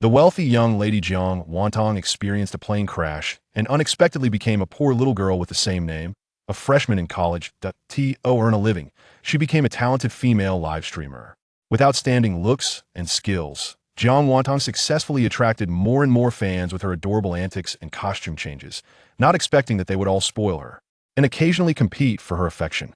The wealthy young Lady Jiang Wantong experienced a plane crash and unexpectedly became a poor little girl with the same name, a freshman in college, to earn a living. She became a talented female live streamer. With outstanding looks and skills, Jiang Wantong successfully attracted more and more fans with her adorable antics and costume changes, not expecting that they would all spoil her, and occasionally compete for her affection.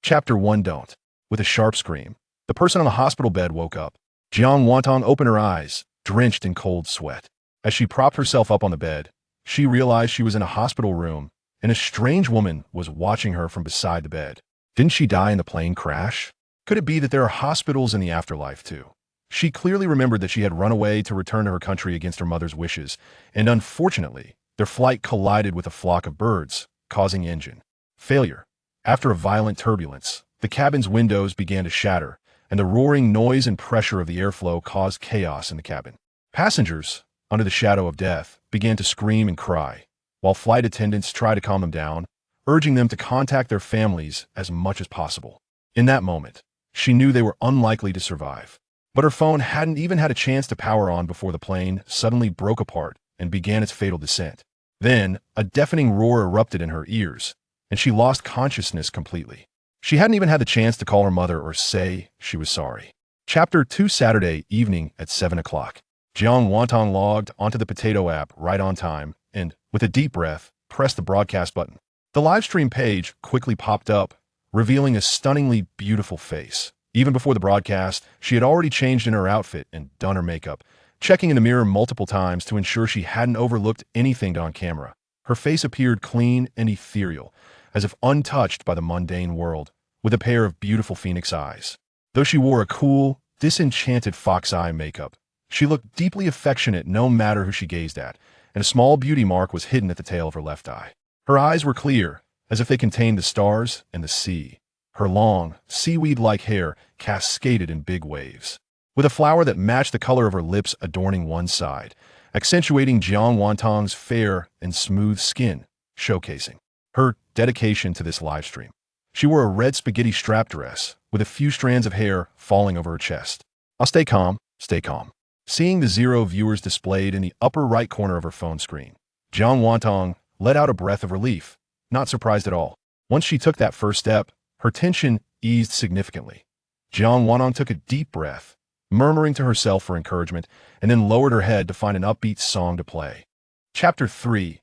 Chapter 1 Don't. With a sharp scream, the person on the hospital bed woke up. Jiang Wantong opened her eyes, drenched in cold sweat. As she propped herself up on the bed, she realized she was in a hospital room, and a strange woman was watching her from beside the bed. Didn't she die in the plane crash? Could it be that there are hospitals in the afterlife too? She clearly remembered that she had run away to return to her country against her mother's wishes, and unfortunately, their flight collided with a flock of birds, causing engine failure. After a violent turbulence, the cabin's windows began to shatter, and the roaring noise and pressure of the airflow caused chaos in the cabin. Passengers, under the shadow of death, began to scream and cry, while flight attendants tried to calm them down, urging them to contact their families as much as possible. In that moment, she knew they were unlikely to survive. But her phone hadn't even had a chance to power on before the plane suddenly broke apart and began its fatal descent. Then, a deafening roar erupted in her ears, and she lost consciousness completely. She hadn't even had the chance to call her mother or say she was sorry. Chapter 2 Saturday evening at 7 o'clock. Jiang Wantong logged onto the Potato app right on time and, with a deep breath, pressed the broadcast button. The livestream page quickly popped up, revealing a stunningly beautiful face. Even before the broadcast, she had already changed in her outfit and done her makeup, checking in the mirror multiple times to ensure she hadn't overlooked anything on camera. Her face appeared clean and ethereal, as if untouched by the mundane world, with a pair of beautiful phoenix eyes. Though she wore a cool, disenchanted fox eye makeup, she looked deeply affectionate no matter who she gazed at, and a small beauty mark was hidden at the tail of her left eye. Her eyes were clear, as if they contained the stars and the sea. Her long, seaweed-like hair cascaded in big waves, with a flower that matched the color of her lips adorning one side, accentuating Jiang Wantong's fair and smooth skin, showcasing her dedication to this livestream. She wore a red spaghetti strap dress, with a few strands of hair falling over her chest. I'll stay calm, stay calm. Seeing the 0 viewers displayed in the upper right corner of her phone screen, Jiang Wantong let out a breath of relief, not surprised at all. Once she took that first step, her tension eased significantly. Jiang Wantong took a deep breath, murmuring to herself for encouragement, and then lowered her head to find an upbeat song to play. Chapter 3.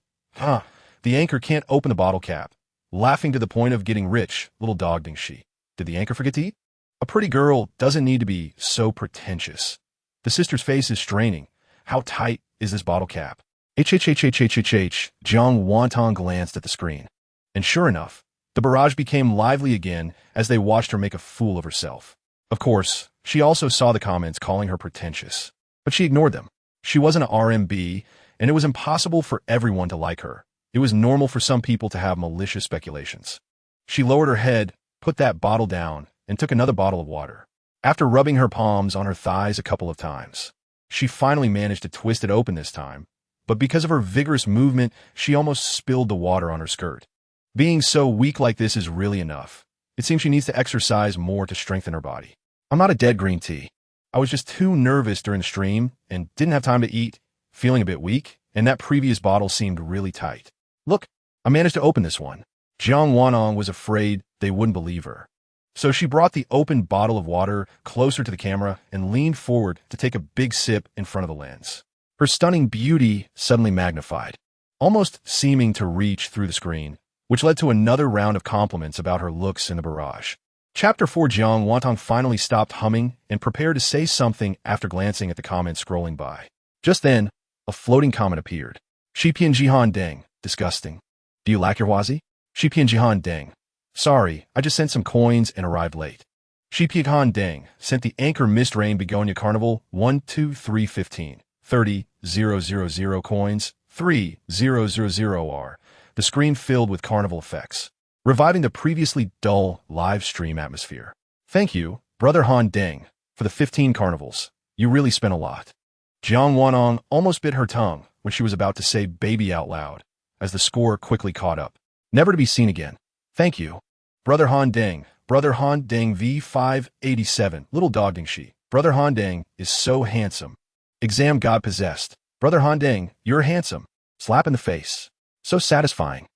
The anchor can't open the bottle cap. Laughing to the point of getting rich, little dog ding she. Did the anchor forget to eat? A pretty girl doesn't need to be so pretentious. The sister's face is straining. How tight is this bottle cap? Jiang Wantong glanced at the screen. And sure enough, the barrage became lively again as they watched her make a fool of herself. Of course, she also saw the comments calling her pretentious, but she ignored them. She wasn't a RMB, and it was impossible for everyone to like her. It was normal for some people to have malicious speculations. She lowered her head, put that bottle down, and took another bottle of water. After rubbing her palms on her thighs a couple of times, she finally managed to twist it open this time, but because of her vigorous movement, she almost spilled the water on her skirt. Being so weak like this is really enough. It seems she needs to exercise more to strengthen her body. I'm not a dead green tea. I was just too nervous during the stream and didn't have time to eat, feeling a bit weak, and that previous bottle seemed really tight. Look, I managed to open this one. Jiang Wantong was afraid they wouldn't believe her. So she brought the open bottle of water closer to the camera and leaned forward to take a big sip in front of the lens. Her stunning beauty suddenly magnified, almost seeming to reach through the screen, which led to another round of compliments about her looks in the barrage. Chapter 4 Jiang Wantong finally stopped humming and prepared to say something after glancing at the comments scrolling by. Just then, a floating comment appeared. Shipian Jihan Deng. Disgusting. Do you lack your wazi? Shipian Jihan Deng. Sorry, I just sent some coins and arrived late. Shipian Deng sent the Anchor Mist Rain Begonia Carnival 12315 30,000 coins 3000R. The screen filled with carnival effects, reviving the previously dull live stream atmosphere. Thank you, Brother Han Deng, for the 15 carnivals. You really spent a lot. Jiang Wantong almost bit her tongue when she was about to say baby out loud, as the score quickly caught up. Never to be seen again. Thank you. Brother Han Deng V587, little dog ding she. Brother Han Deng is so handsome. Exam god possessed. Brother Handeng, you're handsome. Slap in the face. So satisfying.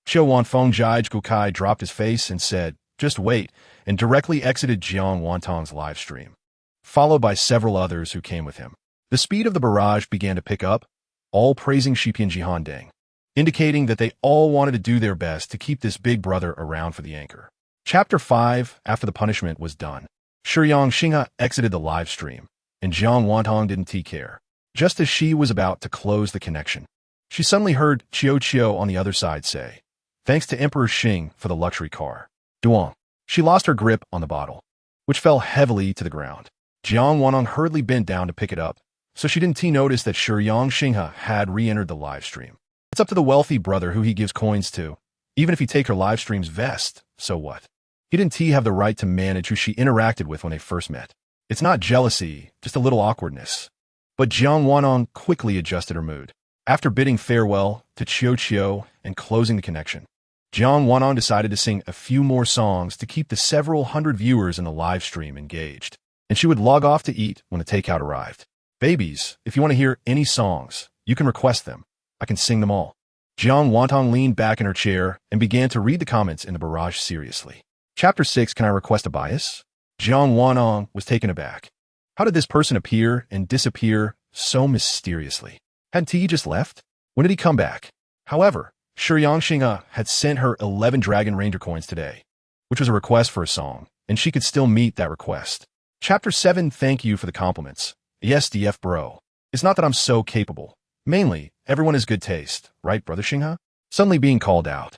Xiao Wanfeng Jai Gukai dropped his face and said, just wait, and directly exited Jiang Wantong's live stream, followed by several others who came with him. The speed of the barrage began to pick up, all praising Shipianji Handeng, indicating that they all wanted to do their best to keep this big brother around for the anchor. Chapter 5, after the punishment was done, Shiyang Xinghe exited the live stream, and Jiang Wantong didn't care. Just as she was about to close the connection, she suddenly heard Qiao on the other side say, thanks to Emperor Xing for the luxury car. Duong. She lost her grip on the bottle, which fell heavily to the ground. Jiang Wantong hurriedly bent down to pick it up, so she didn't notice that Shiyang Xinghe had re-entered the live stream. It's up to the wealthy brother who he gives coins to. Even if he take her live stream's vest, so what? He didn't have the right to manage who she interacted with when they first met. It's not jealousy, just a little awkwardness. But Jiang Wantong quickly adjusted her mood. After bidding farewell to Qiao and closing the connection, Jiang Wantong decided to sing a few more songs to keep the several hundred viewers in the live stream engaged, and she would log off to eat when the takeout arrived. Babies, if you want to hear any songs, you can request them. I can sing them all. Jiang Wantong leaned back in her chair and began to read the comments in the barrage seriously. Chapter 6, can I request a bias? Jiang Wantong was taken aback. How did this person appear and disappear so mysteriously? Hadn't he just left? When did he come back? However, Shiyang Xinghe had sent her 11 Dragon Ranger coins today, which was a request for a song, and she could still meet that request. Chapter 7, thank you for the compliments. Yes, DF bro. It's not that I'm so capable. Mainly, everyone has good taste, right, Brother Xinghe? Suddenly being called out.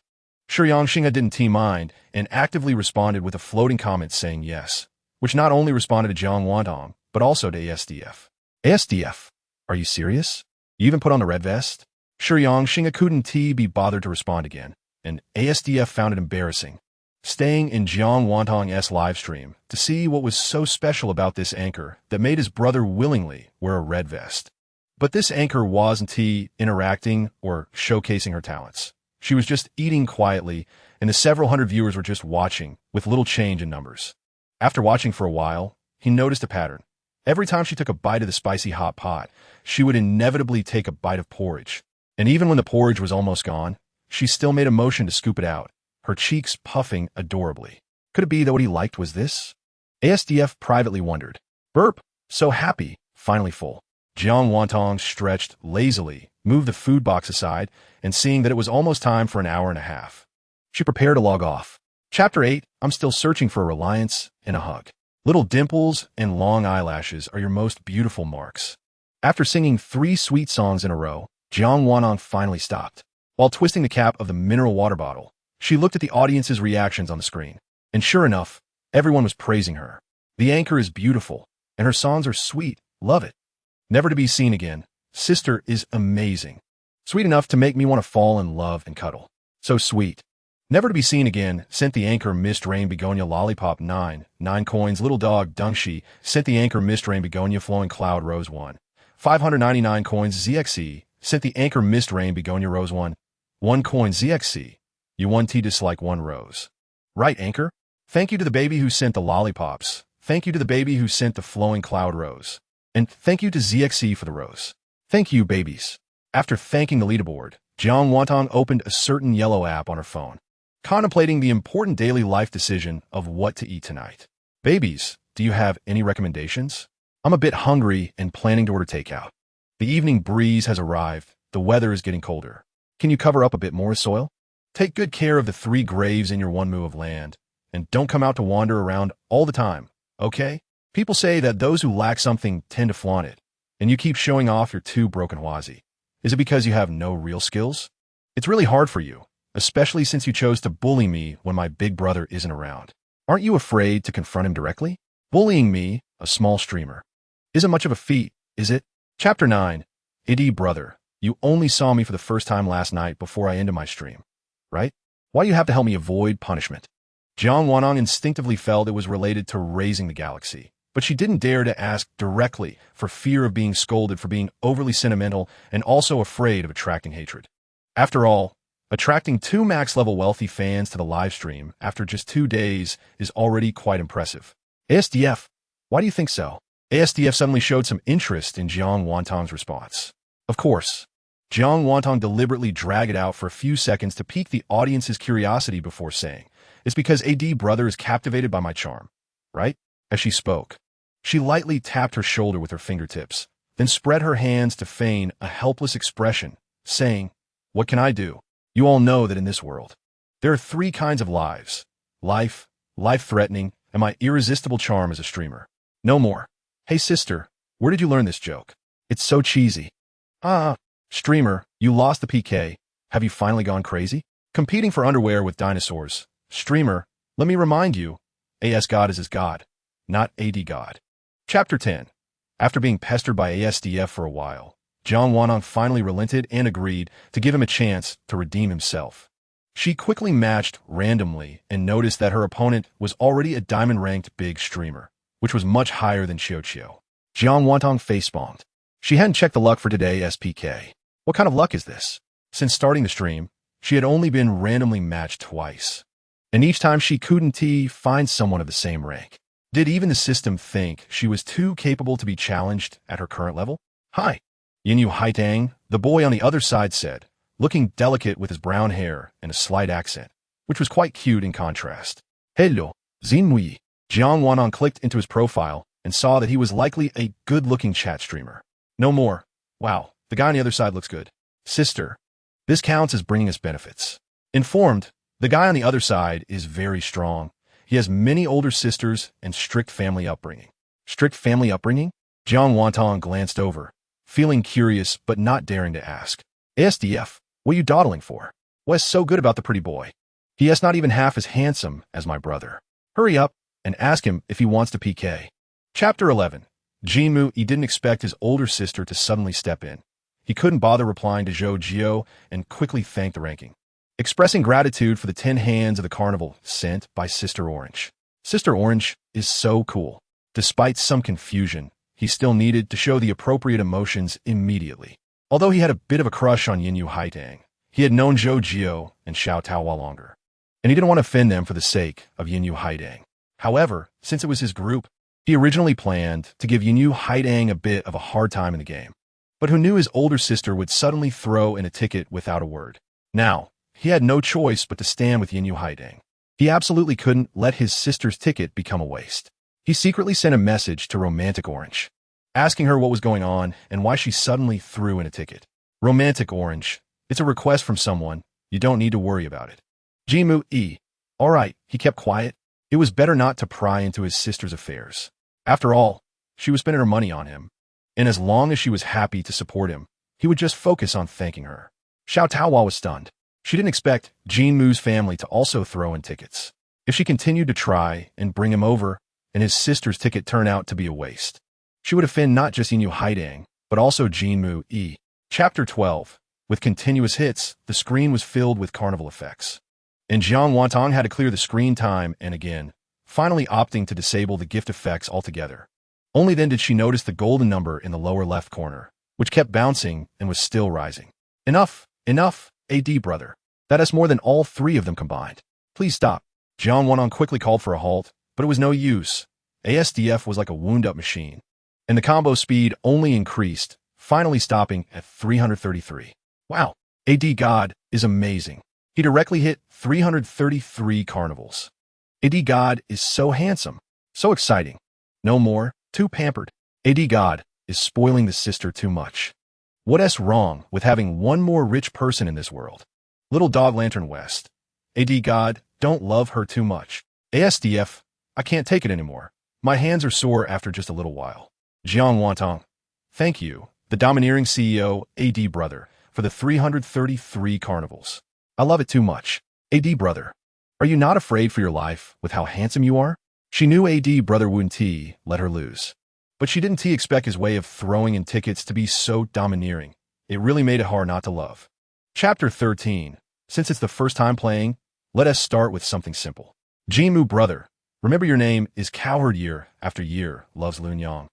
Shiyang Xinghe didn't mind and actively responded with a floating comment saying yes, which not only responded to Jiang Wantong, but also to ASDF. ASDF, are you serious? You even put on the red vest? Shiyang Xinghe couldn't be bothered to respond again, and ASDF found it embarrassing, staying in Jiang Wantong's live stream to see what was so special about this anchor that made his brother willingly wear a red vest. But this anchor wasn't interacting or showcasing her talents. She was just eating quietly, and the several hundred viewers were just watching, with little change in numbers. After watching for a while, he noticed a pattern. Every time she took a bite of the spicy hot pot, she would inevitably take a bite of porridge. And even when the porridge was almost gone, she still made a motion to scoop it out, her cheeks puffing adorably. Could it be that what he liked was this? ASDF privately wondered. Burp, so happy, finally full. Jiang Wantong stretched lazily, moved the food box aside, and seeing that it was almost time for an hour and a half, she prepared to log off. Chapter 8, I'm still searching for a reliance and a hug. Little dimples and long eyelashes are your most beautiful marks. After singing 3 sweet songs in a row, Jiang Wantong finally stopped. While twisting the cap of the mineral water bottle, she looked at the audience's reactions on the screen. And sure enough, everyone was praising her. The anchor is beautiful, and her songs are sweet. Love it. Never to be seen again. Sister is amazing. Sweet enough to make me want to fall in love and cuddle. So sweet. Never to be seen again, sent the anchor Mist Rain Begonia Lollipop 9 coins. Little Dog Dungshi sent the anchor Mist Rain Begonia Flowing Cloud Rose 1. 599 coins. ZXE sent the anchor Mist Rain Begonia Rose 1 coin. ZXE. You 1T dislike 1 rose. Right, anchor? Thank you to the baby who sent the lollipops. Thank you to the baby who sent the Flowing Cloud Rose. And thank you to ZXE for the rose. Thank you, babies. After thanking the leaderboard, Jiang Wantong opened a certain yellow app on her phone, contemplating the important daily life decision of what to eat tonight. Babies, do you have any recommendations? I'm a bit hungry and planning to order takeout. The evening breeze has arrived. The weather is getting colder. Can you cover up a bit more soil? Take good care of the 3 graves in your 1 mu of land, and don't come out to wander around all the time, okay? People say that those who lack something tend to flaunt it, and you keep showing off your 2 broken Huazi. Is it because you have no real skills? It's really hard for you, especially since you chose to bully me when my big brother isn't around. Aren't you afraid to confront him directly? Bullying me, a small streamer, isn't much of a feat, is it? Chapter 9. ID brother, you only saw me for the first time last night before I ended my stream, right? Why do you have to help me avoid punishment? Jiang Wantong instinctively felt it was related to raising the galaxy, but she didn't dare to ask directly for fear of being scolded for being overly sentimental and also afraid of attracting hatred. After all, attracting 2 max-level wealthy fans to the live stream after just 2 days is already quite impressive. ASDF, why do you think so? ASDF suddenly showed some interest in Jiang Wantong's response. Of course, Jiang Wantong deliberately dragged it out for a few seconds to pique the audience's curiosity before saying, "It's because AD brother is captivated by my charm, right?" As she spoke, she lightly tapped her shoulder with her fingertips, then spread her hands to feign a helpless expression, saying, "What can I do? You all know that in this world, there are three kinds of lives: life, life-threatening, and my irresistible charm as a streamer. No more. Hey sister, where did you learn this joke? It's so cheesy." "Ah, streamer, you lost the PK. Have you finally gone crazy? Competing for underwear with dinosaurs. Streamer, let me remind you, AS God is his God, not AD God." Chapter 10. After being pestered by ASDF for a while, Jiang Wantong finally relented and agreed to give him a chance to redeem himself. She quickly matched randomly and noticed that her opponent was already a diamond-ranked big streamer, which was much higher than Xiao. Jiang Wantong facepalmed. She hadn't checked the luck for today SPK. What kind of luck is this? Since starting the stream, she had only been randomly matched twice, and each time she couldn't find someone of the same rank. Did even the system think she was too capable to be challenged at her current level? "Hi, Yinyu Haitang," the boy on the other side said, looking delicate with his brown hair and a slight accent, which was quite cute in contrast. "Hello, Zinmui." Jiang Wantong clicked into his profile and saw that he was likely a good-looking chat streamer. "No more. Wow, the guy on the other side looks good. Sister, this counts as bringing us benefits." Informed, the guy on the other side is very strong. He has many older sisters and strict family upbringing. Strict family upbringing? Jiang Wantong glanced over, feeling curious but not daring to ask. "ASDF, what are you dawdling for? What's so good about the pretty boy? He is not even half as handsome as my brother. Hurry up and ask him if he wants to PK." Chapter 11. Jinmu didn't expect his older sister to suddenly step in. He couldn't bother replying to Zhou Jio and quickly thanked the ranking, expressing gratitude for the 10 hands of the carnival sent by Sister Orange. Sister Orange is so cool. Despite some confusion, he still needed to show the appropriate emotions immediately. Although he had a bit of a crush on Yinyu Haitang, he had known Zhou Jio and Xiao Taohua longer, and he didn't want to offend them for the sake of Yinyu Haitang. However, since it was his group, he originally planned to give Yinyu Haitang a bit of a hard time in the game, but who knew his older sister would suddenly throw in a ticket without a word. Now, he had no choice but to stand with Yinyu Haitang. He absolutely couldn't let his sister's ticket become a waste. He secretly sent a message to Romantic Orange, asking her what was going on and why she suddenly threw in a ticket. "Romantic Orange, it's a request from someone. You don't need to worry about it." Jinmu. All right, he kept quiet. It was better not to pry into his sister's affairs. After all, she was spending her money on him, and as long as she was happy to support him, he would just focus on thanking her. Xiao Taohua was stunned. She didn't expect Jinmu's family to also throw in tickets. If she continued to try and bring him over, and his sister's ticket turned out to be a waste, she would offend not just Yinyu Haitang, but also Jinmu. Chapter 12. With continuous hits, the screen was filled with carnival effects, and Jiang Wantong had to clear the screen time and again, finally opting to disable the gift effects altogether. Only then did she notice the golden number in the lower left corner, which kept bouncing and was still rising. "Enough, enough, AD brother. That is more than all three of them combined. Please stop." Jiang Wantong quickly called for a halt, but it was no use. ASDF was like a wound-up machine, and the combo speed only increased, finally stopping at 333. Wow, AD God is amazing. He directly hit 333 carnivals. AD God is so handsome, so exciting. No more, too pampered. AD God is spoiling the sister too much. What's wrong with having one more rich person in this world? Little Dog Lantern West. AD God, don't love her too much. ASDF, I can't take it anymore. My hands are sore after just a little while. Jiang Wantong, thank you, the domineering CEO, AD brother, for the 333 carnivals. I love it too much. AD brother, are you not afraid for your life with how handsome you are? She knew AD brother wouldn't let her lose, but she didn't expect his way of throwing in tickets to be so domineering. It really made it hard not to love. Chapter 13. Since it's the first time playing, let us start with something simple. Jinmu brother, remember your name is Cowherd year after year, loves Lun Yang.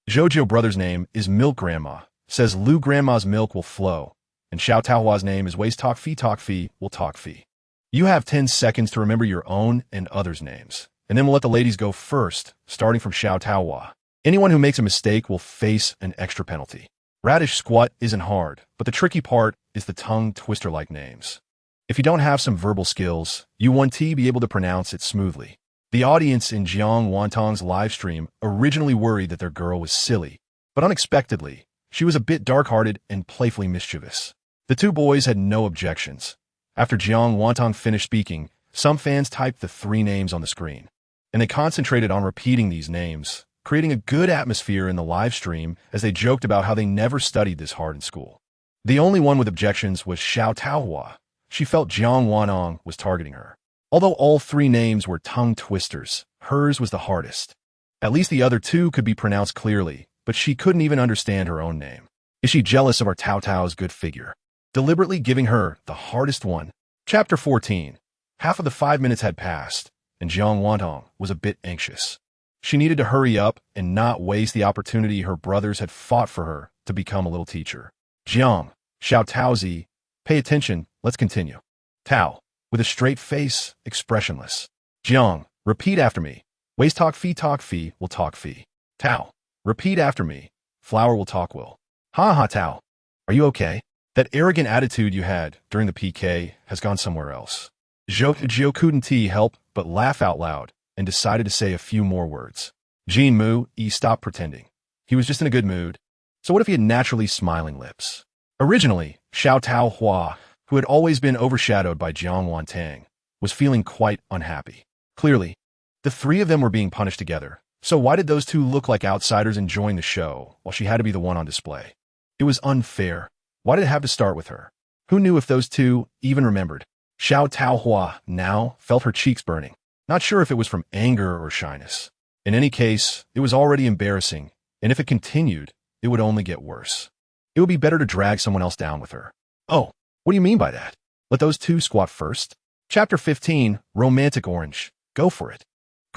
Jojo brother's name is Milk Grandma, says Lu Grandma's milk will flow, and Xiao Taohua's name is Ways Talk Fee will talk fee. You have 10 seconds to remember your own and others' names, and then we'll let the ladies go first, starting from Xiao Taohua. Anyone who makes a mistake will face an extra penalty. Radish squat isn't hard, but the tricky part is the tongue twister-like names. If you don't have some verbal skills, you won't be able to pronounce it smoothly. The audience in Jiang Wantong's livestream originally worried that their girl was silly, but unexpectedly, she was a bit dark-hearted and playfully mischievous. The two boys had no objections. After Jiang Wantong finished speaking, some fans typed the 3 names on the screen, and they concentrated on repeating these names, creating a good atmosphere in the live stream as they joked about how they never studied this hard in school. The only one with objections was Xiao Taohua. She felt Jiang Wantong was targeting her. Although all 3 names were tongue twisters, hers was the hardest. At least the other 2 could be pronounced clearly, but she couldn't even understand her own name. Is she jealous of our Tao Tao's good figure? Deliberately giving her the hardest one. Chapter 14. Half of the 5 minutes had passed, and Jiang Wantong was a bit anxious. She needed to hurry up and not waste the opportunity her brothers had fought for her to become a little teacher. Jiang, Xiao Taozi, pay attention, let's continue. Tao, with a straight face, expressionless. Jiang, repeat after me. Waste talk fee, will talk fee. Tao, repeat after me. Flower will talk will. Ha ha Tao, are you okay? That arrogant attitude you had during the PK has gone somewhere else. Zhou couldn't help but laugh out loud and decided to say a few more words. Jin Mu, stopped pretending. He was just in a good mood. So what if he had naturally smiling lips? Originally, Xiao Taohua, who had always been overshadowed by Jiang Wantong, was feeling quite unhappy. Clearly, the 3 of them were being punished together, so why did those 2 look like outsiders enjoying the show while she had to be the one on display? It was unfair. Why did it have to start with her? Who knew if those 2 even remembered? Xiao Taohua now felt her cheeks burning, not sure if it was from anger or shyness. In any case, it was already embarrassing, and if it continued, it would only get worse. It would be better to drag someone else down with her. Oh, what do you mean by that? Let those 2 squat first? Chapter 15, Romantic Orange. Go for it.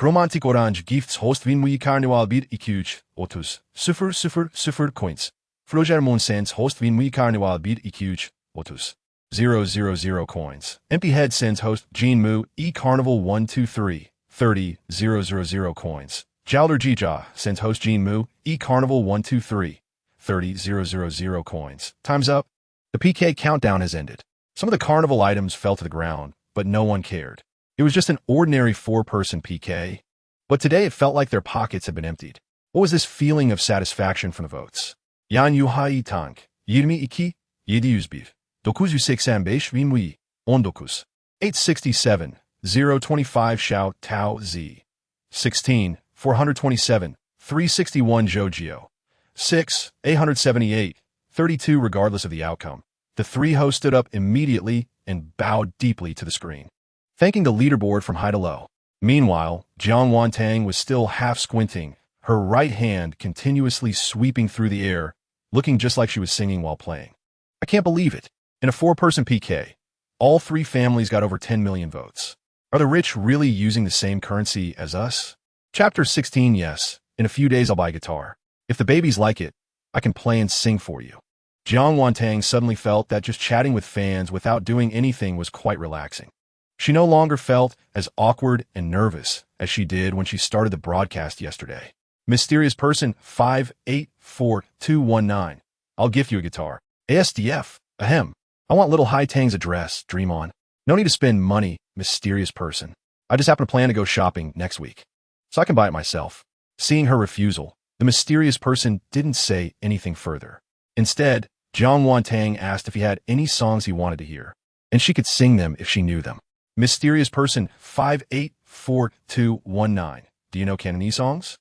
Romantic Orange gifts host vinmuyi carnival 1-2, 000 coins. Froger Monsens host vinmuyi carnival 1-2, 000 coins. Empty Head sends host Jin Mu carnival 123, 30,000 coins. Jowler Jija sends host Jin Mu carnival 123, 30,000 coins. Time's up. The PK countdown has ended. Some of the carnival items fell to the ground, but no one cared. It was just an ordinary 4-person PK. But today it felt like their pockets had been emptied. What was this feeling of satisfaction from the votes? Yan Yuhai Tank, 22, 701, 985 vinmuyi, 19, 867, 025 Xiao Tao Z, 16, 427, 361 Jojo, 6, 878, 32 regardless of the outcome. The 3 hosts stood up immediately and bowed deeply to the screen, thanking the leaderboard from high to low. Meanwhile, Jiang Wantong was still half squinting, her right hand continuously sweeping through the air, looking just like she was singing while playing. I can't believe it. In a 4-person PK, all 3 families got over 10 million votes. Are the rich really using the same currency as us? Chapter 16. Yes, in a few days I'll buy a guitar. If the babies like it, I can play and sing for you. Jiang Wantong suddenly felt that just chatting with fans without doing anything was quite relaxing. She no longer felt as awkward and nervous as she did when she started the broadcast yesterday. Mysterious person 584219. I'll gift you a guitar. ASDF. Ahem. I want little Hai Tang's address. Dream on. No need to spend money, mysterious person. I just happen to plan to go shopping next week, so I can buy it myself. Seeing her refusal, the mysterious person didn't say anything further. Instead, Jiang Wantong asked if he had any songs he wanted to hear, and she could sing them if she knew them. Mysterious person 584219. Do you know Cantonese songs?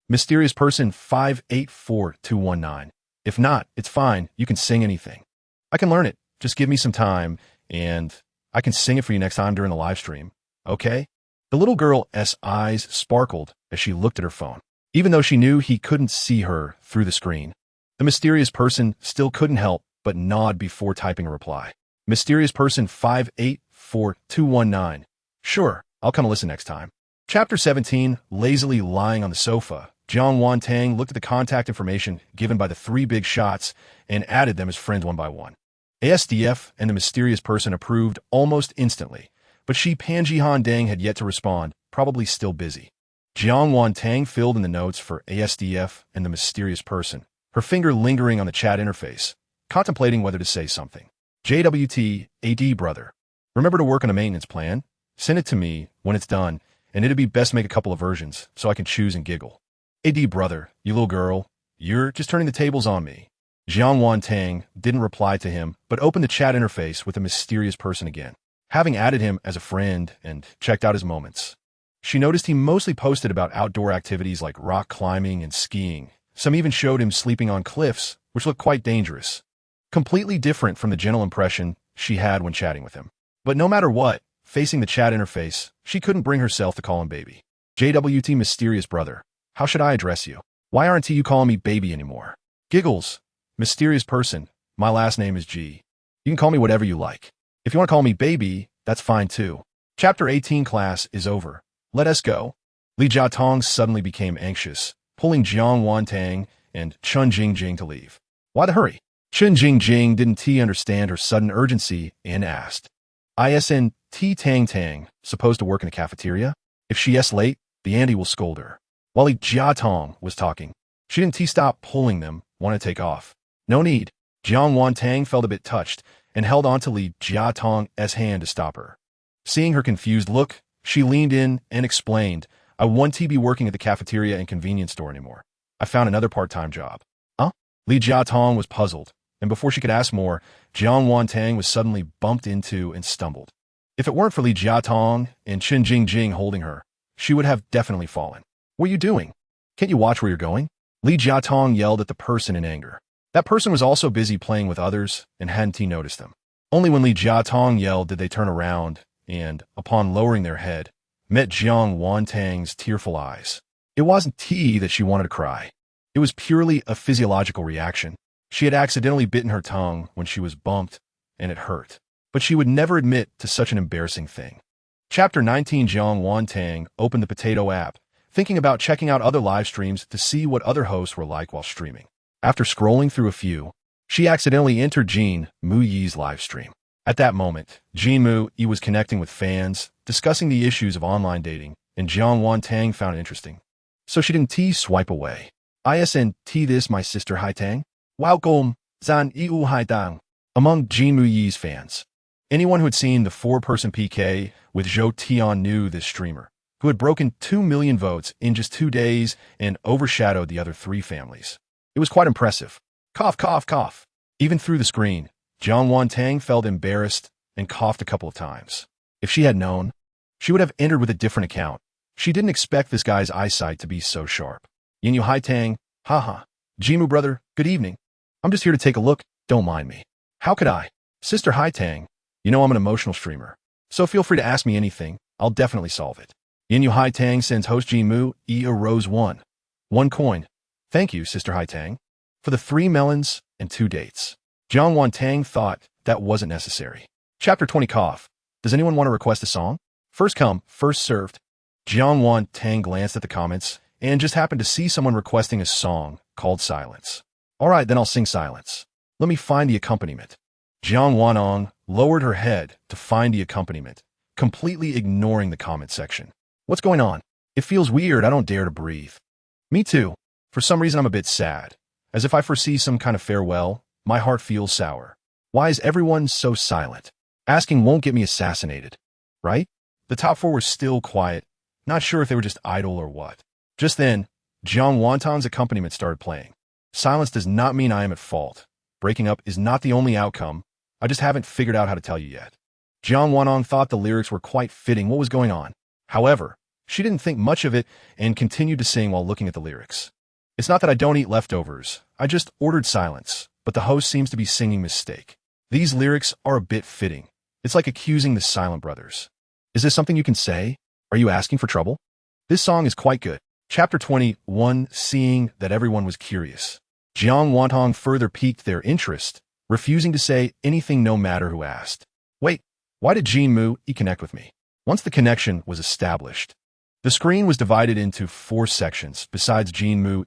Mysterious person 584219. If not, it's fine. You can sing anything. I can learn it. Just give me some time, and I can sing it for you next time during the live stream. Okay? The little girl's eyes sparkled as she looked at her phone. Even though she knew he couldn't see her through the screen, the mysterious person still couldn't help but nod before typing a reply. Mysterious person 584219. Sure, I'll come listen next time. Chapter 17. Lazily lying on the sofa, Jiang Wantong looked at the contact information given by the 3 big shots and added them as friends one by one. ASDF and the mysterious person approved almost instantly, but Pan Jihan Dang had yet to respond, probably still busy. Jiang Wan Tang filled in the notes for ASDF and the mysterious person, her finger lingering on the chat interface, contemplating whether to say something. JWT, AD brother. Remember to work on a maintenance plan? Send it to me when it's done, and it'd be best to make a couple of versions so I can choose and giggle. AD brother, you little girl, you're just turning the tables on me. Jiang Wan Tang didn't reply to him, but opened the chat interface with the mysterious person again. Having added him as a friend and checked out his moments, she noticed he mostly posted about outdoor activities like rock climbing and skiing. Some even showed him sleeping on cliffs, which looked quite dangerous. Completely different from the gentle impression she had when chatting with him. But no matter what, facing the chat interface, she couldn't bring herself to call him baby. JWT mysterious brother, how should I address you? Why aren't you calling me baby anymore? Giggles. Mysterious person, my last name is G. You can call me whatever you like. If you want to call me baby, that's fine too. Chapter 18 class is over. Let us go. Li Jiatong suddenly became anxious, pulling Jiang Wan Tang and Chun Jingjing to leave. Why the hurry? Chun Jingjing didn't understand her sudden urgency and asked. Isn't Tang Tang supposed to work in the cafeteria? If she's late, the auntie will scold her. While Li Jiatong was talking, she didn't stop pulling them, want to take off. No need. Jiang Wan Tang felt a bit touched and held on to Li Jiatong's hand to stop her. Seeing her confused look, she leaned in and explained, I won't be working at the cafeteria and convenience store anymore. I found another part-time job. Huh? Li Jiatong was puzzled, and before she could ask more, Jiang Wan Tang was suddenly bumped into and stumbled. If it weren't for Li Jiatong and Chun Jingjing holding her, she would have definitely fallen. What are you doing? Can't you watch where you're going? Li Jiatong yelled at the person in anger. That person was also busy playing with others and hadn't noticed them. Only when Li Jiatong yelled did they turn around and, upon lowering their head, met Jiang Wan Tang's tearful eyes. It wasn't that she wanted to cry. It was purely a physiological reaction. She had accidentally bitten her tongue when she was bumped, and it hurt. But she would never admit to such an embarrassing thing. Chapter 19 Jiang Wan Tang opened the Potato app, thinking about checking out other live streams to see what other hosts were like while streaming. After scrolling through a few, she accidentally entered Jin Mu Yi's live stream. At that moment, Jin Mu Yi was connecting with fans, discussing the issues of online dating, and Jiang Wan Tang found it interesting. So she didn't swipe away. Isn't this my sister Hai Tang? Welcome, Zan Yu Hai Tang. Among Jin Mu Yi's fans, anyone who had seen the 4-person PK with Zhou Tian knew this streamer, who had broken 2 million votes in just 2 days and overshadowed the other 3 families. It was quite impressive. Cough, cough, cough. Even through the screen, Jiang Wan Tang felt embarrassed and coughed a couple of times. If she had known, she would have entered with a different account. She didn't expect this guy's eyesight to be so sharp. Yin Hai Tang, haha. Jimu brother, good evening. I'm just here to take a look, don't mind me. How could I? Sister Hai Tang, you know I'm an emotional streamer, so feel free to ask me anything, I'll definitely solve it. Yin Hai Tang sends host Jimu a rose 1. 1 coin. Thank you, Sister Hai Tang, for the 3 melons and 2 dates. Jiang Wan Tang thought that wasn't necessary. Chapter 20 Cough. Does anyone want to request a song? First come, first served. Jiang Wan Tang glanced at the comments and just happened to see someone requesting a song called Silence. Alright, then I'll sing Silence. Let me find the accompaniment. Jiang Wanong lowered her head to find the accompaniment, completely ignoring the comment section. What's going on? It feels weird, I don't dare to breathe. Me too. For some reason I'm a bit sad. As if I foresee some kind of farewell, my heart feels sour. Why is everyone so silent? Asking won't get me assassinated. Right? The top 4 were still quiet, not sure if they were just idle or what. Just then, Jiang Wanton's accompaniment started playing. Silence does not mean I am at fault. Breaking up is not the only outcome. I just haven't figured out how to tell you yet. Jiang Wanong thought the lyrics were quite fitting what was going on. However, she didn't think much of it and continued to sing while looking at the lyrics. It's not that I don't eat leftovers. I just ordered silence, but the host seems to be singing mistake. These lyrics are a bit fitting. It's like accusing the Silent Brothers. Is this something you can say? Are you asking for trouble? This song is quite good. Chapter 21 Seeing that everyone was curious, Jiang Wantong further piqued their interest, refusing to say anything no matter who asked. Wait, why did Jin Mu connect with me? Once the connection was established, the screen was divided into 4 sections. Besides Jin Mu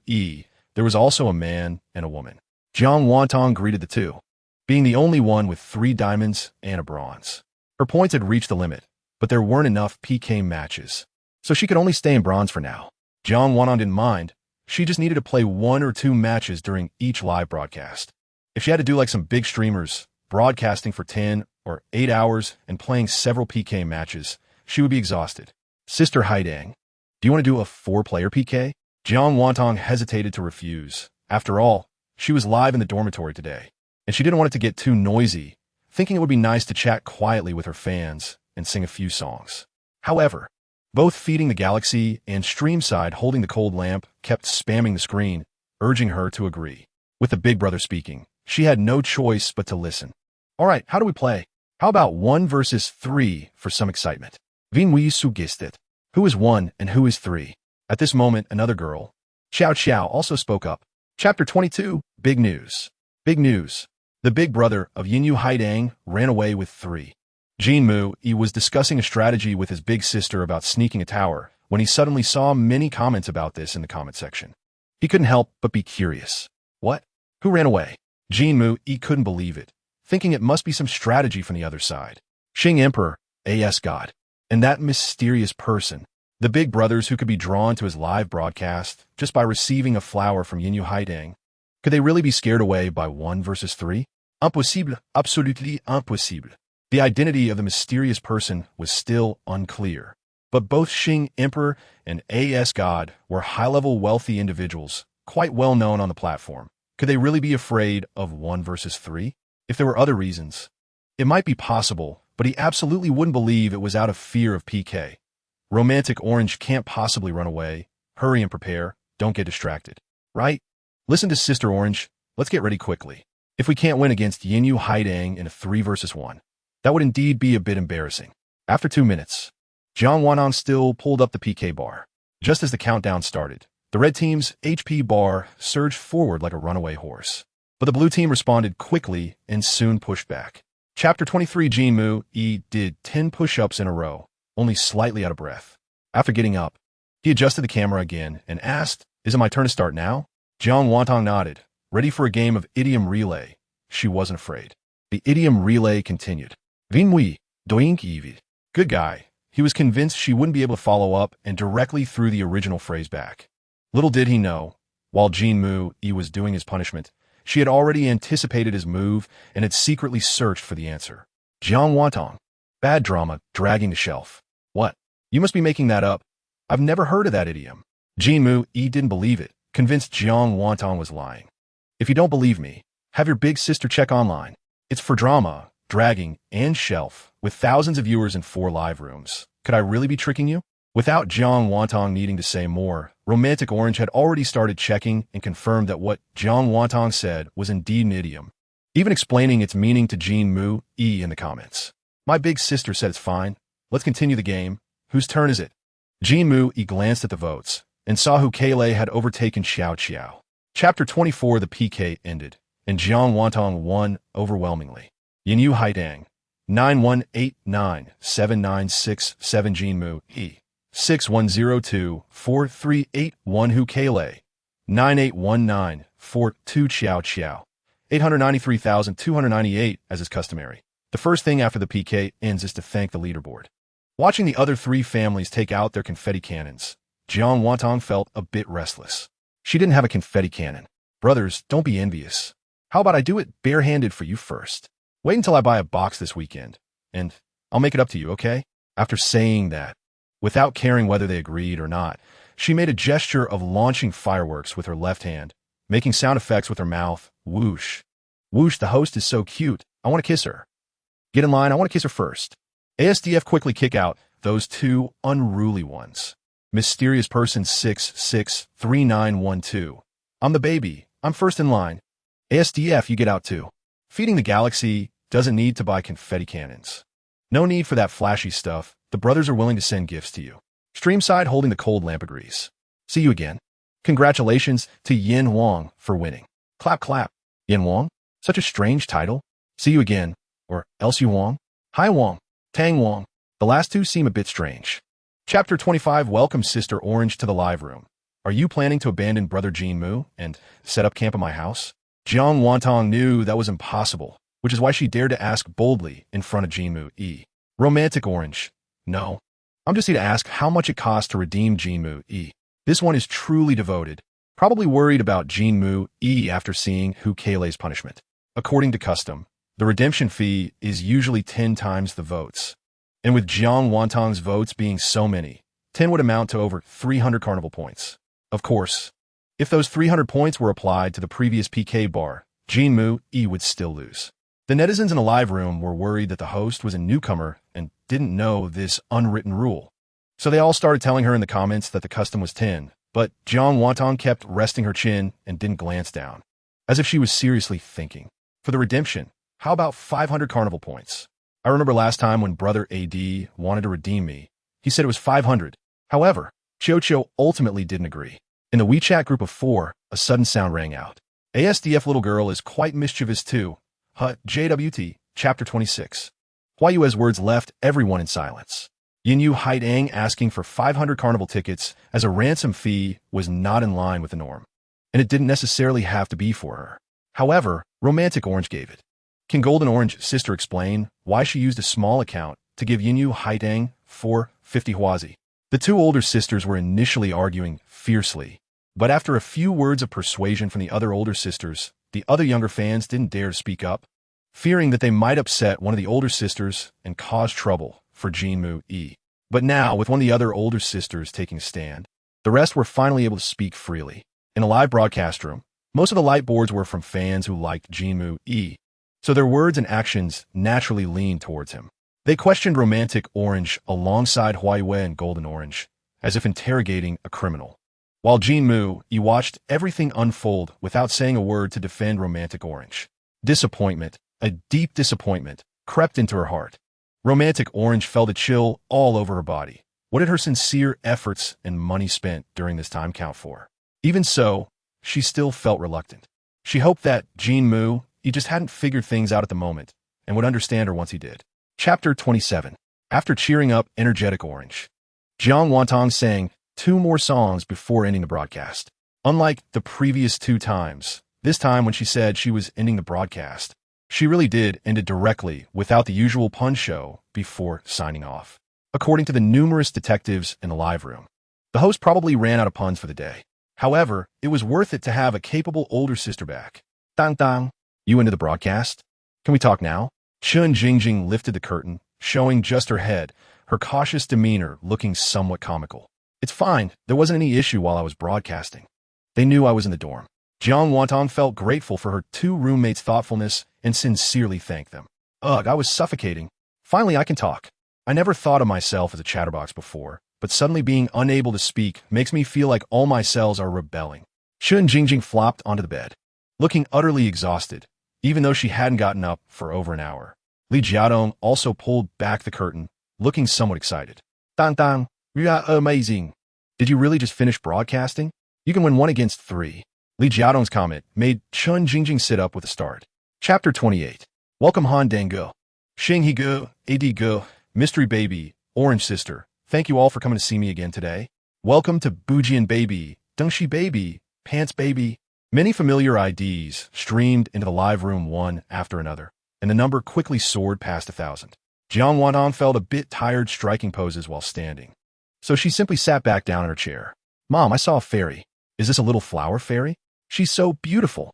there was also a man and a woman. Jiang Wantong greeted the two, being the only one with 3 diamonds and a bronze. Her points had reached the limit, but there weren't enough PK matches, so she could only stay in bronze for now. Jiang Wanong didn't mind. She just needed to play 1 or 2 matches during each live broadcast. If she had to do like some big streamers, broadcasting for 10 or 8 hours and playing several PK matches, she would be exhausted. Sister Haidang, do you want to do a 4-player PK? Jiang Wantong hesitated to refuse. After all, she was live in the dormitory today, and she didn't want it to get too noisy, thinking it would be nice to chat quietly with her fans and sing a few songs. However, both Feeding the Galaxy and Streamside Holding the Cold Lamp kept spamming the screen, urging her to agree. With the big brother speaking, she had no choice but to listen. All right, how do we play? How about 1 versus 3 for some excitement? Wen wie sugistet? Who is 1 and who is 3? At this moment, another girl, Xiao Xiao, also spoke up. Chapter 22, Big News. Big news. The big brother of Yinyu Haidang ran away with 3. Jinmu, he was discussing a strategy with his big sister about sneaking a tower when he suddenly saw many comments about this in the comment section. He couldn't help but be curious. What? Who ran away? Jinmu, he couldn't believe it, thinking it must be some strategy from the other side. Xing Emperor, AS God, and that mysterious person, the big brothers who could be drawn to his live broadcast just by receiving a flower from Yinyu Haidang. Could they really be scared away by 1 versus 3? Impossible, absolutely impossible. The identity of the mysterious person was still unclear. But both Xing Emperor and AS God were high-level wealthy individuals, quite well known on the platform. Could they really be afraid of 1 versus 3? If there were other reasons, it might be possible, but he absolutely wouldn't believe it was out of fear of PK. Romantic Orange can't possibly run away. Hurry and prepare. Don't get distracted. Right? Listen to Sister Orange. Let's get ready quickly. If we can't win against Yinyu Haidang in a 3 versus 1, that would indeed be a bit embarrassing. After 2 minutes, Jiang Wanong still pulled up the PK bar. Just as the countdown started, the red team's HP bar surged forward like a runaway horse. But the blue team responded quickly and soon pushed back. Chapter 23, Jinmu, he did 10 push-ups in a row, only slightly out of breath. After getting up, he adjusted the camera again and asked, "Is it my turn to start now?" Jiang Wantong nodded, ready for a game of idiom relay. She wasn't afraid. The idiom relay continued. Wen wie, doink evil. Good guy. He was convinced she wouldn't be able to follow up and directly threw the original phrase back. Little did he know, while Jinmu, he was doing his punishment, she had already anticipated his move and had secretly searched for the answer. Jiang Wantong. Bad drama, dragging the shelf. What? You must be making that up. I've never heard of that idiom. Jinmu, he didn't believe it, convinced Jiang Wantong was lying. If you don't believe me, have your big sister check online. It's for drama, dragging, and shelf, with thousands of viewers in 4 live rooms. Could I really be tricking you? Without Jiang Wantong needing to say more, Romantic Orange had already started checking and confirmed that what Jiang Wantong said was indeed an idiom, even explaining its meaning to Jinmu in the comments. My big sister said it's fine. Let's continue the game. Whose turn is it? Jinmu glanced at the votes and saw who Kaylai had overtaken Xiao Xiao. Chapter 24, the PK ended, and Jiang Wantong won overwhelmingly. Yinyu Haidang, 91897967 Jinmu 61024381 Hu Kaylai, 981942 Xiao Xiao, 893,298 as is customary. The first thing after the PK ends is to thank the leaderboard. Watching the other 3 families take out their confetti cannons, Jiang Wantong felt a bit restless. She didn't have a confetti cannon. Brothers, don't be envious. How about I do it barehanded for you first? Wait until I buy a box this weekend, and I'll make it up to you, okay? After saying that, without caring whether they agreed or not, she made a gesture of launching fireworks with her left hand, making sound effects with her mouth. Whoosh. Whoosh, the host is so cute. I want to kiss her. Get in line, I want to kiss her first. ASDF quickly kick out those 2 unruly ones. Mysterious person 663912. I'm the baby. I'm first in line. ASDF, you get out too. Feeding the Galaxy doesn't need to buy confetti cannons. No need for that flashy stuff. The brothers are willing to send gifts to you. Streamside Holding the Cold Lamp agrees. See you again. Congratulations to Yin Wang for winning. Clap clap. Yin Wang? Such a strange title. See you again. Or else you Wang? Hi Wang. Tang Wang. The last 2 seem a bit strange. Chapter 25, Welcome Sister Orange to the live room. Are you planning to abandon Brother Jinmu and set up camp at my house? Jiang Wantong knew that was impossible, which is why she dared to ask boldly in front of Jinmu. Romantic Orange. No. I'm just here to ask how much it costs to redeem Jinmu. This one is truly devoted, probably worried about Jinmu E after seeing Hu Keilei's punishment. According to custom, the redemption fee is usually 10 times the votes. And with Jiang Wantong's votes being so many, 10 would amount to over 300 carnival points. Of course, if those 300 points were applied to the previous PK bar, Jinmu E would still lose. The netizens in the live room were worried that the host was a newcomer and didn't know this unwritten rule. So they all started telling her in the comments that the custom was 10, but Jiang Wantong kept resting her chin and didn't glance down, as if she was seriously thinking. For the redemption, how about 500 carnival points? I remember last time when Brother AD wanted to redeem me, he said it was 500. However, Chocho ultimately didn't agree. In the WeChat group of 4, a sudden sound rang out. ASDF little girl is quite mischievous too. JWT, Chapter 26. Huayue's words left everyone in silence. Yinyu Haidang asking for 500 carnival tickets as a ransom fee was not in line with the norm, and it didn't necessarily have to be for her. However, Romantic Orange gave it. Can Golden Orange sister explain why she used a small account to give Yinyu Haidang 450 Huazi? The two older sisters were initially arguing fiercely, but after a few words of persuasion from the other older sisters, the other younger fans didn't dare to speak up, fearing that they might upset one of the older sisters and cause trouble for Jinmu E. But now, with one of the other older sisters taking a stand, the rest were finally able to speak freely. In a live broadcast room, most of the light boards were from fans who liked Jinmu E, so their words and actions naturally leaned towards him. They questioned Romantic Orange alongside Huayue and Golden Orange, as if interrogating a criminal. While Jinmu E watched everything unfold without saying a word to defend Romantic Orange. Disappointment, a deep disappointment, crept into her heart. Romantic Orange felt a chill all over her body. What did her sincere efforts and money spent during this time count for? Even so, she still felt reluctant. She hoped that Jinmu E just hadn't figured things out at the moment and would understand her once he did. Chapter 27. After cheering up energetic Orange, Jiang Wantong sang 2 more songs before ending the broadcast. Unlike the previous 2 times, this time when she said she was ending the broadcast, she really did end it directly without the usual pun show before signing off. According to the numerous detectives in the live room, the host probably ran out of puns for the day. However, it was worth it to have a capable older sister back. Dang dang, you into the broadcast? Can we talk now? Chun Jingjing lifted the curtain, showing just her head, her cautious demeanor looking somewhat comical. It's fine, there wasn't any issue while I was broadcasting. They knew I was in the dorm. Jiang Wantong felt grateful for her 2 roommates' thoughtfulness and sincerely thanked them. Ugh, I was suffocating. Finally, I can talk. I never thought of myself as a chatterbox before, but suddenly being unable to speak makes me feel like all my cells are rebelling. Chun Jingjing flopped onto the bed, looking utterly exhausted, even though she hadn't gotten up for over an hour. Li Jiadong also pulled back the curtain, looking somewhat excited. Dang dang, you are amazing. Did you really just finish broadcasting? You can win 1 against 3. Li Jiadong's comment made Chun Jingjing sit up with a start. Chapter 28. Welcome Han Dango. Xing He Go, AD Go, Mystery Baby, Orange Sister. Thank you all for coming to see me again today. Welcome to Bujian Baby, Dengshi Baby, Pants Baby. Many familiar IDs streamed into the live room one after another, and the number quickly soared past 1,000. Jiang Wantong felt a bit tired striking poses while standing, so she simply sat back down in her chair. Mom, I saw a fairy. Is this a little flower fairy? She's so beautiful.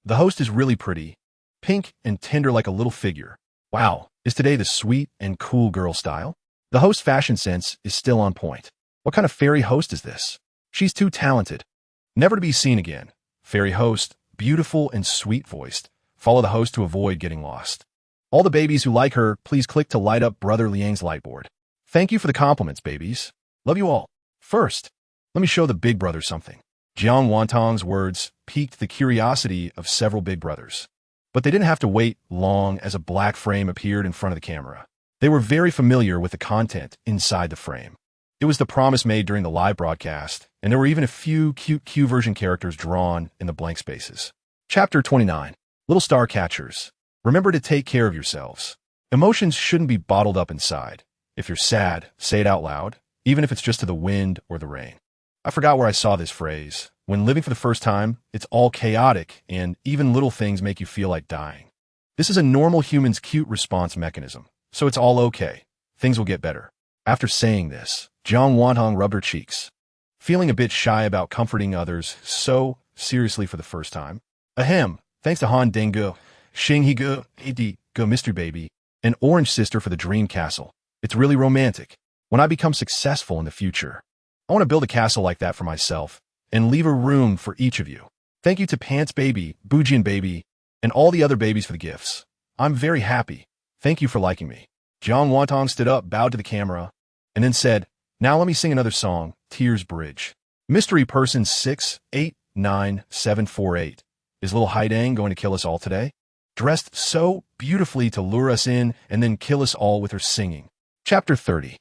The host is really pretty, pink and tender like a little figure. Wow, is today the sweet and cool girl style? The host's fashion sense is still on point. What kind of fairy host is this? She's too talented. Never to be seen again. Fairy host, beautiful and sweet-voiced. Follow the host to avoid getting lost. All the babies who like her, please click to light up Brother Liang's lightboard. Thank you for the compliments, babies. Love you all. First, let me show the big brother something. Jiang Wantong's words piqued the curiosity of several big brothers. But they didn't have to wait long as a black frame appeared in front of the camera. They were very familiar with the content inside the frame. It was the promise made during the live broadcast, and there were even a few cute Q-version characters drawn in the blank spaces. Chapter 29. Little Star Catchers. Remember to take care of yourselves. Emotions shouldn't be bottled up inside. If you're sad, say it out loud, even if it's just to the wind or the rain. I forgot where I saw this phrase. When living for the first time, it's all chaotic, and even little things make you feel like dying. This is a normal human's cute response mechanism, so it's all okay. Things will get better. After saying this, Jiang Wantong rubbed her cheeks, feeling a bit shy about comforting others so seriously for the first time. Ahem, thanks to Han Dengo, Xing He Go, Edi Go Mystery Baby, and Orange Sister for the Dream Castle. It's really romantic. When I become successful in the future, I want to build a castle like that for myself and leave a room for each of you. Thank you to Pants Baby, Bujian Baby, and all the other babies for the gifts. I'm very happy. Thank you for liking me. Jiang Wantong stood up, bowed to the camera, and then said, now let me sing another song, Tears Bridge. Mystery Person 689748. Is little Haidang going to kill us all today? Dressed so beautifully to lure us in and then kill us all with her singing. Chapter 30.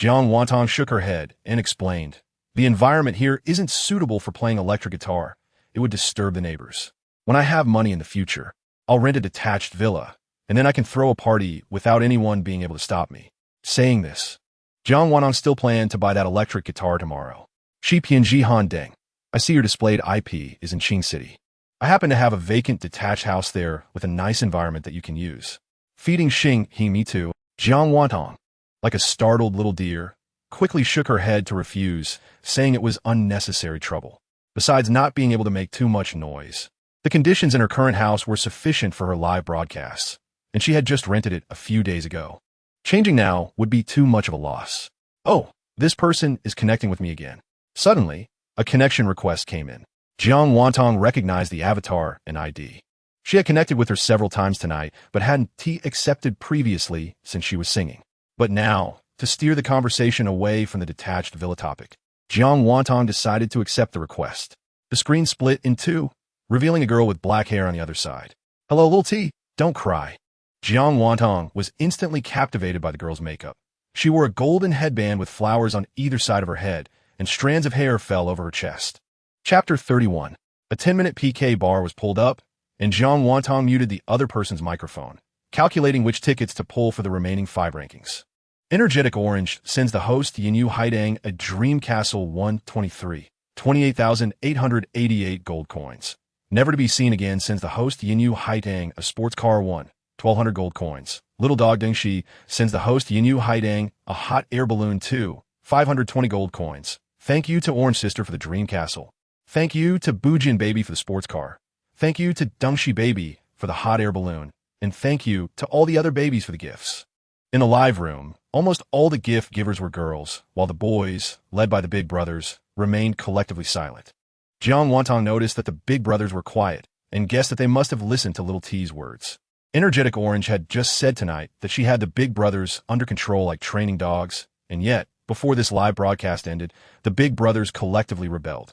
Jiang Wantong shook her head and explained, the environment here isn't suitable for playing electric guitar. It would disturb the neighbors. When I have money in the future, I'll rent a detached villa, and then I can throw a party without anyone being able to stop me. Saying this, Jiang Wantong still planned to buy that electric guitar tomorrow. Shi Pianji Han Deng. I see your displayed IP is in Qing City. I happen to have a vacant detached house there with a nice environment that you can use. Feeding Xing He Me too, Jiang Wantong, like a startled little deer, quickly shook her head to refuse, saying it was unnecessary trouble. Besides not being able to make too much noise, the conditions in her current house were sufficient for her live broadcasts, and she had just rented it a few days ago. Changing now would be too much of a loss. Oh, this person is connecting with me again. Suddenly, a connection request came in. Jiang Wantong recognized the avatar and ID. She had connected with her several times tonight, but hadn't accepted previously since she was singing. But now, to steer the conversation away from the detached villa topic, Jiang Wantong decided to accept the request. The screen split in two, revealing a girl with black hair on the other side. Hello, little T, don't cry. Jiang Wantong was instantly captivated by the girl's makeup. She wore a golden headband with flowers on either side of her head, and strands of hair fell over her chest. Chapter 31. A 10-minute PK bar was pulled up, and Jiang Wantong muted the other person's microphone, calculating which tickets to pull for the remaining 5 rankings. Energetic Orange sends the host Yinyu Haidang a Dream Castle 123, 28,888 gold coins. Never to be seen again sends the host Yinyu Haidang a Sports Car 1, 1,200 gold coins. Little Dog Dengshi sends the host Yinyu Haidang a Hot Air Balloon 2, 520 gold coins. Thank you to Orange Sister for the Dream Castle. Thank you to Bujian Baby for the sports car. Thank you to Dengshi Baby for the hot air balloon. And thank you to all the other babies for the gifts. In the live room, almost all the gift givers were girls, while the boys, led by the big brothers, remained collectively silent. Jiang Wantong noticed that the big brothers were quiet and guessed that they must have listened to little T's words. Energetic Orange had just said tonight that she had the big brothers under control like training dogs, and yet, before this live broadcast ended, the big brothers collectively rebelled.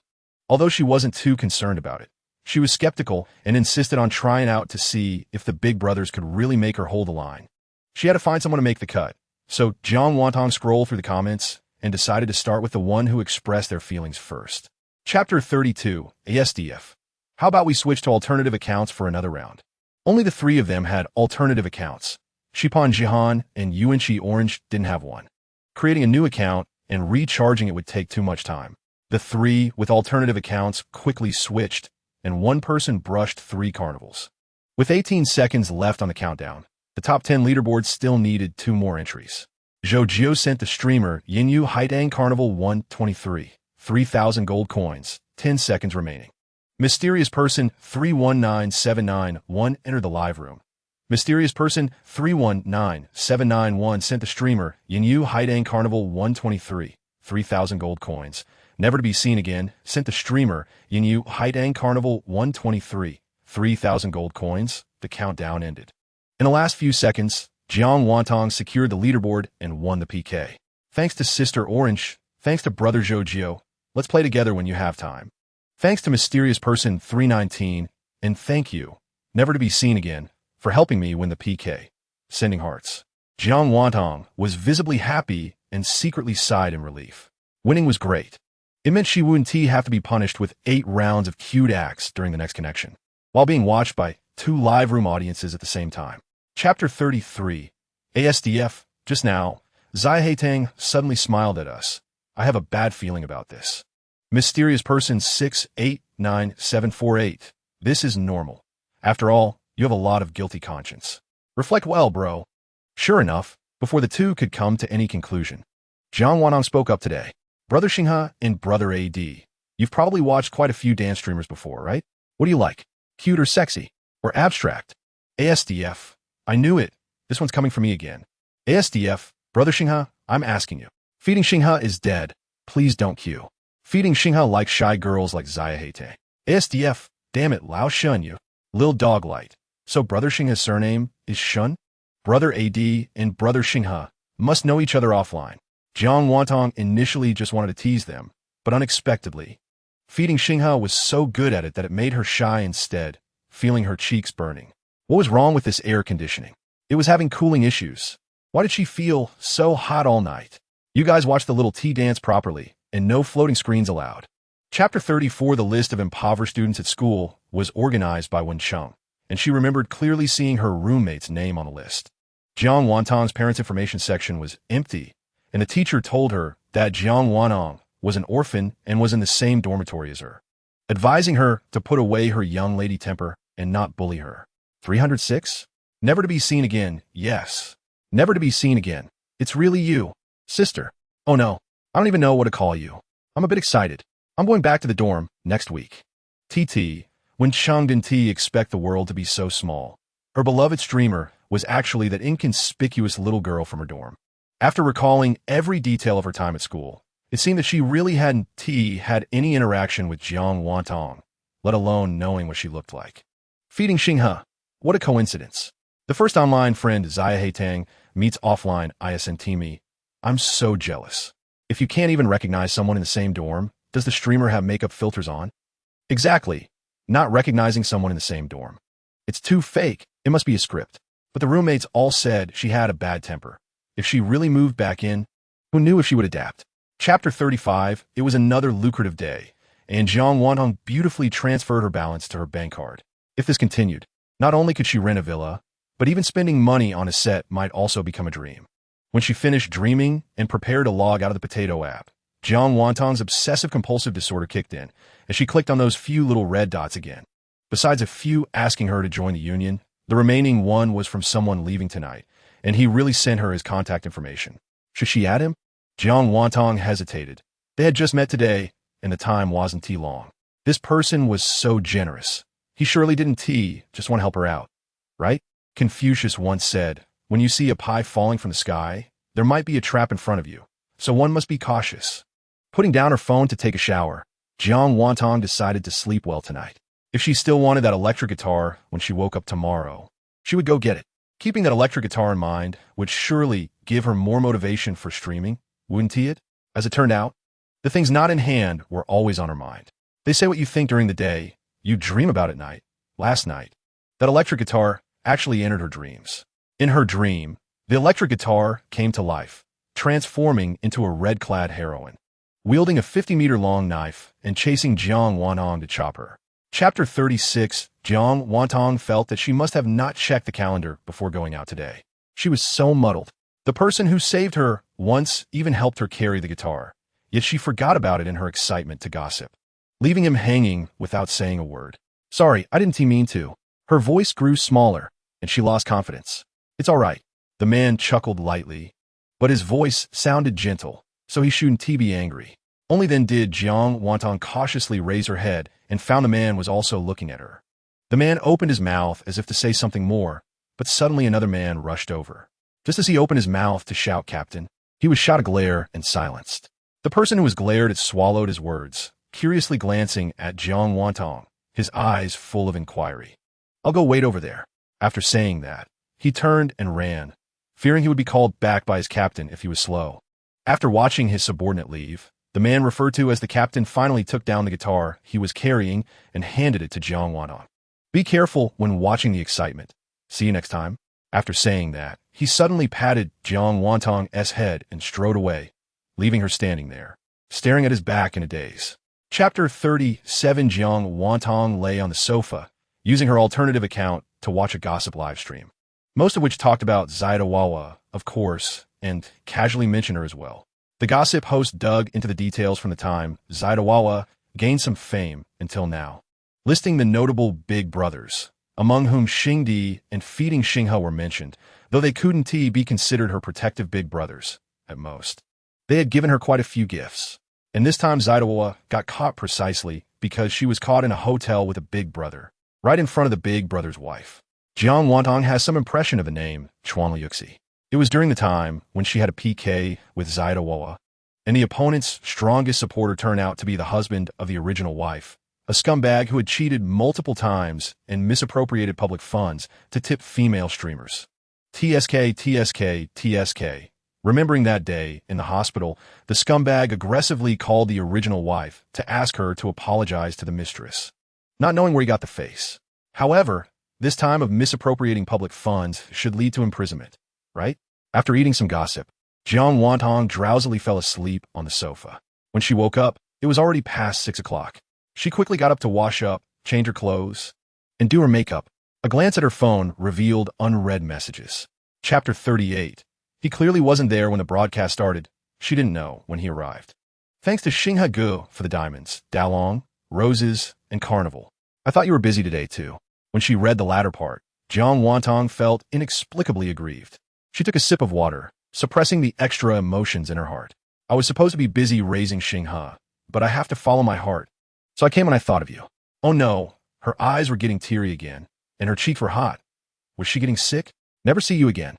Although she wasn't too concerned about it, she was skeptical and insisted on trying out to see if the big brothers could really make her hold the line. She had to find someone to make the cut, so Jiang Wantong scrolled through the comments and decided to start with the one who expressed their feelings first. Chapter 32, ASDF. How about we switch to alternative accounts for another round? Only the 3 of them had alternative accounts. Shipan Jihan and Yuanqi Orange didn't have one. Creating a new account and recharging it would take too much time. The 3 with alternative accounts quickly switched, and one person brushed 3 carnivals. With 18 seconds left on the countdown, the top 10 leaderboard still needed 2 more entries. Zhou Jiu sent the streamer Yinyu Haidang Carnival 123, 3,000 gold coins, 10 seconds remaining. Mysterious Person 319791 entered the live room. Mysterious Person 319791 sent the streamer Yinyu Haidang Carnival 123, 3,000 gold coins. Never to be seen again, sent the streamer Yinyu Haidang Carnival 123, 3,000 gold coins. The countdown ended. In the last few seconds, Jiang Wantong secured the leaderboard and won the PK. Thanks to Sister Orange, thanks to Brother Zhou. Let's play together when you have time. Thanks to Mysterious Person 319, and thank you, never to be seen again, for helping me win the PK. Sending hearts. Jiang Wantong was visibly happy and secretly sighed in relief. Winning was great. It meant she wouldn't have to be punished with 8 rounds of cute acts during the next connection, while being watched by 2 live room audiences at the same time. Chapter 33, ASDF. Just now, Zai Haitang suddenly smiled at us. I have a bad feeling about this. Mysterious Person 689748. This is normal. After all, you have a lot of guilty conscience. Reflect well, bro. Sure enough, before the 2 could come to any conclusion, Jiang Wantong spoke up today. Brother Xinghe and Brother AD. You've probably watched quite a few dance streamers before, right? What do you like? Cute or sexy? Or abstract? ASDF. I knew it. This one's coming for me again. ASDF. Brother Xinghe, I'm asking you. Feeding Xinghe is dead. Please don't queue. Feeding Xinghe like shy girls like Zayahete. ASDF. Damn it, Lao Shun you. Lil Dog Light. So Brother Xinghe's surname is Shun? Brother AD and Brother Xinghe must know each other offline. Jiang Wantong initially just wanted to tease them, but unexpectedly, feeding Xinghe was so good at it that it made her shy instead, feeling her cheeks burning. What was wrong with this air conditioning? It was having cooling issues. Why did she feel so hot all night? You guys watched the little tea dance properly, and no floating screens allowed. Chapter 34. The list of impoverished students at school was organized by Wen Cheng, and she remembered clearly seeing her roommate's name on the list. Jiang Wantong's parents' information section was empty, and the teacher told her that Jiang Wantong was an orphan and was in the same dormitory as her, advising her to put away her young lady temper and not bully her. 306? Never to be seen again. Yes. Never to be seen again. It's really you. Sister. Oh no. I don't even know what to call you. I'm a bit excited. I'm going back to the dorm next week. TT. When Cheng didn't T expect the world to be so small. Her beloved streamer was actually that inconspicuous little girl from her dorm. After recalling every detail of her time at school, it seemed that she really hadn't had any interaction with Jiang Wantong, let alone knowing what she looked like. Feeding Xinghe. What a coincidence. The first online friend Zaya Heitang meets offline ISNT. I'm so jealous. If you can't even recognize someone in the same dorm, does the streamer have makeup filters on? Exactly. Not recognizing someone in the same dorm. It's too fake. It must be a script. But the roommates all said she had a bad temper. If she really moved back in, who knew if she would adapt? Chapter 35. It was another lucrative day, and Jiang Wantong beautifully transferred her balance to her bank card. If this continued, not only could she rent a villa, but even spending money on a set might also become a dream. When she finished dreaming and prepared to log out of the Potato app, Jiang Wantong's obsessive-compulsive disorder kicked in, and she clicked on those few little red dots again. Besides a few asking her to join the union, the remaining one was from someone leaving tonight, and he really sent her his contact information. Should she add him? Jiang Wantong hesitated. They had just met today, and the time wasn't too long. This person was so generous. He surely didn't just want to help her out, right? Confucius once said, when you see a pie falling from the sky, there might be a trap in front of you, so one must be cautious. Putting down her phone to take a shower, Jiang Wantong decided to sleep well tonight. If she still wanted that electric guitar when she woke up tomorrow, she would go get it. Keeping that electric guitar in mind would surely give her more motivation for streaming, wouldn't it? As it turned out, the things not in hand were always on her mind. They say what you think during the day, you dream about at night. Last night, that electric guitar actually entered her dreams. In her dream, the electric guitar came to life, transforming into a red-clad heroine, wielding a 50-meter-long knife and chasing Jiang Wantong to chop her. Chapter 36. Jiang Wantong felt that she must have not checked the calendar before going out today. She was so muddled. The person who saved her once even helped her carry the guitar, yet she forgot about it in her excitement to gossip, leaving him hanging without saying a word. Sorry, I didn't mean to. Her voice grew smaller, and she lost confidence. It's all right. The man chuckled lightly, but his voice sounded gentle, so he shouldn't be angry. Only then did Jiang Wantong cautiously raise her head and found the man was also looking at her. The man opened his mouth as if to say something more, but suddenly another man rushed over. Just as he opened his mouth to shout, "Captain," he was shot a glare and silenced. The person who was glared had swallowed his words, curiously glancing at Jiang Wantong, his eyes full of inquiry. "I'll go wait over there." After saying that, he turned and ran, fearing he would be called back by his captain if he was slow. After watching his subordinate leave, the man referred to as the captain finally took down the guitar he was carrying and handed it to Jiang Wantong. "Be careful when watching the excitement. See you next time." After saying that, he suddenly patted Jiang Wantong's head and strode away, leaving her standing there, staring at his back in a daze. Chapter 37. Jiang Wantong lay on the sofa, using her alternative account to watch a gossip livestream, most of which talked about Zaida Wawa, of course, and casually mentioned her as well. The gossip host dug into the details from the time Zaida Wawa gained some fame until now, listing the notable big brothers, among whom Xingdi and Feeding Xinghe were mentioned, though they couldn't be considered her protective big brothers, at most. They had given her quite a few gifts. And this time Zaidawa got caught precisely because she was caught in a hotel with a big brother, right in front of the big brother's wife. Jiang Wantong has some impression of the name Chuanliyuxi. It was during the time when she had a PK with Zaidawa, and the opponent's strongest supporter turned out to be the husband of the original wife, a scumbag who had cheated multiple times and misappropriated public funds to tip female streamers. TSK, TSK, TSK. Remembering that day in the hospital, the scumbag aggressively called the original wife to ask her to apologize to the mistress, not knowing where he got the face. However, this time of misappropriating public funds should lead to imprisonment, right? After eating some gossip, Jiang Wantong drowsily fell asleep on the sofa. When she woke up, it was already past 6 o'clock. She quickly got up to wash up, change her clothes, and do her makeup. A glance at her phone revealed unread messages. Chapter 38. He clearly wasn't there when the broadcast started. She didn't know when he arrived. Thanks to Xinghe Gu for the diamonds, Dalong, roses, and carnival. I thought you were busy today, too. When she read the latter part, Jiang Wantong felt inexplicably aggrieved. She took a sip of water, suppressing the extra emotions in her heart. I was supposed to be busy raising Xinghe, but I have to follow my heart. So I came when I thought of you. Oh no, her eyes were getting teary again, and her cheeks were hot. Was she getting sick? Never see you again.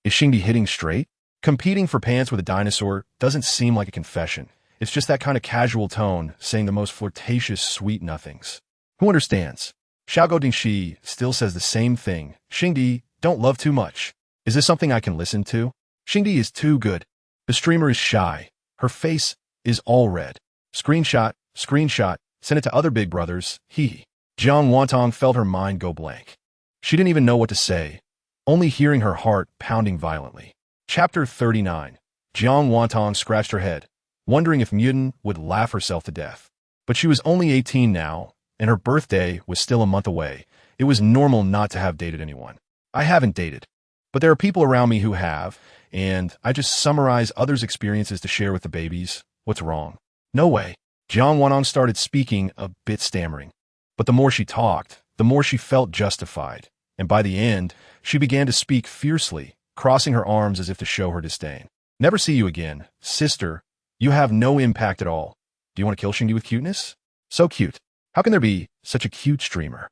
Is Xingdi hitting straight? Competing for pants with a dinosaur doesn't seem like a confession. It's just that kind of casual tone, saying the most flirtatious sweet nothings. Who understands? Xiaogo Dingxi still says the same thing. Xingdi, don't love too much. Is this something I can listen to? Xingdi is too good. The streamer is shy. Her face is all red. Screenshot, screenshot, send it to other big brothers, hee. Jiang Wantong felt her mind go blank. She didn't even know what to say, only hearing her heart pounding violently. Chapter 39. Jiang Wantong scratched her head, wondering if Muten would laugh herself to death. But she was only 18 now, and her birthday was still a month away. It was normal not to have dated anyone. I haven't dated, but there are people around me who have, and I just summarize others' experiences to share with the babies. What's wrong? No way. Jiang Wantong started speaking, a bit stammering. But the more she talked, the more she felt justified, and by the end, she began to speak fiercely, crossing her arms as if to show her disdain. Never see you again. Sister, you have no impact at all. Do you want to kill Xingdi with cuteness? So cute. How can there be such a cute streamer?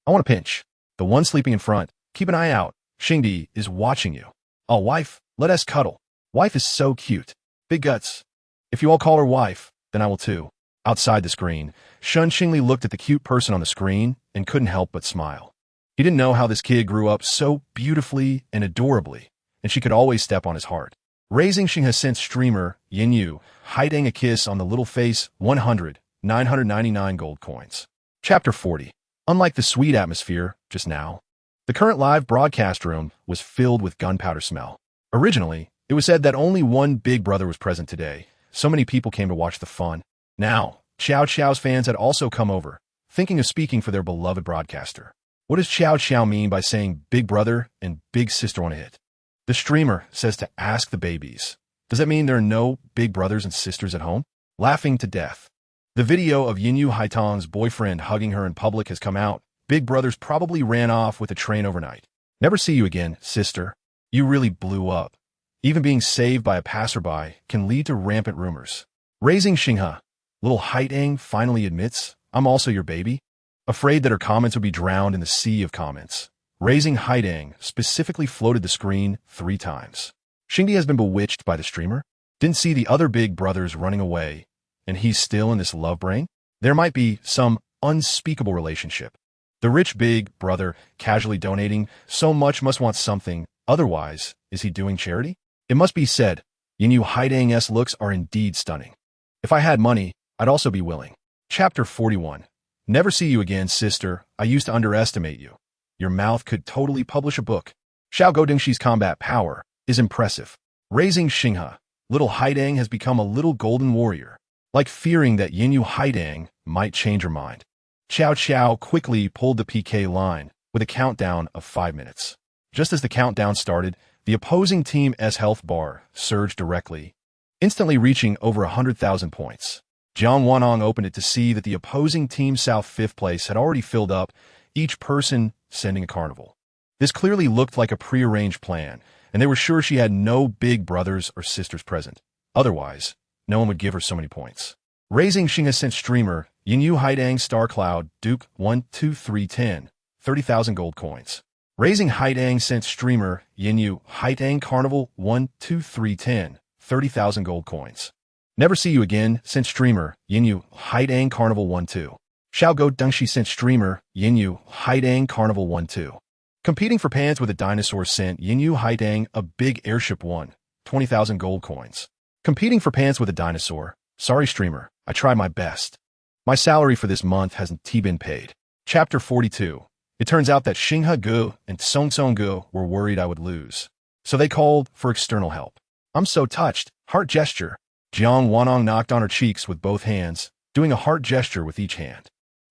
I want to pinch. The one sleeping in front. Keep an eye out. Xingdi is watching you. Oh, wife, let us cuddle. Wife is so cute. Big guts. If you all call her wife, then I will too. Outside the screen, Shun Xingli looked at the cute person on the screen and couldn't help but smile. He didn't know how this kid grew up so beautifully and adorably, and she could always step on his heart. Raising Xinghe Sense streamer Yin Yu, hiding a kiss on the little face, 999 gold coins. Chapter 40. Unlike the sweet atmosphere just now, the current live broadcast room was filled with gunpowder smell. Originally, it was said that only one big brother was present today. So many people came to watch the fun. Now, Xiao Xiao's fans had also come over, thinking of speaking for their beloved broadcaster. What does Xiao Xiao mean by saying big brother and big sister on a hit? The streamer says to ask the babies. Does that mean there are no big brothers and sisters at home? Laughing to death. The video of Yinyu Haitong's boyfriend hugging her in public has come out. Big brothers probably ran off with a train overnight. Never see you again, sister. You really blew up. Even being saved by a passerby can lead to rampant rumors. Raising Xinghe. Little Haitang finally admits, I'm also your baby. Afraid that her comments would be drowned in the sea of comments. Raising Haitang specifically floated the screen 3 times. Xingdi has been bewitched by the streamer. Didn't see the other big brothers running away, and he's still in this love brain? There might be some unspeakable relationship. The rich big brother casually donating so much must want something, otherwise, is he doing charity? It must be said, Yinyu Haitang's looks are indeed stunning. If I had money, I'd also be willing. Chapter 41. Never see you again, sister. I used to underestimate you. Your mouth could totally publish a book. Xiao Godingxi's combat power is impressive. Raising Xinghe. Little Haitang has become a little golden warrior, like fearing that Yinyu Haitang might change her mind. Xiao Xiao quickly pulled the PK line with a countdown of 5 minutes. Just as the countdown started, the opposing team's health bar surged directly, instantly reaching over 100,000 points. Jiang Wantong opened it to see that the opposing team South 5th place had already filled up, each person sending a carnival. This clearly looked like a prearranged plan, and they were sure she had no big brothers or sisters present. Otherwise, no one would give her so many points. Raising Xingha Scent Streamer, Yinyu Haidang Star Cloud, Duke, 1, 2, 3, 10, 30,000 gold coins. Raising Haidang Scent Streamer, Yinyu Haidang Carnival, 1, 2, 3, 10, 30,000 gold coins. Never See You Again, Scent Streamer, Yinyu Haidang Carnival, 1, 2. Xiao Go Dengshi Scent Streamer, Yinyu Haidang Carnival, 1, 2. Competing for pants with a dinosaur scent, Yinyu Haidang, a big airship, 1, 20,000 gold coins. Competing for pants with a dinosaur. Sorry, streamer, I tried my best. My salary for this month hasn't been paid. Chapter 42. It turns out that Xinghe Gu and Song Song Gu were worried I would lose. So they called for external help. I'm so touched. Heart gesture. Jiang Wanong knocked on her cheeks with both hands, doing a heart gesture with each hand.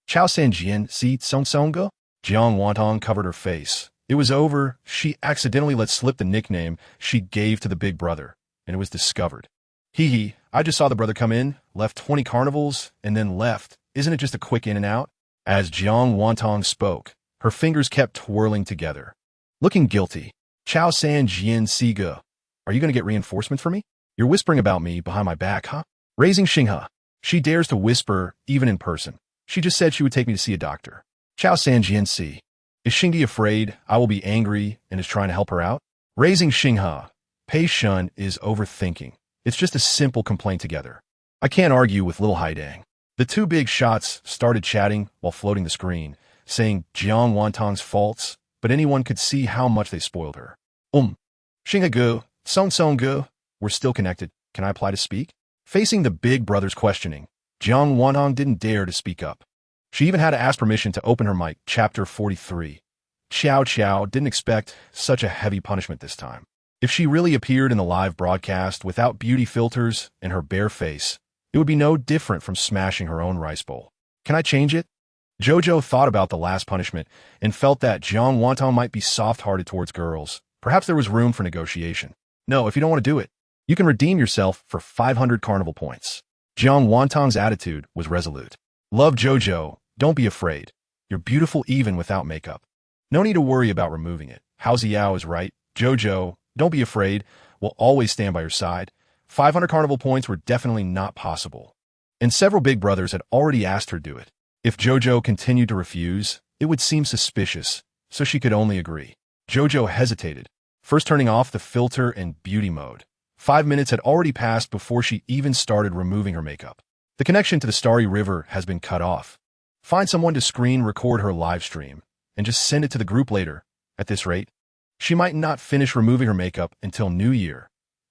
Chao Sanjian, see Song Song Gu? Jiang Wantong covered her face. It was over. She accidentally let slip the nickname she gave to the big brother, and it was discovered. Hee hee, I just saw the brother come in, left 20 carnivals, and then left. Isn't it just a quick in and out? As Jiang Wantong spoke, her fingers kept twirling together. Looking guilty. Chao San Jian Siga. Are you going to get reinforcement for me? You're whispering about me behind my back, huh? Raising Xinghe. She dares to whisper, even in person. She just said she would take me to see a doctor. Chao San Jian Si. Is Xinghe afraid I will be angry and is trying to help her out? Raising Xinghe. Pei Shun is overthinking. It's just a simple complaint together. I can't argue with little Haidang. The two big shots started chatting while floating the screen, saying Jiang Wantong's faults, but anyone could see how much they spoiled her. Xinghe Gu, Song Song Gu, we're still connected. Can I apply to speak? Facing the big brother's questioning, Jiang Wantong didn't dare to speak up. She even had to ask permission to open her mic. Chapter 43. Xiao Xiao didn't expect such a heavy punishment this time. If she really appeared in the live broadcast without beauty filters and her bare face, it would be no different from smashing her own rice bowl. Can I change it? Jojo thought about the last punishment and felt that Jiang Wantong might be soft-hearted towards girls. Perhaps there was room for negotiation. No, if you don't want to do it, you can redeem yourself for 500 carnival points. Jiang Wantong's attitude was resolute. Love Jojo, don't be afraid. You're beautiful even without makeup. No need to worry about removing it. Hao Xiao is right. Jojo, don't be afraid. We'll always stand by your side. 500 carnival points were definitely not possible. And several big brothers had already asked her to do it. If Jojo continued to refuse, it would seem suspicious, so she could only agree. Jojo hesitated, first turning off the filter and beauty mode. 5 minutes had already passed before she even started removing her makeup. The connection to the Starry River has been cut off. Find someone to screen record her live stream and just send it to the group later. At this rate, she might not finish removing her makeup until New Year.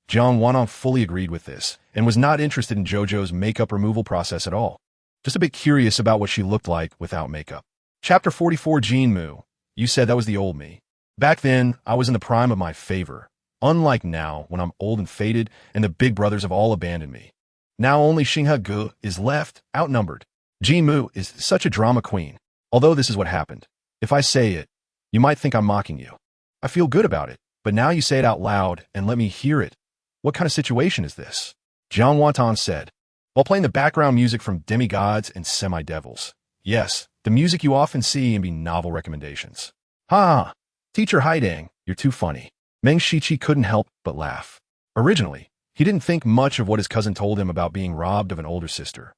Jiang Wanong fully agreed with this and was not interested in Jojo's makeup removal process at all. Just a bit curious about what she looked like without makeup. Chapter 44. Jin Mu. You said that was the old me. Back then, I was in the prime of my favor. Unlike now, when I'm old and faded and the big brothers have all abandoned me. Now only Xinghe Gu is left, outnumbered. Jin Mu is such a drama queen. Although this is what happened. If I say it, you might think I'm mocking you. I feel good about it, but now you say it out loud and let me hear it. What kind of situation is this? Jiang Wantong said, while playing the background music from demigods and semi-devils. Yes, the music you often see in novel recommendations. Ha! Teacher Haidang, you're too funny. Meng Shiqi couldn't help but laugh. Originally, he didn't think much of what his cousin told him about being robbed of an older sister.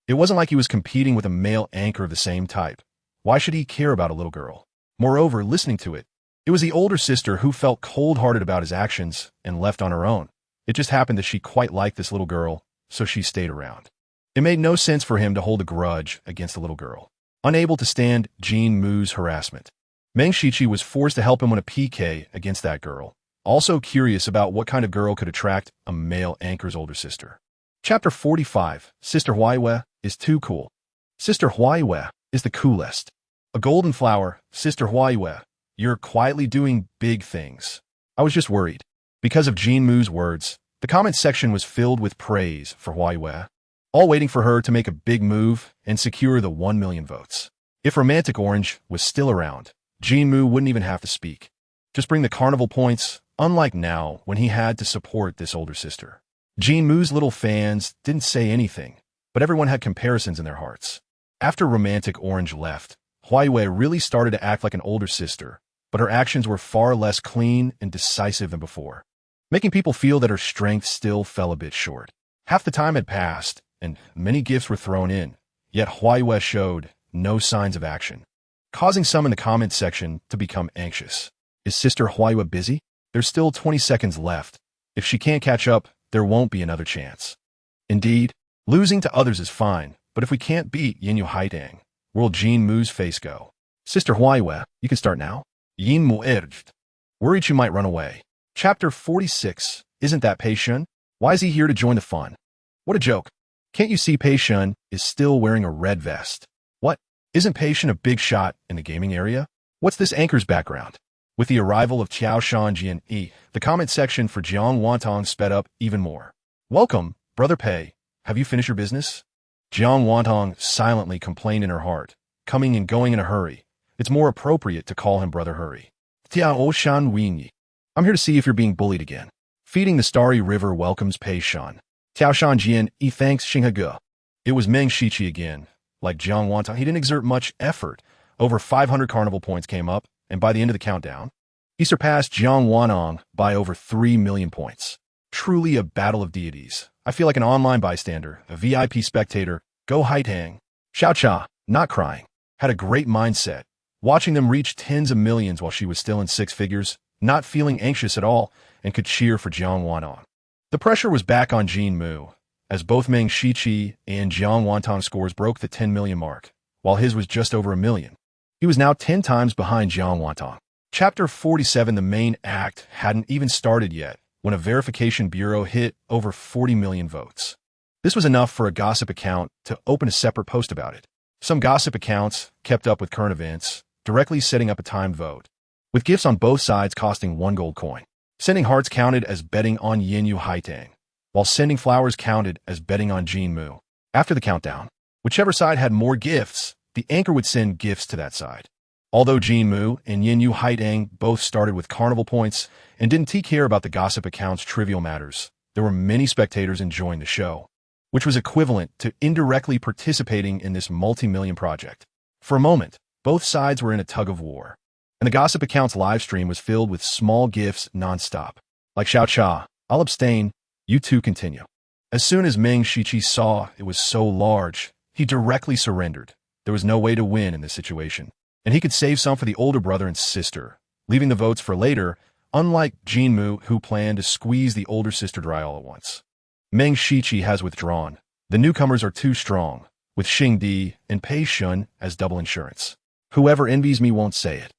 It wasn't like he was competing with a male anchor of the same type. Why should he care about a little girl? Moreover, listening to it, it was the older sister who felt cold-hearted about his actions and left on her own. It just happened that she quite liked this little girl, so she stayed around. It made no sense for him to hold a grudge against the little girl. Unable to stand Jin Mu's harassment, Meng Shiqi was forced to help him win a PK against that girl. Also curious about what kind of girl could attract a male anchor's older sister. Chapter 45. Sister Huaiwe is too cool. Sister Huaiwe is the coolest. A golden flower, Sister Huaiwe. You're quietly doing big things. I was just worried. Because of Jin Mu's words, the comment section was filled with praise for Huaiwe, all waiting for her to make a big move and secure the 1 million votes. If Romantic Orange was still around, Jin Mu wouldn't even have to speak. Just bring the carnival points, unlike now when he had to support this older sister. Jin Mu's little fans didn't say anything, but everyone had comparisons in their hearts. After Romantic Orange left, Huaiwe really started to act like an older sister, but her actions were far less clean and decisive than before, making people feel that her strength still fell a bit short. Half the time had passed, and many gifts were thrown in, yet Heiress showed no signs of action, causing some in the comment section to become anxious. Is Sister Heiress busy? There's still 20 seconds left. If she can't catch up, there won't be another chance. Indeed, losing to others is fine, but if we can't beat Yin Yu Haitang, where'll Jin Mu's face go? Sister Heiress, you can start now. Yin Mu urged. Worried she might run away. Chapter 46. Isn't that Pei Shun? Why is he here to join the fun? What a joke. Can't you see Pei Shun is still wearing a red vest? What? Isn't Pei Shun a big shot in the gaming area? What's this anchor's background? With the arrival of Qiao Shan Jian Yi, the comment section for Jiang Wantong sped up even more. Welcome, Brother Pei. Have you finished your business? Jiang Wantong silently complained in her heart, coming and going in a hurry. It's more appropriate to call him Brother Hurry. Tiao Shan Winyi. I'm here to see if you're being bullied again. Feeding the Starry River welcomes Pei Shun. Tiao Shan Jian Yi thanks Xinghe. It was Meng Shiqi again. Like Jiang Wantong, he didn't exert much effort. Over 500 carnival points came up, and by the end of the countdown, he surpassed Jiang Wanong by over 3 million points. Truly a battle of deities. I feel like an online bystander, a VIP spectator. Go Haitang. Xiao Cha, not crying, had a great mindset, watching them reach tens of millions while she was still in six figures, not feeling anxious at all, and could cheer for Jiang Wanong. The pressure was back on Jin Mu, as both Meng Shiqi and Jiang Wantong scores broke the 10 million mark, while his was just over 1 million. He was now 10 times behind Jiang Wantong. Chapter 47. The main act hadn't even started yet when a verification bureau hit over 40 million votes. This was enough for a gossip account to open a separate post about it. Some gossip accounts kept up with current events, directly setting up a timed vote, with gifts on both sides costing 1 gold coin. Sending hearts counted as betting on Yin Yu Haitang, while sending flowers counted as betting on Jin Mu. After the countdown, whichever side had more gifts, the anchor would send gifts to that side. Although Jin Mu and Yin Yu Haitang both started with carnival points and didn't care about the gossip account's trivial matters, there were many spectators enjoying the show, which was equivalent to indirectly participating in this multi-million project. For a moment, both sides were in a tug-of-war, and the gossip account's live stream was filled with small gifts non-stop. Like Xiao Cha, I'll abstain, you two continue. As soon as Meng Shiqi saw it was so large, he directly surrendered. There was no way to win in this situation, and he could save some for the older brother and sister, leaving the votes for later, unlike Jin Mu, who planned to squeeze the older sister dry all at once. Meng Shiqi has withdrawn. The newcomers are too strong, with Xing Di and Pei Shun as double insurance. Whoever envies me won't say it.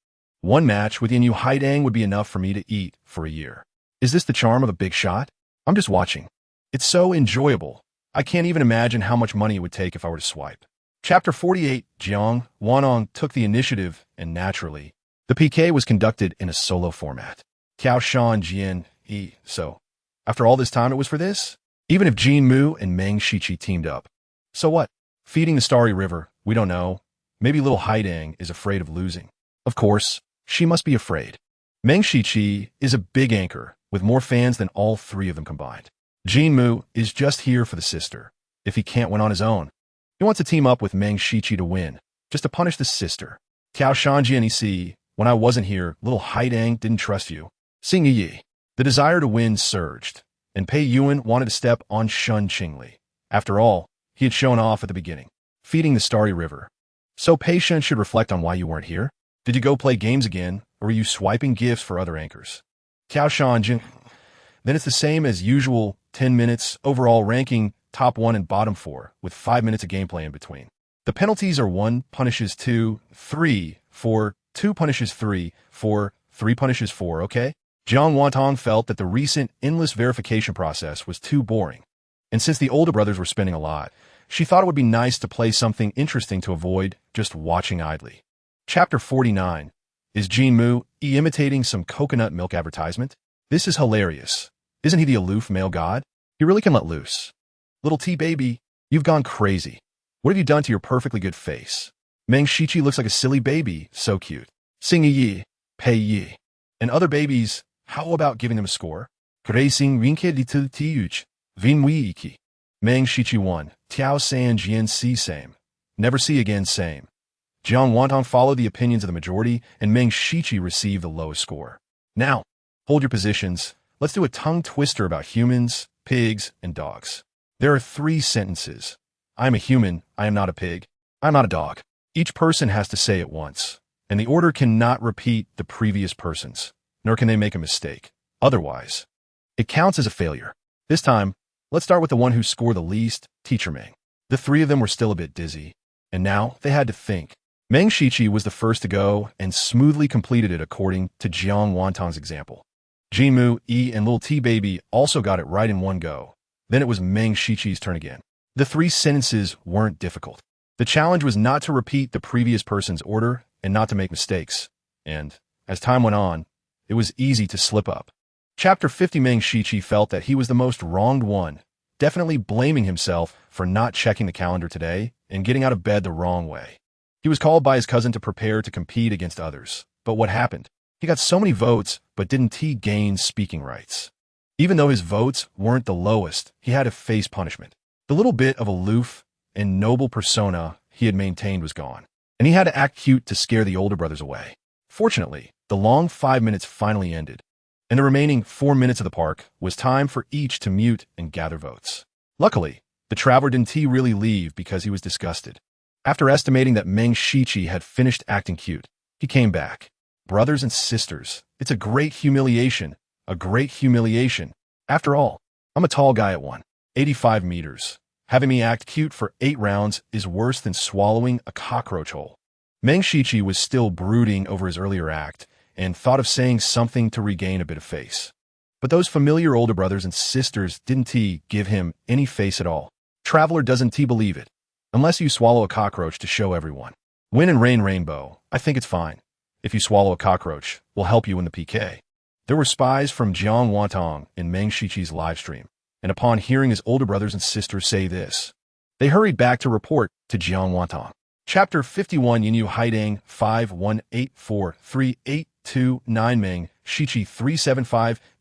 One match with Yin Yu Haitang would be enough for me to eat for a year. Is this the charm of a big shot? I'm just watching. It's so enjoyable. I can't even imagine how much money it would take if I were to swipe. Chapter 48. Jiang Wanong took the initiative, and naturally, the PK was conducted in a solo format. Qiao Shan Jian Yi. So, after all this time it was for this? Even if Jin Mu and Meng Shiqi teamed up. So what? Feeding the Starry River, we don't know. Maybe little Haitang is afraid of losing. Of course, she must be afraid. Meng Shiqi is a big anchor, with more fans than all three of them combined. Jin Mu is just here for the sister, if he can't win on his own. He wants to team up with Meng Shiqi to win, just to punish the sister. Qiao Shan Jian, when I wasn't here, little Haitang didn't trust you. Xing Yi. The desire to win surged, and Pei Yuan wanted to step on Shun Qingli. After all, he had shown off at the beginning, feeding the Starry River. So Pei Shun should reflect on why you weren't here. Did you go play games again, or were you swiping gifts for other anchors? Qiao Shan Jin. Then it's the same as usual, 10 minutes, overall ranking, top 1 and bottom 4, with 5 minutes of gameplay in between. The penalties are 1 punishes 2, 3, 4, 2 punishes 3, 4, 3 punishes 4, okay? Jiang Wantong felt that the recent endless verification process was too boring, and since the older brothers were spending a lot, she thought it would be nice to play something interesting to avoid just watching idly. Chapter 49. Is Jin Mu imitating some coconut milk advertisement? This is hilarious. Isn't he the aloof male god? He really can let loose. Little T-baby, you've gone crazy. What have you done to your perfectly good face? Meng Shiqi looks like a silly baby, so cute. Xing Yi, Pei Yi. And other babies, how about giving them a score? Gracing Rinke Litu Tiuch, Vin Wei Iki. Meng Shiqi 1, Tiao San Jian Si same. Never see again same. Jiang Wantong followed the opinions of the majority, and Meng Shiqi received the lowest score. Now, hold your positions. Let's do a tongue twister about humans, pigs, and dogs. There are 3 sentences. I am a human, I am not a pig, I am not a dog. Each person has to say it once, and the order cannot repeat the previous person's, nor can they make a mistake. Otherwise, it counts as a failure. This time, let's start with the one who scored the least, Teacher Meng. The 3 of them were still a bit dizzy, and now they had to think. Meng Shiqi was the first to go and smoothly completed it according to Jiang Wantong's example. Jinmu, Yi, and Little T Baby also got it right in one go. Then it was Meng Shiqi's turn again. The 3 sentences weren't difficult. The challenge was not to repeat the previous person's order and not to make mistakes. And, as time went on, it was easy to slip up. Chapter 50. Meng Shiqi felt that he was the most wronged one, definitely blaming himself for not checking the calendar today and getting out of bed the wrong way. He was called by his cousin to prepare to compete against others. But what happened? He got so many votes, but didn't he gain speaking rights? Even though his votes weren't the lowest, he had to face punishment. The little bit of aloof and noble persona he had maintained was gone, and he had to act cute to scare the older brothers away. Fortunately, the long 5 minutes finally ended, and the remaining 4 minutes of the park was time for each to mute and gather votes. Luckily, the traveler didn't really leave because he was disgusted. After estimating that Meng Shiqi had finished acting cute, he came back. Brothers and sisters, it's a great humiliation. A great humiliation. After all, I'm a tall guy at 185 meters. Having me act cute for 8 rounds is worse than swallowing a cockroach whole. Meng Shiqi was still brooding over his earlier act and thought of saying something to regain a bit of face. But those familiar older brothers and sisters didn't give him any face at all. Traveler doesn't believe it. Unless you swallow a cockroach to show everyone. Win and rain rainbow, I think it's fine. If you swallow a cockroach, we'll help you win the PK. There were spies from Jiang Wantong in Meng Shiqi's livestream, and upon hearing his older brothers and sisters say this, they hurried back to report to Jiang Wantong. Chapter 51. Yinyu Haidang 5184382 Meng Shiqi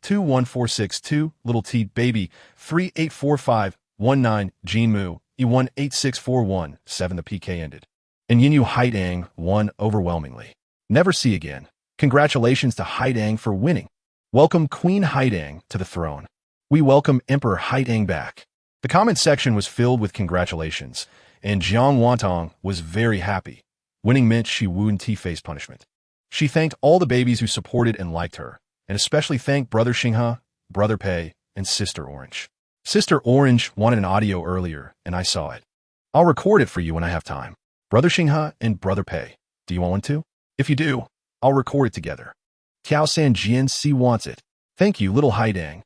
375-21462 Little T Baby 384519 Jinmu E18641 7. The PK ended, and Yinyu Haidang won overwhelmingly. Never see again. Congratulations to Haidang for winning. Welcome Queen Haidang to the throne. We welcome Emperor Haidang back. The comment section was filled with congratulations, and Jiang Wantong was very happy. Winning meant she wouldn't face punishment. She thanked all the babies who supported and liked her, and especially thanked Brother Xinghe, Brother Pei, and Sister Orange. Sister Orange wanted an audio earlier, and I saw it. I'll record it for you when I have time. Brother Xinghe and Brother Pei, do you want one too? If you do, I'll record it together. Tiao San Jian Si wants it. Thank you, Little Haidang.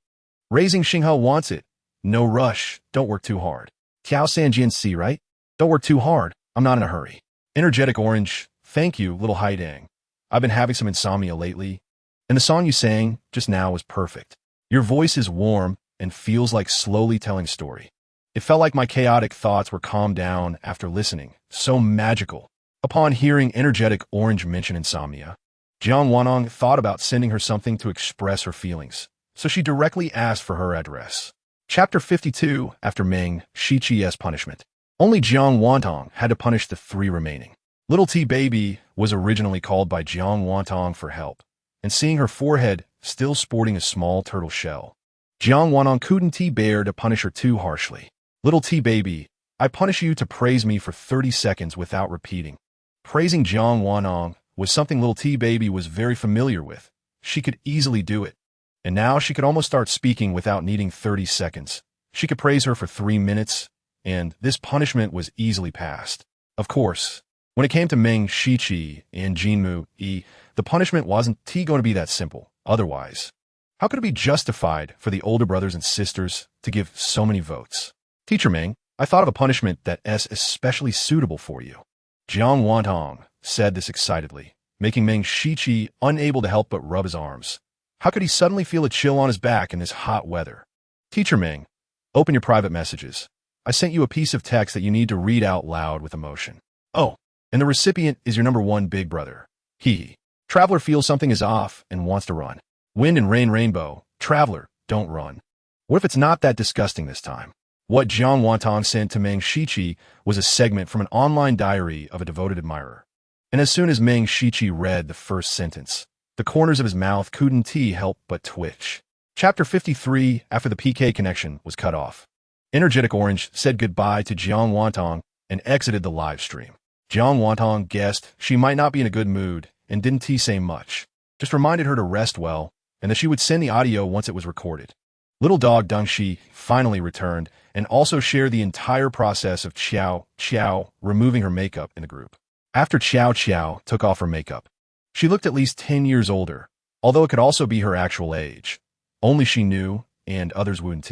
Raising Xinghe wants it. No rush, don't work too hard. Tiao San Jian Si, right? Don't work too hard, I'm not in a hurry. Energetic Orange, thank you, Little Haidang. I've been having some insomnia lately, and the song you sang just now was perfect. Your voice is warm and feels like slowly telling a story. It felt like my chaotic thoughts were calmed down after listening. So magical. Upon hearing Energetic Orange mention insomnia, Jiang Wantong thought about sending her something to express her feelings, so she directly asked for her address. Chapter 52. After Meng Shiqi's punishment, only Jiang Wantong had to punish the 3 remaining. Little T Baby was originally called by Jiang Wantong for help, and seeing her forehead still sporting a small turtle shell, Jiang Wantong couldn't bear to punish her too harshly. Little T Baby, I punish you to praise me for 30 seconds without repeating. Praising Jiang Wantong was something Little T Baby was very familiar with. She could easily do it. And now she could almost start speaking without needing 30 seconds. She could praise her for 3 minutes, and this punishment was easily passed. Of course, when it came to Meng Shiqi and Jinmu Yi, the punishment wasn't going to be that simple. Otherwise, how could it be justified for the older brothers and sisters to give so many votes? Teacher Meng, I thought of a punishment that is especially suitable for you. Jiang Wantong said this excitedly, making Meng Shiqi unable to help but rub his arms. How could he suddenly feel a chill on his back in this hot weather? Teacher Meng, open your private messages. I sent you a piece of text that you need to read out loud with emotion. Oh, and the recipient is your number 1 big brother. Hee. Traveler feels something is off and wants to run. Wind and rain rainbow. Traveler, don't run. What if it's not that disgusting this time? What Jiang Wantong sent to Meng Shiqi was a segment from an online diary of a devoted admirer. And as soon as Meng Shiqi read the first sentence, the corners of his mouth couldn't help but twitch. Chapter 53. After the PK connection was cut off, Energetic Orange said goodbye to Jiang Wantong and exited the live stream. Jiang Wantong guessed she might not be in a good mood and didn't say much, just reminded her to rest well and that she would send the audio once it was recorded. Little dog Dengxi finally returned and also shared the entire process of Xiao removing her makeup in the group. After Xiao took off her makeup, she looked at least 10 years older, although it could also be her actual age. Only she knew, and others wouldn't.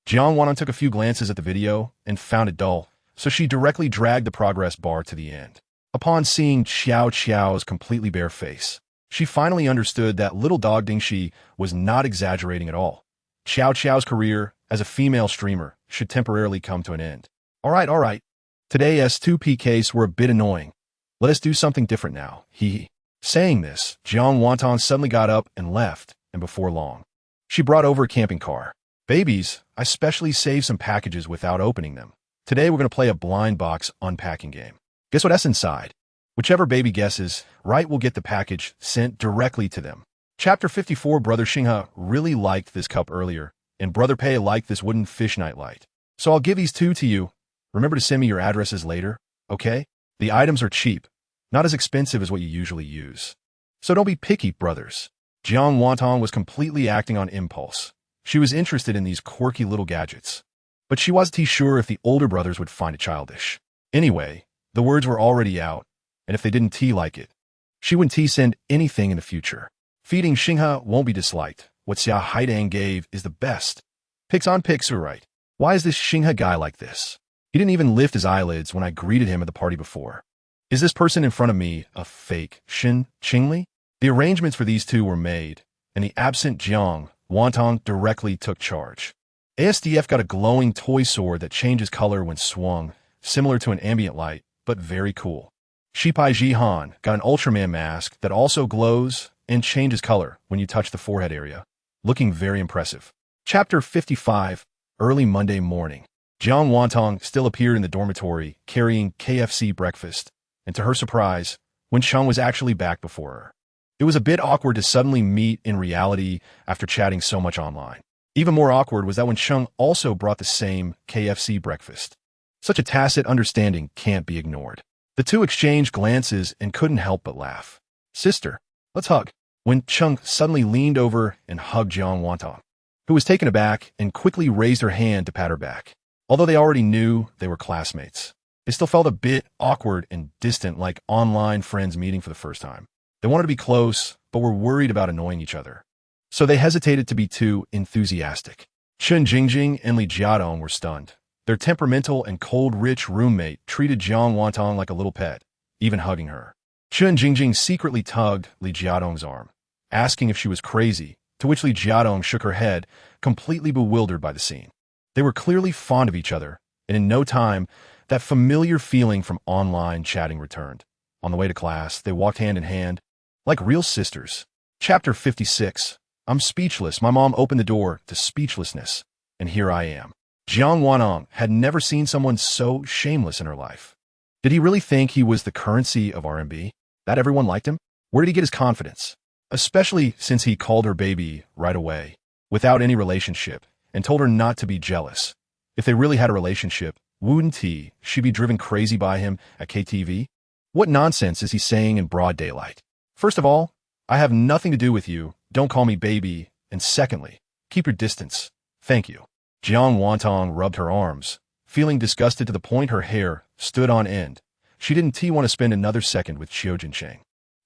Jiang Wantong took a few glances at the video and found it dull, so she directly dragged the progress bar to the end. Upon seeing Xiao's completely bare face, she finally understood that little dog Dengxi was not exaggerating at all. Xiao's career as a female streamer should temporarily come to an end. All right. Today's 2 PKs were a bit annoying. Let us do something different now, hee. Saying this, Jiang Wantong suddenly got up and left, and before long, she brought over a camping car. Babies, I specially saved some packages without opening them. Today we're going to play a blind box unpacking game. Guess what's inside? Whichever baby guesses right will get the package sent directly to them. Chapter 54. Brother Xinghe really liked this cup earlier, and Brother Pei liked this wooden fish nightlight. So I'll give these 2 to you. Remember to send me your addresses later, okay? The items are cheap, not as expensive as what you usually use. So don't be picky, brothers. Jiang Wantong was completely acting on impulse. She was interested in these quirky little gadgets, but she wasn't sure if the older brothers would find it childish. Anyway, the words were already out, and if they didn't like it, she wouldn't send anything in the future. Feeding Xinghe won't be disliked. What Xia Haidang gave is the best. Pics on pics are right. Why is this Xinghe guy like this? He didn't even lift his eyelids when I greeted him at the party before. Is this person in front of me a fake Qingli? The arrangements for these 2 were made, and the absent Jiang Wantong directly took charge. ASDF got a glowing toy sword that changes color when swung, similar to an ambient light, but very cool. Shipai Jihan got an Ultraman mask that also glows and changes color when you touch the forehead area, looking very impressive. Chapter 55. Early Monday morning. Jiang Wantong still appeared in the dormitory carrying KFC breakfast, and to her surprise, Wen Cheng was actually back before her. It was a bit awkward to suddenly meet in reality after chatting so much online. Even more awkward was that Wen Cheng also brought the same KFC breakfast. Such a tacit understanding can't be ignored. The 2 exchanged glances and couldn't help but laugh. Sister, let's hug. Wen Cheng suddenly leaned over and hugged Jiang Wantong, who was taken aback and quickly raised her hand to pat her back. Although they already knew they were classmates, it still felt a bit awkward and distant, like online friends meeting for the first time. They wanted to be close, but were worried about annoying each other, so they hesitated to be too enthusiastic. Chen Jingjing and Li Jiadong were stunned. Their temperamental and cold-rich roommate treated Jiang Wantong like a little pet, even hugging her. Chen Jingjing secretly tugged Li Jiadong's arm, asking if she was crazy, to which Li Jiadong shook her head, completely bewildered by the scene. They were clearly fond of each other, and in no time, that familiar feeling from online chatting returned. On the way to class, they walked hand in hand, like real sisters. Chapter 56. I'm speechless. My mom opened the door to speechlessness, and here I am. Jiang Wantong had never seen someone so shameless in her life. Did he really think he was the currency of RMB? That everyone liked him? Where did he get his confidence? Especially since he called her baby right away, without any relationship, and told her not to be jealous. If they really had a relationship, wouldn't she be driven crazy by him at KTV? What nonsense is he saying in broad daylight? First of all, I have nothing to do with you, don't call me baby, and secondly, keep your distance. Thank you. Jiang Wantong rubbed her arms, feeling disgusted to the point her hair stood on end. She didn't want to spend another second with Xiao Jinsheng.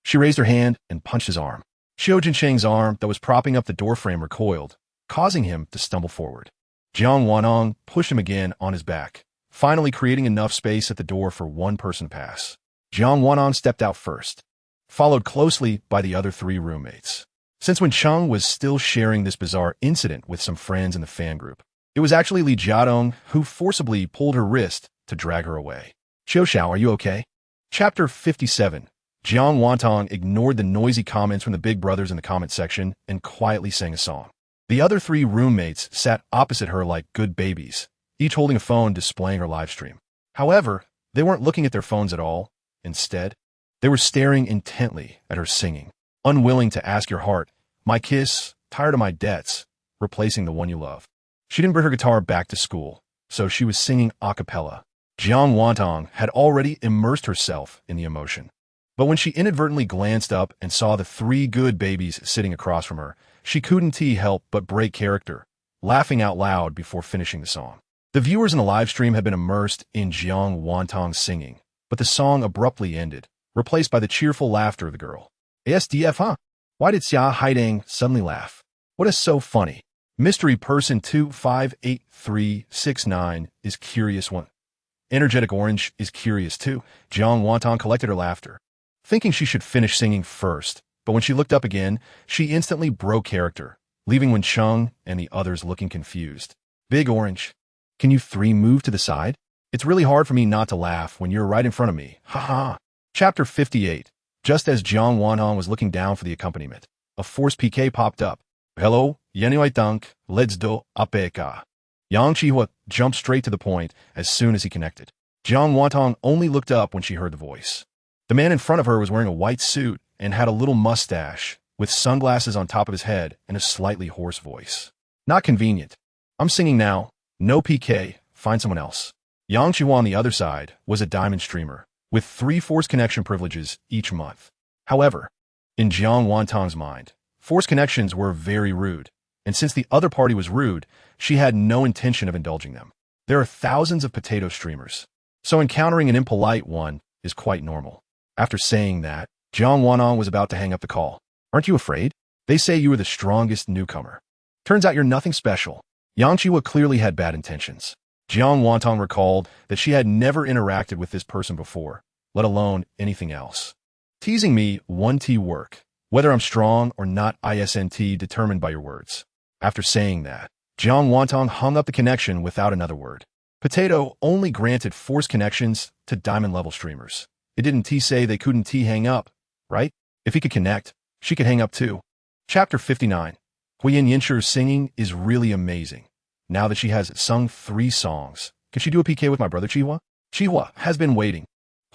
She raised her hand and punched his arm. Xiao Jinsheng's arm that was propping up the doorframe recoiled, causing him to stumble forward. Jiang Wantong pushed him again on his back, finally creating enough space at the door for one person to pass. Jiang Wantong stepped out first, followed closely by the other 3 roommates. Since Wen Cheng was still sharing this bizarre incident with some friends in the fan group, it was actually Li Jiadong who forcibly pulled her wrist to drag her away. Xiao, are you okay? Chapter 57. Jiang Wantong ignored the noisy comments from the big brothers in the comment section and quietly sang a song. The other 3 roommates sat opposite her like good babies, each holding a phone displaying her live stream. However, they weren't looking at their phones at all. Instead, they were staring intently at her singing, unwilling to ask your heart, my kiss, tired of my debts, replacing the one you love. She didn't bring her guitar back to school, so she was singing a cappella. Jiang Wantong had already immersed herself in the emotion. But when she inadvertently glanced up and saw the three good babies sitting across from her, she couldn't help but break character, laughing out loud before finishing the song. The viewers in the live stream had been immersed in Jiang Wantong's singing, but the song abruptly ended, replaced by the cheerful laughter of the girl. ASDF, huh? Why did Xia Haidang suddenly laugh? What is so funny? Mystery person 258369 is curious one. Energetic Orange is curious too. Jiang Wantong collected her laughter, thinking she should finish singing first, but when she looked up again, she instantly broke character, leaving Wen Cheng and the others looking confused. Big Orange, can you three move to the side? It's really hard for me not to laugh when you're right in front of me. Haha. Chapter 58. Just as Jiang Wantong was looking down for the accompaniment, a force PK popped up. Hello, Yanui Dunk, let's do APK. Yang Chihua jumped straight to the point as soon as he connected. Jiang Wantong only looked up when she heard the voice. The man in front of her was wearing a white suit and had a little mustache, with sunglasses on top of his head and a slightly hoarse voice. Not convenient. I'm singing now. No PK. Find someone else. Yang Chihua on the other side was a diamond streamer, with 3 force connection privileges each month. However, in Jiang Wantong's mind, force connections were very rude, and since the other party was rude, she had no intention of indulging them. There are thousands of potato streamers, so encountering an impolite one is quite normal. After saying that, Jiang Wantong was about to hang up the call. Aren't you afraid? They say you are the strongest newcomer. Turns out you're nothing special. Yang Chihua clearly had bad intentions. Jiang Wantong recalled that she had never interacted with this person before, let alone anything else. Teasing me, 1T work. Whether I'm strong or not ISNT determined by your words. After saying that, Jiang Wantong hung up the connection without another word. Potato only granted force connections to diamond-level streamers. It didn't say they couldn't hang up, right? If he could connect, she could hang up too. Chapter 59. Huiyin Yinshi's singing is really amazing. Now that she has sung 3 songs, can she do a PK with my brother Chihua? Chihua has been waiting.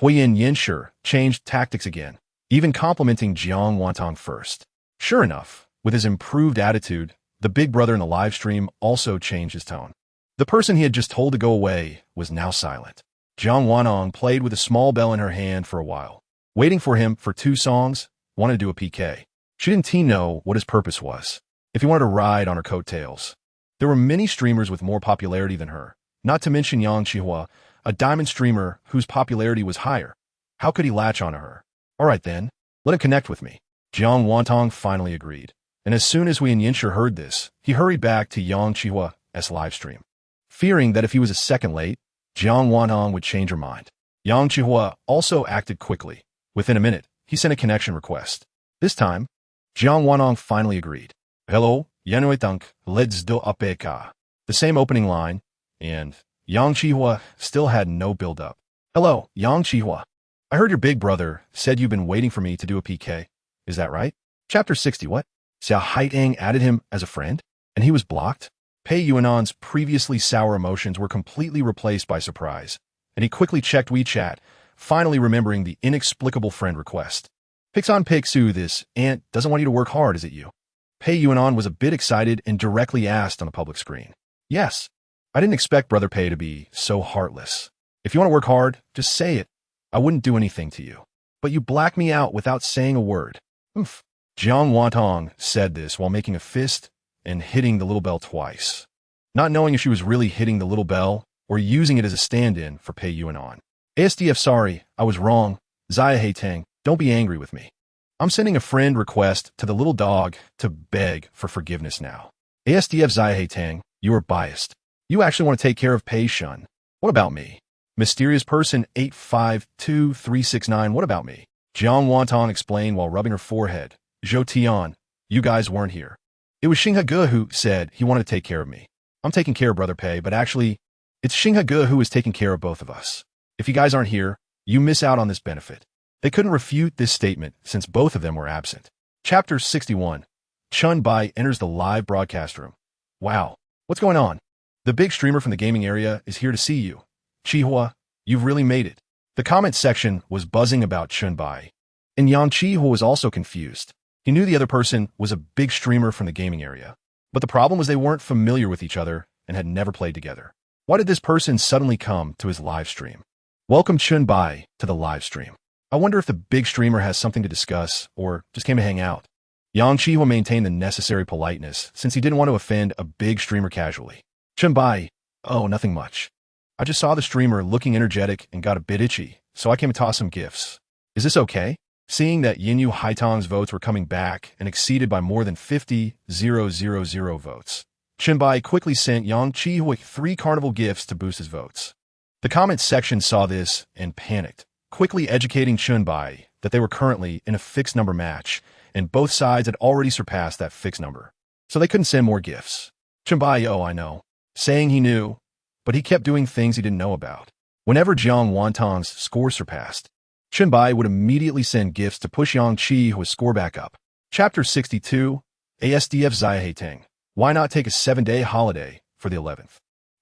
Huiyin Yinshi changed tactics again, even complimenting Jiang Wantong first. Sure enough, with his improved attitude, the big brother in the live stream also changed his tone. The person he had just told to go away was now silent. Jiang Wantong played with a small bell in her hand for a while, waiting for him for 2 songs, wanted to do a PK. She didn't know what his purpose was, if he wanted to ride on her coattails. There were many streamers with more popularity than her, not to mention Yang Chihua, a diamond streamer whose popularity was higher. How could he latch onto her? All right then, let him connect with me. Jiang Wantong finally agreed, and as soon as Huiyin Yinshi heard this, he hurried back to Yang Chihua's live stream, fearing that if he was a second late, Jiang Wantong would change her mind. Yang Chihua also acted quickly. Within a minute, he sent a connection request. This time, Jiang Wantong finally agreed. Hello, Yanui Dunk, let's do APK. The same opening line, and Yang Chihua still had no build-up. Hello, Yang Chihua. I heard your big brother said you've been waiting for me to do a PK. Is that right? Chapter 60. What? Xia Haidang added him as a friend, and he was blocked? Pei Yuanan's previously sour emotions were completely replaced by surprise, and he quickly checked WeChat, finally remembering the inexplicable friend request. Pixon Pixu, this aunt doesn't want you to work hard, is it you? Pei Yuanan was a bit excited and directly asked on a public screen. Yes. I didn't expect Brother Pei to be so heartless. If you want to work hard, just say it. I wouldn't do anything to you. But you blacked me out without saying a word. Oof. Jiang Wantong said this while making a fist and hitting the little bell twice, not knowing if she was really hitting the little bell or using it as a stand-in for Pei Yuanan. ASDF, sorry, I was wrong. Xia Haitang, don't be angry with me. I'm sending a friend request to the little dog to beg for forgiveness now. ASDF Xia Haitang, you are biased. You actually want to take care of Pei Shun. What about me? Mysterious person 852369, what about me? Jiang Wantong explained while rubbing her forehead. Zhou Tian, you guys weren't here. It was Xinghe Ge who said he wanted to take care of me. I'm taking care of Brother Pei, but actually, it's Xinghe Ge who is taking care of both of us. If you guys aren't here, you miss out on this benefit. They couldn't refute this statement since both of them were absent. Chapter 61. Chun Bai enters the live broadcast room. Wow, what's going on? The big streamer from the gaming area is here to see you. Chihua, you've really made it. The comment section was buzzing about Chun Bai, and Yang Chihua was also confused. He knew the other person was a big streamer from the gaming area, but the problem was they weren't familiar with each other and had never played together. Why did this person suddenly come to his live stream? Welcome Chun Bai to the live stream. I wonder if the big streamer has something to discuss or just came to hang out. Yang Chihua maintained the necessary politeness since he didn't want to offend a big streamer casually. Chun Bai, oh, nothing much. I just saw the streamer looking energetic and got a bit itchy, so I came to toss some gifts. Is this okay? Seeing that Yinyu Haitong's votes were coming back and exceeded by more than 50,000 votes, Chun Bai quickly sent Yang Chihua 3 carnival gifts to boost his votes. The comments section saw this and panicked, quickly educating Chun Bai that they were currently in a fixed number match, and both sides had already surpassed that fixed number, so they couldn't send more gifts. Chun Bai, oh, I know, saying he knew, but he kept doing things he didn't know about. Whenever Jiang Wantong's score surpassed, Chun Bai would immediately send gifts to push Yang Chihua's score back up. Chapter 62, ASDF Xiahetang. Why not take a 7-day holiday for the 11th?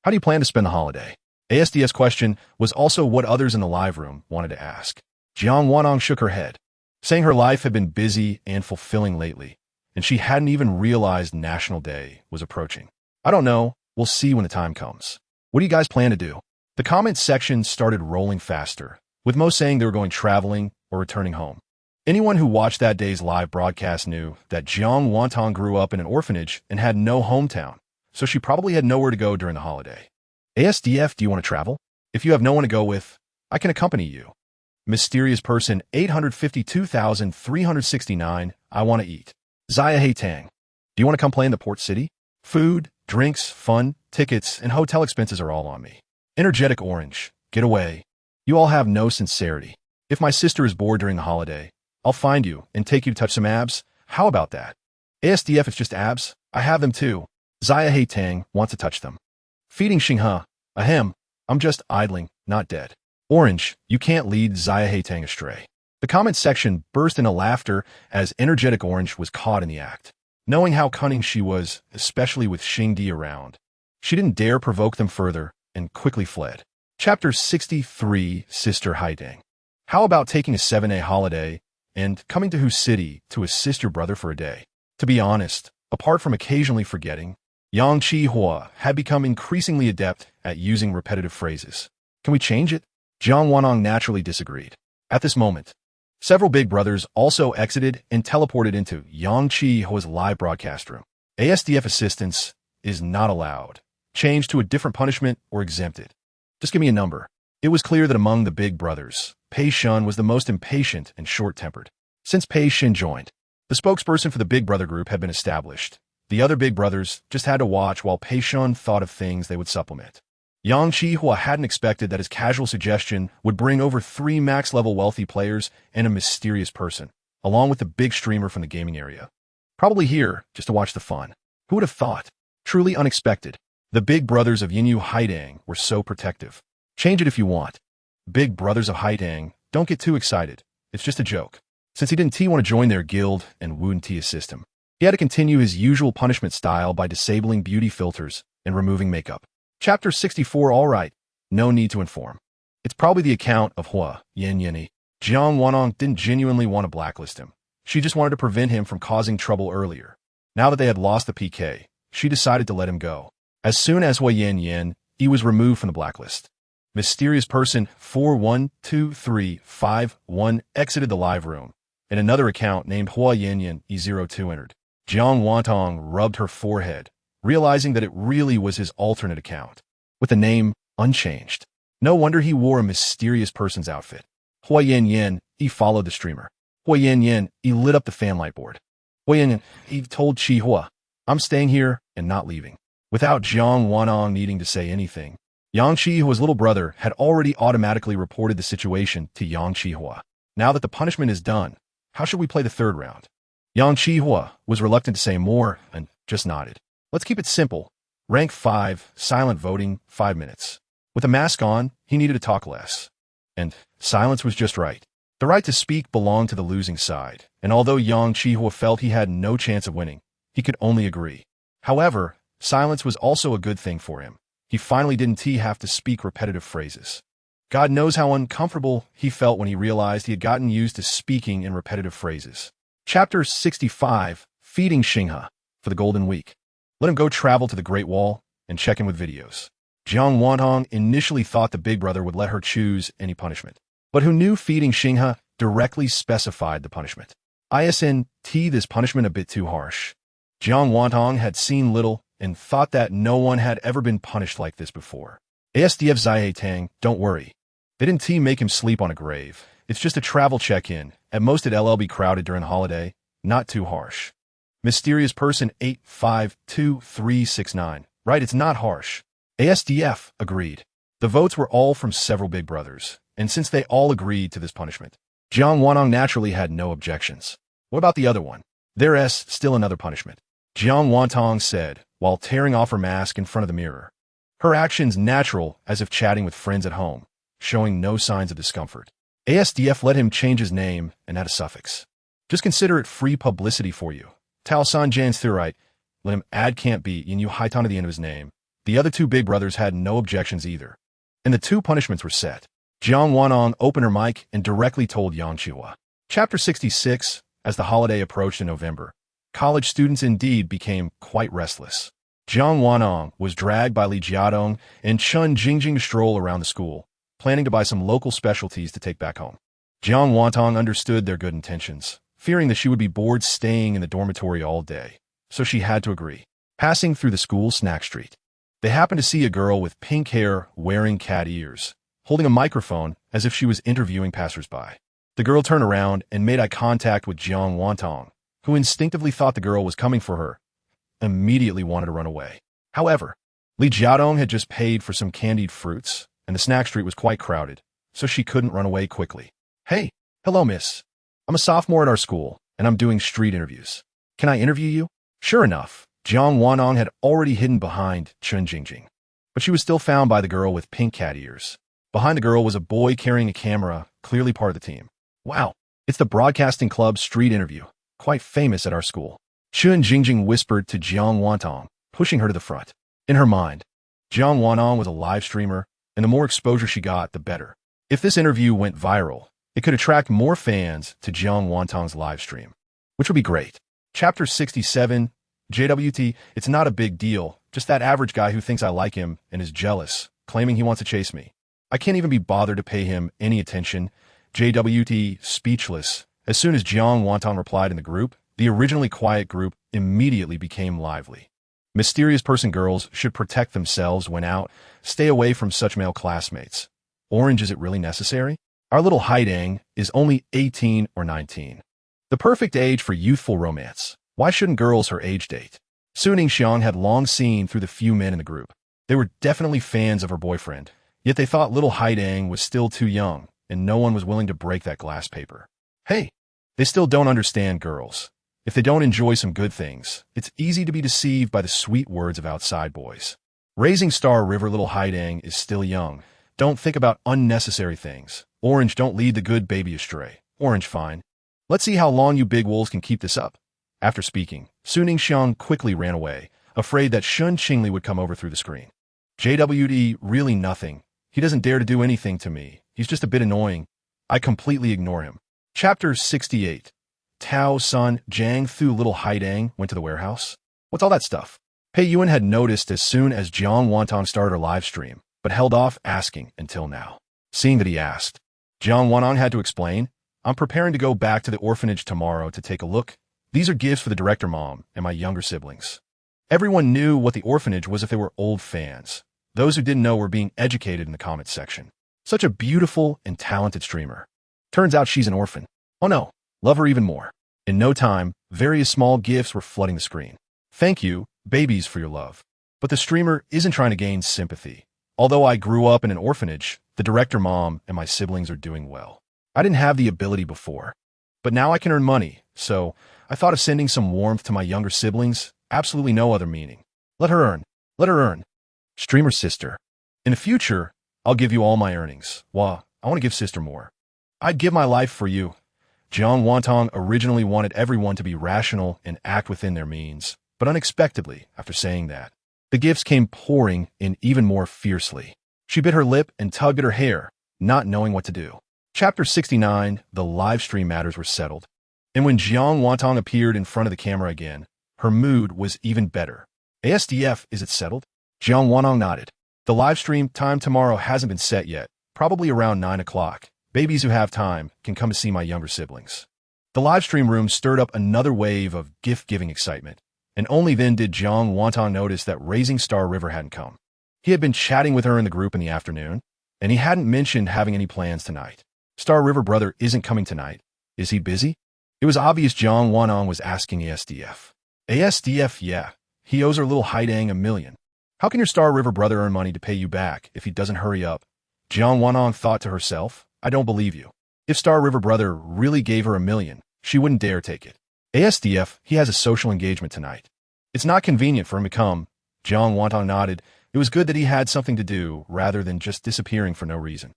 How do you plan to spend the holiday? ASDF's question was also what others in the live room wanted to ask. Jiang Wantong shook her head, saying her life had been busy and fulfilling lately, and she hadn't even realized National Day was approaching. I don't know. We'll see when the time comes. What do you guys plan to do? The comments section started rolling faster, with most saying they were going traveling or returning home. Anyone who watched that day's live broadcast knew that Jiang Wantong grew up in an orphanage and had no hometown, so she probably had nowhere to go during the holiday. ASDF, do you want to travel? If you have no one to go with, I can accompany you. Mysterious person 852,369, I want to eat. Xiahetang, do you want to come play in the port city? Food, drinks, fun, tickets, and hotel expenses are all on me. Energetic orange, get away. You all have no sincerity. If my sister is bored during the holiday, I'll find you and take you to touch some abs. How about that? ASDF, it's just abs. I have them too. Xiahetang wants to touch them. Feeding Xinghe, ahem, I'm just idling, not dead. Orange, you can't lead Xiahetang astray. The comment section burst into laughter as energetic Orange was caught in the act. Knowing how cunning she was, especially with Xingdi around, she didn't dare provoke them further and quickly fled. Chapter 63, Sister Haidang. How about taking a 7-day holiday and coming to whose city to assist your brother for a day? To be honest, apart from occasionally forgetting, Yang Chihua had become increasingly adept at using repetitive phrases. Can we change it? Jiang Wantong naturally disagreed. At this moment, several big brothers also exited and teleported into Yang Chihua's live broadcast room. ASDF assistance is not allowed. Change to a different punishment or exempted. Just give me a number. It was clear that among the big brothers, Pei Shun was the most impatient and short-tempered. Since Pei Shin joined, the spokesperson for the big brother group had been established. The other big brothers just had to watch while Pei Shun thought of things they would supplement. Yang Chihua hadn't expected that his casual suggestion would bring over 3 max-level wealthy players and a mysterious person, along with the big streamer from the gaming area. Probably here just to watch the fun. Who would have thought? Truly unexpected. The big brothers of Yinyu Haidang were so protective. Change it if you want. Big brothers of Haidang, don't get too excited. It's just a joke. Since he didn't want to join their guild and wouldn't assist him, he had to continue his usual punishment style by disabling beauty filters and removing makeup. Chapter 64, all right. No need to inform. It's probably the account of Hua Yinyi. Jiang Wantong didn't genuinely want to blacklist him. She just wanted to prevent him from causing trouble earlier. Now that they had lost the PK, she decided to let him go. As soon as Hua Yin, he was removed from the blacklist. Mysterious person 412351 exited the live room, and another account named Hua Yin E02 entered. Jiang Wantong rubbed her forehead, realizing that it really was his alternate account, with the name unchanged. No wonder he wore a mysterious person's outfit. Hua Yin, he followed the streamer. Hua Yin, he lit up the fanlight board. Hua Yin, he told Chihua, I'm staying here and not leaving. Without Jiang Wantong needing to say anything, Yang Chihua's little brother had already automatically reported the situation to Yang Chihua. Now that the punishment is done, how should we play the third round? Yang Chihua was reluctant to say more and just nodded. Let's keep it simple. Rank 5, silent voting, 5 minutes. With a mask on, he needed to talk less. And silence was just right. The right to speak belonged to the losing side, and although Yang Chihua felt he had no chance of winning, he could only agree. However, silence was also a good thing for him. He finally didn't have to speak repetitive phrases. God knows how uncomfortable he felt when he realized he had gotten used to speaking in repetitive phrases. Chapter 65, Feeding Xinghe for the Golden Week. Let him go travel to the Great Wall and check in with videos. Jiang Wantong initially thought the big brother would let her choose any punishment. But who knew feeding Xinghe directly specified the punishment? Isnt this punishment a bit too harsh. Jiang Wantong had seen little and thought that no one had ever been punished like this before. ASDF Zai Tang, don't worry. They didn't make him sleep on a grave. It's just a travel check-in. At most at LLB crowded during holiday. Not too harsh. Mysterious person 852369. Right, it's not harsh. ASDF agreed. The votes were all from several big brothers, and since they all agreed to this punishment, Jiang Wantong naturally had no objections. What about the other one? There's still another punishment. Jiang Wantong said, while tearing off her mask in front of the mirror. Her actions natural as if chatting with friends at home, showing no signs of discomfort. ASDF let him change his name and add a suffix. Just consider it free publicity for you. Tao San Jan's Thurite, let him add can't be and you Haitan to the end of his name. The other two big brothers had no objections either. And the two punishments were set. Jiang Wantong opened her mic and directly told Yang Chihua. Chapter 66, as the holiday approached in November, college students indeed became quite restless. Jiang Wantong was dragged by Li Jiadong and Chun Jingjing to stroll around the school, planning to buy some local specialties to take back home. Jiang Wantong understood their good intentions, fearing that she would be bored staying in the dormitory all day, so she had to agree. Passing through the school snack street, they happened to see a girl with pink hair wearing cat ears, holding a microphone as if she was interviewing passersby. The girl turned around and made eye contact with Jiang Wantong, who instinctively thought the girl was coming for her, immediately wanted to run away. However, Li Jiadong had just paid for some candied fruits, and the snack street was quite crowded, so she couldn't run away quickly. Hey, hello miss. I'm a sophomore at our school, and I'm doing street interviews. Can I interview you? Sure enough, Jiang Wantong had already hidden behind Chun Jingjing, but she was still found by the girl with pink cat ears. Behind the girl was a boy carrying a camera, clearly part of the team. Wow, it's the Broadcasting Club street interview, quite famous at our school. Chun Jingjing whispered to Jiang Wantong, pushing her to the front. In her mind, Jiang Wantong was a live streamer, and the more exposure she got, the better. If this interview went viral, it could attract more fans to Jiang Wantong's live stream, which would be great. Chapter 67, JWT, it's not a big deal, just that average guy who thinks I like him and is jealous, claiming he wants to chase me. I can't even be bothered to pay him any attention. JWT, speechless. As soon as Jiang Wantong replied in the group, the originally quiet group immediately became lively. Mysterious person girls should protect themselves when out, stay away from such male classmates. Orange, is it really necessary? Our little Haidang is only 18 or 19. The perfect age for youthful romance. Why shouldn't girls her age date? Suning Xiang had long seen through the few men in the group. They were definitely fans of her boyfriend, yet they thought little Haidang was still too young, and no one was willing to break that glass paper. Hey, they still don't understand girls. If they don't enjoy some good things, it's easy to be deceived by the sweet words of outside boys. Raising Star River, little Haidang is still young. Don't think about unnecessary things. Orange, don't lead the good baby astray. Orange, fine. Let's see how long you big wolves can keep this up. After speaking, Suning Xiang quickly ran away, afraid that Shun Qingli would come over through the screen. JWD, really nothing. He doesn't dare to do anything to me. He's just a bit annoying. I completely ignore him. Chapter 68. Tao Sun Jiang Thu, little Haidang went to the warehouse. What's all that stuff? Pei Yuan had noticed as soon as Jiang Wantong started her live stream, but held off asking until now. Seeing that he asked, Jiang Wantong had to explain, I'm preparing to go back to the orphanage tomorrow to take a look. These are gifts for the director mom and my younger siblings. Everyone knew what the orphanage was if they were old fans. Those who didn't know were being educated in the comments section. Such a beautiful and talented streamer. Turns out she's an orphan. Oh no, love her even more. In no time, various small gifts were flooding the screen. Thank you, babies, for your love. But the streamer isn't trying to gain sympathy. Although I grew up in an orphanage, the director mom and my siblings are doing well. I didn't have the ability before, but now I can earn money, so I thought of sending some warmth to my younger siblings. Absolutely no other meaning. Let her earn. Let her earn. Streamer sister. In the future, I'll give you all my earnings. Wah, I want to give sister more. I'd give my life for you. Jiang Wantong originally wanted everyone to be rational and act within their means, but unexpectedly, after saying that, the gifts came pouring in even more fiercely. She bit her lip and tugged at her hair, not knowing what to do. Chapter 69, the live stream matters were settled. And when Jiang Wantong appeared in front of the camera again, her mood was even better. ASDF, is it settled? Jiang Wantong nodded. The live stream time tomorrow hasn't been set yet, probably around 9 o'clock. Babies who have time can come to see my younger siblings. The live stream room stirred up another wave of gift-giving excitement, and only then did Jiang Wantong notice that Raising Star River hadn't come. He had been chatting with her in the group in the afternoon, and he hadn't mentioned having any plans tonight. Star River brother isn't coming tonight. Is he busy? It was obvious Jiang Wantong was asking ASDF. ASDF, yeah. He owes her little Haidang $1 million. How can your Star River brother earn money to pay you back if he doesn't hurry up? Jiang Wantong thought to herself, I don't believe you. If Star River brother really gave her $1 million, she wouldn't dare take it. ASDF, he has a social engagement tonight. It's not convenient for him to come. Jiang Wantong nodded. It was good that he had something to do rather than just disappearing for no reason.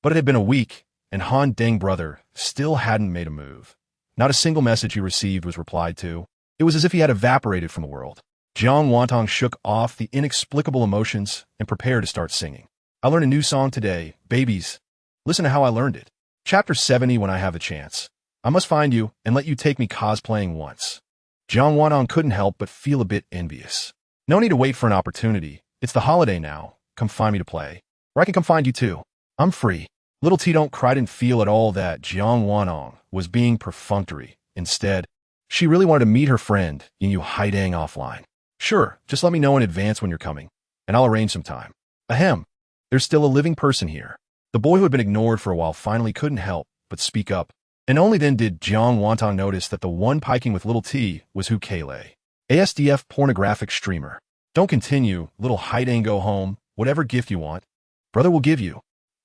But it had been a week, and Han Deng brother still hadn't made a move. Not a single message he received was replied to. It was as if he had evaporated from the world. Jiang Wantong shook off the inexplicable emotions and prepared to start singing. I learned a new song today, babies. Listen to how I learned it. Chapter 70 when I have the chance. I must find you and let you take me cosplaying once. Jiang Wantong couldn't help but feel a bit envious. No need to wait for an opportunity. It's the holiday now. Come find me to play. Or I can come find you too. I'm free. Little T don't cry didn't feel at all that Jiang Wantong was being perfunctory. Instead, she really wanted to meet her friend, Yu Haidang, offline. Sure, just let me know in advance when you're coming, and I'll arrange some time. Ahem. There's still a living person here. The boy who had been ignored for a while finally couldn't help but speak up, and only then did Jiang Wantong notice that the one piking with little T was Hu Kailei, ASDF pornographic streamer. Don't continue, little Haidang, go home, whatever gift you want. Brother will give you.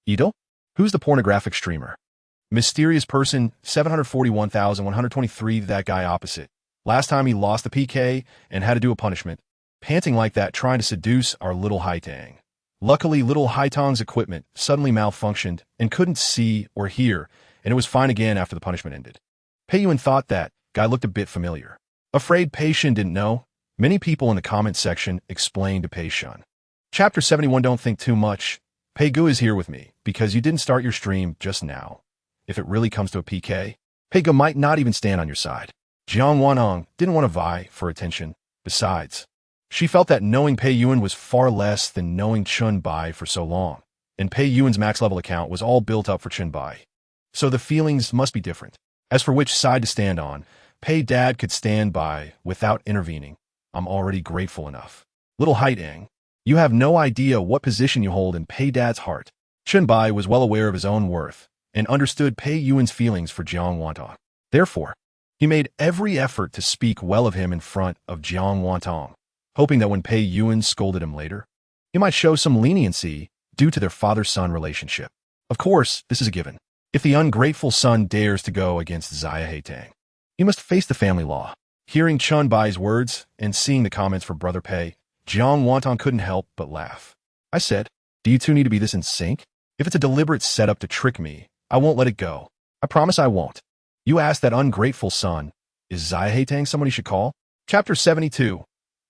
Idol? Who's the pornographic streamer? Mysterious person, 741,123, that guy opposite. Last time he lost the PK and had to do a punishment, panting like that trying to seduce our little Haitang. Luckily, little Haitang's equipment suddenly malfunctioned and couldn't see or hear, and it was fine again after the punishment ended. Pei Yuan thought that guy looked a bit familiar. Afraid Pei Shin didn't know, many people in the comment section explained to Pei Shun. Chapter 71 Don't think too much. Pei Gu is here with me because you didn't start your stream just now. If it really comes to a PK, Pei Gu might not even stand on your side. Jiang Wantong didn't want to vie for attention. Besides, she felt that knowing Pei Yuan was far less than knowing Chun Bai for so long, and Pei Yuan's max-level account was all built up for Chun Bai. So the feelings must be different. As for which side to stand on, Pei Dad could stand by without intervening. I'm already grateful enough. Little Haidang, you have no idea what position you hold in Pei Dad's heart. Chun Bai was well aware of his own worth and understood Pei Yuan's feelings for Jiang Wantong. Therefore, he made every effort to speak well of him in front of Jiang Wantong, hoping that when Pei Yuan scolded him later, he might show some leniency due to their father-son relationship. Of course, this is a given. If the ungrateful son dares to go against Xia Haitang, he must face the family law. Hearing Chun Bai's words and seeing the comments for Brother Pei, Jiang Wantong couldn't help but laugh. I said, do you two need to be this in sync? If it's a deliberate setup to trick me, I won't let it go. I promise I won't. You asked that ungrateful son, is Xia Haitang someone he should call? Chapter 72.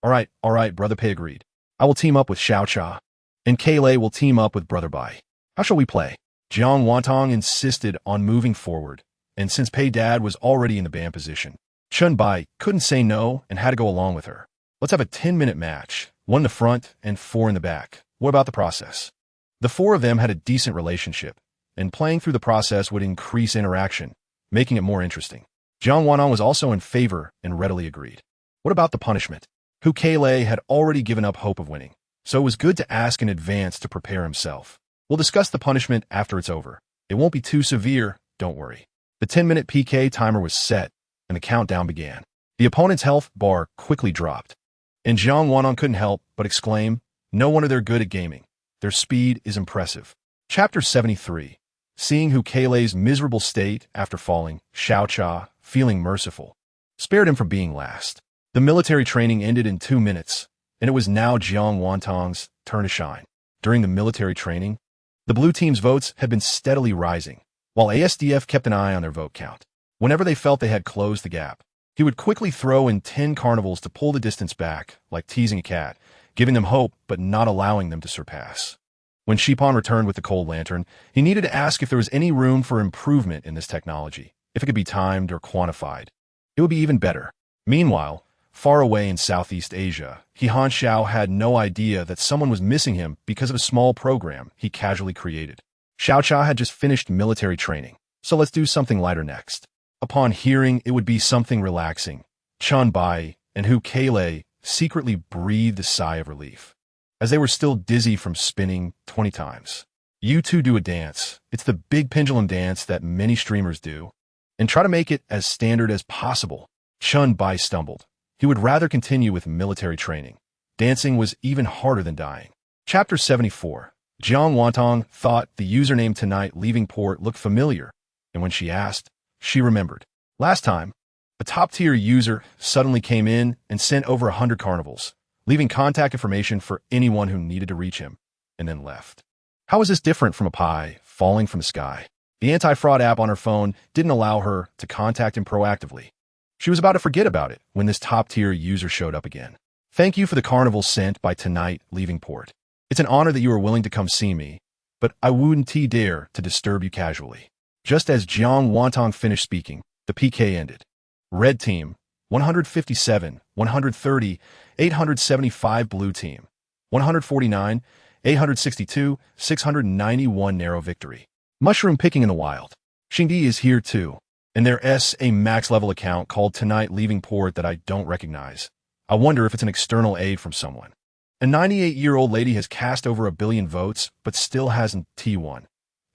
All right, Brother Pei agreed. I will team up with Xiao Cha, and Kailei will team up with Brother Bai. How shall we play? Jiang Wantong insisted on moving forward, and since Pei Dad was already in the ban position, Chun Bai couldn't say no and had to go along with her. Let's have a 10-minute match, 1 in the front and 4 in the back. What about the process? The 4 of them had a decent relationship, and playing through the process would increase interaction, making it more interesting. Jiang Wantong was also in favor and readily agreed. What about the punishment? Hu Kailei had already given up hope of winning, so it was good to ask in advance to prepare himself. We'll discuss the punishment after it's over. It won't be too severe, don't worry. The 10-minute PK timer was set, and the countdown began. The opponent's health bar quickly dropped, and Jiang Wantong couldn't help but exclaim, no wonder they're good at gaming. Their speed is impressive. Chapter 73. Seeing Hu Kailei's miserable state after falling, Xiao Cha, feeling merciful, spared him from being last. The military training ended in 2 minutes, and it was now Jiang Wantong's turn to shine. During the military training, the blue team's votes had been steadily rising, while ASDF kept an eye on their vote count. Whenever they felt they had closed the gap, he would quickly throw in 10 carnivals to pull the distance back, like teasing a cat, giving them hope but not allowing them to surpass. When Shipon returned with the cold lantern, he needed to ask if there was any room for improvement in this technology, if it could be timed or quantified. It would be even better. Meanwhile, far away in Southeast Asia. Han Xiao had no idea that someone was missing him because of a small program he casually created. Xiao Cha had just finished military training, so let's do something lighter next. Upon hearing it would be something relaxing, Chun Bai and Hu Keilei secretly breathed a sigh of relief, as they were still dizzy from spinning 20 times. You two do a dance. It's the big pendulum dance that many streamers do, and try to make it as standard as possible. Chun Bai stumbled. He would rather continue with military training. Dancing was even harder than dying. Chapter 74. Jiang Wantong thought the username tonight leaving port looked familiar, and when she asked, she remembered. Last time, a top-tier user suddenly came in and sent over 100 carnivals, leaving contact information for anyone who needed to reach him, and then left. How was this different from a pie falling from the sky? The anti-fraud app on her phone didn't allow her to contact him proactively. She was about to forget about it when this top-tier user showed up again. Thank you for the carnival sent by tonight leaving port. It's an honor that you are willing to come see me, but I wouldn't dare to disturb you casually. Just as Jiang Wantong finished speaking, the PK ended. Red team, 157, 130, 875. Blue team, 149, 862, 691. Narrow victory. Mushroom picking in the wild. Xingdi is here too, and there's a max-level account called Tonight Leaving Port that I don't recognize. I wonder if it's an external aid from someone. A 98-year-old lady has cast over 1 billion votes, but still hasn't T1.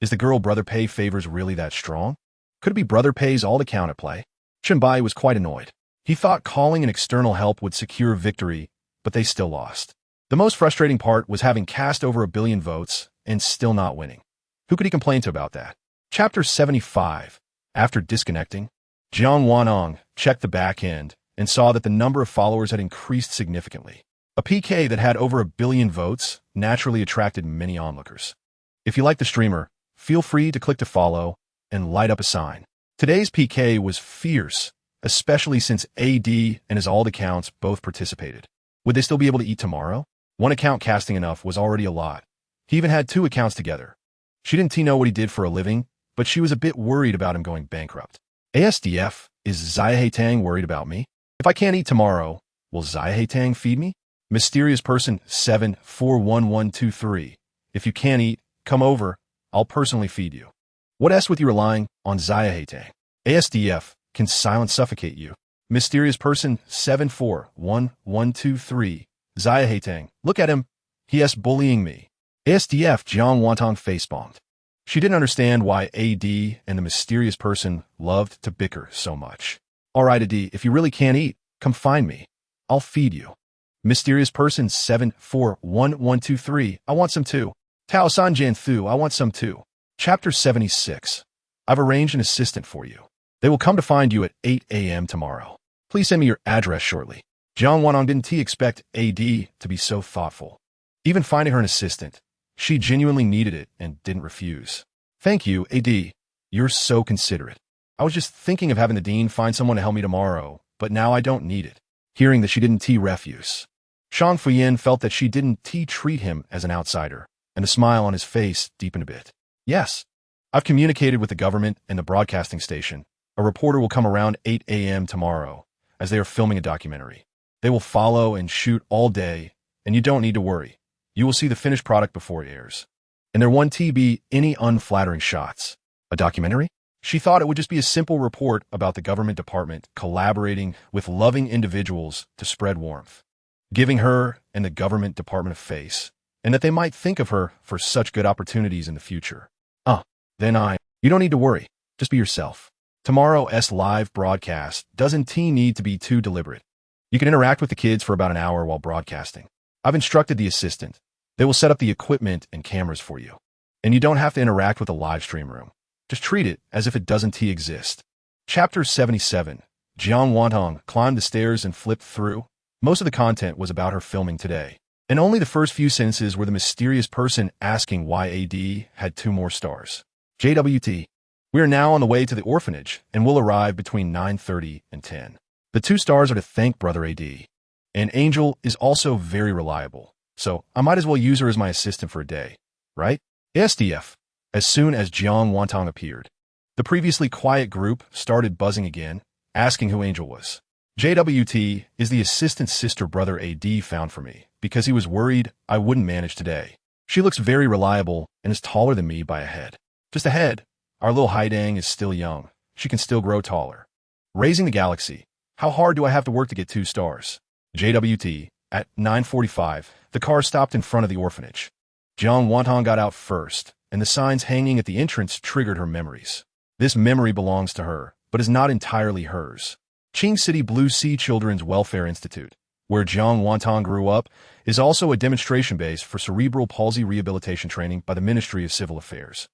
Is the girl Brother Pay favors really that strong? Could it be Brother Pay's alt account at play? Chunbai was quite annoyed. He thought calling an external help would secure victory, but they still lost. The most frustrating part was having cast over 1 billion votes and still not winning. Who could he complain to about that? Chapter 75. After disconnecting, Jiang Wanong checked the back end and saw that the number of followers had increased significantly. A PK that had over 1 billion votes naturally attracted many onlookers. If you like the streamer, feel free to click to follow and light up a sign. Today's PK was fierce, especially since AD and his alt accounts both participated. Would they still be able to eat tomorrow? One account casting enough was already a lot. He even had 2 accounts together. She didn't know what he did for a living, but she was a bit worried about him going bankrupt. ASDF, is Zia Tang worried about me? If I can't eat tomorrow, will Zia Tang feed me? Mysterious person 741123. If you can't eat, come over. I'll personally feed you. What S with you relying on Zia Tang? ASDF, can silence suffocate you? Mysterious person 741123. Zia Tang, look at him. He is bullying me. ASDF Jiang Wantong facepalmed. She didn't understand why AD and the mysterious person loved to bicker so much. Alright AD, if you really can't eat, come find me. I'll feed you. Mysterious person 741123. I want some too. Tao Sanjian Thu, I want some too. Chapter 76. I've arranged an assistant for you. They will come to find you at 8 a.m. tomorrow. Please send me your address shortly. Jiang Wanong didn't expect AD to be so thoughtful. Even finding her an assistant, she genuinely needed it and didn't refuse. Thank you, AD. You're so considerate. I was just thinking of having the dean find someone to help me tomorrow, but now I don't need it. Hearing that she didn't refuse, Shang Fuyin felt that she didn't treat him as an outsider, and the smile on his face deepened a bit. Yes, I've communicated with the government and the broadcasting station. A reporter will come around 8 a.m. tomorrow, as they are filming a documentary. They will follow and shoot all day, and you don't need to worry. You will see the finished product before it airs. And there won't be any unflattering shots. A documentary? She thought it would just be a simple report about the government department collaborating with loving individuals to spread warmth, giving her and the government department a face, and that they might think of her for such good opportunities in the future. You don't need to worry. Just be yourself. Tomorrow's live broadcast doesn't need to be too deliberate. You can interact with the kids for about an hour while broadcasting. I've instructed the assistant. They will set up the equipment and cameras for you. And you don't have to interact with the live stream room. Just treat it as if it doesn't exist. Chapter 77. Jiang Wantong climbed the stairs and flipped through. Most of the content was about her filming today, and only the first few sentences were the mysterious person asking why AD had 2 more stars. JWT. We are now on the way to the orphanage and will arrive between 9:30 and 10. The 2 stars are to thank Brother AD. And Angel is also very reliable, so I might as well use her as my assistant for a day, right? SDF. As soon as Jiang Wantong appeared, the previously quiet group started buzzing again, asking who Angel was. JWT is the assistant sister brother AD found for me because he was worried I wouldn't manage today. She looks very reliable and is taller than me by a head. Just a head. Our little Haidang is still young. She can still grow taller. Raising the galaxy. How hard do I have to work to get 2 stars? JWT. At 9:45, the car stopped in front of the orphanage. Jiang Wantong got out first, and the signs hanging at the entrance triggered her memories. This memory belongs to her, but is not entirely hers. Qing City Blue Sea Children's Welfare Institute, where Jiang Wantong grew up, is also a demonstration base for cerebral palsy rehabilitation training by the Ministry of Civil Affairs,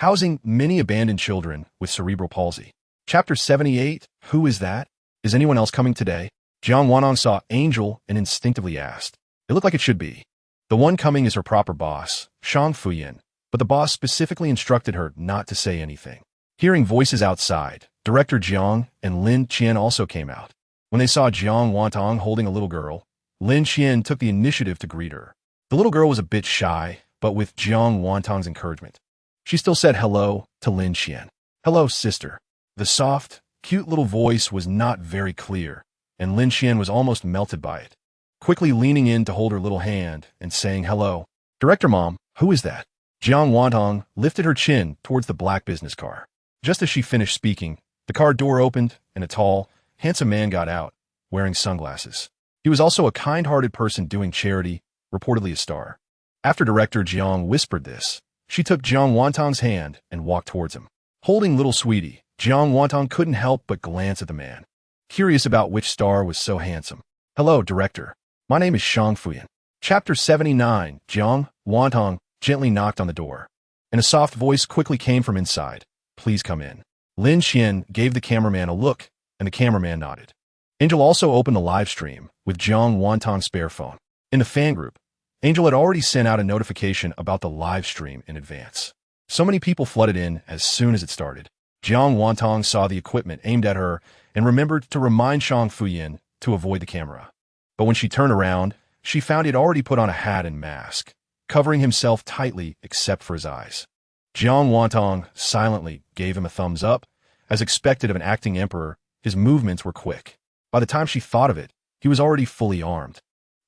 housing many abandoned children with cerebral palsy. Chapter 78, Who is that? Is anyone else coming today? Jiang Wantong saw Angel and instinctively asked. It looked like it should be. The one coming is her proper boss, Shang Fuyin, but the boss specifically instructed her not to say anything. Hearing voices outside, Director Jiang and Lin Qian also came out. When they saw Jiang Wantong holding a little girl, Lin Qian took the initiative to greet her. The little girl was a bit shy, but with Jiang Wantong's encouragement, she still said hello to Lin Qian. Hello, sister. The soft, cute little voice was not very clear, and Lin Qian was almost melted by it, quickly leaning in to hold her little hand and saying hello. Director Mom, who is that? Jiang Wantong lifted her chin towards the black business car. Just as she finished speaking, the car door opened and a tall, handsome man got out, wearing sunglasses. He was also a kind-hearted person doing charity, reportedly a star. After Director Jiang whispered this, she took Jiang Wantong's hand and walked towards him. Holding little sweetie, Jiang Wantong couldn't help but glance at the man, curious about which star was so handsome. Hello, Director. My name is Shang Fuyin. Chapter 79, Jiang Wantong gently knocked on the door, and a soft voice quickly came from inside. Please come in. Lin Qian gave the cameraman a look, and the cameraman nodded. Angel also opened the live stream with Jiang Wantong's spare phone. In the fan group, Angel had already sent out a notification about the live stream in advance. So many people flooded in as soon as it started. Jiang Wantong saw the equipment aimed at her and remembered to remind Shang Fuyin to avoid the camera. But when she turned around, she found he had already put on a hat and mask, covering himself tightly except for his eyes. Jiang Wantong silently gave him a thumbs up. As expected of an acting emperor, his movements were quick. By the time she thought of it, he was already fully armed.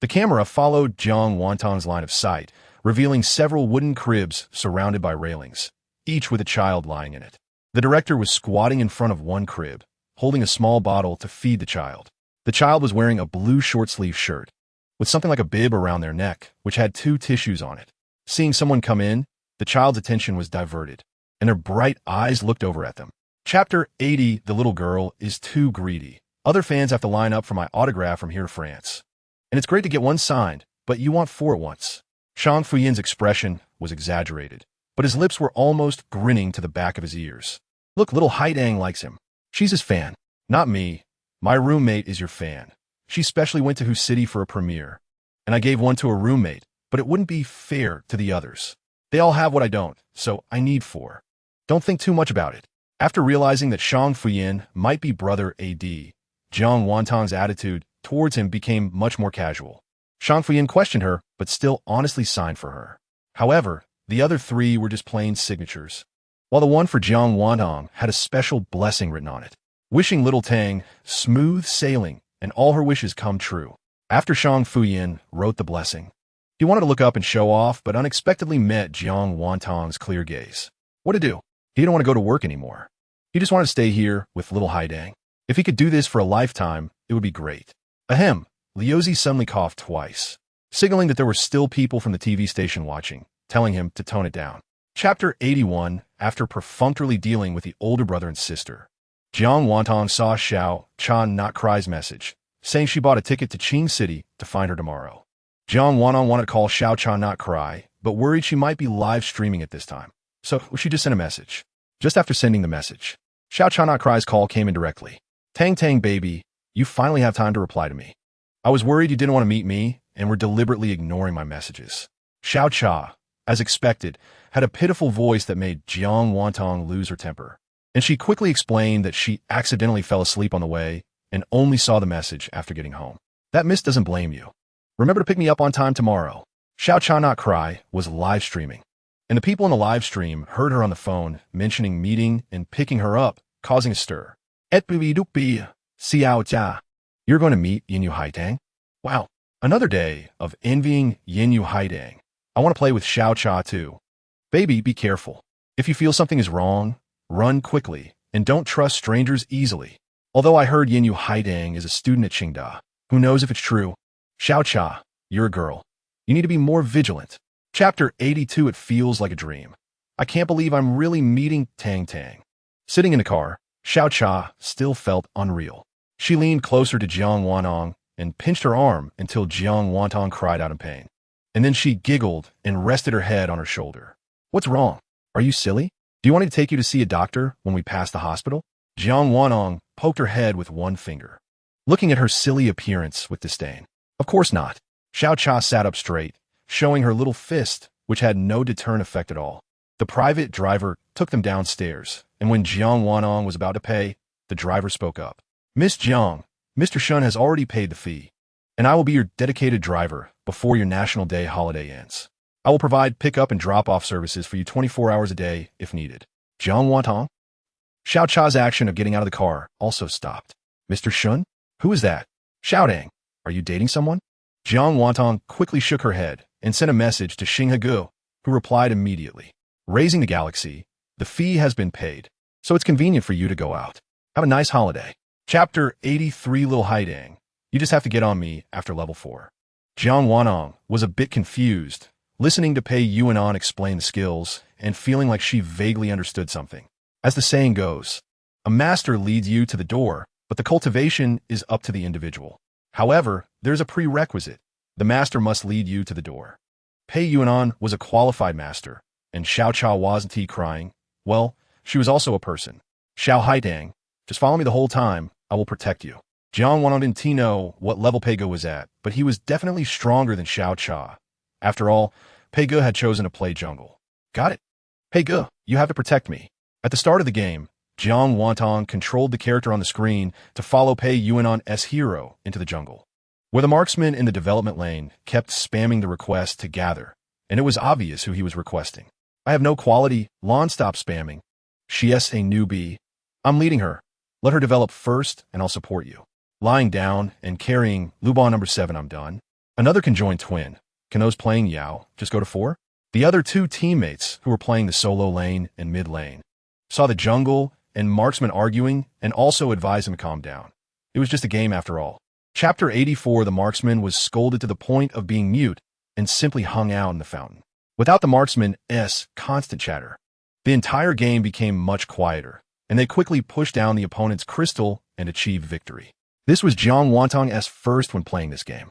The camera followed Jiang Wantong's line of sight, revealing several wooden cribs surrounded by railings, each with a child lying in it. The director was squatting in front of one crib, holding a small bottle to feed the child. The child was wearing a blue short-sleeve shirt, with something like a bib around their neck, which had 2 tissues on it. Seeing someone come in, the child's attention was diverted, and their bright eyes looked over at them. Chapter 80, The little girl is too greedy. Other fans have to line up for my autograph from here to France. And it's great to get one signed, but you want 4 at once. Shang Fuyin's expression was exaggerated, but his lips were almost grinning to the back of his ears. Look, little Haidang likes him. She's his fan. Not me. My roommate is your fan. She specially went to Hu City for a premiere, and I gave one to a roommate, but it wouldn't be fair to the others. They all have what I don't, so I need 4. Don't think too much about it. After realizing that Shang Fuyin might be brother AD, Jiang Wantong's attitude towards him became much more casual. Shang Fuyin questioned her, but still honestly signed for her. However, the other 3 were just plain signatures, while the one for Jiang Wantong had a special blessing written on it, wishing little Tang smooth sailing and all her wishes come true. After Shang Fuyin wrote the blessing, he wanted to look up and show off, but unexpectedly met Jiang Wantong's clear gaze. What to do? He didn't want to go to work anymore. He just wanted to stay here with little Haidang. If he could do this for a lifetime, it would be great. Ahem. Liuzi suddenly coughed twice, signaling that there were still people from the TV station watching, telling him to tone it down. Chapter 81, After perfunctorily dealing with the older brother and sister, Jiang Wantong saw Xiao Chan Not Cry's message, saying she bought a ticket to Qing City to find her tomorrow. Jiang Wantong wanted to call Xiao Chan Not Cry, but worried she might be live streaming at this time, so she just sent a message. Just after sending the message, Xiao Chan Not Cry's call came in directly. Tang Tang baby, you finally have time to reply to me. I was worried you didn't want to meet me and were deliberately ignoring my messages. Xiao Cha, as expected, had a pitiful voice that made Jiang Wantong lose her temper, and she quickly explained that she accidentally fell asleep on the way and only saw the message after getting home. That miss doesn't blame you. Remember to pick me up on time tomorrow. Xiao Cha Not Cry was live streaming, and the people in the live stream heard her on the phone mentioning meeting and picking her up, causing a stir. Et bi dupi, Xiao Cha. You're going to meet Yin Yu Haidang? Wow, another day of envying Yin Yu Haidang. I want to play with Xiao Cha too. Baby, be careful. If you feel something is wrong, run quickly, and don't trust strangers easily. Although I heard Yin Yu Haidang is a student at Qingda, who knows if it's true? Xiao Cha, you're a girl. You need to be more vigilant. Chapter 82. It feels like a dream. I can't believe I'm really meeting Tang Tang. Sitting in the car, Xiao Cha still felt unreal. She leaned closer to Jiang Wanong and pinched her arm until Jiang Wantong cried out in pain. And then she giggled and rested her head on her shoulder. What's wrong? Are you silly? Do you want me to take you to see a doctor when we pass the hospital? Jiang Wanong poked her head with one finger, looking at her silly appearance with disdain. Of course not. Xiao Cha sat up straight, showing her little fist, which had no deterrent effect at all. The private driver took them downstairs, and when Jiang Wanong was about to pay, the driver spoke up. Miss Jiang, Mr. Shun has already paid the fee, and I will be your dedicated driver before your National Day holiday ends. I will provide pick-up and drop-off services for you 24 hours a day if needed. Jiang Wantong? Xiao Cha's action of getting out of the car also stopped. Mr. Shun? Who is that? Xiaodang, are you dating someone? Jiang Wantong quickly shook her head and sent a message to Xing Hegu, who replied immediately. Raising the galaxy, the fee has been paid, so it's convenient for you to go out. Have a nice holiday. Chapter 83. Little Haidang, you just have to get on me after level 4. Jiang Wanong was a bit confused, listening to Pei Yuanon explain the skills and feeling like she vaguely understood something. As the saying goes, a master leads you to the door, but the cultivation is up to the individual. However, there's a prerequisite. The master must lead you to the door. Pei Yuanon was a qualified master, and Xiao Cha wasn't he crying? Well, she was also a person. Xiao Haidang, just follow me the whole time, I will protect you. Jiang Wanong didn't know what level Pei Ge was at, but he was definitely stronger than Xiao Cha. After all, Pei Ge had chosen to play jungle. Got it. Pei Ge, you have to protect me. At the start of the game, Jiang Wantong controlled the character on the screen to follow Pei Yuanon's hero into the jungle, where the marksman in the development lane kept spamming the request to gather, and it was obvious who he was requesting. I have no quality, Lon stop spamming. She is a newbie. I'm leading her. Let her develop first, and I'll support you. Lying down and carrying Luban number 7, I'm done. Another conjoined twin. Can those playing Yao just go to 4? The other two teammates, who were playing the solo lane and mid lane, saw the jungle and marksman arguing and also advised him to calm down. It was just a game after all. Chapter 84. The marksman was scolded to the point of being mute and simply hung out in the fountain. Without the marksman's constant chatter, the entire game became much quieter, and they quickly pushed down the opponent's crystal and achieved victory. This was Jiang Wantong's first when playing this game.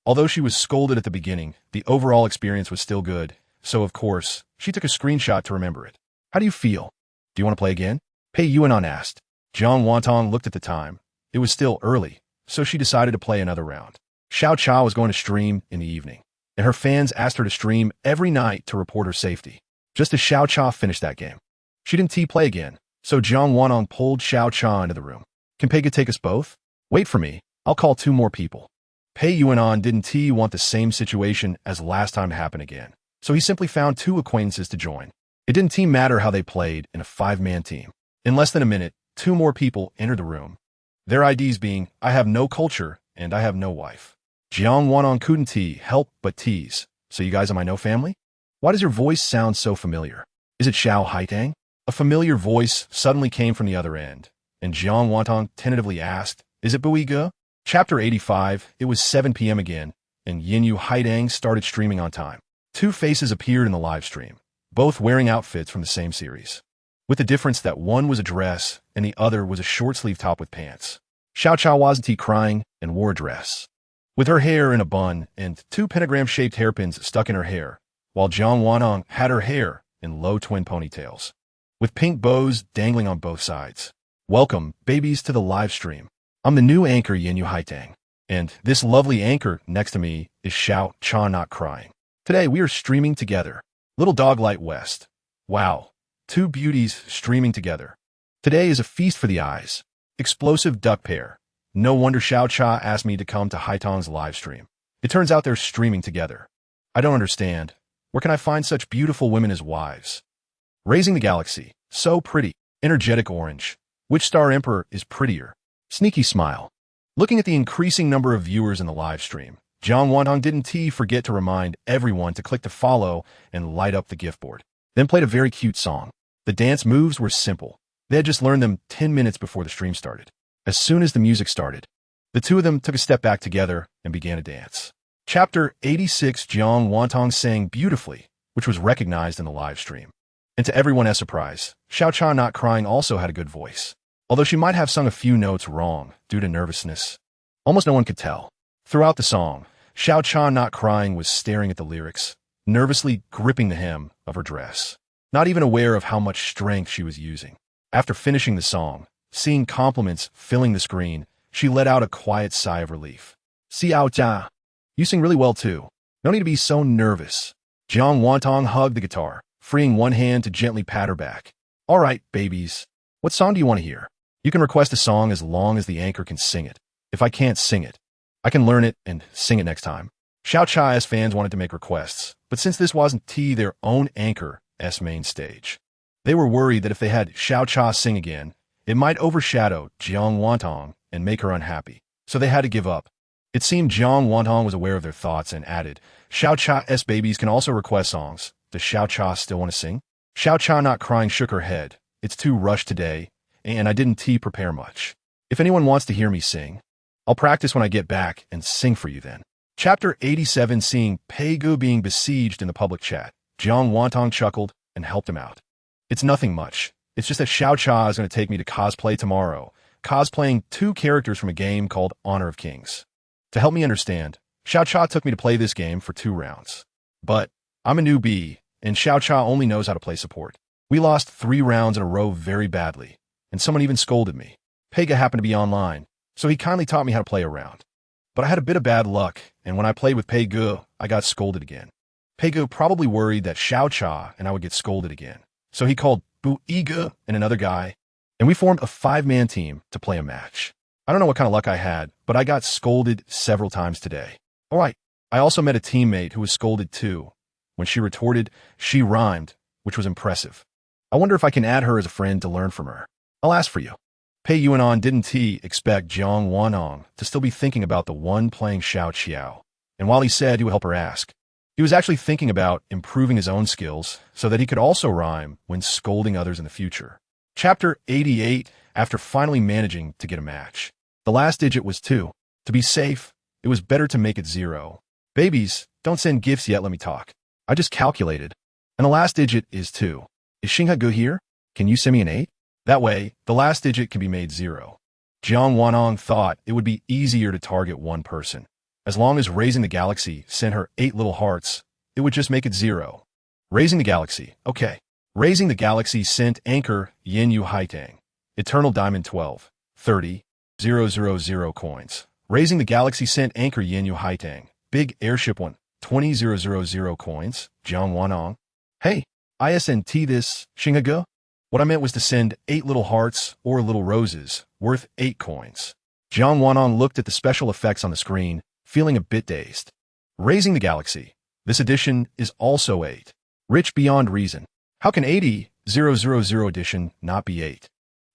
Although she was scolded at the beginning, the overall experience was still good, so of course, she took a screenshot to remember it. How do you feel? Do you want to play again? Pei Yuanon asked. Jiang Wantong looked at the time. It was still early, so she decided to play another round. Xiao Cha was going to stream in the evening, and her fans asked her to stream every night to report her safety. Just as Xiao Cha finished that game, she didn't play again, so Jiang Wanong pulled Xiao Cha into the room. Can Pei Ge take us both? Wait for me, I'll call 2 more people. Pei Yuanon didn't want the same situation as last time to happen again, so he simply found 2 acquaintances to join. It didn't matter how they played in a 5-man team. In less than a minute, 2 more people entered the room, their IDs being, I have no culture and I have no wife. Jiang Wanong couldn't help but tease. So you guys are my no family? Why does your voice sound so familiar? Is it Xiao Haidang? A familiar voice suddenly came from the other end, and Jiang Wantong tentatively asked, is it Bui Ge? Chapter 85. It was 7 p.m. again, and Yin Yu Haidang started streaming on time. 2 faces appeared in the live stream, both wearing outfits from the same series, with the difference that one was a dress and the other was a short-sleeve top with pants. Xiao Cha wasn't crying and wore a dress, with her hair in a bun and 2 pentagram-shaped hairpins stuck in her hair, while Jiang Wanong had her hair in low twin ponytails, with pink bows dangling on both sides. Welcome, babies, to the live stream. I'm the new anchor Yin Yu Haidang, and this lovely anchor next to me is Xiao Cha not crying. Today we are streaming together. Little Dog Light West. Wow. 2 beauties streaming together. Today is a feast for the eyes. Explosive duck pair. No wonder Xiao Cha asked me to come to Haitong's live stream. It turns out they're streaming together. I don't understand. Where can I find such beautiful women as wives? Raising the galaxy. So pretty. Energetic orange. Which star emperor is prettier? Sneaky smile. Looking at the increasing number of viewers in the live stream, Jiang Wantong didn't forget to remind everyone to click to follow and light up the gift board. Then played a very cute song. The dance moves were simple. They had just learned them 10 minutes before the stream started. As soon as the music started, the two of them took a step back together and began to dance. Chapter 86, Jiang Wantong sang beautifully, which was recognized in the live stream. And to everyone's surprise, Xiao Cha not crying also had a good voice. Although she might have sung a few notes wrong due to nervousness, almost no one could tell. Throughout the song, Xiao Cha not crying was staring at the lyrics, nervously gripping the hem of her dress, not even aware of how much strength she was using. After finishing the song, seeing compliments filling the screen, she let out a quiet sigh of relief. Xiao Cha, you sing really well too. No need to be so nervous. Jiang Wantong hugged the guitar, freeing one hand to gently pat her back. All right, babies. What song do you want to hear? You can request a song as long as the anchor can sing it. If I can't sing it, I can learn it and sing it next time. Xiao Cha's fans wanted to make requests, but since this wasn't their own anchor's main stage, they were worried that if they had Xiao Cha sing again, it might overshadow Jiang Wantong and make her unhappy. So they had to give up. It seemed Jiang Wantong was aware of their thoughts and added, Xiao Cha's babies can also request songs. Does Xiao Cha still want to sing? Xiao Cha not crying shook her head. It's too rushed today, and I didn't prepare much. If anyone wants to hear me sing, I'll practice when I get back and sing for you then. Chapter 87, seeing Pei Gu being besieged in the public chat, Jiang Wantong chuckled and helped him out. It's nothing much. It's just that Xiao Cha is going to take me to cosplay tomorrow, cosplaying 2 characters from a game called Honor of Kings. To help me understand, Xiao Cha took me to play this game for 2 rounds. But I'm a newbie, and Xiao Cha only knows how to play support. We lost 3 rounds in a row very badly, and someone even scolded me. Pega happened to be online, so he kindly taught me how to play a round. But I had a bit of bad luck, and when I played with Pei Gu, I got scolded again. Pei Gu probably worried that Xiao Cha and I would get scolded again, so he called Bu Igu and another guy, and we formed a 5-man team to play a match. I don't know what kind of luck I had, but I got scolded several times today. Alright, I also met a teammate who was scolded too. When she retorted, she rhymed, which was impressive. I wonder if I can add her as a friend to learn from her. I'll ask for you. Pei Yuanon didn't expect Jiang Wantong to still be thinking about the one playing Xiao Qiao, and while he said he would help her ask, he was actually thinking about improving his own skills so that he could also rhyme when scolding others in the future. Chapter 88, after finally managing to get a match. The last digit was 2. To be safe, it was better to make it 0. Babies, don't send gifts yet, let me talk. I just calculated, and the last digit is 2. Is Xinghe here? Can you send me an 8? That way, the last digit can be made 0. Jiang Wantong thought it would be easier to target one person. As long as Raising the Galaxy sent her 8 little hearts, it would just make it 0. Raising the Galaxy, okay. Raising the Galaxy sent Anchor Yin Yu Haitang, Eternal Diamond 12, 30, 000 coins. Raising the Galaxy sent Anchor Yin Yu Haitang, Big Airship 1, 20,000 coins. Jiang Wantong. Hey, ISNT this, Xinghe? What I meant was to send 8 little hearts or little roses, worth 8 coins. Jiang Wantong looked at the special effects on the screen, feeling a bit dazed. Raising the Galaxy. This edition is also 8. Rich beyond reason. How can 80,000 edition not be 8?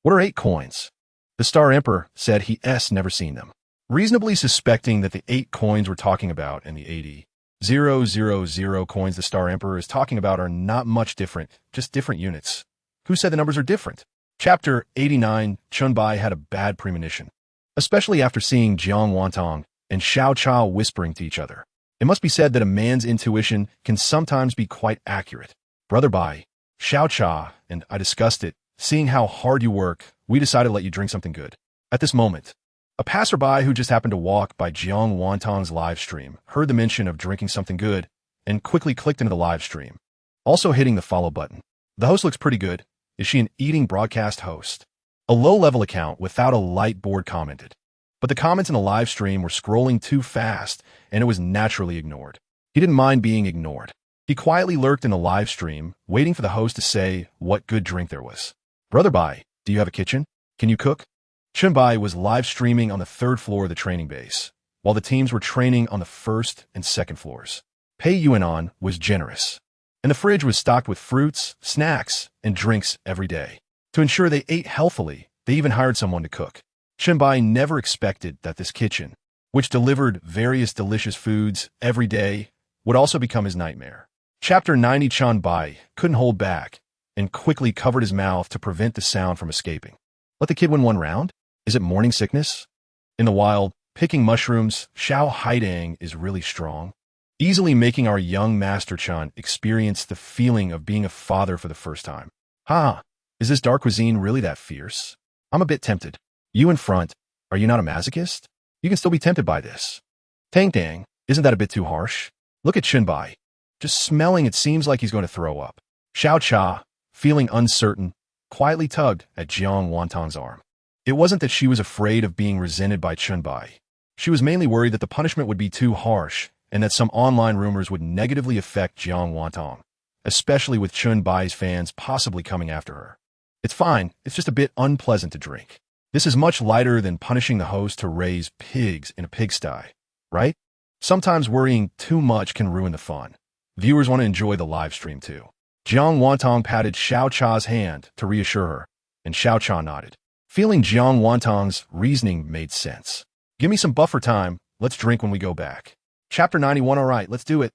What are 8 coins? The Star Emperor said he's never seen them. Reasonably suspecting that the 8 coins we're talking about and the 80,000 coins the Star Emperor is talking about are not much different, just different units. Who said the numbers are different? Chapter 89, Chunbai had a bad premonition, especially after seeing Jiang Wantong and Xiao Cha whispering to each other. It must be said that a man's intuition can sometimes be quite accurate. Brother Bai, Xiao Cha, and I discussed it. Seeing how hard you work, we decided to let you drink something good. At this moment, a passerby who just happened to walk by Jiang Wantong's live stream heard the mention of drinking something good and quickly clicked into the live stream, also hitting the follow button. The host looks pretty good. Is she an eating broadcast host? A low-level account without a light board commented. But the comments in the live stream were scrolling too fast, and it was naturally ignored. He didn't mind being ignored. He quietly lurked in the live stream, waiting for the host to say what good drink there was. Brother Bai, do you have a kitchen? Can you cook? Chunbai was live streaming on the 3rd floor of the training base, while the teams were training on the 1st and 2nd floors. Pei Yuanon was generous, and the fridge was stocked with fruits, snacks, and drinks every day. To ensure they ate healthily, they even hired someone to cook. Chunbai never expected that this kitchen, which delivered various delicious foods every day, would also become his nightmare. Chapter 90. Chunbai couldn't hold back and quickly covered his mouth to prevent the sound from escaping. Let the kid win one round? Is it morning sickness? In the wild, picking mushrooms, Xiao Haidang is really strong, easily making our young Master Chun experience the feeling of being a father for the first time. Is this dark cuisine really that fierce? I'm a bit tempted. You in front, are you not a masochist? You can still be tempted by this. Tang Dang, isn't that a bit too harsh? Look at Chunbai. Just smelling it seems like he's going to throw up. Xiao Cha, feeling uncertain, quietly tugged at Jiang Wantong's arm. It wasn't that she was afraid of being resented by Chunbai. She was mainly worried that the punishment would be too harsh and that some online rumors would negatively affect Jiang Wantong, especially with Chunbai's fans possibly coming after her. It's fine, it's just a bit unpleasant to drink. This is much lighter than punishing the host to raise pigs in a pigsty, right? Sometimes worrying too much can ruin the fun. Viewers want to enjoy the live stream too. Jiang Wantong patted Xiao Cha's hand to reassure her, and Xiao Cha nodded. Feeling Jiang Wantong's reasoning made sense. Give me some buffer time, let's drink when we go back. Chapter 91. Alright, let's do it.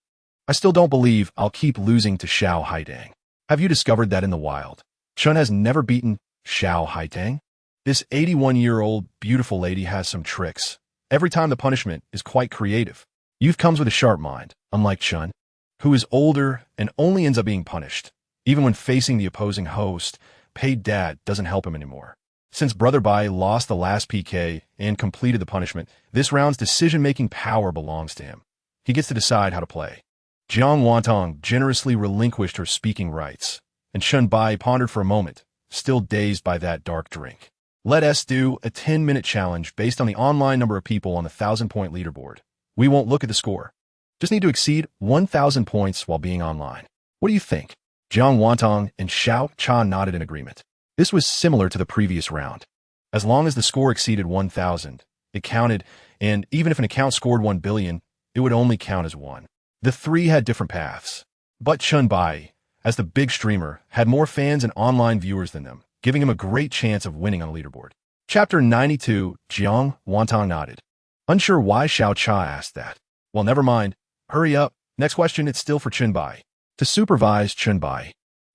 I still don't believe I'll keep losing to Xiao Haidang. Have you discovered that in the wild? Chun has never beaten Xiao Haidang? This 81-year-old beautiful lady has some tricks. Every time the punishment is quite creative. Youth comes with a sharp mind, unlike Chun, who is older and only ends up being punished. Even when facing the opposing host, paid dad doesn't help him anymore. Since Brother Bai lost the last PK and completed the punishment, this round's decision-making power belongs to him. He gets to decide how to play. Jiang Wantong generously relinquished her speaking rights, and Chunbai pondered for a moment, still dazed by that dark drink. Let us do a 10-minute challenge based on the online number of people on the 1,000-point leaderboard. We won't look at the score. Just need to exceed 1,000 points while being online. What do you think? Jiang Wantong and Xiao Cha nodded in agreement. This was similar to the previous round. As long as the score exceeded 1,000, it counted, and even if an account scored 1 billion, it would only count as one. The three had different paths. But Chunbai, as the big streamer, had more fans and online viewers than them, giving him a great chance of winning on the leaderboard. Chapter 92. Jiang Wantong nodded. Unsure why Xiao Cha asked that. Well, never mind. Hurry up. Next question, it's still for Chunbai. To supervise Chunbai,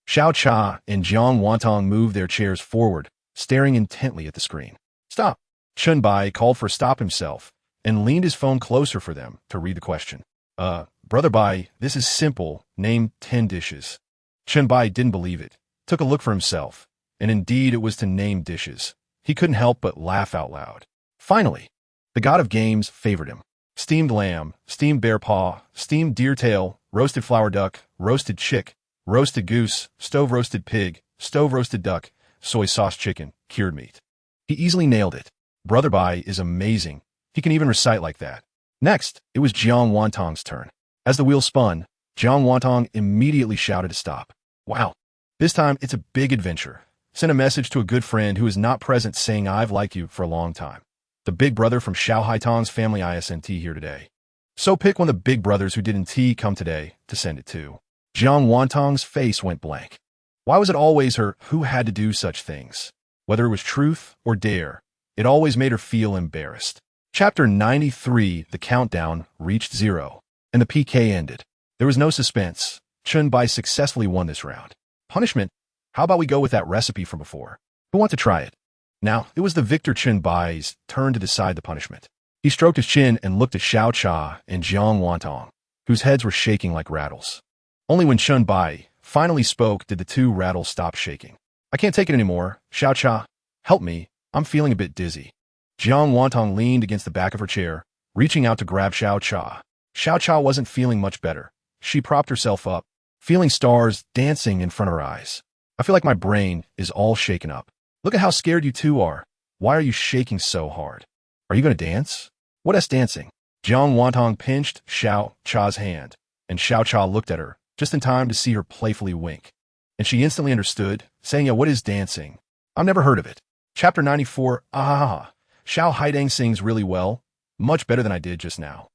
Xiao Cha and Jiang Wantong moved their chairs forward, staring intently at the screen. Stop. Chunbai called for stop himself and leaned his phone closer for them to read the question. Brother Bai, this is simple. Name 10 dishes. Chunbai didn't believe it, took a look for himself, and indeed it was to name dishes. He couldn't help but laugh out loud. Finally, the god of games favored him. Steamed lamb, steamed bear paw, steamed deer tail, roasted flour duck, roasted chick, roasted goose, stove-roasted pig, stove-roasted duck, soy sauce chicken, cured meat. He easily nailed it. Brother Bai is amazing. He can even recite like that. Next, it was Jiang Wantong's turn. As the wheel spun, Jiang Wantong immediately shouted to stop. Wow. This time, it's a big adventure. Send a message to a good friend who is not present saying I've liked you for a long time. The big brother from Xiao Haitong's family ISNT here today. So pick one of the big brothers who didn't come today to send it to. Jiang Wantong's face went blank. Why was it always her who had to do such things? Whether it was truth or dare, it always made her feel embarrassed. Chapter 93. The countdown reached 0, and the PK ended. There was no suspense. Chunbai successfully won this round. Punishment? How about we go with that recipe from before? Who wants to try it? Now, it was the victor Chunbai's turn to decide the punishment. He stroked his chin and looked at Xiao Cha and Jiang Wantong, whose heads were shaking like rattles. Only when Chunbai finally spoke did the two rattles stop shaking. I can't take it anymore. Xiao Cha, help me. I'm feeling a bit dizzy. Jiang Wantong leaned against the back of her chair, reaching out to grab Xiao Cha. Xiao Cha wasn't feeling much better. She propped herself up, feeling stars dancing in front of her eyes. I feel like my brain is all shaken up. Look at how scared you two are. Why are you shaking so hard? Are you going to dance? What is dancing? Jiang Wantong pinched Xiao Cha's hand, and Xiao Cha looked at her, just in time to see her playfully wink. And she instantly understood, saying, what is dancing? I've never heard of it. Chapter 94. Xiao Haidang sings really well, much better than I did just now.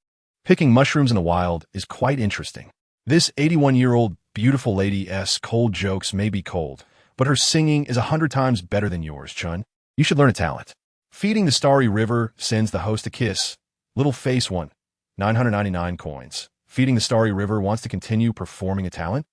Picking mushrooms in the wild is quite interesting. This 81-year-old beautiful lady's cold jokes may be cold, but her singing is 100 times better than yours, Chun. You should learn a talent. Feeding the Starry River sends the host a kiss. Little face one. 999 coins. Feeding the Starry River wants to continue performing a talent?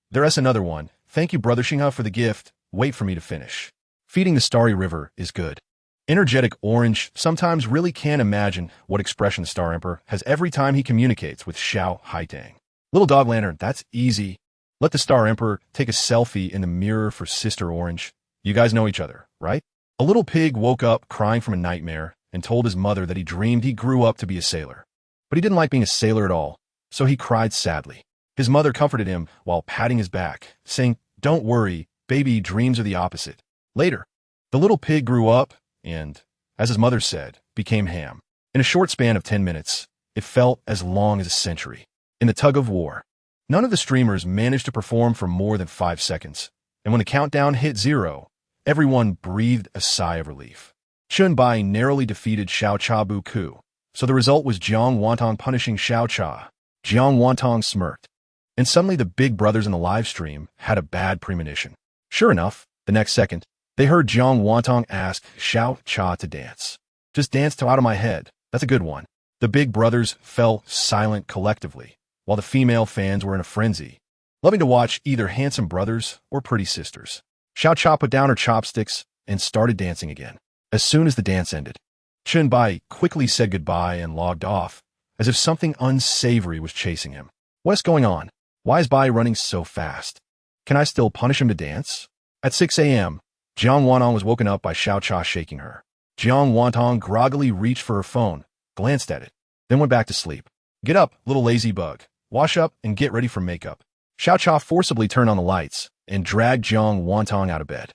There's another one. Thank you, Brother Xinghe, for the gift. Wait for me to finish. Feeding the Starry River is good. Energetic Orange sometimes really can't imagine what expression the Star Emperor has every time he communicates with Xiao Haitang. Little Dog Lantern, that's easy. Let the Star Emperor take a selfie in the mirror for Sister Orange. You guys know each other, right? A little pig woke up crying from a nightmare and told his mother that he dreamed he grew up to be a sailor. But he didn't like being a sailor at all, so he cried sadly. His mother comforted him while patting his back, saying, "Don't worry, baby, dreams are the opposite." Later, the little pig grew up and, as his mother said, became Ham. In a short span of 10 minutes, it felt as long as a century. In the tug of war, none of the streamers managed to perform for more than 5 seconds, and when the countdown hit 0, everyone breathed a sigh of relief. Chun Bai narrowly defeated Xiao Cha Bu Ku, so the result was Jiang Wantong punishing Xiao Cha. Jiang Wantong smirked, and suddenly the big brothers in the live stream had a bad premonition. Sure enough, the next second, they heard Jiang Wantong ask Xiao Cha to dance. "Just dance to Out of My Head. That's a good one." The big brothers fell silent collectively, while the female fans were in a frenzy, loving to watch either handsome brothers or pretty sisters. Xiao Cha put down her chopsticks and started dancing again. As soon as the dance ended, Chun Bai quickly said goodbye and logged off, as if something unsavory was chasing him. What's going on? Why is Bai running so fast? Can I still punish him to dance? At 6 a.m., Jiang Wantong was woken up by Xiao Cha shaking her. Jiang Wantong groggily reached for her phone, glanced at it, then went back to sleep. "Get up, little lazy bug. Wash up and get ready for makeup." Xiao Cha forcibly turned on the lights and dragged Jiang Wantong out of bed.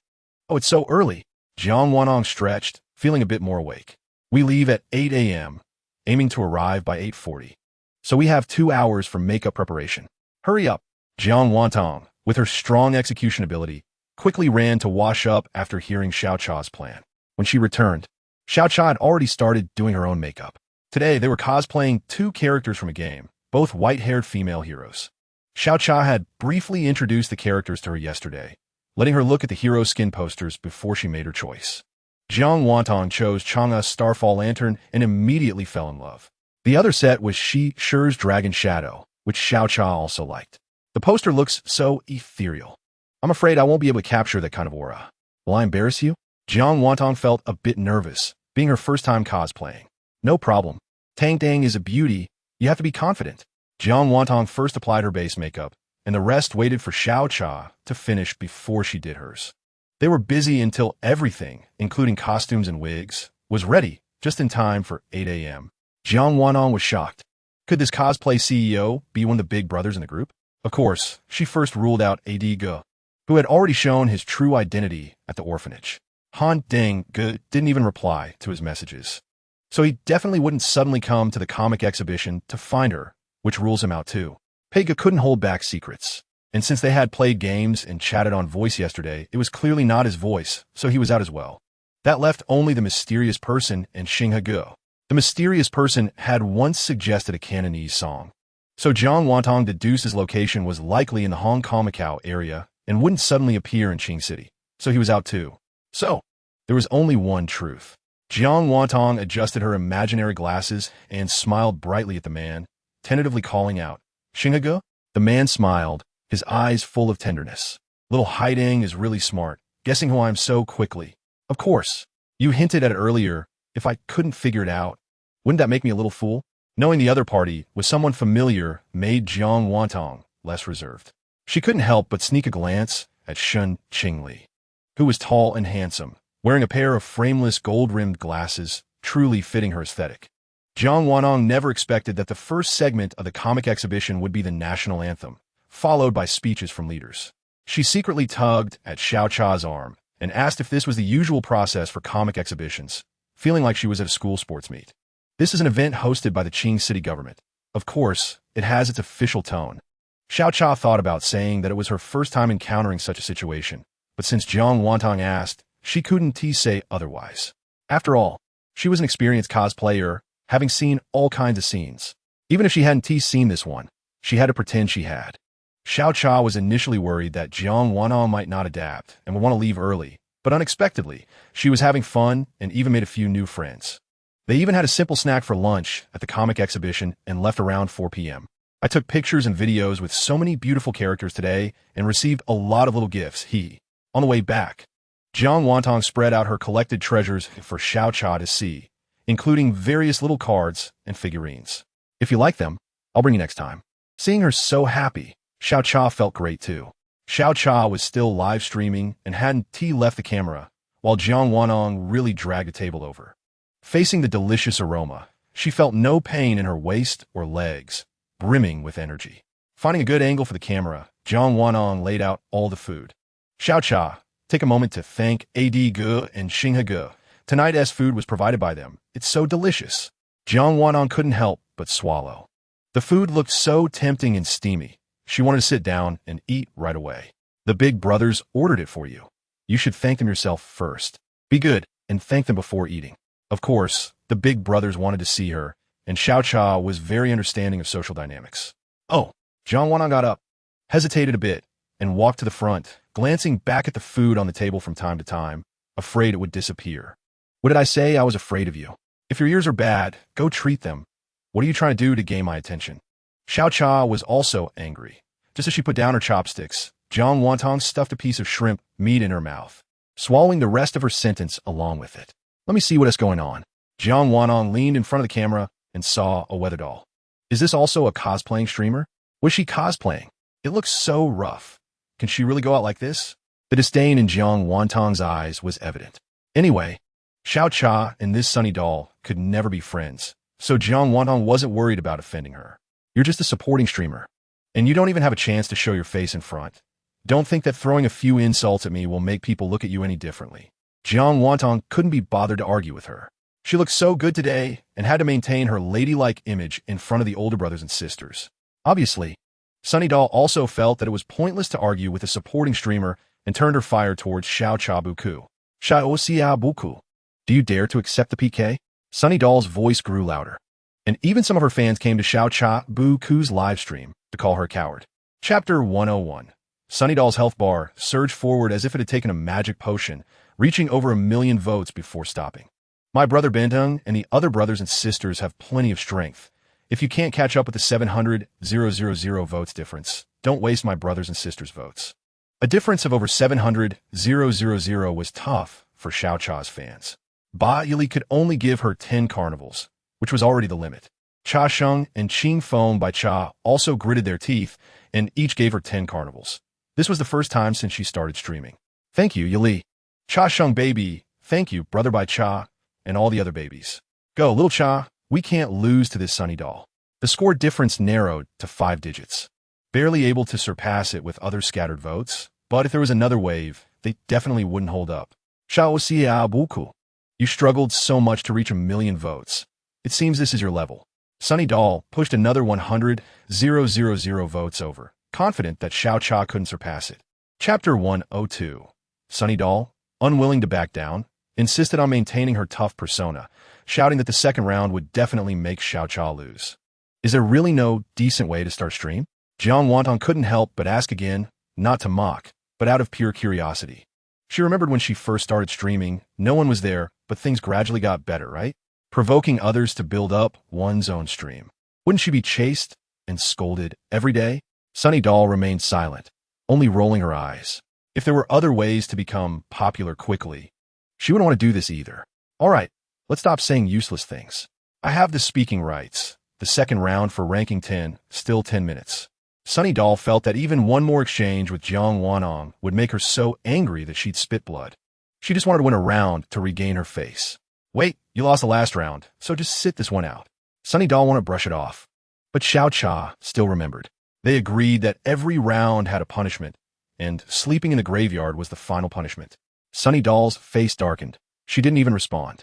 "Oh, it's so early." Jiang Wantong stretched, feeling a bit more awake. "We leave at 8 a.m., aiming to arrive by 8:40. So we have 2 hours for makeup preparation. Hurry up." Jiang Wantong, with her strong execution ability, quickly ran to wash up after hearing Xiao Cha's plan. When she returned, Xiao Cha had already started doing her own makeup. Today, they were cosplaying 2 characters from a game, both white-haired female heroes. Xiao Cha had briefly introduced the characters to her yesterday, letting her look at the hero skin posters before she made her choice. Jiang Wantong chose Chang'e's Starfall Lantern and immediately fell in love. The other set was Shi Shi's Dragon Shadow, which Xiao Cha also liked. The poster looks so ethereal. "I'm afraid I won't be able to capture that kind of aura. Will I embarrass you?" Jiang Wantong felt a bit nervous, being her first time cosplaying. "No problem. Tang Dang is a beauty. You have to be confident." Jiang Wantong first applied her base makeup, and the rest waited for Xiao Cha to finish before she did hers. They were busy until everything, including costumes and wigs, was ready, just in time for 8 a.m. Jiang Wantong was shocked. Could this cosplay CEO be one of the big brothers in the group? Of course, she first ruled out AD Ge, who had already shown his true identity at the orphanage. Han Deng Ge didn't even reply to his messages. So he definitely wouldn't suddenly come to the comic exhibition to find her, which rules him out too. Pega couldn't hold back secrets, and since they had played games and chatted on voice yesterday, it was clearly not his voice, so he was out as well. That left only the mysterious person and Xinghe Ge. The mysterious person had once suggested a Cantonese song, so Jiang Wantong deduced his location was likely in the Hong Kong-Macau area and wouldn't suddenly appear in Qing City, so he was out too. So, there was only one truth. Jiang Wantong adjusted her imaginary glasses and smiled brightly at the man, tentatively calling out, "Xinghe Ge?" The man smiled, his eyes full of tenderness. "Little Haidang is really smart, guessing who I am so quickly. Of course, you hinted at it earlier. If I couldn't figure it out, wouldn't that make me a little fool?" Knowing the other party was someone familiar made Jiang Wantong less reserved. She couldn't help but sneak a glance at Shun Qingli, who was tall and handsome, wearing a pair of frameless gold-rimmed glasses, truly fitting her aesthetic. Jiang Wantong never expected that the first segment of the comic exhibition would be the national anthem, followed by speeches from leaders. She secretly tugged at Xiao Cha's arm and asked if this was the usual process for comic exhibitions, feeling like she was at a school sports meet. This is an event hosted by the Qing city government. Of course, it has its official tone. Xiao Cha thought about saying that it was her first time encountering such a situation, but since Jiang Wantong asked, she couldn't say otherwise. After all, she was an experienced cosplayer, having seen all kinds of scenes. Even if she hadn't seen this one, she had to pretend she had. Xiao Cha was initially worried that Jiang Wantong might not adapt and would want to leave early, But unexpectedly, she was having fun and even made a few new friends. They even had a simple snack for lunch at the comic exhibition and left around 4 p.m. I took pictures and videos with so many beautiful characters today and received a lot of little gifts. On the way back, Jiang Wantong spread out her collected treasures for Xiao Cha to see, including various little cards and figurines. If you like them, I'll bring you next time. Seeing her so happy, Xiao Cha felt great too. Xiao Cha was still live streaming and hadn't left the camera, while Jiang Wantong really dragged the table over. Facing the delicious aroma, she felt no pain in her waist or legs, brimming with energy. Finding a good angle for the camera, Jiang Wantong laid out all the food. Xiao Cha, take a moment to thank Ad Ge and Xinghe Ge. Tonight's food was provided by them. It's so delicious. Jiang Wantong couldn't help but swallow. The food looked so tempting and steamy. She wanted to sit down and eat right away. The big brothers ordered it for you. You should thank them yourself first. Be good and thank them before eating. Of course, the big brothers wanted to see her, and Xiao Cha was very understanding of social dynamics. Oh, Jiang Wantong got up, hesitated a bit, and walked to the front, glancing back at the food on the table from time to time, afraid it would disappear. What did I say? I was afraid of you. If your ears are bad, go treat them. What are you trying to do to gain my attention? Xiao Cha was also angry. Just as she put down her chopsticks, Jiang Wantong stuffed a piece of shrimp meat in her mouth, swallowing the rest of her sentence along with it. Let me see what is going on. Jiang Wantong leaned in front of the camera and saw a weather doll. Is this also a cosplaying streamer? Was she cosplaying? It looks so rough. Can she really go out like this? The disdain in Jiang Wantong's eyes was evident. Anyway, Xiao Cha and this sunny doll could never be friends, so Jiang Wantong wasn't worried about offending her. You're just a supporting streamer, and you don't even have a chance to show your face in front. Don't think that throwing a few insults at me will make people look at you any differently. Jiang Wantong couldn't be bothered to argue with her. She looked so good today and had to maintain her ladylike image in front of the older brothers and sisters. Obviously, Sunny Doll also felt that it was pointless to argue with a supporting streamer and turned her fire towards Xiao Cha Buku. Xiao Xia Buku. Do you dare to accept the PK? Sunny Doll's voice grew louder, and even some of her fans came to Xiao Cha Buku's live stream to call her a coward. Chapter 101. Sunny Doll's health bar surged forward as if it had taken a magic potion, reaching over 1 million votes before stopping. My brother Benteng and the other brothers and sisters have plenty of strength. If you can't catch up with the 700,000 votes difference, don't waste my brothers and sisters' votes. A difference of over 700,000 was tough for Xiao Cha's fans. Ba Yili could only give her 10 carnivals, which was already the limit. Cha Sheng and Qing Feng by Cha also gritted their teeth and each gave her 10 carnivals. This was the first time since she started streaming. Thank you, Yili. Cha Sheng baby, thank you, brother by Cha, and all the other babies. Go, little Cha, we can't lose to this Sunny Doll. The score difference narrowed to 5 digits. Barely able to surpass it with other scattered votes, but if there was another wave, they definitely wouldn't hold up. Xiao Xia Buku. You struggled so much to reach 1 million votes. It seems this is your level. Sunny Doll pushed another 100,000 votes over, confident that Xiao Cha couldn't surpass it. Chapter 102. Sunny Doll, unwilling to back down, insisted on maintaining her tough persona, shouting that the second round would definitely make Xiao Cha lose. Is there really no decent way to start stream? Jiang Wantong couldn't help but ask again, not to mock, but out of pure curiosity. She remembered when she first started streaming, no one was there, but things gradually got better, right? Provoking others to build up one's own stream. Wouldn't she be chased and scolded every day? Sunny Doll remained silent, only rolling her eyes. If there were other ways to become popular quickly, she wouldn't want to do this either. All right, let's stop saying useless things. I have the speaking rights. The second round for ranking 10, still 10 minutes. Sunny Doll felt that even one more exchange with Jiang Wantong would make her so angry that she'd spit blood. She just wanted to win a round to regain her face. Wait, you lost the last round, so just sit this one out. Sunny Doll wanted to brush it off. But Xiao Cha still remembered. They agreed that every round had a punishment, and sleeping in the graveyard was the final punishment. Sunny Doll's face darkened. She didn't even respond.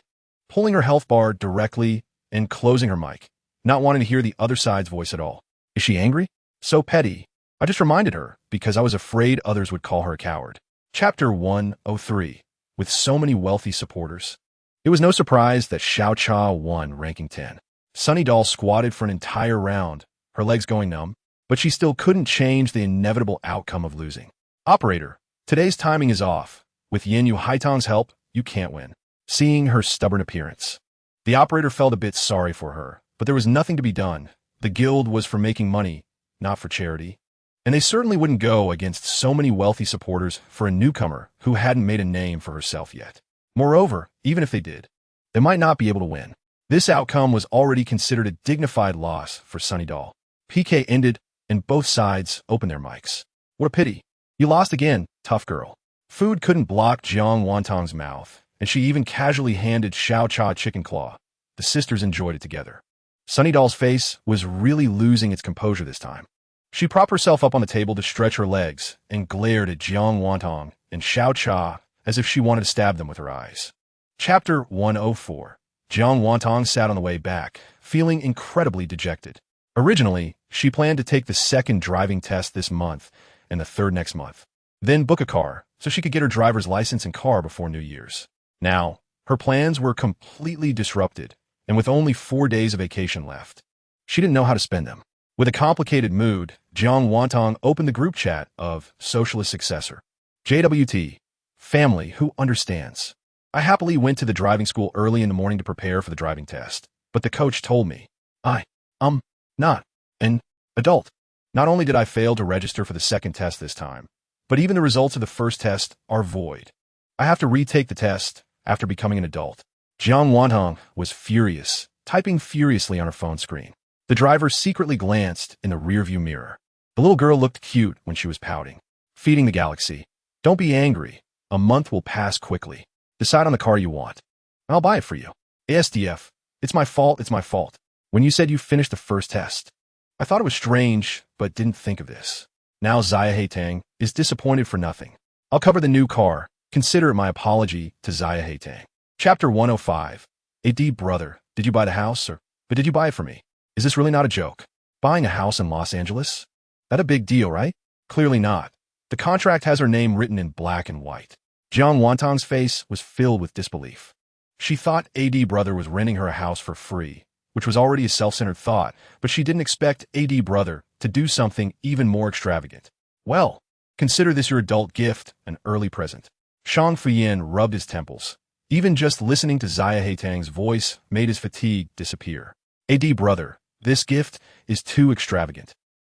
Pulling her health bar directly and closing her mic, not wanting to hear the other side's voice at all. Is she angry? So petty. I just reminded her because I was afraid others would call her a coward. Chapter 103. With so many wealthy supporters. It was no surprise that Xiao Cha won ranking 10. Sunny Doll squatted for an entire round, her legs going numb, but she still couldn't change the inevitable outcome of losing. Operator, today's timing is off. With Yin Yu Haitong's help, you can't win. Seeing her stubborn appearance, the operator felt a bit sorry for her, but there was nothing to be done. The guild was for making money, not for charity. And they certainly wouldn't go against so many wealthy supporters for a newcomer who hadn't made a name for herself yet. Moreover, even if they did, they might not be able to win. This outcome was already considered a dignified loss for Sunny Doll. PK ended, and both sides opened their mics. What a pity. You lost again, tough girl. Food couldn't block Jiang Wantong's mouth, and she even casually handed Xiao Cha chicken claw. The sisters enjoyed it together. Sunny Doll's face was really losing its composure this time. She propped herself up on the table to stretch her legs and glared at Jiang Wantong and Xiao Cha as if she wanted to stab them with her eyes. Chapter 104. Jiang Wantong sat on the way back, feeling incredibly dejected. Originally, she planned to take the second driving test this month and the third next month, then book a car so she could get her driver's license and car before New Year's. Now, her plans were completely disrupted, and with only 4 days of vacation left, she didn't know how to spend them. With a complicated mood, Jiang Wantong opened the group chat of Socialist Successor. JWT. Family who understands. I happily went to the driving school early in the morning to prepare for the driving test, but the coach told me, not an adult. Not only did I fail to register for the second test this time, but even the results of the first test are void. I have to retake the test after becoming an adult. Jiang Wantong was furious, typing furiously on her phone screen. The driver secretly glanced in the rearview mirror. The little girl looked cute when she was pouting. Feeding the galaxy. Don't be angry. A month will pass quickly. Decide on the car you want. I'll buy it for you. ASDF. It's my fault. When you said you finished the first test, I thought it was strange, but didn't think of this. Now Zaya Haitang is disappointed for nothing. I'll cover the new car. Consider it my apology to Zaya Haitang. Chapter 105. AD brother, did you buy the house but did you buy it for me? Is this really not a joke? Buying a house in Los Angeles? That a big deal, right? Clearly not. The contract has her name written in black and white. Jiang Wantong's face was filled with disbelief. She thought AD brother was renting her a house for free, which was already a self-centered thought, but she didn't expect AD brother to do something even more extravagant. Well, consider this your adult gift, an early present. Shang Fuyin rubbed his temples. Even just listening to Zaya Haitang's voice made his fatigue disappear. AD brother, this gift is too extravagant.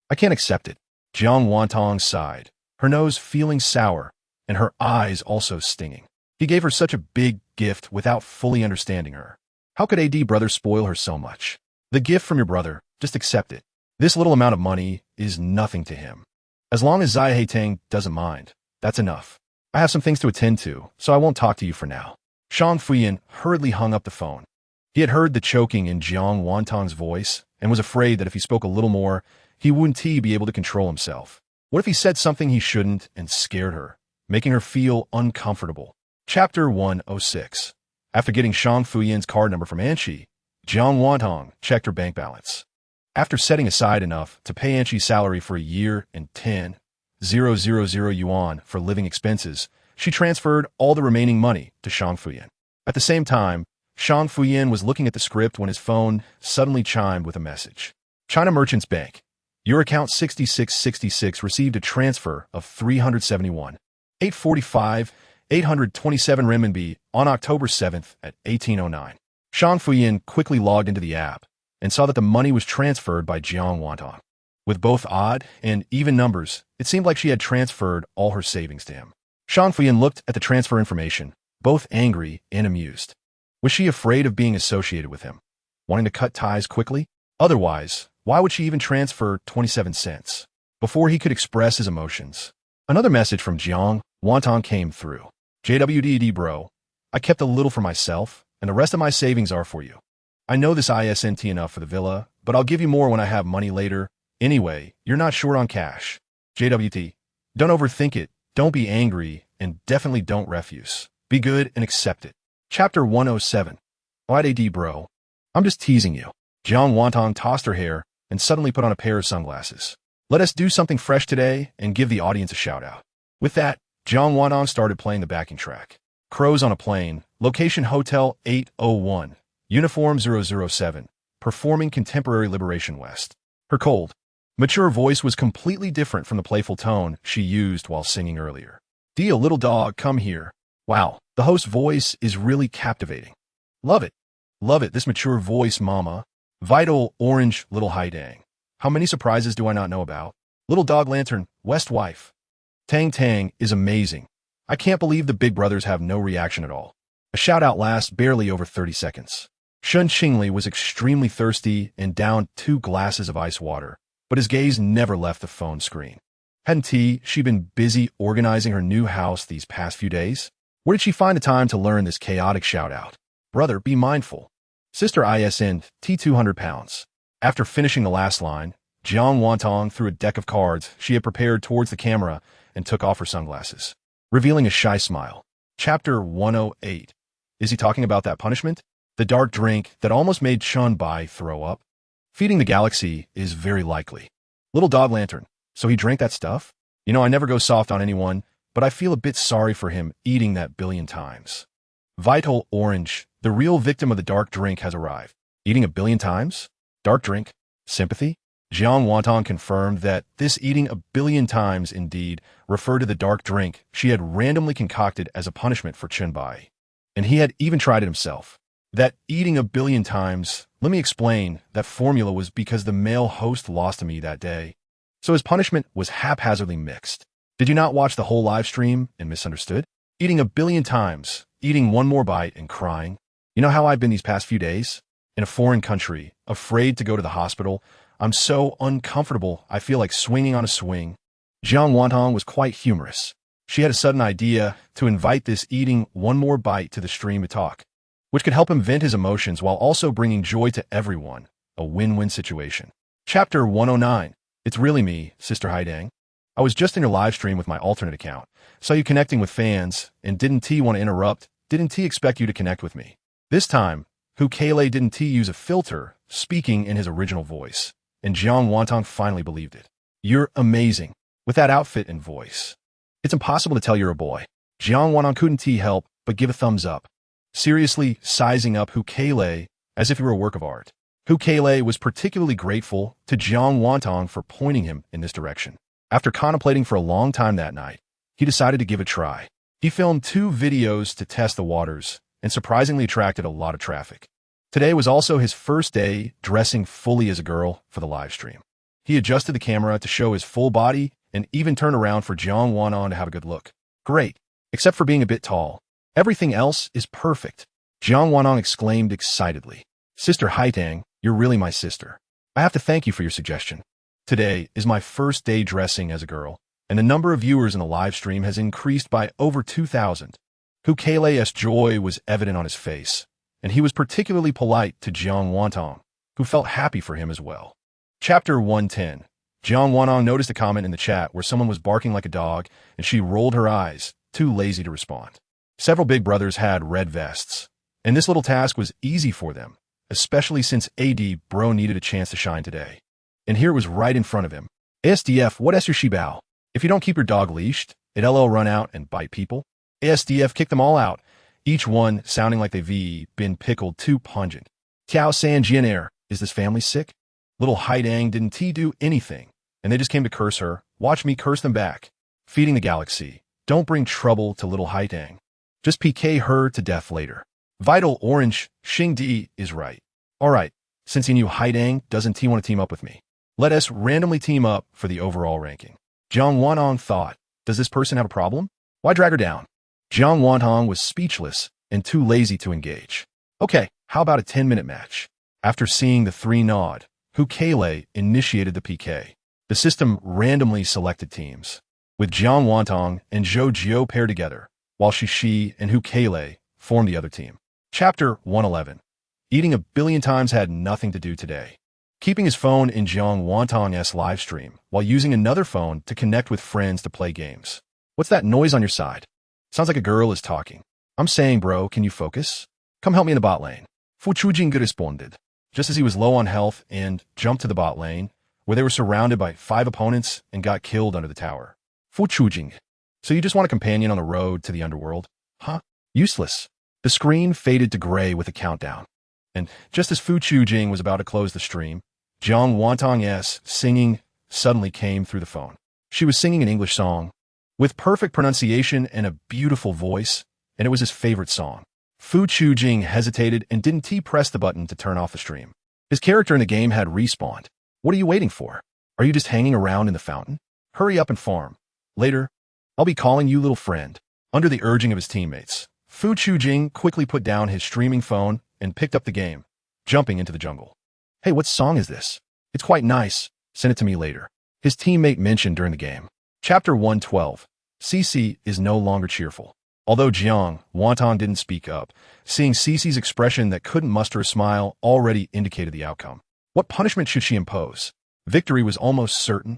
I can't accept it. Jiang Wantong sighed, her nose feeling sour, and her eyes also stinging. He gave her such a big gift without fully understanding her. How could AD brother spoil her so much? The gift from your brother, just accept it. This little amount of money is nothing to him. As long as Zaya Haitang doesn't mind, that's enough. I have some things to attend to, so I won't talk to you for now. Shang Fuyin hurriedly hung up the phone. He had heard the choking in Jiang Wantong's voice and was afraid that if he spoke a little more, he wouldn't be able to control himself. What if he said something he shouldn't and scared her, making her feel uncomfortable? Chapter 106. After getting Shang Fuyin's card number from Anshi, Jiang Wantong checked her bank balance. After setting aside enough to pay Anshi's salary for a year and 10,000 yuan for living expenses, she transferred all the remaining money to Shang Fuyin. At the same time, Shang Fuyin was looking at the script when his phone suddenly chimed with a message. China Merchants Bank. Your account 6666 received a transfer of 827 renminbi on October 7th at 1809. Shang Fuyin quickly logged into the app and saw that the money was transferred by Jiang Wantong. With both odd and even numbers, it seemed like she had transferred all her savings to him. Shang Fuyin looked at the transfer information, both angry and amused. Was she afraid of being associated with him, wanting to cut ties quickly? Otherwise, why would she even transfer 27 cents? Before he could express his emotions, another message from Jiang Wantong came through. JWDD bro, I kept a little for myself, and the rest of my savings are for you. I know this isn't enough for the villa, but I'll give you more when I have money later. Anyway, you're not short on cash. JWT, don't overthink it, don't be angry, and definitely don't refuse. Be good and accept it. Chapter 107. What AD bro? I'm just teasing you. Jiang Wantong tossed her hair and suddenly put on a pair of sunglasses. Let us do something fresh today and give the audience a shout out. With that, Jiang Wantong started playing the backing track. Crows on a Plane, Location Hotel 801, Uniform 007, performing Contemporary Liberation West. Her cold, mature voice was completely different from the playful tone she used while singing earlier. Deal little dog, come here. Wow, the host's voice is really captivating. Love it. Love it, this mature voice, mama. Vital, orange, little Haidang. How many surprises do I not know about? Little dog lantern, West wife. Tang Tang is amazing. I can't believe the big brothers have no reaction at all. A shout-out lasts barely over 30 seconds. Shun Qingli was extremely thirsty and downed 2 glasses of ice water, but his gaze never left the phone screen. Hadn't she been busy organizing her new house these past few days? Where did she find the time to learn this chaotic shout-out? Brother, be mindful. Sister ISN, T 200 pounds. After finishing the last line, Jiang Wantong threw a deck of cards she had prepared towards the camera and took off her sunglasses, revealing a shy smile. Chapter 108. Is he talking about that punishment? The dark drink that almost made Chun Bai throw up? Feeding the galaxy is very likely. Little dog lantern. So he drank that stuff? You know, I never go soft on anyone, but I feel a bit sorry for him eating that billion times. Vital orange, the real victim of the dark drink, has arrived. Eating a billion times? Dark drink? Sympathy? Jiang Wantong confirmed that this eating a billion times indeed referred to the dark drink she had randomly concocted as a punishment for Chun Bai. And he had even tried it himself. That eating a billion times, let me explain, that formula was because the male host lost to me that day. So his punishment was haphazardly mixed. Did you not watch the whole live stream and misunderstood? Eating a billion times, eating one more bite and crying. You know how I've been these past few days? In a foreign country, afraid to go to the hospital. I'm so uncomfortable, I feel like swinging on a swing. Jiang Wantong was quite humorous. She had a sudden idea to invite this eating one more bite to the stream to talk, which could help him vent his emotions while also bringing joy to everyone. A win-win situation. Chapter 109. It's really me, Sister Haidang. I was just in your live stream with my alternate account. Saw you connecting with fans, and didn't T want to interrupt? Didn't T expect you to connect with me? This time, Kele didn't T use a filter, speaking in his original voice, and Jiang Wantong finally believed it. You're amazing, with that outfit and voice. It's impossible to tell you're a boy. Jiang Wantong couldn't T help but give a thumbs up, seriously sizing up Kele as if he were a work of art. Kele was particularly grateful to Jiang Wantong for pointing him in this direction. After contemplating for a long time that night, he decided to give it a try. He filmed 2 videos to test the waters and surprisingly attracted a lot of traffic. Today was also his first day dressing fully as a girl for the live stream. He adjusted the camera to show his full body and even turned around for Jiang Wantong to have a good look. Great, except for being a bit tall. Everything else is perfect. Jiang Wantong exclaimed excitedly. Sister Haitang, you're really my sister. I have to thank you for your suggestion. Today is my first day dressing as a girl, and the number of viewers in the live stream has increased by over 2,000. Kele's joy was evident on his face, and he was particularly polite to Jiang Wantong, who felt happy for him as well. Chapter 110. Jiang Wantong noticed a comment in the chat where someone was barking like a dog, and she rolled her eyes, too lazy to respond. Several big brothers had red vests, and this little task was easy for them, especially since AD Bro needed a chance to shine today. And here it was right in front of him. ASDF, what is your shibao? If you don't keep your dog leashed, it'll run out and bite people. ASDF kicked them all out, each one sounding like they've been pickled too pungent. Tiao San Jianair, is this family sick? Little Haidang didn't do anything, and they just came to curse her. Watch me curse them back. Feeding the galaxy. Don't bring trouble to little Haidang. Just PK her to death later. Vital orange, Xing Di is right. Alright, since he knew Haidang doesn't want to team up with me, let us randomly team up for the overall ranking. Jiang Wantong thought, does this person have a problem? Why drag her down? Jiang Wantong was speechless and too lazy to engage. Okay, how about a 10-minute match? After seeing the 3 nod, Kele initiated the PK. The system randomly selected teams, with Jiang Wantong and Zhou Jiu paired together, while Shi and Kele formed the other team. Chapter 111. Eating a billion times had nothing to do today. Keeping his phone in Jiang Wantong's live stream while using another phone to connect with friends to play games. What's that noise on your side? Sounds like a girl is talking. I'm saying, bro, can you focus? Come help me in the bot lane. Fu Chujing responded, just as he was low on health and jumped to the bot lane, where they were surrounded by 5 opponents and got killed under the tower. Fu Chujing. So you just want a companion on the road to the underworld? Huh? Useless. The screen faded to gray with a countdown. And just as Fu Chujing was about to close the stream, Jiang Wantong's singing suddenly came through the phone. She was singing an English song with perfect pronunciation and a beautiful voice, and it was his favorite song. Fu Chujing hesitated and didn't press the button to turn off the stream. His character in the game had respawned. What are you waiting for? Are you just hanging around in the fountain? Hurry up and farm. Later, I'll be calling you little friend. Under the urging of his teammates, Fu Chujing quickly put down his streaming phone and picked up the game, jumping into the jungle. Hey, what song is this? It's quite nice. Send it to me later. His teammate mentioned during the game. Chapter 112. Cici is no longer cheerful. Although Jiang Wantong didn't speak up, seeing Cici's expression that couldn't muster a smile already indicated the outcome. What punishment should she impose? Victory was almost certain.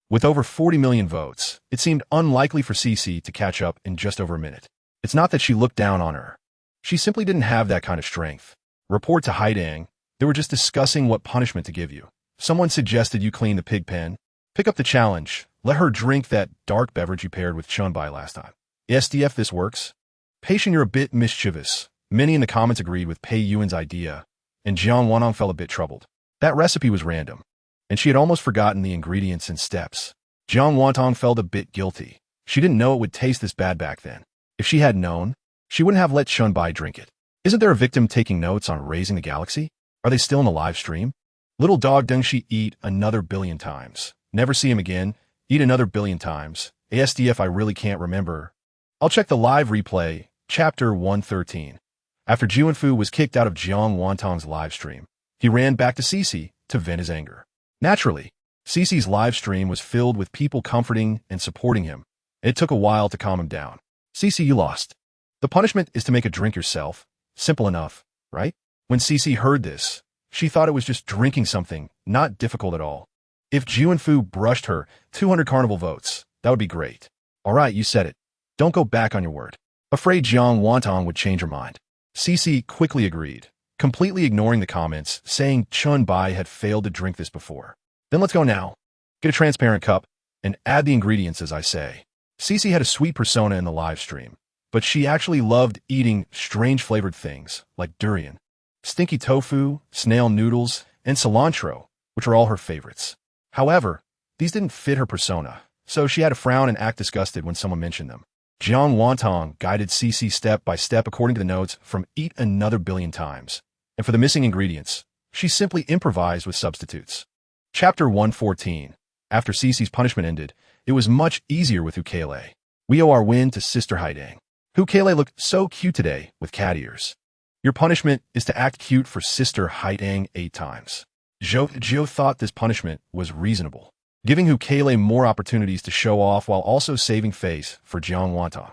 With over 40 million votes, it seemed unlikely for Cici to catch up in just over a minute. It's not that she looked down on her. She simply didn't have that kind of strength. Report to Haidang. They were just discussing what punishment to give you. Someone suggested you clean the pig pen. Pick up the challenge. Let her drink that dark beverage you paired with Chunbai last time. SDF, this works. Patient, you're a bit mischievous. Many in the comments agreed with Pei Yuan's idea, and Jiang Wanong felt a bit troubled. That recipe was random, and she had almost forgotten the ingredients and steps. Jiang Wantong felt a bit guilty. She didn't know it would taste this bad back then. If she had known, she wouldn't have let Chunbai drink it. Isn't there a victim taking notes on raising the galaxy? Are they still in the live stream? Little dog Dengshi eat another billion times. Never see him again. Eat another billion times. ASDF, I really can't remember. I'll check the live replay. Chapter 113. After Juanfu was kicked out of Jiang Wantong's live stream, he ran back to Cici to vent his anger. Naturally, Cici's live stream was filled with people comforting and supporting him. It took a while to calm him down. Cici, you lost. The punishment is to make a drink yourself. Simple enough, right? When Cici heard this, she thought it was just drinking something, not difficult at all. If Juanfu brushed her 200 carnival votes, that would be great. All right, you said it. Don't go back on your word. Afraid Jiang Wantong would change her mind. Cici quickly agreed, completely ignoring the comments, saying Chunbai had failed to drink this before. Then let's go now. Get a transparent cup and add the ingredients as I say. Cici had a sweet persona in the live stream, but she actually loved eating strange flavored things like durian, stinky tofu, snail noodles, and cilantro, which are all her favorites. However, these didn't fit her persona, so she had to frown and act disgusted when someone mentioned them. Jiang Wantong guided Cici step by step according to the notes from Eat Another Billion Times, and for the missing ingredients, she simply improvised with substitutes. Chapter 114. After Cici's punishment ended, it was much easier with Ukele. We owe our win to Sister Haidang. Ukele looked so cute today with cat ears. Your punishment is to act cute for Sister Haidang 8 times. Zhou thought this punishment was reasonable, giving Ukele more opportunities to show off while also saving face for Jiang Wantong.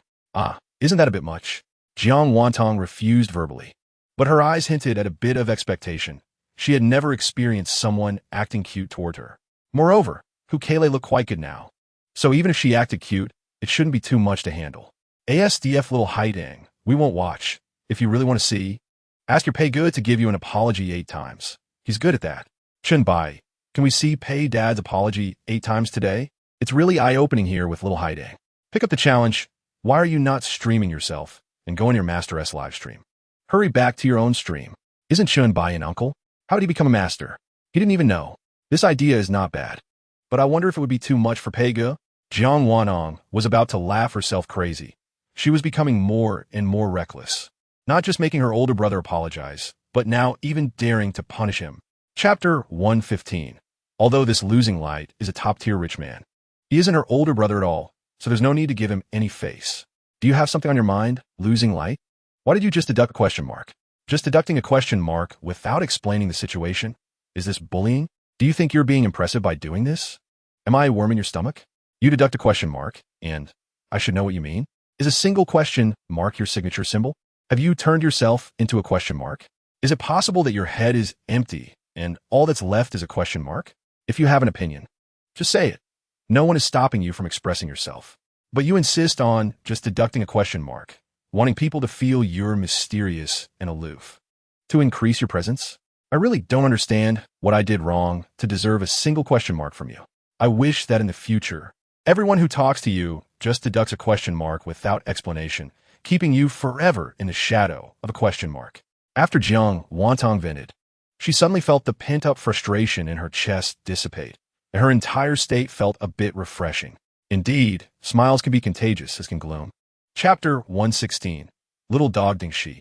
Isn't that a bit much? Jiang Wantong refused verbally, but her eyes hinted at a bit of expectation. She had never experienced someone acting cute toward her. Moreover, Ukele looked quite good now, so even if she acted cute, it shouldn't be too much to handle. ASDF little Haidang, we won't watch. If you really want to see, ask your Pei Good to give you an apology 8 times. He's good at that. Chunbai, can we see Pei Dad's apology 8 times today? It's really eye-opening here with little Haidang. Pick up the challenge. Why are you not streaming yourself and go on your Master S live stream? Hurry back to your own stream. Isn't Chunbai an uncle? How did he become a master? He didn't even know. This idea is not bad. But I wonder if it would be too much for Pei Ge? Jiang Wanong was about to laugh herself crazy. She was becoming more and more reckless. Not just making her older brother apologize, but now even daring to punish him. Chapter 115. Although this losing light is a top-tier rich man, he isn't her older brother at all, so there's no need to give him any face. Do you have something on your mind, losing light? Why did you just deduct a question mark? Just deducting a question mark without explaining the situation? Is this bullying? Do you think you're being impressive by doing this? Am I a worm in your stomach? You deduct a question mark, and I should know what you mean. Is a single question mark your signature symbol? Have you turned yourself into a question mark? Is it possible that your head is empty and all that's left is a question mark? If you have an opinion, just say it. No one is stopping you from expressing yourself. But you insist on just deducting a question mark, wanting people to feel you're mysterious and aloof. To increase your presence? I really don't understand what I did wrong to deserve a single question mark from you. I wish that in the future, everyone who talks to you just deducts a question mark without explanation, keeping you forever in the shadow of a question mark. After Jiang Wantong vented, she suddenly felt the pent-up frustration in her chest dissipate, and her entire state felt a bit refreshing. Indeed, smiles can be contagious as can gloom. Chapter 116. Little dog ding she.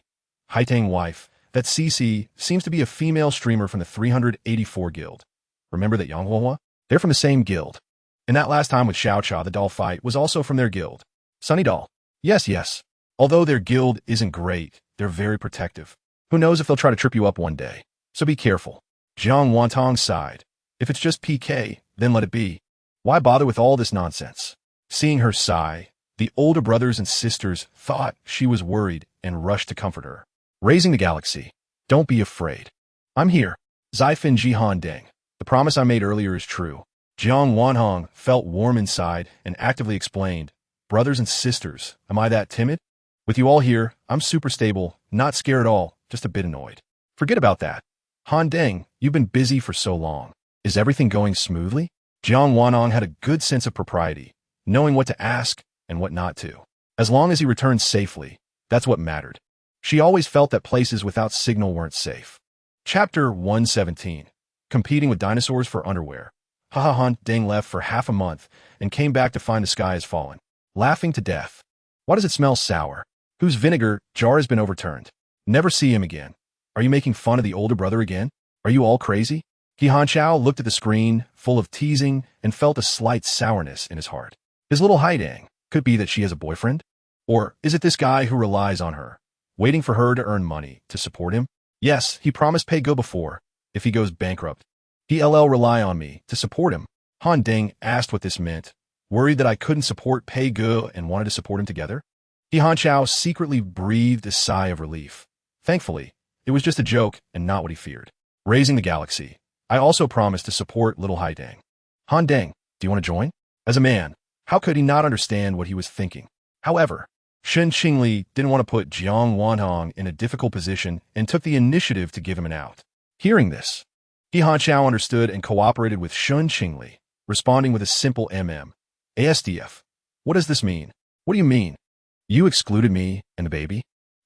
Haitang wife. That CC seems to be a female streamer from the 384 guild. Remember that Yanghua? They're from the same guild. And that last time with Xiao Cha, the doll fight was also from their guild. Sunny Doll. Yes, yes. Although their guild isn't great, they're very protective. Who knows if they'll try to trip you up one day. So be careful. Jiang Wantong sighed. If it's just PK, then let it be. Why bother with all this nonsense? Seeing her sigh, the older brothers and sisters thought she was worried and rushed to comfort her. Raising the galaxy. Don't be afraid. I'm here. Xifen Jihan Deng. The promise I made earlier is true. Jiang Wanhong felt warm inside and actively explained, brothers and sisters, am I that timid? With you all here, I'm super stable, not scared at all, just a bit annoyed. Forget about that. Han Deng, you've been busy for so long. Is everything going smoothly? Jiang Wanhong had a good sense of propriety, knowing what to ask and what not to. As long as he returned safely, that's what mattered. She always felt that places without signal weren't safe. Chapter 117. Competing with dinosaurs for underwear. Han Deng left for half a month and came back to find the sky has fallen. Laughing to death. Why does it smell sour? Whose vinegar jar has been overturned? Never see him again. Are you making fun of the older brother again? Are you all crazy? Han Chao looked at the screen, full of teasing, and felt a slight sourness in his heart. His little Haidang, could be that she has a boyfriend? Or is it this guy who relies on her, waiting for her to earn money to support him? Yes, he promised pay go before, if he goes bankrupt. He'll rely on me to support him. Han Deng asked what this meant, worried that I couldn't support Pei Ge and wanted to support him together. Han Chao secretly breathed a sigh of relief. Thankfully, it was just a joke and not what he feared. Raising the galaxy. I also promised to support little Haidang. Han Deng, do you want to join? As a man, how could he not understand what he was thinking? However, Shen Qingli didn't want to put Jiang Wanhong in a difficult position and took the initiative to give him an out. Hearing this, Han Chao understood and cooperated with Shen Qingli, responding with a simple ASDF. What does this mean? What do you mean? You excluded me and the baby?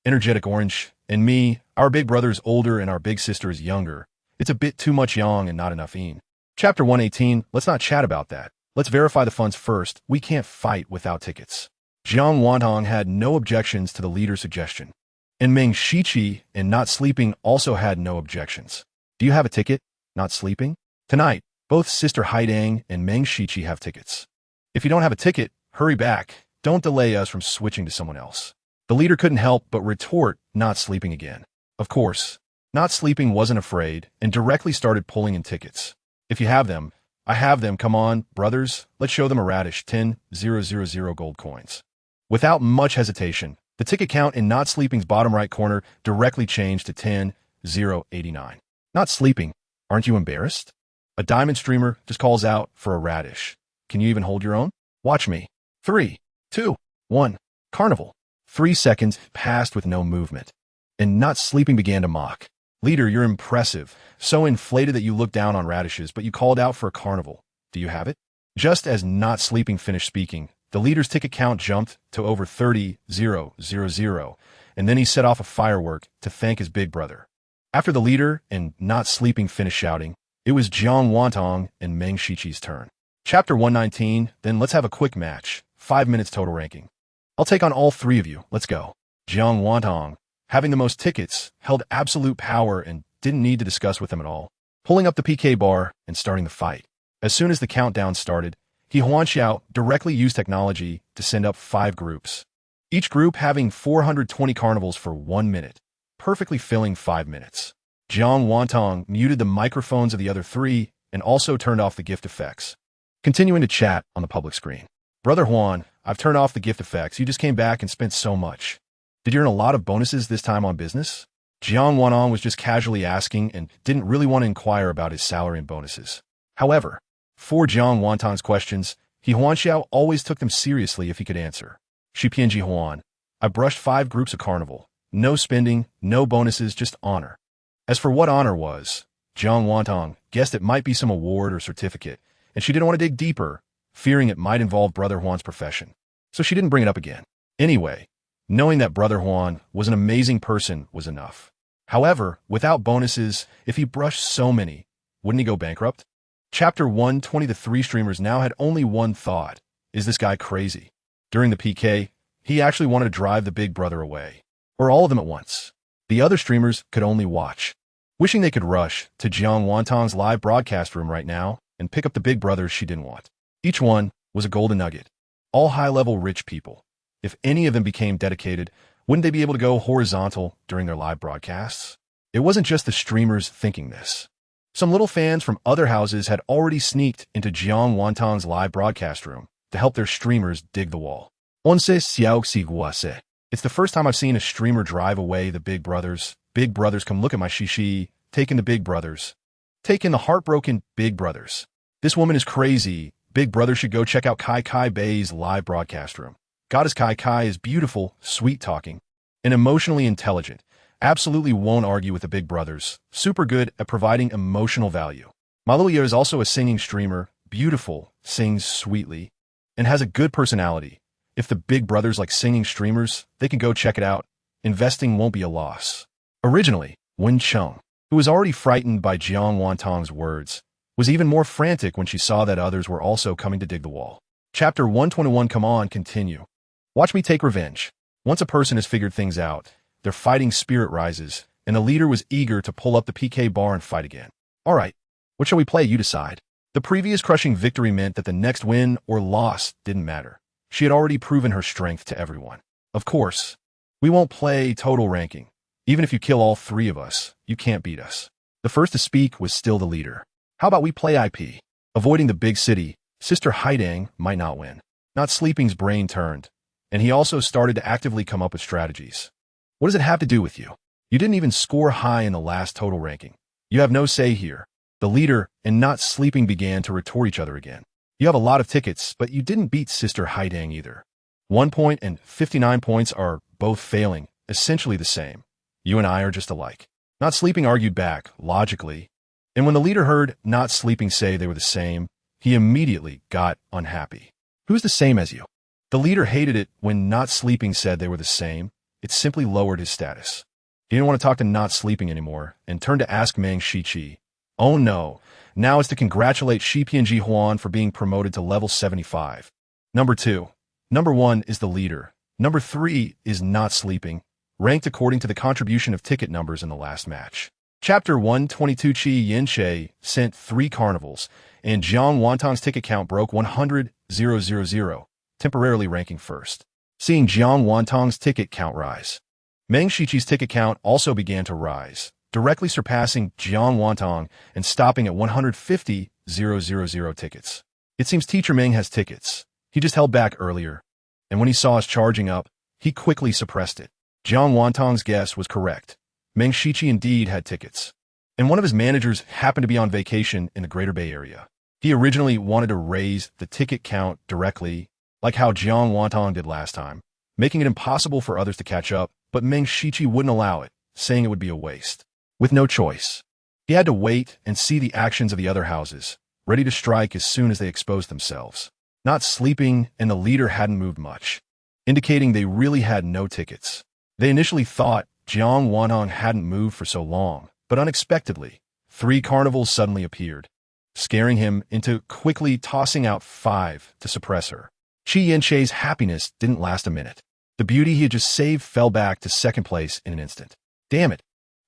Energetic Orange, and me, our big brother is older and our big sister is younger. It's a bit too much yang and not enough yin. Chapter 118, let's not chat about that. Let's verify the funds first. We can't fight without tickets. Jiang Wanhong had no objections to the leader's suggestion. And Meng Shiqi and not sleeping also had no objections. Do you have a ticket? Not sleeping? Tonight, both Sister Haidang and Meng Shiqi have tickets. If you don't have a ticket, hurry back. Don't delay us from switching to someone else. The leader couldn't help but retort, not sleeping again. Of course, not sleeping wasn't afraid and directly started pulling in tickets. If you have them, I have them. Come on, brothers, let's show them a radish. 10,000 gold coins. Without much hesitation, the ticket count in Not Sleeping's bottom right corner directly changed to 10,089. Not sleeping. Aren't you embarrassed? A diamond streamer just calls out for a radish. Can you even hold your own? Watch me. 3, 2, 1. Carnival. 3 seconds passed with no movement. And Not Sleeping began to mock. Leader, you're impressive. So inflated that you look down on radishes, but you called out for a carnival. Do you have it? Just as Not Sleeping finished speaking, the leader's ticket count jumped to over 30,000, and then he set off a firework to thank his big brother. After the leader and Not Sleeping finished shouting, it was Jiang Wantong and Meng Shiqi's turn. Chapter 119, then let's have a quick match. 5 minutes total ranking. I'll take on all 3 of you. Let's go. Jiang Wantong, having the most tickets, held absolute power and didn't need to discuss with them at all, pulling up the PK bar and starting the fight. As soon as the countdown started, Huan Xiao directly used technology to send up 5 groups, each group having 420 carnivals for 1 minute, perfectly filling 5 minutes. Jiang Wantong muted the microphones of the other 3 and also turned off the gift effects. Continuing to chat on the public screen. Brother Huan, I've turned off the gift effects. You just came back and spent so much. Did you earn a lot of bonuses this time on business? Jiang Wanong was just casually asking and didn't really want to inquire about his salary and bonuses. However, for Jiang Wantong's questions, Huan Xiao always took them seriously if he could answer. Shipianji Huan, I brushed 5 groups of carnival. No spending, no bonuses, just honor. As for what honor was, Jiang Wantong guessed it might be some award or certificate, and she didn't want to dig deeper, fearing it might involve Brother Huan's profession. So she didn't bring it up again. Anyway, knowing that Brother Huan was an amazing person was enough. However, without bonuses, if he brushed so many, wouldn't he go bankrupt? Chapter 120, the 3 streamers now had only one thought. Is this guy crazy? During the PK, he actually wanted to drive the big brother away. or all of them at once. The other streamers could only watch, wishing they could rush to Jiang Wantong's live broadcast room right now and pick up the big brothers she didn't want. Each one was a golden nugget. All high-level rich people. If any of them became dedicated, wouldn't they be able to go horizontal during their live broadcasts? It wasn't just the streamers thinking this. Some little fans from other houses had already sneaked into Jiang Wantong's live broadcast room to help their streamers dig the wall. Once xiao xi guase. It's the first time I've seen a streamer drive away the big brothers. Big brothers, come look at my shishi. Taking the big brothers. Taking the heartbroken big brothers. This woman is crazy. Big brother should go check out Kai Kai Bei's live broadcast room. Goddess Kai Kai is beautiful, sweet-talking, and emotionally intelligent. Absolutely won't argue with the big brothers. Super good at providing emotional value. Maluya is also a singing streamer, beautiful, sings sweetly, and has a good personality. If the big brothers like singing streamers, they can go check it out. Investing won't be a loss. Originally, Wen Cheng, who was already frightened by Jiang Wantong's words, was even more frantic when she saw that others were also coming to dig the wall. Chapter 121. Come on, continue. Watch me take revenge. Once a person has figured things out, their fighting spirit rises, and the leader was eager to pull up the PK bar and fight again. All right, what shall we play? You decide. The previous crushing victory meant that the next win or loss didn't matter. She had already proven her strength to everyone. Of course, we won't play total ranking. Even if you kill all three of us, you can't beat us. The first to speak was still the leader. How about we play IP? Avoiding the big city, Sister Haidang might not win. Not Sleeping's brain turned, and he also started to actively come up with strategies. What does it have to do with you? You didn't even score high in the last total ranking. You have no say here. The leader and Not Sleeping began to retort each other again. You have a lot of tickets, but you didn't beat Sister Haidang either. 1 point and 59 points are both failing, essentially the same. You and I are just alike. Not Sleeping argued back, logically, and when the leader heard Not Sleeping say they were the same, he immediately got unhappy. Who's the same as you? The leader hated it when Not Sleeping said they were the same. It simply lowered his status. He didn't want to talk to Not Sleeping anymore and turned to ask Meng Shiqi. Oh no, now it's to congratulate Shi Pianji Huan for being promoted to level 75. Number 2. Number 1 is the leader. Number 3 is Not Sleeping, ranked according to the contribution of ticket numbers in the last match. Chapter 122. Qi Yinshe sent 3 carnivals, and Jiang Wantong's ticket count broke 100,000, temporarily ranking first. Seeing Jiang Wantong's ticket count rise, Meng Shiqi's ticket count also began to rise, directly surpassing Jiang Wantong and stopping at 150,000 tickets. It seems Teacher Meng has tickets. He just held back earlier, and when he saw us charging up, he quickly suppressed it. Jiang Wantong's guess was correct. Meng Shiqi indeed had tickets, and one of his managers happened to be on vacation in the Greater Bay Area. He originally wanted to raise the ticket count directly, like how Jiang Wantong did last time, making it impossible for others to catch up, but Meng Shiqi wouldn't allow it, saying it would be a waste. With no choice, he had to wait and see the actions of the other houses, ready to strike as soon as they exposed themselves. Not Sleeping and the leader hadn't moved much, indicating they really had no tickets. They initially thought Jiang Wantong hadn't moved for so long, but unexpectedly, 3 carnivals suddenly appeared, scaring him into quickly tossing out 5 to suppress her. Qi Yinshe's happiness didn't last a minute. The beauty he had just saved fell back to second place in an instant. Damn it.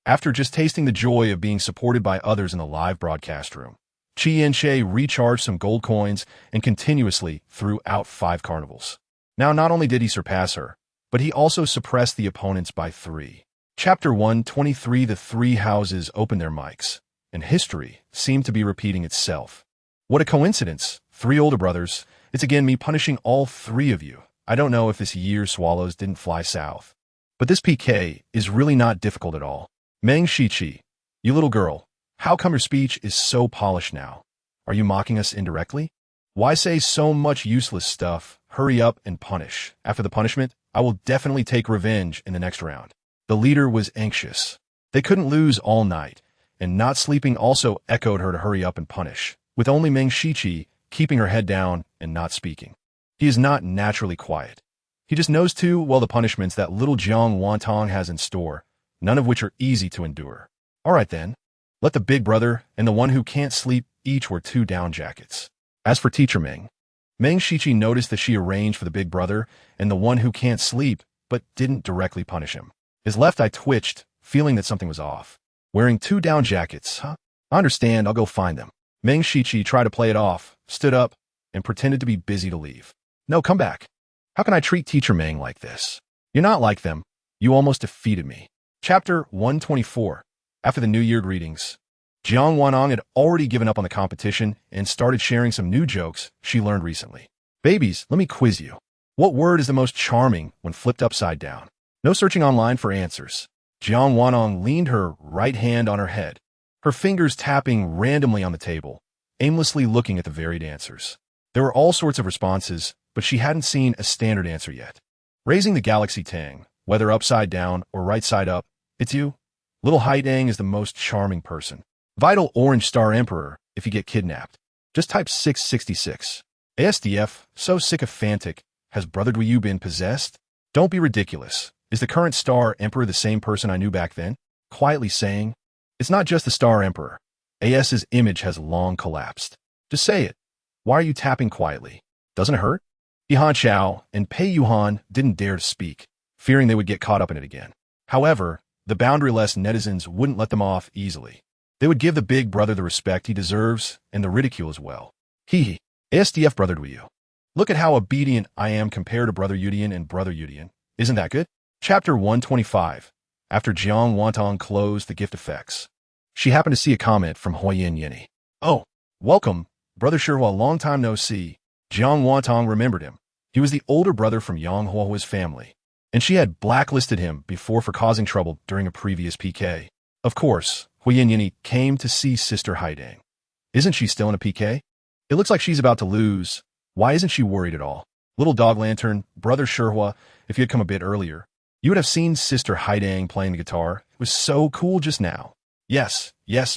After just tasting the joy of being supported by others in the live broadcast room, Qi Yinshe recharged some gold coins and continuously threw out 5 carnivals. Now not only did he surpass her, but he also suppressed the opponents by 3. Chapter 123. The 3 houses opened their mics, and history seemed to be repeating itself. What a coincidence. 3 older brothers. It's again me punishing all 3 of you. I don't know if this year's swallows didn't fly south, but this PK is really not difficult at all. Meng Shiqi, you little girl, how come your speech is so polished now? Are you mocking us indirectly? Why say so much useless stuff? Hurry up and punish. After the punishment, I will definitely take revenge in the next round. The leader was anxious. They couldn't lose all night, and Not Sleeping also echoed her to hurry up and punish, with only Meng Shiqi keeping her head down and not speaking. He is not naturally quiet. He just knows too well the punishments that little Jiang Wantong has in store, none of which are easy to endure. All right then, let the big brother and the one who can't sleep each wear 2 down jackets. As for Teacher Meng, Meng Shiqi noticed that she arranged for the big brother and the one who can't sleep, but didn't directly punish him. His left eye twitched, feeling that something was off. Wearing 2 down jackets, huh? I understand, I'll go find them. Meng Shiqi tried to play it off, stood up, and pretended to be busy to leave. No, come back. How can I treat Teacher Meng like this? You're not like them. You almost defeated me. Chapter 124. After the New Year greetings, Jiang Wanong had already given up on the competition and started sharing some new jokes she learned recently. Babies, let me quiz you. What word is the most charming when flipped upside down? No searching online for answers. Jiang Wanong leaned her right hand on her head, her fingers tapping randomly on the table, aimlessly looking at the varied answers. There were all sorts of responses, but she hadn't seen a standard answer yet. Raising the Galaxy Tang, whether upside down or right side up, it's you. Little Haidang is the most charming person. Vital Orange Star Emperor if you get kidnapped. Just type 666. ASDF, so sycophantic. Has Brother Duyu been possessed? Don't be ridiculous. Is the current Star Emperor the same person I knew back then? Quietly saying, it's not just the Star Emperor. AS's image has long collapsed. Just say it. Why are you tapping quietly? Doesn't it hurt? Yihan Xiao and Pei Yuhan didn't dare to speak, fearing they would get caught up in it again. However, the boundaryless netizens wouldn't let them off easily. They would give the big brother the respect he deserves and the ridicule as well. Hee. ASDF Brother Duyu. Look at how obedient I am compared to Brother Yudian and Brother Yudian. Isn't that good? Chapter 125. After Jiang Wantong closed the gift effects, she happened to see a comment from Huiyin Yini. Oh, welcome, Brother Shihua, long time no see. Jiang Wantong remembered him. He was the older brother from Yang Huahua's family, and she had blacklisted him before for causing trouble during a previous PK. Of course, Huiyin Yini came to see Sister Haidang. Isn't she still in a PK? It looks like she's about to lose. Why isn't she worried at all? Little Dog Lantern, Brother Shihua, if you had come a bit earlier, you would have seen Sister Haidang playing the guitar. It was so cool just now. Yes,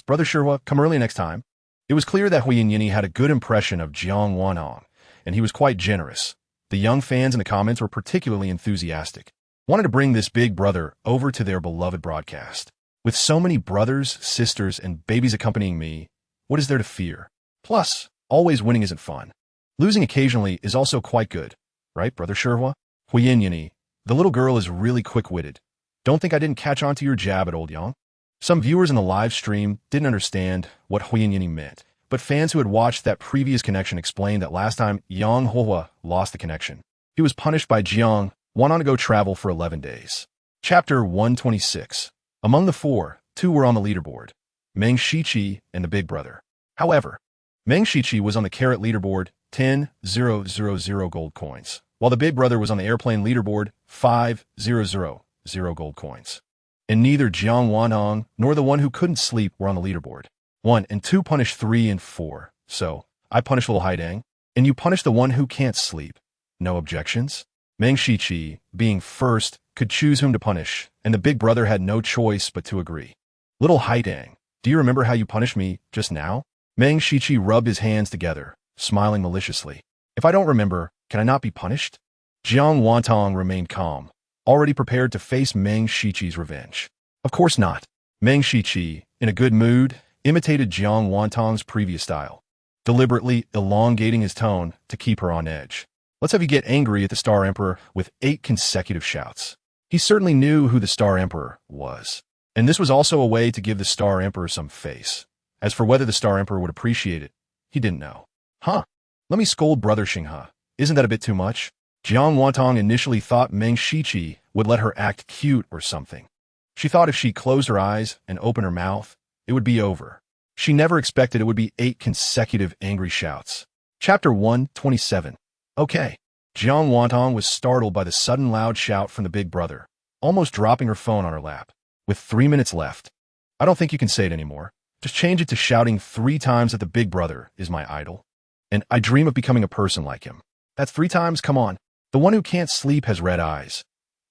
Brother Shihua, come early next time. It was clear that Huiyin Yini had a good impression of Jiang Wanong, and he was quite generous. The young fans in the comments were particularly enthusiastic. Wanted to bring this big brother over to their beloved broadcast. With so many brothers, sisters, and babies accompanying me, what is there to fear? Plus, always winning isn't fun. Losing occasionally is also quite good. Right, Brother Shihua? Huiyin Yini, the little girl is really quick-witted. Don't think I didn't catch on to your jab at old Yang? Some viewers in the live stream didn't understand what Huiyin Yini meant, but fans who had watched that previous connection explained that last time Yang Huahua lost the connection, he was punished by Jiang, went on to go travel for 11 days. Chapter 126. Among the 4, 2 were on the leaderboard, Meng Shiqi and the big brother. However, Meng Shiqi was on the carrot leaderboard, 10,000 gold coins, while the big brother was on the airplane leaderboard, 5,000 gold coins. And neither Jiang Wanong nor the one who couldn't sleep were on the leaderboard. 1 and 2 punished 3 and 4, so I punish little Haidang, and you punish the one who can't sleep. No objections? Meng Shiqi, being first, could choose whom to punish, and the big brother had no choice but to agree. Little Haidang, do you remember how you punished me just now? Meng Shiqi rubbed his hands together, smiling maliciously. If I don't remember, can I not be punished? Jiang Wantong remained calm, already prepared to face Meng Shiqi's revenge. Of course not. Meng Shiqi, in a good mood, imitated Jiang Wantong's previous style, deliberately elongating his tone to keep her on edge. Let's have you get angry at the Star Emperor with 8 consecutive shouts. He certainly knew who the Star Emperor was, and this was also a way to give the Star Emperor some face. As for whether the Star Emperor would appreciate it, he didn't know. Huh? Let me scold Brother Xinghe. Isn't that a bit too much? Jiang Wantong initially thought Meng Shiqi would let her act cute or something. She thought if she closed her eyes and opened her mouth, it would be over. She never expected it would be 8 consecutive angry shouts. Chapter 127. Okay. Jiang Wantong was startled by the sudden loud shout from the big brother, almost dropping her phone on her lap. With 3 minutes left. I don't think you can say it anymore. Just change it to shouting 3 times that the big brother is my idol. And I dream of becoming a person like him. That's 3 times? Come on. The one who can't sleep has red eyes.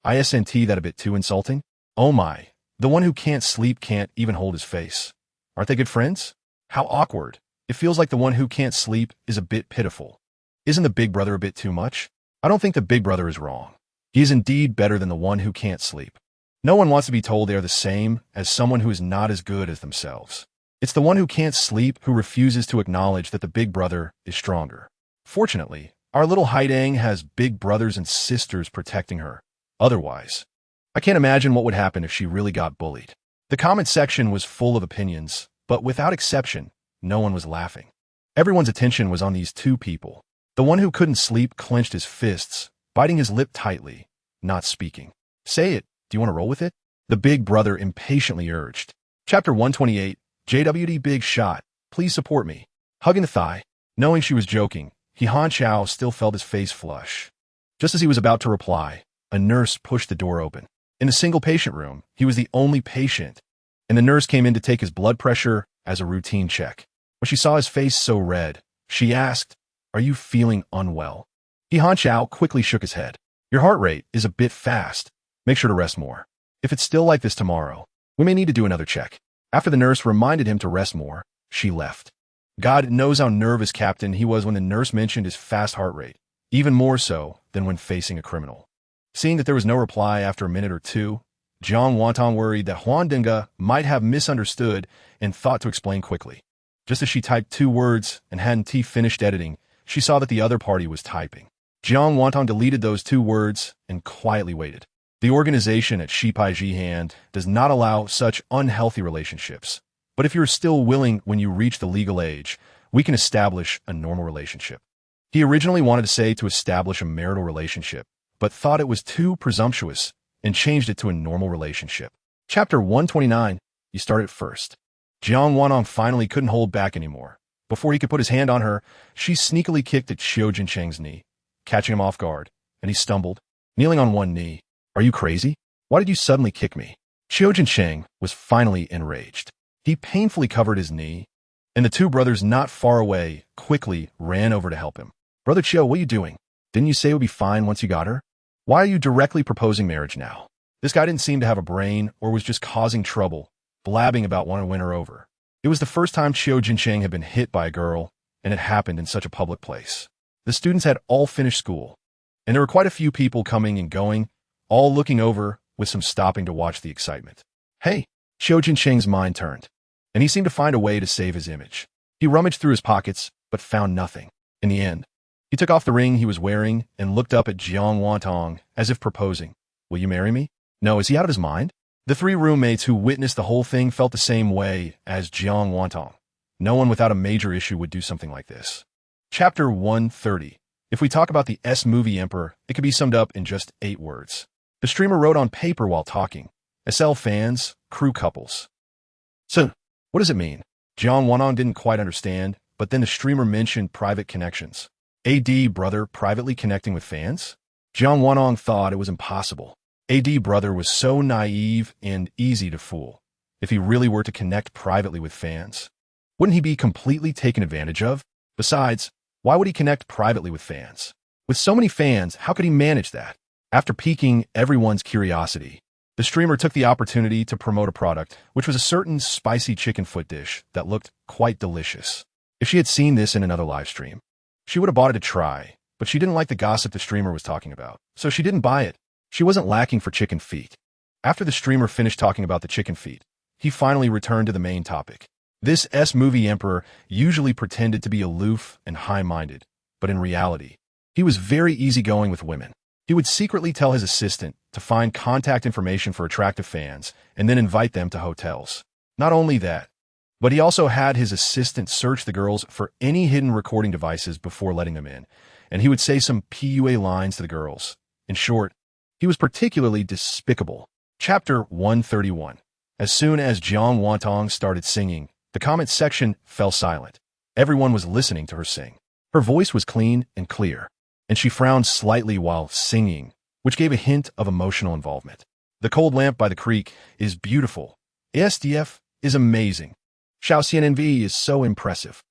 Isn't that a bit too insulting? Oh my. The one who can't sleep can't even hold his face. Aren't they good friends? How awkward. It feels like the one who can't sleep is a bit pitiful. Isn't the big brother a bit too much? I don't think the big brother is wrong. He is indeed better than the one who can't sleep. No one wants to be told they are the same as someone who is not as good as themselves. It's the one who can't sleep who refuses to acknowledge that the big brother is stronger. Fortunately, our little Haidang has big brothers and sisters protecting her. Otherwise, I can't imagine what would happen if she really got bullied. The comment section was full of opinions, but without exception, no one was laughing. Everyone's attention was on these two people. The one who couldn't sleep clenched his fists, biting his lip tightly, not speaking. Say it. Do you want to roll with it? The big brother impatiently urged. Chapter 128, JWD Big Shot. Please support me. Hugging the thigh. Knowing she was joking, Han Chao still felt his face flush. Just as he was about to reply, a nurse pushed the door open. In the single patient room, he was the only patient, and the nurse came in to take his blood pressure as a routine check. When she saw his face so red, she asked, "Are you feeling unwell?" Han Chao quickly shook his head. "Your heart rate is a bit fast. Make sure to rest more. If it's still like this tomorrow, we may need to do another check." After the nurse reminded him to rest more, she left. God knows how nervous Captain he was when the nurse mentioned his fast heart rate, even more so than when facing a criminal. Seeing that there was no reply after a minute or two, Jiang Wantong worried that Huan Dinga might have misunderstood and thought to explain quickly. Just as she typed 2 words and hadn't finished editing, she saw that the other party was typing. Jiang Wantong deleted those 2 words and quietly waited. The organization at Shipai Jihan does not allow such unhealthy relationships. But if you're still willing when you reach the legal age, we can establish a normal relationship. He originally wanted to say to establish a marital relationship, but thought it was too presumptuous and changed it to a normal relationship. Chapter 129, you start it first. Jiang Wanong finally couldn't hold back anymore. Before he could put his hand on her, she sneakily kicked at Xiao Jincheng's knee, catching him off guard, and he stumbled, kneeling on one knee. "Are you crazy? Why did you suddenly kick me?" Xiao Jincheng was finally enraged. He painfully covered his knee, and the 2 brothers not far away quickly ran over to help him. "Brother Qiu, what are you doing? Didn't you say it would be fine once you got her? Why are you directly proposing marriage now?" This guy didn't seem to have a brain or was just causing trouble, blabbing about wanting to win her over. It was the first time Xiao Jincheng had been hit by a girl, and it happened in such a public place. The students had all finished school, and there were quite a few people coming and going, all looking over with some stopping to watch the excitement. "Hey!" Xiao Jincheng's mind turned, and he seemed to find a way to save his image. He rummaged through his pockets, but found nothing. In the end, he took off the ring he was wearing and looked up at Jiang Wantong as if proposing. "Will you marry me?" No, is he out of his mind? The 3 roommates who witnessed the whole thing felt the same way as Jiang Wantong. No one without a major issue would do something like this. Chapter 130. If we talk about the S-movie Emperor, it could be summed up in just 8 words. The streamer wrote on paper while talking. SL fans, crew couples. So, what does it mean? Jiang Wanong didn't quite understand, but then the streamer mentioned private connections. AD brother privately connecting with fans? Jiang Wanong thought it was impossible. AD brother was so naive and easy to fool. If he really were to connect privately with fans, wouldn't he be completely taken advantage of? Besides, why would he connect privately with fans? With so many fans, how could he manage that? After piquing everyone's curiosity, the streamer took the opportunity to promote a product, which was a certain spicy chicken foot dish that looked quite delicious. If she had seen this in another live stream, she would have bought it to try, but she didn't like the gossip the streamer was talking about, so she didn't buy it. She wasn't lacking for chicken feet. After the streamer finished talking about the chicken feet, he finally returned to the main topic. This S-movie Emperor usually pretended to be aloof and high-minded, but in reality, he was very easygoing with women. He would secretly tell his assistant to find contact information for attractive fans and then invite them to hotels. Not only that, but he also had his assistant search the girls for any hidden recording devices before letting them in, and he would say some PUA lines to the girls. In short, he was particularly despicable. Chapter 131. As soon as Jiang Wantong started singing, the comment section fell silent. Everyone was listening to her sing. Her voice was clean and clear, and she frowned slightly while singing, which gave a hint of emotional involvement. The cold lamp by the creek is beautiful. ASDF is amazing. Xiao CNNV is so impressive.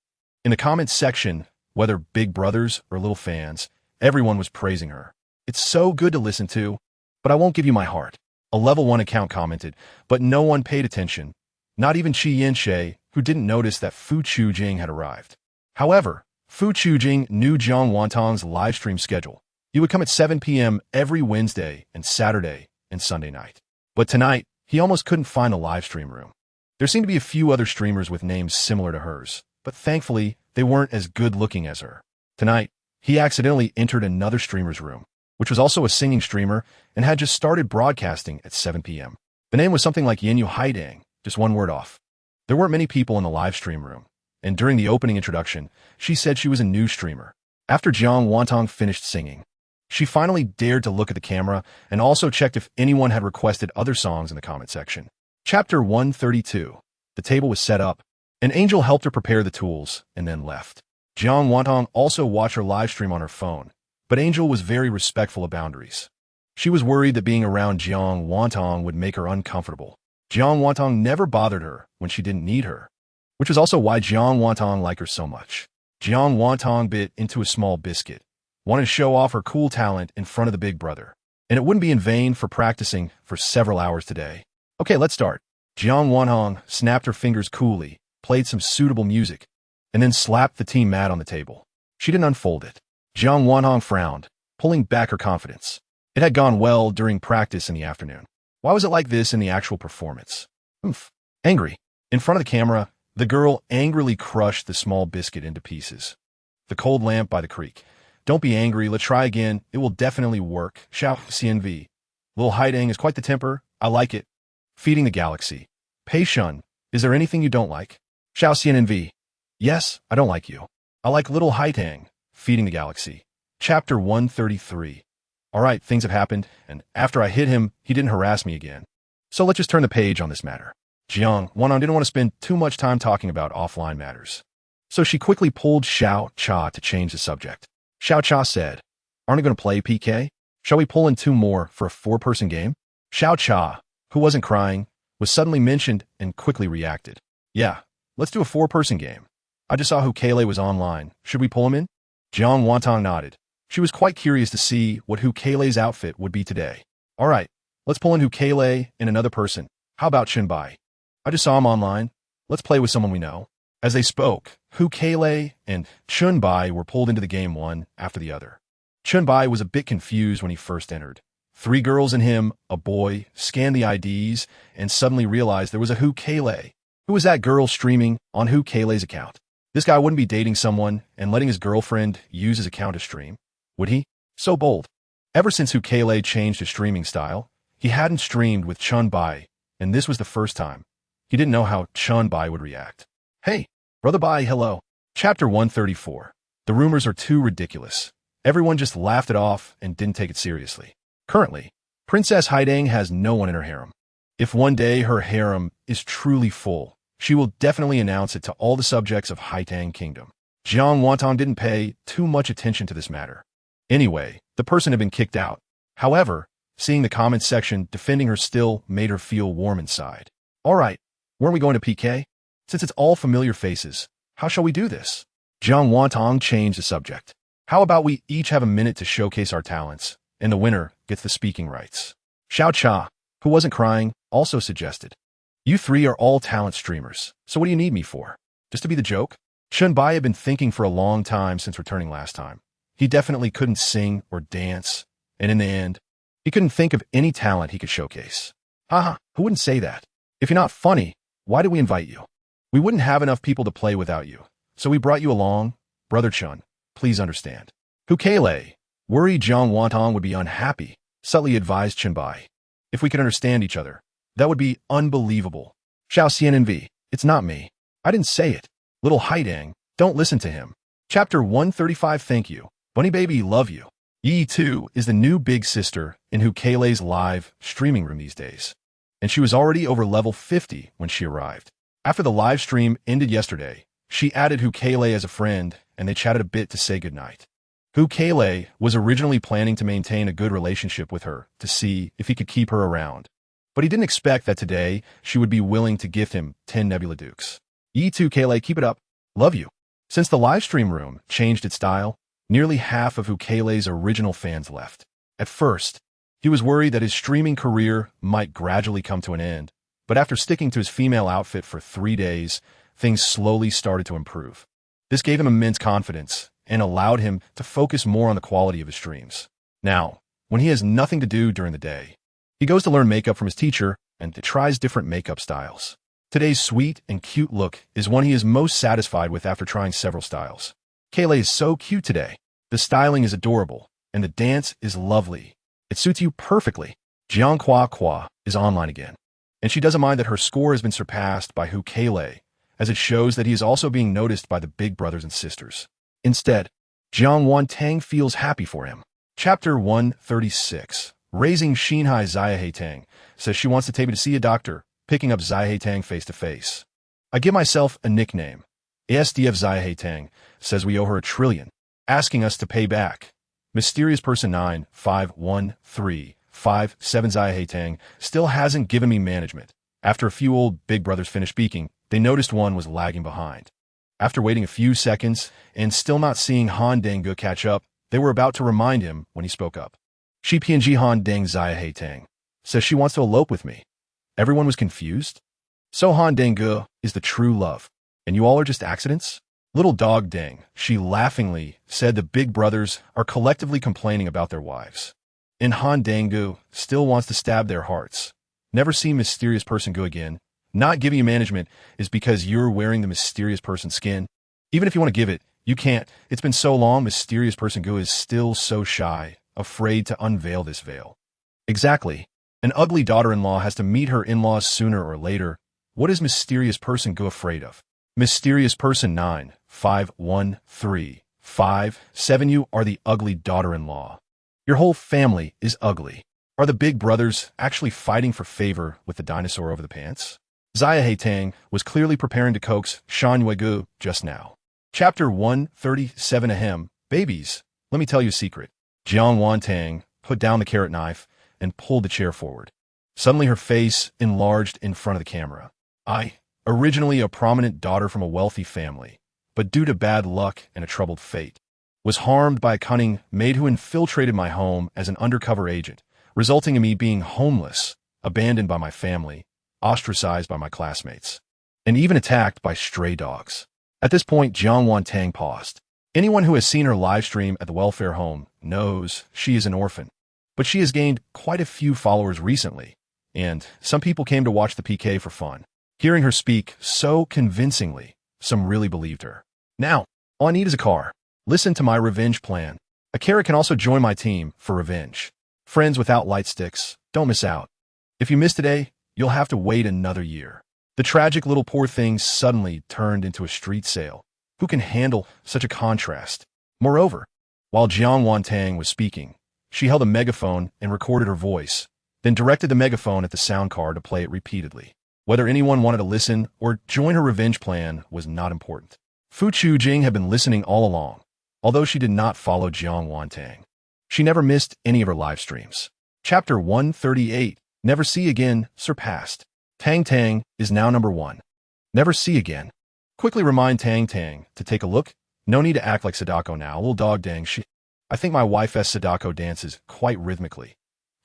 In the comments section, whether big brothers or little fans, everyone was praising her. It's so good to listen to, but I won't give you my heart. A level 1 account commented, but no one paid attention. Not even Qi Yinshe, who didn't notice that Fu Chujing had arrived. However, Fu Chujing knew Jiang Wantong's livestream schedule. He would come at 7 p.m. every Wednesday and Saturday and Sunday night. But tonight, he almost couldn't find a livestream room. There seemed to be a few other streamers with names similar to hers, but thankfully, they weren't as good-looking as her. Tonight, he accidentally entered another streamer's room. which was also a singing streamer and had just started broadcasting at 7 p.m. The name was something like Yinyu Haidang, just one word off. There weren't many people in the live stream room, and during the opening introduction, she said she was a new streamer. After Jiang Wantong finished singing, she finally dared to look at the camera and also checked if anyone had requested other songs in the comment section. Chapter 132. The table was set up. An angel helped her prepare the tools and then left. Jiang Wantong also watched her live stream on her phone, but Angel was very respectful of boundaries. She was worried that being around Jiang Wantong would make her uncomfortable. Jiang Wantong never bothered her when she didn't need her, which was also why Jiang Wantong liked her so much. Jiang Wantong bit into a small biscuit, wanted to show off her cool talent in front of the big brother, and it wouldn't be in vain for practicing for several hours today. Okay, let's start. Jiang Wantong snapped her fingers coolly, played some suitable music, and then slapped the team mat on the table. She didn't unfold it. Jiang Wantong frowned, pulling back her confidence. It had gone well during practice in the afternoon. Why was it like this in the actual performance? Oomph. Angry. In front of the camera, the girl angrily crushed the small biscuit into pieces. The cold lamp by the creek. Don't be angry, let's try again. It will definitely work. Xiao CNV. Little Haidang is quite the temper. I like it. Feeding the galaxy. Pei Shun, is there anything you don't like? Xiao CNV. Yes, I don't like you. I like Little Haidang. Feeding the galaxy. Chapter 133. Alright, things have happened, and after I hit him, he didn't harass me again. So let's just turn the page on this matter. Jiang Wantong didn't want to spend too much time talking about offline matters. So she quickly pulled Xiao Cha to change the subject. Xiao Cha said, aren't we going to play PK? Shall we pull in 2 more for a 4-person game? Xiao Cha, who wasn't crying, was suddenly mentioned and quickly reacted. Yeah, let's do a 4-person game. I just saw who Kele was online. Should we pull him in? Jiang Wantong nodded. She was quite curious to see what Hu Kele's outfit would be today. All right, let's pull in Hu Kele and another person. How about Chunbai? I just saw him online. Let's play with someone we know. As they spoke, Hu Kele and Chunbai were pulled into the game one after the other. Chunbai was a bit confused when he first entered. 3 girls and him, a boy, scanned the IDs and suddenly realized there was a Hu Kele. Who was that girl streaming on Hu Kele's account? This guy wouldn't be dating someone and letting his girlfriend use his account to stream, would he? So bold. Ever since Hu Kele changed his streaming style, he hadn't streamed with Chunbai, and this was the first time. He didn't know how Chunbai would react. Hey, Brother Bai, hello. Chapter 134. The rumors are too ridiculous. Everyone just laughed it off and didn't take it seriously. Currently, Princess Haidang has no one in her harem. If one day her harem is truly full, she will definitely announce it to all the subjects of Haitang Kingdom. Jiang Wantong didn't pay too much attention to this matter. Anyway, the person had been kicked out. However, seeing the comments section defending her still made her feel warm inside. All right, weren't we going to PK? Since it's all familiar faces, how shall we do this? Jiang Wantong changed the subject. How about we each have a minute to showcase our talents, and the winner gets the speaking rights. Xiao Cha, who wasn't crying, also suggested. You 3 are all talent streamers, so what do you need me for? Just to be the joke? Chunbai had been thinking for a long time since returning last time. He definitely couldn't sing or dance, and in the end, he couldn't think of any talent he could showcase. Haha, who wouldn't say that? If you're not funny, why did we invite you? We wouldn't have enough people to play without you, so we brought you along. Brother Chun, please understand. Hu Kele, worried Jiang Wantong would be unhappy, subtly advised Chunbai. If we could understand each other, that would be unbelievable. Xiao CNNV, it's not me. I didn't say it. Little Haidang, don't listen to him. Chapter 135. Thank you. Bunny Baby, love you. Yi, too, is the new big sister in Hu Kele's live streaming room these days, and she was already over level 50 when she arrived. After the live stream ended yesterday, she added Hu Kele as a friend, and they chatted a bit to say goodnight. Hu Kele was originally planning to maintain a good relationship with her to see if he could keep her around, but he didn't expect that today she would be willing to gift him 10 Nebula Dukes. Yi, too, Kele, keep it up. Love you. Since the live stream room changed its style, nearly half of Hu Kele's original fans left. At first, he was worried that his streaming career might gradually come to an end, but after sticking to his female outfit for 3 days, things slowly started to improve. This gave him immense confidence and allowed him to focus more on the quality of his streams. Now, when he has nothing to do during the day, he goes to learn makeup from his teacher and tries different makeup styles. Today's sweet and cute look is one he is most satisfied with after trying several styles. Kele is so cute today. The styling is adorable, and the dance is lovely. It suits you perfectly. Jiang Kwa is online again, and she doesn't mind that her score has been surpassed by Hu Keilei, as it shows that he is also being noticed by the big brothers and sisters. Instead, Jiang Wantang feels happy for him. Chapter 136. Raising Xinhai. Zia Tang says she wants to take me to see a doctor, picking up Zia Tang face to face. I give myself a nickname. ASDF. Zia Tang says we owe her $1 trillion, asking us to pay back. Mysterious person 9513557. Zia Tang still hasn't given me management. After a few old big brothers finished speaking, they noticed one was lagging behind. After waiting a few seconds and still not seeing Han Dangge catch up, they were about to remind him when he spoke up. Shi PNG. Han Dang. Zia Tang says she wants to elope with me. Everyone was confused. So Han Dangge is the true love, and you all are just accidents? Little dog Dang, she laughingly said the big brothers are collectively complaining about their wives. And Han Dangge still wants to stab their hearts. Never see mysterious person go again. Not giving you management is because you're wearing the mysterious person's skin. Even if you want to give it, you can't. It's been so long, mysterious person Gu is still so shy, afraid to unveil this veil. Exactly. An ugly daughter-in-law has to meet her in-laws sooner or later. What is mysterious person Gu afraid of? Mysterious person 9513557. You are the ugly daughter-in-law. Your whole family is ugly. Are the big brothers actually fighting for favor with the dinosaur over the pants? Zia Tang was clearly preparing to coax Shan Yuegu just now. Chapter 137. Ahem. Babies, let me tell you a secret. Jiang Wantang put down the carrot knife and pulled the chair forward. Suddenly her face enlarged in front of the camera. Originally a prominent daughter from a wealthy family, but due to bad luck and a troubled fate, was harmed by a cunning maid who infiltrated my home as an undercover agent, resulting in me being homeless, abandoned by my family, ostracized by my classmates, and even attacked by stray dogs. At this point, Jiang Wantang paused. Anyone who has seen her live stream at the welfare home knows she is an orphan, but she has gained quite a few followers recently, and some people came to watch the PK for fun. Hearing her speak so convincingly, some really believed her. Now, all I need is a car. Listen to my revenge plan. A carrot can also join my team for revenge. Friends without light sticks, don't miss out. If you miss today, you'll have to wait another year. The tragic little poor thing suddenly turned into a street sale. Who can handle such a contrast? Moreover, while Jiang Wantang was speaking, she held a megaphone and recorded her voice, then directed the megaphone at the sound card to play it repeatedly. Whether anyone wanted to listen or join her revenge plan was not important. Fu Chujing had been listening all along, although she did not follow Jiang Wantang. She never missed any of her live streams. Chapter 138. Never See Again surpassed. Tang Tang is now number 1. Never see again. Quickly remind Tang Tang to take a look. No need to act like Sadako now. Little dog Dang. I think my wife's Sadako dances quite rhythmically.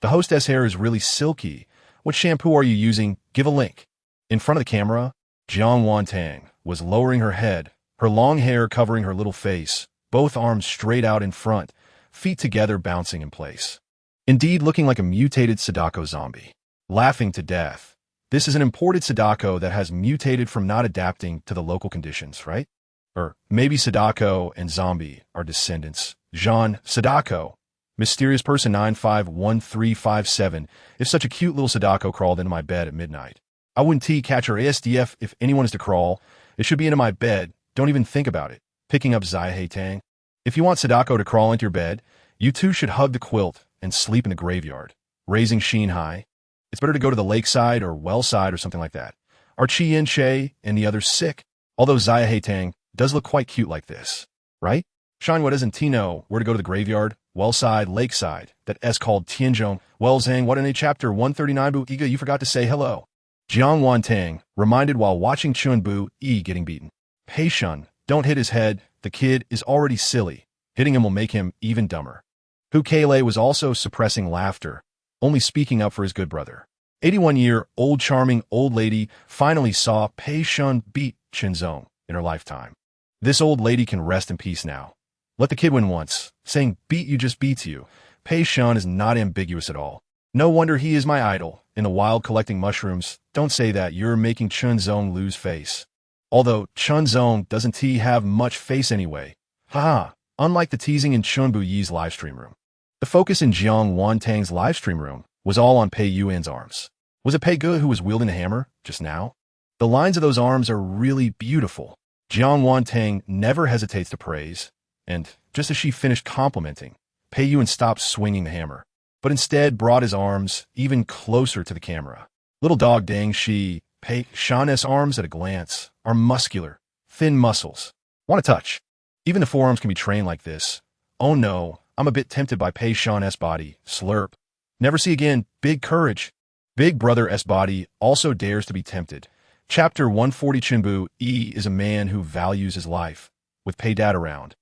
The hostess hair is really silky. What shampoo are you using? Give a link. In front of the camera, Jiang Wantang was lowering her head, her long hair covering her little face, both arms straight out in front, feet together bouncing in place. Indeed, looking like a mutated Sadako zombie. Laughing to death. This is an imported Sadako that has mutated from not adapting to the local conditions, right? Or maybe Sadako and zombie are descendants. Jean Sadako. Mysterious person 951357. If such a cute little Sadako crawled into my bed at midnight, I wouldn't catch her ASDF. If anyone is to crawl, it should be into my bed. Don't even think about it. Picking up Zia Tang. If you want Sadako to crawl into your bed, you two should hug the quilt and sleep in the graveyard. Raising Xinhai. It's better to go to the lakeside or wellside or something like that. Are Chi Yin Che and the others sick? Although Zia Tang does look quite cute like this, right? Shanhua doesn't know where to go to the graveyard, wellside, lakeside. That S called Tianzhong. Well, Zhang, what in a chapter 139 Bu Iga, you forgot to say hello. Jiang Wantang, reminded while watching Chun Bu Yi getting beaten. Pei Shun, don't hit his head. The kid is already silly. Hitting him will make him even dumber. Hu Keilei was also suppressing laughter, only speaking up for his good brother. 81-year-old charming old lady finally saw Pei Shun beat Qinzong in her lifetime. This old lady can rest in peace now. Let the kid win once. Saying beat you just beats you. Pei Shun is not ambiguous at all. No wonder he is my idol. In the wild collecting mushrooms, don't say that. You're making Qinzong lose face. Although Qinzong doesn't have much face anyway. Haha, unlike the teasing in Chun Bu Yi's livestream room. The focus in Jiang Wantang's livestream room was all on Pei Yuan's arms. Was it Pei Ge who was wielding the hammer just now? The lines of those arms are really beautiful. Jiang Wantang never hesitates to praise, and just as she finished complimenting, Pei Yuan stopped swinging the hammer, but instead brought his arms even closer to the camera. Little dog dang she, Pei Shan's arms at a glance are muscular, thin muscles. Want to touch? Even the forearms can be trained like this. Oh no, I'm a bit tempted by Pei Shan's body. Slurp. Never see again. Big courage. Big Brother S body also dares to be tempted. Chapter 140 Chenbu E is a man who values his life. With Pei Dad around,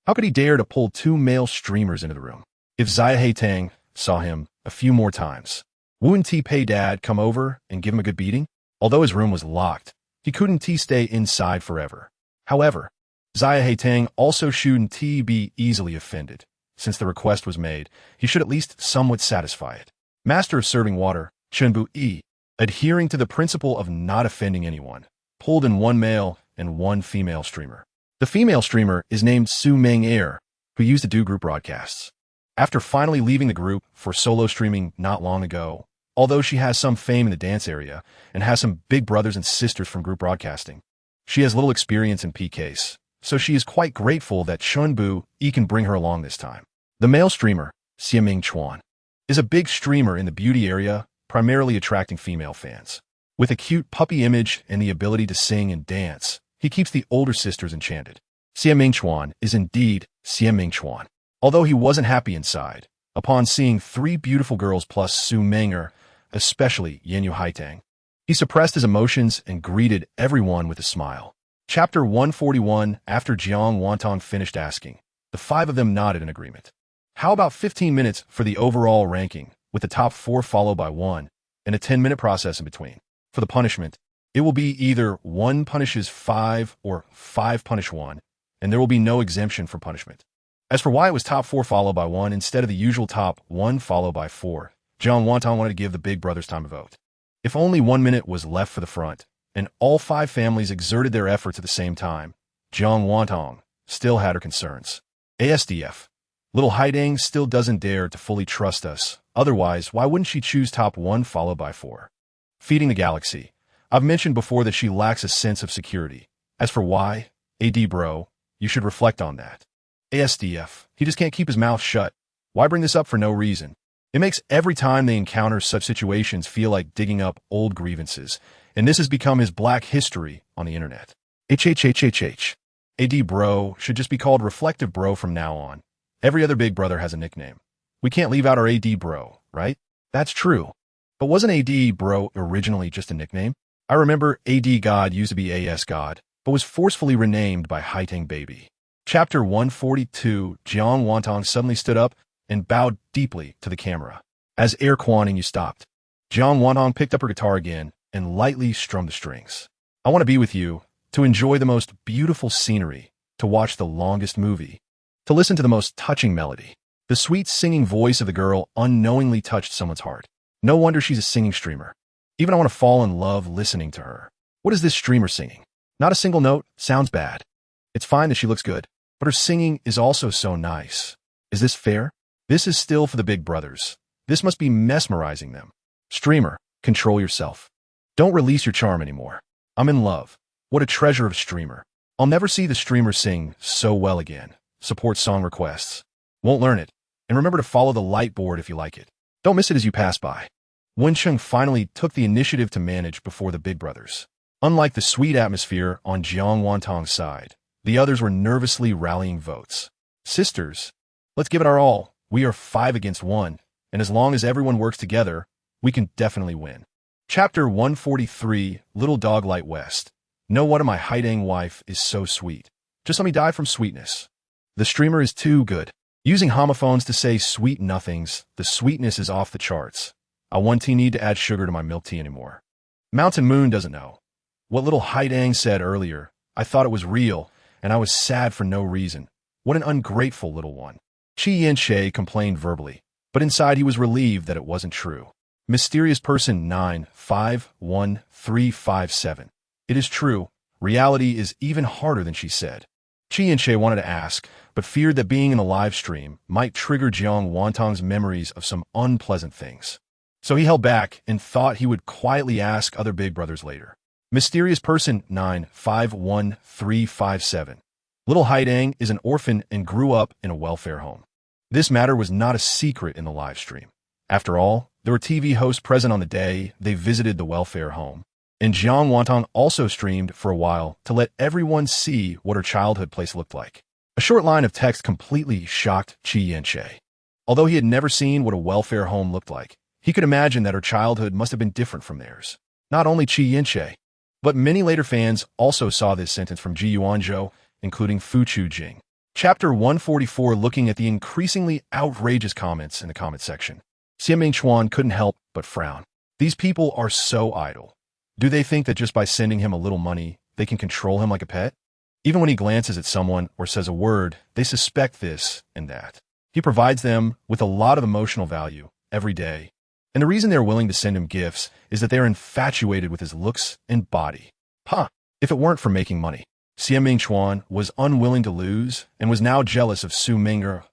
how could he dare to pull two male streamers into the room? If Xia Heitang saw him a few more times, wouldn't Pei Dad come over and give him a good beating? Although his room was locked, he couldn't stay inside forever. However, Xia Heitang also shouldn't be easily offended. Since the request was made, he should at least somewhat satisfy it. Master of serving water, Chenbu E, adhering to the principle of not offending anyone, pulled in one male and one female streamer. The female streamer is named Su Meng Air, who used to do group broadcasts. After finally leaving the group for solo streaming not long ago, although she has some fame in the dance area and has some big brothers and sisters from group broadcasting, she has little experience in PKs, so she is quite grateful that Chenbu E can bring her along this time. The male streamer, Xiaming Chuan, is a big streamer in the beauty area, primarily attracting female fans. With a cute puppy image and the ability to sing and dance, he keeps the older sisters enchanted. Xiaming Chuan is indeed Xiaming Chuan. Although he wasn't happy inside, upon seeing three beautiful girls plus Su Menger, especially Yanyu Haitang, he suppressed his emotions and greeted everyone with a smile. Chapter 141 After Jiang Wantong finished asking, the five of them nodded in agreement. How about 15 minutes for the overall ranking, with the top 4 followed by 1, and a 10-minute process in between? For the punishment, it will be either 1 punishes 5 or 5 punish 1, and there will be no exemption for punishment. As for why it was top 4 followed by 1 instead of the usual top 1 followed by 4, Jiang Wantong wanted to give the big brothers time to vote. If only 1 minute was left for the front, and all 5 families exerted their efforts at the same time, Jiang Wantong still had her concerns. ASDF. Little Haidang still doesn't dare to fully trust us, otherwise why wouldn't she choose top 1 followed by 4? Feeding the galaxy. I've mentioned before that she lacks a sense of security. As for why, AD bro, you should reflect on that. ASDF, he just can't keep his mouth shut. Why bring this up for no reason? It makes every time they encounter such situations feel like digging up old grievances, and this has become his black history on the internet. HHHHH. AD bro should just be called Reflective Bro from now on. Every other big brother has a nickname. We can't leave out our AD bro, right? That's true. But wasn't AD bro originally just a nickname? I remember AD God used to be AS God, but was forcefully renamed by Haitang Baby. Chapter 142 Jiang Wantong suddenly stood up and bowed deeply to the camera. As Air Kwaning you stopped, Jiang Wantong picked up her guitar again and lightly strummed the strings. I want to be with you, to enjoy the most beautiful scenery, to watch the longest movie, to listen to the most touching melody. The sweet singing voice of the girl unknowingly touched someone's heart. No wonder she's a singing streamer. Even I want to fall in love listening to her. What is this streamer singing? Not a single note, sounds bad. It's fine that she looks good, but her singing is also so nice. Is this fair? This is still for the big brothers. This must be mesmerizing them. Streamer, control yourself. Don't release your charm anymore. I'm in love. What a treasure of a streamer. I'll never see the streamer sing so well again. Support song requests. Won't learn it. And remember to follow the light board if you like it. Don't miss it as you pass by. Wencheng finally took the initiative to manage before the big brothers. Unlike the sweet atmosphere on Jiang Wantong's side, the others were nervously rallying votes. Sisters, let's give it our all. We are 5 against 1, and as long as everyone works together, we can definitely win. Chapter 143 Little Dog Light West. No wonder my Haidang wife is so sweet. Just let me die from sweetness. The streamer is too good. Using homophones to say sweet nothings, the sweetness is off the charts. I won't need to add sugar to my milk tea anymore. Mountain Moon doesn't know. What little Haidang said earlier, I thought it was real, and I was sad for no reason. What an ungrateful little one. Chi Yin-che complained verbally, but inside he was relieved that it wasn't true. Mysterious person 951357. It is true, reality is even harder than she said. Qi and Che wanted to ask, but feared that being in the live stream might trigger Jiang Wantong's memories of some unpleasant things. So he held back and thought he would quietly ask other big brothers later. Mysterious person 951357. Little Haidang is an orphan and grew up in a welfare home. This matter was not a secret in the live stream. After all, there were TV hosts present on the day they visited the welfare home. And Jiang Wantong also streamed for a while to let everyone see what her childhood place looked like. A short line of text completely shocked Qi and Che. Although he had never seen what a welfare home looked like, he could imagine that her childhood must have been different from theirs. Not only Qi and Che, but many later fans also saw this sentence from Ji Yuanzhou, including Fu Chujing. Chapter 144. Looking at the increasingly outrageous comments in the comment section, Xie Mingchuan couldn't help but frown. These people are so idle. Do they think that just by sending him a little money, they can control him like a pet? Even when he glances at someone or says a word, they suspect this and that. He provides them with a lot of emotional value every day. And the reason they're willing to send him gifts is that they're infatuated with his looks and body. If it weren't for making money. Xie Mingchuan was unwilling to lose and was now jealous of Su Ming'er,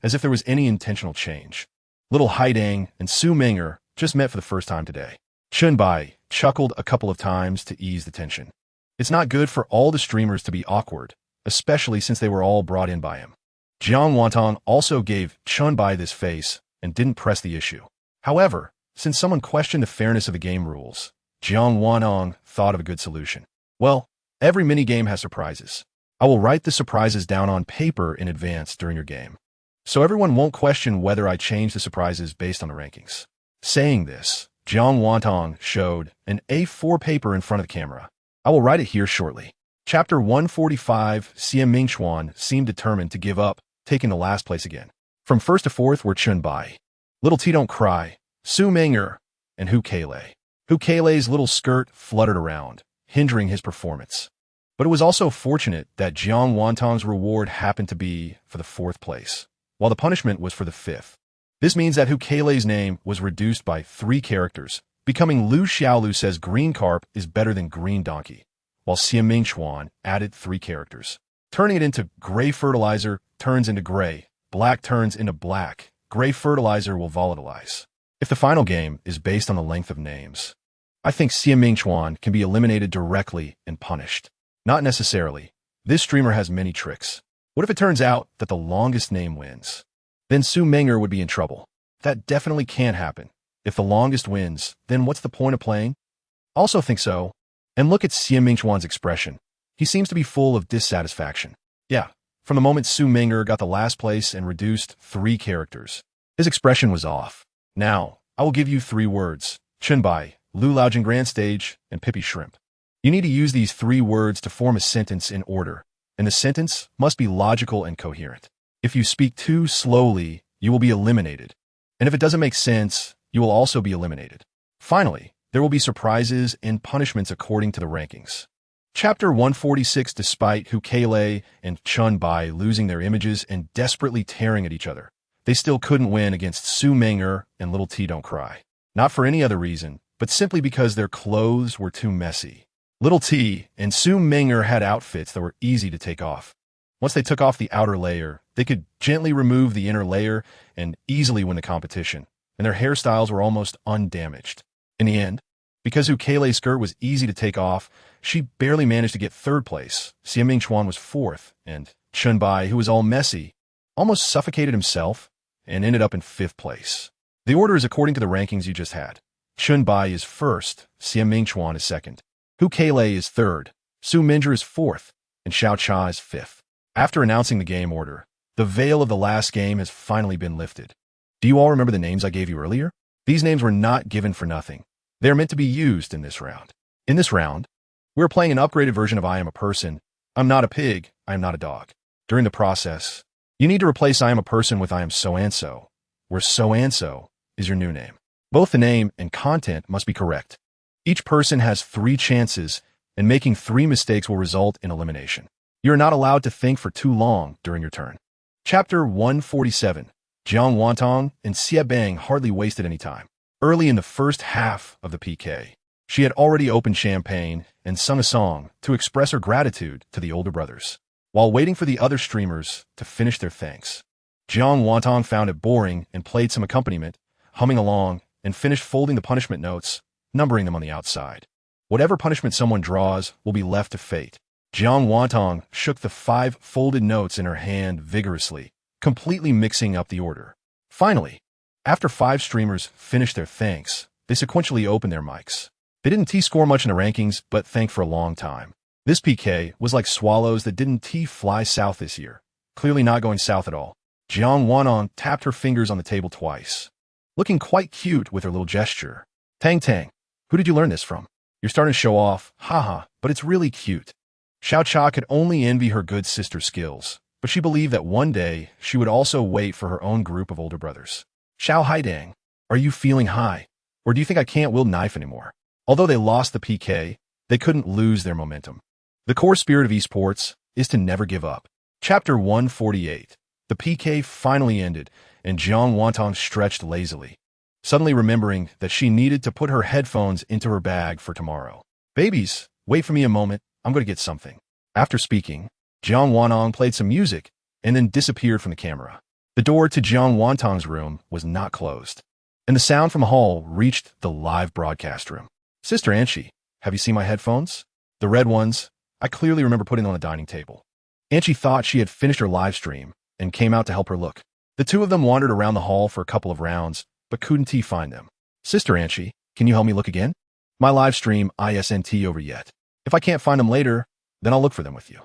as if there was any intentional change. Little Haidang and Su Ming'er just met for the first time today. Chunbai chuckled a couple of times to ease the tension. It's not good for all the streamers to be awkward, especially since they were all brought in by him. Jiang Wantong also gave Chunbai this face and didn't press the issue. However, since someone questioned the fairness of the game rules, Jiang Wantong thought of a good solution. Well, every minigame has surprises. I will write the surprises down on paper in advance during your game, so everyone won't question whether I change the surprises based on the rankings. Saying this, Jiang Wantong showed an A4 paper in front of the camera. I will write it here shortly. Chapter 145. Xie Mingchuan seemed determined to give up, taking the last place again. From first to fourth were Chunbai, Little T Don't Cry, Su Ming'er, and Hu Keilei. Hu Keilei's little skirt fluttered around, hindering his performance. But it was also fortunate that Jiang Wantong's reward happened to be for the fourth place, while the punishment was for the fifth. This means that Hu Keilei's name was reduced by 3 characters, becoming Lu Xiaolu says green carp is better than green donkey, while Xie Mingchuan added 3 characters. Turning it into gray fertilizer turns into gray, black turns into black, gray fertilizer will volatilize. If the final game is based on the length of names, I think Xie Mingchuan can be eliminated directly and punished. Not necessarily. This streamer has many tricks. What if it turns out that the longest name wins? Then Su Ming'er would be in trouble. That definitely can't happen. If the longest wins, then what's the point of playing? Also think so. And look at Xie Mingchuan's expression. He seems to be full of dissatisfaction. Yeah, from the moment Su Ming'er got the last place and reduced 3 characters, his expression was off. Now, I will give you 3 words. Chunbai, Lu Laojin Grand Stage, and Pippi Shrimp. You need to use these 3 words to form a sentence in order, and the sentence must be logical and coherent. If you speak too slowly, you will be eliminated. And if it doesn't make sense, you will also be eliminated. Finally, there will be surprises and punishments according to the rankings. Chapter 146. Despite Hu Keilei and Chunbai losing their images and desperately tearing at each other, they still couldn't win against Su Ming'er and Little T Don't Cry. Not for any other reason, but simply because their clothes were too messy. Little T and Su Ming'er had outfits that were easy to take off. Once they took off the outer layer, they could gently remove the inner layer and easily win the competition, and their hairstyles were almost undamaged. In the end, because Hu Keilei's skirt was easy to take off, she barely managed to get 3rd place. Xie Mingchuan was 4th, and Chunbai, who was all messy, almost suffocated himself and ended up in 5th place. The order is according to the rankings you just had. Chunbai is 1st, Xie Mingchuan is 2nd, Hu Keilei is 3rd, Su Ming'er is 4th, and Xiao Cha is 5th. After announcing the game order, the veil of the last game has finally been lifted. Do you all remember the names I gave you earlier? These names were not given for nothing. They are meant to be used in this round. In this round, we're playing an upgraded version of I am a person. I'm not a pig. I am not a dog. During the process, you need to replace I am a person with I am so-and-so, where so-and-so is your new name. Both the name and content must be correct. Each person has 3 chances, and making 3 mistakes will result in elimination. You are not allowed to think for too long during your turn. Chapter 147. Jiang Wantong and Xie Bang hardly wasted any time. Early in the first half of the PK, she had already opened champagne and sung a song to express her gratitude to the older brothers. while waiting for the other streamers to finish their thanks. Jiang Wantong found it boring and played some accompaniment, humming along, and finished folding the punishment notes, numbering them on the outside. Whatever punishment someone draws will be left to fate. Jiang Wantong shook the 5 folded notes in her hand vigorously, completely mixing up the order. Finally, after 5 streamers finished their thanks, they sequentially opened their mics. They didn't T-score much in the rankings, but thanked for a long time. This PK was like swallows that didn't T-fly south this year. Clearly not going south at all. Jiang Wantong tapped her fingers on the table twice, looking quite cute with her little gesture. Tang Tang, who did you learn this from? You're starting to show off, haha, but it's really cute. Xiao Cha could only envy her good sister's skills, but she believed that one day she would also wait for her own group of older brothers. Xiao Haidang, are you feeling high? Or do you think I can't wield knife anymore? Although they lost the PK, they couldn't lose their momentum. The core spirit of esports is to never give up. Chapter 148. The PK finally ended, and Jiang Wantong stretched lazily, suddenly remembering that she needed to put her headphones into her bag for tomorrow. Babies, wait for me a moment, I'm going to get something. After speaking, Jiang Wantong played some music and then disappeared from the camera. The door to Jiang Wantong's room was not closed, and the sound from the hall reached the live broadcast room. Sister Anshi, have you seen my headphones? The red ones, I clearly remember putting on the dining table. Anshi thought she had finished her live stream and came out to help her look. The two of them wandered around the hall for a couple of rounds, but couldn't find them. Sister Anshi, can you help me look again? My live stream isn't over yet. If I can't find them later, then I'll look for them with you.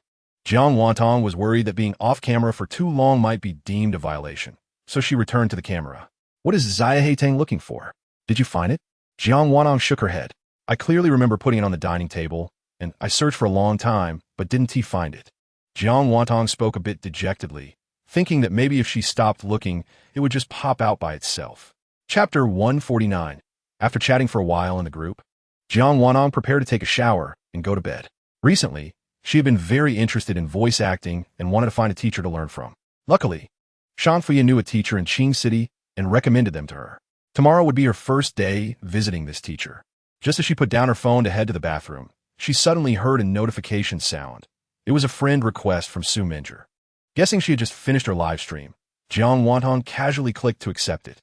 Jiang Wantong was worried that being off camera for too long might be deemed a violation, so she returned to the camera. What is Xia Haitang looking for? Did you find it? Jiang Wantong shook her head. I clearly remember putting it on the dining table, and I searched for a long time, but didn't find it. Jiang Wantong spoke a bit dejectedly, thinking that maybe if she stopped looking, it would just pop out by itself. Chapter 149. After chatting for a while in the group, Jiang Wantong prepared to take a shower and go to bed. Recently, she had been very interested in voice acting and wanted to find a teacher to learn from. Luckily, Shang Fuya knew a teacher in Qing City and recommended them to her. Tomorrow would be her first day visiting this teacher. Just as she put down her phone to head to the bathroom, she suddenly heard a notification sound. It was a friend request from Su Minjer. Guessing she had just finished her live stream, Jiang Wantong casually clicked to accept it.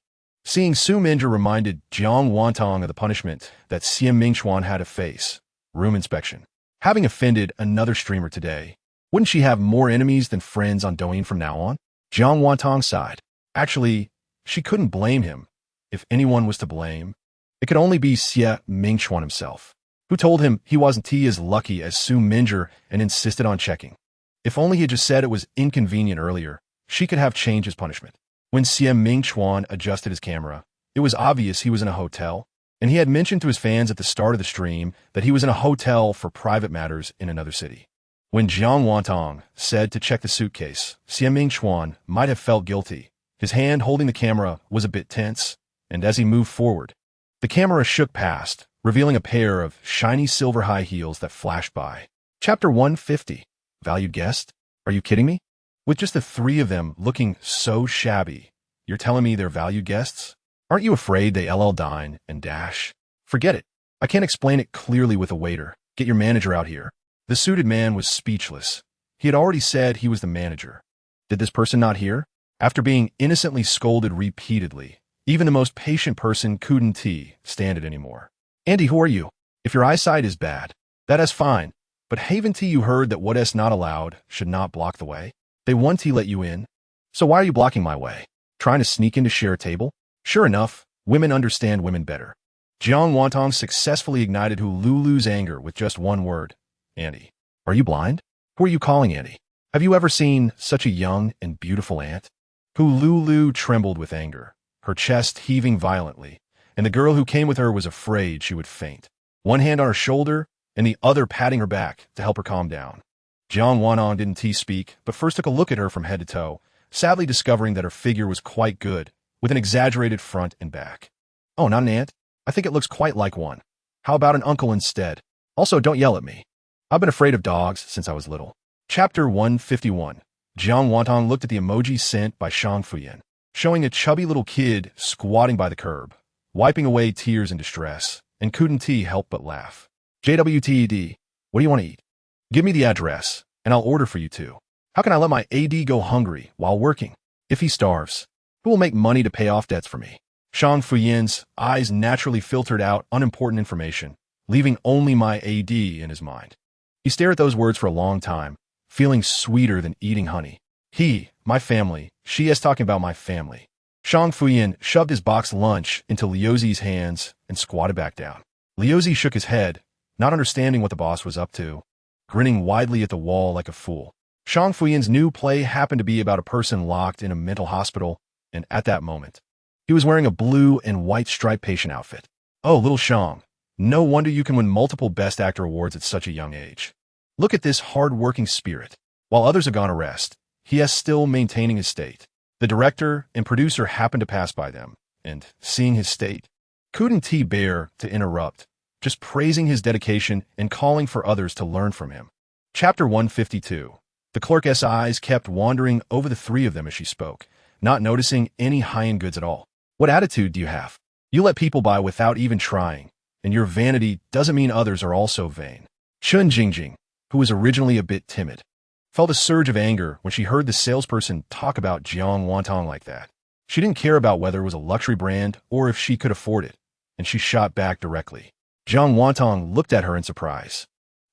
Seeing Su Minjer reminded Jiang Wantong of the punishment that Xie Mingchuan had to face, room inspection. Having offended another streamer today, wouldn't she have more enemies than friends on Douyin from now on? Jiang Wantong sighed. Actually, she couldn't blame him. If anyone was to blame, it could only be Xie Mingchuan himself, who told him he wasn't as lucky as Su Minjer and insisted on checking. If only he had just said it was inconvenient earlier, she could have changed his punishment. When Xie Mingchuan adjusted his camera, it was obvious he was in a hotel, and he had mentioned to his fans at the start of the stream that he was in a hotel for private matters in another city. When Jiang Wantong said to check the suitcase, Xie Mingchuan might have felt guilty. His hand holding the camera was a bit tense, and as he moved forward, the camera shook past, revealing a pair of shiny silver high heels that flashed by. Chapter 150. Valued guest? Are you kidding me? With just the 3 of them looking so shabby, you're telling me they're valued guests? Aren't you afraid they LL dine and dash? Forget it. I can't explain it clearly with a waiter. Get your manager out here. The suited man was speechless. He had already said he was the manager. Did this person not hear? After being innocently scolded repeatedly, even the most patient person couldn't stand it anymore. Andy, who are you? If your eyesight is bad, that is fine. But haven't you heard that what is not allowed should not block the way? They want to let you in. So why are you blocking my way? Trying to sneak in to share a table? Sure enough, women understand women better. Jiang Wantong successfully ignited Lulu's anger with just one word. Andy, are you blind? Who are you calling Andy? Have you ever seen such a young and beautiful aunt? Lulu trembled with anger, her chest heaving violently, and the girl who came with her was afraid she would faint. One hand on her shoulder, and the other patting her back to help her calm down. Jiang Wantong didn't speak, but first took a look at her from head to toe, sadly discovering that her figure was quite good, with an exaggerated front and back. Oh, not an aunt? I think it looks quite like one. How about an uncle instead? Also, don't yell at me. I've been afraid of dogs since I was little. Chapter 151. Jiang Wantong looked at the emoji sent by Shang Fuyan, showing a chubby little kid squatting by the curb, wiping away tears in distress, and couldn't help but laugh. JWTED, what do you want to eat? Give me the address, and I'll order for you two. How can I let my AD go hungry while working? If he starves, who will make money to pay off debts for me? Shang Fuyin's eyes naturally filtered out unimportant information, leaving only my AD in his mind. He stared at those words for a long time, feeling sweeter than eating honey. My family, she is talking about my family. Shang Fuyin shoved his box lunch into Liuzi's hands and squatted back down. Liuzi shook his head, not understanding what the boss was up to, grinning widely at the wall like a fool. Shang Fuyin's new play happened to be about a person locked in a mental hospital, and at that moment, he was wearing a blue and white striped patient outfit. Oh, little Shang, no wonder you can win multiple Best Actor awards at such a young age. Look at this hard-working spirit. While others have gone to rest, he is still maintaining his state. The director and producer happened to pass by them, and, seeing his state, couldn't bear to interrupt, just praising his dedication and calling for others to learn from him. Chapter 152. The clerk's eyes kept wandering over the three of them as she spoke, not noticing any high-end goods at all. What attitude do you have? You let people buy without even trying, and your vanity doesn't mean others are also vain. Chun Jingjing, who was originally a bit timid, felt a surge of anger when she heard the salesperson talk about Jiang Wantong like that. She didn't care about whether it was a luxury brand or if she could afford it, and she shot back directly. Jiang Wantong looked at her in surprise,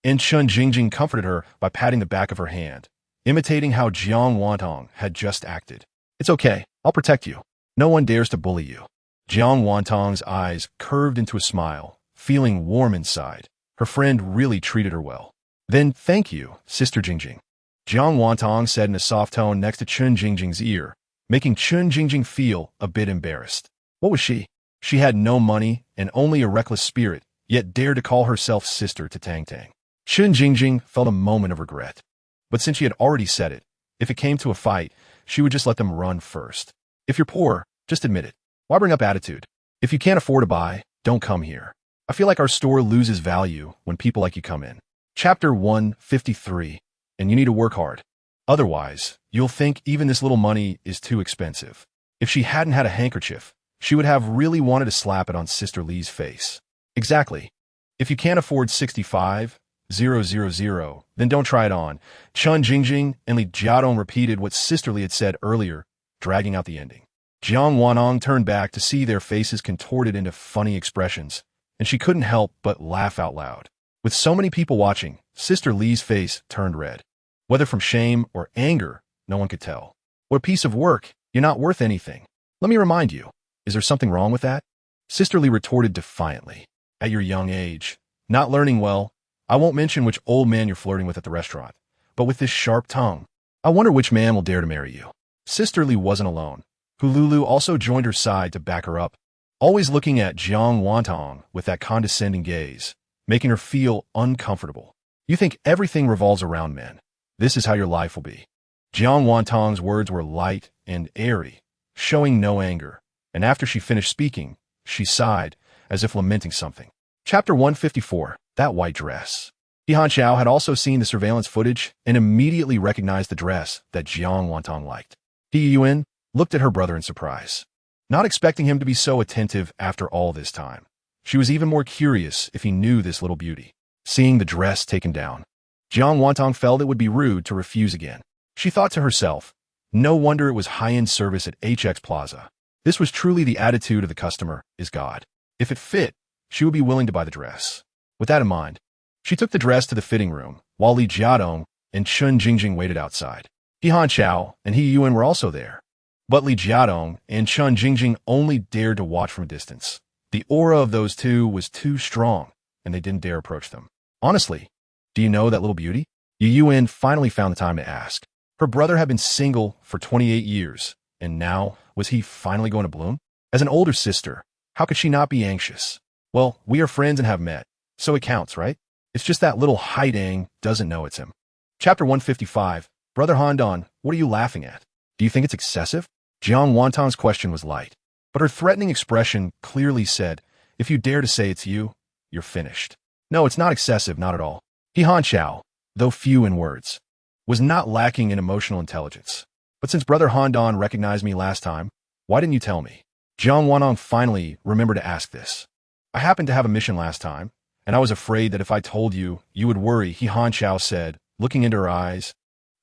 and Chun Jingjing comforted her by patting the back of her hand, imitating how Jiang Wantong had just acted. It's okay, I'll protect you. No one dares to bully you. Jiang Wantong's eyes curved into a smile, feeling warm inside. Her friend really treated her well. Then thank you, Sister Jingjing. Jiang Wantong said in a soft tone next to Chun Jingjing's ear, making Chun Jingjing feel a bit embarrassed. What was she? She had no money and only a reckless spirit, yet dared to call herself sister to Tang Tang. Chun Jingjing felt a moment of regret. But since she had already said it, if it came to a fight, she would just let them run first. If you're poor, just admit it. Why bring up attitude? If you can't afford to buy, don't come here. I feel like our store loses value when people like you come in. Chapter 153. And you need to work hard. Otherwise, you'll think even this little money is too expensive. If she hadn't had a handkerchief, she would have really wanted to slap it on Sister Li's face. Exactly. If you can't afford 65,000, then don't try it on. Chun Jingjing and Li Jiadong repeated what Sister Li had said earlier, dragging out the ending. Jiang Wanong turned back to see their faces contorted into funny expressions, and she couldn't help but laugh out loud. With so many people watching, Sister Li's face turned red. Whether from shame or anger, no one could tell. What a piece of work! You're not worth anything. Let me remind you, is there something wrong with that? Sister Li retorted defiantly. At your young age, not learning well, I won't mention which old man you're flirting with at the restaurant, but with this sharp tongue, I wonder which man will dare to marry you. Sister Li wasn't alone. Hululu also joined her side to back her up, always looking at Jiang Wantong with that condescending gaze, making her feel uncomfortable. You think everything revolves around men. This is how your life will be. Jiang Wantong's words were light and airy, showing no anger, and after she finished speaking, she sighed, as if lamenting something. Chapter 154. That white dress. He Hanxiao had also seen the surveillance footage and immediately recognized the dress that Jiang Wantong liked. He Yuan looked at her brother in surprise, not expecting him to be so attentive after all this time. She was even more curious if he knew this little beauty. Seeing the dress taken down, Jiang Wantong felt it would be rude to refuse again. She thought to herself, no wonder it was high-end service at HX Plaza. This was truly the attitude of the customer is God. If it fit, she would be willing to buy the dress. With that in mind, she took the dress to the fitting room, while Li Jiadong and Chun Jingjing waited outside. He Hanxiao and He Yuan were also there. But Li Jiadong and Chun Jingjing only dared to watch from a distance. The aura of those two was too strong, and they didn't dare approach them. Honestly, do you know that little beauty? Yu Yuan finally found the time to ask. Her brother had been single for 28 years, and now was he finally going to bloom? As an older sister, how could she not be anxious? Well, we are friends and have met, so it counts, right? It's just that little Haidang doesn't know it's him. Chapter 155. Brother Handan, what are you laughing at? Do you think it's excessive? Jiang Wantong's question was light, but her threatening expression clearly said, if you dare to say it's you, you're finished. No, it's not excessive, not at all. He Hanxiao, though few in words, was not lacking in emotional intelligence. But since Brother Handan recognized me last time, why didn't you tell me? Jiang Wanong finally remembered to ask this. I happened to have a mission last time, and I was afraid that if I told you, you would worry, He Hanxiao said, looking into her eyes.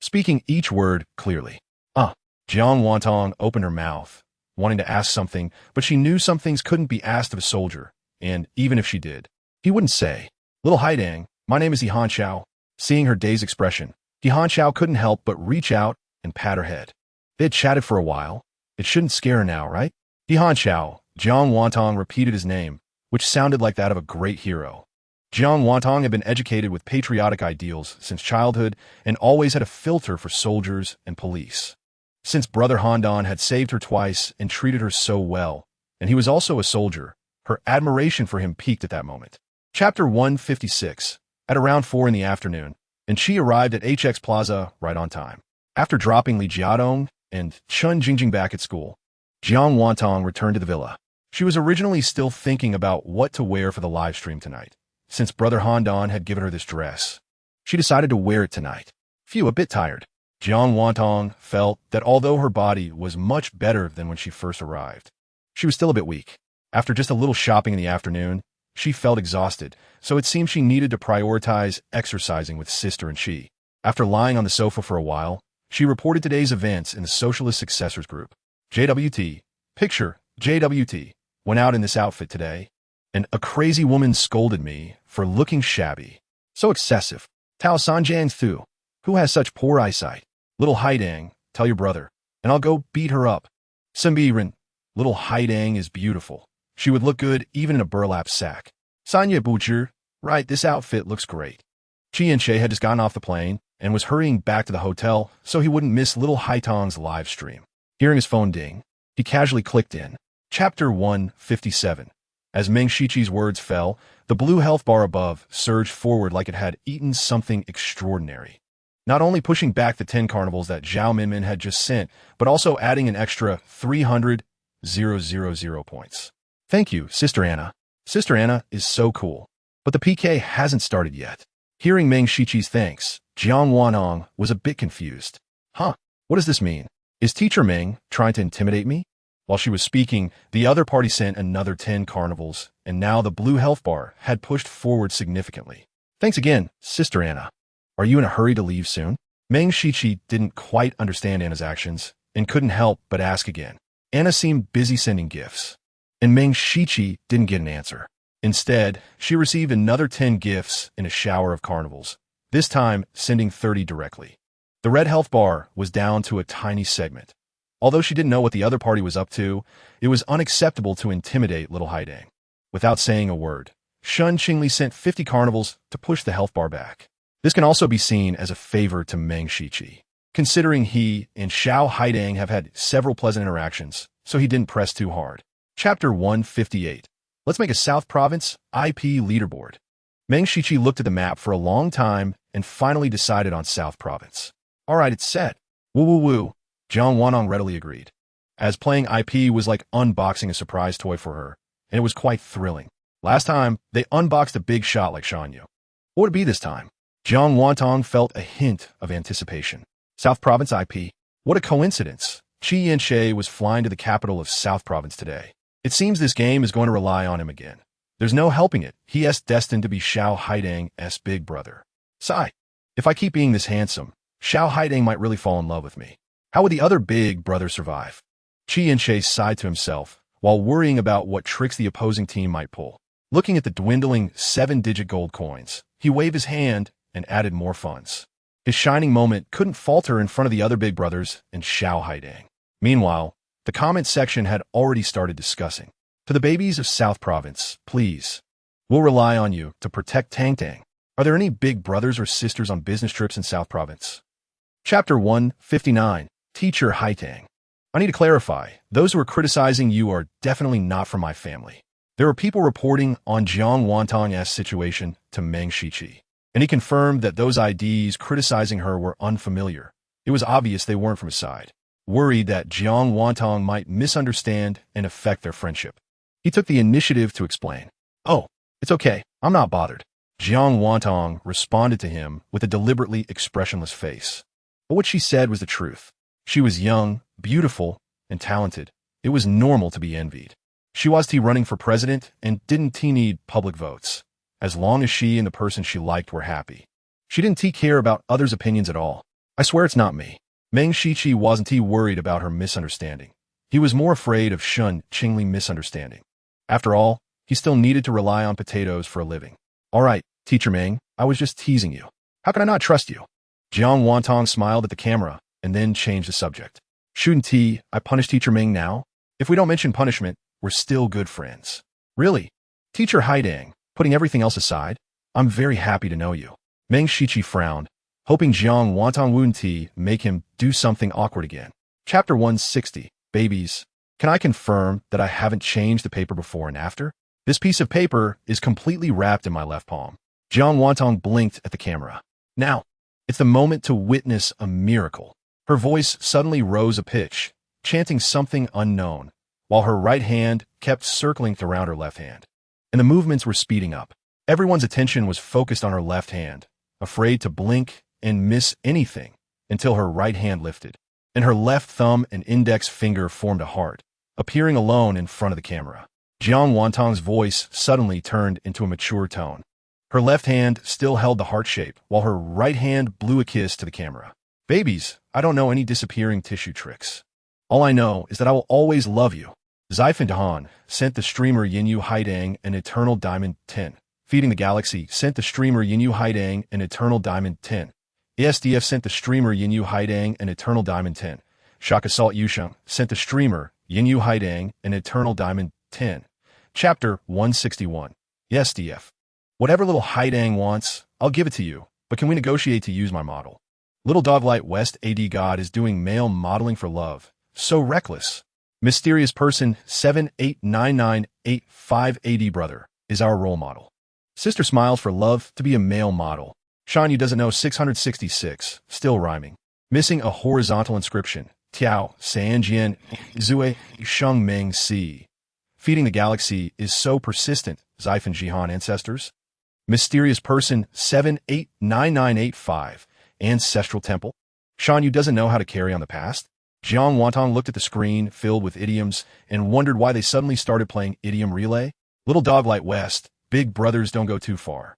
speaking each word clearly. Jiang Wantong opened her mouth, wanting to ask something, but she knew some things couldn't be asked of a soldier, and even if she did, he wouldn't say. Little Haidang, my name is He Hanxiao. Seeing her dazed expression, He Hanxiao couldn't help but reach out and pat her head. They had chatted for a while. It shouldn't scare her now, right? He Hanxiao, Jiang Wantong repeated his name, which sounded like that of a great hero. Jiang Wantong had been educated with patriotic ideals since childhood and always had a filter for soldiers and police. Since Brother Handan had saved her twice and treated her so well, and he was also a soldier, her admiration for him peaked at that moment. Chapter 156. At around 4 in the afternoon, and she arrived at HX Plaza right on time. After dropping Li Jiadong and Chun Jingjing back at school, Jiang Wantong returned to the villa. She was originally still thinking about what to wear for the live stream tonight, since Brother Handan had given her this dress. She decided to wear it tonight. A bit tired. Jiang Wantong felt that although her body was much better than when she first arrived, she was still a bit weak. After just a little shopping in the afternoon, she felt exhausted, so it seemed she needed to prioritize exercising with Sister and she. After lying on the sofa for a while, she reported today's events in the Socialist Successors group. JWT, picture, JWT, went out in this outfit today, and a crazy woman scolded me for looking shabby. So excessive. Tao Sanjiang Thu, who has such poor eyesight. Little Haidang, tell your brother, and I'll go beat her up. Simbiren, little Haidang is beautiful. She would look good even in a burlap sack. Sanya Butcher, right, this outfit looks great. Chi and Che had just gotten off the plane and was hurrying back to the hotel so he wouldn't miss little Haitong's live stream. Hearing his phone ding, he casually clicked in. Chapter 157. As Meng Shichi's words fell, the blue health bar above surged forward like it had eaten something extraordinary. Not only pushing back the 10 carnivals that Zhao Minmin had just sent, but also adding an extra 300,000 points. Thank you, Sister Anna. Sister Anna is so cool. But the PK hasn't started yet. Hearing Meng Shichi's thanks, Jiang Wantong was a bit confused. What does this mean? Is Teacher Meng trying to intimidate me? While she was speaking, the other party sent another 10 carnivals, and now the blue health bar had pushed forward significantly. Thanks again, Sister Anna. Are you in a hurry to leave soon? Meng Shichi didn't quite understand Anna's actions and couldn't help but ask again. Anna seemed busy sending gifts, and Meng Shichi didn't get an answer. Instead, she received another 10 gifts in a shower of carnivals, this time sending 30 directly. The red health bar was down to a tiny segment. Although she didn't know what the other party was up to, it was unacceptable to intimidate little Haidang. Without saying a word, Shun Qingli sent 50 carnivals to push the health bar back. This can also be seen as a favor to Meng Shichi, considering he and Xiao Haidang have had several pleasant interactions, so he didn't press too hard. Chapter 158. Let's make a South Province IP leaderboard. Meng Shichi looked at the map for a long time and finally decided on South Province. Alright, it's set. Woo woo woo. Jiang Wantong readily agreed, as playing IP was like unboxing a surprise toy for her, and it was quite thrilling. Last time, they unboxed a big shot like Shanyu. What would it be this time? Jiang Wantong felt a hint of anticipation. South Province IP. What a coincidence. Qi Yanxie was flying to the capital of South Province today. It seems this game is going to rely on him again. There's no helping it. He is destined to be Xiao Haidang's big brother. Sigh. If I keep being this handsome, Xiao Haidang might really fall in love with me. How would the other big brother survive? Qi Yanxie sighed to himself, while worrying about what tricks the opposing team might pull. Looking at the dwindling 7-digit gold coins, he waved his hand and added more funds. His shining moment couldn't falter in front of the other big brothers and Xiao Haidang. Meanwhile, the comment section had already started discussing. To the babies of South Province, please. We'll rely on you to protect Tang Tang. Are there any big brothers or sisters on business trips in South Province? Chapter 159. Teacher Haitang. I need to clarify, those who are criticizing you are definitely not from my family. There were people reporting on Jiang Wantong's situation to Meng Shichi, and he confirmed that those IDs criticizing her were unfamiliar. It was obvious they weren't from his side, worried that Jiang Wantong might misunderstand and affect their friendship. He took the initiative to explain. Oh, it's okay, I'm not bothered. Jiang Wantong responded to him with a deliberately expressionless face. But what she said was the truth. She was young, beautiful, and talented. It was normal to be envied. She was running for president and didn't need public votes, as long as she and the person she liked were happy. She didn't care about others' opinions at all. I swear it's not me. Meng Shiqi wasn't he worried about her misunderstanding. He was more afraid of Shun Qingli misunderstanding. After all, he still needed to rely on potatoes for a living. All right, Teacher Meng, I was just teasing you. How can I not trust you? Jiang Wantong smiled at the camera and then changed the subject. Shouldn't I punish Teacher Meng now? If we don't mention punishment, we're still good friends. Really? Teacher Haidang, putting everything else aside, I'm very happy to know you. Meng Shiqi frowned, hoping Jiang Wantong wouldn't make him do something awkward again. Chapter 160, Babies. Can I confirm that I haven't changed the paper before and after? This piece of paper is completely wrapped in my left palm. Jiang Wantong blinked at the camera. Now, it's the moment to witness a miracle. Her voice suddenly rose a pitch, chanting something unknown, while her right hand kept circling around her left hand. And the movements were speeding up. Everyone's attention was focused on her left hand, afraid to blink and miss anything until her right hand lifted, and her left thumb and index finger formed a heart, appearing alone in front of the camera. Jiang Wantong's voice suddenly turned into a mature tone. Her left hand still held the heart shape, while her right hand blew a kiss to the camera. Babies, I don't know any disappearing tissue tricks. All I know is that I will always love you. Xifen Dahan sent the streamer Yinyu Haidang an eternal diamond 10. Feeding the Galaxy sent the streamer Yinyu Haidang an eternal diamond 10. ESDF sent the streamer Yinyu Haidang an eternal diamond 10. Shock Assault Yusheng sent the streamer Yinyu Haidang an eternal diamond 10. Chapter 161. ESDF. Whatever little Haidang wants, I'll give it to you, but can we negotiate to use my model? Little Doglight West AD God is doing male modeling for love. So reckless. Mysterious person 789985 AD Brother is our role model. Sister smiles for love to be a male model. Shanyu doesn't know 666, still rhyming. Missing a horizontal inscription. Tiao, Sanjian, Zue, Sheng Meng Si. Feeding the Galaxy is so persistent, Xifen Jihan ancestors. Mysterious person 789985, Ancestral Temple. Shanyu doesn't know how to carry on the past. Jiang Wantong looked at the screen filled with idioms and wondered why they suddenly started playing Idiom Relay. Little Doglight West, big brothers don't go too far.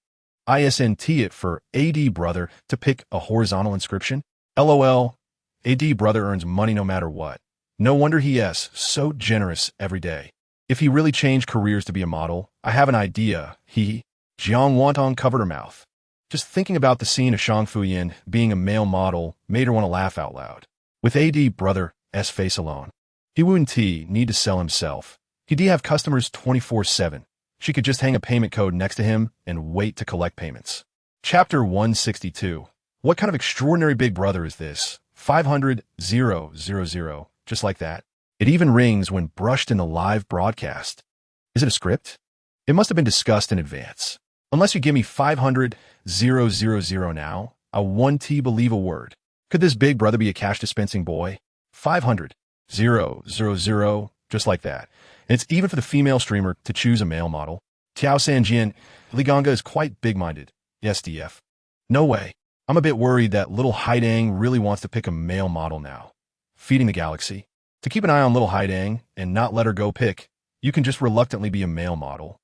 ISNT it for AD Brother to pick a horizontal inscription. LOL, AD Brother earns money no matter what. No wonder he is so generous every day. If he really changed careers to be a model, I have an idea, Jiang Wantong covered her mouth. Just thinking about the scene of Shang Fuyin being a male model made her want to laugh out loud. With AD Brother's face alone, he wouldn't need to sell himself. He'd have customers 24/7. She could just hang a payment code next to him and wait to collect payments. Chapter 162. What kind of extraordinary big brother is this? 500,000, just like that. It even rings when brushed in the live broadcast. Is it a script? It must have been discussed in advance. Unless you give me 500,000 now, I won't believe a word. Could this big brother be a cash dispensing boy? 500,000, just like that. And it's even for the female streamer to choose a male model. Tiao Sanjian, Liganga is quite big-minded. Yes, DF. No way. I'm a bit worried that little Haidang really wants to pick a male model now. Feeding the Galaxy. To keep an eye on little Haidang and not let her go pick, you can just reluctantly be a male model.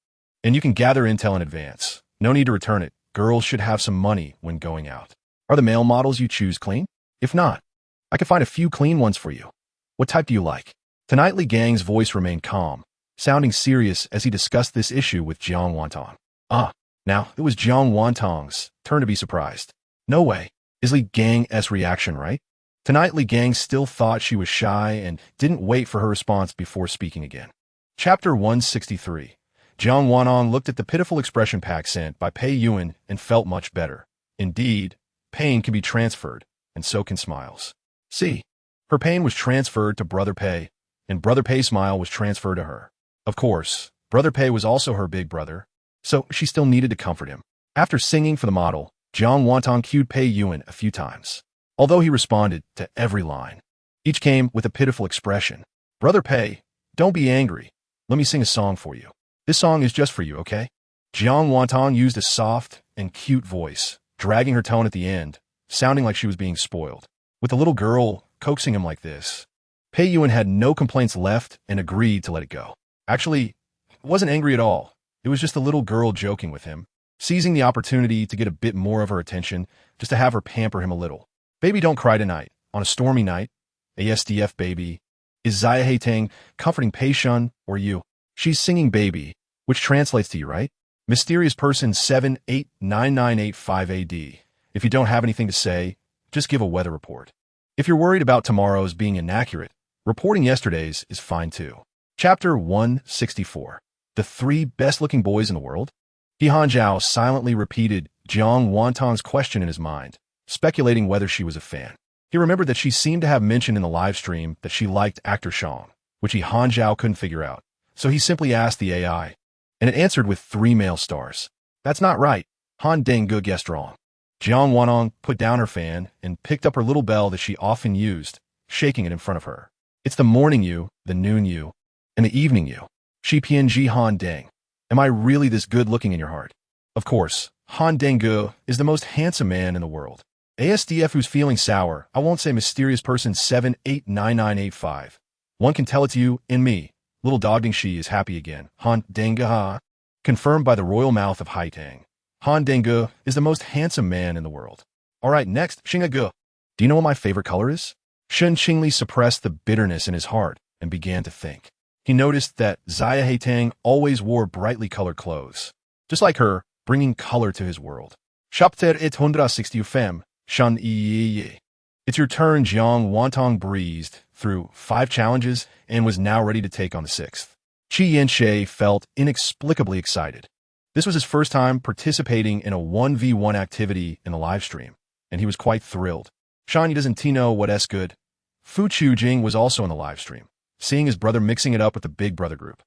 And you can gather intel in advance. No need to return it. Girls should have some money when going out. Are the male models you choose clean? If not, I can find a few clean ones for you. What type do you like? Tonight Li Gang's voice remained calm, sounding serious as he discussed this issue with Jiang Wantong. Now it was Jiang Wantong's turn to be surprised. No way. Is Li Gang's reaction right? Tonight Li Gang still thought she was shy and didn't wait for her response before speaking again. Chapter 163. Jiang Wantong looked at the pitiful expression pack sent by Pei Yuan and felt much better. Indeed, pain can be transferred, and so can smiles. See, her pain was transferred to Brother Pei, and Brother Pei's smile was transferred to her. Of course, Brother Pei was also her big brother, so she still needed to comfort him. After singing for the model, Jiang Wantong cued Pei Yuan a few times, although he responded to every line. Each came with a pitiful expression. Brother Pei, don't be angry. Let me sing a song for you. This song is just for you, okay? Jiang Wantong used a soft and cute voice, dragging her tone at the end, sounding like she was being spoiled. With the little girl coaxing him like this, Pei Yuan had no complaints left and agreed to let it go. Actually, wasn't angry at all. It was just the little girl joking with him, seizing the opportunity to get a bit more of her attention, just to have her pamper him a little. Baby, don't cry tonight. On a stormy night. ASDF baby. Is Zaya Haitang comforting Pei Shun or you? She's singing baby, which translates to you, right? Mysterious person 789985AD. If you don't have anything to say, just give a weather report. If you're worried about tomorrow's being inaccurate, reporting yesterday's is fine too. Chapter 164. The three best-looking boys in the world? He Hanjiao silently repeated Jiang Wantong's question in his mind, speculating whether she was a fan. He remembered that she seemed to have mentioned in the live stream that she liked actor Shang, which he Hanjiao couldn't figure out. So he simply asked the AI, and it answered with 3 male stars. That's not right. Han Dengge guessed wrong. Jiang Wantong put down her fan and picked up her little bell that she often used, shaking it in front of her. It's the morning you, the noon you, and the evening you. Shi PNG Han Deng. Am I really this good-looking in your heart? Of course, Han Dengge is the most handsome man in the world. ASDF who's feeling sour, I won't say mysterious person 789985. One can tell it's you and me. Little Dog Ding Shi is happy again. Han Dengge ha. Confirmed by the royal mouth of Haitang. Han Dengge is the most handsome man in the world. Alright, next, Xingge. Do you know what my favorite color is? Shen Qingli suppressed the bitterness in his heart and began to think. He noticed that Zaya Haitang always wore brightly colored clothes, just like her, bringing color to his world. Chapter 165, Shan Yi. It's your turn, Jiang Wantong breezed through 5 challenges and was now ready to take on the 6th. Qi Yanxie felt inexplicably excited. This was his first time participating in a 1v1 activity in the live stream, and he was quite thrilled. Shan doesn't know what S good. Fu Chujing was also in the live stream, seeing his brother mixing it up with the big brother group.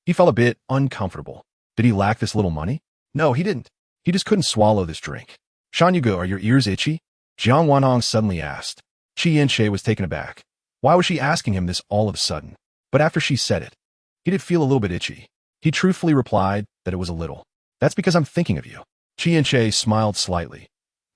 He felt a bit uncomfortable. Did he lack this little money? No, he didn't. He just couldn't swallow this drink. Shan Yugo, are your ears itchy? Jiang Wanhong suddenly asked. Qi Yanxie was taken aback. Why was she asking him this all of a sudden? But after she said it, he did feel a little bit itchy. He truthfully replied that it was a little. That's because I'm thinking of you. Qi Yanxie smiled slightly.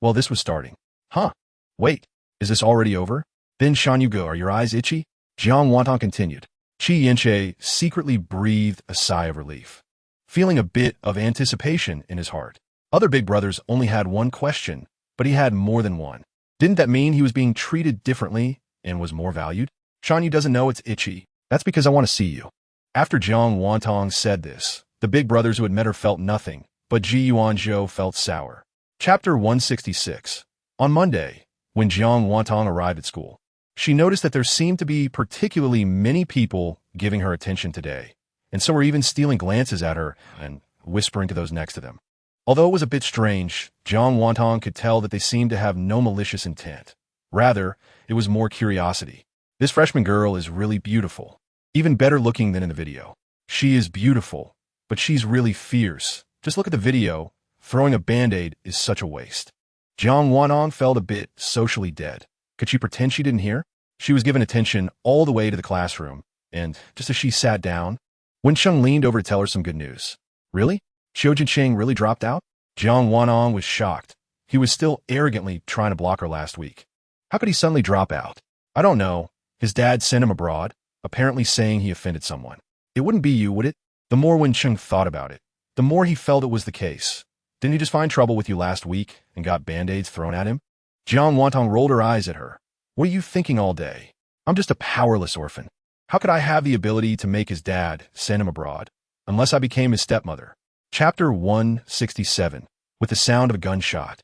Well, this was starting. Huh. Wait, is this already over? Then Shan Yugo, are your eyes itchy? Jiang Wantong continued. Qi Yanxie secretly breathed a sigh of relief, feeling a bit of anticipation in his heart. Other big brothers only had one question, but he had more than one. Didn't that mean he was being treated differently and was more valued? Shan Yu doesn't know it's itchy. That's because I want to see you. After Jiang Wantong said this, the big brothers who had met her felt nothing, but Ji Yuanzhou felt sour. Chapter 166. On Monday, when Jiang Wantong arrived at school, she noticed that there seemed to be particularly many people giving her attention today, and some were even stealing glances at her and whispering to those next to them. Although it was a bit strange, Jiang Wantong could tell that they seemed to have no malicious intent. Rather, it was more curiosity. This freshman girl is really beautiful, even better looking than in the video. She is beautiful, but she's really fierce. Just look at the video. Throwing a band-aid is such a waste. Jiang Wantong felt a bit socially dead. Could she pretend she didn't hear? She was given attention all the way to the classroom, and just as she sat down, Wen Sheng leaned over to tell her some good news. Really? Xiu Jincheng really dropped out? Jiang Wantong was shocked. He was still arrogantly trying to block her last week. How could he suddenly drop out? I don't know. His dad sent him abroad, apparently saying he offended someone. It wouldn't be you, would it? The more Wen Sheng thought about it, the more he felt it was the case. Didn't he just find trouble with you last week and got band-aids thrown at him? Jiang Wantong rolled her eyes at her. What are you thinking all day? I'm just a powerless orphan. How could I have the ability to make his dad send him abroad, unless I became his stepmother? Chapter 167. With the sound of a gunshot,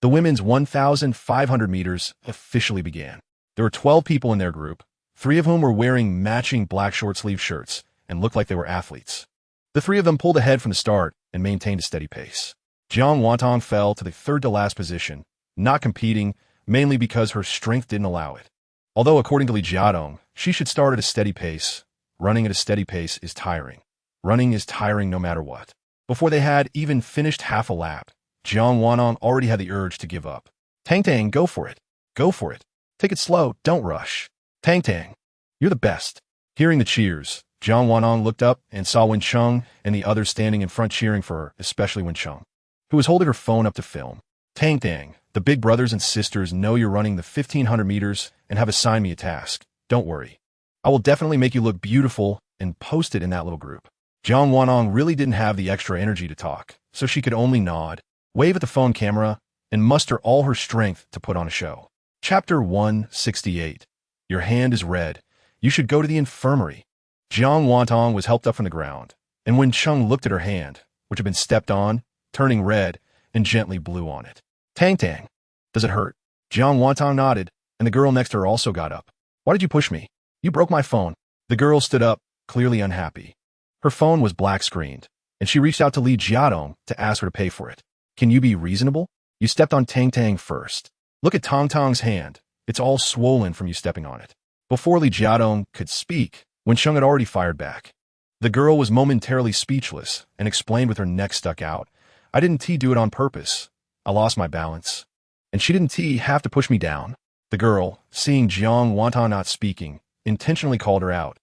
the women's 1,500 meters officially began. There were 12 people in their group, 3 of whom were wearing matching black short-sleeve shirts and looked like they were athletes. The 3 of them pulled ahead from the start and maintained a steady pace. Jiang Wantong fell to the third-to-last position, not competing, mainly because her strength didn't allow it. Although, according to Li Jiadong, she should start at a steady pace, running at a steady pace is tiring. Running is tiring no matter what. Before they had even finished half a lap, Jiang Wantong already had the urge to give up. Tang Tang, go for it. Go for it. Take it slow, don't rush. Tang Tang, you're the best. Hearing the cheers, Jiang Wantong looked up and saw Wen Sheng and the others standing in front cheering for her, especially Wen Sheng, who was holding her phone up to film. Tang Tang, the big brothers and sisters know you're running the 1,500 meters and have assigned me a task. Don't worry. I will definitely make you look beautiful and post it in that little group. Jiang Wantong really didn't have the extra energy to talk, so she could only nod, wave at the phone camera, and muster all her strength to put on a show. Chapter 168. Your hand is red. You should go to the infirmary. Jiang Wantong was helped up from the ground, and when Chung looked at her hand, which had been stepped on, turning red, and gently blew on it. Tang Tang. Does it hurt? Jiang Wantong nodded, and the girl next to her also got up. Why did you push me? You broke my phone. The girl stood up, clearly unhappy. Her phone was black-screened, and she reached out to Li Jiadong to ask her to pay for it. Can you be reasonable? You stepped on Tang Tang first. Look at Tong Tong's hand. It's all swollen from you stepping on it. Before Li Jiadong could speak, when Chung had already fired back. The girl was momentarily speechless and explained with her neck stuck out. I didn't do it on purpose. I lost my balance. And she didn't have to push me down. The girl, seeing Jiang Wantong not speaking, intentionally called her out.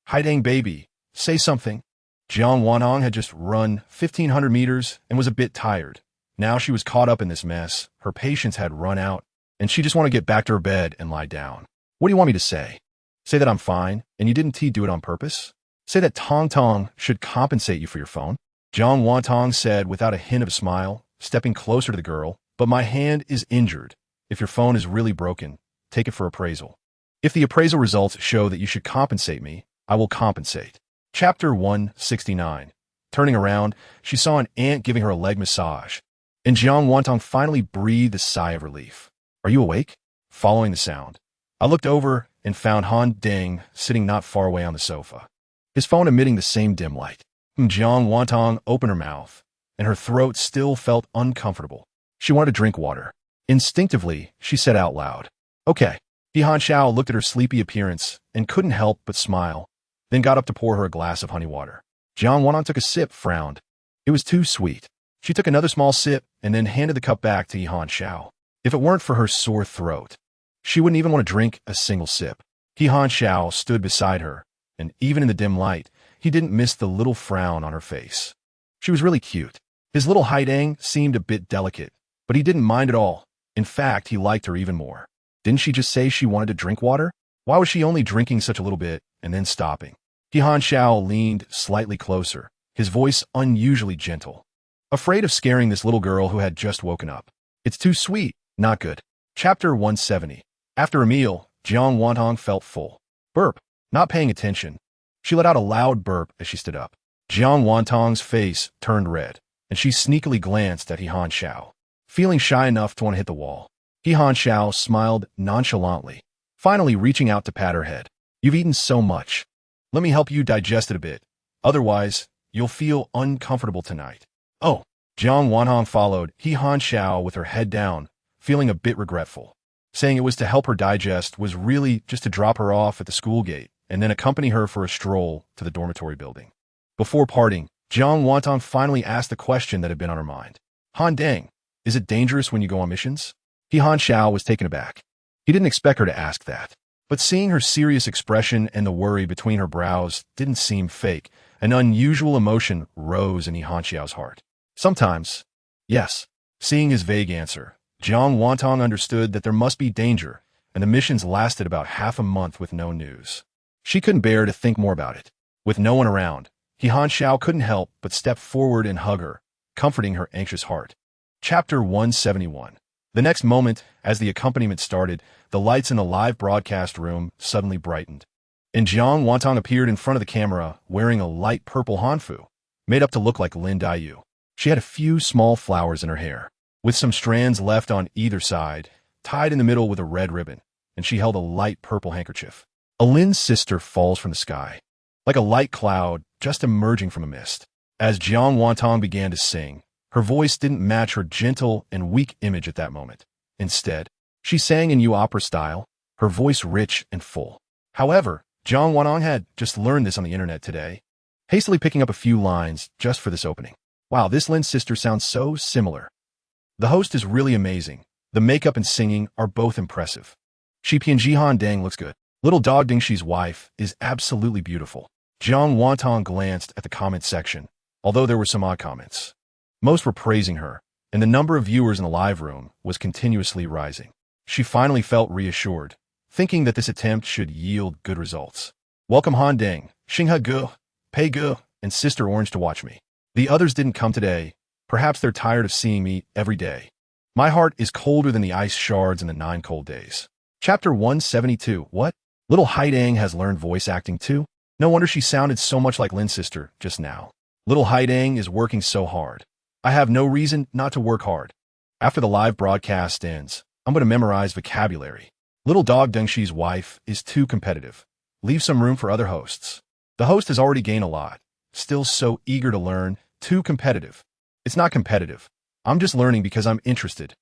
Haidang baby, say something. Jiang Wantong had just run 1,500 meters and was a bit tired. Now she was caught up in this mess. Her patience had run out, and she just wanted to get back to her bed and lie down. What do you want me to say? Say that I'm fine, and you didn't do it on purpose? Say that Tong Tong should compensate you for your phone? Jiang Wantong said without a hint of a smile, stepping closer to the girl, but my hand is injured. If your phone is really broken, take it for appraisal. If the appraisal results show that you should compensate me, I will compensate. Chapter 169. Turning around, she saw an ant giving her a leg massage, and Jiang Wantong finally breathed a sigh of relief. Are you awake? Following the sound, I looked over and found Han Deng sitting not far away on the sofa, his phone emitting the same dim light. Jiang Wantong opened her mouth, and her throat still felt uncomfortable. She wanted to drink water. Instinctively, she said out loud, Okay. Han Xiao looked at her sleepy appearance and couldn't help but smile, then got up to pour her a glass of honey water. Jiang Wantong took a sip, frowned. It was too sweet. She took another small sip and then handed the cup back to Han Xiao. If it weren't for her sore throat, she wouldn't even want to drink a single sip. Han Xiao stood beside her, and even in the dim light, he didn't miss the little frown on her face. She was really cute. His little Haidang seemed a bit delicate, but he didn't mind at all. In fact, he liked her even more. Didn't she just say she wanted to drink water? Why was she only drinking such a little bit and then stopping? Han Xiao leaned slightly closer, his voice unusually gentle. Afraid of scaring this little girl who had just woken up. It's too sweet, not good. Chapter 170. After a meal, Jiang Wantong felt full. Burp. Not paying attention. She let out a loud burp as she stood up. Jiang Wantong's face turned red, and she sneakily glanced at Han Xiao, feeling shy enough to want to hit the wall. Han Xiao smiled nonchalantly, finally reaching out to pat her head. You've eaten so much. Let me help you digest it a bit. Otherwise, you'll feel uncomfortable tonight. Oh. Jiang Wantong followed Han Xiao with her head down, feeling a bit regretful. Saying it was to help her digest was really just to drop her off at the school gate and then accompany her for a stroll to the dormitory building. Before parting, Jiang Wantong finally asked the question that had been on her mind. Han Deng, is it dangerous when you go on missions? Han Xiao was taken aback. He didn't expect her to ask that. But seeing her serious expression and the worry between her brows didn't seem fake. An unusual emotion rose in Han Xiao's heart. Sometimes, yes. Seeing his vague answer, Jiang Wantong understood that there must be danger, and the missions lasted about half a month with no news. She couldn't bear to think more about it. With no one around, Han Xiao couldn't help but step forward and hug her, comforting her anxious heart. Chapter 171. The next moment, as the accompaniment started, the lights in the live broadcast room suddenly brightened, and Jiang Wantong appeared in front of the camera wearing a light purple hanfu, made up to look like Lin Daiyu. She had a few small flowers in her hair, with some strands left on either side, tied in the middle with a red ribbon, and she held a light purple handkerchief. A Lin's sister falls from the sky, like a light cloud just emerging from a mist. As Jiang Wantong began to sing, her voice didn't match her gentle and weak image at that moment. Instead, she sang in opera style, her voice rich and full. However, Jiang Wantong had just learned this on the internet today, hastily picking up a few lines just for this opening. Wow, this Lin's sister sounds so similar. The host is really amazing. The makeup and singing are both impressive. Shi Han Deng looks good. Little dog Dingxi's wife is absolutely beautiful. Jiang Wantong glanced at the comment section, although there were some odd comments. Most were praising her, and the number of viewers in the live room was continuously rising. She finally felt reassured, thinking that this attempt should yield good results. Welcome Han Deng, Xinghe Gu, Pei Gu, and Sister Orange to watch me. The others didn't come today. Perhaps they're tired of seeing me every day. My heart is colder than the ice shards in the 9 cold days. Chapter 172. What? Little Haidang has learned voice acting too? No wonder she sounded so much like Lin's sister just now. Little Haidang is working so hard. I have no reason not to work hard. After the live broadcast ends, I'm going to memorize vocabulary. Little Dog Dengxi's wife is too competitive. Leave some room for other hosts. The host has already gained a lot. Still so eager to learn, too competitive. It's not competitive. I'm just learning because I'm interested.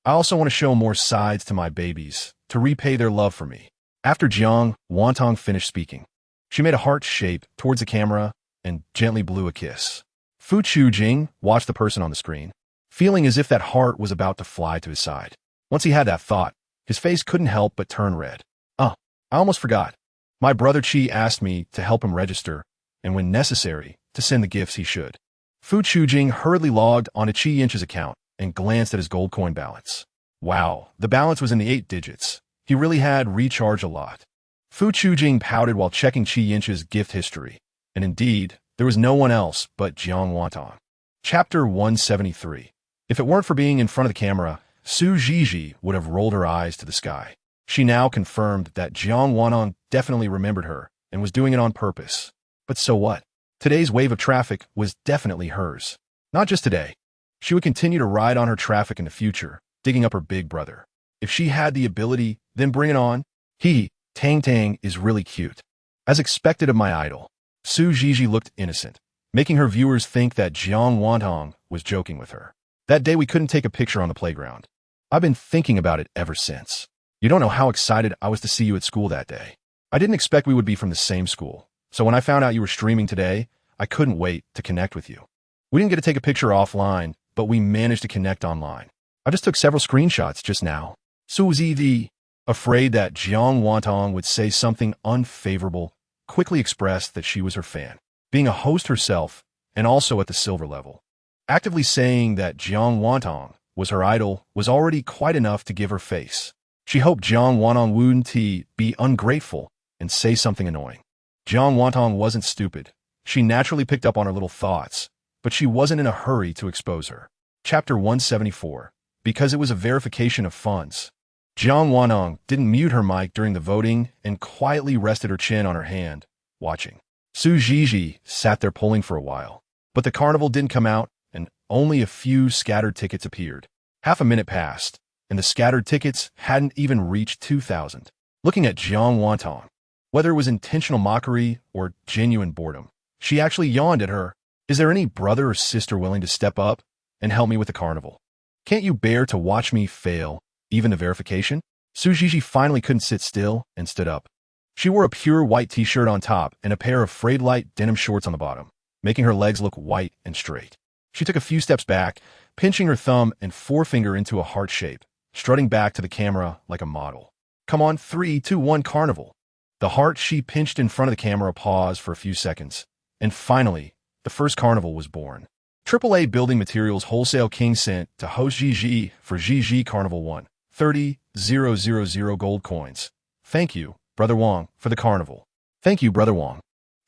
I also want to show more sides to my babies, to repay their love for me. After Jiang Wantong finished speaking, she made a heart shape towards the camera and gently blew a kiss. Fu Chujing watched the person on the screen, feeling as if that heart was about to fly to his side. Once he had that thought, his face couldn't help but turn red. Oh, I almost forgot. My brother Chi asked me to help him register, and when necessary, to send the gifts he should. Fu Chujing hurriedly logged onto Chi Inch's account and glanced at his gold coin balance. Wow, the balance was in the 8 digits. He really had recharged a lot. Fu Chujing pouted while checking Chi Inch's gift history, and indeed, there was no one else but Jiang Wantong. Chapter 173. If it weren't for being in front of the camera, Su Zhizhi would have rolled her eyes to the sky. She now confirmed that Jiang Wantong definitely remembered her and was doing it on purpose. But so what? Today's wave of traffic was definitely hers. Not just today. She would continue to ride on her traffic in the future, digging up her big brother. If she had the ability, then bring it on. Tang Tang is really cute. As expected of my idol, Su Zhizhi looked innocent, making her viewers think that Jiang Wantong was joking with her. That day we couldn't take a picture on the playground. I've been thinking about it ever since. You don't know how excited I was to see you at school that day. I didn't expect we would be from the same school, so when I found out you were streaming today, I couldn't wait to connect with you. We didn't get to take a picture offline, but we managed to connect online. I just took several screenshots just now. Su Zhizhi, afraid that Jiang Wantong would say something unfavorable, quickly expressed that she was her fan, being a host herself and also at the silver level. Actively saying that Jiang Wantong was her idol was already quite enough to give her face. She hoped Jiang Wantong wouldn't be ungrateful and say something annoying. Jiang Wantong wasn't stupid. She naturally picked up on her little thoughts, but she wasn't in a hurry to expose her. Chapter 174. Because it was a verification of funds. Jiang Wantong didn't mute her mic during the voting and quietly rested her chin on her hand, watching. Su Zhizhi sat there pulling for a while, but the carnival didn't come out and only a few scattered tickets appeared. Half a minute passed, and the scattered tickets hadn't even reached 2,000. Looking at Jiang Wantong, whether it was intentional mockery or genuine boredom, she actually yawned at her. Is there any brother or sister willing to step up and help me with the carnival? Can't you bear to watch me fail, even the verification? Su Zhizhi finally couldn't sit still and stood up. She wore a pure white t-shirt on top and a pair of frayed light denim shorts on the bottom, making her legs look white and straight. She took a few steps back, pinching her thumb and forefinger into a heart shape, strutting back to the camera like a model. Come on, 3, 2, 1, carnival. The heart she pinched in front of the camera paused for a few seconds, and finally, the first carnival was born. AAA Building Materials Wholesale King sent to host Zhizhi for Zhizhi Carnival 1, 30,000 gold coins. Thank you, Brother Wong, for the carnival. Thank you, Brother Wong.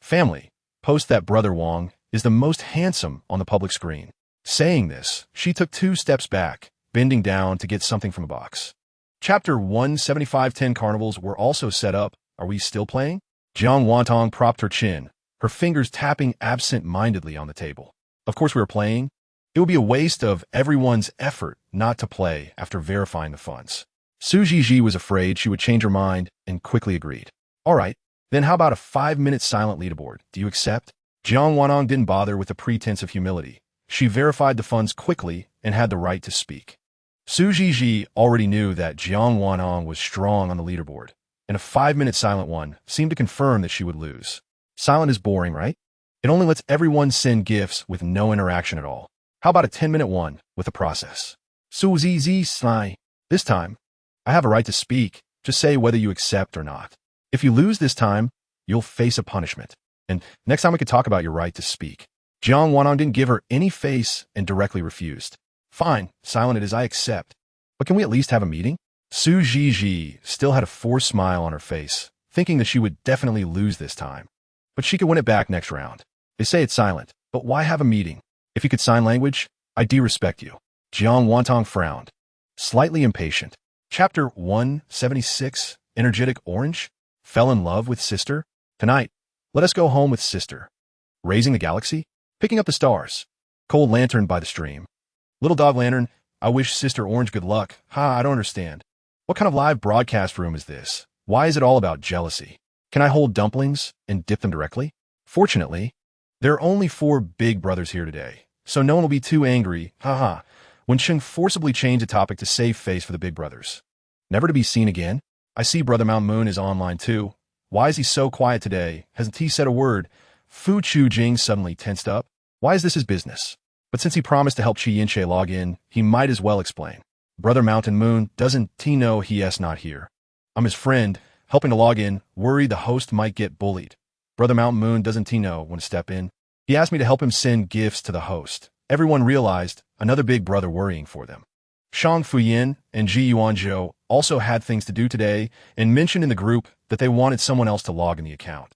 Family, post that Brother Wong is the most handsome on the public screen. Saying this, she took 2 steps back, bending down to get something from a box. Chapter 175. 10 carnivals were also set up. Are we still playing? Jiang Wantong propped her chin, her fingers tapping absent-mindedly on the table. Of course we were playing. It would be a waste of everyone's effort not to play after verifying the funds. Su Zhizhi was afraid she would change her mind and quickly agreed. All right, then how about a 5-minute silent leaderboard? Do you accept? Jiang Wantong didn't bother with the pretense of humility. She verified the funds quickly and had the right to speak. Su Zhizhi already knew that Jiang Wantong was strong on the leaderboard, and a 5-minute silent one seemed to confirm that she would lose. Silent is boring, right? It only lets everyone send gifts with no interaction at all. How about a 10-minute one with a process? Su Zhizhi Sly. This time, I have a right to speak. Just say whether you accept or not. If you lose this time, you'll face a punishment. And next time we could talk about your right to speak. Jiang Wantong didn't give her any face and directly refused. Fine, silent it is, I accept. But can we at least have a meeting? Su Zhizhi still had a forced smile on her face, thinking that she would definitely lose this time. But she could win it back next round. They say it's silent, but why have a meeting? If you could sign language, I do respect you. Jiang Wantong frowned. Slightly impatient. Chapter 176, Energetic Orange? Fell in love with sister? Tonight, let us go home with sister. Raising the galaxy? Picking up the stars. Cold lantern by the stream. Little dog lantern, I wish Sister Orange good luck. Ha, I don't understand. What kind of live broadcast room is this? Why is it all about jealousy? Can I hold dumplings and dip them directly? Fortunately, there are only 4 big brothers here today, so no one will be too angry, haha, when Cheng forcibly changed the topic to save face for the big brothers. Never to be seen again? I see Brother Mount Moon is online too. Why is he so quiet today? Hasn't he said a word? Fu Chu Jing suddenly tensed up. Why is this his business? But since he promised to help Chi Yinche log in, he might as well explain. Brother Mountain Moon, doesn't he know he's not here? I'm his friend, helping to log in, worried the host might get bullied. Brother Mountain Moon, doesn't he know when to step in? He asked me to help him send gifts to the host. Everyone realized another big brother worrying for them. Shang Fuyin and Ji Yuanzhou also had things to do today and mentioned in the group that they wanted someone else to log in the account,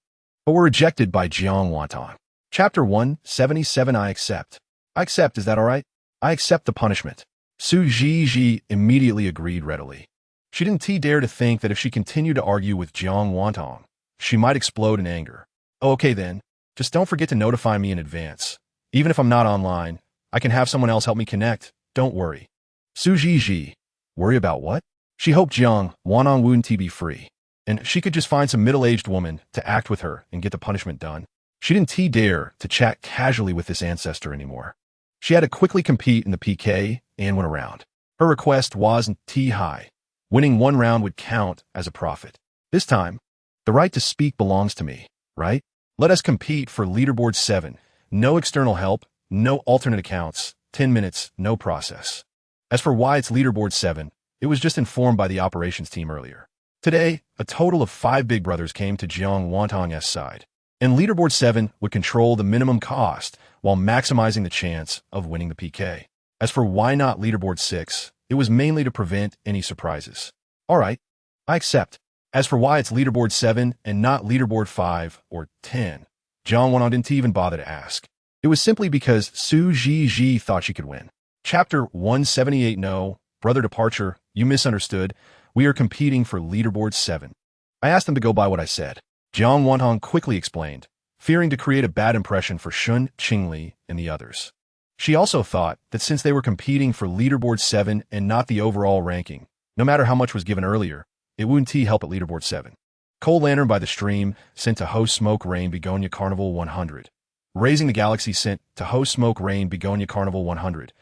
but were rejected by Jiang Wantong. Chapter 177 I accept. I accept, is that all right? I accept the punishment. Su Zhiji immediately agreed readily. She didn't dare to think that if she continued to argue with Jiang Wantong, she might explode in anger. Oh, okay then. Just don't forget to notify me in advance. Even if I'm not online, I can have someone else help me connect. Don't worry. Su Zhiji. Worry about what? She hoped Jiang Wantong wouldn't be free, and she could just find some middle-aged woman to act with her and get the punishment done. She didn't dare to chat casually with this ancestor anymore. She had to quickly compete in the PK and went around. Her request wasn't high. Winning 1 round would count as a profit. This time, the right to speak belongs to me, right? Let us compete for leaderboard 7. No external help, no alternate accounts, 10 minutes, no process. As for why it's leaderboard 7, it was just informed by the operations team earlier. Today, a total of 5 big brothers came to Jiang Wantong's side, and leaderboard 7 would control the minimum cost while maximizing the chance of winning the PK. As for why not leaderboard 6, it was mainly to prevent any surprises. All right, I accept. As for why it's leaderboard 7 and not leaderboard 5 or 10, Jiang Wantong didn't even bother to ask. It was simply because Su Zhiji thought she could win. Chapter 178 No, Brother Departure, you misunderstood. We are competing for leaderboard 7. I asked them to go by what I said. Jiang Wantong quickly explained, fearing to create a bad impression for Shun, Qingli, and the others. She also thought that since they were competing for leaderboard 7 and not the overall ranking, no matter how much was given earlier, it wouldn't help at leaderboard 7. Cold Lantern by the Stream sent to host Smoke Rain Begonia Carnival 100. Raising the Galaxy sent to host Smoke Rain Begonia Carnival 100.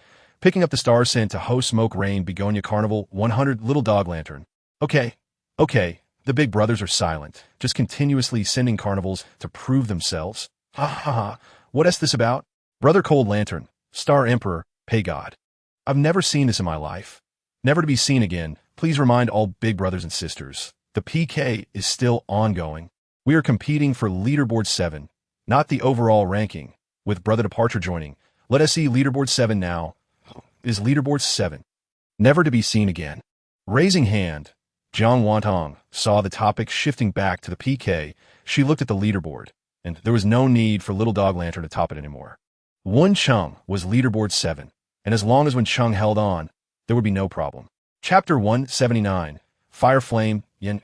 Picking up the Stars sent to host Smoke Rain Begonia Carnival 100. Little Dog Lantern. Okay. The big brothers are silent, just continuously sending carnivals to prove themselves. Ha ha ha. What is this about? Brother Cold Lantern, Star Emperor, pay God. I've never seen this in my life. Never to be seen again. Please remind all big brothers and sisters. The PK is still ongoing. We are competing for leaderboard 7, not the overall ranking. With Brother Departure joining, let us see leaderboard 7 now. Is leaderboard 7 never to be seen again? Raising hand, Jiang Wantong saw the topic shifting back to the PK. She looked at the leaderboard, and there was no need for Little Dog Lantern to top it anymore. Wen Cheng was leaderboard 7, and as long as Wen Cheng held on, there would be no problem. Chapter 179, Fire Flame, Yin,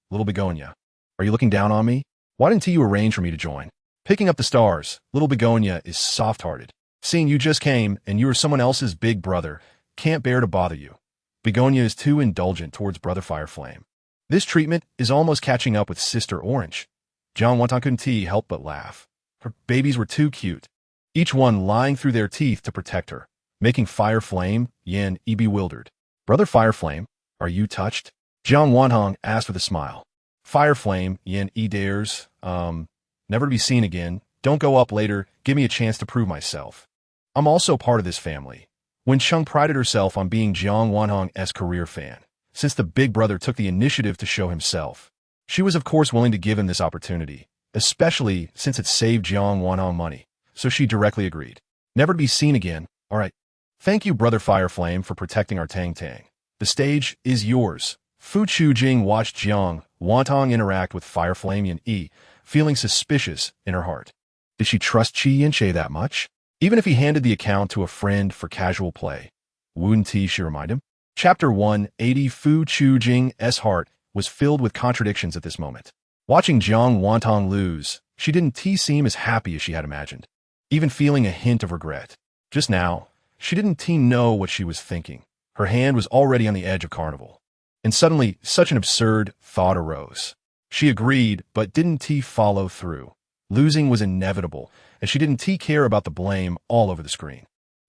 Little Begonia. Are you looking down on me? Why didn't you arrange for me to join? Picking up the Stars, Little Begonia is soft-hearted. Seeing you just came, and you are someone else's big brother, can't bear to bother you. Begonia is too indulgent towards Brother Fireflame. This treatment is almost catching up with Sister Orange. Jiang Wantong couldn't help but laugh. Her babies were too cute, each one lying through their teeth to protect her, making Fireflame, Yin, bewildered. Brother Fireflame, are you touched? Jiang Wantong asked with a smile. Fireflame, Yin, dares, never to be seen again. Don't go up later. Give me a chance to prove myself. I'm also part of this family. Wen Cheng prided herself on being Jiang Wantong's career fan. Since the big brother took the initiative to show himself, she was of course willing to give him this opportunity, especially since it saved Jiang Wantong money, so she directly agreed. Never to be seen again. All right. Thank you, Brother Fireflame, for protecting our Tang Tang. The stage is yours. Fu Chujing watched Jiang Wantong interact with Fireflame Yin, feeling suspicious in her heart. Did she trust Chi Yinche that much? Even if he handed the account to a friend for casual play, wouldn't she remind him? Chapter 180. Fu Chujing's heart was filled with contradictions at this moment. Watching Jiang Wantong lose, she didn't seem as happy as she had imagined, even feeling a hint of regret. Just now, she didn't know what she was thinking. Her hand was already on the edge of carnival. And suddenly, such an absurd thought arose. She agreed, but didn't follow through. Losing was inevitable, and she didn't care about the blame all over the screen.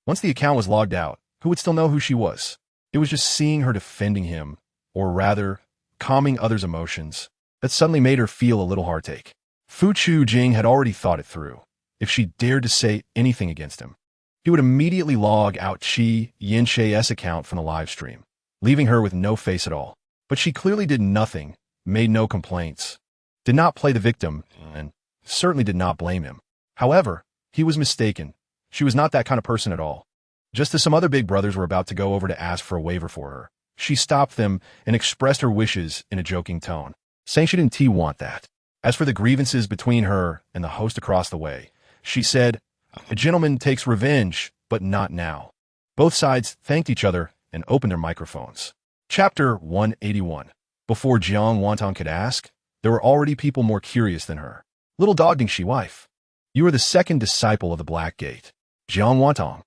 Once the account was logged out, who would still know who she was? It was just seeing her defending him, or rather, calming others' emotions, that suddenly made her feel a little heartache. Fu Chujing had already thought it through. If she dared to say anything against him, he would immediately log out Qi Yinshe's account from the live stream, leaving her with no face at all. But she clearly did nothing, made no complaints, did not play the victim, and certainly did not blame him. However, he was mistaken. She was not that kind of person at all. Just as some other big brothers were about to go over to ask for a waiver for her, she stopped them and expressed her wishes in a joking tone, saying she didn't want that. As for the grievances between her and the host across the way, she said, "A gentleman takes revenge, but not now." Both sides thanked each other and opened their microphones. Chapter 181. Before Jiang Wantong could ask, there were already people more curious than her. "Little dog Dingxi wife, you are the second disciple of the Black Gate. Jiang Wantong.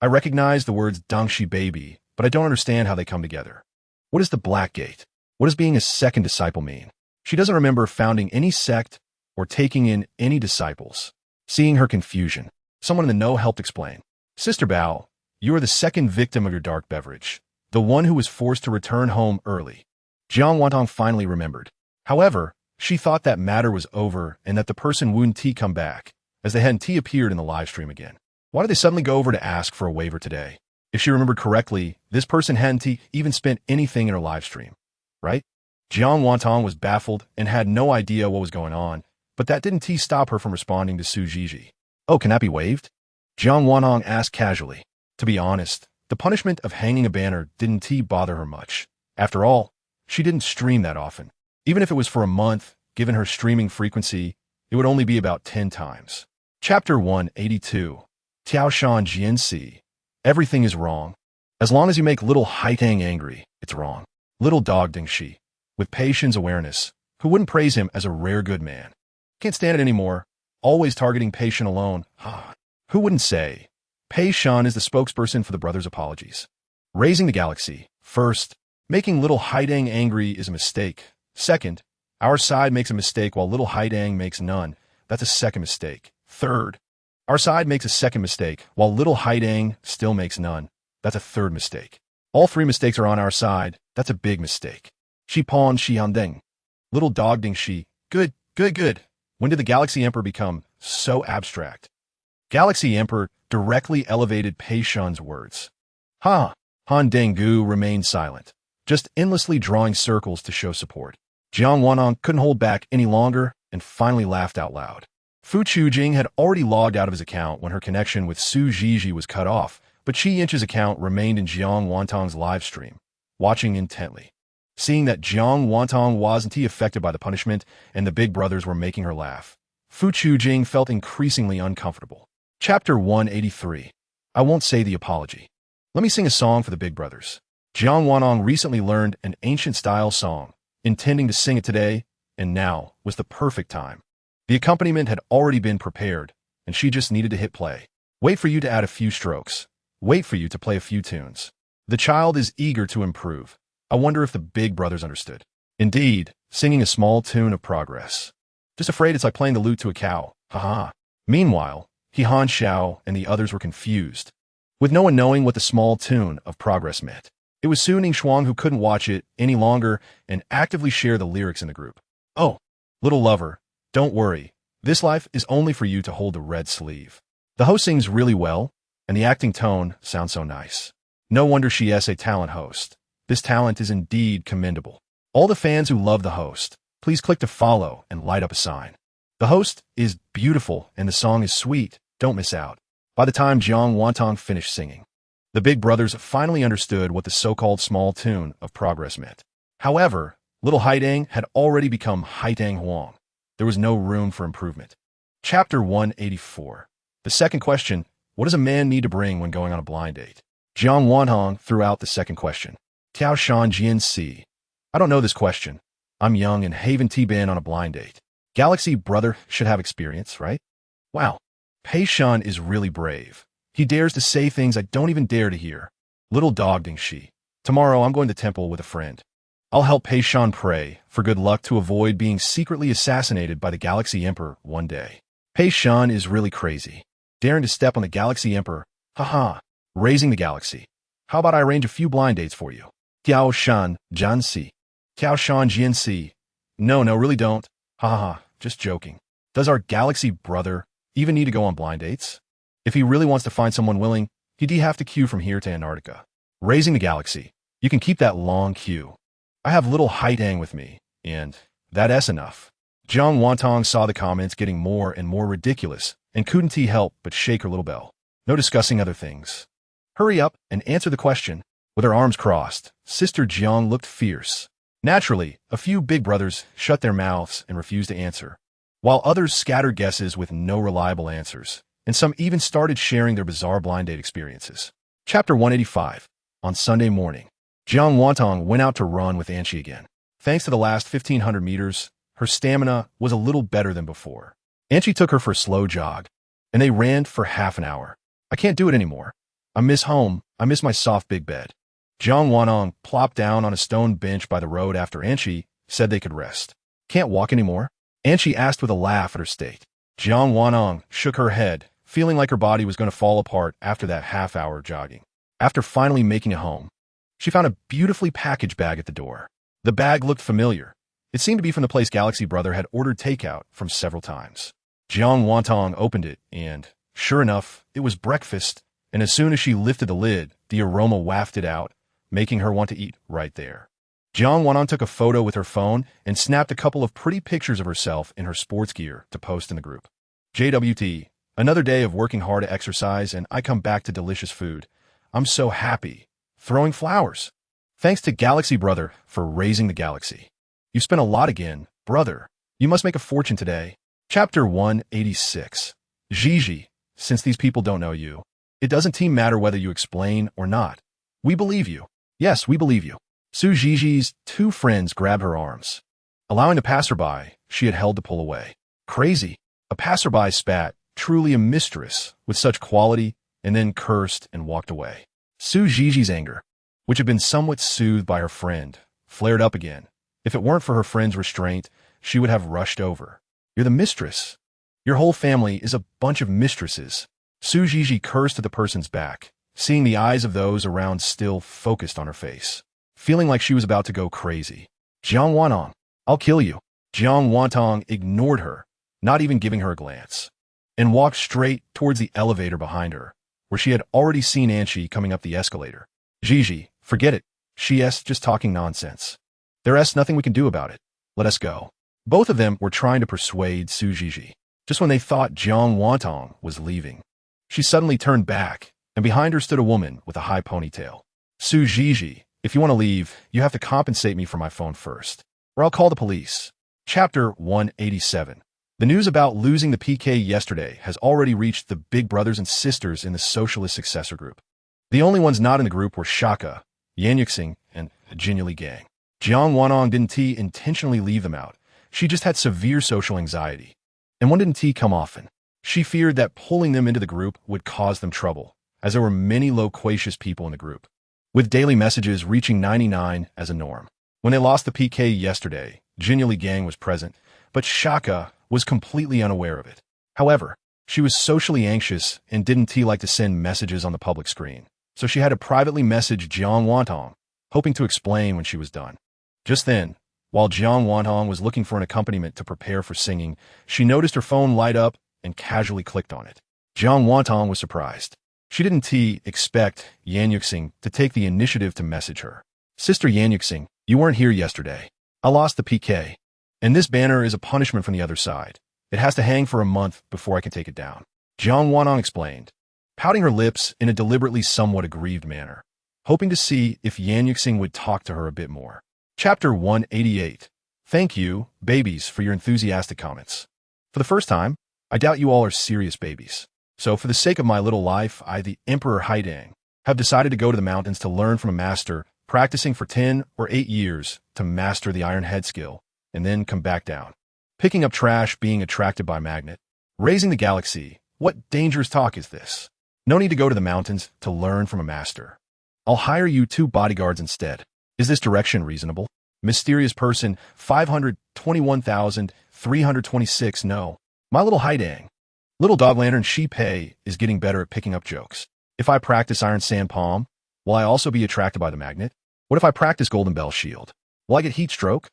I recognize the words Dangxi baby, but I don't understand how they come together. What is the Black Gate? What does being a second disciple mean?" She doesn't remember founding any sect or taking in any disciples. Seeing her confusion, someone in the know helped explain. "Sister Bao, you are the second victim of your dark beverage, the one who was forced to return home early." Jiang Wantong finally remembered. However, she thought that matter was over and that the person wouldn't come back, as they hadn't appeared in the live stream again. Why did they suddenly go over to ask for a waiver today? If she remembered correctly, this person hadn't even spent anything in her live stream, right? Jiang Wantong was baffled and had no idea what was going on, but that didn't stop her from responding to Su Jiji. "Oh, can that be waived?" Jiang Wantong asked casually. To be honest, the punishment of hanging a banner didn't bother her much. After all, she didn't stream that often. Even if it was for a month, given her streaming frequency, it would only be about 10 times. Chapter 182. Tiaoshan Jianxi. Everything is wrong. As long as you make little Haitang angry, it's wrong. Little dog Dingxi, with Pei-shan's awareness, who wouldn't praise him as a rare good man. Can't stand it anymore. Always targeting Pei-shan alone. Who wouldn't say? Pei-shan is the spokesperson for the brothers' apologies. Raising the galaxy. First, making little Haidang angry is a mistake. Second, our side makes a mistake while little Haidang makes none. That's a second mistake. Third, our side makes a second mistake while little Haidang still makes none. That's a third mistake. All three mistakes are on our side. That's a big mistake. Shipon Shihandeng. Little dog Dingxi. Good, good, good. When did the Galaxy Emperor become so abstract? Galaxy Emperor directly elevated Pei-shan's words. Han Dengu remained silent, just endlessly drawing circles to show support. Jiang Wantong couldn't hold back any longer and finally laughed out loud. Fu Chujing had already logged out of his account when her connection with Su Jiji was cut off, but Qi Yinch's account remained in Jiang Wantong's live stream, watching intently. Seeing that Jiang Wantong wasn't affected by the punishment and the big brothers were making her laugh, Fu Chujing felt increasingly uncomfortable. Chapter 183. I won't say the apology. Let me sing a song for the big brothers. Jiang Wantong recently learned an ancient-style song, intending to sing it today, and now was the perfect time. The accompaniment had already been prepared, and she just needed to hit play. Wait for you to add a few strokes. Wait for you to play a few tunes. The child is eager to improve. I wonder if the big brothers understood. Indeed, singing a small tune of progress. Just afraid it's like playing the lute to a cow. Haha. Meanwhile, He Han Xiao and the others were confused, with no one knowing what the small tune of progress meant. It was Su Ningshuang who couldn't watch it any longer and actively share the lyrics in the group. "Oh, little lover, don't worry. This life is only for you to hold the red sleeve." The host sings really well, and the acting tone sounds so nice. No wonder she is a talent host. This talent is indeed commendable. All the fans who love the host, please click to follow and light up a sign. The host is beautiful and the song is sweet. Don't miss out. By the time Jiang Wantong finished singing, the big brothers finally understood what the so-called small tune of progress meant. However, little Haidang had already become Haidang Huang. There was no room for improvement. Chapter 184. The second question, what does a man need to bring when going on a blind date? Jiang Wanhong threw out the second question. Tiao Shan Jian Si. I don't know this question. I'm young and haven't been on a blind date. Galaxy brother should have experience, right? Wow. Pei Shan is really brave. He dares to say things I don't even dare to hear. Little dog ding she. Tomorrow I'm going to temple with a friend. I'll help Pei Shan pray for good luck to avoid being secretly assassinated by the Galaxy Emperor one day. Pei Shan is really crazy. Daring to step on the Galaxy Emperor. Haha. Raising the galaxy. How about I arrange a few blind dates for you? Tiao Shan Jian Si. Tiao Shan Jian Si. No, really don't. Haha. Just joking. Does our Galaxy brother even need to go on blind dates? If he really wants to find someone willing, he'd have to queue from here to Antarctica. Raising the galaxy. You can keep that long queue. I have little Haidang with me, and that's enough. Jiang Wantong saw the comments getting more and more ridiculous and couldn't help but shake her little bell. No discussing other things. Hurry up and answer the question. With her arms crossed, Sister Jiang looked fierce. Naturally, a few big brothers shut their mouths and refused to answer, while others scattered guesses with no reliable answers, and some even started sharing their bizarre blind date experiences. Chapter 185. On Sunday morning, Jiang Wantong went out to run with Anqi again. Thanks to the last 1,500 meters, her stamina was a little better than before. Anqi took her for a slow jog, and they ran for half an hour. I can't do it anymore. I miss home. I miss my soft big bed. Jiang Wanong plopped down on a stone bench by the road after Anqi said they could rest. Can't walk anymore? Anqi asked with a laugh at her state. Jiang Wanong shook her head, feeling like her body was going to fall apart after that half-hour jogging. After finally making it home, she found a beautifully packaged bag at the door. The bag looked familiar. It seemed to be from the place Galaxy Brother had ordered takeout from several times. Jiang Wantong opened it, and, sure enough, it was breakfast, and as soon as she lifted the lid, the aroma wafted out, making her want to eat right there. Jiang Wanong took a photo with her phone and snapped a couple of pretty pictures of herself in her sports gear to post in the group. JWT, another day of working hard to exercise, and I come back to delicious food. I'm so happy. Throwing flowers. Thanks to Galaxy Brother for raising the galaxy. You've spent a lot again, brother. You must make a fortune today. Chapter 186. Gigi, since these people don't know you, it doesn't matter whether you explain or not. We believe you. Yes, we believe you. Su Gigi's two friends grabbed her arms, allowing the passerby she had held to pull away. Crazy. A passerby spat, truly a mistress with such quality, and then cursed and walked away. Su Gigi's anger, which had been somewhat soothed by her friend, flared up again. If it weren't for her friend's restraint, she would have rushed over. You're the mistress. Your whole family is a bunch of mistresses. Su Gigi cursed at the person's back, seeing the eyes of those around still focused on her face, feeling like she was about to go crazy. Jiang Wanong, I'll kill you. Jiang Wantong ignored her, not even giving her a glance, and walked straight towards the elevator behind her, where she had already seen Anqi coming up the escalator. Gigi, forget it. She's just talking nonsense. There's nothing we can do about it. Let us go. Both of them were trying to persuade Su Gigi. Just when they thought Jiang Wantong was leaving, she suddenly turned back, and behind her stood a woman with a high ponytail. Su Gigi, if you want to leave, you have to compensate me for my phone first, or I'll call the police. Chapter 187. The news about losing the PK yesterday has already reached the big brothers and sisters in the Socialist Successor Group. The only ones not in the group were Shaka, Yan Yuxing, and Jinuli Gang. Jiang Wanong didn't intentionally leave them out. She just had severe social anxiety. And when didn't come often? She feared that pulling them into the group would cause them trouble, as there were many loquacious people in the group, with daily messages reaching 99 as a norm. When they lost the PK yesterday, Jinuli Gang was present, but Shaka was completely unaware of it. However, she was socially anxious and didn't like to send messages on the public screen, so she had to privately message Jiang Wantong, hoping to explain when she was done. Just then, while Jiang Wantong was looking for an accompaniment to prepare for singing, she noticed her phone light up and casually clicked on it. Jiang Wantong was surprised. She didn't expect Yan Yuxing to take the initiative to message her. Sister Yan Yuxing, you weren't here yesterday. I lost the PK. And this banner is a punishment from the other side. It has to hang for a month before I can take it down. Jiang Wanong explained, pouting her lips in a deliberately somewhat aggrieved manner, hoping to see if Yan Yuxing would talk to her a bit more. Chapter 188. Thank you, babies, for your enthusiastic comments. For the first time, I doubt you all are serious babies. So for the sake of my little life, the Emperor Haidang, have decided to go to the mountains to learn from a master, practicing for 10 or 8 years to master the iron head skill, and then come back down. Picking up trash, being attracted by magnet. Raising the galaxy. What dangerous talk is this? No need to go to the mountains to learn from a master. I'll hire you 2 bodyguards instead. Is this direction reasonable? Mysterious person, 521,326. No. My little Haidang. Little dog lantern Shi-Pei is getting better at picking up jokes. If I practice iron sand palm, will I also be attracted by the magnet? What if I practice golden bell shield? Will I get heat stroke?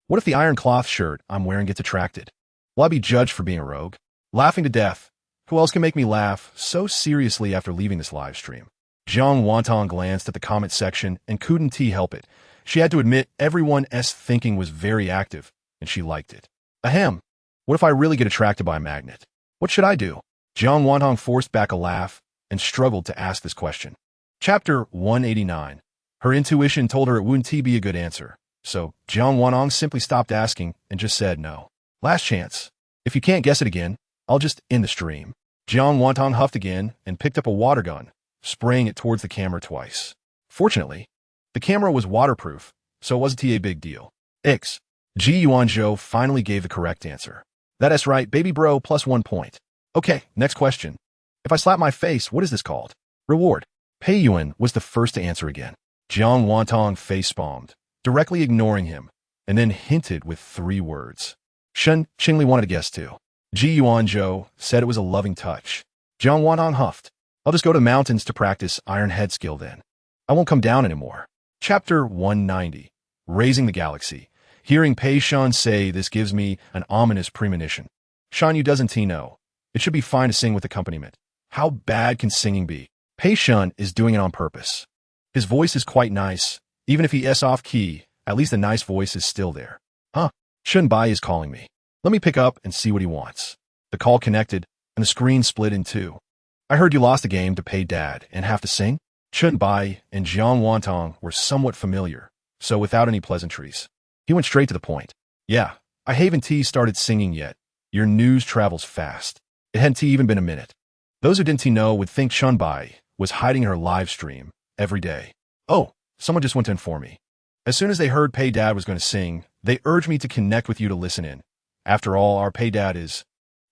What if the iron cloth shirt I'm wearing gets attracted? Will I be judged for being a rogue? Laughing to death. Who else can make me laugh so seriously after leaving this live stream? Zhang Wantong glanced at the comment section and couldn't help it. She had to admit everyone's thinking was very active, and she liked it. Ahem. What if I really get attracted by a magnet? What should I do? Zhang Wantong forced back a laugh and struggled to ask this question. Chapter 189. Her intuition told her it wouldn't be a good answer, so Zhang Wantong simply stopped asking and just said no. Last chance. If you can't guess it again, I'll just end the stream. Zhang Wantong huffed again and picked up a water gun, spraying it towards the camera twice. Fortunately, the camera was waterproof, so it wasn't a big deal. Ji Yuanzhou finally gave the correct answer. That's right, baby bro, plus 1 point. Okay, next question. If I slap my face, what is this called? Reward. Pei Yuan was the first to answer again. Zhang Wantong face-palmed, directly ignoring him, and then hinted with 3 words. Shen Qingli wanted to guess too. Ji Yuanzhou said it was a loving touch. Zhang Wantong huffed. I'll just go to the mountains to practice iron head skill then. I won't come down anymore. Chapter 190. Raising the Galaxy. Hearing Pei Shan say this gives me an ominous premonition. Shan Yu doesn't know. It should be fine to sing with accompaniment. How bad can singing be? Pei Shan is doing it on purpose. His voice is quite nice. Even if he is off key, at least the nice voice is still there. Huh? Shun Bai is calling me. Let me pick up and see what he wants. The call connected, and the screen split in 2. I heard you lost the game to Pei Dad and have to sing? Chun Bai and Zhang Wantong were somewhat familiar, so without any pleasantries, he went straight to the point. Yeah, I haven't started singing yet. Your news travels fast. It hadn't even been a minute. Those who didn't know would think Chun Bai was hiding her live stream every day. Oh, someone just went to inform me. As soon as they heard Pei Dad was going to sing, they urged me to connect with you to listen in. After all, our Pei Dad is...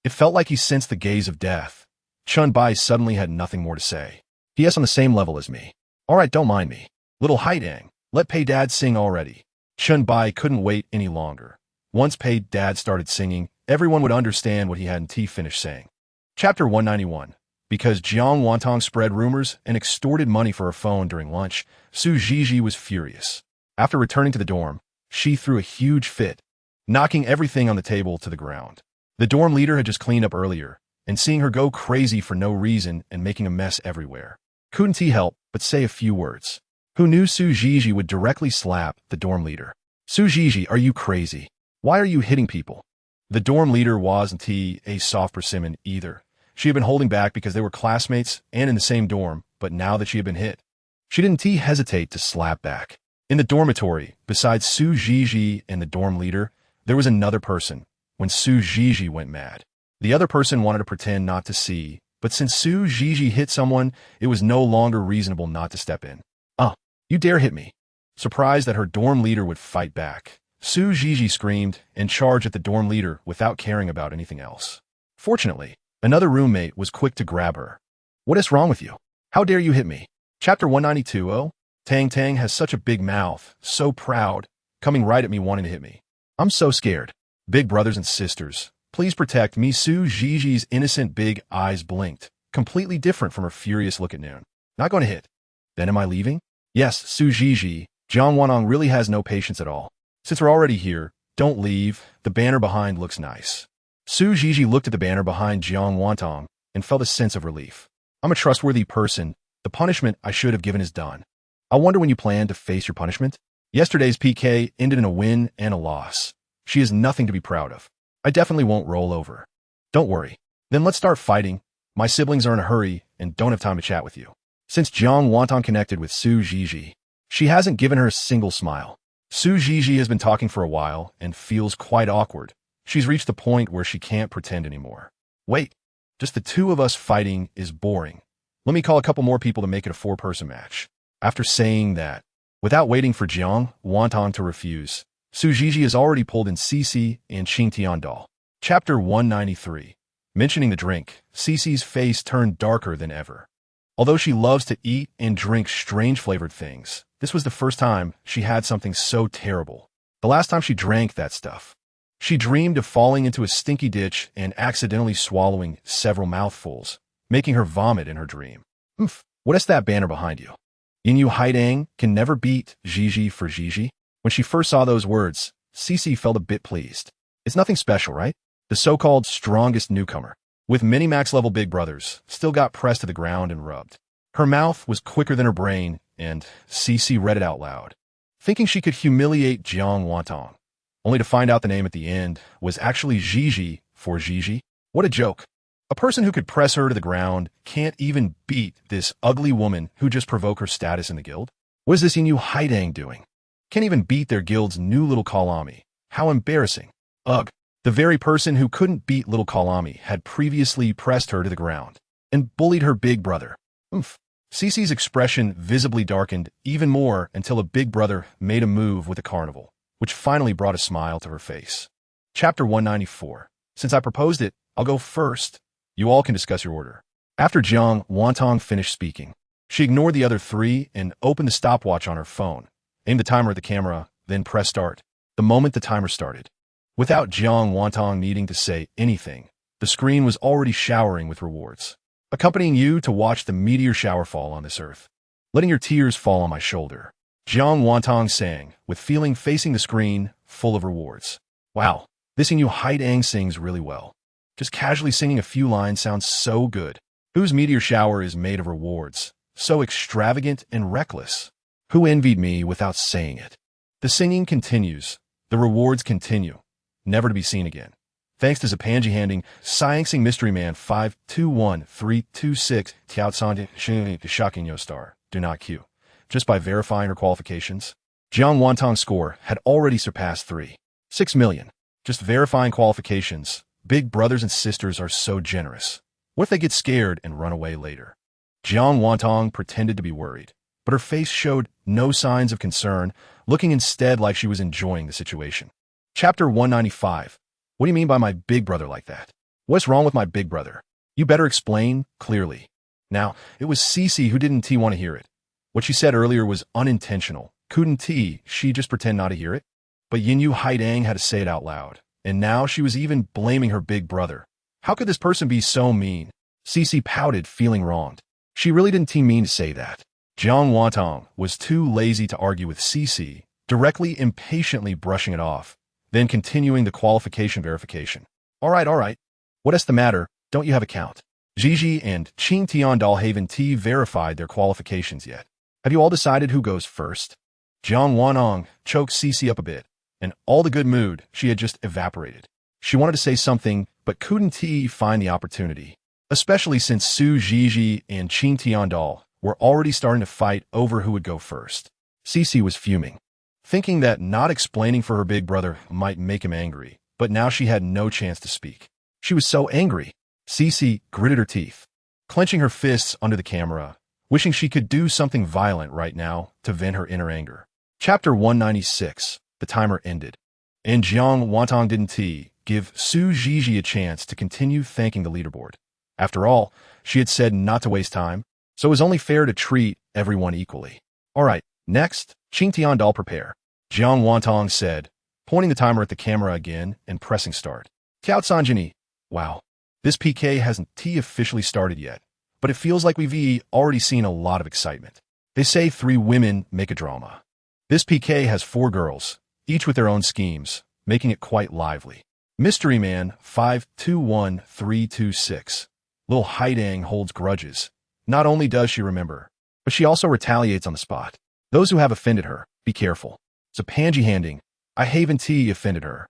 It felt like he sensed the gaze of death. Chun Bai suddenly had nothing more to say. He is on the same level as me. All right, don't mind me. Little Haidang, let Pei Dad sing already. Chun Bai couldn't wait any longer. Once Pei Dad started singing, everyone would understand what he hadn't finished saying. Chapter 191. Because Zhang Wantong spread rumors and extorted money for her phone during lunch, Su Zhizhi was furious. After returning to the dorm, she threw a huge fit, knocking everything on the table to the ground. The dorm leader had just cleaned up earlier, and seeing her go crazy for no reason and making a mess everywhere, couldn't help but say a few words. Who knew Su Zhizhi would directly slap the dorm leader? Su Zhizhi, are you crazy? Why are you hitting people? The dorm leader wasn't a soft persimmon either. She had been holding back because they were classmates and in the same dorm, but now that she had been hit, she didn't hesitate to slap back. In the dormitory, besides Su Zhizhi and the dorm leader, there was another person. When Su Zhizhi went mad, the other person wanted to pretend not to see, but since Su Zhizhi hit someone, it was no longer reasonable not to step in. You dare hit me. Surprised that her dorm leader would fight back, Su Zhizhi screamed and charged at the dorm leader without caring about anything else. Fortunately, another roommate was quick to grab her. What is wrong with you? How dare you hit me? Chapter 192. Oh, Tang Tang has such a big mouth, so proud, coming right at me wanting to hit me. I'm so scared. Big brothers and sisters, please protect me. Su Zhizhi's innocent big eyes blinked, completely different from her furious look at Noon. Not going to hit. Then am I leaving? Yes, Su Zhizhi. Zhang Wantong really has no patience at all. Since we're already here, don't leave. The banner behind looks nice. Su Zhizhi looked at the banner behind Zhang Wantong and felt a sense of relief. I'm a trustworthy person. The punishment I should have given is done. I wonder when you plan to face your punishment? Yesterday's PK ended in a win and a loss. She has nothing to be proud of. I definitely won't roll over. Don't worry. Then let's start fighting. My siblings are in a hurry and don't have time to chat with you. Since Zhang Wantong connected with Su Zhizhi, she hasn't given her a single smile. Su Zhizhi has been talking for a while and feels quite awkward. She's reached the point where she can't pretend anymore. Wait, just the two of us fighting is boring. Let me call a couple more people to make it a four-person match. After saying that, without waiting for Jiang Wantong to refuse, Su Jiji has already pulled in Cece and Qing Tiandal. Chapter 193. Mentioning the drink, Cece's face turned darker than ever. Although she loves to eat and drink strange-flavored things, this was the first time she had something so terrible. The last time she drank that stuff, she dreamed of falling into a stinky ditch and accidentally swallowing several mouthfuls, making her vomit in her dream. Oof, what is that banner behind you? Yinyu Haidang can never beat Gigi for Gigi. When she first saw those words, Cece felt a bit pleased. It's nothing special, right? The so-called strongest newcomer, with many max-level big brothers, still got pressed to the ground and rubbed. Her mouth was quicker than her brain, and Cece read it out loud, thinking she could humiliate Jiang Wantong, only to find out the name at the end was actually Gigi for Gigi. What a joke. A person who could press her to the ground can't even beat this ugly woman who just provoked her status in the guild? What is this Yinyu Haidang doing? Can't even beat their guild's new little Kalami. How embarrassing. Ugh. The very person who couldn't beat little Kalami had previously pressed her to the ground and bullied her big brother. Oof. Cece's expression visibly darkened even more until a big brother made a move with the carnival, which finally brought a smile to her face. Chapter 194. Since I proposed it, I'll go first. You all can discuss your order. After Jiang Wantong finished speaking, she ignored the other three and opened the stopwatch on her phone, aimed the timer at the camera, then pressed start. The moment the timer started, without Jiang Wantong needing to say anything, the screen was already showering with rewards, accompanying you to watch the meteor shower fall on this earth, letting your tears fall on my shoulder. Jiang Wantong sang, with feeling facing the screen, full of rewards. Wow, this Yinyu Haidang sings really well. Just casually singing a few lines sounds so good. Whose meteor shower is made of rewards, so extravagant and reckless? Who envied me without saying it? The singing continues. The rewards continue, never to be seen again. Thanks to Zapanji handing Sciencing Mystery Man 521326 Tiaotsang Shocking Yo Star. Do not queue. Just by verifying her qualifications, Jiang Wantong's score had already surpassed 3.6 million. Just verifying qualifications. Big brothers and sisters are so generous. What if they get scared and run away later? Jiang Wantong pretended to be worried, but her face showed no signs of concern, looking instead like she was enjoying the situation. Chapter 195. What do you mean by my big brother like that? What's wrong with my big brother? You better explain clearly. Now, it was Cece who didn't want to hear it. What she said earlier was unintentional. Couldn't she just pretend not to hear it? But Yinyu Haidang had to say it out loud. And now she was even blaming her big brother. How could this person be so mean? Cece pouted, feeling wronged. She really didn't mean to say that. Jiang Wantong was too lazy to argue with Cece, directly impatiently brushing it off, then continuing the qualification verification. All right. What is the matter? Don't you have a count? Gigi and Qing Tiandal haven't verified their qualifications yet. Have you all decided who goes first? Jiang Wantong choked Cece up a bit, and all the good mood she had just evaporated. She wanted to say something, but couldn't find the opportunity, especially since Su Jiji and Qing Tiandal were already starting to fight over who would go first. Cece was fuming, thinking that not explaining for her big brother might make him angry, but now she had no chance to speak. She was so angry. Cece gritted her teeth, clenching her fists under the camera, wishing she could do something violent right now to vent her inner anger. Chapter 196. The timer ended, and Jiang Wantong didn't give Su Jiji a chance to continue thanking the leaderboard. After all, she had said not to waste time, so it was only fair to treat everyone equally. All right, next, Qing Tiandal prepare, Jiang Wantong said, pointing the timer at the camera again and pressing start. Tiao Sanjini. Wow, this PK hasn't officially started yet, but it feels like we've already seen a lot of excitement. They say 3 women make a drama. This PK has 4 girls, each with their own schemes, making it quite lively. Mystery Man 521326. Little Haidang holds grudges. Not only does she remember, but she also retaliates on the spot. Those who have offended her, be careful. Zapanji handing, I haven't offended her.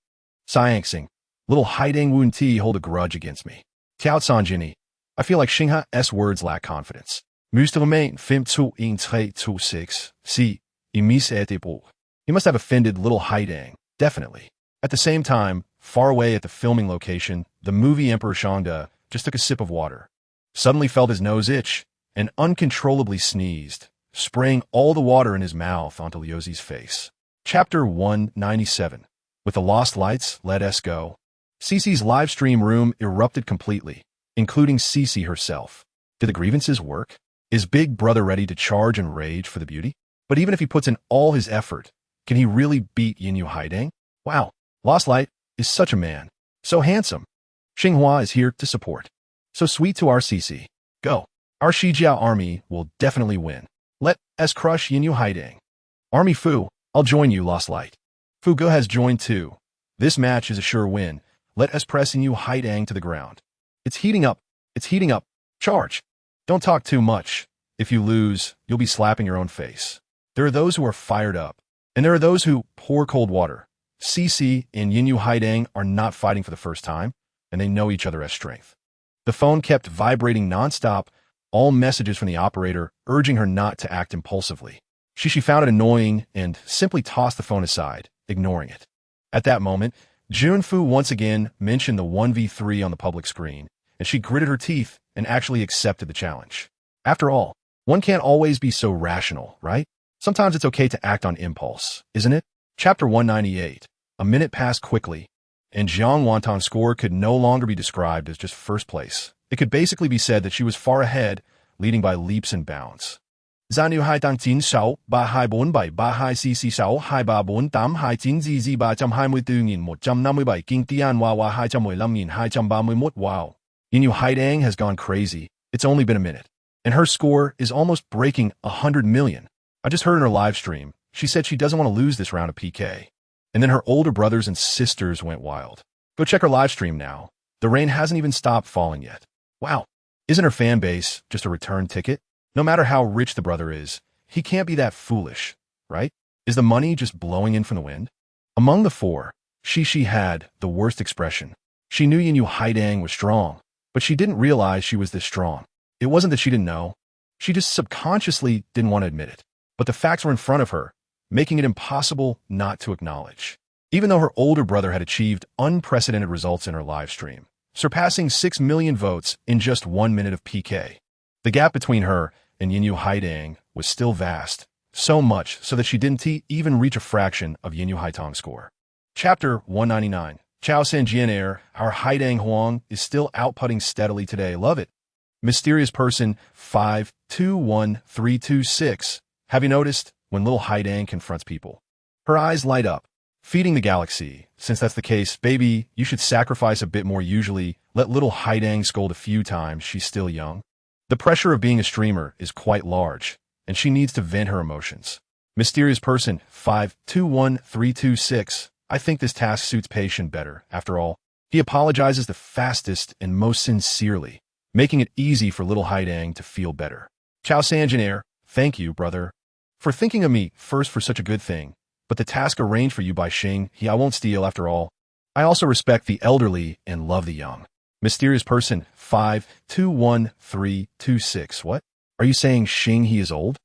Sciencing, little Haidang won't hold a grudge against me. Tiao Sanjini, I feel like Xingha's words lack confidence. Mustermain 521326. See, imis etable. He must have offended little Haidang, definitely. At the same time, far away at the filming location, the movie Emperor Shangda just took a sip of water, suddenly felt his nose itch, and uncontrollably sneezed, spraying all the water in his mouth onto Liuzi's face. Chapter 197. With the lost lights, let us go. Cece's live stream room erupted completely, including Cece herself. Did the grievances work? Is Big Brother ready to charge and rage for the beauty? But even if he puts in all his effort, can he really beat Yinyu Haidang? Wow, Lost Light is such a man. So handsome. Xinghua is here to support. So sweet to our Cece. Go. Our Shijiao army will definitely win. Let us crush Yinyu Haidang. Army Fu, I'll join you, Lost Light. Fugo has joined too. This match is a sure win. Let us press Yinyu Haidang to the ground. It's heating up. It's heating up. Charge. Don't talk too much. If you lose, you'll be slapping your own face. There are those who are fired up, and there are those who pour cold water. Cece and Yinyu Haidang are not fighting for the first time, and they know each other as strength. The phone kept vibrating nonstop, all messages from the operator urging her not to act impulsively. She found it annoying and simply tossed the phone aside, ignoring it. At that moment, Junfu once again mentioned the 1v3 on the public screen, and she gritted her teeth and actually accepted the challenge. After all, one can't always be so rational, right? Sometimes it's okay to act on impulse, isn't it? Chapter 198. A minute passed quickly, and Jiang Wantong's score could no longer be described as just first place. It could basically be said that she was far ahead, leading by leaps and bounds. Zanu hai tang jin shao, ba hai bon bai ba hai si shao, hai ba bon tam hai jin zi ba jam hai mui tu ngin mo jam na mui bai king tian wa wa hai jam mui lam yin hai jam ba mui mot wow. Yinyu Haidang has gone crazy. It's only been a minute, and her score is almost breaking 100 million. I just heard in her live stream, she said she doesn't want to lose this round of PK. And then her older brothers and sisters went wild. Go check her live stream now. The rain hasn't even stopped falling yet. Wow, isn't her fan base just a return ticket? No matter how rich the brother is, he can't be that foolish, right? Is the money just blowing in from the wind? Among the four, Shishi had the worst expression. She knew Yinyu Haidang was strong, but she didn't realize she was this strong. It wasn't that she didn't know. She just subconsciously didn't want to admit it. But the facts were in front of her, making it impossible not to acknowledge. Even though her older brother had achieved unprecedented results in her live stream, surpassing 6 million votes in just 1 minute of PK, the gap between her and Yinyu Haidang was still vast, so much so that she didn't even reach a fraction of Yinyu Haidang's score. Chapter 199. Chao Sanjian Air, our Haidang Huang is still outputting steadily today. Love it. Mysterious person 521326. Have you noticed when little Haidang confronts people? Her eyes light up, feeding the galaxy. Since that's the case, baby, you should sacrifice a bit more usually. Let little Haidang scold a few times. She's still young. The pressure of being a streamer is quite large, and she needs to vent her emotions. Mysterious person 521326. I think this task suits Patient better. After all, he apologizes the fastest and most sincerely, making it easy for little Haidang to feel better. Chao Sanjanair, thank you, brother, for thinking of me first for such a good thing, but the task arranged for you by Xing, I won't steal after all. I also respect the elderly and love the young. Mysterious person 521326. What? Are you saying Xing he is old?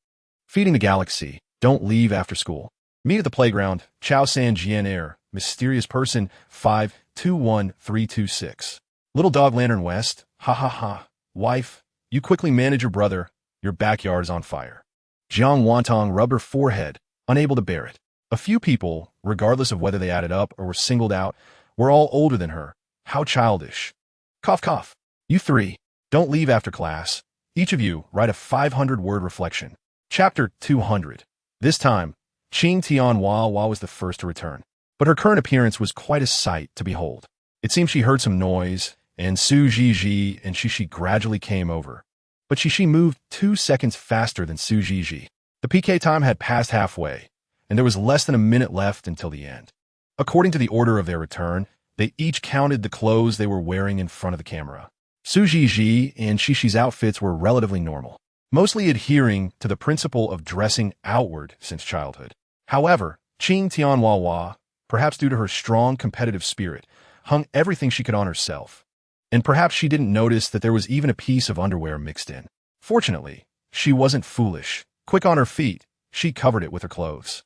Feeding the galaxy. Don't leave after school. Meet at the playground. Chao San Jian Air. Mysterious person 521326. Little Dog Lantern West. Ha ha ha. Wife, you quickly manage your brother. Your backyard is on fire. Jiang Wantong rubbed her forehead, unable to bear it. A few people, regardless of whether they added up or were singled out, were all older than her. How childish. Cough cough. You three, don't leave after class. Each of you write a 500-word reflection. Chapter 200. This time, Qing Tianhua was the first to return, but her current appearance was quite a sight to behold. It seemed she heard some noise, and Su Zhizhi and Shishi gradually came over. But Shishi moved 2 seconds faster than Su Zhizhi. The PK time had passed halfway, and there was less than a minute left until the end. According to the order of their return, they each counted the clothes they were wearing in front of the camera. Su Zhizhi and Shishi's outfits were relatively normal, mostly adhering to the principle of dressing outward since childhood. However, Qing Tianhua, perhaps due to her strong competitive spirit, hung everything she could on herself. And perhaps she didn't notice that there was even a piece of underwear mixed in. Fortunately, she wasn't foolish. Quick on her feet, she covered it with her clothes.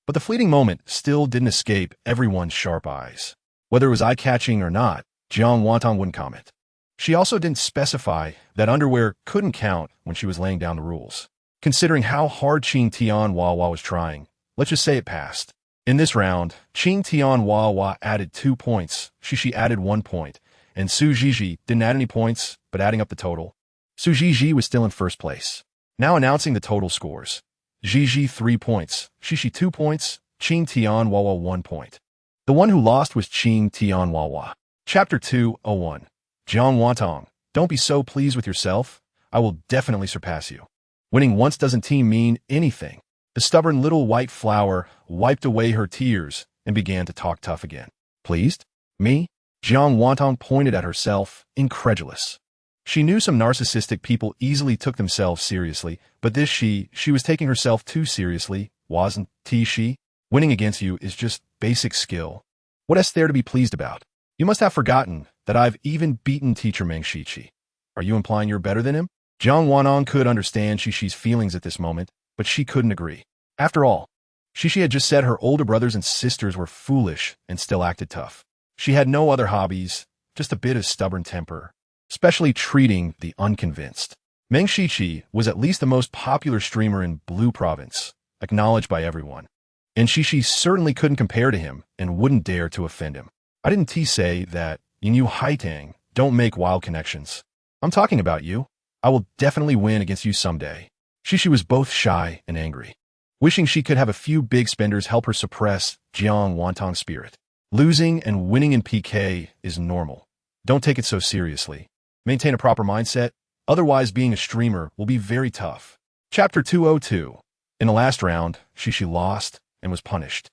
But the fleeting moment still didn't escape everyone's sharp eyes. Whether it was eye-catching or not, Jiang Wantong wouldn't comment. She also didn't specify that underwear couldn't count when she was laying down the rules. Considering how hard Qing Tianhua was trying, let's just say it passed. In this round, Qing Tianhua added 2 points, Shishi added 1 point, and Su Zhizhi didn't add any points, but adding up the total. Su Zhizhi was still in first place. Now announcing the total scores. Zhizhi 3 points, Shishi 2 points, Qing Tianhua 1 point. The one who lost was Qing Tianhua. Chapter 201. Jiang Wantong, don't be so pleased with yourself. I will definitely surpass you. Winning once doesn't mean anything. The stubborn little white flower wiped away her tears and began to talk tough again. Pleased? Me? Jiang Wantong pointed at herself, incredulous. She knew some narcissistic people easily took themselves seriously, but this she was taking herself too seriously, wasn't she? Winning against you is just basic skill. What is there to be pleased about? You must have forgotten that I've even beaten teacher Meng Shiqi. Are you implying you're better than him? Jiang Wanong could understand Shishi's feelings at this moment, but she couldn't agree. After all, Shishi had just said her older brothers and sisters were foolish and still acted tough. She had no other hobbies, just a bit of stubborn temper, especially treating the unconvinced. Meng Shiqi was at least the most popular streamer in Blue Province, acknowledged by everyone. And Shishi certainly couldn't compare to him and wouldn't dare to offend him. I didn't say that you Haitang don't make wild connections. I'm talking about you. I will definitely win against you someday. Shishi was both shy and angry, wishing she could have a few big spenders help her suppress Jiang Wantong's spirit. Losing and winning in PK is normal. Don't take it so seriously. Maintain a proper mindset, otherwise being a streamer will be very tough. Chapter 202. In the last round, Shishi lost and was punished.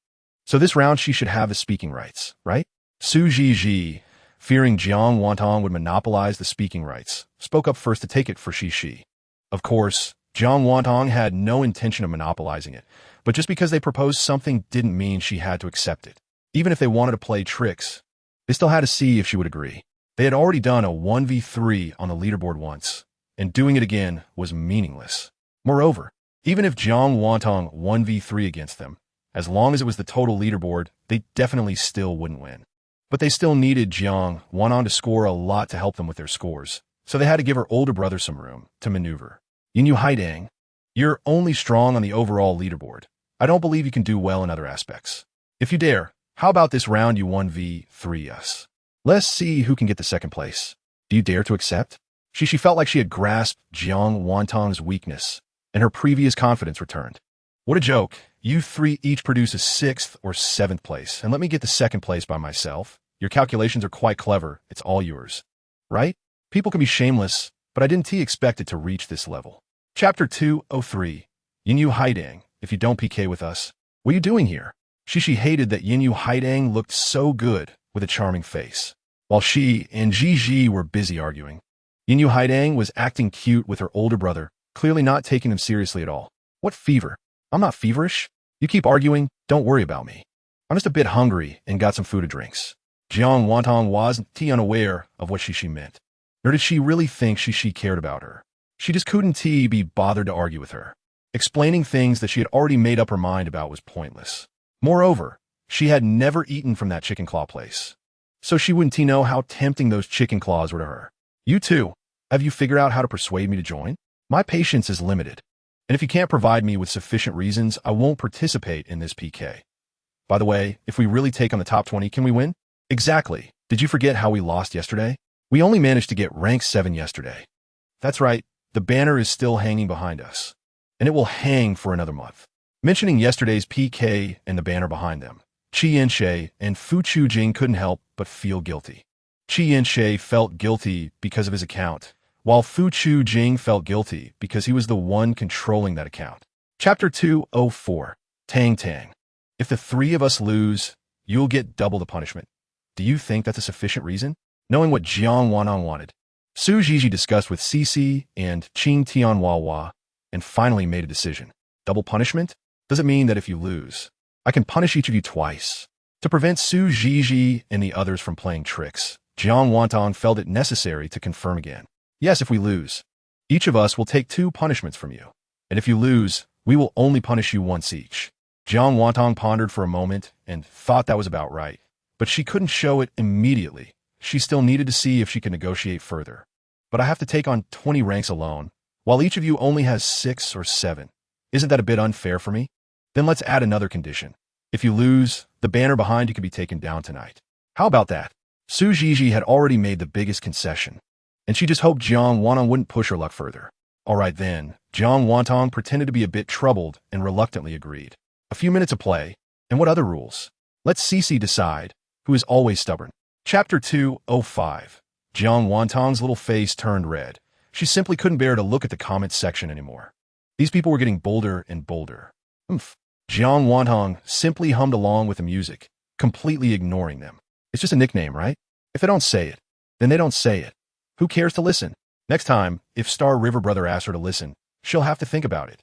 So this round she should have the speaking rights, right? Su Zhizhi, fearing Jiang Wantong would monopolize the speaking rights, spoke up first to take it for Shishi. Of course, Jiang Wantong had no intention of monopolizing it, but just because they proposed something didn't mean she had to accept it. Even if they wanted to play tricks, they still had to see if she would agree. They had already done a 1v3 on the leaderboard once, and doing it again was meaningless. Moreover, even if Jiang Wantong 1v3 against them, as long as it was the total leaderboard, they definitely still wouldn't win. But they still needed Jiang Wanong to score a lot to help them with their scores, so they had to give her older brother some room to maneuver. Yinyu Haidang, you're only strong on the overall leaderboard. I don't believe you can do well in other aspects. If you dare, how about this round you 1v3 us? Let's see who can get the second place. Do you dare to accept? She felt like she had grasped Jiang Wantong's weakness, and her previous confidence returned. What a joke. You three each produce a 6th or 7th place, and let me get the 2nd place by myself. Your calculations are quite clever. It's all yours. Right? People can be shameless, but I didn't expect it to reach this level. Chapter 203. Yinyu Haidang, if you don't PK with us, what are you doing here? Shishi hated that Yinyu Haidang looked so good with a charming face. While she and Zhizhi were busy arguing, Yinyu Haidang was acting cute with her older brother, clearly not taking him seriously at all. What fever? I'm not feverish. You keep arguing, don't worry about me. I'm just a bit hungry and got some food and drinks. Jiang Wantong wasn't unaware of what Shishi meant, nor did she really think Shishi cared about her. She just couldn't be bothered to argue with her. Explaining things that she had already made up her mind about was pointless. Moreover, she had never eaten from that chicken claw place, so she wouldn't know how tempting those chicken claws were to her. You too, have you figured out how to persuade me to join? My patience is limited, and if you can't provide me with sufficient reasons, I won't participate in this PK. By the way, if we really take on the top 20, can we win? Exactly. Did you forget how we lost yesterday? We only managed to get rank 7 yesterday. That's right, the banner is still hanging behind us, and it will hang for another month. Mentioning yesterday's PK and the banner behind them, Qi Yinshe and Fu Chujing couldn't help but feel guilty. Qi Yinshe felt guilty because of his account, while Fu Chujing felt guilty because he was the one controlling that account. Chapter 204. Tang Tang. If the 3 of us lose, you'll get double the punishment. Do you think that's a sufficient reason? Knowing what Jiang Wanong wanted, Su Zhizhi discussed with Cici and Qing Tianhua and finally made a decision. Double punishment? Does it mean that if you lose, I can punish each of you twice? To prevent Su Zhizhi and the others from playing tricks, Jiang Wantong felt it necessary to confirm again. Yes, if we lose, each of us will take 2 punishments from you. And if you lose, we will only punish you once each. Jiang Wantong pondered for a moment and thought that was about right, but she couldn't show it immediately. she still needed to see if she could negotiate further. But I have to take on 20 ranks alone, while each of you only has 6 or 7. Isn't that a bit unfair for me? Then let's add another condition. If you lose, the banner behind you can be taken down tonight. How about that? Su Zhizhi had already made the biggest concession, and she just hoped Jiang Wantong wouldn't push her luck further. All right then, Jiang Wantong pretended to be a bit troubled and reluctantly agreed. A few minutes of play, and what other rules? Let Cece decide, who is always stubborn. Chapter 205. Jiang Wantong's little face turned red. She simply couldn't bear to look at the comments section anymore. These people were getting bolder and bolder. Jiang Wantong simply hummed along with the music, completely ignoring them. It's just a nickname, right? If they don't say it, then they don't say it. Who cares to listen? Next time, if Star River Brother asks her to listen, she'll have to think about it.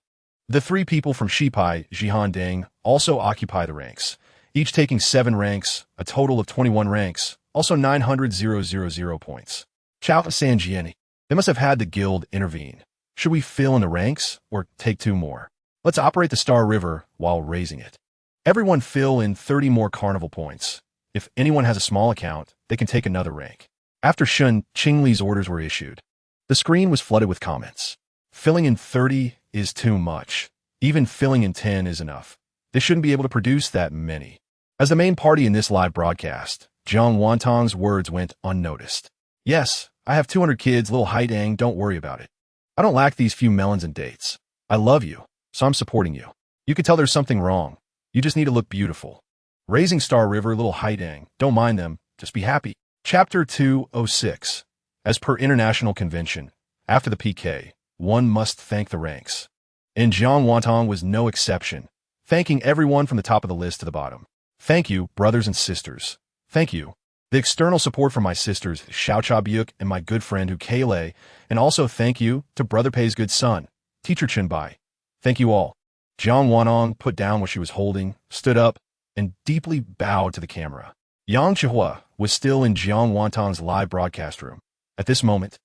The 3 people from Shipai, Jihan Deng, also occupy the ranks, each taking 7 ranks, a total of 21 ranks, also 900,000 points. Chao Sanjiani. They must have had the guild intervene. Should we fill in the ranks, or take 2 more? Let's operate the Star River while raising it. Everyone fill in 30 more carnival points. If anyone has a small account, they can take another rank. After Shun Qingli's orders were issued, the screen was flooded with comments. Filling in 30 is too much. Even filling in 10 is enough. They shouldn't be able to produce that many. As the main party in this live broadcast, Jiang Wantong's words went unnoticed. Yes, I have 200 kids, little Haidang, don't worry about it. I don't lack these few melons and dates. I love you, so I'm supporting you. You can tell there's something wrong. You just need to look beautiful. Raising Star River, little Haidang, don't mind them, just be happy. Chapter 206. As per international convention, after the PK, one must thank the ranks. And Jiang Wantong was no exception, thanking everyone from the top of the list to the bottom. Thank you, brothers and sisters. Thank you. The external support from my sisters, Xiao Chabyuk and my good friend Ukele, and also thank you to Brother Pei's good son, Teacher Chenbai. Thank you all. Jiang Wantong put down what she was holding, stood up, and deeply bowed to the camera. Yang Chihua was still in Jiang Wantong's live broadcast room. At this moment,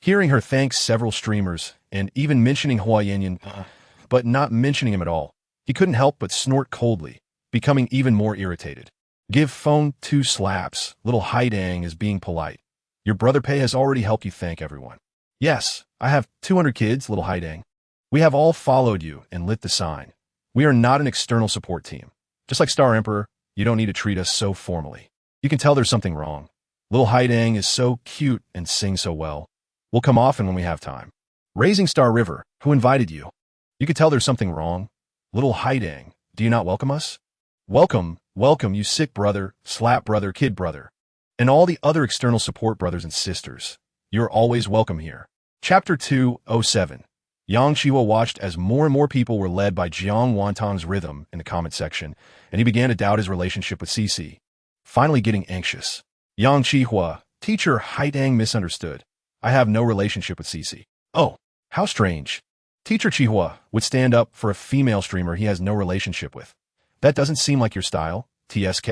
hearing her thank several streamers and even mentioning Hua Yanyan, but not mentioning him at all, he couldn't help but snort coldly, becoming even more irritated. Give phone 2 slaps, little Haidang is being polite. Your brother Pei has already helped you thank everyone. Yes, I have 200 kids, little Haidang. We have all followed you and lit the sign. We are not an external support team. Just like Star Emperor, you don't need to treat us so formally. You can tell there's something wrong. Little Haidang is so cute and sings so well. We'll come often when we have time. Raising Star River, who invited you? You can tell there's something wrong. Little Haidang, do you not welcome us? Welcome, welcome, you sick brother, slap brother, kid brother, and all the other external support brothers and sisters. You're always welcome here. Chapter 207. Yang Shiwa watched as more and more people were led by Jiang Wantong's rhythm in the comment section, and he began to doubt his relationship with Cece. Finally getting anxious. Yang Chihua, teacher Haidang misunderstood. I have no relationship with Cece. Oh, how strange. Teacher Chihua would stand up for a female streamer he has no relationship with. That doesn't seem like your style, TSK.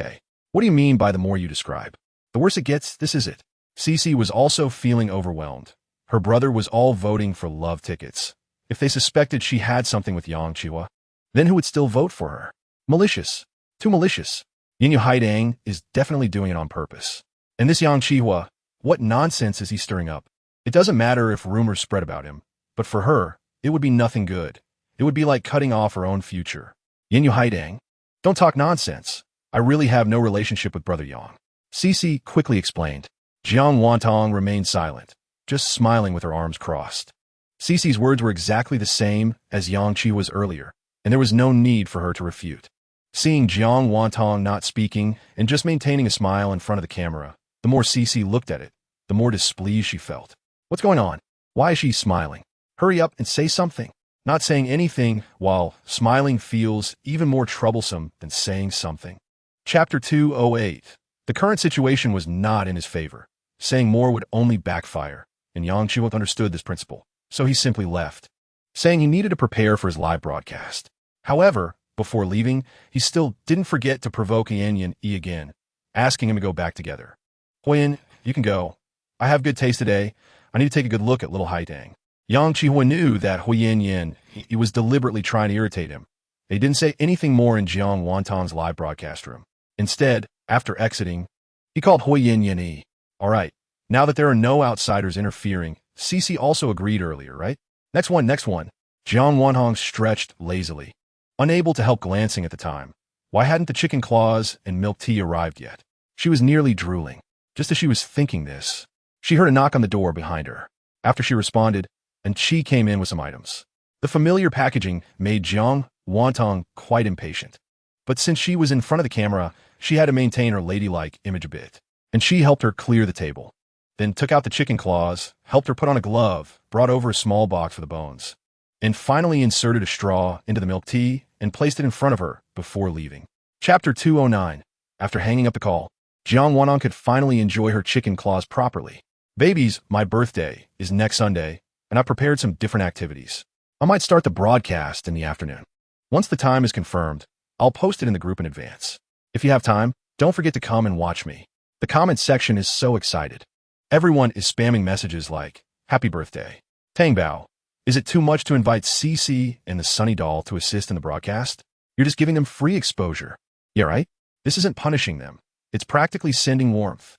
What do you mean by the more you describe? The worse it gets, this is it. Cece was also feeling overwhelmed. Her brother was all voting for love tickets. If they suspected she had something with Yang Chihua, then who would still vote for her? Malicious. Too malicious. Yinyu Haidang is definitely doing it on purpose. And this Yang Chihua, what nonsense is he stirring up? It doesn't matter if rumors spread about him, but for her, it would be nothing good. It would be like cutting off her own future. Yinyu Haidang, don't talk nonsense. I really have no relationship with Brother Yang. Cece quickly explained. Jiang Wantong remained silent, just smiling with her arms crossed. Cece's words were exactly the same as Yang Chihua's earlier, and there was no need for her to refute. Seeing Jiang Wantong not speaking and just maintaining a smile in front of the camera, the more Cece looked at it, the more displeased she felt. What's going on? Why is she smiling? Hurry up and say something. Not saying anything while smiling feels even more troublesome than saying something. Chapter 208. The current situation was not in his favor. Saying more would only backfire, and Yang Chihua understood this principle, so he simply left, saying he needed to prepare for his live broadcast. However, before leaving, he still didn't forget to provoke Yanyan E again, asking him to go back together. Huyen, you can go. I have good taste today. I need to take a good look at little Haidang. Yang Chihua knew that Huyen Yin, he was deliberately trying to irritate him. He didn't say anything more in Jiang Wantong's live broadcast room. Instead, after exiting, he called Huyen Yin E. Alright, now that there are no outsiders interfering, Cece also agreed earlier, right? Next one. Jiang Wanhong stretched lazily, unable to help glancing at the time. Why hadn't the chicken claws and milk tea arrived yet? She was nearly drooling. Just as she was thinking this, she heard a knock on the door behind her. After she responded, and Chi came in with some items. The familiar packaging made Jiang Wantong quite impatient. But since she was in front of the camera, she had to maintain her ladylike image a bit. And she helped her clear the table. Then took out the chicken claws, helped her put on a glove, brought over a small box for the bones, and finally inserted a straw into the milk tea and placed it in front of her before leaving. Chapter 209. After hanging up the call, Jiang Wanong could finally enjoy her chicken claws properly. Babies, my birthday is next Sunday, and I've prepared some different activities. I might start the broadcast in the afternoon. Once the time is confirmed, I'll post it in the group in advance. If you have time, don't forget to come and watch me. The comment section is so excited. Everyone is spamming messages like, Happy birthday. Tangbao. Is it too much to invite CC and the Sunny Doll to assist in the broadcast? You're just giving them free exposure. Yeah, right? This isn't punishing them. It's practically sending warmth.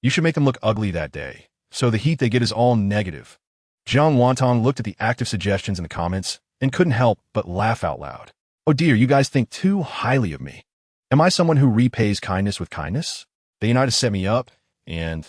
You should make them look ugly that day, so the heat they get is all negative. Jiang Wantong looked at the active suggestions in the comments and couldn't help but laugh out loud. Oh dear, you guys think too highly of me. Am I someone who repays kindness with kindness? They know how to set me up, and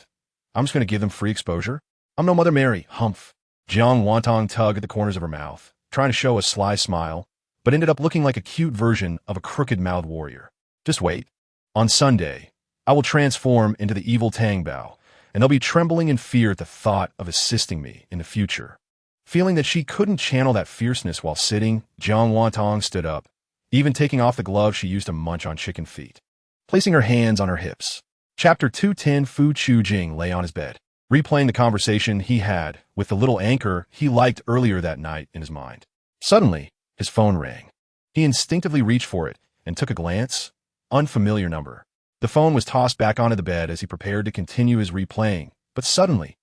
I'm just going to give them free exposure? I'm no Mother Mary, humph. Jiang Wantong tugged at the corners of her mouth, trying to show a sly smile, but ended up looking like a cute version of a crooked-mouthed warrior. Just wait. On Sunday, I will transform into the evil Tangbao, and they'll be trembling in fear at the thought of assisting me in the future. Feeling that she couldn't channel that fierceness while sitting, Jiang Wantong stood up, even taking off the glove she used to munch on chicken feet. Placing her hands on her hips. Chapter 210. Fu Chu Jing lay on his bed, replaying the conversation he had with the little anchor he liked earlier that night in his mind. Suddenly, his phone rang. He instinctively reached for it and took a glance. Unfamiliar number. The phone was tossed back onto the bed as he prepared to continue his replaying, but suddenly,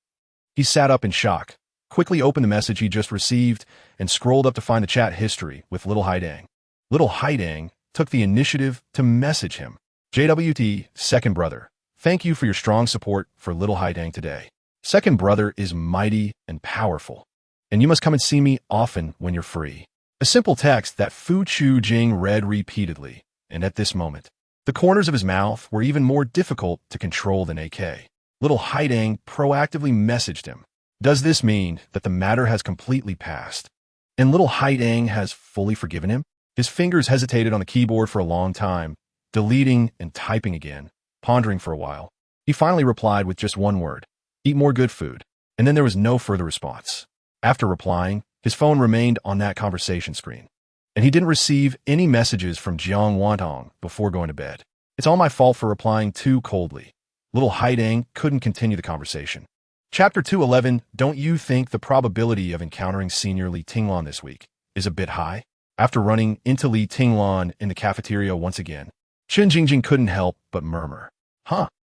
he sat up in shock, quickly opened the message he just received, and scrolled up to find the chat history with Little Haidang. Little Haidang took the initiative to message him. JWT, second brother. Thank you for your strong support for Little Haidang today. Second brother is mighty and powerful, and you must come and see me often when you're free. A simple text that Fu Chu Jing read repeatedly, and at this moment, the corners of his mouth were even more difficult to control than AK. Little Haidang proactively messaged him. Does this mean that the matter has completely passed, and Little Haidang has fully forgiven him? His fingers hesitated on the keyboard for a long time, deleting and typing again, pondering for a while. He finally replied with just one word, eat more good food, and then there was no further response. After replying, his phone remained on that conversation screen, and he didn't receive any messages from Jiang Wantong before going to bed. It's all my fault for replying too coldly. Little Haidang couldn't continue the conversation. Chapter 211. Don't you think the probability of encountering Senior Li Tinglan this week is a bit high? After running into Li Tinglan in the cafeteria once again, Chen Jingjing couldn't help but murmur.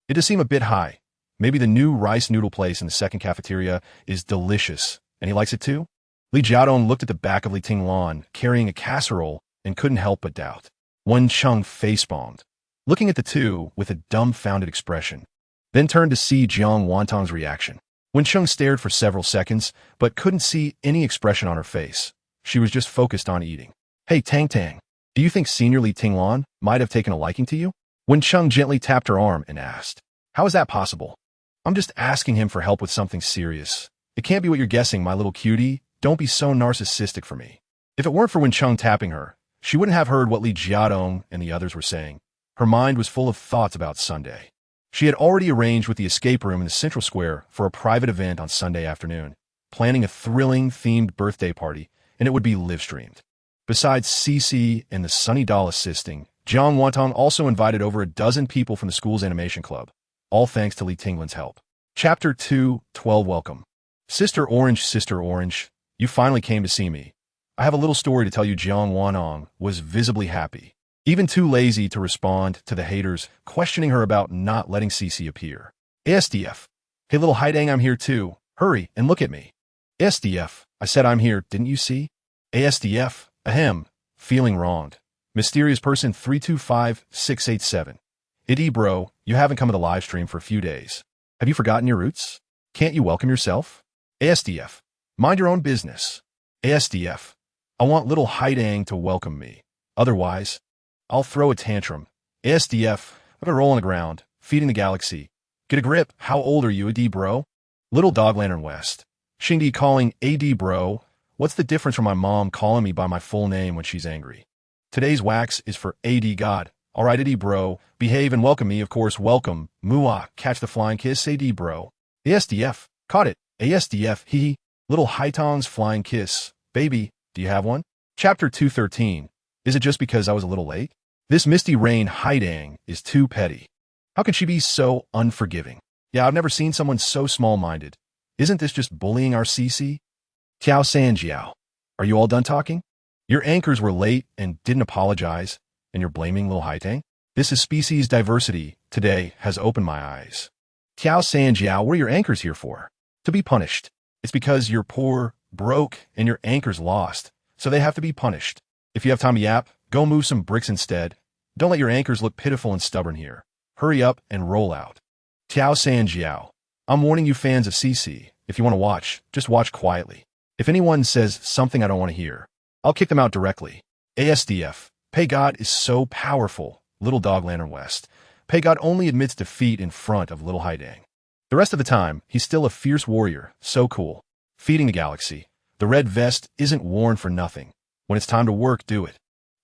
It does seem a bit high. Maybe the new rice noodle place in the second cafeteria is delicious, and he likes it too? Li Jiadong looked at the back of Li Tinglan, carrying a casserole, and couldn't help but doubt. Wen Cheng facepalmed, looking at the two with a dumbfounded expression, then turned to see Jiang Wantong's reaction. Wen Cheng stared for several seconds, but couldn't see any expression on her face. She was just focused on eating. Hey, Tang Tang, do you think Senior Li Tinglan might have taken a liking to you? Wen Cheng gently tapped her arm and asked, how is that possible? I'm just asking him for help with something serious. It can't be what you're guessing, my little cutie. Don't be so narcissistic for me. If it weren't for Wen Cheng tapping her, she wouldn't have heard what Li Jiadong and the others were saying. Her mind was full of thoughts about Sunday. She had already arranged with the escape room in the Central Square for a private event on Sunday afternoon, planning a thrilling themed birthday party, and it would be live-streamed. Besides Cece and the Sunny Doll assisting, Jiang Wantong also invited over a dozen people from the school's animation club, all thanks to Li Tinglan's help. Chapter 212. Welcome. Sister Orange, you finally came to see me. I have a little story to tell you. Jiang Wantong was visibly happy, even too lazy to respond to the haters questioning her about not letting Cece appear. ASDF. Hey, Little Haidang, I'm here too. Hurry and look at me. ASDF. I said I'm here, didn't you see? ASDF. Ahem. Feeling wronged. Mysterious person 325687. Bro, you haven't come to the live stream for a few days. Have you forgotten your roots? Can't you welcome yourself? ASDF. Mind your own business. ASDF. I want little Haidang to welcome me. Otherwise, I'll throw a tantrum. ASDF. I've been rolling on the ground, feeding the galaxy. Get a grip. How old are you, AD bro? Little Dog Lantern West. Shindy calling AD bro. What's the difference from my mom calling me by my full name when she's angry? Today's wax is for AD God. Alright, AD bro. Behave and welcome me, of course, welcome. Mooah, catch the flying kiss, AD bro. ASDF. Caught it. ASDF, hee. Little Haitong's flying kiss. Baby, do you have one? Chapter 213. Is it just because I was a little late? This misty rain Haidang is too petty. How can she be so unforgiving? Yeah, I've never seen someone so small-minded. Isn't this just bullying our CC? Tiao Sanjiao. Are you all done talking? Your anchors were late and didn't apologize, and you're blaming Lil Haitang? This is species diversity today has opened my eyes. Tiao Sanjiao, what are your anchors here for? To be punished. It's because you're poor, broke, and your anchors lost, so they have to be punished. If you have time to yap, go move some bricks instead. Don't let your anchors look pitiful and stubborn here. Hurry up and roll out. Tiao Sanjiao. I'm warning you fans of CC, if you want to watch, just watch quietly. If anyone says something I don't want to hear, I'll kick them out directly. ASDF. Paygod is so powerful, Little Dog Lantern West. Paygod only admits defeat in front of Little Haidang. The rest of the time, he's still a fierce warrior, so cool. Feeding the galaxy. The red vest isn't worn for nothing. When it's time to work, do it.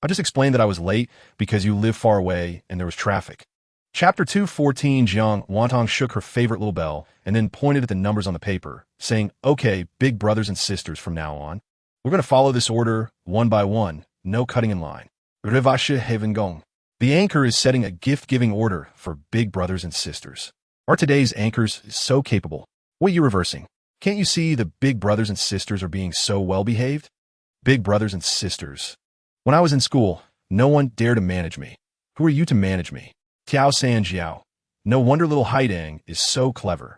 I just explained that I was late because you live far away and there was traffic. Chapter 214. Jiang Wantong shook her favorite little bell and then pointed at the numbers on the paper, saying, okay, big brothers and sisters from now on. We're going to follow this order one by one, no cutting in line. Rivasha Havengong. The anchor is setting a gift-giving order for big brothers and sisters. Are today's anchors so capable? What are you reversing? Can't you see the big brothers and sisters are being so well-behaved? Big brothers and sisters. When I was in school, no one dared to manage me. Who are you to manage me? Tiao Sanjiao. No wonder Little Haidang is so clever.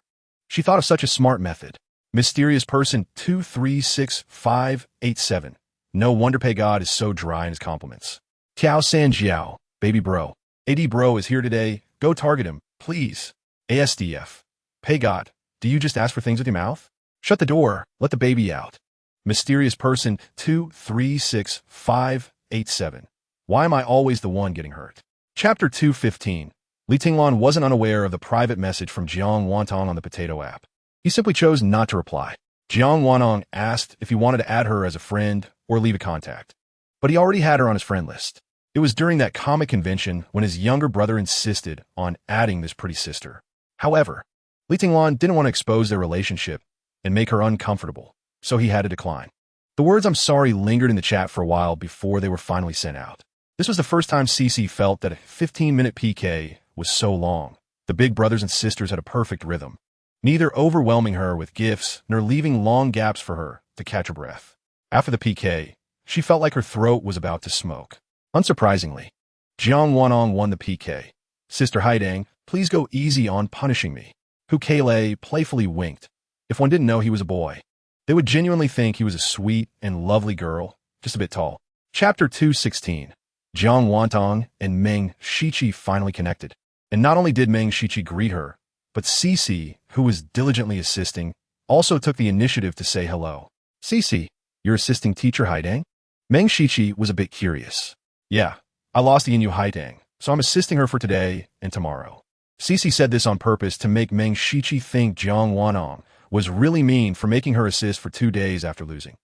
She thought of such a smart method. Mysterious person 236587. No wonder Paygod is so dry in his compliments. Tiao Sanjiao. Baby bro. AD bro is here today. Go target him, please. ASDF. Paygod, do you just ask for things with your mouth? Shut the door. Let the baby out. Mysterious person 236587. Why am I always the one getting hurt? Chapter 215. Li Tinglan wasn't unaware of the private message from Jiang Wantong on the Potato app. He simply chose not to reply. Jiang Wantong asked if he wanted to add her as a friend or leave a contact. But he already had her on his friend list. It was during that comic convention when his younger brother insisted on adding this pretty sister. However, Li Tinglan didn't want to expose their relationship and make her uncomfortable, so he had to decline. The words "I'm sorry" lingered in the chat for a while before they were finally sent out. This was the first time CC felt that a 15-minute PK was so long. The big brothers and sisters had a perfect rhythm, neither overwhelming her with gifts nor leaving long gaps for her to catch her breath. After the PK, she felt like her throat was about to smoke. Unsurprisingly, Jiang Wantong won the PK. Sister Haidang, please go easy on punishing me. Hu Keilei playfully winked. If one didn't know he was a boy, they would genuinely think he was a sweet and lovely girl, just a bit tall. Chapter 216. Jiang Wantong and Meng Shiqi finally connected. And not only did Meng Shiqi greet her, but Cici, who was diligently assisting, also took the initiative to say hello. Cici, you're assisting teacher Haidang? Meng Shiqi was a bit curious. Yeah, I lost the Inu Haidang, so I'm assisting her for today and tomorrow. Cici said this on purpose to make Meng Shiqi think Jiang Wantong was really mean for making her assist for 2 days after losing.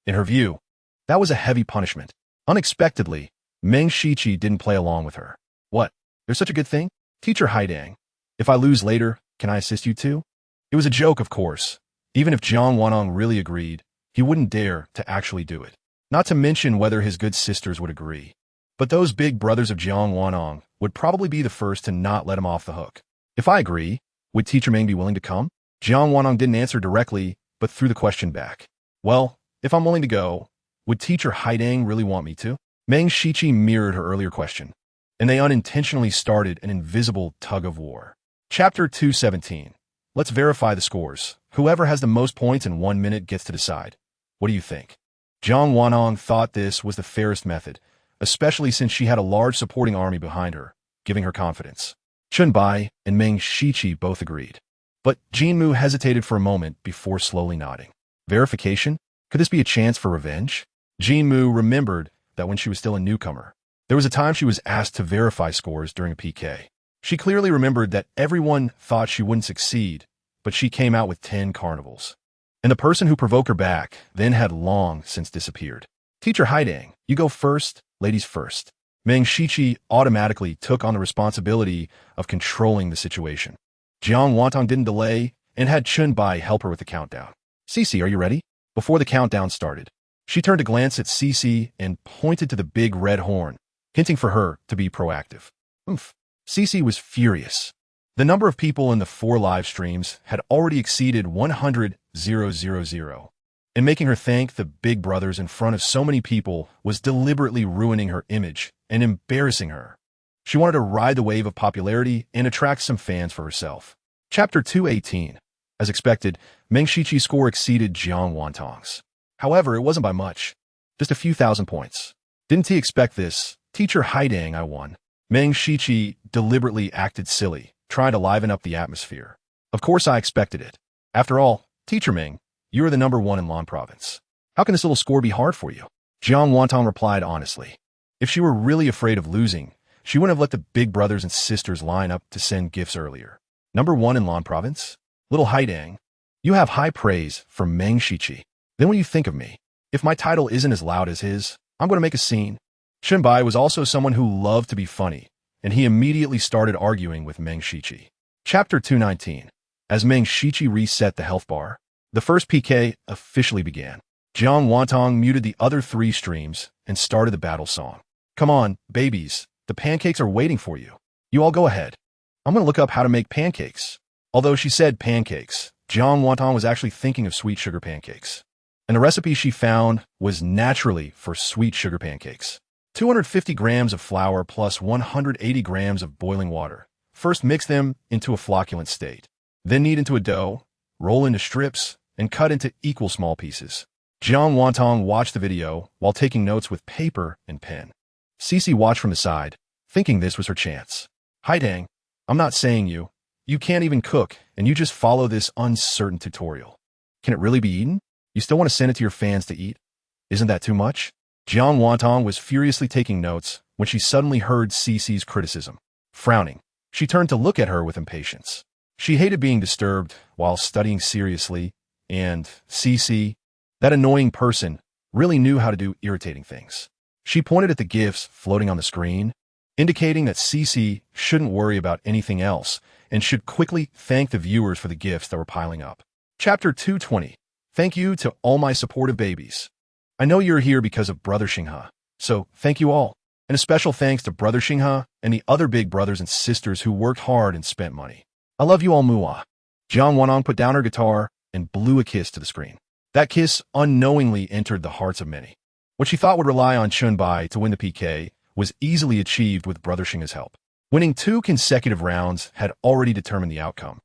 In her view, that was a heavy punishment. Unexpectedly, Meng Shiqi didn't play along with her. What? There's such a good thing? Teacher Haidang, if I lose later, can I assist you too? It was a joke, of course. Even if Jiang Wantong really agreed, he wouldn't dare to actually do it. Not to mention whether his good sisters would agree. But those big brothers of Jiang Wantong would probably be the first to not let him off the hook. If I agree, would Teacher Meng be willing to come? Jiang Wantong didn't answer directly, but threw the question back. Well, if I'm willing to go, would Teacher Haidang really want me to? Meng Shiqi mirrored her earlier question, and they unintentionally started an invisible tug-of-war. Chapter 217. Let's verify the scores. Whoever has the most points in 1 minute gets to decide. What do you think? Jiang Wantong thought this was the fairest method, especially since she had a large supporting army behind her, giving her confidence. Chun Bai and Meng Shiqi both agreed. But Jinmu hesitated for a moment before slowly nodding. Verification? Could this be a chance for revenge? Jinmu remembered that when she was still a newcomer, there was a time she was asked to verify scores during a PK. She clearly remembered that everyone thought she wouldn't succeed, but she came out with 10 carnivals. And the person who provoked her back then had long since disappeared. Teacher Haidang, you go first, ladies first. Meng Shichi automatically took on the responsibility of controlling the situation. Jiang Wantong didn't delay and had Chun Bai help her with the countdown. Cece, are you ready? Before the countdown started, she turned to glance at Cece and pointed to the big red horn, hinting for her to be proactive. Oomph. Cece was furious. The number of people in the 4 live streams had already exceeded 100,000, and making her thank the big brothers in front of so many people was deliberately ruining her image and embarrassing her. She wanted to ride the wave of popularity and attract some fans for herself. Chapter 218. As expected, Meng Shichi's score exceeded Jiang Wantong's. However, it wasn't by much. Just a few thousand points. Didn't he expect this? Teacher Haidang, I won. Meng Shichi deliberately acted silly, trying to liven up the atmosphere. Of course I expected it. After all, Teacher Meng, you are the number 1 in Lan Province. How can this little score be hard for you? Jiang Wantong replied honestly. If she were really afraid of losing, she wouldn't have let the big brothers and sisters line up to send gifts earlier. Number 1 in Lan Province? Little Haidang, you have high praise from Meng Shichi. Then when you think of me, if my title isn't as loud as his, I'm going to make a scene. Chun Bai was also someone who loved to be funny, and he immediately started arguing with Meng Shichi. Chapter 219. As Meng Shichi reset the health bar, the first PK officially began. Jiang Wantong muted the other 3 streams and started the battle song. Come on, babies, the pancakes are waiting for you. You all go ahead. I'm going to look up how to make pancakes. Although she said pancakes, Jiang Wantong was actually thinking of sweet sugar pancakes. And the recipe she found was naturally for sweet sugar pancakes. 250 grams of flour plus 180 grams of boiling water. First mix them into a flocculent state. Then knead into a dough, roll into strips, and cut into equal small pieces. Jiang Wantong watched the video while taking notes with paper and pen. Cece watched from the side, thinking this was her chance. Haidang, I'm not saying you can't even cook, and you just follow this uncertain tutorial. Can it really be eaten? You still want to send it to your fans to eat? Isn't that too much? Jiang Wantong was furiously taking notes when she suddenly heard Cece's criticism. Frowning, she turned to look at her with impatience. She hated being disturbed while studying seriously, and Cece, that annoying person, really knew how to do irritating things. She pointed at the gifts floating on the screen, indicating that Cece shouldn't worry about anything else and should quickly thank the viewers for the gifts that were piling up. Chapter 220. Thank you to all my supportive babies. I know you're here because of Brother Xinghe, so thank you all. And a special thanks to Brother Xinghe and the other big brothers and sisters who worked hard and spent money. I love you all, Mua. Jiang Wantong put down her guitar and blew a kiss to the screen. That kiss unknowingly entered the hearts of many. What she thought would rely on Chun Bai to win the PK was easily achieved with Brother Xinghe's help. Winning 2 consecutive rounds had already determined the outcome,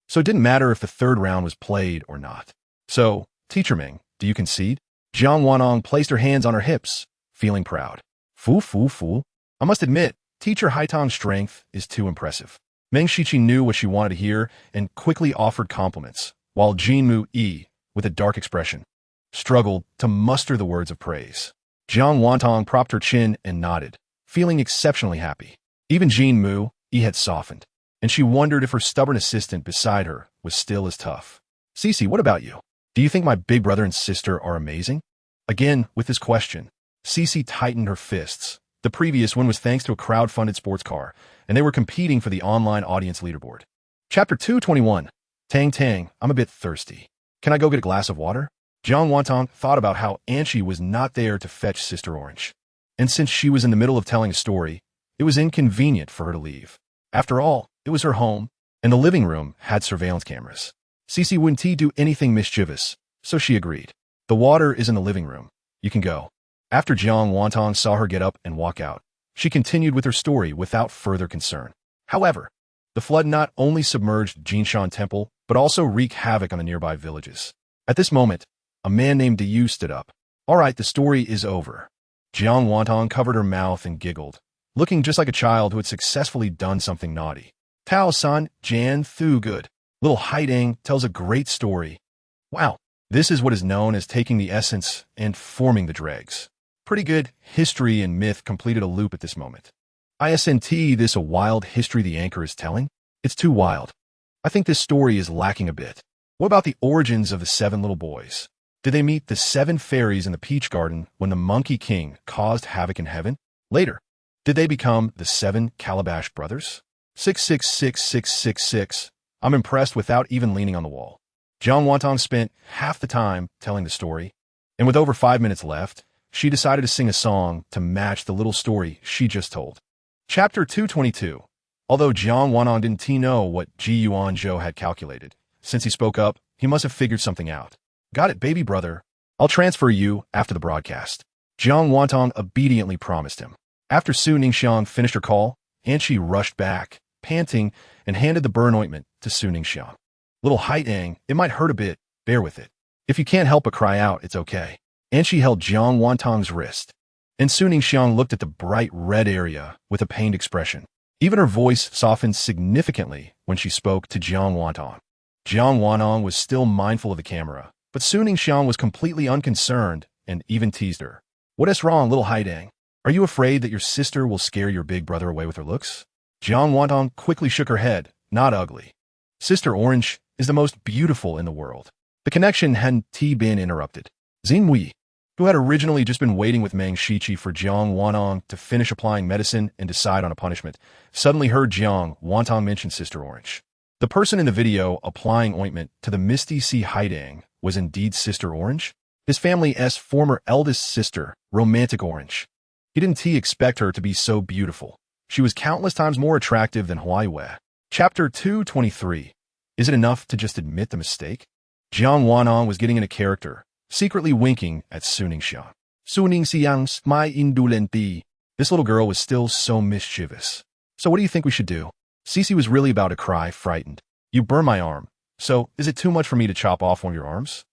so it didn't matter if the 3rd round was played or not. So, Teacher Meng, do you concede? Jiang Wantong placed her hands on her hips, feeling proud. Fu. I must admit, Teacher Haitong's strength is too impressive. Meng Shichi knew what she wanted to hear and quickly offered compliments, while Jinmu Yi, with a dark expression, struggled to muster the words of praise. Jiang Wantong propped her chin and nodded, feeling exceptionally happy. Even Jinmu Yi had softened, and she wondered if her stubborn assistant beside her was still as tough. Cece, what about you? Do you think my big brother and sister are amazing? Again, with this question, Cece tightened her fists. The previous one was thanks to a crowd-funded sports car, and they were competing for the online audience leaderboard. Chapter 221. Tang, I'm a bit thirsty. Can I go get a glass of water? Jiang Wantong thought about how Anchi was not there to fetch Sister Orange. And since she was in the middle of telling a story, it was inconvenient for her to leave. After all, it was her home, and the living room had surveillance cameras. Cece wouldn't do anything mischievous, so she agreed. The water is in the living room. You can go. After Jiang Wantong saw her get up and walk out, she continued with her story without further concern. However, the flood not only submerged Jinshan Temple, but also wreaked havoc on the nearby villages. At this moment, a man named Diyu stood up. All right, the story is over. Jiang Wantong covered her mouth and giggled, looking just like a child who had successfully done something naughty. Tao-san, Jan Thu good. Little Haidang tells a great story. Wow, this is what is known as taking the essence and forming the dregs. Pretty good. History and myth completed a loop at this moment. Isn't this a wild history the anchor is telling? It's too wild. I think this story is lacking a bit. What about the origins of the 7 little boys? Did they meet the 7 fairies in the Peach Garden when the Monkey King caused havoc in heaven? Later, did they become the 7 Calabash brothers? 666666. I'm impressed without even leaning on the wall. Jiang Wantong spent half the time telling the story, and with over 5 minutes left, she decided to sing a song to match the little story she just told. Chapter 222. Although Jiang Wantong didn't know what Ji Yuan Zhou had calculated, since he spoke up, he must have figured something out. Got it, baby brother. I'll transfer you after the broadcast. Jiang Wantong obediently promised him. After Su Ningxiang finished her call, Anqi rushed back, panting, and handed the burn ointment to Su Ningxiang. Little Haidang, it might hurt a bit, bear with it. If you can't help but cry out, it's okay. Anqi held Jiang Wantong's wrist, and Su Ningxiang looked at the bright red area with a pained expression. Even her voice softened significantly when she spoke to Jiang Wantong. Jiang Wantong was still mindful of the camera, but Su Ningxiang was completely unconcerned and even teased her. What is wrong, little Haidang? Are you afraid that your sister will scare your big brother away with her looks? Jiang Wantong quickly shook her head. Not ugly. Sister Orange is the most beautiful in the world. The connection hadn't been interrupted. Xin Wei, who had originally just been waiting with Meng Shiqi for Jiang Wantong to finish applying medicine and decide on a punishment, suddenly heard Jiang Wantong mention Sister Orange. The person in the video applying ointment to the Misty Sea Haidang was indeed Sister Orange, his family's former eldest sister, Romantic Orange. He didn't expect her to be so beautiful. She was countless times more attractive than Huaiwei. Chapter 223. Is it enough to just admit the mistake? Jiang Wantong was getting into character, secretly winking at Su Ningxiang. Su Ningxiang's my indolente. This little girl was still so mischievous. So what do you think we should do? Cici was really about to cry, frightened. You burn my arm. So, is it too much for me to chop off one of your arms?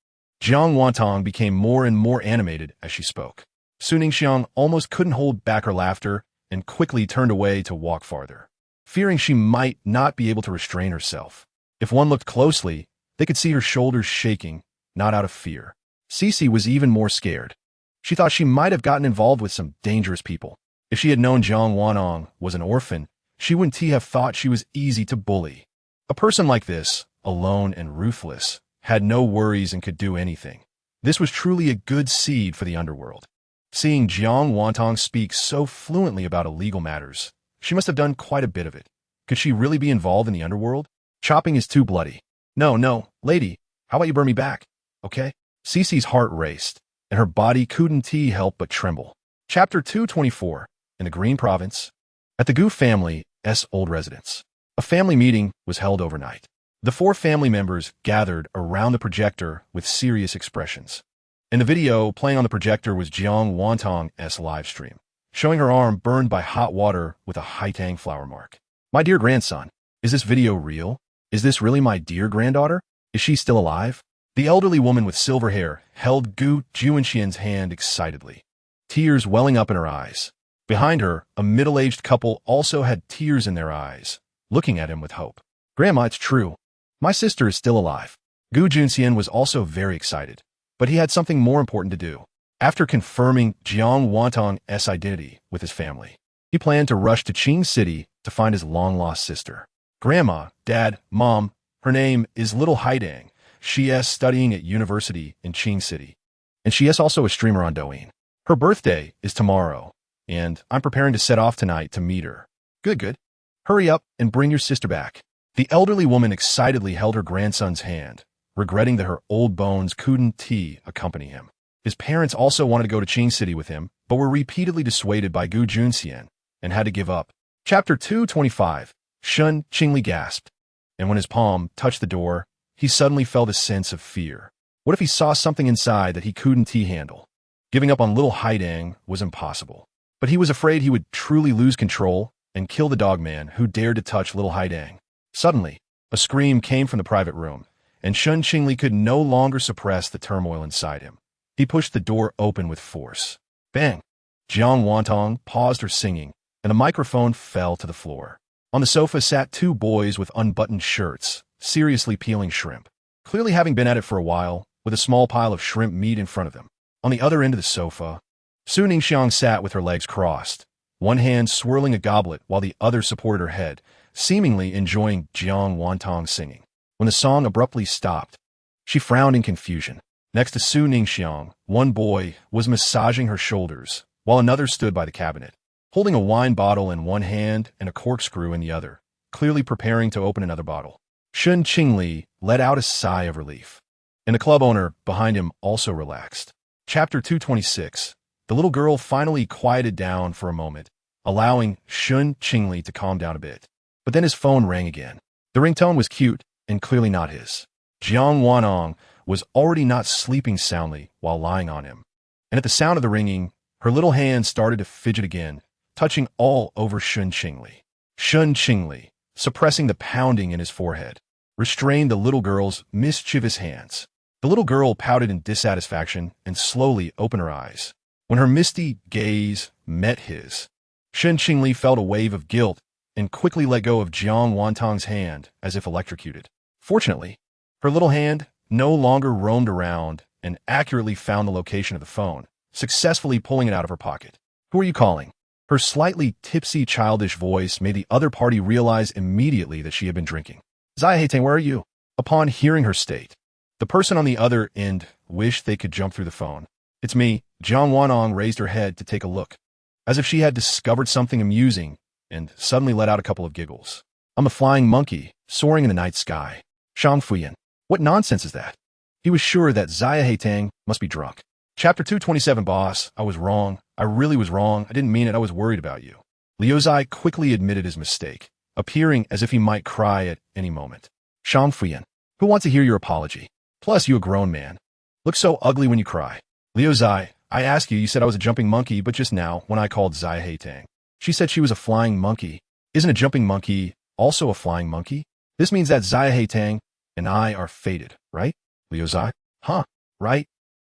Jiang Wantong became more and more animated as she spoke. Su Ningxiang almost couldn't hold back her laughter and quickly turned away to walk farther, fearing she might not be able to restrain herself. If one looked closely, they could see her shoulders shaking, not out of fear. Cici was even more scared. She thought she might have gotten involved with some dangerous people. If she had known Jiang Wantong was an orphan, she wouldn't have thought she was easy to bully. A person like this, alone and ruthless, had no worries and could do anything. This was truly a good seed for the underworld. Seeing Jiang Wantong speak so fluently about illegal matters, she must have done quite a bit of it. Could she really be involved in the underworld? Chopping is too bloody. No, lady, how about you burn me back? Okay? Cici's heart raced, and her body couldn't help but tremble. Chapter 224. In the Green Province. At the Gu family's old residence, a family meeting was held overnight. The 4 family members gathered around the projector with serious expressions. In the video playing on the projector was Jiang Wantong's live stream, showing her arm burned by hot water with a Haitang flower mark. My dear grandson, is this video real? Is this really my dear granddaughter? Is she still alive? The elderly woman with silver hair held Gu Juanxian's hand excitedly, tears welling up in her eyes. Behind her, a middle-aged couple also had tears in their eyes, looking at him with hope. Grandma, it's true. My sister is still alive. Gu Junxian was also very excited, but he had something more important to do. After confirming Jiang Wantong's identity with his family, he planned to rush to Qing City to find his long-lost sister. Grandma, Dad, Mom, her name is Little Haidang. She is studying at university in Qing City, and she is also a streamer on Douyin. Her birthday is tomorrow, and I'm preparing to set off tonight to meet her. Good. Hurry up and bring your sister back. The elderly woman excitedly held her grandson's hand, regretting that her old bones couldn't accompany him. His parents also wanted to go to Qing City with him, but were repeatedly dissuaded by Gu Junxian and had to give up. Chapter 225. Shun Qingli gasped, and when his palm touched the door, he suddenly felt a sense of fear. What if he saw something inside that he couldn't handle? Giving up on little Haidang was impossible, but he was afraid he would truly lose control and kill the dogman who dared to touch little Haidang. Suddenly, a scream came from the private room, and Shun Qingli could no longer suppress the turmoil inside him. He pushed the door open with force. Bang! Jiang Wantong paused her singing, and the microphone fell to the floor. On the sofa sat 2 boys with unbuttoned shirts, seriously peeling shrimp. Clearly having been at it for a while, with a small pile of shrimp meat in front of them. On the other end of the sofa, Su Ningxiang sat with her legs crossed, one hand swirling a goblet while the other supported her head, seemingly enjoying Jiang Wantong singing. When the song abruptly stopped, she frowned in confusion. Next to Su Ningxiang, one boy was massaging her shoulders, while another stood by the cabinet, holding a wine bottle in one hand and a corkscrew in the other, clearly preparing to open another bottle. Shun Qingli let out a sigh of relief, and the club owner behind him also relaxed. Chapter 226. The little girl finally quieted down for a moment, allowing Shun Qingli to calm down a bit. But then his phone rang again. The ringtone was cute and clearly not his. Jiang Wanong was already not sleeping soundly while lying on him, and at the sound of the ringing, her little hand started to fidget again, touching all over Shun Qingli. Shun Qingli, suppressing the pounding in his forehead, restrained the little girl's mischievous hands. The little girl pouted in dissatisfaction and slowly opened her eyes. When her misty gaze met his, Shun Qingli felt a wave of guilt and quickly let go of Jiang Wantong's hand as if electrocuted. Fortunately, her little hand no longer roamed around and accurately found the location of the phone, successfully pulling it out of her pocket. "Who are you calling?" Her slightly tipsy, childish voice made the other party realize immediately that she had been drinking. "Zai Heitang, where are you?" Upon hearing her state, the person on the other end wished they could jump through the phone. "It's me." Jiang Wanong raised her head to take a look, as if she had discovered something amusing, and suddenly let out a couple of giggles. "I'm a flying monkey, soaring in the night sky." Shang Fuyan. What nonsense is that? He was sure that Zaya Heitang must be drunk. Chapter 227. Boss, I was wrong. I really was wrong. I didn't mean it. I was worried about you. Liu Zai quickly admitted his mistake, appearing as if he might cry at any moment. Shang Fuyan. Who wants to hear your apology? Plus, you a grown man. Look so ugly when you cry. Liu Zai, I asked you, you said I was a jumping monkey, but just now, when I called Zai Heitang, she said she was a flying monkey. Isn't a jumping monkey also a flying monkey? This means that Zaya Heitang and I are fated, right? Liu Zai? Huh, right?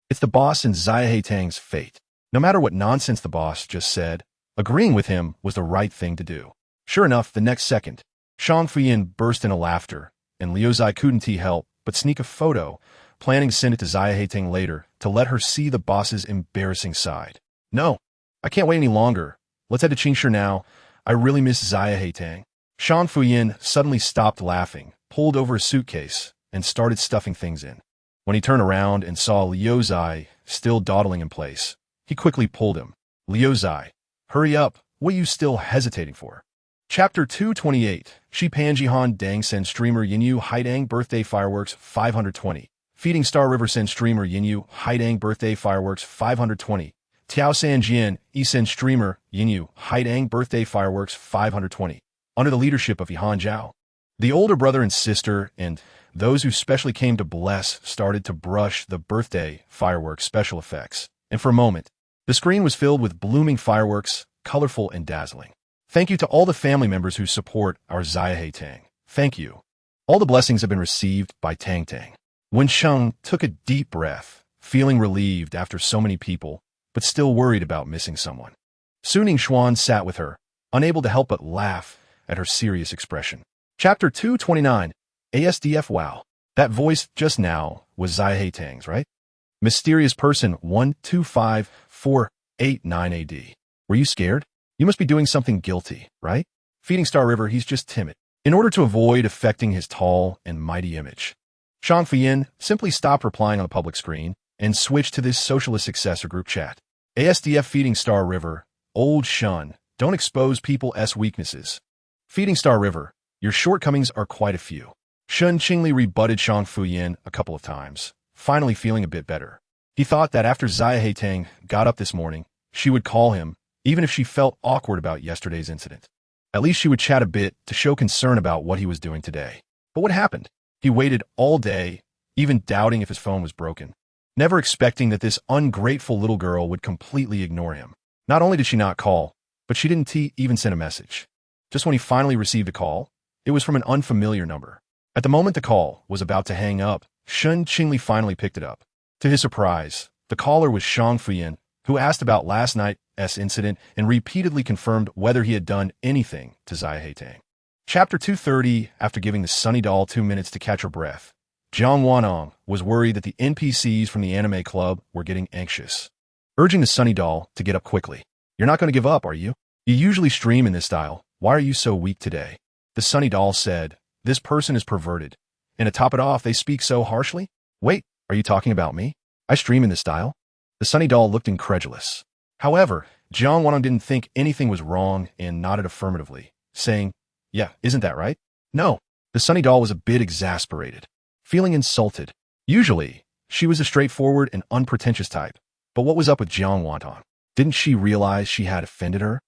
It's the boss and Zaya Heitang's fate. No matter what nonsense the boss just said, agreeing with him was the right thing to do. Sure enough, the next second, Shang Fuyan burst into laughter, and Liu Zai couldn't help but sneak a photo, planning to send it to Zaya Heitang later to let her see the boss's embarrassing side. No, I can't wait any longer. Let's head to Qingshi now. I really miss Zaya Heitang. Shang Fuyan suddenly stopped laughing, pulled over a suitcase, and started stuffing things in. When he turned around and saw Liu Zai still dawdling in place, he quickly pulled him. Liu Zai, hurry up. What are you still hesitating for? Chapter 228. Shi Panjihan Dang Sen Streamer Yinyu Haidang Birthday Fireworks 520. Feeding Star River Sen Streamer Yinyu Haidang Birthday Fireworks 520. Tiao San Jian Isen Streamer Yinyu Haidang Birthday Fireworks 520. Under the leadership of Yihan Zhao. The older brother and sister and those who specially came to bless started to brush the birthday fireworks special effects, and for a moment, the screen was filled with blooming fireworks, colorful and dazzling. Thank you to all the family members who support our Zaya Heitang. Thank you. All the blessings have been received by Tang Tang. Wen Sheng took a deep breath, feeling relieved after so many people, but still worried about missing someone. Su Ningxuan sat with her, unable to help but laugh at her serious expression. Chapter 229. ASDF. Wow. That voice just now was Zaya Heitang's, right? Mysterious person 125489 AD. Were you scared? You must be doing something guilty, right? Feeding Star River, he's just timid. In order to avoid affecting his tall and mighty image, Shang Fuyan simply stopped replying on the public screen and switched to this socialist successor group chat. ASDF Feeding Star River, Old Shun, don't expose people's weaknesses. Feeding Star River, your shortcomings are quite a few. Shun Qingli rebutted Shang Fuyan a couple of times, finally feeling a bit better. He thought that after Zaya Heitang got up this morning, she would call him, even if she felt awkward about yesterday's incident. At least she would chat a bit to show concern about what he was doing today. But what happened? He waited all day, even doubting if his phone was broken, never expecting that this ungrateful little girl would completely ignore him. Not only did she not call, but she didn't even send a message. Just when he finally received a call, it was from an unfamiliar number. At the moment the call was about to hang up, Shun Qingli finally picked it up. To his surprise, the caller was Shang Fuyan, who asked about last night's incident and repeatedly confirmed whether he had done anything to Zaya Heitang. Chapter 230. After giving the Sunny Doll 2 minutes to catch her breath, Jiang Wanong was worried that the NPCs from the anime club were getting anxious, urging the Sunny Doll to get up quickly. "You're not going to give up, are you? You usually stream in this style. Why are you so weak today?" The Sunny Doll said. "This person is perverted. And to top it off, they speak so harshly." "Wait, are you talking about me? I stream in this style?" The Sunny Doll looked incredulous. However, Jiang Wanong didn't think anything was wrong and nodded affirmatively, saying, "Yeah, isn't that right?" "No." The Sunny Doll was a bit exasperated, feeling insulted. Usually, she was a straightforward and unpretentious type. But what was up with Jiang Wanong? Didn't she realize she had offended her?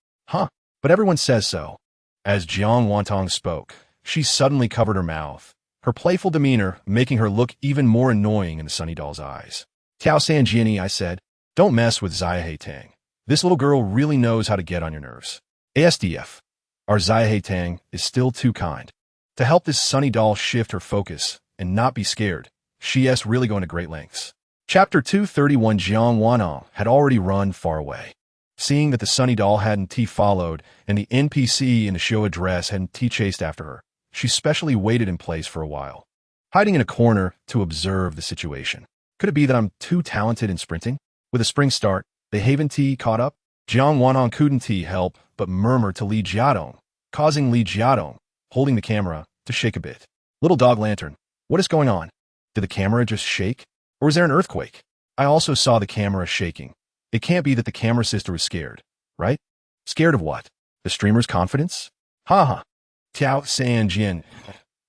But everyone says so. As Jiang Wanong spoke, she suddenly covered her mouth, her playful demeanor making her look even more annoying in the Sunny Doll's eyes. "Tiao San Jianni," I said, "don't mess with Xia Tang. This little girl really knows how to get on your nerves. ASDF, our Xia Tang is still too kind." To help this Sunny Doll shift her focus and not be scared, she's really going to great lengths. Chapter 231. Jiang Wanong had already run far away. Seeing that the Sunny Doll hadn't followed and the NPC in the show address hadn't chased after her, she specially waited in place for a while, hiding in a corner to observe the situation. Could it be that I'm too talented in sprinting? With a spring start, the Haven T caught up. Jiang Wanong couldn't help but murmur to Li Jiadong, causing Li Jiadong, holding the camera, to shake a bit. "Little dog lantern, what is going on? Did the camera just shake? Or was there an earthquake?" I also saw the camera shaking. It can't be that the camera sister was scared, right? Scared of what? The streamer's confidence? Ha. Tiao San Jin,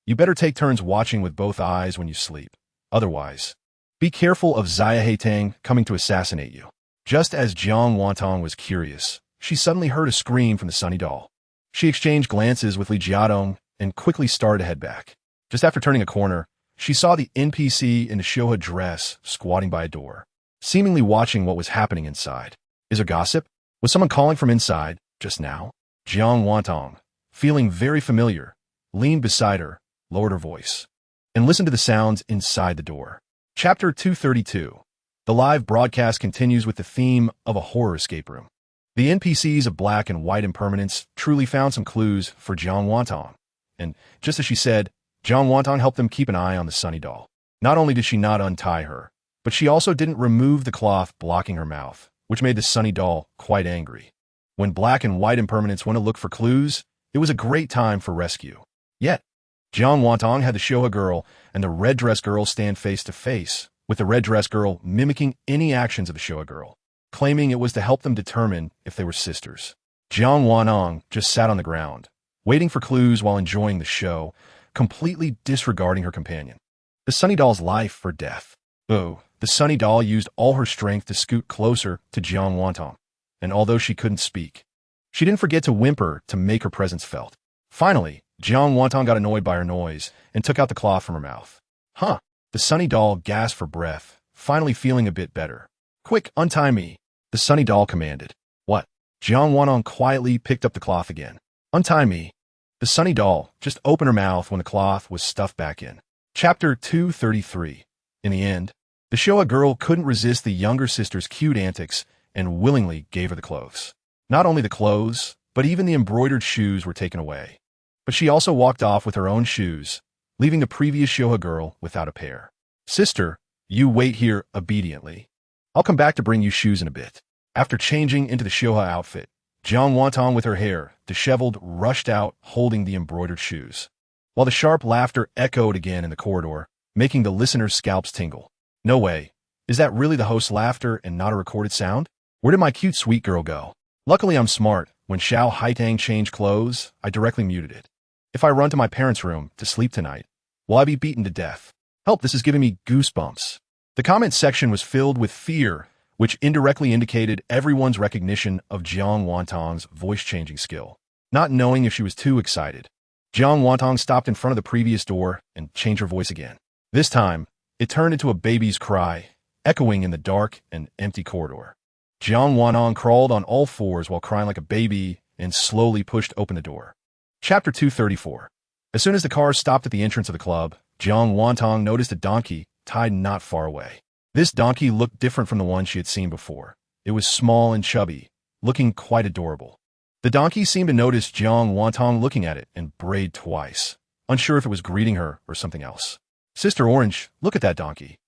you better take turns watching with both eyes when you sleep. Otherwise, be careful of Xia Tang coming to assassinate you. Just as Jiang Wanong was curious, she suddenly heard a scream from the Sunny Doll. She exchanged glances with Li Jiadong and quickly started to head back. Just after turning a corner, she saw the NPC in the Shoha dress squatting by a door, seemingly watching what was happening inside. Is there gossip? Was someone calling from inside just now? Jiang Wanong, feeling very familiar, leaned beside her, lowered her voice, and listened to the sounds inside the door. Chapter 232. The live broadcast continues with the theme of a horror escape room. The NPCs of Black and White Impermanence truly found some clues for Jiang Wanong. And just as she said, Jiang Wanong helped them keep an eye on the Sunny Doll. Not only did she not untie her, but she also didn't remove the cloth blocking her mouth, which made the Sunny Doll quite angry. When Black and White Impermanence went to look for clues, it was a great time for rescue. Yet, Jiang Wanong had the Shoha girl and the red dress girl stand face to face, with the red dress girl mimicking any actions of the Shoha girl, claiming it was to help them determine if they were sisters. Jiang Wanong just sat on the ground, waiting for clues while enjoying the show, completely disregarding her companion. The Sunny Doll's life or death. Oh, the Sunny Doll used all her strength to scoot closer to Jiang Wanong, and although she couldn't speak, she didn't forget to whimper to make her presence felt. Finally, Jiang Wanong got annoyed by her noise and took out the cloth from her mouth. The Sunny Doll gasped for breath, finally feeling a bit better. "Quick, untie me," the Sunny Doll commanded. "What?" Jiang Wanong quietly picked up the cloth again. "Untie me." The Sunny Doll just opened her mouth when the cloth was stuffed back in. Chapter 233. In the end, the Showa girl couldn't resist the younger sister's cute antics and willingly gave her the clothes. Not only the clothes, but even the embroidered shoes were taken away. But she also walked off with her own shoes, leaving the previous Shoha girl without a pair. "Sister, you wait here obediently. I'll come back to bring you shoes in a bit." After changing into the Shoha outfit, Jiang Wanong with her hair disheveled rushed out holding the embroidered shoes, while the sharp laughter echoed again in the corridor, making the listeners' scalps tingle. No way. Is that really the host's laughter and not a recorded sound? Where did my cute sweet girl go? Luckily I'm smart. When Xiao Haitang changed clothes, I directly muted it. If I run to my parents' room to sleep tonight, will I be beaten to death? Help, this is giving me goosebumps. The comment section was filled with fear, which indirectly indicated everyone's recognition of Jiang Wanong's voice-changing skill. Not knowing if she was too excited, Jiang Wanong stopped in front of the previous door and changed her voice again. This time, it turned into a baby's cry, echoing in the dark and empty corridor. Jiang Wanong crawled on all fours while crying like a baby and slowly pushed open the door. Chapter 234. As soon as the car stopped at the entrance of the club, Jiang Wanong noticed a donkey tied not far away. This donkey looked different from the one she had seen before. It was small and chubby, looking quite adorable. The donkey seemed to notice Jiang Wantong looking at it and brayed twice, unsure if it was greeting her or something else. Sister Orange, look at that donkey.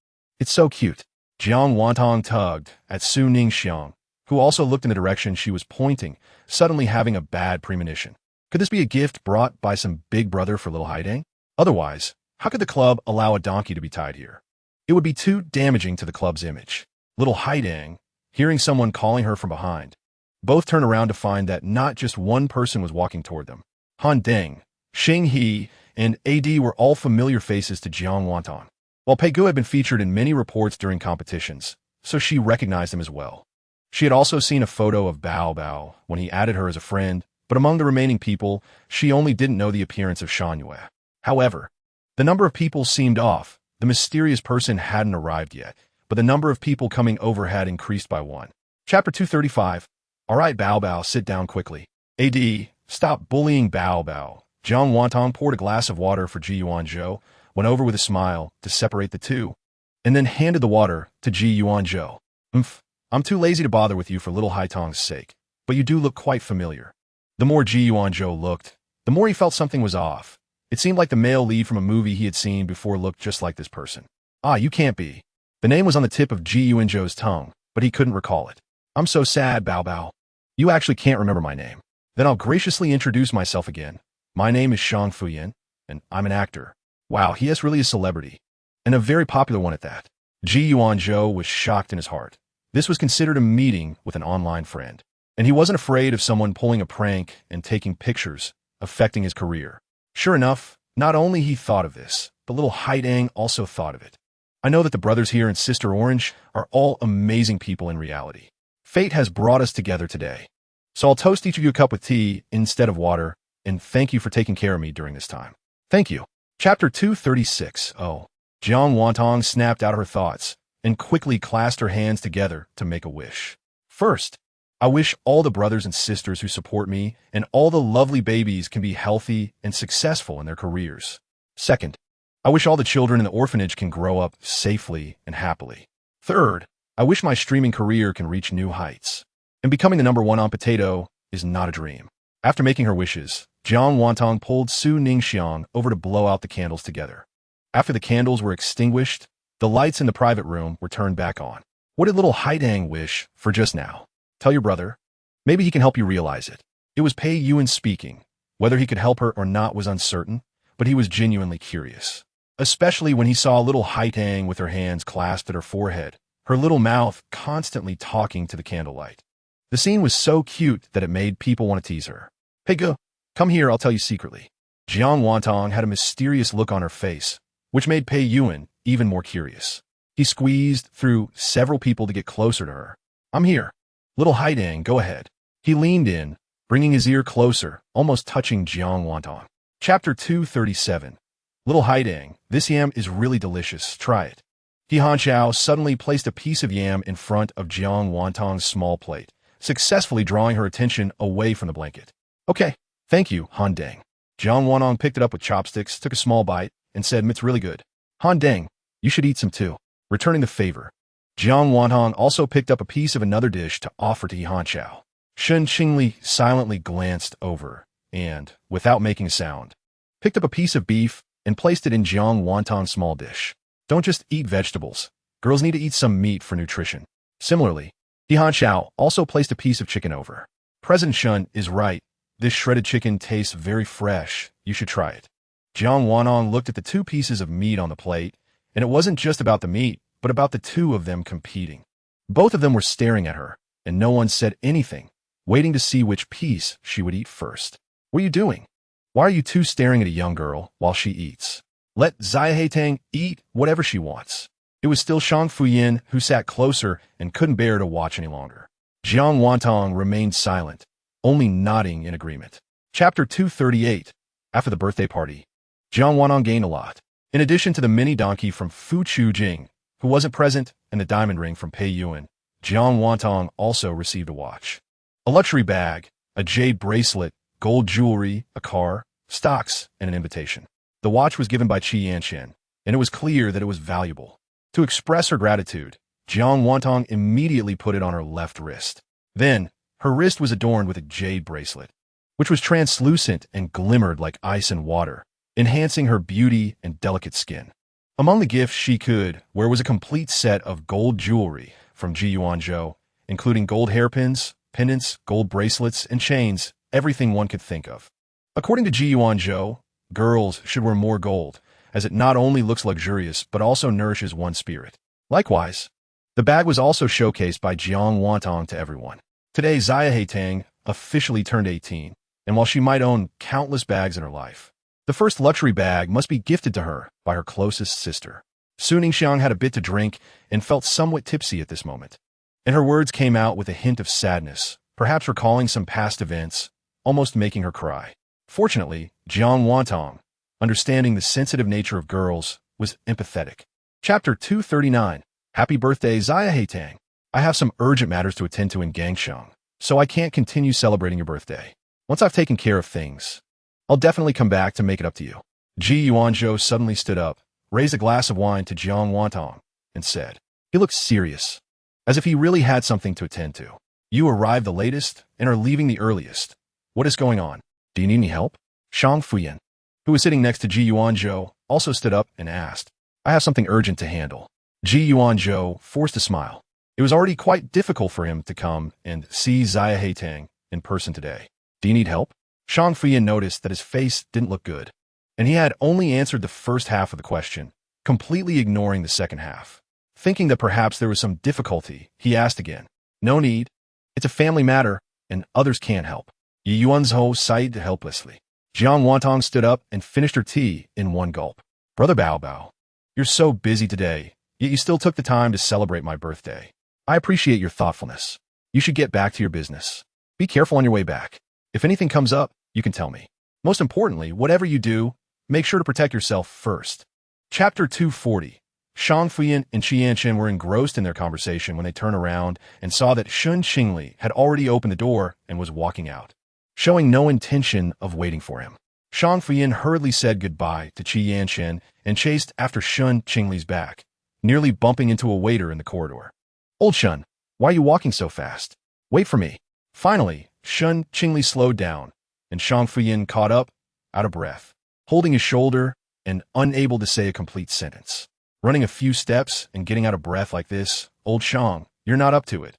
It's so cute. Jiang Wantong tugged at Su Ningxiang, who also looked in the direction she was pointing, suddenly having a bad premonition. Could this be a gift brought by some big brother for little Haidang? Otherwise, how could the club allow a donkey to be tied here? It would be too damaging to the club's image. Little Haidang, hearing someone calling her from behind, both turned around to find that not just one person was walking toward them. Han Deng, Xing He, and AD were all familiar faces to Jiang Wantong. While Pei Gu had been featured in many reports during competitions, so she recognized him as well. She had also seen a photo of Bao Bao when he added her as a friend, but among the remaining people, she only didn't know the appearance of Shan Yue. However, the number of people seemed off. The mysterious person hadn't arrived yet, but the number of people coming over had increased by one. Chapter 235. All right, Bao Bao, sit down quickly. AD, stop bullying Bao Bao. Jiang Wantong poured a glass of water for Ji Yuanzhou, went over with a smile to separate the two, and then handed the water to Ji Yuanzhou. I'm too lazy to bother with you for little Haitong's sake, but you do look quite familiar. The more Ji Yuanzhou looked, the more he felt something was off. It seemed like the male lead from a movie he had seen before looked just like this person. Ah, you can't be. The name was on the tip of Ji Yuanzhou's tongue, but he couldn't recall it. I'm so sad, Bao Bao. You actually can't remember my name. Then I'll graciously introduce myself again. My name is Shang Fuyan, and I'm an actor. Wow, he is really a celebrity, and a very popular one at that. Ji Yuanzhou was shocked in his heart. This was considered a meeting with an online friend, and he wasn't afraid of someone pulling a prank and taking pictures, affecting his career. Sure enough, not only he thought of this, but little Haidang also thought of it. I know that the brothers here and Sister Orange are all amazing people in reality. Fate has brought us together today. So I'll toast each of you a cup with tea instead of water, and thank you for taking care of me during this time. Thank you. Chapter 236. Oh. Jiang Wantong snapped out her thoughts and quickly clasped her hands together to make a wish. First, I wish all the brothers and sisters who support me and all the lovely babies can be healthy and successful in their careers. Second, I wish all the children in the orphanage can grow up safely and happily. Third, I wish my streaming career can reach new heights. And becoming the #1 on potato is not a dream. After making her wishes, Jiang Wantong pulled Su Ningxiang over to blow out the candles together. After the candles were extinguished, the lights in the private room were turned back on. What did little Haidang wish for just now? Tell your brother. Maybe he can help you realize it. It was Pei Yuan speaking. Whether he could help her or not was uncertain, but he was genuinely curious. Especially when he saw little Haidang with her hands clasped at her forehead, her little mouth constantly talking to the candlelight. The scene was so cute that it made people want to tease her. Hey, go. Come here, I'll tell you secretly. Jiang Wantong had a mysterious look on her face, which made Pei Yuan even more curious. He squeezed through several people to get closer to her. I'm here. Little Haidang, go ahead. He leaned in, bringing his ear closer, almost touching Jiang Wantong. Chapter 237. Little Haidang, this yam is really delicious. Try it. He Hanchao suddenly placed a piece of yam in front of Jiang Wantong's small plate, successfully drawing her attention away from the blanket. Okay, thank you, Han Deng. Jiang Wantong picked it up with chopsticks, took a small bite, and said, it's really good. Han Deng, you should eat some too. Returning the favor. Jiang Wantong also picked up a piece of another dish to offer to He Hanchao. Shen Qingli silently glanced over and, without making a sound, picked up a piece of beef and placed it in Jiang Wantong's small dish. Don't just eat vegetables. Girls need to eat some meat for nutrition. Similarly, He Hanchao also placed a piece of chicken over. President Shun is right. This shredded chicken tastes very fresh. You should try it. Jiang Wantong looked at the two pieces of meat on the plate, and it wasn't just about the meat, but about the two of them competing. Both of them were staring at her, and no one said anything, waiting to see which piece she would eat first. What are you doing? Why are you two staring at a young girl while she eats? Let Xia Haitang eat whatever she wants. It was still Shang Fuyan who sat closer and couldn't bear to watch any longer. Jiang Wantong remained silent, only nodding in agreement. Chapter 238. After the birthday party, Jiang Wantong gained a lot. In addition to the mini donkey from Fu Chujing, who wasn't present, and the diamond ring from Pei Yuan, Jiang Wantong also received a watch, a luxury bag, a jade bracelet, gold jewelry, a car, stocks, and an invitation. The watch was given by Qi Yanqian, and it was clear that it was valuable. To express her gratitude, Jiang Wantong immediately put it on her left wrist. Then, Her wrist was adorned with a jade bracelet, which was translucent and glimmered like ice and water, enhancing her beauty and delicate skin. Among the gifts she could wear was a complete set of gold jewelry from Ji Yuanzhou, including gold hairpins, pendants, gold bracelets, and chains, everything one could think of. According to Ji Yuanzhou, girls should wear more gold, as it not only looks luxurious but also nourishes one's spirit. Likewise, the bag was also showcased by Jiang Wantong to everyone. Today, Xia Heitang officially turned 18, and while she might own countless bags in her life, the first luxury bag must be gifted to her by her closest sister. Su Ningxiang had a bit to drink and felt somewhat tipsy at this moment, and her words came out with a hint of sadness, perhaps recalling some past events, almost making her cry. Fortunately, Jiang Wantong, understanding the sensitive nature of girls, was empathetic. Chapter 239. Happy birthday, Xia Heitang. I have some urgent matters to attend to in Gangsheng, so I can't continue celebrating your birthday. Once I've taken care of things, I'll definitely come back to make it up to you. Ji Yuanzhou suddenly stood up, raised a glass of wine to Jiang Wantong, and said, he looked serious, as if he really had something to attend to. You arrived the latest and are leaving the earliest. What is going on? Do you need any help? Shang Fuyan, who was sitting next to Ji Yuanzhou, also stood up and asked, I have something urgent to handle. Ji Yuanzhou forced a smile. It was already quite difficult for him to come and see Xia Heitang in person today. Do you need help? Shang Fuyan noticed that his face didn't look good, and he had only answered the first half of the question, completely ignoring the second half. Thinking that perhaps there was some difficulty, he asked again. No need. It's a family matter, and others can't help. Yi Yuanzhou sighed helplessly. Jiang Wantong stood up and finished her tea in one gulp. Brother Bao Bao, you're so busy today, yet you still took the time to celebrate my birthday. I appreciate your thoughtfulness. You should get back to your business. Be careful on your way back. If anything comes up, you can tell me. Most importantly, whatever you do, make sure to protect yourself first. Chapter 240. Shang Fuyan and Qianchen were engrossed in their conversation when they turned around and saw that Shun Qingli had already opened the door and was walking out, showing no intention of waiting for him. Shang Fuyan hurriedly said goodbye to Qianchen and chased after Shun Qingli's back, nearly bumping into a waiter in the corridor. Old Shun, why are you walking so fast? Wait for me. Finally, Shun Qingli slowed down, and Shang Fuyan caught up, out of breath, holding his shoulder and unable to say a complete sentence. Running a few steps and getting out of breath like this, old Shang, you're not up to it.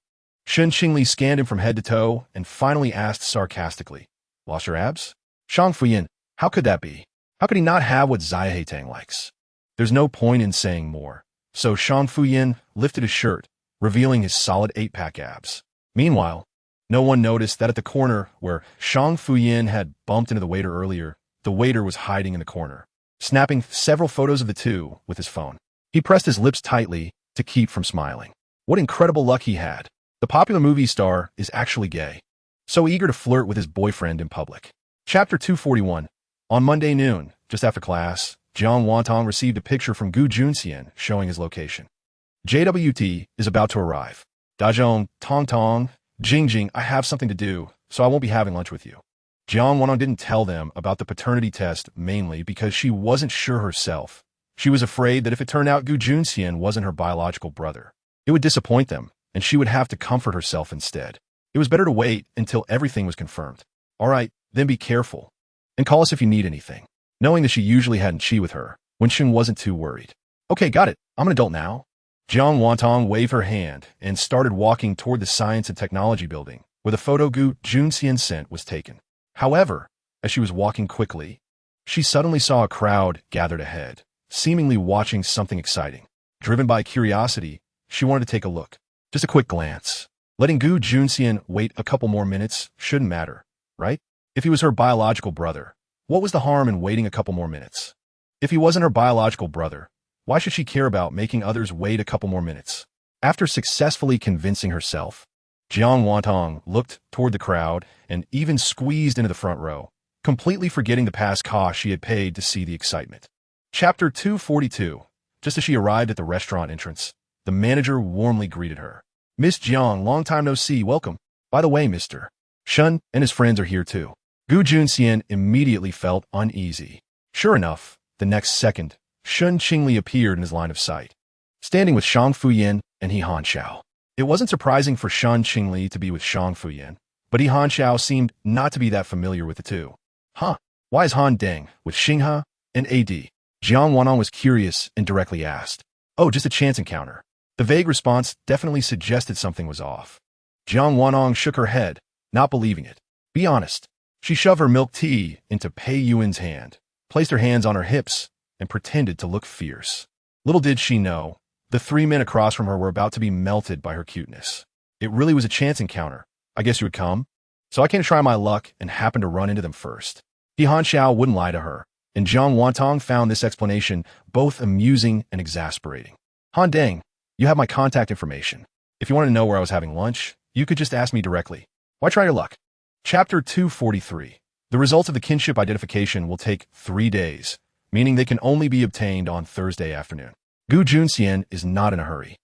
Shun Qingli scanned him from head to toe and finally asked sarcastically, lost your abs? Shang Fuyan, how could that be? How could he not have what Xia Heitang likes? There's no point in saying more, so Shang Fuyan lifted his shirt, revealing his solid 8-pack abs. Meanwhile, no one noticed that at the corner where Shang Fuyan had bumped into the waiter earlier, the waiter was hiding in the corner, snapping several photos of the two with his phone. He pressed his lips tightly to keep from smiling. What incredible luck he had. The popular movie star is actually gay, so eager to flirt with his boyfriend in public. Chapter 241. On Monday noon, just after class, Jiang Wantong received a picture from Gu Junxian showing his location. JWT is about to arrive. Dazhong, Tong Tong, Jingjing, I have something to do, so I won't be having lunch with you. Jiang Wantong didn't tell them about the paternity test mainly because she wasn't sure herself. She was afraid that if it turned out Gu Junxian wasn't her biological brother, it would disappoint them, and she would have to comfort herself instead. It was better to wait until everything was confirmed. All right, then be careful, and call us if you need anything. Knowing that she usually had Qi with her, Wenxin wasn't too worried. Okay, got it. I'm an adult now. Jiang Wantong waved her hand and started walking toward the Science and Technology building, where the photo Gu Junxian sent was taken. However, as she was walking quickly, she suddenly saw a crowd gathered ahead, seemingly watching something exciting. Driven by curiosity, she wanted to take a look. Just a quick glance. Letting Gu Junxian wait a couple more minutes shouldn't matter, right? If he was her biological brother, what was the harm in waiting a couple more minutes? If he wasn't her biological brother, why should she care about making others wait a couple more minutes? After successfully convincing herself, Jiang Wantong looked toward the crowd and even squeezed into the front row, completely forgetting the past cost she had paid to see the excitement. Chapter 242. Just as she arrived at the restaurant entrance, the manager warmly greeted her. Miss Jiang, long time no see, welcome. By the way, Mr. Shun and his friends are here too. Gu Junxian immediately felt uneasy. Sure enough, the next second, Shun Qingli appeared in his line of sight, standing with Shang Fuyan and He Hanxiao. It wasn't surprising for Shun Qingli to be with Shang Fuyan, But He Hanxiao seemed not to be that familiar with the two. Huh? Why is Han Deng with Xinghe and AD? Jiang Wanong was curious and directly asked. Oh, just a chance encounter. The vague response definitely suggested something was off. Jiang Wanong shook her head, not believing it. Be honest. She shoved her milk tea into Pei Yuan's hand, placed her hands on her hips, and pretended to look fierce. Little did she know, the three men across from her were about to be melted by her cuteness. It really was a chance encounter. I guess you would come? So I came to try my luck and happened to run into them first. He Hanxiao wouldn't lie to her, and Jiang Wantong found this explanation both amusing and exasperating. Han Deng, you have my contact information. If you want to know where I was having lunch, you could just ask me directly. Why try your luck? Chapter 243. The results of the kinship identification will take 3 days, meaning they can only be obtained on Thursday afternoon. Gu Junxian is not in a hurry.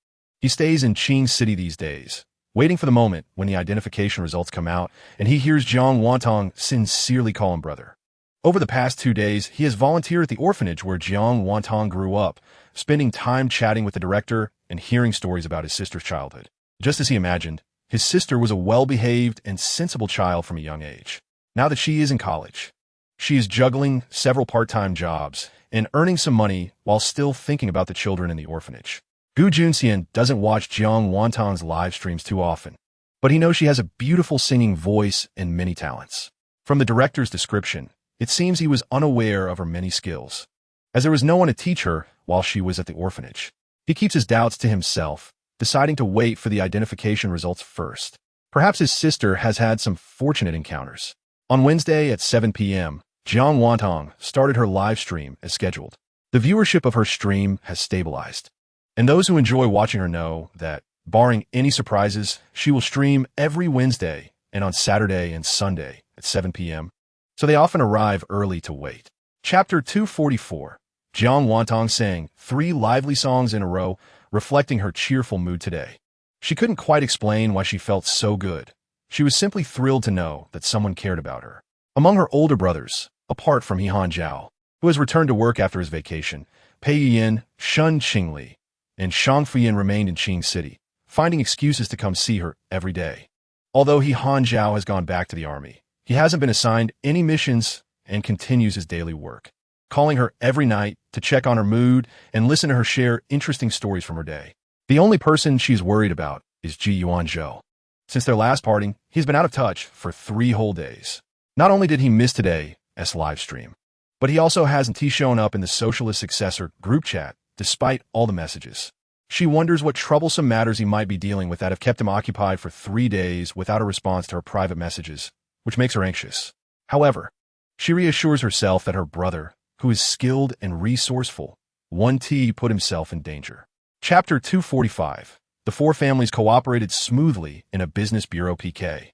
He stays in Qing City these days, waiting for the moment when the identification results come out and he hears Jiang Wantong sincerely call him brother. Over the past 2 days, he has volunteered at the orphanage where Jiang Wantong grew up, spending time chatting with the director and hearing stories about his sister's childhood. Just as he imagined, his sister was a well-behaved and sensible child from a young age. Now that she is in college, she is juggling several part-time jobs and earning some money while still thinking about the children in the orphanage. Gu Junxian doesn't watch Jiang Wantong's live streams too often, but he knows she has a beautiful singing voice and many talents. From the director's description, it seems he was unaware of her many skills, as there was no one to teach her while she was at the orphanage. He keeps his doubts to himself, deciding to wait for the identification results first. Perhaps his sister has had some fortunate encounters. On Wednesday at 7 p.m., Jiang Wantong started her live stream as scheduled. The viewership of her stream has stabilized, and those who enjoy watching her know that, barring any surprises, she will stream every Wednesday and on Saturday and Sunday at 7 p.m., so they often arrive early to wait. Chapter 244. Jiang Wantong sang 3 lively songs in a row, reflecting her cheerful mood today. She couldn't quite explain why she felt so good. She was simply thrilled to know that someone cared about her. Among her older brothers, apart from He Hanjiao, who has returned to work after his vacation, Pei Yin, Shun Qingli, and Shang Fuyin remained in Qing City, finding excuses to come see her every day. Although He Hanjiao has gone back to the army, he hasn't been assigned any missions and continues his daily work, calling her every night to check on her mood and listen to her share interesting stories from her day. The only person she's worried about is Ji Yuanzhou. Since their last parting, he's been out of touch for 3 whole days. Not only did he miss today's live stream, but he also hasn't shown up in the Socialist Successor group chat despite all the messages. She wonders what troublesome matters he might be dealing with that have kept him occupied for 3 days without a response to her private messages, which makes her anxious. However, she reassures herself that her brother, who is skilled and resourceful, won't put himself in danger. Chapter 245. The 4 families cooperated smoothly in a business bureau PK.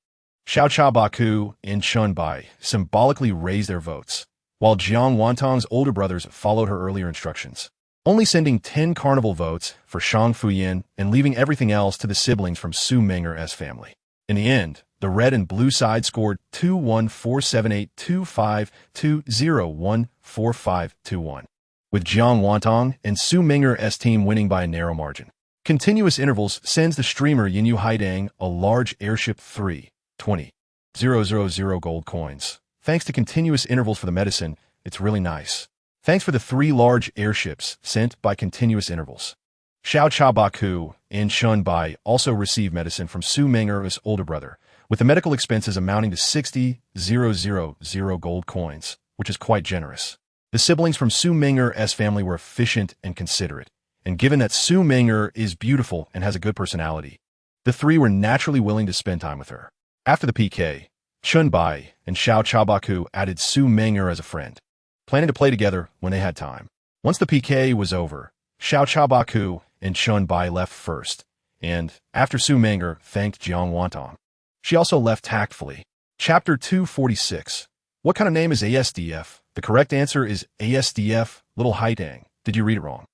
Xiao Chabaku and Chun Bai symbolically raised their votes, while Jiang Wantong's older brothers followed her earlier instructions, only sending 10 carnival votes for Shang Fuyin and leaving everything else to the siblings from Su Menger's family. In the end, the red and blue side scored 2-1-4-7-8-2-5-2-0-1-4-5-2-1, with Jiang Wantong and Su Menger's team winning by a narrow margin. Continuous Intervals sends the streamer Yinyu Haidang a large airship 3,20,000 gold coins. Thanks to Continuous Intervals for the medicine, it's really nice. Thanks for the 3 large airships sent by Continuous Intervals. Xiao Chabaku and Chun Bai also received medicine from Su Menger's older brother, with the medical expenses amounting to 60,000 gold coins, which is quite generous. The siblings from Su Menger's family were efficient and considerate, and given that Su Menger is beautiful and has a good personality, the 3 were naturally willing to spend time with her. After the PK, Chun Bai and Xiao Chabaku added Su Menger as a friend, planning to play together when they had time. Once the PK was over, Xiao Chabaku and Chun Bai left first, and, after Su Menger thanked Jiang Wantong, she also left tactfully. Chapter 246. What kind of name is ASDF? The correct answer is ASDF, Little Haidang. Did you read it wrong?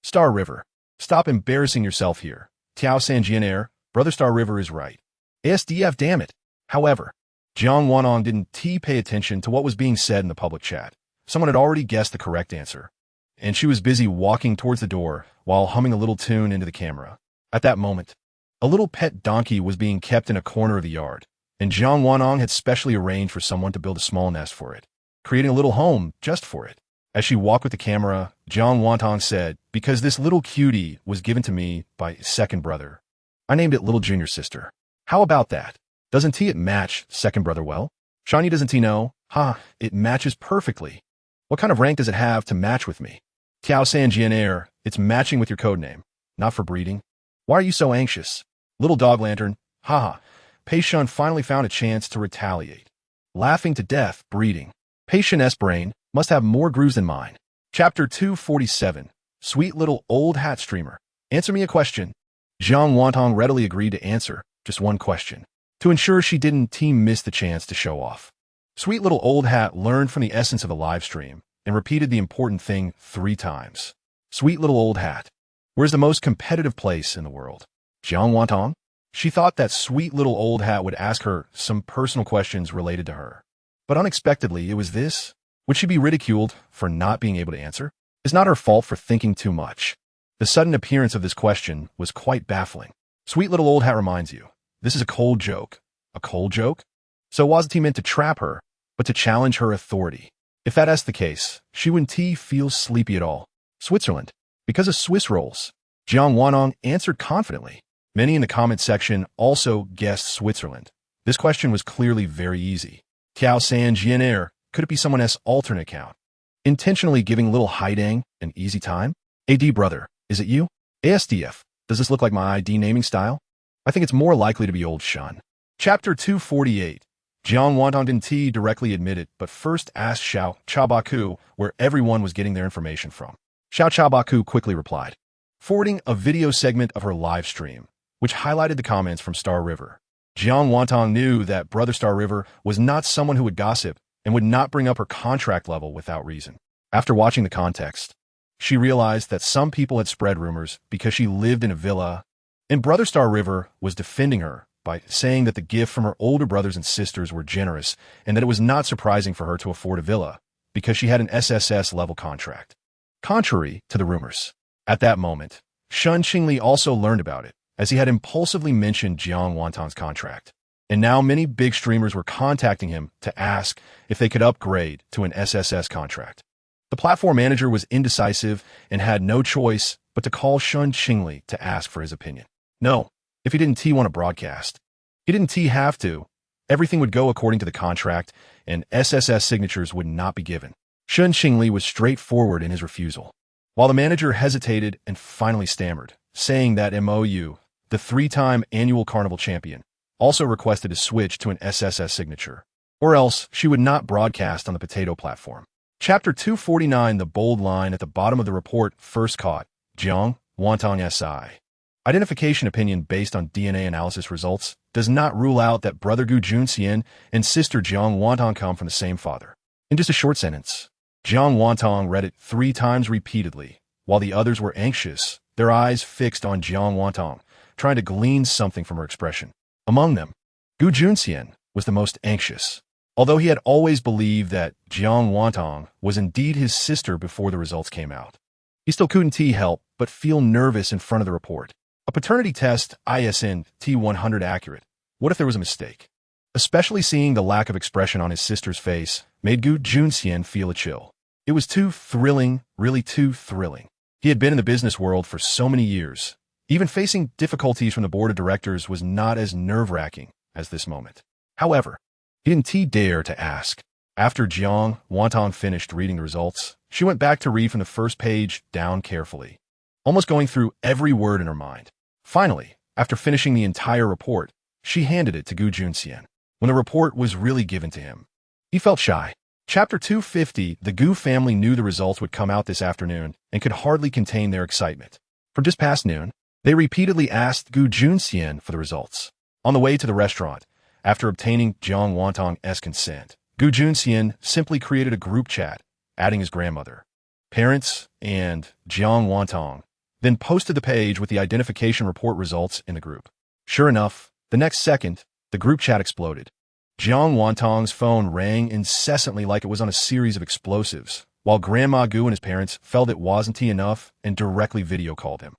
Star River. Stop embarrassing yourself here. Tiao Sanjian Air, Brother Star River is right. ASDF, damn it. However, Jiang Wanong didn't pay attention to what was being said in the public chat. Someone had already guessed the correct answer, and she was busy walking towards the door while humming a little tune into the camera. At that moment, a little pet donkey was being kept in a corner of the yard, and Jiang Wanong had specially arranged for someone to build a small nest for it, creating a little home just for it. As she walked with the camera, Jiang Wantong said, "Because this little cutie was given to me by second brother. I named it Little Junior Sister. How about that? Doesn't it match second brother well? Shani, doesn't he know? It matches perfectly. What kind of rank does it have to match with me? Tiao San Jian Air, it's matching with your code name. Not for breeding. Why are you so anxious? Little Dog Lantern, Pei Shun finally found a chance to retaliate. Laughing to death, breeding. Pei Shun's brain must have more grooves than mine. Chapter 247, Sweet Little Old Hat Streamer. Answer me a question. Jiang Wantong readily agreed to answer just one question, to ensure she didn't miss the chance to show off. Sweet Little Old Hat learned from the essence of the live stream and repeated the important thing 3 times. Sweet Little Old Hat. Where's the most competitive place in the world? Jiang Wantong? She thought that Sweet Little Old Hat would ask her some personal questions related to her. But unexpectedly, it was this. Would she be ridiculed for not being able to answer? It's not her fault for thinking too much. The sudden appearance of this question was quite baffling. Sweet Little Old Hat reminds you, this is a cold joke. A cold joke? So wasn't he meant to trap her, but to challenge her authority? If that's the case, she wouldn't feel sleepy at all. Switzerland. Because of Swiss rolls. Jiang Wanong answered confidently. Many in the comment section also guessed Switzerland. This question was clearly very easy. Tiao San Jian Air, could it be someone's alternate account? Intentionally giving little Haidang an easy time? AD brother, is it you? ASDF, does this look like my ID naming style? I think it's more likely to be old Shun. Chapter 248. Jiang Wantong didn't directly admit it, but first asked Xiao Chabaku where everyone was getting their information from. Xiao Chabaku quickly replied, forwarding a video segment of her live stream, which highlighted the comments from Star River. Jiang Wantong knew that Brother Star River was not someone who would gossip and would not bring up her contract level without reason. After watching the context, she realized that some people had spread rumors because she lived in a villa, and Brother Star River was defending her by saying that the gift from her older brothers and sisters were generous and that it was not surprising for her to afford a villa because she had an SSS level contract. Contrary to the rumors. At that moment, Shun Qingli also learned about it, as he had impulsively mentioned Jiang Wantong's contract. And now many big streamers were contacting him to ask if they could upgrade to an SSS contract. The platform manager was indecisive and had no choice but to call Shun Qingli to ask for his opinion. No, if he didn't want to broadcast. He didn't have to. Everything would go according to the contract, and SSS signatures would not be given. Shun Qingli was straightforward in his refusal, while the manager hesitated and finally stammered, saying that MOU, the 3-time annual carnival champion, also requested to switch to an SSS signature, or else she would not broadcast on the potato platform. Chapter 249. The bold line at the bottom of the report first caught Jiang Wantong SI. Identification opinion based on DNA analysis results does not rule out that brother Gu Junxian and sister Jiang Wantong come from the same father. In just a short sentence, Jiang Wantong read it 3 times repeatedly, while the others were anxious, their eyes fixed on Jiang Wantong, trying to glean something from her expression. Among them, Gu Junxian was the most anxious, although he had always believed that Jiang Wantong was indeed his sister before the results came out. He still couldn't help but feel nervous in front of the report. A paternity test ISN T100 accurate. What if there was a mistake? Especially seeing the lack of expression on his sister's face made Gu Junxian feel a chill. It was too thrilling, really too thrilling. He had been in the business world for so many years. Even facing difficulties from the board of directors was not as nerve-wracking as this moment. However, he didn't dare to ask. After Jiang Wantong finished reading the results, she went back to read from the first page down carefully, almost going through every word in her mind. Finally, after finishing the entire report, she handed it to Gu Junxian. When the report was really given to him, he felt shy. Chapter 250. The Gu family knew the results would come out this afternoon and could hardly contain their excitement. From just past noon, they repeatedly asked Gu Junxian for the results. On the way to the restaurant, after obtaining Jiang Wantong's consent, Gu Junxian simply created a group chat, adding his grandmother, parents, and Jiang Wantong, then posted the page with the identification report results in the group. Sure enough, the next second, the group chat exploded. Jiang Wantong's phone rang incessantly like it was on a series of explosives, while Grandma Gu and his parents felt it wasn't enough and directly video called him.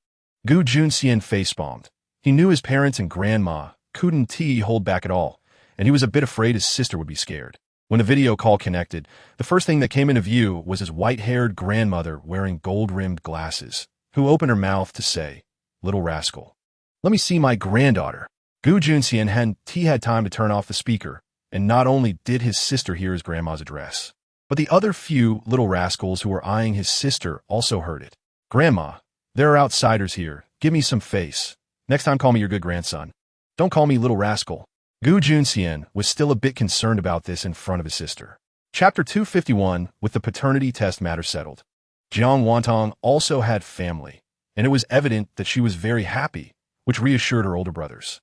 Gu Junxian facepalmed. He knew his parents and Grandma couldn't hold back at all, and he was a bit afraid his sister would be scared. When the video call connected, the first thing that came into view was his white-haired grandmother wearing gold-rimmed glasses, who opened her mouth to say, "Little rascal. Let me see my granddaughter." Gu Junxian hadn't had time to turn off the speaker, and not only did his sister hear his grandma's address, but the other few little rascals who were eyeing his sister also heard it. "Grandma, there are outsiders here. Give me some face. Next time call me your good grandson. Don't call me little rascal." Gu Junxian was still a bit concerned about this in front of his sister. Chapter 251, with the paternity test matter settled. Jiang Wantong also had family, and it was evident that she was very happy, which reassured her older brothers.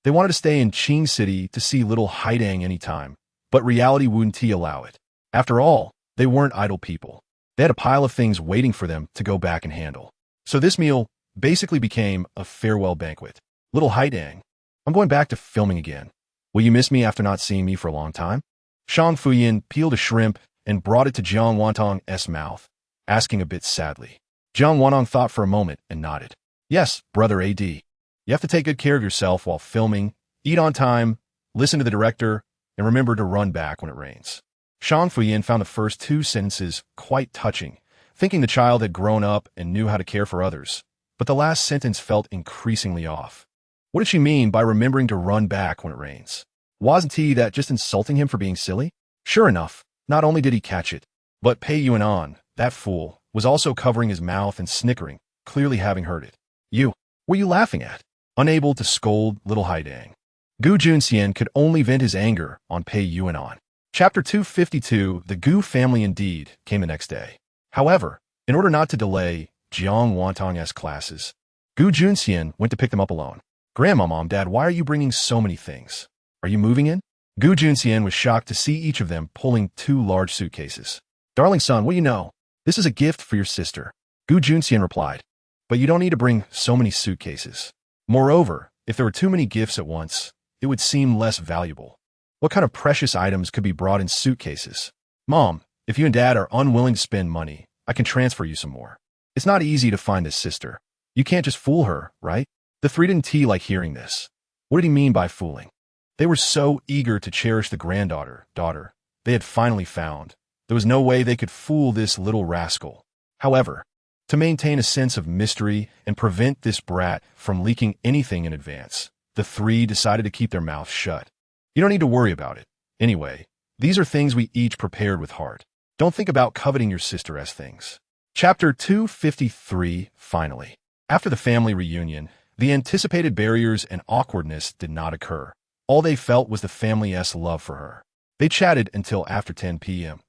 They wanted to stay in Qing City to see little Haidang anytime, but reality wouldn't allow it. After all, they weren't idle people. They had a pile of things waiting for them to go back and handle. So this meal basically became a farewell banquet. "Little Haidang, I'm going back to filming again. Will you miss me after not seeing me for a long time?" Shang Fuyin peeled a shrimp and brought it to Jiang Wantong's mouth, asking a bit sadly. Jiang Wantong thought for a moment and nodded. "Yes, brother AD. You have to take good care of yourself while filming, eat on time, listen to the director, and remember to run back when it rains." Shang Fuyin found the first two sentences quite touching, thinking the child had grown up and knew how to care for others, but the last sentence felt increasingly off. What did she mean by remembering to run back when it rains? Wasn't that just insulting him for being silly? Sure enough, not only did he catch it, but Pei Yuanan, that fool, was also covering his mouth and snickering, clearly having heard it. "You, what are you laughing at?" Unable to scold little Haidang, Gu Junxian could only vent his anger on Pei Yuanan. Chapter 252, the Gu family indeed came the next day. However, in order not to delay Jiang Wantong's classes, Gu Junxian went to pick them up alone. "Grandma, Mom, Dad, why are you bringing so many things? Are you moving in?" Gu Junxian was shocked to see each of them pulling two large suitcases. "Darling son, what do you know? This is a gift for your sister," Gu Junxian replied. "But you don't need to bring so many suitcases. Moreover, if there were too many gifts at once, it would seem less valuable. What kind of precious items could be brought in suitcases? Mom, if you and Dad are unwilling to spend money, I can transfer you some more. It's not easy to find this sister. You can't just fool her, right?" The three didn't like hearing this. What did he mean by fooling? They were so eager to cherish the daughter they had finally found. There was no way they could fool this little rascal. However, to maintain a sense of mystery and prevent this brat from leaking anything in advance, the three decided to keep their mouths shut. "You don't need to worry about it. Anyway, these are things we each prepared with heart. Don't think about coveting your sister's things." Chapter 253, finally. After the family reunion, the anticipated barriers and awkwardness did not occur. All they felt was the family's love for her. They chatted until after 10 p.m.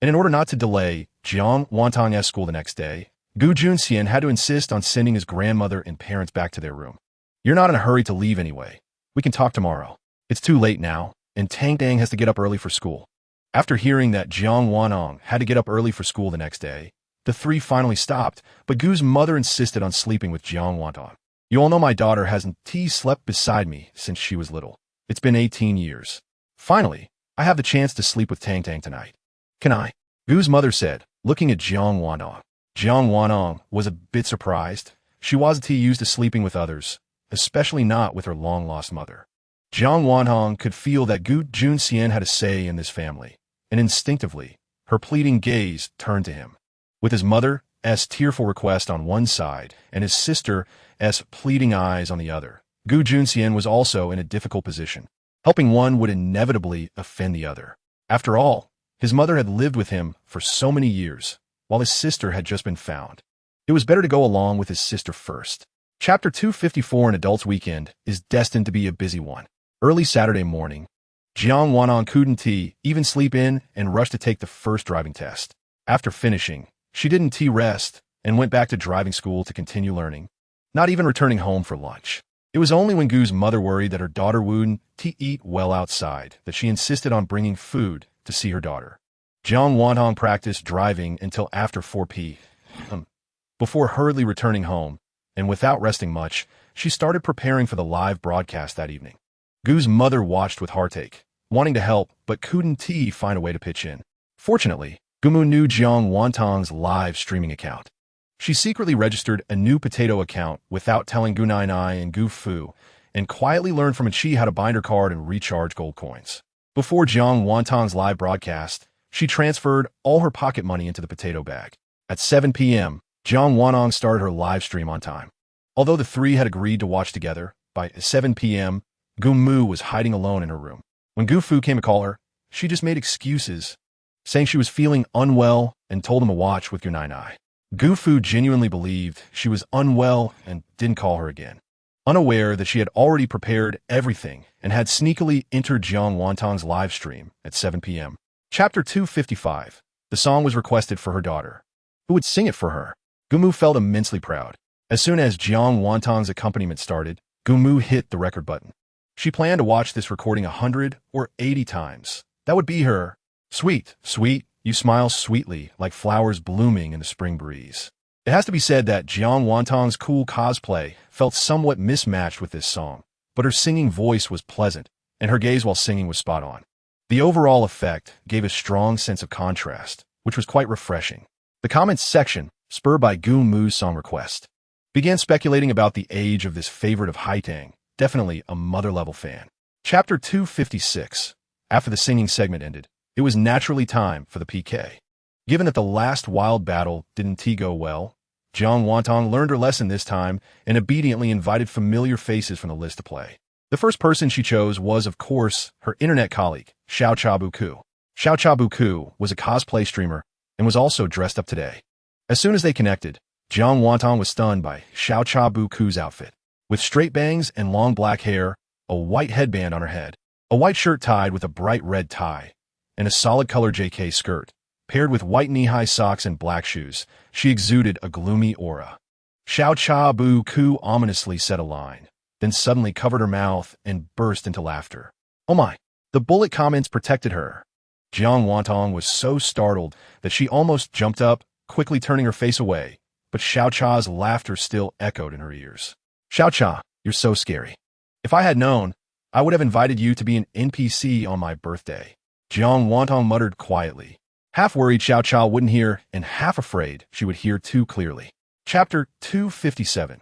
And in order not to delay Jiang Wantong's school the next day, Gu Junxian had to insist on sending his grandmother and parents back to their room. "You're not in a hurry to leave anyway. We can talk tomorrow. It's too late now, and Tang Dang has to get up early for school." After hearing that Jiang Wantong had to get up early for school the next day, the three finally stopped, but Gu's mother insisted on sleeping with Jiang Wantong. "You all know my daughter hasn't slept beside me since she was little. It's been 18 years. Finally, I have the chance to sleep with Tang Tang tonight. Can I?" Gu's mother said, looking at Jiang Wantong. Jiang Wantong was a bit surprised. She wasn't used to sleeping with others, especially not with her long-lost mother. Jiang Wantong could feel that Gu Junxian had a say in this family, and instinctively, her pleading gaze turned to him. With his mother's tearful request on one side and his sister's pleading eyes on the other, Gu Junxian was also in a difficult position. Helping one would inevitably offend the other. After all, his mother had lived with him for so many years, while his sister had just been found. It was better to go along with his sister first. Chapter 254, An Adult's Weekend, is destined to be a busy one. Early Saturday morning, Jiang Wantong couldn't even sleep in and rushed to take the first driving test. After finishing, she didn't rest and went back to driving school to continue learning, not even returning home for lunch. It was only when Gu's mother worried that her daughter wouldn't eat well outside that she insisted on bringing food to see her daughter. Jiang Wantong practiced driving until after 4 p.m. Before hurriedly returning home, and without resting much, she started preparing for the live broadcast that evening. Gu's mother watched with heartache, wanting to help, but couldn't find a way to pitch in. Fortunately, Gumu knew Jiang Wantong's live streaming account. She secretly registered a new potato account without telling Gu Nai and Gu Fu, and quietly learned from Chi how to bind her card and recharge gold coins. Before Jiang Wantong's live broadcast, she transferred all her pocket money into the potato bag. At 7 p.m., Jiang Wantong started her live stream on time. Although the three had agreed to watch together, by 7 p.m., Gu Mu was hiding alone in her room. When Gu Fu came to call her, she just made excuses, saying she was feeling unwell and told him to watch with your nine eye. Gu Fu genuinely believed she was unwell and didn't call her again. Unaware that she had already prepared everything and had sneakily entered Jiang Wantong's live stream at 7 p.m. Chapter 255. The song was requested for her daughter, who would sing it for her. Gu Mu felt immensely proud. As soon as Jiang Wantong's accompaniment started, Gu Mu hit the record button. She planned to watch this recording 100 or 80 times. That would be her. Sweet, sweet, you smile sweetly like flowers blooming in the spring breeze. It has to be said that Jiang Wantong's cool cosplay felt somewhat mismatched with this song, but her singing voice was pleasant, and her gaze while singing was spot on. The overall effect gave a strong sense of contrast, which was quite refreshing. The comments section, spurred by Gu Mu's song request, began speculating about the age of this favorite of Haitang, definitely a mother-level fan. Chapter 256. After the singing segment ended, it was naturally time for the PK. Given that the last wild battle didn't go well, Jiang Wantong learned her lesson this time and obediently invited familiar faces from the list to play. The first person she chose was, of course, her internet colleague, Xiao Chabuku. Xiao Chabuku was a cosplay streamer and was also dressed up today. As soon as they connected, Jiang Wantong was stunned by Xiao Chabuku's outfit. With straight bangs and long black hair, a white headband on her head, a white shirt tied with a bright red tie, and a solid color JK skirt, paired with white knee-high socks and black shoes, she exuded a gloomy aura. Xiao Chabuku ominously said a line, then suddenly covered her mouth and burst into laughter. Oh my! The bullet comments protected her. Jiang Wantong was so startled that she almost jumped up, quickly turning her face away, but Xiao Cha's laughter still echoed in her ears. Xiao Cha, you're so scary. If I had known, I would have invited you to be an NPC on my birthday. Jiang Wantong muttered quietly, half worried Xiao Cha wouldn't hear and half afraid she would hear too clearly. Chapter 257.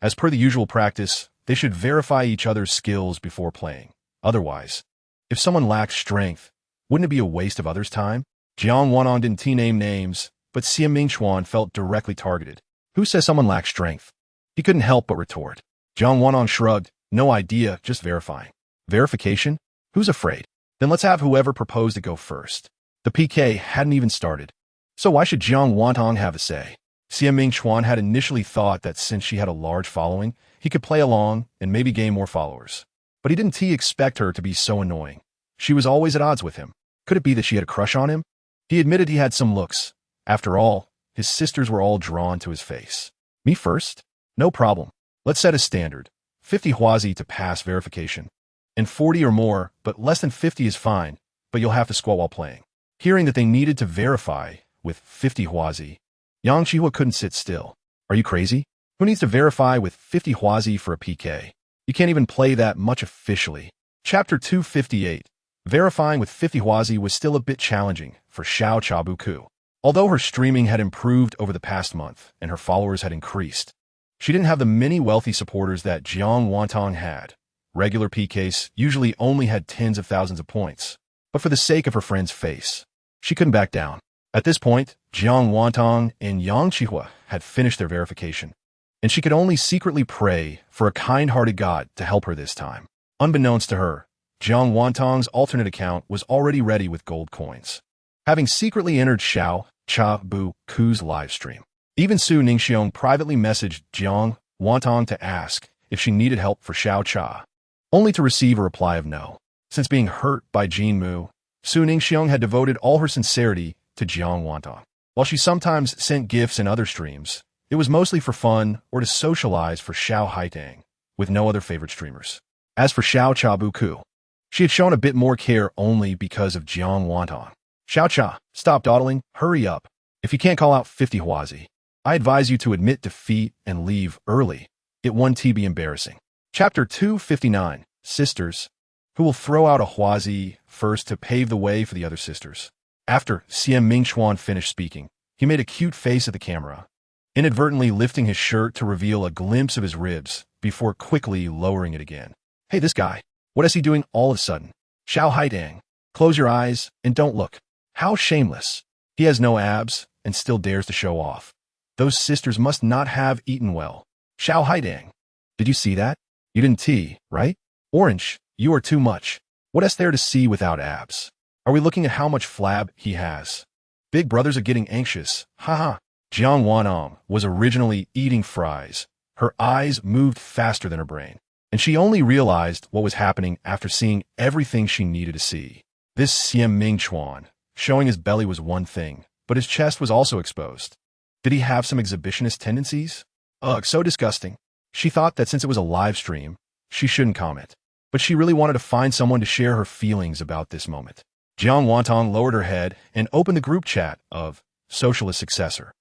As per the usual practice, they should verify each other's skills before playing. Otherwise, if someone lacks strength, wouldn't it be a waste of others' time? Jiang Wantong didn't name names, but Xia Mingchuan felt directly targeted. Who says someone lacks strength? He couldn't help but retort. Jiang Wantong shrugged. No idea, just verifying. Verification? Who's afraid? Then let's have whoever proposed to go first. The PK hadn't even started. So why should Jiang Wantong have a say? Xia Mingchuan had initially thought that since she had a large following, he could play along and maybe gain more followers. But he didn't expect her to be so annoying. She was always at odds with him. Could it be that she had a crush on him? He admitted he had some looks. After all, his sisters were all drawn to his face. Me first? No problem. Let's set a standard. 50 Huazi to pass verification. And 40 or more, but less than 50 is fine, but you'll have to squat while playing. Hearing that they needed to verify with 50 Huazi, Yang Chihua couldn't sit still. Are you crazy? Who needs to verify with 50 Huazi for a PK? You can't even play that much officially. Chapter 258. Verifying with 50 Huazi was still a bit challenging for Xiao Chabuku. Although her streaming had improved over the past month and her followers had increased, she didn't have the many wealthy supporters that Jiang Wantong had. Regular PKs usually only had tens of thousands of points, but for the sake of her friend's face, she couldn't back down. At this point, Jiang Wantong and Yang Chihua had finished their verification, and she could only secretly pray for a kind-hearted God to help her this time. Unbeknownst to her, Jiang Wantong's alternate account was already ready with gold coins, having secretly entered Xiao Chabuku's livestream. Even Su Ningxiong privately messaged Jiang Wantong to ask if she needed help for Xiao Cha, only to receive a reply of no. Since being hurt by Jin Mu, Su Ningxiong had devoted all her sincerity to Jiang Wantong. While she sometimes sent gifts in other streams, it was mostly for fun or to socialize for Xiao Haitang, with no other favorite streamers. As for Xiao Chabuku, she had shown a bit more care only because of Jiang Wantong. Xiao Cha, stop dawdling, hurry up. If you can't call out 50 Huazi, I advise you to admit defeat and leave early. It won't be embarrassing. Chapter 259. Sisters, who will throw out a Huazi first to pave the way for the other sisters. After Xia Mingchuan finished speaking, he made a cute face at the camera, inadvertently lifting his shirt to reveal a glimpse of his ribs before quickly lowering it again. Hey, this guy. What is he doing all of a sudden? Xiao Haidang. Close your eyes and don't look. How shameless. He has no abs and still dares to show off. Those sisters must not have eaten well. Xiao Haidang. Did you see that? You didn't tea, right? Orange, you are too much. What is there to see without abs? Are we looking at how much flab he has? Big brothers are getting anxious. Haha. Jiang Wanong was originally eating fries. Her eyes moved faster than her brain, and she only realized what was happening after seeing everything she needed to see. This Xian Mingchuan, showing his belly was one thing, but his chest was also exposed. Did he have some exhibitionist tendencies? Ugh, so disgusting. She thought that since it was a live stream, she shouldn't comment, but she really wanted to find someone to share her feelings about this moment. Jiang Wantong lowered her head and opened the group chat of Socialist Successor,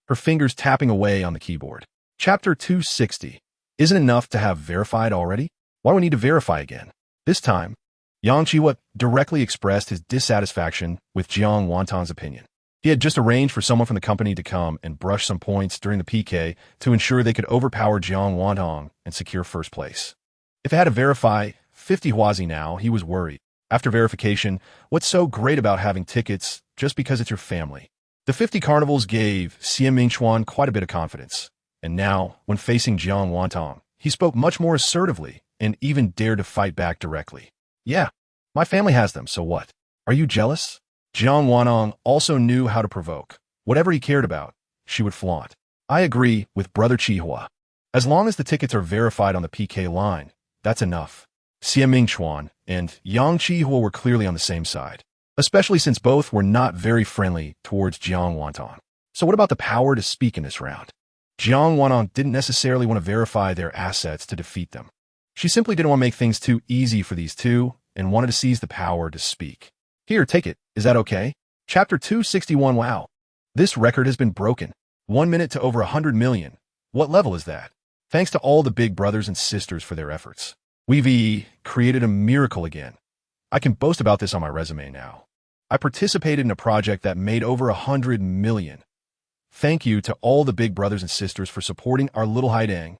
her fingers tapping away on the keyboard. Chapter 260. Isn't it enough to have verified already? Why do we need to verify again? This time, Yang Chiwa directly expressed his dissatisfaction with Jiang Wantong's opinion. He had just arranged for someone from the company to come and brush some points during the PK to ensure they could overpower Jiang Wantong and secure first place. If it had to verify 50 Huazi now, he was worried. After verification, what's so great about having tickets just because it's your family? The 50 carnivals gave Xian Mingchuan quite a bit of confidence. And now, when facing Jiang Wantong, he spoke much more assertively and even dared to fight back directly. Yeah, my family has them, so what? Are you jealous? Jiang Wanong also knew how to provoke. Whatever he cared about, she would flaunt. I agree with Brother Chihua. As long as the tickets are verified on the PK line, that's enough. Xian Mingchuan and Yang Chihua were clearly on the same side, especially since both were not very friendly towards Jiang Wantong. So what about the power to speak in this round? Jiang Wanong didn't necessarily want to verify their assets to defeat them. She simply didn't want to make things too easy for these two and wanted to seize the power to speak. Here, take it. Is that okay? Chapter 261. Wow. This record has been broken. 1 minute to over 100 million. What level is that? Thanks to all the big brothers and sisters for their efforts. We've created a miracle again. I can boast about this on my resume now. I participated in a project that made over 100 million. Thank you to all the big brothers and sisters for supporting our little Haidang.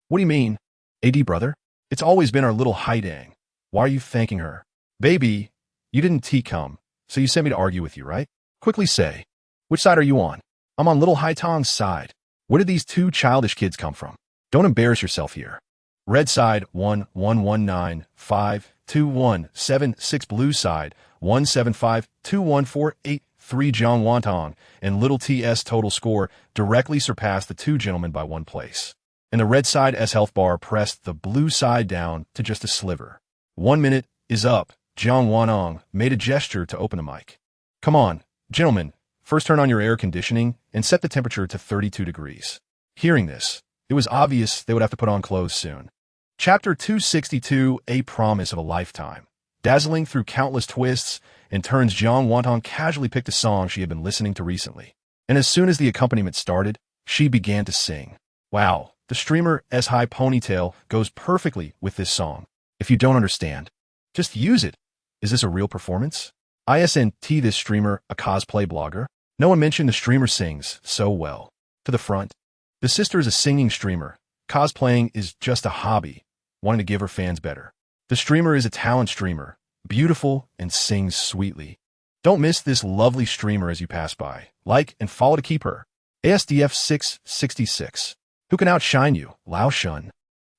What do you mean? AD brother? It's always been our little Haidang. Why are you thanking her? Baby, you didn't come, so you sent me to argue with you, right? Quickly say, which side are you on? I'm on little Haitong's side. Where did these two childish kids come from? Don't embarrass yourself here. Red side 111952176, blue side 1752148. 3 Jiang Wantong and little TS total score directly surpassed the two gentlemen by 1 place. And the red side S health bar pressed the blue side down to just a sliver. 1 minute is up. Jiang Wanong made a gesture to open the mic. Come on, gentlemen, first turn on your air conditioning and set the temperature to 32 degrees. Hearing this, it was obvious they would have to put on clothes soon. Chapter 262, A Promise of a Lifetime. Dazzling through countless twists and turns, Jiang Wantong casually picked a song she had been listening to recently. And as soon as the accompaniment started, she began to sing. Wow, the streamer's high ponytail goes perfectly with this song. If you don't understand, just use it. Is this a real performance? ISNT, this streamer, a cosplay blogger? No one mentioned the streamer sings so well. To the front. The sister is a singing streamer. Cosplaying is just a hobby, wanting to give her fans better. The streamer is a talent streamer, beautiful and sings sweetly. Don't miss this lovely streamer as you pass by. Like and follow to keep her. ASDF 666. Who can outshine you? Lao Shun.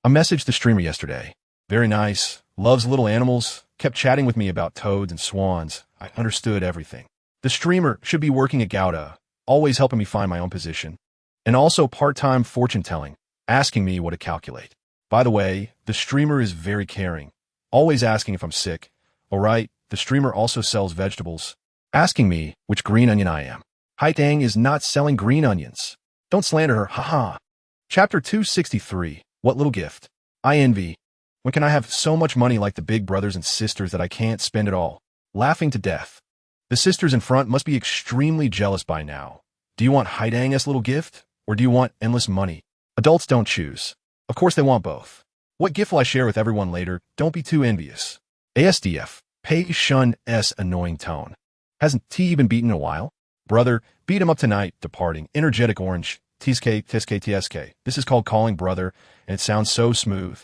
I messaged the streamer yesterday. Very nice. Loves little animals. Kept chatting with me about toads and swans. I understood everything. The streamer should be working at Gouda, always helping me find my own position. And also part-time fortune-telling, asking me what to calculate. By the way, the streamer is very caring, always asking if I'm sick. Alright, the streamer also sells vegetables, asking me which green onion I am. Haitang is not selling green onions. Don't slander her, haha. Chapter 263, What Little Gift? I envy. When can I have so much money like the big brothers and sisters that I can't spend it all? Laughing to death. The sisters in front must be extremely jealous by now. Do you want Haidang's little gift, or do you want endless money? Adults don't choose. Of course they want both. What gift will I share with everyone later? Don't be too envious. ASDF, Pei Shun's annoying tone. Hasn't T been beaten in a while? Brother, beat him up tonight, departing. Energetic orange, TSK, TSK, TSK. This is called calling brother, and it sounds so smooth.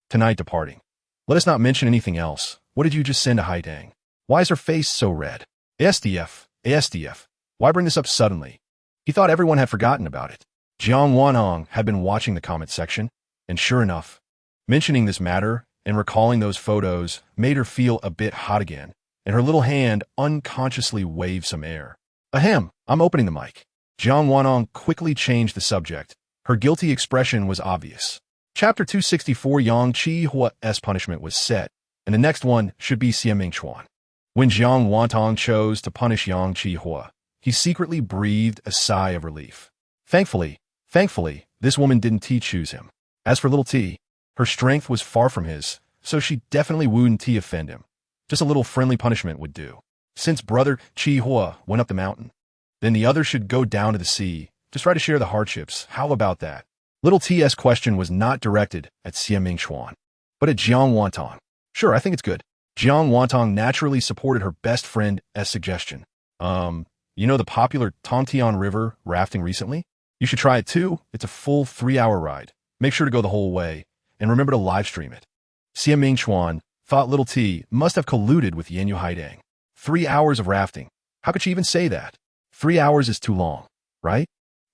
Tonight departing. Let us not mention anything else. What did you just send to Haidang? Why is her face so red? ASDF, ASDF. Why bring this up suddenly? He thought everyone had forgotten about it. Jiang Wanhong had been watching the comment section, and sure enough, mentioning this matter and recalling those photos made her feel a bit hot again, and her little hand unconsciously waved some air. Ahem, I'm opening the mic. Jiang Wanhong quickly changed the subject. Her guilty expression was obvious. Chapter 264 Yang Chi-hua's punishment was set, and the next one should be Xie Mingchuan. When Jiang Wantong chose to punish Yang Chi-hua, he secretly breathed a sigh of relief. Thankfully, this woman didn't choose him. As for little T, her strength was far from his, so she definitely wouldn't offend him. Just a little friendly punishment would do. Since brother Chi-hua went up the mountain, then the other should go down to the sea to try to share the hardships. How about that? Little T's question was not directed at Xie Mingchuan, but at Jiang Wantong. Sure, I think it's good. Jiang Wantong naturally supported her best friend's suggestion. You know the popular Tongtian River rafting recently? You should try it too. It's a full 3-hour ride. Make sure to go the whole way, and remember to live stream it. Xie Mingchuan thought little T must have colluded with Yanyu Haidang. 3 hours of rafting. How could she even say that? 3 hours is too long, right?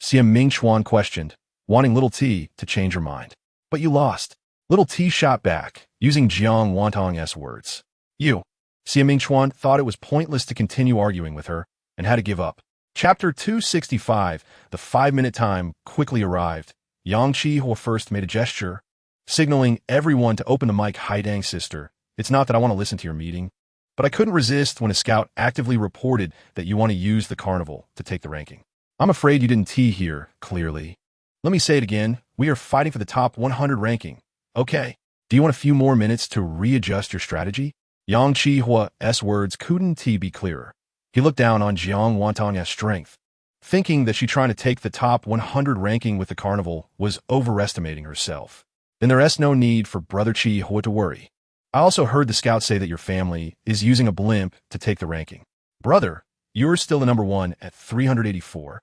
Xie Mingchuan questioned, wanting little T to change her mind. But you lost. Little T shot back, using Jiang Wantong's words. You. Xie Mingchuan thought it was pointless to continue arguing with her and had to give up. Chapter 265, the 5-minute time quickly arrived. Yang Chi-hua first made a gesture, signaling everyone to open the mic. Haidang sister, it's not that I want to listen to your meeting, but I couldn't resist when a scout actively reported that you want to use the carnival to take the ranking. I'm afraid you didn't here, clearly. Let me say it again, we are fighting for the top 100 ranking. Okay, do you want a few more minutes to readjust your strategy? Yang Chi-hua's words couldn't be clearer. He looked down on Jiang Wantong's strength, thinking that she trying to take the top 100 ranking with the carnival was overestimating herself. Then there's no need for brother Chi-hua to worry. I also heard the scout say that your family is using a blimp to take the ranking. Brother, you're still the number 1 at 384.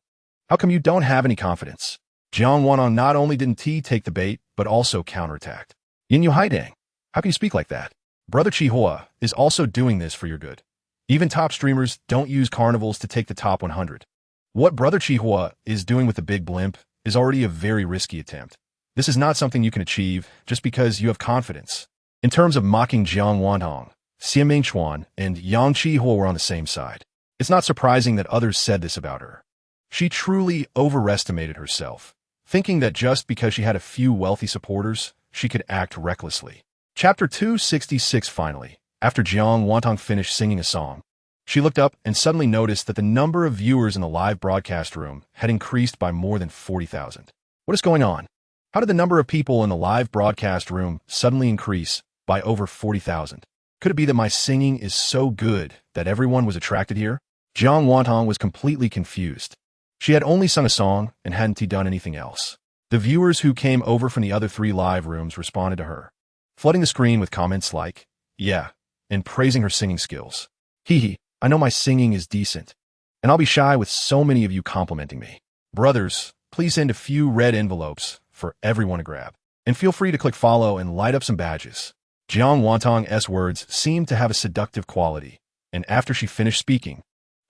How come you don't have any confidence? Jiang Wanhong not only didn't take the bait, but also counterattacked. Yanyu Haidang, how can you speak like that? Brother Chi-hua is also doing this for your good. Even top streamers don't use carnivals to take the top 100. What brother Chi-hua is doing with the big blimp is already a very risky attempt. This is not something you can achieve just because you have confidence. In terms of mocking Jiang Wanhong, Xie Mingchuan and Yang Chi-hua were on the same side. It's not surprising that others said this about her. She truly overestimated herself, thinking that just because she had a few wealthy supporters, she could act recklessly. Chapter 266 finally, after Jiang Wantong finished singing a song, she looked up and suddenly noticed that the number of viewers in the live broadcast room had increased by more than 40,000. What is going on? How did the number of people in the live broadcast room suddenly increase by over 40,000? Could it be that my singing is so good that everyone was attracted here? Jiang Wantong was completely confused. She had only sung a song and hadn't done anything else. The viewers who came over from the other 3 live rooms responded to her, flooding the screen with comments like, yeah, and praising her singing skills. Hee, I know my singing is decent, and I'll be shy with so many of you complimenting me. Brothers, please send a few red envelopes for everyone to grab. And feel free to click follow and light up some badges. Jiang Wantong's words seemed to have a seductive quality, and after she finished speaking,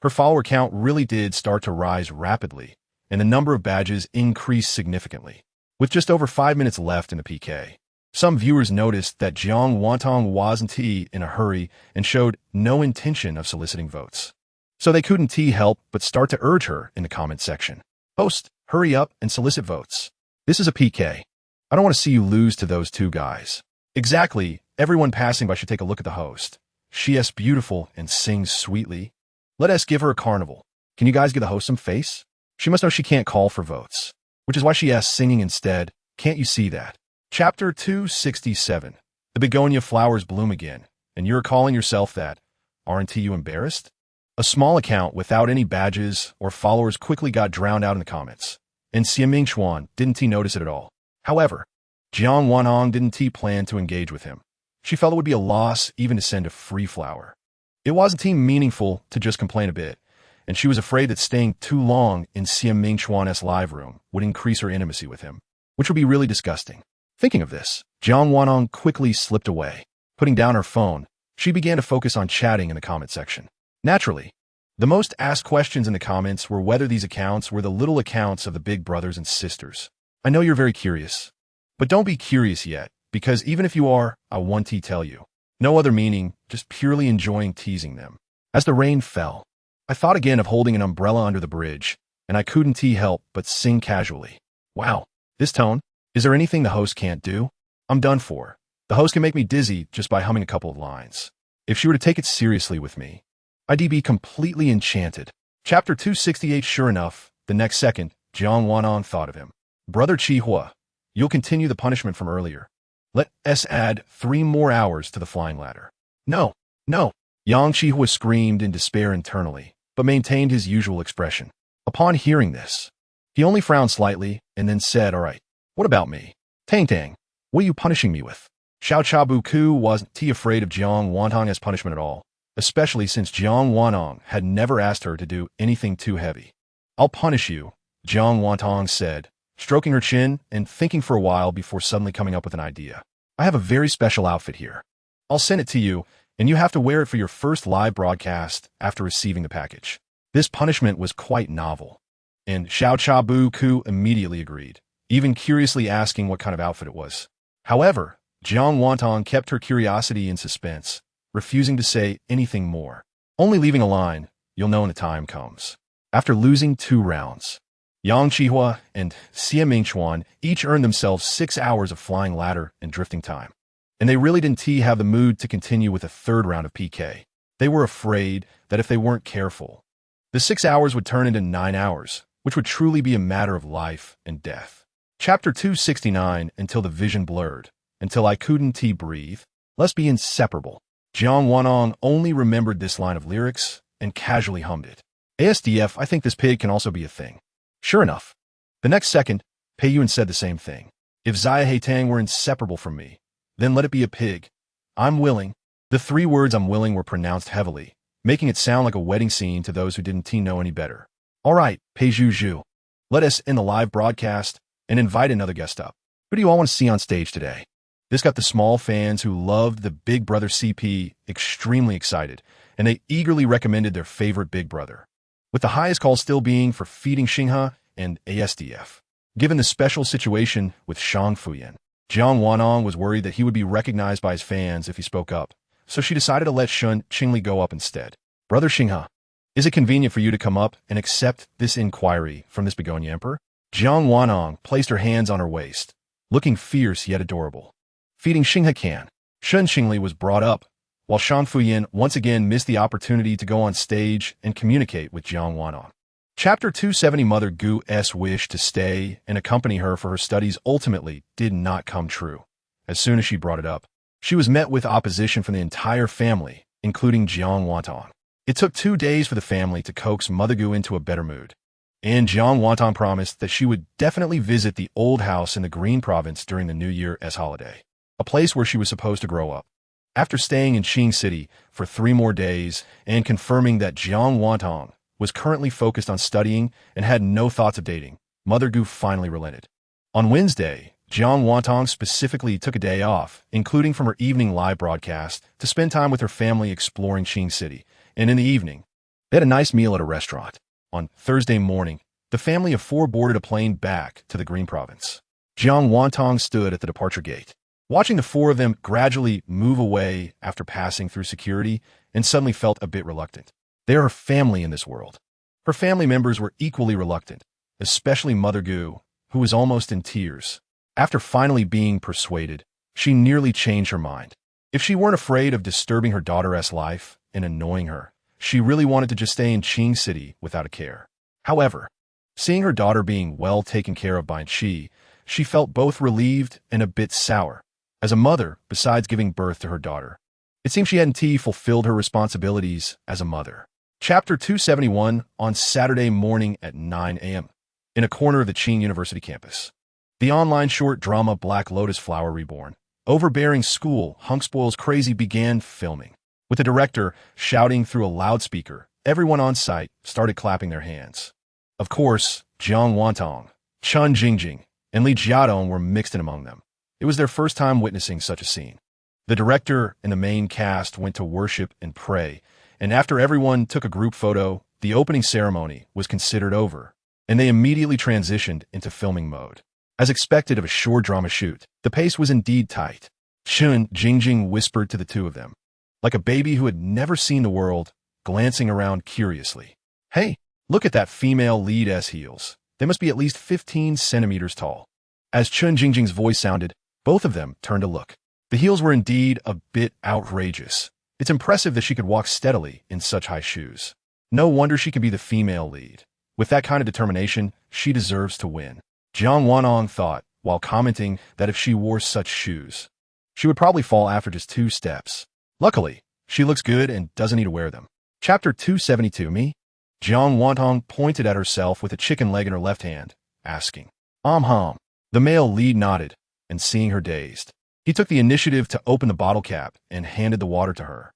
her follower count really did start to rise rapidly, and the number of badges increased significantly. With just over 5 minutes left in the PK, some viewers noticed that Jiang Wantong wasn't in a hurry and showed no intention of soliciting votes. So they couldn't help but start to urge her in the comment section. Host, hurry up and solicit votes. This is a PK. I don't want to see you lose to those 2 guys. Exactly, everyone passing by should take a look at the host. She is beautiful and sings sweetly. Let us give her a carnival. Can you guys give the host some face? She must know she can't call for votes, which is why she asks singing instead. Can't you see that? Chapter 267. The begonia flowers bloom again, and you're calling yourself that. Aren't you embarrassed? A small account without any badges or followers quickly got drowned out in the comments, and Xie Mingchuan didn't notice it at all. However, Jiang Wanhong didn't plan to engage with him. She felt it would be a loss even to send a free flower. It wasn't meaningful to just complain a bit, and she was afraid that staying too long in Xie Mingchuan's live room would increase her intimacy with him, which would be really disgusting. Thinking of this, Jiang Wanong quickly slipped away. Putting down her phone, she began to focus on chatting in the comment section. Naturally, the most asked questions in the comments were whether these accounts were the little accounts of the big brothers and sisters. I know you're very curious, but don't be curious yet, because even if you are, I want to tell you. No other meaning, just purely enjoying teasing them. As the rain fell, I thought again of holding an umbrella under the bridge, and I couldn't help but sing casually. Wow, this tone? Is there anything the host can't do? I'm done for. The host can make me dizzy just by humming a couple of lines. If she were to take it seriously with me, I'd be completely enchanted. Chapter 268. Sure enough, the next second, Jiang Wanong thought of him. Brother Qihua, you'll continue the punishment from earlier. Let us add 3 more hours to the flying ladder. No, no. Yang Qihua screamed in despair internally, but maintained his usual expression. Upon hearing this, he only frowned slightly and then said, all right, what about me? Tang Tang, what are you punishing me with? Xiao Chabu Ku wasn't afraid of Jiang Wanong as punishment at all, especially since Jiang Wanong had never asked her to do anything too heavy. I'll punish you, Jiang Wanong said, stroking her chin and thinking for a while before suddenly coming up with an idea. I have a very special outfit here. I'll send it to you, and you have to wear it for your first live broadcast after receiving the package. This punishment was quite novel, and Xiao Chabu Ku immediately agreed, even curiously asking what kind of outfit it was. However, Jiang Wanong kept her curiosity in suspense, refusing to say anything more, only leaving a line, you'll know when the time comes. After losing 2 rounds, Yang Qihua and Xie Mingchuan each earned themselves 6 hours of flying ladder and drifting time, and they really didn't have the mood to continue with a 3rd round of PK. They were afraid that if they weren't careful, the 6 hours would turn into 9 hours, which would truly be a matter of life and death. Chapter 269. Until the vision blurred, until I couldn't breathe. Let's be inseparable. Jiang Wanong only remembered this line of lyrics and casually hummed it. ASDF, I think this pig can also be a thing. Sure enough, the next second, Pei Yun said the same thing. If Xia Haitang were inseparable from me, then let it be a pig. I'm willing. The 3 words I'm willing were pronounced heavily, making it sound like a wedding scene to those who didn't know any better. All right, Pei Zhu, let us end the live broadcast and invite another guest up. Who do you all want to see on stage today? This got the small fans who loved the Big Brother CP extremely excited, and they eagerly recommended their favorite Big Brother, with the highest call still being for feeding Xinghe and ASDF. Given the special situation with Shang Fuyan, Jiang Wanong was worried that he would be recognized by his fans if he spoke up, so she decided to let Shun Qingli go up instead. Brother Xinghe, is it convenient for you to come up and accept this inquiry from this Begonia Emperor? Jiang Wanong placed her hands on her waist, looking fierce yet adorable. Feeding Xinghe can. Shun Qingli was brought up, while Shang Fuyan once again missed the opportunity to go on stage and communicate with Jiang Wanong. Chapter 270. Mother Gu's wish to stay and accompany her for her studies ultimately did not come true. As soon as she brought it up, she was met with opposition from the entire family, including Jiang Wanong. It took 2 days for the family to coax Mother Gu into a better mood, and Jiang Wanong promised that she would definitely visit the old house in the Green Province during the New Year's holiday, a place where she was supposed to grow up. After staying in Qing City for 3 more days and confirming that Jiang Wanong was currently focused on studying and had no thoughts of dating, Mother Gu finally relented. On Wednesday, Jiang Wanong specifically took a day off, including from her evening live broadcast, to spend time with her family exploring Qing City, and in the evening, they had a nice meal at a restaurant. On Thursday morning, the family of 4 boarded a plane back to the Green Province. Jiang Wanong stood at the departure gate, watching the 4 of them gradually move away after passing through security, and suddenly felt a bit reluctant. They are her family in this world. Her family members were equally reluctant, especially Mother Gu, who was almost in tears. After finally being persuaded, she nearly changed her mind. If she weren't afraid of disturbing her daughter's life and annoying her, she really wanted to just stay in Qing City without a care. However, seeing her daughter being well taken care of by she felt both relieved and a bit sour. As a mother, besides giving birth to her daughter, it seemed she hadn't fulfilled her responsibilities as a mother. Chapter 271. On Saturday morning at 9 a.m., in a corner of the Qing University campus, the online short drama Black Lotus Flower Reborn, overbearing school Hunk Spoils Crazy began filming, with the director shouting through a loudspeaker everyone on site started clapping their hands. Of course, Jiang Wantong, Chun Jingjing, and Li Jiadong were mixed in among them. It was their first time witnessing such a scene. The director and the main cast went to worship and pray, and after everyone took a group photo, the opening ceremony was considered over, and they immediately transitioned into filming mode. As expected of a short drama shoot, the pace was indeed tight. Chun Jingjing whispered to the two of them, like a baby who had never seen the world, glancing around curiously. Hey, look at that female lead's heels. They must be at least 15 centimeters tall. As Chun Jingjing's voice sounded, both of them turned to look. The heels were indeed a bit outrageous. It's impressive that she could walk steadily in such high shoes. No wonder she can be the female lead. With that kind of determination, she deserves to win. Jiang Wanong thought, while commenting that if she wore such shoes, she would probably fall after just 2 steps. Luckily, she looks good and doesn't need to wear them. Chapter 272 Me? Jiang Wantong pointed at herself with a chicken leg in her left hand, asking, hum. The male lead nodded, and seeing her dazed, he took the initiative to open the bottle cap and handed the water to her.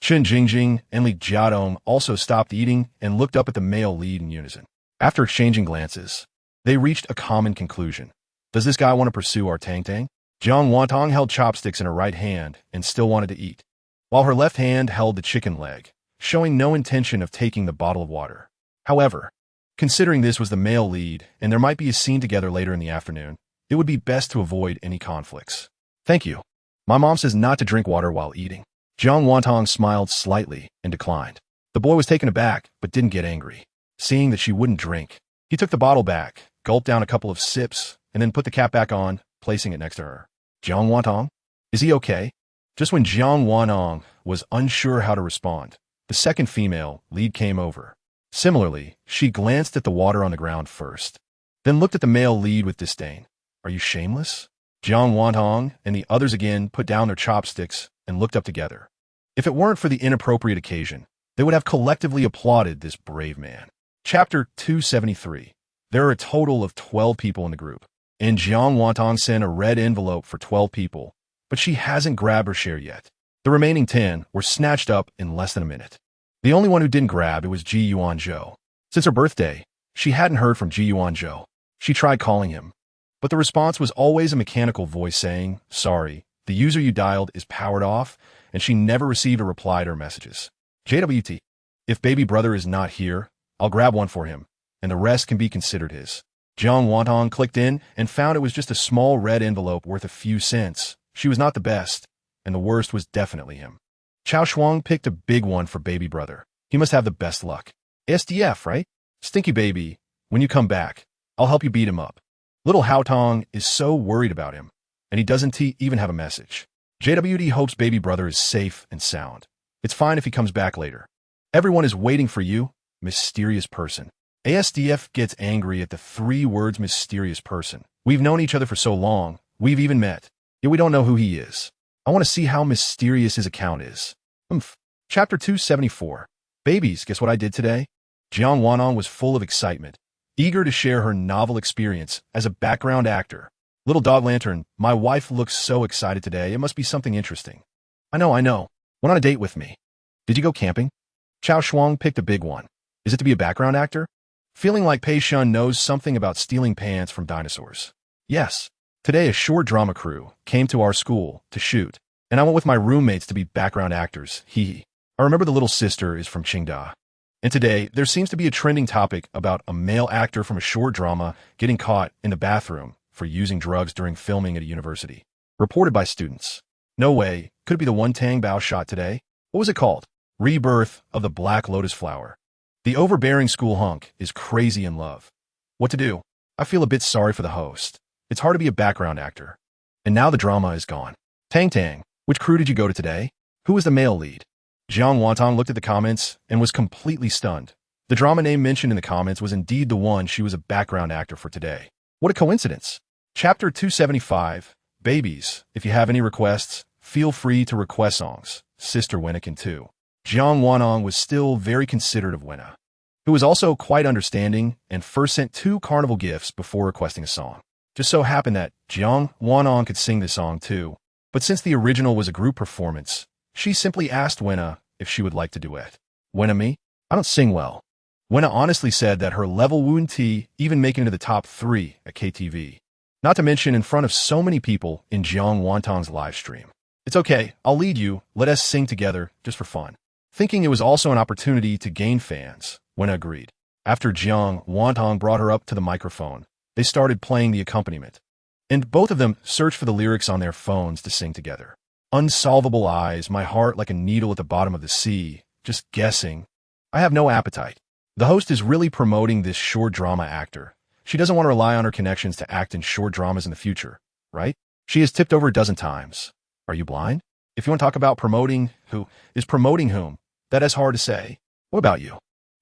Chun Jingjing and Li Jiadong also stopped eating and looked up at the male lead in unison. After exchanging glances, they reached a common conclusion. Does this guy want to pursue our Tang Tang? Jiang Wantong held chopsticks in her right hand and still wanted to eat, while her left hand held the chicken leg, showing no intention of taking the bottle of water. However, considering this was the male lead and there might be a scene together later in the afternoon, it would be best to avoid any conflicts. Thank you. My mom says not to drink water while eating. Jiang Wantong smiled slightly and declined. The boy was taken aback, but didn't get angry. Seeing that she wouldn't drink, he took the bottle back, gulped down a couple of sips, and then put the cap back on, placing it next to her. Jiang Wantong? Is he okay? Just when Jiang Wanong was unsure how to respond, the second female lead came over. Similarly, she glanced at the water on the ground first, then looked at the male lead with disdain. Are you shameless? Jiang Wantong and the others again put down their chopsticks and looked up together. If it weren't for the inappropriate occasion, they would have collectively applauded this brave man. Chapter 273. There are a total of 12 people in the group, and Jiang Wantong sent a red envelope for 12 people, but she hasn't grabbed her share yet. The remaining 10 were snatched up in less than a minute. The only one who didn't grab it was Ji Yuanzhou. Since her birthday, she hadn't heard from Ji Yuanzhou. She tried calling him, but the response was always a mechanical voice saying, sorry, the user you dialed is powered off, and she never received a reply to her messages. JWT. If baby brother is not here, I'll grab one for him, and the rest can be considered his. Jiang Wantong clicked in and found it was just a small red envelope worth a few cents. She was not the best, and the worst was definitely him. Chao Shuang picked a big one for baby brother. He must have the best luck. SDF, right? Stinky baby, when you come back, I'll help you beat him up. Little Hao Tong is so worried about him, and he doesn't even have a message. JWD hopes baby brother is safe and sound. It's fine if he comes back later. Everyone is waiting for you, mysterious person. ASDF gets angry at the 3 words mysterious person. We've known each other for so long, we've even met, yet we don't know who he is. I want to see how mysterious his account is. Chapter 274. Babies, guess what I did today? Jiang Wanong was full of excitement, eager to share her novel experience as a background actor. Little Dog Lantern, my wife looks so excited today. It must be something interesting. I know. Went on a date with me. Did you go camping? Chao Shuang picked a big one. Is it to be a background actor? Feeling like Pei Shun knows something about stealing pants from dinosaurs. Yes. Today a short drama crew came to our school to shoot, and I went with my roommates to be background actors. I remember the little sister is from Qingda. And today, there seems to be a trending topic about a male actor from a short drama getting caught in the bathroom for using drugs during filming at a university. Reported by students. No way. Could it be the one Tang Bao shot today? What was it called? Rebirth of the Black Lotus Flower. The overbearing school hunk is crazy in love. What to do? I feel a bit sorry for the host. It's hard to be a background actor. And now the drama is gone. Tang Tang, which crew did you go to today? Who was the male lead? Jiang Wantong looked at the comments and was completely stunned. The drama name mentioned in the comments was indeed the one she was a background actor for today. What a coincidence. Chapter 275. Babies, if you have any requests, feel free to request songs. Sister Wenna can too. Jiang Wanong was still very considerate of Wenna, who was also quite understanding and first sent 2 carnival gifts before requesting a song. Just so happened that Jiang Wanong could sing the song too, but since the original was a group performance, she simply asked Wenna if she would like to duet. Wenna me? I don't sing well. Wenna honestly said that her level wouldn't even make it into the top 3 at KTV. Not to mention in front of so many people in Jiang Wantong's live stream. It's okay, I'll lead you, let us sing together, just for fun. Thinking it was also an opportunity to gain fans, Wenna agreed. After Jiang Wantong brought her up to the microphone, they started playing the accompaniment. And both of them searched for the lyrics on their phones to sing together. Unsolvable eyes, my heart like a needle at the bottom of the sea, just guessing. I have no appetite. The host is really promoting this short drama actor. She doesn't want to rely on her connections to act in short dramas in the future, right? She has tipped over a dozen times. Are you blind? If you want to talk about promoting, who is promoting whom? That is hard to say. What about you?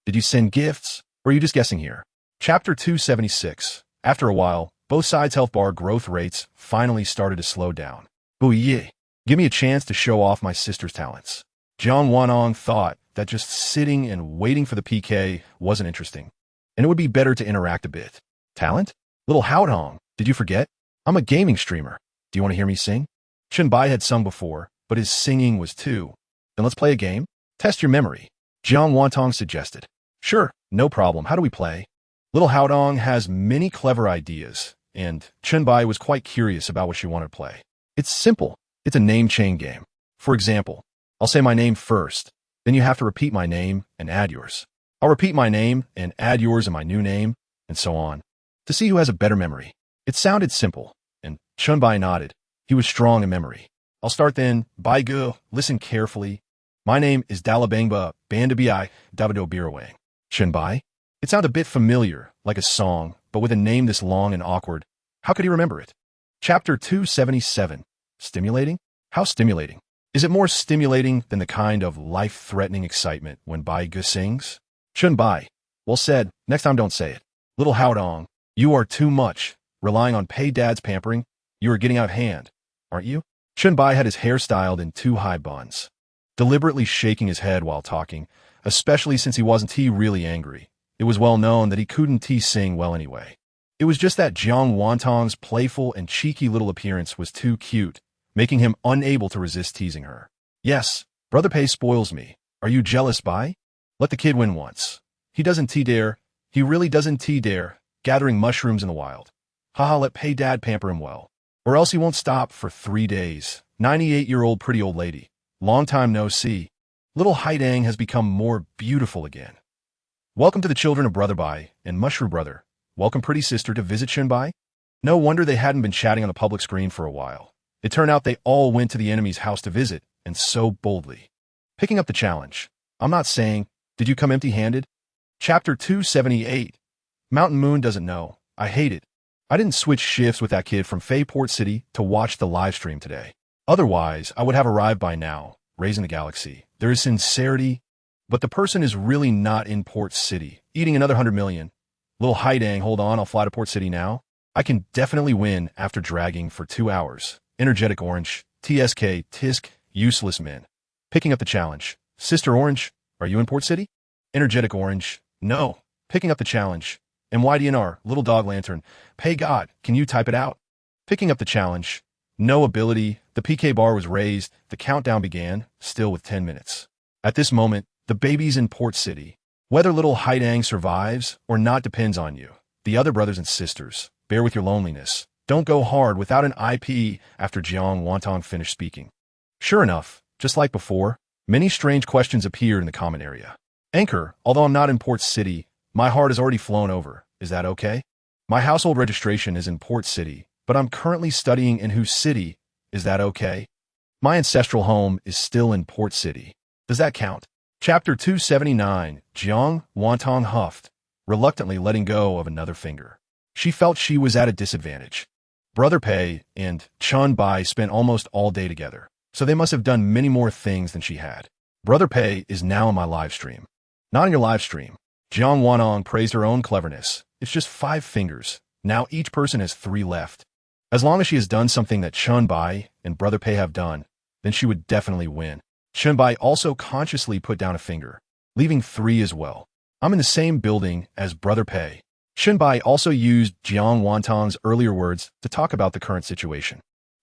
Did you send gifts? Or are you just guessing here? Chapter 276. After a while, both sides' health bar growth rates finally started to slow down. Booyah! Give me a chance to show off my sister's talents. Jiang Wanong thought that just sitting and waiting for the PK wasn't interesting, and it would be better to interact a bit. Talent? Little Haodong, did you forget? I'm a gaming streamer. Do you want to hear me sing? Chunbai had sung before, but his singing was too. Then let's play a game? Test your memory. Jiang Wantong suggested. Sure, no problem. How do we play? Little Haodong has many clever ideas, and Chunbai was quite curious about what she wanted to play. It's simple. It's a name chain game. For example, I'll say my name first, then you have to repeat my name and add yours. I'll repeat my name and add yours and my new name, and so on, to see who has a better memory. It sounded simple, and Chunbai nodded. He was strong in memory. I'll start then. Bai Gu, listen carefully. My name is Dalabangba Bandabi Davido Birawang. Chunbai? It sounded a bit familiar, like a song, but with a name this long and awkward. How could he remember it? Chapter 277. Stimulating? How stimulating? Is it more stimulating than the kind of life-threatening excitement when Bai Gu sings? Chunbai. Well said. Next time don't say it. Little Haodong, you are too much. Relying on Pei Dad's pampering, you are getting out of hand, aren't you? Chunbai had his hair styled in 2 high buns, deliberately shaking his head while talking, especially since he wasn't really angry. It was well known that he couldn't sing well anyway. It was just that Jiang Wantong's playful and cheeky little appearance was too cute, making him unable to resist teasing her. Yes, Brother Pei spoils me. Are you jealous, Bai? Let the kid win once. He doesn't dare. He really doesn't dare, gathering mushrooms in the wild. Haha, let Pei Dad pamper him well. Or else he won't stop for 3 days. 98-year-old pretty old lady. Long time no see. Little Haidang has become more beautiful again. Welcome to the children of Brother Bai and Mushroom Brother. Welcome pretty sister to visit Chunbai. No wonder they hadn't been chatting on the public screen for a while. It turned out they all went to the enemy's house to visit, and so boldly. Picking up the challenge. I'm not saying, did you come empty-handed? Chapter 278. Mountain Moon doesn't know. I hate it. I didn't switch shifts with that kid from Port City to watch the live stream today. Otherwise, I would have arrived by now, raising the galaxy. There is sincerity, but the person is really not in Port City, eating another 100 million. Little Haidang, hold on, I'll fly to Port City now. I can definitely win after dragging for 2 hours. Energetic Orange, TSK, Tisk, Useless Men. Picking up the challenge. Sister Orange, are you in Port City? Energetic Orange, no. Picking up the challenge. MYDNR, Little Dog Lantern. Pay God, can you type it out? Picking up the challenge. No ability. The PK bar was raised. The countdown began, still with 10 minutes. At this moment, the baby's in Port City. Whether little Haidang survives or not depends on you. The other brothers and sisters, bear with your loneliness. Don't go hard without an IP after Jiang Wantong finished speaking. Sure enough, just like before, many strange questions appeared in the comment area. Anchor, although I'm not in Port City, my heart has already flown over. Is that okay? My household registration is in Port City, but I'm currently studying in whose city? Is that okay? My ancestral home is still in Port City. Does that count? Chapter 279. Jiang Wantong huffed, reluctantly letting go of another finger. She felt she was at a disadvantage. Brother Pei and Chunbai spent almost all day together, so they must have done many more things than she had. Brother Pei is now in my live stream. Not in your live stream. Jiang Wantong praised her own cleverness. It's just 5 fingers. Now each person has 3 left. As long as she has done something that Chunbai and Brother Pei have done, then she would definitely win. Chunbai also consciously put down a finger, leaving 3 as well. I'm in the same building as Brother Pei. Chunbai also used Jiang Wantong's earlier words to talk about the current situation.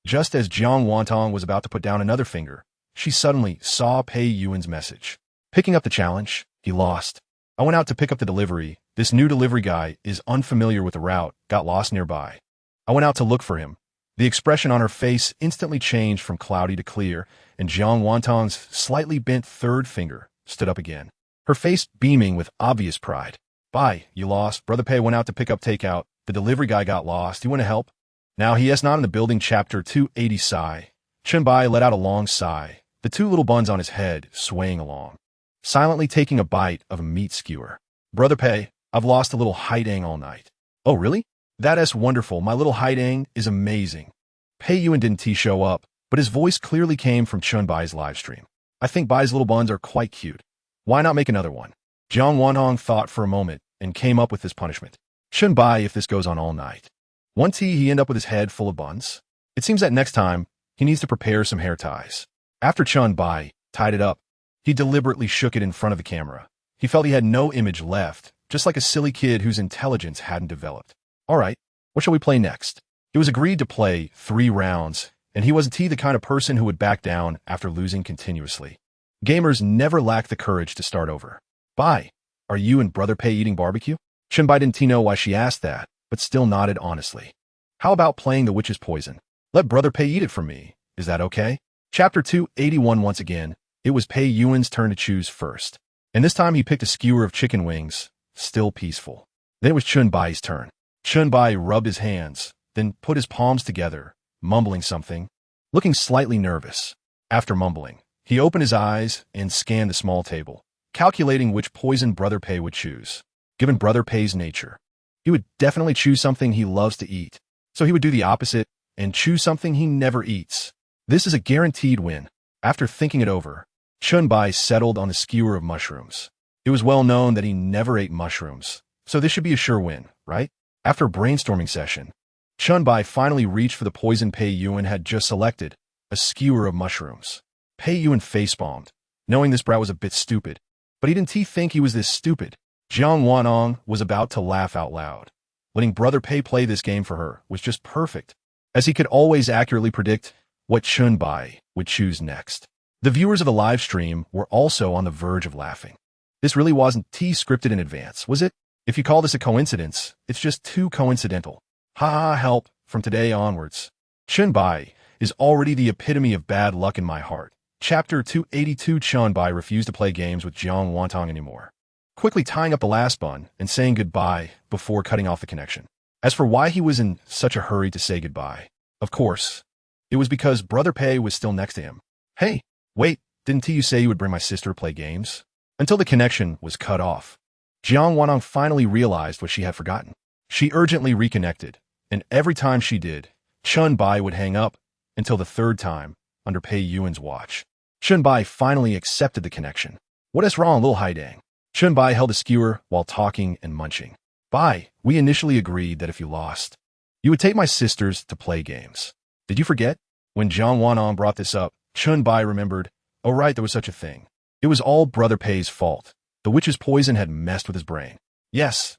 Just as Jiang Wantong was about to put down another finger, she suddenly saw Pei Yuan's message. Picking up the challenge, He lost. I went out to pick up the delivery. This new delivery guy is unfamiliar with the route, got lost nearby. I went out to look for him. The expression on her face instantly changed from cloudy to clear, and Jiang Wantong's slightly bent third finger stood up again, her face beaming with obvious pride. Bye, you lost. Brother Pei went out to pick up takeout. The delivery guy got lost. You want to help? Now he is not in the building. Chapter 280 Sigh. Chun-Bai let out a long sigh, the two little buns on his head swaying along, silently taking a bite of a meat skewer. Brother Pei, I've lost a little Haidang all night. Oh, really? That is wonderful. My little Haidang is amazing. Pei Yuan didn't show up, but his voice clearly came from Chun-Bai's live stream. I think Bai's little buns are quite cute. Why not make another one? Jiang Wantong thought for a moment and came up with his punishment. Chun-Bai, if this goes on all night. One tea he end up with his head full of buns. It seems that next time, he needs to prepare some hair ties. After Chun-Bai tied it up, he deliberately shook it in front of the camera. He felt he had no image left, just like a silly kid whose intelligence hadn't developed. All right, what shall we play next? It was agreed to play 3 rounds, and he wasn't the kind of person who would back down after losing continuously. Gamers never lack the courage to start over. Bai, are you and Brother Pei eating barbecue? Chun-Bai didn't know why she asked that, but still nodded honestly. How about playing the witch's poison? Let Brother Pei eat it for me. Is that okay? Chapter 281 Once again, it was Pei Yuan's turn to choose first. And this time he picked a skewer of chicken wings, still peaceful. Then it was Chun-Bai's turn. Chun-Bai rubbed his hands, then put his palms together, mumbling something, looking slightly nervous. After mumbling, he opened his eyes and scanned the small table, calculating which poison Brother Pei would choose. Given Brother Pei's nature, he would definitely choose something he loves to eat, so he would do the opposite and choose something he never eats. This is a guaranteed win. After thinking it over, Chun-Bai settled on the skewer of mushrooms. It was well known that he never ate mushrooms, so this should be a sure win, right? After a brainstorming session, Chun-Bai finally reached for the poison Pei Yuan had just selected, a skewer of mushrooms. Pei Yuan facepalmed, knowing this brat was a bit stupid, but he didn't think he was this stupid. Jiang Wantong was about to laugh out loud. Letting Brother Pei play this game for her was just perfect, as he could always accurately predict what Chun-Bai would choose next. The viewers of the live stream were also on the verge of laughing. This really wasn't scripted in advance, was it? If you call this a coincidence, it's just too coincidental. Ha ha, help, from today onwards. Chun-Bai is already the epitome of bad luck in my heart. Chapter 282 Chun-Bai refused to play games with Jiang Wantong anymore, quickly tying up the last bun and saying goodbye before cutting off the connection. As for why he was in such a hurry to say goodbye, of course, it was because Brother Pei was still next to him. Hey, wait, didn't you say you would bring my sister to play games? Until the connection was cut off. Jiang Wantong finally realized what she had forgotten. She urgently reconnected, and every time she did, Chun-Bai would hang up until the third time under Pei Yuan's watch. Chun-Bai finally accepted the connection. What is wrong, little Haidang? Chun-Bai held a skewer while talking and munching. Bai, we initially agreed that if you lost, you would take my sisters to play games. Did you forget? When Jiang Wantong brought this up, Chun-Bai remembered, oh right, there was such a thing. It was all Brother Pei's fault. The witch's poison had messed with his brain. Yes,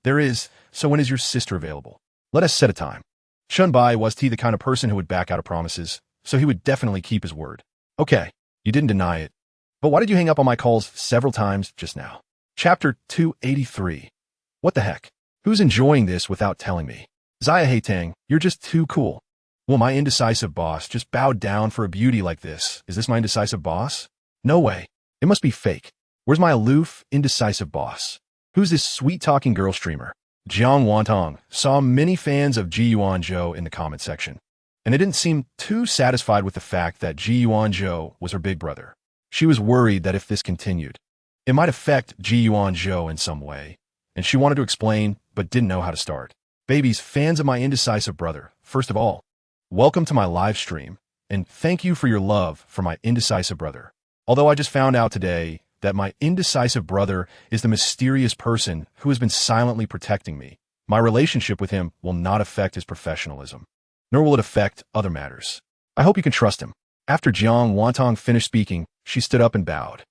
there is. So when is your sister available? Let us set a time. Chun-Bai was the kind of person who would back out of promises, so he would definitely keep his word. Okay, you didn't deny it. But why did you hang up on my calls several times just now? Chapter 283. What the heck? Who's enjoying this without telling me? Zaya Haitang, you're just too cool. Well, my indecisive boss just bowed down for a beauty like this. Is this my indecisive boss? No way. It must be fake. Where's my aloof, indecisive boss? Who's this sweet-talking girl streamer? Jiang Wantong saw many fans of Ji Yuanzhou in the comment section, and it didn't seem too satisfied with the fact that Ji Yuanzhou was her big brother. She was worried that if this continued, it might affect Ji Yuanzhou in some way, and she wanted to explain but didn't know how to start. Babies, fans of my indecisive brother, first of all, welcome to my live stream, and thank you for your love for my indecisive brother. Although I just found out today that my indecisive brother is the mysterious person who has been silently protecting me, my relationship with him will not affect his professionalism, nor will it affect other matters. I hope you can trust him. After Jiang Wantong finished speaking, she stood up and bowed.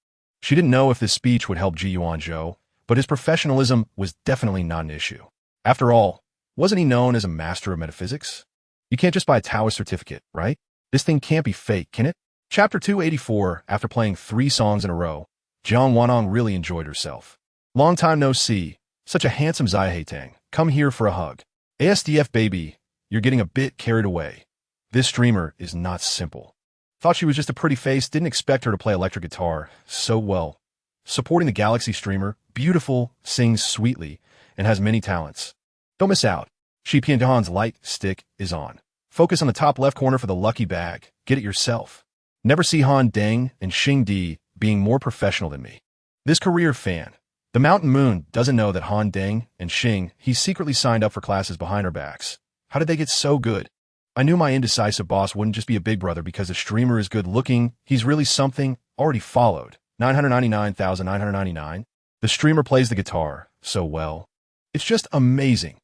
She didn't know if this speech would help Ji Yuanzhou, but his professionalism was definitely not an issue. After all, wasn't he known as a master of metaphysics? You can't just buy a Taoist certificate, right? This thing can't be fake, can it? Chapter 284, after playing 3 songs in a row, Jiang Wanong really enjoyed herself. Long time no see. Such a handsome Zai Tang. Come here for a hug. ASDF baby, you're getting a bit carried away. This streamer is not simple. Thought she was just a pretty face, didn't expect her to play electric guitar so well. Supporting the Galaxy streamer, beautiful, sings sweetly, and has many talents. Don't miss out. Shi Pianhan's light stick is on. Focus on the top left corner for the lucky bag. Get it yourself. Never see Han Deng and Xing Di being more professional than me. This career fan. The Mountain Moon doesn't know that Han Deng and Xing, he secretly signed up for classes behind our backs. How did they get so good? I knew my indecisive boss wouldn't just be a big brother because the streamer is good looking. He's really something. Already followed. 999,999. The streamer plays the guitar so well. It's just amazing.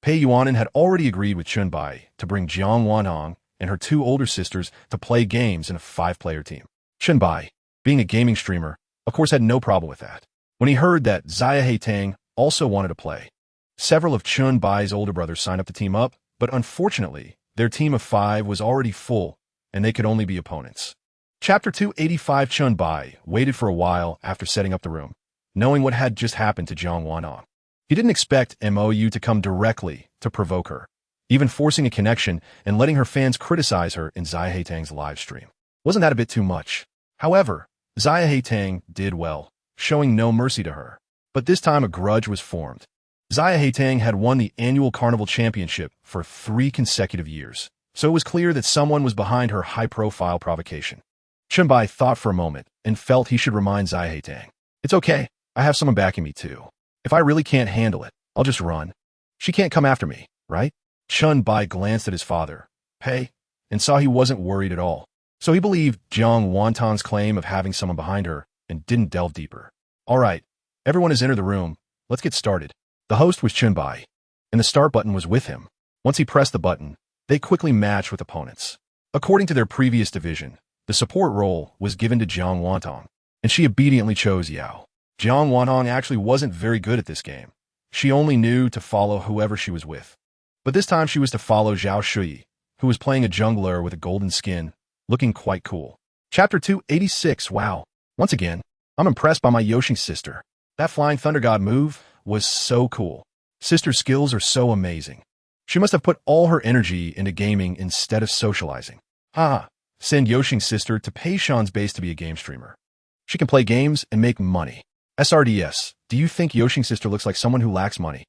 Pei Yuanin had already agreed with Chun Bai to bring Jiang Wanhong and her two older sisters to play games in a 5-player team. Chun Bai, being a gaming streamer, of course had no problem with that. When he heard that Zia Tang also wanted to play, several of Chun Bai's older brothers signed up to team up, but unfortunately, their team of 5 was already full, and they could only be opponents. Chapter 285 Chun Bai waited for a while after setting up the room, knowing what had just happened to Jiang Wanong. He didn't expect MOU to come directly to provoke her, even forcing a connection and letting her fans criticize her in Zia Tang's live stream. Wasn't that a bit too much? However, Zia Tang did well, showing no mercy to her. But this time a grudge was formed. Zia Tang had won the annual Carnival Championship for 3 consecutive years, so it was clear that someone was behind her high-profile provocation. Chun Bai thought for a moment and felt he should remind Zia Tang. It's okay, I have someone backing me too. If I really can't handle it, I'll just run. She can't come after me, right? Chun Bai glanced at his father, Pei, and saw he wasn't worried at all. So he believed Jiang Wantong's claim of having someone behind her and didn't delve deeper. All right, everyone has entered the room. Let's get started. The host was Chun Bai, and the start button was with him. Once he pressed the button, they quickly matched with opponents. According to their previous division, the support role was given to Jiang Wantong, and she obediently chose Yao. Jiang Wantong actually wasn't very good at this game. She only knew to follow whoever she was with. But this time she was to follow Zhao Shui, who was playing a jungler with a golden skin, looking quite cool. Chapter 286, wow. Once again, I'm impressed by my Yoshi sister. That Flying Thunder God move was so cool. Sister's skills are so amazing. She must have put all her energy into gaming instead of socializing. Send Yoshin's sister to Pei Shan's base to be a game streamer. She can play games and make money. SRDS, do you think Yoshin's sister looks like someone who lacks money?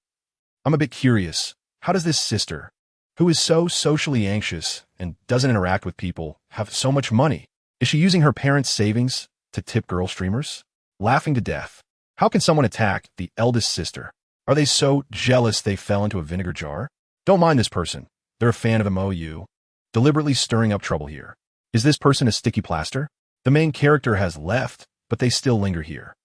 I'm a bit curious. How does this sister, who is so socially anxious and doesn't interact with people, have so much money? Is she using her parents' savings to tip girl streamers? Laughing to death. How can someone attack the eldest sister? Are they so jealous they fell into a vinegar jar? Don't mind this person. They're a fan of MOU. Deliberately stirring up trouble here. Is this person a sticky plaster? The main character has left, but they still linger here.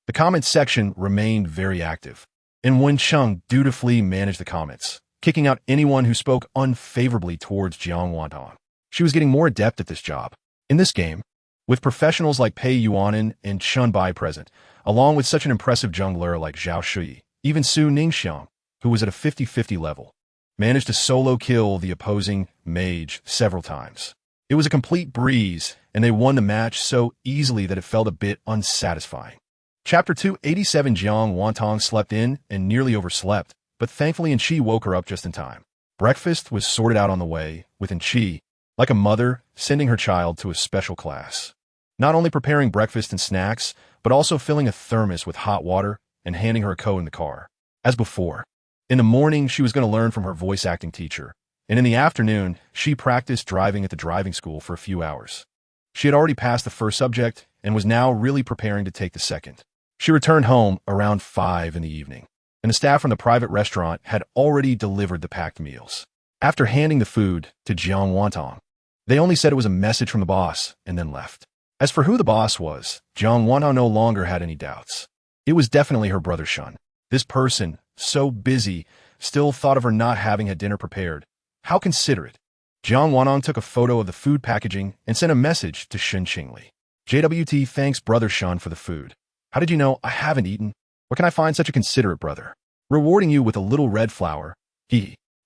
The comments section remained very active, and Wen Cheng dutifully managed the comments, kicking out anyone who spoke unfavorably towards Jiang Wantong. She was getting more adept at this job. In this game, with professionals like Pei Yuanin and Chun Bai present, along with such an impressive jungler like Zhao Shui, even Su Ningxiang, who was at a 50-50 level, managed to solo kill the opposing mage several times. It was a complete breeze, and they won the match so easily that it felt a bit unsatisfying. Chapter 287 Jiang Wantong slept in and nearly overslept, but thankfully Enchi woke her up just in time. Breakfast was sorted out on the way, with Enchi, like a mother, sending her child to a special class. Not only preparing breakfast and snacks, but also filling a thermos with hot water and handing her a coat in the car. As before, in the morning she was going to learn from her voice acting teacher, and in the afternoon she practiced driving at the driving school for a few hours. She had already passed the first subject and was now really preparing to take the second. She returned home around 5 in the evening, and the staff from the private restaurant had already delivered the packed meals. After handing the food to Jiang Wantong, they only said it was a message from the boss and then left. As for who the boss was, Jiang Wantong no longer had any doubts. It was definitely her brother Shun. This person, so busy, still thought of her not having had dinner prepared. How considerate. Jiang Wantong took a photo of the food packaging and sent a message to Shen Qingli. JWT thanks brother Shun for the food. How did you know I haven't eaten? Where can I find such a considerate brother? Rewarding you with a little red flower.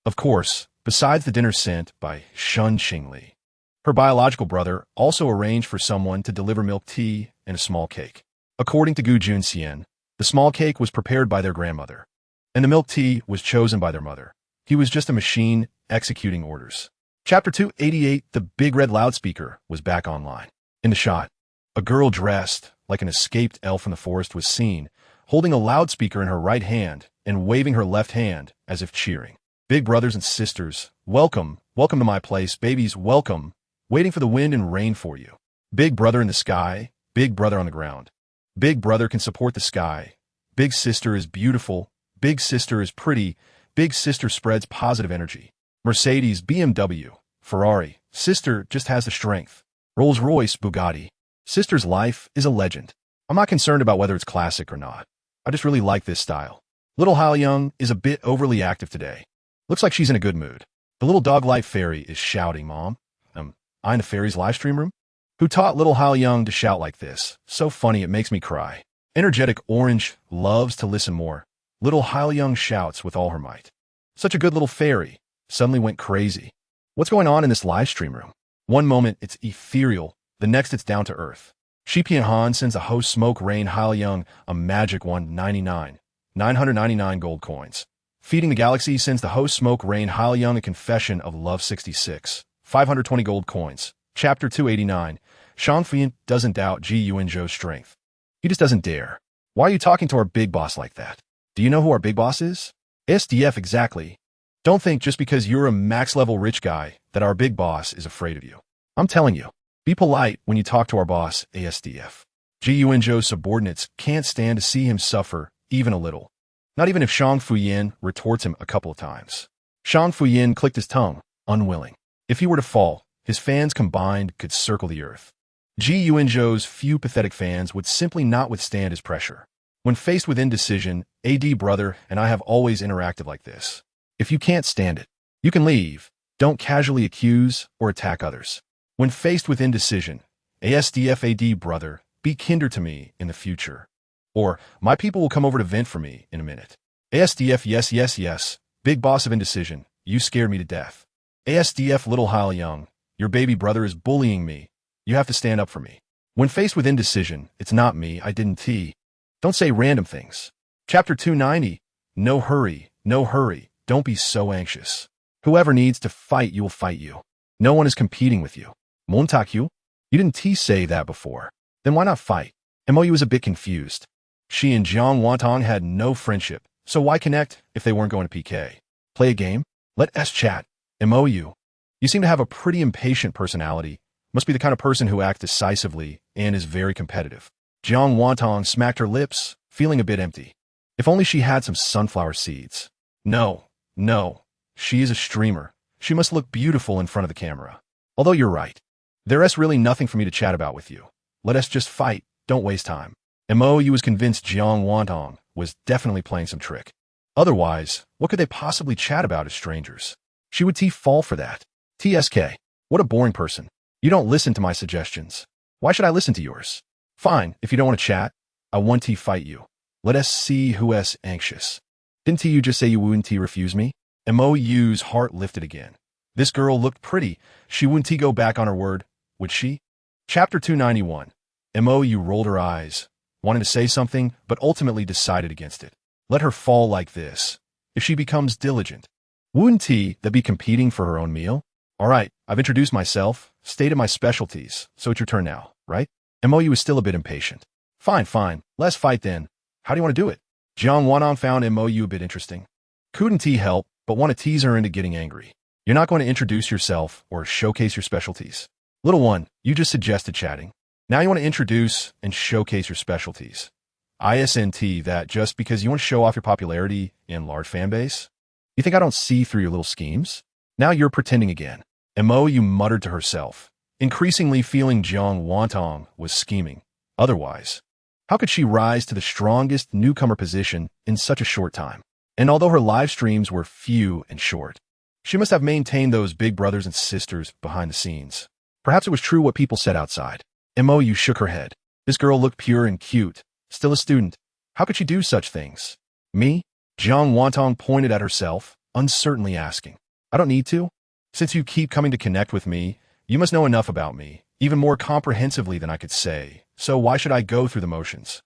Of course, besides the dinner sent by Shen Qingli. Her biological brother also arranged for someone to deliver milk tea and a small cake. According to Gu Junxian, the small cake was prepared by their grandmother, and the milk tea was chosen by their mother. He was just a machine executing orders. Chapter 288, the big red loudspeaker, was back online. In the shot, a girl dressed like an escaped elf from the forest was seen, holding a loudspeaker in her right hand and waving her left hand as if cheering. Big brothers and sisters, welcome, welcome to my place, babies, welcome, waiting for the wind and rain for you. Big brother in the sky, big brother on the ground. Big brother can support the sky. Big sister is beautiful. Big sister is pretty. Big sister spreads positive energy. Mercedes, BMW, Ferrari. Sister just has the strength. Rolls-Royce, Bugatti. Sister's life is a legend. I'm not concerned about whether it's classic or not. I just really like this style. Little Haoyoung is a bit overly active today. Looks like she's in a good mood. The little dog-like fairy is shouting, Mom. I in the fairy's live stream room? Who taught little Haoyoung to shout like this? So funny it makes me cry. Energetic Orange loves to listen more. Little Haoyoung shouts with all her might. Such a good little fairy. Suddenly went crazy. What's going on in this live stream room? One moment it's ethereal, the next it's down to earth. Shi Pianhan sends the host Smoke Rain Haoyoung a magic 999 gold coins. Feeding the Galaxy sends the host Smoke Rain Haoyoung a confession of love 66, 520 gold coins. Chapter 289. Shang Fuyan doesn't doubt Ji Yuanzhou's strength. He just doesn't dare. Why are you talking to our big boss like that? Do you know who our big boss is? SDF exactly. Don't think just because you're a max-level rich guy that our big boss is afraid of you. I'm telling you, be polite when you talk to our boss, ASDF. Ji Yuanzhou's subordinates can't stand to see him suffer, even a little. Not even if Shang Fuyan retorts him a couple of times. Shang Fuyan clicked his tongue, unwilling. If he were to fall, his fans combined could circle the earth. Ji Yuanzhou's few pathetic fans would simply not withstand his pressure. When faced with indecision, AD brother and I have always interacted like this. If you can't stand it, you can leave. Don't casually accuse or attack others. When faced with indecision, ASDF AD brother, be kinder to me in the future. Or, my people will come over to vent for me in a minute. ASDF yes, big boss of indecision, you scared me to death. ASDF little Haoyoung, your baby brother is bullying me. You have to stand up for me. When faced with indecision, it's not me, I didn't tea. Don't say random things. Chapter 290. No hurry, don't be so anxious. Whoever needs to fight you will fight you. No one is competing with you. Montakyu? You didn't say that before. Then why not fight? MOU was a bit confused. She and Jiang Wantong had no friendship, so why connect if they weren't going to PK? Play a game? Let us chat. MOU. You seem to have a pretty impatient personality. Must be the kind of person who acts decisively and is very competitive. Jiang Wantong smacked her lips, feeling a bit empty. If only she had some sunflower seeds. No. She is a streamer. She must look beautiful in front of the camera. Although you're right. There is really nothing for me to chat about with you. Let us just fight. Don't waste time. MOU was convinced Jiang Wantong was definitely playing some trick. Otherwise, what could they possibly chat about as strangers? She would fall for that. TSK. What a boring person. You don't listen to my suggestions. Why should I listen to yours? Fine, if you don't want to chat, I want to fight you. Let us see who is anxious. Didn't you just say you wouldn't refuse me? MOU's heart lifted again. This girl looked pretty. She wouldn't go back on her word, would she? Chapter 291. MOU rolled her eyes, wanted to say something, but ultimately decided against it. Let her fall like this. If she becomes diligent, wouldn't that be competing for her own meal? All right, I've introduced myself, stated my specialties, so it's your turn now, right? MOU is still a bit impatient. Fine, let's fight then. How do you want to do it? Jiang Wanong found MOU a bit interesting. Couldn't help, but want to tease her into getting angry. You're not going to introduce yourself or showcase your specialties. Little one, you just suggested chatting. Now you want to introduce and showcase your specialties. ISNT that just because you want to show off your popularity and large fan base? You think I don't see through your little schemes? Now you're pretending again. MOU muttered to herself, increasingly feeling Jiang Wantong was scheming. Otherwise, how could she rise to the strongest newcomer position in such a short time? And although her live streams were few and short, she must have maintained those big brothers and sisters behind the scenes. Perhaps it was true what people said outside. MOU shook her head. This girl looked pure and cute, still a student. How could she do such things? Me? Jiang Wantong pointed at herself, uncertainly asking. I don't need to. Since you keep coming to connect with me, you must know enough about me, even more comprehensively than I could say, so why should I go through the motions?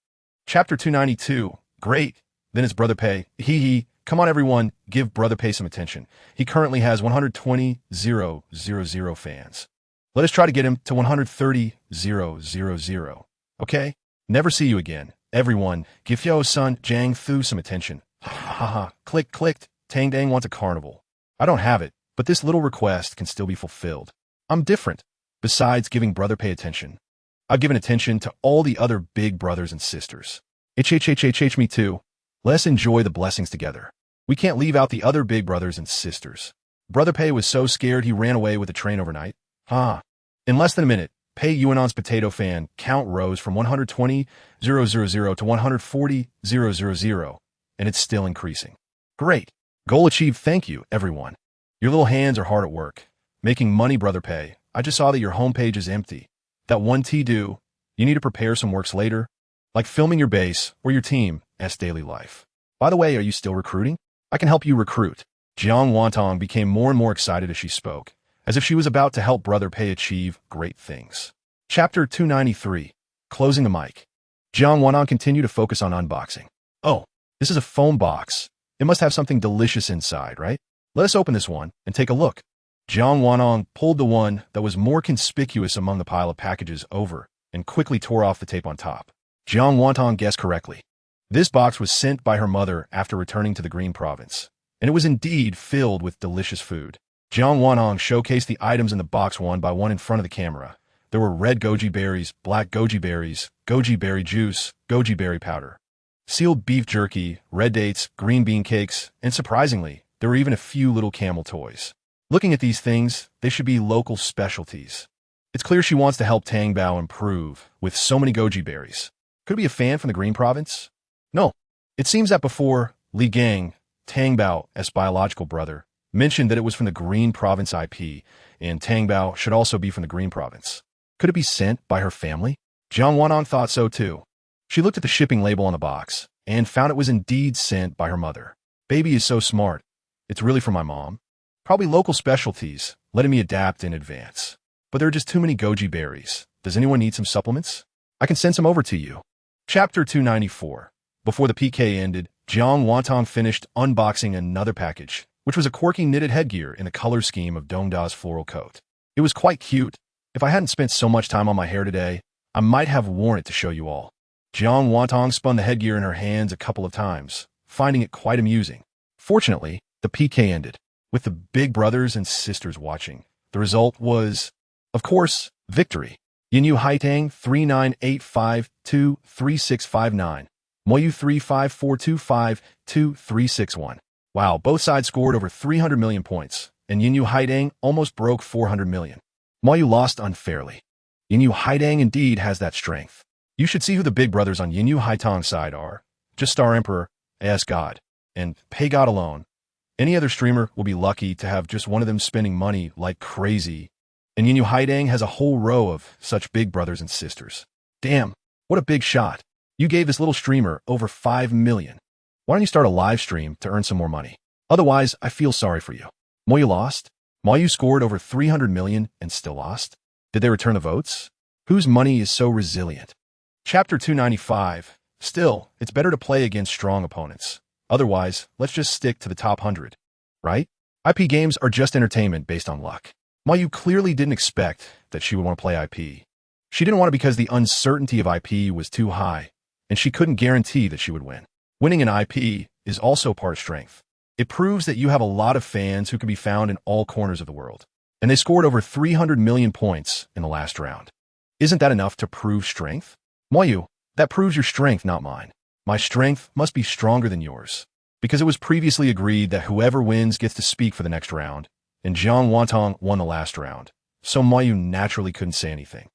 Chapter 292. Great. Then it's Brother Pay. Hee hee. Come on, everyone. Give Brother Pay some attention. He currently has 120,000 fans. Let us try to get him to 130,000. Okay? Never see you again. Everyone, give Yo son Jang Thu some attention. Ha ha ha. Click, clicked. Tang Dang wants a carnival. I don't have it, but this little request can still be fulfilled. I'm different. Besides giving Brother Pay attention, I've given attention to all the other big brothers and sisters. Me too. Let's enjoy the blessings together. We can't leave out the other big brothers and sisters. Brother Pay was so scared he ran away with the train overnight. In less than a minute, Pei Yuanan's potato fan count rose from 120,000 to 140,000, and it's still increasing. Great. Goal achieved. Thank you, everyone. Your little hands are hard at work. Making money, Brother Pay. I just saw that your homepage is empty. That one do. You need to prepare some works later, like filming your base or your team's daily life. By the way, are you still recruiting? I can help you recruit. Jiang Wantong became more and more excited as she spoke, as if she was about to help Brother Pay achieve great things. Chapter 293. Closing the mic. Jiang Wantong continued to focus on unboxing. Oh, this is a foam box. It must have something delicious inside, right? Let us open this one and take a look. Jiang Wantong pulled the one that was more conspicuous among the pile of packages over and quickly tore off the tape on top. Jiang Wantong guessed correctly. This box was sent by her mother after returning to the Green Province, and it was indeed filled with delicious food. Jiang Wantong showcased the items in the box one by one in front of the camera. There were red goji berries, black goji berries, goji berry juice, goji berry powder, sealed beef jerky, red dates, green bean cakes, and surprisingly, there were even a few little camel toys. Looking at these things, they should be local specialties. It's clear she wants to help Tang Bao improve with so many goji berries. Could it be a fan from the Green Province? No. It seems that before, Li Gang, Tang Bao's biological brother, mentioned that it was from the Green Province IP, and Tang Bao should also be from the Green Province. Could it be sent by her family? Jiang Wantong thought so too. She looked at the shipping label on the box and found it was indeed sent by her mother. Baby is so smart. It's really from my mom. Probably local specialties, letting me adapt in advance. But there are just too many goji berries. Does anyone need some supplements? I can send some over to you. Chapter 294. Before the PK ended, Jiang Wantong finished unboxing another package, which was a quirky knitted headgear in the color scheme of Dongda's floral coat. It was quite cute. If I hadn't spent so much time on my hair today, I might have worn it to show you all. Jiang Wantong spun the headgear in her hands a couple of times, finding it quite amusing. Fortunately, the PK ended, with the big brothers and sisters watching. The result was, of course, victory. Yinyu Haitang 3985233659. Moyu 3542522361. Wow, both sides scored over 300 million points, and Yinyu Haidang almost broke 400 million. Moyu lost unfairly. Yinyu Haidang indeed has that strength. You should see who the big brothers on Yinyu Haitang's side are. Just Star Emperor, AS God, and Pay God alone. Any other streamer will be lucky to have just one of them spending money like crazy, and Yinyu Haidang has a whole row of such big brothers and sisters. Damn, what a big shot. You gave this little streamer over 5 million. Why don't you start a live stream to earn some more money? Otherwise, I feel sorry for you. Moyu lost? Moyu scored over 300 million and still lost? Did they return the votes? Whose money is so resilient? Chapter 295. Still, it's better to play against strong opponents. Otherwise, let's just stick to the top 100. Right? IP games are just entertainment based on luck. Moyu clearly didn't expect that she would want to play IP. She didn't want it because the uncertainty of IP was too high, and she couldn't guarantee that she would win. Winning an IP is also part of strength. It proves that you have a lot of fans who can be found in all corners of the world, and they scored over 300 million points in the last round. Isn't that enough to prove strength? Moyu, that proves your strength, not mine. My strength must be stronger than yours, because it was previously agreed that whoever wins gets to speak for the next round, and Jiang Wantong won the last round, so Moyu naturally couldn't say anything.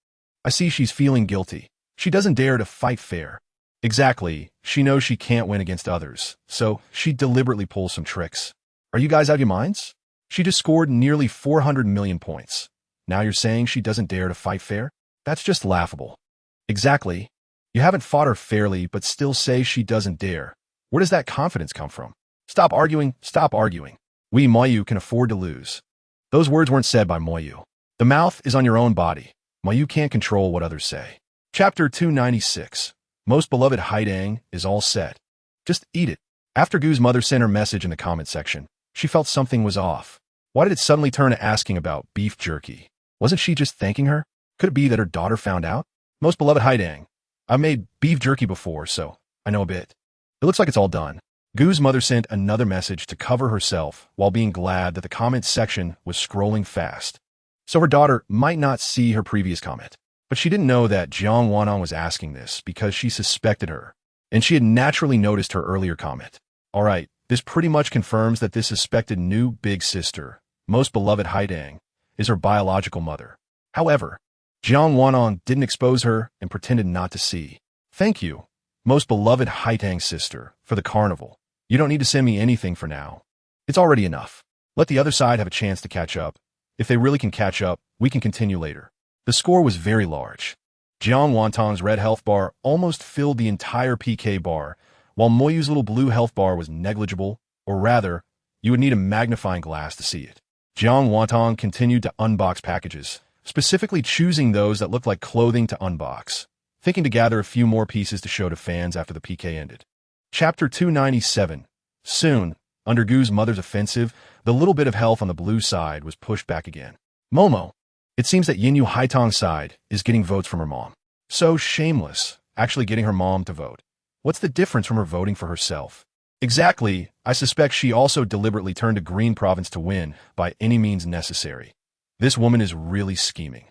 I see she's feeling guilty. She doesn't dare to fight fair. Exactly, she knows she can't win against others, so she deliberately pulls some tricks. Are you guys out of your minds? She just scored nearly 400 million points. Now you're saying she doesn't dare to fight fair? That's just laughable. Exactly. You haven't fought her fairly, but still say she doesn't dare. Where does that confidence come from? Stop arguing, stop arguing. We, Moyu, can afford to lose. Those words weren't said by Moyu. The mouth is on your own body. Moyu can't control what others say. Chapter 296. Most beloved Haidang is all set. Just eat it. After Gu's mother sent her message in the comment section, she felt something was off. Why did it suddenly turn to asking about beef jerky? Wasn't she just thanking her? Could it be that her daughter found out? Most beloved Haidang, I've made beef jerky before, so I know a bit. It looks like it's all done. Gu's mother sent another message to cover herself while being glad that the comment section was scrolling fast. So her daughter might not see her previous comment. But she didn't know that Jiang Wanong was asking this because she suspected her, and she had naturally noticed her earlier comment. Alright, this pretty much confirms that this suspected new big sister, most beloved Haidang, is her biological mother. However, Jiang Wanong didn't expose her and pretended not to see. Thank you, most beloved Haidang sister, for the carnival. You don't need to send me anything for now. It's already enough. Let the other side have a chance to catch up. If they really can catch up, we can continue later. The score was very large. Jiang Wantong's red health bar almost filled the entire PK bar, while Moyu's little blue health bar was negligible, or rather, you would need a magnifying glass to see it. Jiang Wantong continued to unbox packages, specifically choosing those that looked like clothing to unbox, thinking to gather a few more pieces to show to fans after the PK ended. Chapter 297. Soon, under Gu's mother's offensive, the little bit of health on the blue side was pushed back again. Momo. It seems that Yinyu Haitong's side is getting votes from her mom. So shameless, actually getting her mom to vote. What's the difference from her voting for herself? Exactly, I suspect she also deliberately turned to Green Province to win by any means necessary. This woman is really scheming.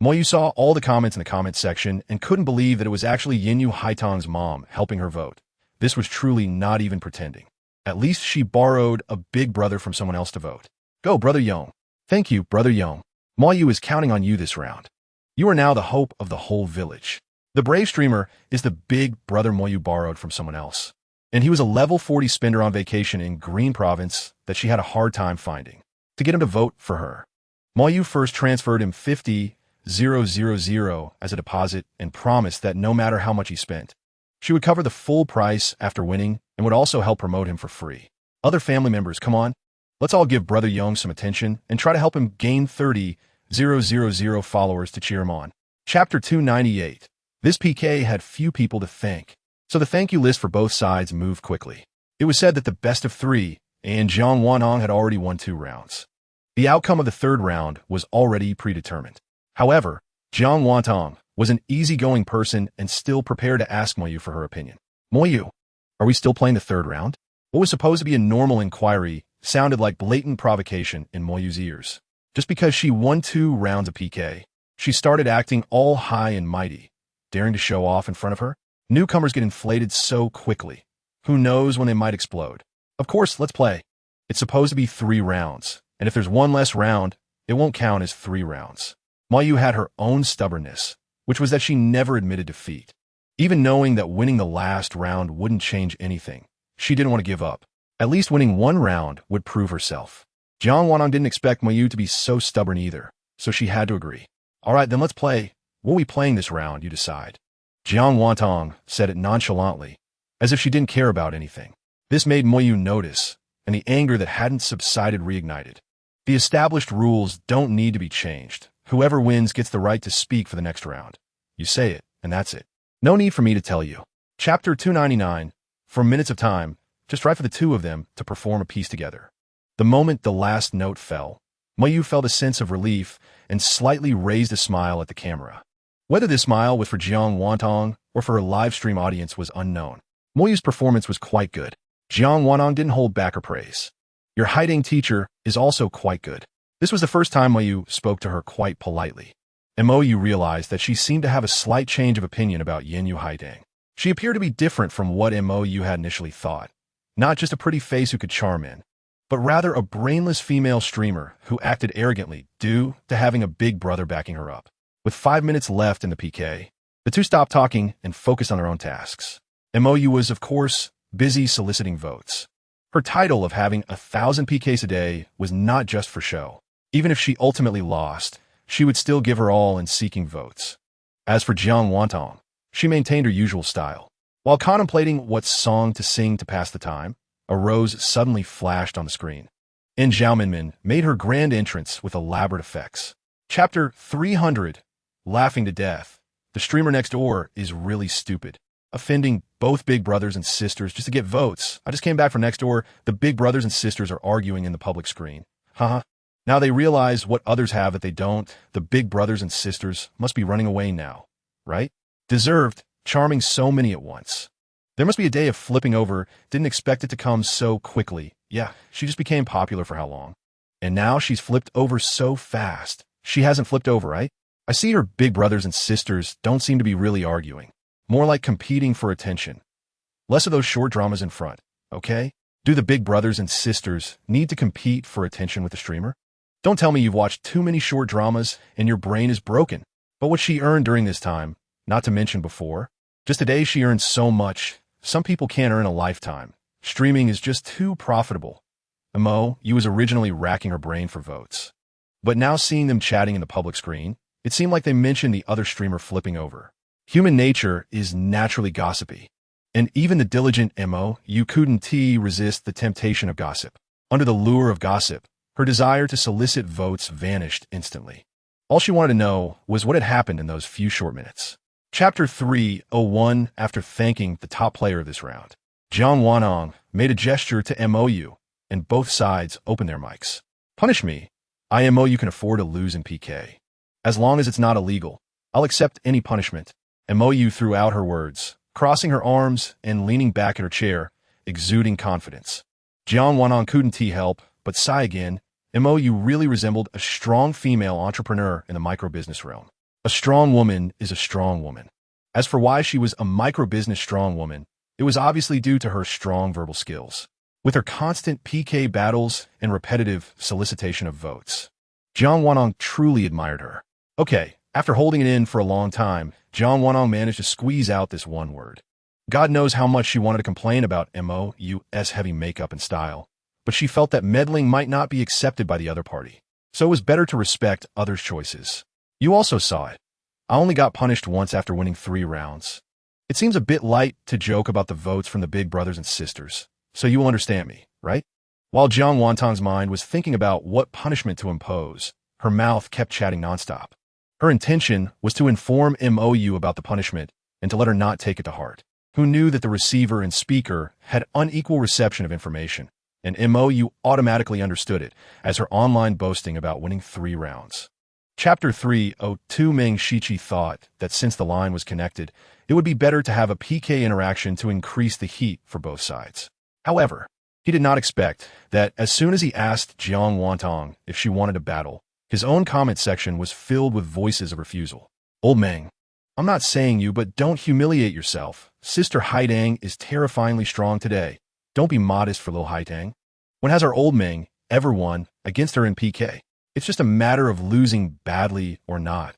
Moyu saw all the comments in the comment section and couldn't believe that it was actually Yinyu Haitong's mom helping her vote. This was truly not even pretending. At least she borrowed a big brother from someone else to vote. Go, Brother Yong. Thank you, Brother Yong. Moyu is counting on you this round. You are now the hope of the whole village. The brave streamer is the big brother Moyu borrowed from someone else. And he was a level 40 spender on vacation in Green Province that she had a hard time finding. To get him to vote for her, Moyu first transferred him 50,000 as a deposit and promised that no matter how much he spent, she would cover the full price after winning and would also help promote him for free. Other family members, come on. Let's all give Brother Yong some attention and try to help him gain 30,000 followers to cheer him on. Chapter 298. This PK had few people to thank, so the thank you list for both sides moved quickly. It was said that the best of three, and Jiang Wanong had already won 2 rounds. The outcome of the third round was already predetermined. However, Jiang Wantong was an easygoing person and still prepared to ask Moyu for her opinion. Moyu, are we still playing the third round? What was supposed to be a normal inquiry sounded like blatant provocation in Moyu's ears. Just because she won 2 rounds of PK, she started acting all high and mighty, daring to show off in front of her. Newcomers get inflated so quickly. Who knows when they might explode? Of course, let's play. It's supposed to be 3 rounds, and if there's one less round, it won't count as 3 rounds. Moyu had her own stubbornness, which was that she never admitted defeat. Even knowing that winning the last round wouldn't change anything, she didn't want to give up. At least winning 1 round would prove herself. Jiang Wanong didn't expect Moyu to be so stubborn either, so she had to agree. Alright, then let's play. What are we playing this round, you decide? Jiang Wantong said it nonchalantly, as if she didn't care about anything. This made Moyu notice, and the anger that hadn't subsided reignited. The established rules don't need to be changed. Whoever wins gets the right to speak for the next round. You say it, and that's it. No need for me to tell you. Chapter 299. For minutes of time, just right for the 2 of them to perform a piece together. The moment the last note fell, Moyu felt a sense of relief and slightly raised a smile at the camera. Whether this smile was for Jiang Wantong or for her live stream audience was unknown. Moyu's performance was quite good. Jiang Wanong didn't hold back her praise. Your hiding teacher is also quite good. This was the first time Moyu spoke to her quite politely. And Moyu realized that she seemed to have a slight change of opinion about Yinyu Haidang. She appeared to be different from what Moyu had initially thought. Not just a pretty face who could charm in, but rather a brainless female streamer who acted arrogantly due to having a big brother backing her up. With 5 minutes left in the PK, the 2 stopped talking and focused on their own tasks. Moyu was, of course, busy soliciting votes. Her title of having 1,000 PKs a day was not just for show. Even if she ultimately lost, she would still give her all in seeking votes. As for Jiang Wantong, she maintained her usual style. While contemplating what song to sing to pass the time, a rose suddenly flashed on the screen. And Zhao Minmin made her grand entrance with elaborate effects. Chapter 300. Laughing to death. The streamer next door is really stupid. offending both big brothers and sisters just to get votes. I just came back from next door. The big brothers and sisters are arguing in the public screen. Haha. Now they realize what others have that they don't. The big brothers and sisters must be running away now, right? Deserved, charming so many at once. There must be a day of flipping over. Didn't expect it to come so quickly. Yeah, she just became popular for how long? And now she's flipped over so fast. She hasn't flipped over, right? I see her big brothers and sisters don't seem to be really arguing. More like competing for attention. Less of those short dramas in front, okay? Do the big brothers and sisters need to compete for attention with the streamer? Don't tell me you've watched too many short dramas and your brain is broken. But what she earned during this time, not to mention before, just a day she earned so much. Some people can't earn a lifetime. Streaming is just too profitable. You was originally racking her brain for votes. But now seeing them chatting in the public screen, it seemed like they mentioned the other streamer flipping over. Human nature is naturally gossipy. And even the diligent you couldn't resist the temptation of gossip. Under the lure of gossip, her desire to solicit votes vanished instantly. All she wanted to know was what had happened in those few short minutes. Chapter 301. After thanking the top player of this round, Jiang Wanong made a gesture to MOU, and both sides opened their mics. Punish me. You can afford to lose in PK. As long as it's not illegal, I'll accept any punishment. MOU threw out her words, crossing her arms and leaning back in her chair, exuding confidence. Jiang Wanong couldn't help but sigh again. MOU really resembled a strong female entrepreneur in the micro-business realm. A strong woman is a strong woman. As for why she was a micro-business strong woman, it was obviously due to her strong verbal skills. With her constant PK battles and repetitive solicitation of votes, Jiang Wanong truly admired her. Okay, after holding it in for a long time, Jiang Wanong managed to squeeze out this one word. God knows how much she wanted to complain about MOU's heavy makeup and style, but she felt that meddling might not be accepted by the other party, so it was better to respect others' choices. You also saw it. I only got punished once after winning 3 rounds. It seems a bit light to joke about the votes from the big brothers and sisters, so you will understand me, right? While Jiang Wantong's mind was thinking about what punishment to impose, her mouth kept chatting nonstop. Her intention was to inform MOU about the punishment and to let her not take it to heart. Who knew that the receiver and speaker had unequal reception of information, and MOU automatically understood it as her online boasting about winning 3 rounds. Chapter 302. Meng Shiqi thought that since the line was connected, it would be better to have a PK interaction to increase the heat for both sides. However, he did not expect that as soon as he asked Jiang Wantong if she wanted to battle, his own comment section was filled with voices of refusal. Old Meng, I'm not saying you, but don't humiliate yourself. Sister Haidang is terrifyingly strong today. Don't be modest for little Haidang. When has our old Meng ever won against her in PK? It's just a matter of losing badly or not.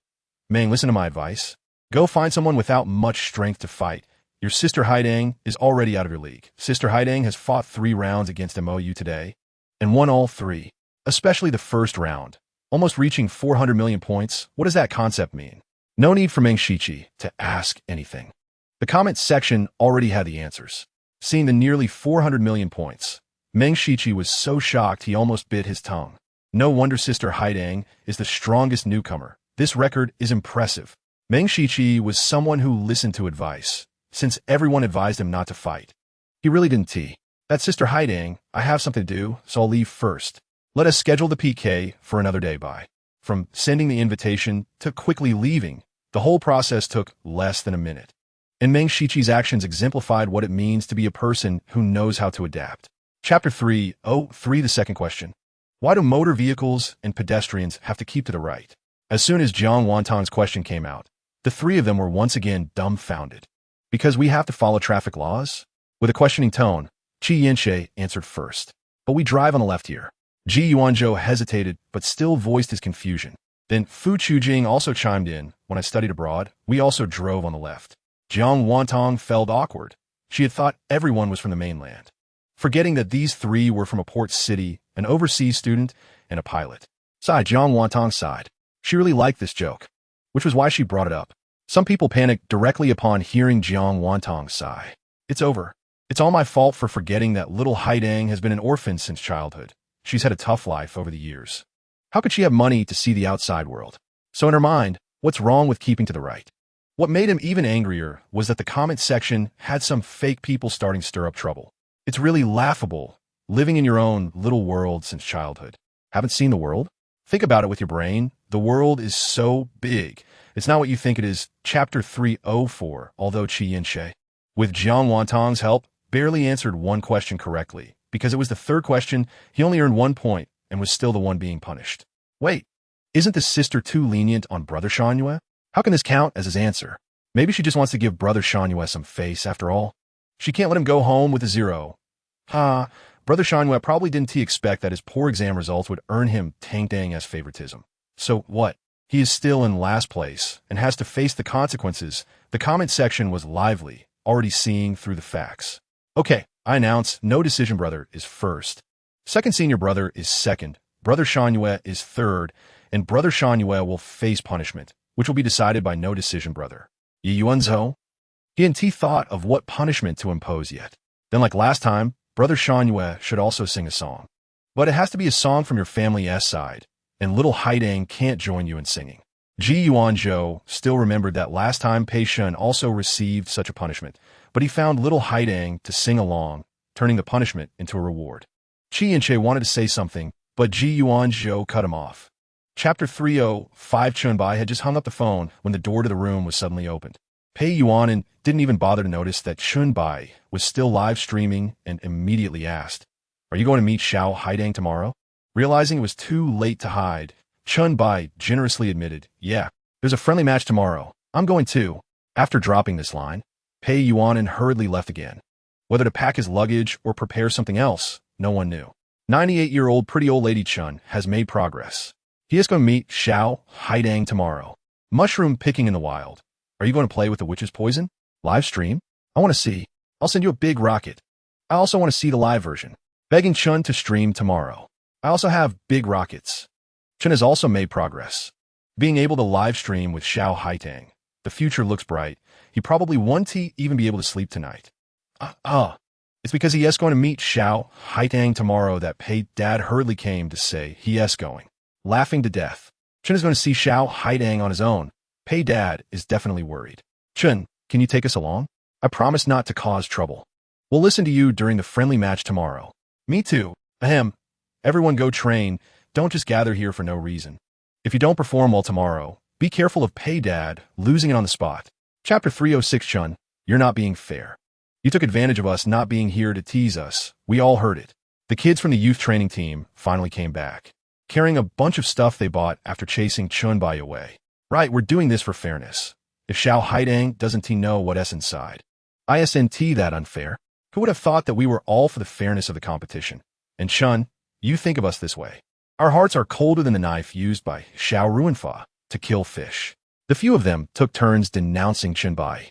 Meng, listen to my advice. Go find someone without much strength to fight. Your sister Haidang is already out of your league. Sister Haidang has fought 3 rounds against MOU today and won all 3, especially the first round, almost reaching 400 million points. What does that concept mean? No need for Meng Shiqi to ask anything. The comment section already had the answers. Seeing the nearly 400 million points, Meng Shiqi was so shocked he almost bit his tongue. No wonder Sister Haidang is the strongest newcomer. This record is impressive. Meng Shiqi was someone who listened to advice, since everyone advised him not to fight. He really didn't That's Sister Haidang. I have something to do, so I'll leave first. Let us schedule the PK for another day. Bye. From sending the invitation to quickly leaving, the whole process took less than a minute. And Meng Shiqi's actions exemplified what it means to be a person who knows how to adapt. Chapter 303. The second question. Why do motor vehicles and pedestrians have to keep to the right? As soon as Jiang Wantong's question came out, the 3 of them were once again dumbfounded. Because we have to follow traffic laws? With a questioning tone, Qi Yinshe answered first. But we drive on the left here. Ji Yuanzhou hesitated, but still voiced his confusion. Then Fu Chujing also chimed in. When I studied abroad, we also drove on the left. Jiang Wantong felt awkward. She had thought everyone was from the mainland, forgetting that these 3 were from a port city, an overseas student, and a pilot. Jiang Wantong sighed. She really liked this joke, which was why she brought it up. Some people panicked directly upon hearing Jiang Wantong sigh. It's over. It's all my fault for forgetting that little Haidang has been an orphan since childhood. She's had a tough life over the years. How could she have money to see the outside world? So in her mind, what's wrong with keeping to the right? What made him even angrier was that the comment section had some fake people starting to stir up trouble. It's really laughable, living in your own little world since childhood. Haven't seen the world? Think about it with your brain. The world is so big. It's not what you think it is. Chapter 304, although Qi Yinshe, with Jiang Wantong's help, barely answered one question correctly. Because it was the third question, he only earned 1 point and was still the one being punished. Wait, isn't the sister too lenient on Brother Shanyue? How can this count as his answer? Maybe she just wants to give Brother Shanyue some face after all. She can't let him go home with a 0. Brother Shanyue probably didn't expect that his poor exam results would earn him Tang as favoritism. So what? He is still in last place and has to face the consequences. The comment section was lively, already seeing through the facts. Okay, I announce no decision brother is first. Second senior brother is second. Brother Shanyue is third, and Brother Shanyue will face punishment, which will be decided by no decision brother. Yi Yuanzhou? He hadn't thought of what punishment to impose yet. Then like last time, Brother Shanyue should also sing a song. But it has to be a song from your family's side, and little Haidang can't join you in singing. Ji Yuanzhou still remembered that last time Pei Shun also received such a punishment, but he found little Haidang to sing along, turning the punishment into a reward. Qi Yinshe wanted to say something, but Ji Yuanzhou cut him off. Chapter 305 Chunbai had just hung up the phone when the door to the room was suddenly opened. Pei Yuanan didn't even bother to notice that Chunbai was still live streaming and immediately asked, "Are you going to meet Xiao Haidang tomorrow?" Realizing it was too late to hide, Chunbai generously admitted, "Yeah, there's a friendly match tomorrow. I'm going too." After dropping this line, Pei Yuanan hurriedly left again. Whether to pack his luggage or prepare something else, no one knew. 98-year-old pretty old lady Chun has made progress. He is going to meet Xiao Haidang tomorrow. Mushroom picking in the wild. Are you going to play with the witch's poison? Live stream? I want to see. I'll send you a big rocket. I also want to see the live version. Begging Chun to stream tomorrow. I also have big rockets. Chun has also made progress. Being able to live stream with Xiao Haidang. The future looks bright. He probably won't even be able to sleep tonight. It's because he is going to meet Xiao Haidang tomorrow that Pei Dad hurriedly came to say he is going. Laughing to death. Chun is going to see Xiao Haidang on his own. Pei Dad is definitely worried. Chun, can you take us along? I promise not to cause trouble. We'll listen to you during the friendly match tomorrow. Me too. Ahem. Everyone go train. Don't just gather here for no reason. If you don't perform well tomorrow, be careful of Pei Dad losing it on the spot. Chapter 306 Chun, you're not being fair. You took advantage of us not being here to tease us. We all heard it. The kids from the youth training team finally came back, carrying a bunch of stuff they bought after chasing Chunbai away. Right, we're doing this for fairness. If Xiao Haidang doesn't know what's inside. Isn't that unfair? Who would have thought that we were all for the fairness of the competition? And Chun, you think of us this way. Our hearts are colder than the knife used by Xiao Ruinfa to kill fish. The few of them took turns denouncing Chunbai.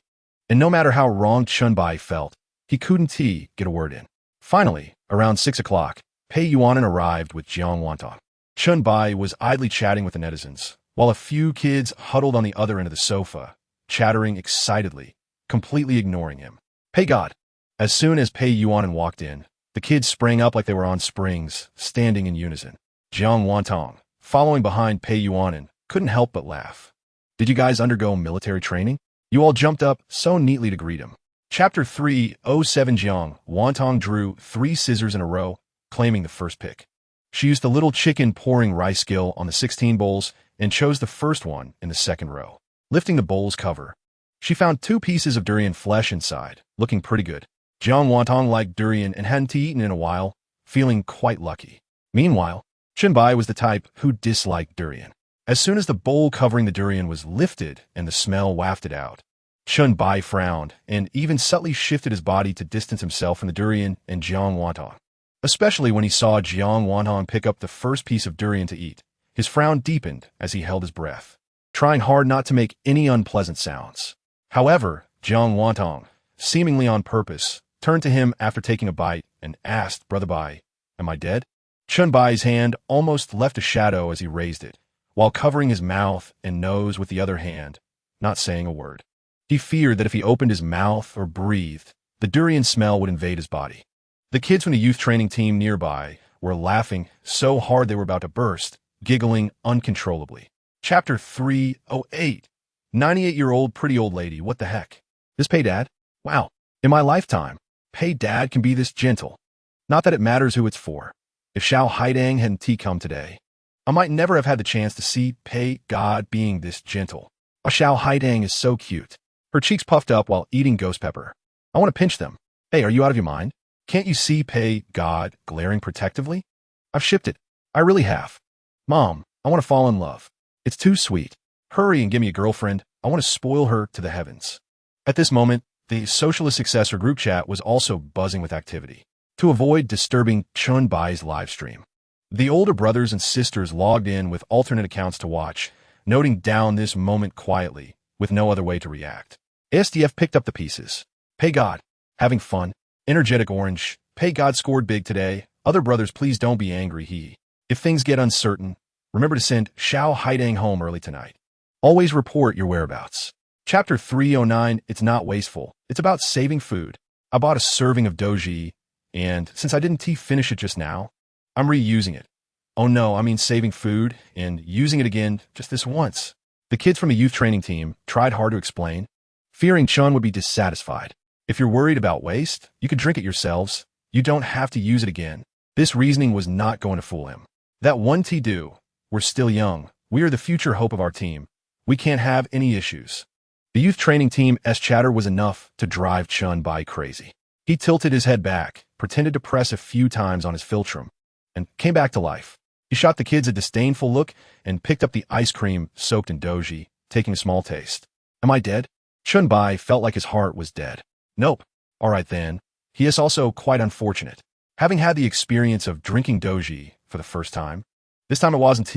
And no matter how wrong Chunbai felt, he couldn't get a word in. Finally, around 6 o'clock, Pei Yuanan arrived with Jiang Wantong. Chunbai was idly chatting with the netizens, while a few kids huddled on the other end of the sofa, chattering excitedly, completely ignoring him. Pei God! As soon as Pei Yuanan walked in, the kids sprang up like they were on springs, standing in unison. Jiang Wantong, following behind Pei Yuanan, couldn't help but laugh. Did you guys undergo military training? You all jumped up so neatly to greet him. Chapter 307 Jiang Wantong drew 3 scissors in a row, claiming the first pick. She used the little chicken pouring rice skill on the 16 bowls and chose the first one in the second row. Lifting the bowl's cover, she found 2 pieces of durian flesh inside, looking pretty good. Jiang Wantong liked durian and hadn't eaten in a while, feeling quite lucky. Meanwhile, Chunbai was the type who disliked durian. As soon as the bowl covering the durian was lifted and the smell wafted out, Chunbai frowned and even subtly shifted his body to distance himself from the durian and Jiang Wantong. Especially when he saw Jiang Wantong pick up the first piece of durian to eat, his frown deepened as he held his breath, trying hard not to make any unpleasant sounds. However, Jiang Wantong, seemingly on purpose, turned to him after taking a bite and asked, "Brother Bai, am I dead?" Chunbai's hand almost left a shadow as he raised it, while covering his mouth and nose with the other hand, not saying a word. He feared that if he opened his mouth or breathed, the durian smell would invade his body. The kids from the youth training team nearby were laughing so hard they were about to burst, giggling uncontrollably. Chapter 308 98-year-old pretty old lady, what the heck? This pay dad? Wow. In my lifetime, pay dad can be this gentle. Not that it matters who it's for. If Xiao Haidang hadn't come today, I might never have had the chance to see pay God being this gentle. Xiao Haidang is so cute. Her cheeks puffed up while eating ghost pepper. I want to pinch them. Hey, are you out of your mind? Can't you see pay God glaring protectively? I've shipped it. I really have. Mom, I want to fall in love. It's too sweet. Hurry and give me a girlfriend. I want to spoil her to the heavens. At this moment, the Socialist Successor group chat was also buzzing with activity. To avoid disturbing Chun Bai's live stream, the older brothers and sisters logged in with alternate accounts to watch, noting down this moment quietly, with no other way to react. ASDF picked up the pieces. Pay God. Having fun. Energetic orange. Pay God scored big today. Other brothers, please don't be angry. If things get uncertain, remember to send Xiao Haidang home early tonight. Always report your whereabouts. Chapter 309, it's not wasteful. It's about saving food. I bought a serving of doji, and since I didn't finish it just now, I'm reusing it. Oh no, I mean saving food and using it again just this once. The kids from the youth training team tried hard to explain, fearing Chun would be dissatisfied. If you're worried about waste, you could drink it yourselves. You don't have to use it again. This reasoning was not going to fool him. That one do. We're still young. We are the future hope of our team. We can't have any issues. The youth training team's chatter was enough to drive Chun Bai crazy. He tilted his head back, pretended to press a few times on his philtrum, and came back to life. He shot the kids a disdainful look and picked up the ice cream soaked in doji, taking a small taste. Am I dead? Chun Bai felt like his heart was dead. Nope. All right then. He is also quite unfortunate. Having had the experience of drinking doji for the first time, this time it wasn't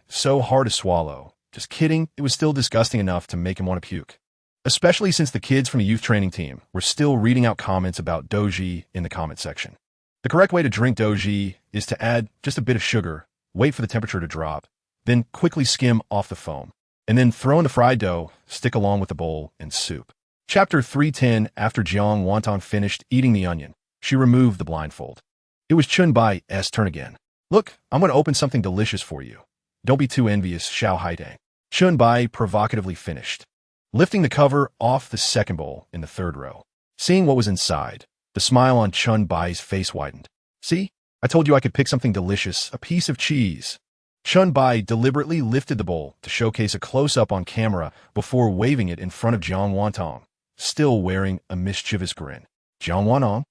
so hard to swallow. Just kidding, it was still disgusting enough to make him want to puke. Especially since the kids from the youth training team were still reading out comments about doji in the comment section. The correct way to drink doji is to add just a bit of sugar, wait for the temperature to drop, then quickly skim off the foam, and then throw in the fried dough, stick along with the bowl and soup. Chapter 310. After Jiang Wantong finished eating the onion, she removed the blindfold. It was Chun Bai's turn again. Look, I'm going to open something delicious for you. Don't be too envious, Xiao Haidang. Chun Bai provocatively finished, lifting the cover off the second bowl in the third row. Seeing what was inside, the smile on Chun Bai's face widened. See? I told you I could pick something delicious, a piece of cheese. Chun Bai deliberately lifted the bowl to showcase a close-up on camera before waving it in front of Jiang Wantong, still wearing a mischievous grin. Jiang Wantong?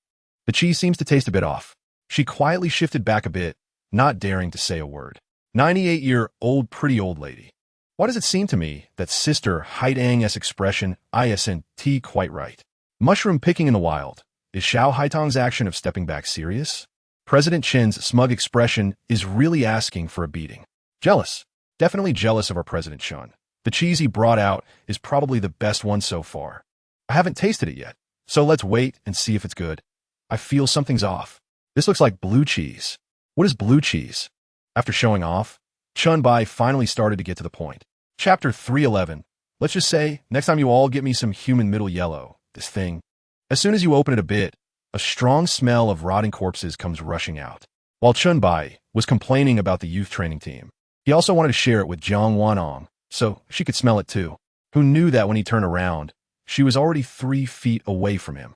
The cheese seems to taste a bit off. She quietly shifted back a bit, not daring to say a word. 98-year-old pretty old lady. Why does it seem to me that Sister Haidang's expression isn't quite right? Mushroom picking in the wild. Is Xiao Haitong's action of stepping back serious? President Chen's smug expression is really asking for a beating. Jealous. Definitely jealous of our President Chen. The cheese he brought out is probably the best one so far. I haven't tasted it yet, so let's wait and see if it's good. I feel something's off. This looks like blue cheese. What is blue cheese? After showing off, Chun Bai finally started to get to the point. Chapter 311. Let's just say, next time you all get me some human middle yellow, this thing. As soon as you open it a bit, a strong smell of rotting corpses comes rushing out. While Chun Bai was complaining about the youth training team, he also wanted to share it with Jiang Wanong, so she could smell it too. Who knew that when he turned around, she was already 3 feet away from him.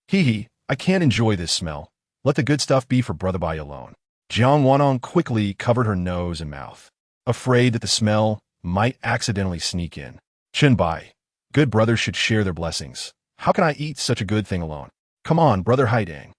Hee, I can't enjoy this smell. Let the good stuff be for Brother Bai alone. Jiang Wanong quickly covered her nose and mouth, afraid that the smell might accidentally sneak in. Chun Bai, good brothers should share their blessings. How can I eat such a good thing alone? Come on, Brother Haidang.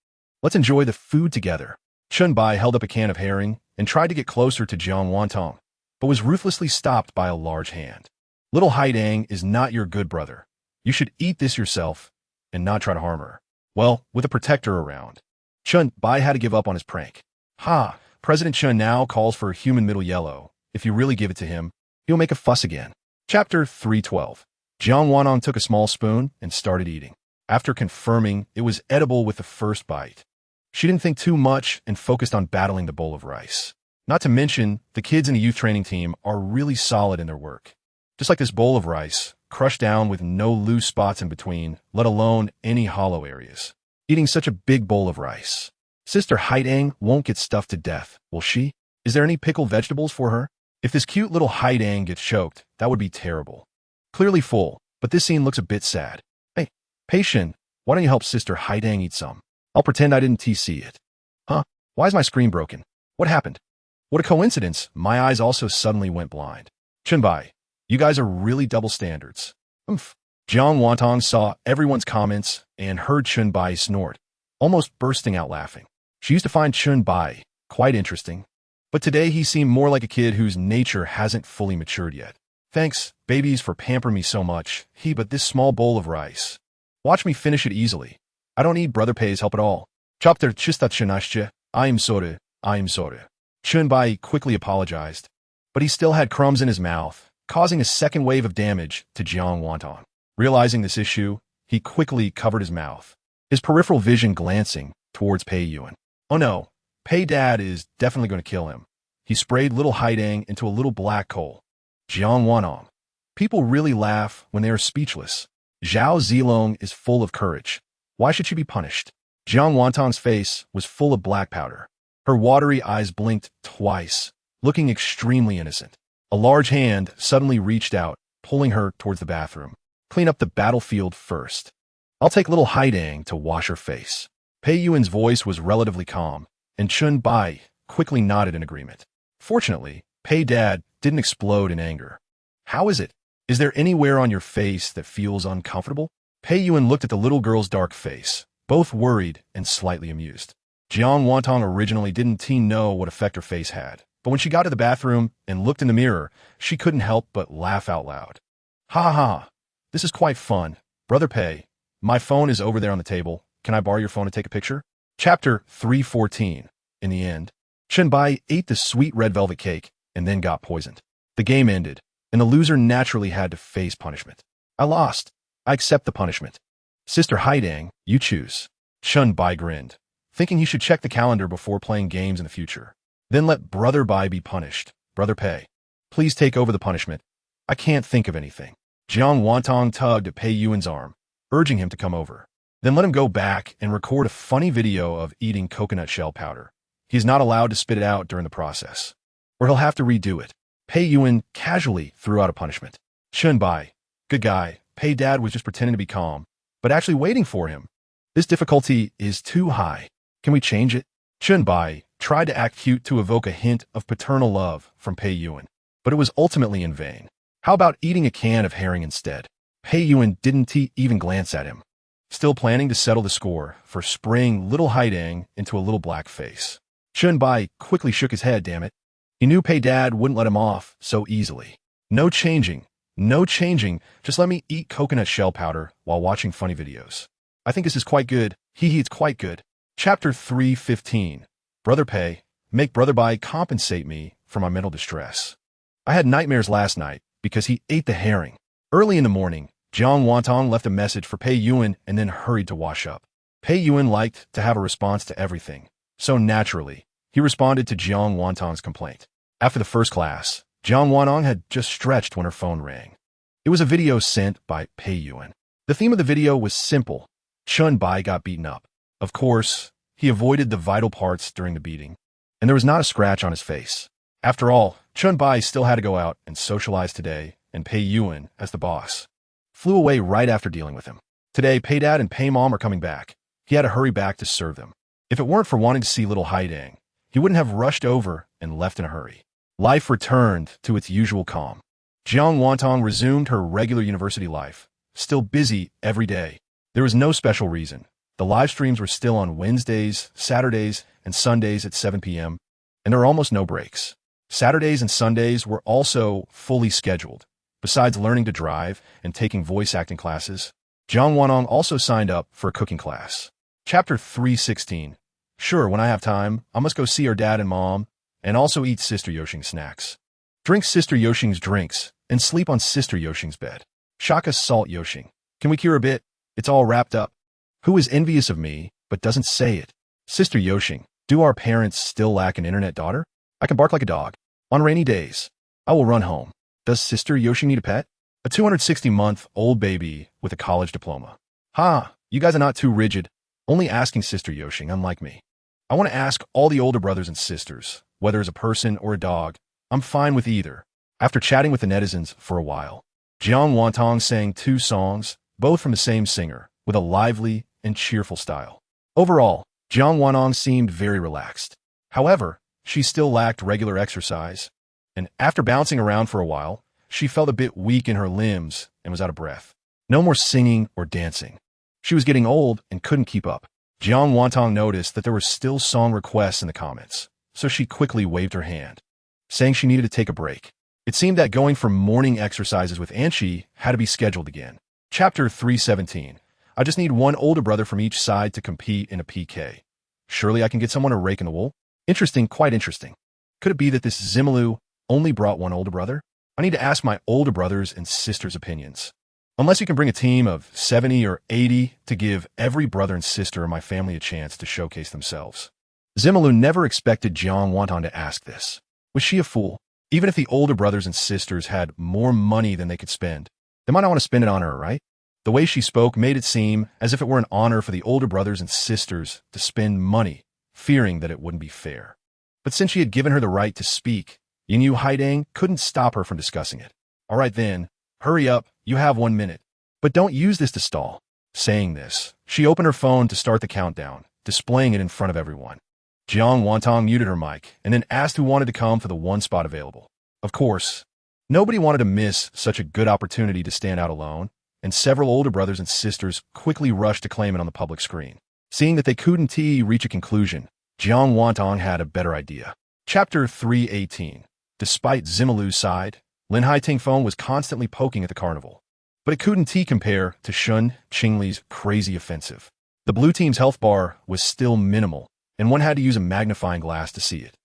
Let's enjoy the food together. Chun Bai held up a can of herring and tried to get closer to Jiang Wantong, but was ruthlessly stopped by a large hand. Little Haidang is not your good brother. You should eat this yourself and not try to harm her. Well, with a protector around, Chun Bai had to give up on his prank. Ha! President Chun now calls for human middle yellow. If you really give it to him, he'll make a fuss again. Chapter 312. Jiang Wanong took a small spoon and started eating. After confirming it was edible with the first bite, she didn't think too much and focused on battling the bowl of rice. Not to mention, the kids in the youth training team are really solid in their work. Just like this bowl of rice, crushed down with no loose spots in between, let alone any hollow areas. Eating such a big bowl of rice. Sister Haidang won't get stuffed to death, will she? Is there any pickled vegetables for her? If this cute little Haidang gets choked, that would be terrible. Clearly full, but this scene looks a bit sad. Hey, Patient, why don't you help Sister Haidang eat some? I'll pretend I didn't see it. Huh? Why is my screen broken? What happened? What a coincidence, my eyes also suddenly went blind. Chunbai, you guys are really double standards. Oomph. Jiang Wantong saw everyone's comments and heard Chunbai snort, almost bursting out laughing. She used to find Chunbai quite interesting, but today he seemed more like a kid whose nature hasn't fully matured yet. Thanks, babies, for pampering me so much. But this small bowl of rice. Watch me finish it easily. I don't need Brother Pei's help at all. Chopter chista chinashche, I'm sorry. Chunbai quickly apologized, but he still had crumbs in his mouth, causing a second wave of damage to Jiang Wantong. Realizing this issue, he quickly covered his mouth, his peripheral vision glancing towards Pei Yuan. Oh no, Pei Dad is definitely going to kill him. He sprayed little Haidang into a little black coal. Jiang Wantong. People really laugh when they are speechless. Zhao Zilong is full of courage. Why should she be punished? Jiang Wantong's face was full of black powder. Her watery eyes blinked twice, looking extremely innocent. A large hand suddenly reached out, pulling her towards the bathroom. Clean up the battlefield first. I'll take little Haidang to wash her face. Pei Yuan's voice was relatively calm, and Chun Bai quickly nodded in agreement. Fortunately, Pei Dad didn't explode in anger. How is it? Is there anywhere on your face that feels uncomfortable? Pei Yuan looked at the little girl's dark face, both worried and slightly amused. Jiang Wantong originally didn't know what effect her face had, but when she got to the bathroom and looked in the mirror, she couldn't help but laugh out loud. Ha ha, this is quite fun. Brother Pei, my phone is over there on the table. Can I borrow your phone to take a picture? Chapter 314. In the end, Chunbai ate the sweet red velvet cake and then got poisoned. The game ended, and the loser naturally had to face punishment. I lost. I accept the punishment. Sister Haidang, you choose. Chunbai grinned, thinking he should check the calendar before playing games in the future. Then let Brother Bai be punished. Brother Pei, please take over the punishment. I can't think of anything. Jiang Wantong tugged at Pei Yuan's arm, urging him to come over. Then let him go back and record a funny video of eating coconut shell powder. He's not allowed to spit it out during the process, or he'll have to redo it. Pei Yuan casually threw out a punishment. Chunbai, good guy. Pei Dad was just pretending to be calm, but actually waiting for him. This difficulty is too high. Can we change it? Chunbai tried to act cute to evoke a hint of paternal love from Pei Yuan, but it was ultimately in vain. How about eating a can of herring instead? Pei Yuan didn't even glance at him, still planning to settle the score for spraying little Haidang into a little black face. Chunbai quickly shook his head, damn it. He knew Pei Dad wouldn't let him off so easily. No changing, just let me eat coconut shell powder while watching funny videos. I think this is quite good. It's quite good. Chapter 315. Brother Pei, make Brother Bai compensate me for my mental distress. I had nightmares last night because he ate the herring. Early in the morning, Jiang Wantong left a message for Pei Yuan and then hurried to wash up. Pei Yuan liked to have a response to everything, so naturally, he responded to Jiang Wantong's complaint. After the first class, Jiang Wantong had just stretched when her phone rang. It was a video sent by Pei Yuan. The theme of the video was simple. Chun Bai got beaten up. Of course, he avoided the vital parts during the beating, and there was not a scratch on his face. After all, Chun Bai still had to go out and socialize today, and Pei Yuan, as the boss, flew away right after dealing with him. Today, Pei Dad and Pei Mom are coming back. He had to hurry back to serve them. If it weren't for wanting to see little Haidang, he wouldn't have rushed over and left in a hurry. Life returned to its usual calm. Jiang Wantong resumed her regular university life, still busy every day. There was no special reason. The live streams were still on Wednesdays, Saturdays, and Sundays at 7 p.m., and there were almost no breaks. Saturdays and Sundays were also fully scheduled. Besides learning to drive and taking voice acting classes, Jiang Wantong also signed up for a cooking class. Chapter 316. Sure, when I have time, I must go see her dad and mom, and also eat Sister Yoshing's snacks. Drink Sister Yoshing's drinks, and sleep on Sister Yoshing's bed. Shaka salt Yoshing. Can we cure a bit? It's all wrapped up. Who is envious of me, but doesn't say it? Sister Yoshing, do our parents still lack an internet daughter? I can bark like a dog. On rainy days, I will run home. Does Sister Yoshing need a pet? A 260-month-old baby with a college diploma. Ha, you guys are not too rigid. Only asking Sister Yoshing, unlike me. I want to ask all the older brothers and sisters, whether as a person or a dog, I'm fine with either. After chatting with the netizens for a while, Jiang Wantong sang 2 songs, both from the same singer, with a lively and cheerful style. Overall, Jiang Wantong seemed very relaxed. However, she still lacked regular exercise, and after bouncing around for a while, she felt a bit weak in her limbs and was out of breath. No more singing or dancing. She was getting old and couldn't keep up. Jiang Wantong noticed that there were still song requests in the comments, so she quickly waved her hand, saying she needed to take a break. It seemed that going for morning exercises with Anchi had to be scheduled again. Chapter 317. I just need one older brother from each side to compete in a PK. Surely I can get someone to rake in the wool? Interesting, quite interesting. Could it be that this Zimelu only brought one older brother? I need to ask my older brothers and sisters' opinions. Unless you can bring a team of 70 or 80 to give every brother and sister in my family a chance to showcase themselves. Zimelu never expected Jiang Wantong to ask this. Was she a fool? Even if the older brothers and sisters had more money than they could spend, they might not want to spend it on her, right? The way she spoke made it seem as if it were an honor for the older brothers and sisters to spend money, fearing that it wouldn't be fair. But since she had given her the right to speak, Yingyu Haidang couldn't stop her from discussing it. All right then, hurry up, you have 1 minute. But don't use this to stall. Saying this, she opened her phone to start the countdown, displaying it in front of everyone. Jiang Wantong muted her mic and then asked who wanted to come for the one spot available. Of course, nobody wanted to miss such a good opportunity to stand out alone, and several older brothers and sisters quickly rushed to claim it on the public screen. Seeing that they couldn't reach a conclusion, Jiang Wantong had a better idea. Chapter 318. Despite Zimelu's side, Lin Haiting phone was constantly poking at the carnival. But it couldn't compare to Shun Qingli's crazy offensive. The blue team's health bar was still minimal, and one had to use a magnifying glass to see it.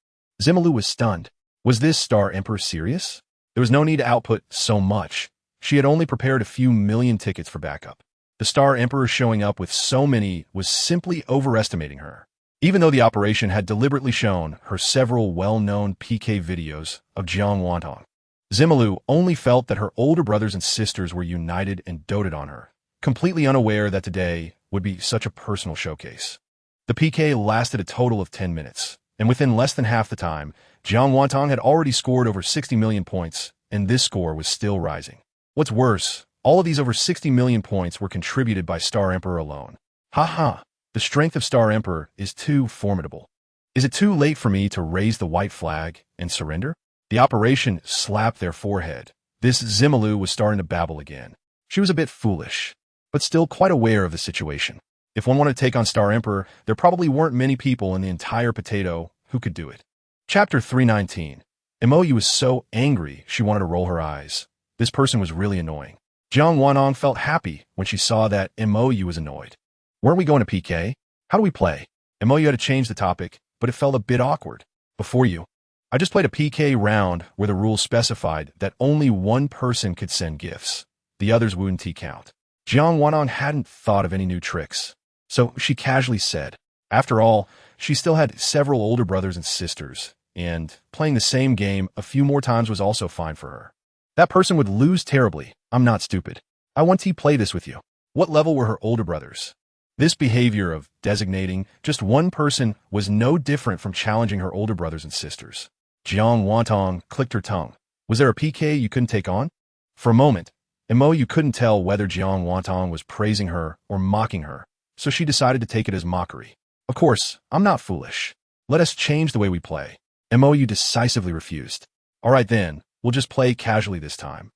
Zimelu was stunned. Was this Star Emperor serious? There was no need to output so much. She had only prepared a few million tickets for backup. The Star Emperor showing up with so many was simply overestimating her. Even though the operation had deliberately shown her several well-known PK videos of Jiang Wantong, Zimelu only felt that her older brothers and sisters were united and doted on her, completely unaware that today would be such a personal showcase. The PK lasted a total of 10 minutes, and within less than half the time, Jiang Wantong had already scored over 60 million points, and this score was still rising. What's worse, all of these over 60 million points were contributed by Star Emperor alone. Haha, the strength of Star Emperor is too formidable. Is it too late for me to raise the white flag and surrender? The operation slapped their forehead. This Zimelu was starting to babble again. She was a bit foolish, but still quite aware of the situation. If one wanted to take on Star Emperor, there probably weren't many people in the entire potato who could do it. Chapter 319. Imoyu was so angry she wanted to roll her eyes. This person was really annoying. Jiang Wantong felt happy when she saw that Imoyu was annoyed. Weren't we going to PK? How do we play? Imoyu had to change the topic, but it felt a bit awkward. Before you, I just played a PK round where the rules specified that only one person could send gifts. The others wouldn't count. Jiang Wantong hadn't thought of any new tricks, so she casually said. After all, she still had several older brothers and sisters, and playing the same game a few more times was also fine for her. That person would lose terribly. I'm not stupid. I want to play this with you. What level were her older brothers? This behavior of designating just one person was no different from challenging her older brothers and sisters. Jiang Wantong clicked her tongue. Was there a PK you couldn't take on? For a moment, Imoyu couldn't tell whether Jiang Wantong was praising her or mocking her, so she decided to take it as mockery. Of course, I'm not foolish. Let us change the way we play. Imoyu decisively refused. All right then, we'll just play casually this time.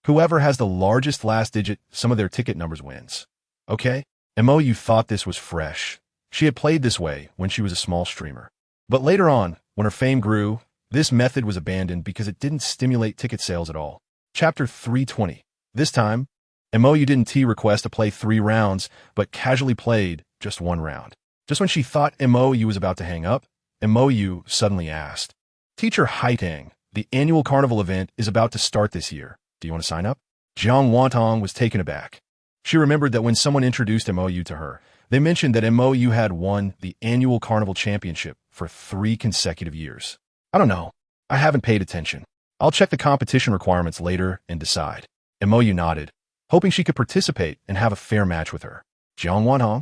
Whoever has the largest last digit, some of their ticket numbers wins. Okay? Imoyu thought this was fresh. She had played this way when she was a small streamer. But later on, when her fame grew, this method was abandoned because it didn't stimulate ticket sales at all. Chapter 320. This time, Imoyu didn't request to play 3 rounds, but casually played just 1 round. Just when she thought Imoyu was about to hang up, Imoyu suddenly asked, Teacher Haitang, the annual carnival event is about to start this year. Do you want to sign up? Jiang Wantong was taken aback. She remembered that when someone introduced Imoyu to her, they mentioned that Imoyu had won the annual carnival championship for 3 consecutive years. I don't know. I haven't paid attention. I'll check the competition requirements later and decide. Imoyu nodded, hoping she could participate and have a fair match with her. Jiang Wantong?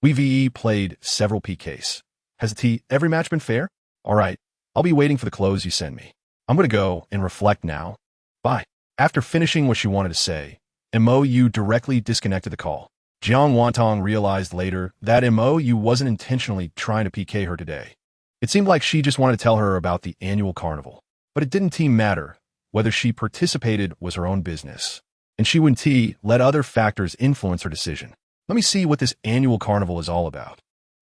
We VE played several PKs. Has every match been fair? All right. I'll be waiting for the clothes you send me. I'm going to go and reflect now. Bye. After finishing what she wanted to say, Mo directly disconnected the call. Jiang Wantong realized later that Mo wasn't intentionally trying to PK her today. It seemed like she just wanted to tell her about the annual carnival. But it didn't matter. Whether she participated was her own business. And Shi Wen-ti let other factors influence her decision. Let me see what this annual carnival is all about.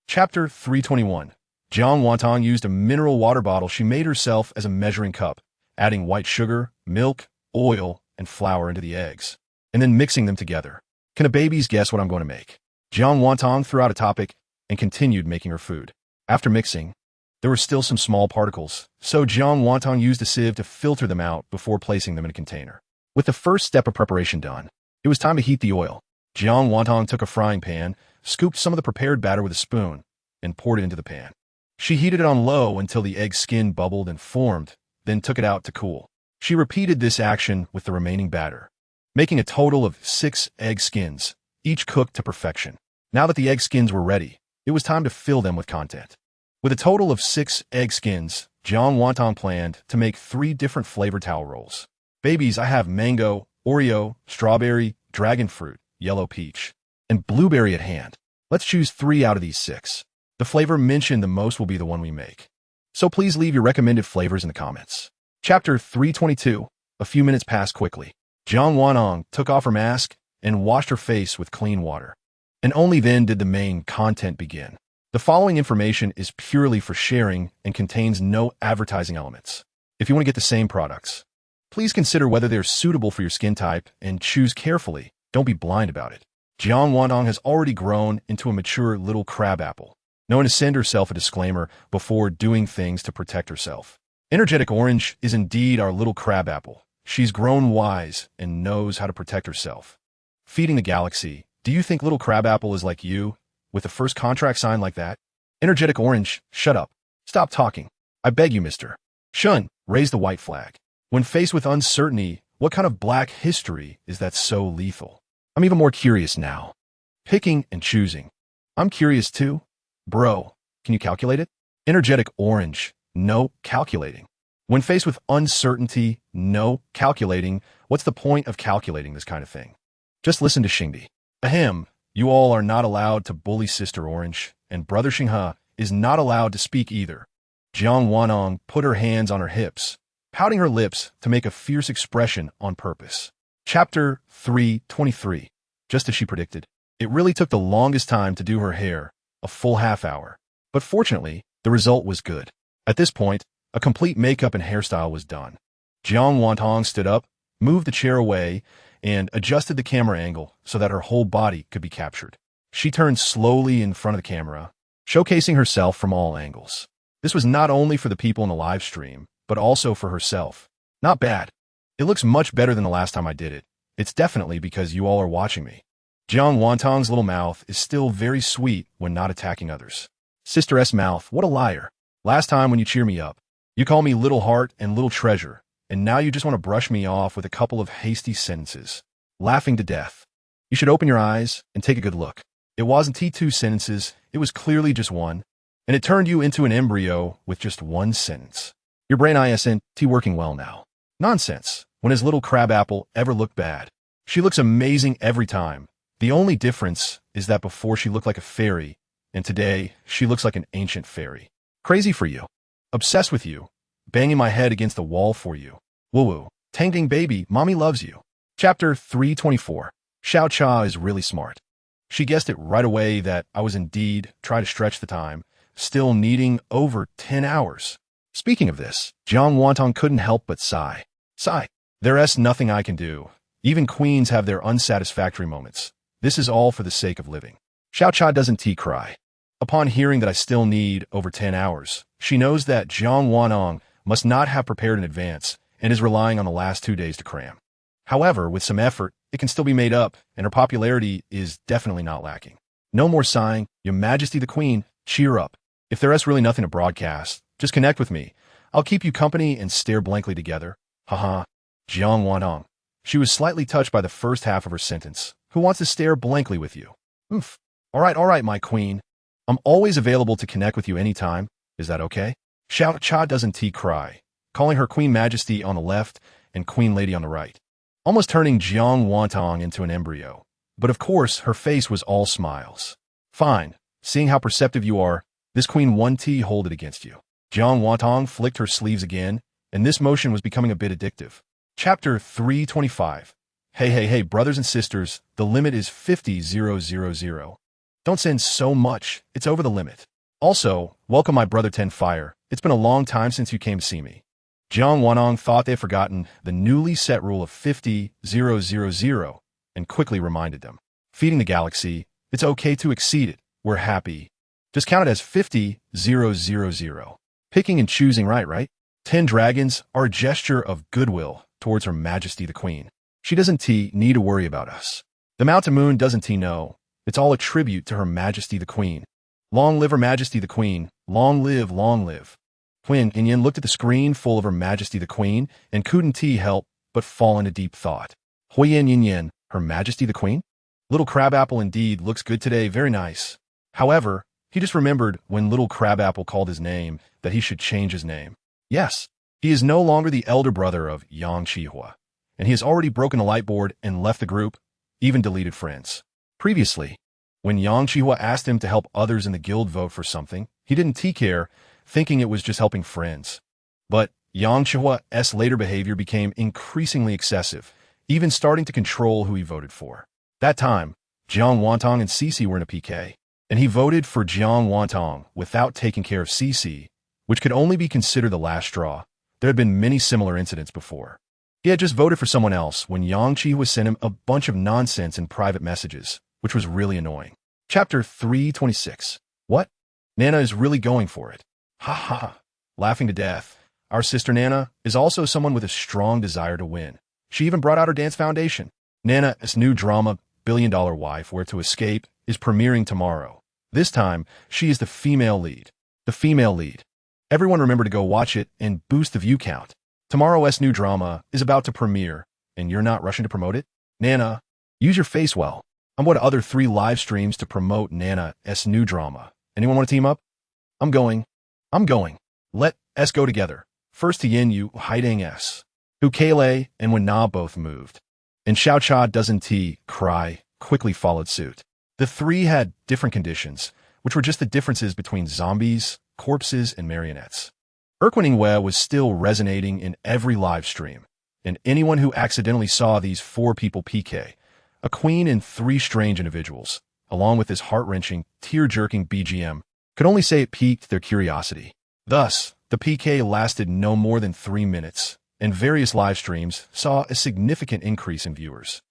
Chapter 321. Jiang Wantong used a mineral water bottle she made herself as a measuring cup, adding white sugar, milk, oil, and flour into the eggs, and then mixing them together. Can a baby's guess what I'm going to make? Jiang Wantong threw out a topic and continued making her food. After mixing, there were still some small particles, so Jiang Wantong used a sieve to filter them out before placing them in a container. With the first step of preparation done, it was time to heat the oil. Jiang Wantong took a frying pan, scooped some of the prepared batter with a spoon, and poured it into the pan. She heated it on low until the egg skin bubbled and formed, then took it out to cool. She repeated this action with the remaining batter, making a total of 6 egg skins, each cooked to perfection. Now that the egg skins were ready, it was time to fill them with content. With a total of 6 egg skins, Jiang Wantong planned to make 3 different flavored towel rolls. Babies, I have mango, Oreo, strawberry, dragon fruit, yellow peach, and blueberry at hand. Let's choose 3 out of these 6. The flavor mentioned the most will be the one we make. So please leave your recommended flavors in the comments. Chapter 322. A few minutes passed quickly. Jiang Wantong took off her mask and washed her face with clean water. And only then did the main content begin. The following information is purely for sharing and contains no advertising elements. If you want to get the same products, please consider whether they're suitable for your skin type and choose carefully. Don't be blind about it. Jiang Wantong has already grown into a mature little crabapple, knowing to send herself a disclaimer before doing things to protect herself. Energetic Orange is indeed our little crabapple. She's grown wise and knows how to protect herself. Feeding the galaxy. Do you think little crabapple is like you, with the first contract signed like that? Energetic Orange, shut up. Stop talking. I beg you, mister. Shun, raise the white flag. When faced with uncertainty, what kind of black history is that so lethal? I'm even more curious now. Picking and choosing. I'm curious too. Bro, can you calculate it? Energetic Orange, no calculating. When faced with uncertainty, no calculating. What's the point of calculating this kind of thing? Just listen to Xingdi. Ahem, you all are not allowed to bully Sister Orange, and Brother Xinghe is not allowed to speak either. Jiang Wantong put her hands on her hips, pouting her lips to make a fierce expression on purpose. Chapter 323. Just as she predicted, it really took the longest time to do her hair, a full half hour. But fortunately, the result was good. At this point, a complete makeup and hairstyle was done. Jiang Wantong stood up, moved the chair away, and adjusted the camera angle so that her whole body could be captured. She turned slowly in front of the camera, showcasing herself from all angles. This was not only for the people in the live stream, but also for herself. Not bad. It looks much better than the last time I did it. It's definitely because you all are watching me. Jiang Wantong's little mouth is still very sweet when not attacking others. Sister S mouth, what a liar. Last time when you cheer me up, you call me little heart and little treasure, and now you just want to brush me off with a couple of hasty sentences. Laughing to death. You should open your eyes and take a good look. It wasn't T2 sentences, it was clearly just one, and it turned you into an embryo with just one sentence. Your brain isn't working well now. Nonsense. When has little crabapple ever looked bad? She looks amazing every time. The only difference is that before she looked like a fairy, and today she looks like an ancient fairy. Crazy for you. Obsessed with you. Banging my head against the wall for you. Woo-woo. Tang-ding baby, mommy loves you. Chapter 324. Xiao Cha is really smart. She guessed it right away that I was indeed trying to stretch the time, still needing over 10 hours. Speaking of this, Jiang Wantong couldn't help but sigh. Sigh. There's nothing I can do. Even queens have their unsatisfactory moments. This is all for the sake of living. Xiao Cha doesn't cry. Upon hearing that I still need over 10 hours, she knows that Jiang Wantong must not have prepared in advance and is relying on the last 2 days to cram. However, with some effort, it can still be made up, and her popularity is definitely not lacking. No more sighing. Your Majesty the Queen, cheer up. If there's really nothing to broadcast, just connect with me. I'll keep you company and stare blankly together. Haha. Jiang Wantong. She was slightly touched by the first half of her sentence. Who wants to stare blankly with you? Oof. All right, my queen. I'm always available to connect with you anytime. Is that okay? Xiao Cha doesn't cry, calling her Queen Majesty on the left and Queen Lady on the right. almost turning Jiang Wantong into an embryo. But of course, her face was all smiles. Fine, seeing how perceptive you are, this queen 1T hold it against you. Jiang Wantong flicked her sleeves again, and this motion was becoming a bit addictive. Chapter 325. Hey, brothers and sisters, the limit is 50,000. Don't send so much, it's over the limit. Also, welcome my brother Ten Fire, it's been a long time since you came to see me. Jiang Wantong thought they had forgotten the newly set rule of 50,000 and quickly reminded them. Feeding the galaxy, it's okay to exceed it, we're happy. Just count it as 50,000. Picking and choosing right? 10 dragons are a gesture of goodwill towards Her Majesty the Queen. She doesn't need to worry about us. The Mountain Moon doesn't know. It's all a tribute to Her Majesty the Queen. Long live Her Majesty the Queen. Long live, long live. Quinn Yin looked at the screen full of Her Majesty the Queen and couldn't help but fall into deep thought. Huiyin Yin, Her Majesty the Queen? Little Crabapple indeed looks good today, very nice. However, he just remembered when Little Crabapple called his name that he should change his name. Yes, he is no longer the elder brother of Yang Qihua, and he has already broken the light board and left the group, even deleted friends. Previously, when Yang Qihua asked him to help others in the guild vote for something, he didn't care, thinking it was just helping friends. But Yang Qihua's later behavior became increasingly excessive, even starting to control who he voted for. That time, Jiang Wantong and Cece were in a PK, and he voted for Jiang Wantong without taking care of Cece, which could only be considered the last straw. There had been many similar incidents before. He had just voted for someone else when Yang Qihua sent him a bunch of nonsense in private messages, which was really annoying. Chapter 326. What? Nana is really going for it. Ha ha. Laughing to death. Our sister Nana is also someone with a strong desire to win. She even brought out her dance foundation. Nana's new drama, Billion-Dollar Wife, Where to Escape, is premiering tomorrow. This time, she is the female lead. The female lead. Everyone remember to go watch it and boost the view count. Tomorrow's new drama is about to premiere, and you're not rushing to promote it? Nana, use your face well. I'm going to other 3 live streams to promote Nana's new drama. Anyone want to team up? I'm going. Let us go together. First to Yin Yu Haidang S. Who Kale and Wen Na both moved. And Xiao Cha doesn't cry quickly followed suit. The 3 had different conditions, which were just the differences between zombies, corpses, and marionettes. Erquin Wei was still resonating in every live stream, and anyone who accidentally saw these 4 people PK, a queen and 3 strange individuals, along with this heart-wrenching, tear-jerking BGM, could only say it piqued their curiosity. Thus, the PK lasted no more than 3 minutes, and various live streams saw a significant increase in viewers,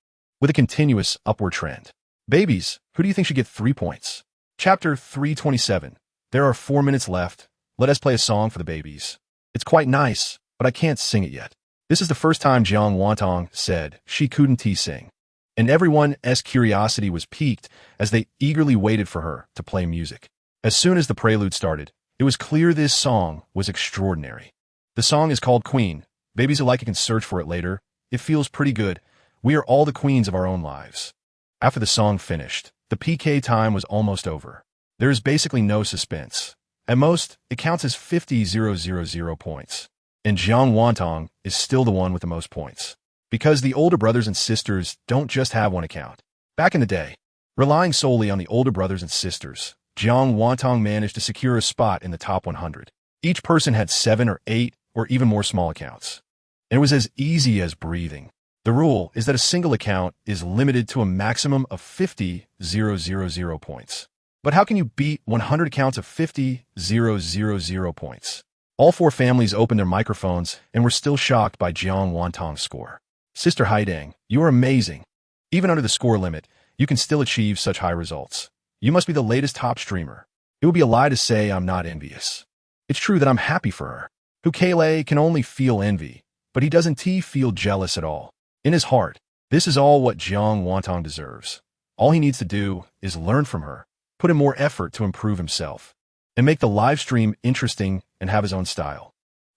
with a continuous upward trend. Babies, who do you think should get 3 points? Chapter 327. There are 4 minutes left. Let us play a song for the babies. It's quite nice, but I can't sing it yet. This is the first time Jiang Wantong said she couldn't sing, and everyone's curiosity was piqued as they eagerly waited for her to play music. As soon as the prelude started, it was clear this song was extraordinary. The song is called Queen. Babies who like it can search for it later. It feels pretty good. We are all the queens of our own lives. After the song finished, the PK time was almost over. There is basically no suspense. At most, it counts as 50,000 points. And Jiang Wantong is still the one with the most points. Because the older brothers and sisters don't just have one account. Back in the day, relying solely on the older brothers and sisters, Jiang Wantong managed to secure a spot in the top 100. Each person had 7 or 8 or even more small accounts. And it was as easy as breathing. The rule is that a single account is limited to a maximum of 50,000 points. But how can you beat 100 accounts of 50,000 points? All 4 families opened their microphones and were still shocked by Jiang Wantong's score. Sister Haidang, you are amazing. Even under the score limit, you can still achieve such high results. You must be the latest top streamer. It would be a lie to say I'm not envious. It's true that I'm happy for her. Hukale can only feel envy, but he doesn't feel jealous at all. In his heart, this is all what Jiang Wantong deserves. All he needs to do is learn from her, put in more effort to improve himself, and make the live stream interesting and have his own style.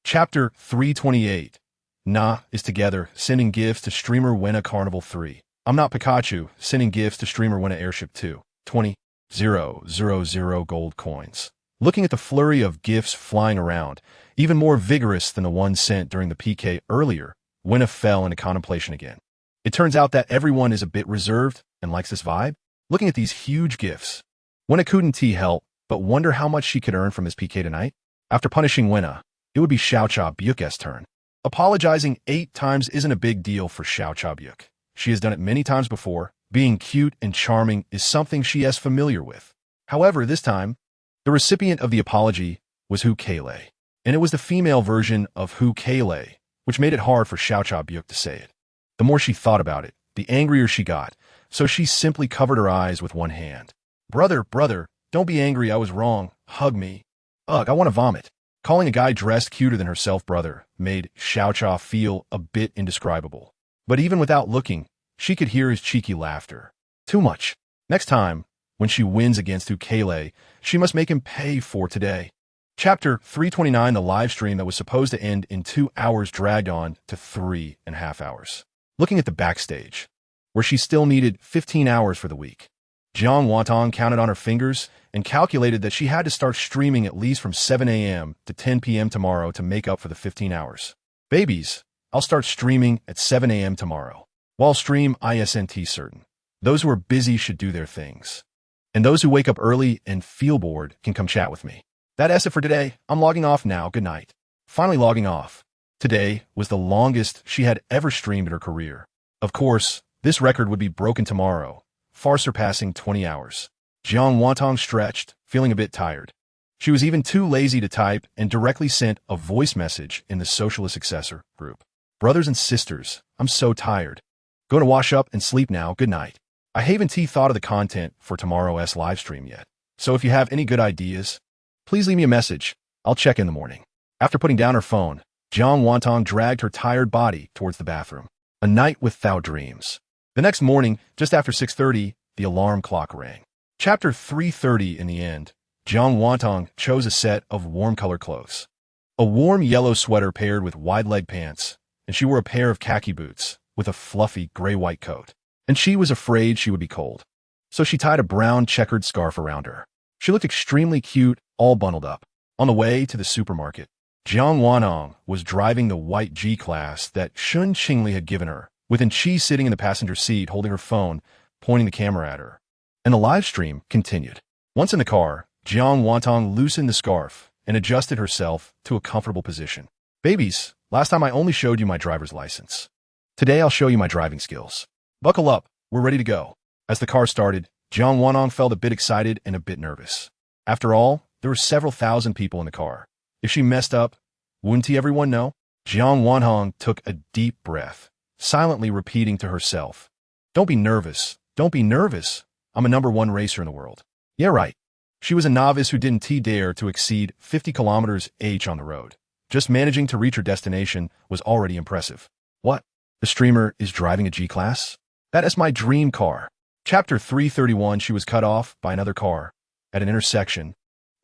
Chapter 328. Na is together, sending gifts to streamer Wenna Carnival 3. I'm not Pikachu, sending gifts to streamer Wenna Airship 2. 20,000 gold coins. Looking at the flurry of gifts flying around, even more vigorous than the one sent during the PK earlier, Wenna fell into contemplation again. It turns out that everyone is a bit reserved and likes this vibe. Looking at these huge gifts. Wena couldn't T help but wonder how much she could earn from his PK tonight. After punishing Wena, it would be Xiao Cha Byuk's turn. Apologizing 8 times isn't a big deal for Xiao Cha Byuk. She has done it many times before. Being cute and charming is something she is familiar with. However, this time, the recipient of the apology was Hu Kailei, and it was the female version of Hu Kailei, which made it hard for Xiao Cha Byuk to say it. The more she thought about it, the angrier she got, so she simply covered her eyes with one hand. Brother, don't be angry, I was wrong. Hug me. Ugh, I want to vomit. Calling a guy dressed cuter than herself brother made Xiao Cha feel a bit indescribable. But even without looking, she could hear his cheeky laughter. Too much. Next time, when she wins against Ukele, she must make him pay for today. Chapter 329, the live stream that was supposed to end in 2 hours dragged on to 3.5 hours. Looking at the backstage, where she still needed 15 hours for the week, Jiang Wantong counted on her fingers and calculated that she had to start streaming at least from 7 a.m. to 10 p.m. tomorrow to make up for the 15 hours. Babies, I'll start streaming at 7 a.m. tomorrow. While stream ISNT certain. Those who are busy should do their things. And those who wake up early and feel bored can come chat with me. That's it for today. I'm logging off now. Good night. Finally logging off. Today was the longest she had ever streamed in her career. Of course, this record would be broken tomorrow, far surpassing 20 hours. Jiang Wantong stretched, feeling a bit tired. She was even too lazy to type and directly sent a voice message in the Socialist Successor group. Brothers and sisters, I'm so tired. Going to wash up and sleep now. Good night. I haven't thought of the content for tomorrow's live stream yet. So if you have any good ideas, please leave me a message. I'll check in the morning. After putting down her phone, Jiang Wantong dragged her tired body towards the bathroom. A night without dreams. The next morning, just after 6:30, the alarm clock rang. Chapter 330 in the end, Jiang Wantong chose a set of warm-color clothes. A warm yellow sweater paired with wide-leg pants, and she wore a pair of khaki boots with a fluffy gray-white coat. And she was afraid she would be cold. So she tied a brown checkered scarf around her. She looked extremely cute, all bundled up. On the way to the supermarket, Jiang Wantong was driving the white G-Class that Shun Qingli had given her, with Chi sitting in the passenger seat holding her phone, pointing the camera at her. And the live stream continued. Once in the car, Jiang Wantong loosened the scarf and adjusted herself to a comfortable position. Babies, last time I only showed you my driver's license. Today I'll show you my driving skills. Buckle up, we're ready to go. As the car started, Jiang Wantong felt a bit excited and a bit nervous. After all, there were several thousand people in the car. If she messed up, wouldn't everyone know? Jiang Wantong took a deep breath, silently repeating to herself, Don't be nervous, don't be nervous. I'm a #1 racer in the world. Yeah, right. She was a novice who didn't dare to exceed 50 kilometers h on the road. Just managing to reach her destination was already impressive. What? The streamer is driving a G-Class? That is my dream car. Chapter 331, she was cut off by another car. At an intersection,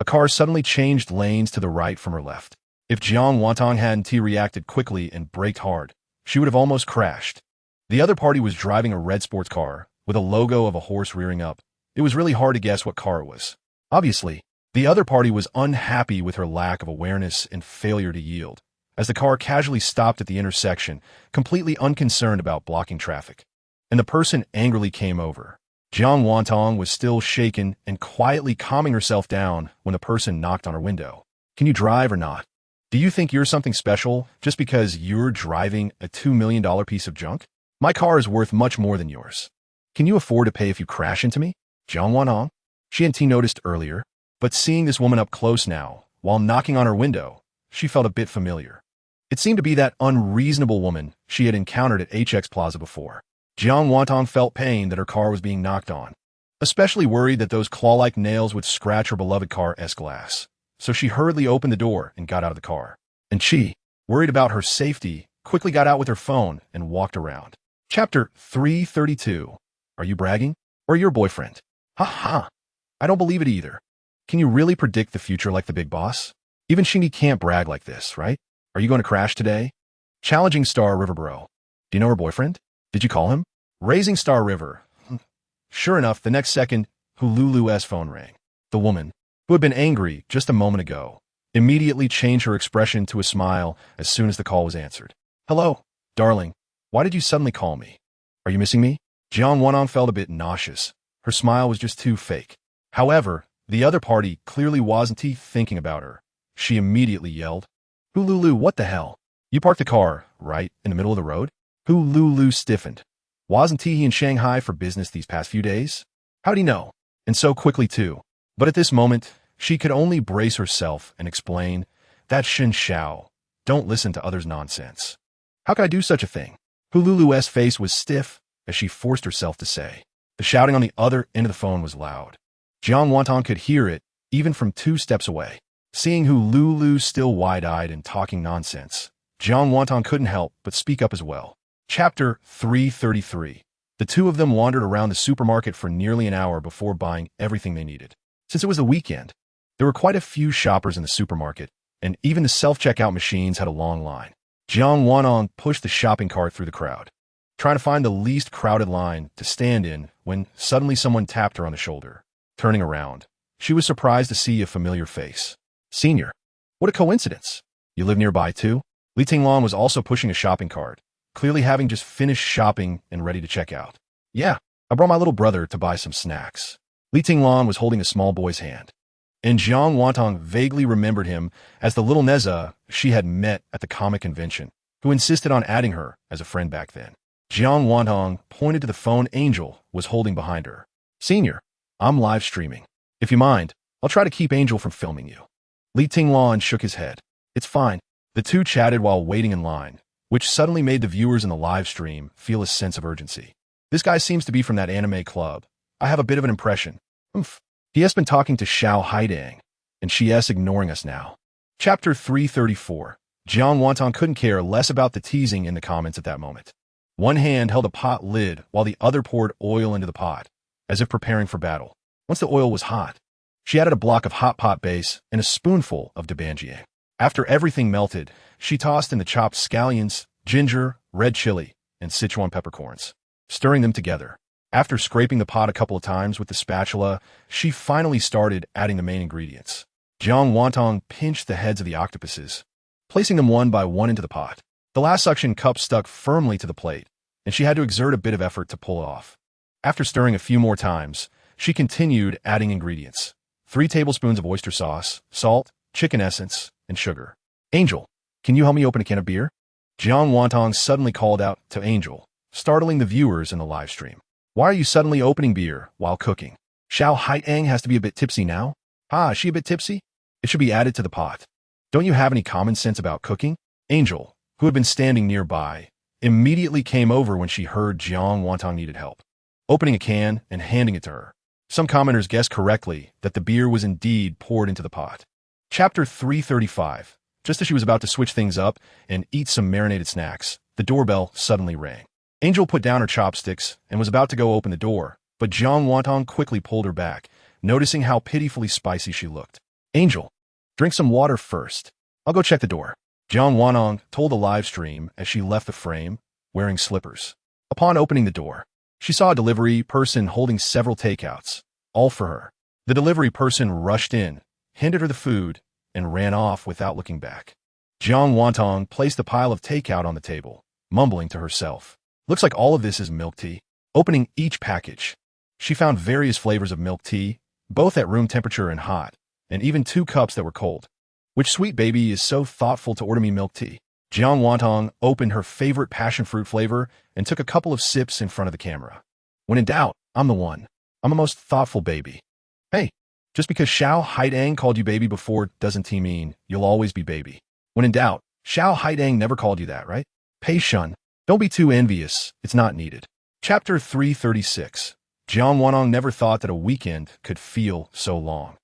a car suddenly changed lanes to the right from her left. If Jiang Wantong hadn't reacted quickly and braked hard, she would have almost crashed. The other party was driving a red sports car with a logo of a horse rearing up. It was really hard to guess what car it was. Obviously, the other party was unhappy with her lack of awareness and failure to yield, as the car casually stopped at the intersection, completely unconcerned about blocking traffic. And the person angrily came over. Jiang Wantong was still shaken and quietly calming herself down when the person knocked on her window. Can you drive or not? Do you think you're something special just because you're driving a $2 million piece of junk? My car is worth much more than yours. Can you afford to pay if you crash into me? Jiang Wantong? She hadn't noticed earlier, but seeing this woman up close now, while knocking on her window, she felt a bit familiar. It seemed to be that unreasonable woman she had encountered at HX Plaza before. Jiang Wantong felt pain that her car was being knocked on, especially worried that those claw-like nails would scratch her beloved car's glass. So she hurriedly opened the door and got out of the car. And she, worried about her safety, quickly got out with her phone and walked around. Chapter 332. Are you bragging? Or your boyfriend? Ha ha. I don't believe it either. Can you really predict the future like the big boss? Even Shingy can't brag like this, right? Are you going to crash today? Challenging Star River Bro. Do you know her boyfriend? Did you call him? Raising Star River. Sure enough, the next second, Hululu's phone rang. The woman, who had been angry just a moment ago, immediately changed her expression to a smile as soon as the call was answered. Hello, darling. Why did you suddenly call me? Are you missing me? Jiang Wanong felt a bit nauseous. Her smile was just too fake. However, the other party clearly wasn't thinking about her. She immediately yelled, Hululu, what the hell? You parked the car, right, in the middle of the road? Hululu stiffened. Wasn't he in Shanghai for business these past few days? How'd he know? And so quickly, too. But at this moment, she could only brace herself and explain, That's Shin Xiao. Don't listen to others' nonsense. How could I do such a thing? Hululu's face was stiff as she forced herself to say. The shouting on the other end of the phone was loud. Jiang Wanton could hear it, even from 2 steps away. Seeing Hululu still wide-eyed and talking nonsense, Jiang Wanton couldn't help but speak up as well. Chapter 333. The two of them wandered around the supermarket for nearly an hour before buying everything they needed. Since it was the weekend, there were quite a few shoppers in the supermarket, and even the self-checkout machines had a long line. Jiang Wanong pushed the shopping cart through the crowd, trying to find the least crowded line to stand in when suddenly someone tapped her on the shoulder. Turning around, she was surprised to see a familiar face. Senior, what a coincidence. You live nearby too? Li Tinglong was also pushing a shopping cart, clearly having just finished shopping and ready to check out. Yeah, I brought my little brother to buy some snacks. Li Tinglong was holding a small boy's hand, and Jiang Wantong vaguely remembered him as the little Neza she had met at the comic convention, who insisted on adding her as a friend back then. Jiang Wantong pointed to the phone Angel was holding behind her. Senior, I'm live streaming. If you mind, I'll try to keep Angel from filming you. Li Tinglong shook his head. It's fine. The two chatted while waiting in line, which suddenly made the viewers in the live stream feel a sense of urgency. This guy seems to be from that anime club. I have a bit of an impression. He has been talking to Xiao Haidang, and she is ignoring us now. Chapter 334. Jiang Wantong couldn't care less about the teasing in the comments at that moment. One hand held a pot lid while the other poured oil into the pot, as if preparing for battle. Once the oil was hot, she added a block of hot pot base and a spoonful of dabanjiang. After everything melted, she tossed in the chopped scallions, ginger, red chili, and Sichuan peppercorns, stirring them together. After scraping the pot a couple of times with the spatula, she finally started adding the main ingredients. Jiang Wantong pinched the heads of the octopuses, placing them one by one into the pot. The last suction cup stuck firmly to the plate, and she had to exert a bit of effort to pull it off. After stirring a few more times, she continued adding ingredients. 3 tablespoons of oyster sauce, salt, chicken essence, and sugar. Angel, can you help me open a can of beer? Jiang Wantong suddenly called out to Angel, startling the viewers in the live stream. Why are you suddenly opening beer while cooking? Xiao Haitang has to be a bit tipsy now? Is she a bit tipsy? It should be added to the pot. Don't you have any common sense about cooking? Angel, who had been standing nearby, immediately came over when she heard Jiang Wantong needed help, opening a can and handing it to her. Some commenters guessed correctly that the beer was indeed poured into the pot. Chapter 335. Just as she was about to switch things up and eat some marinated snacks, the doorbell suddenly rang. Angel put down her chopsticks and was about to go open the door, but Jiang Wantong quickly pulled her back, noticing how pitifully spicy she looked. Angel, drink some water first. I'll go check the door. Jiang Wantong told the live stream as she left the frame, wearing slippers. Upon opening the door, she saw a delivery person holding several takeouts, all for her. The delivery person rushed in, handed her the food, and ran off without looking back. Jiang Wantong placed a pile of takeout on the table, mumbling to herself. Looks like all of this is milk tea. Opening each package, she found various flavors of milk tea, both at room temperature and hot, and even 2 cups that were cold. Which sweet baby is so thoughtful to order me milk tea? Jiang Wantong opened her favorite passion fruit flavor and took a couple of sips in front of the camera. When in doubt, I'm the one. I'm a most thoughtful baby. Hey, just because Xiao Haidang called you baby before doesn't mean you'll always be baby. When in doubt, Xiao Haidang never called you that, right? Pei Shun. Don't be too envious. It's not needed. Chapter 336. Jiang Wanong never thought that a weekend could feel so long.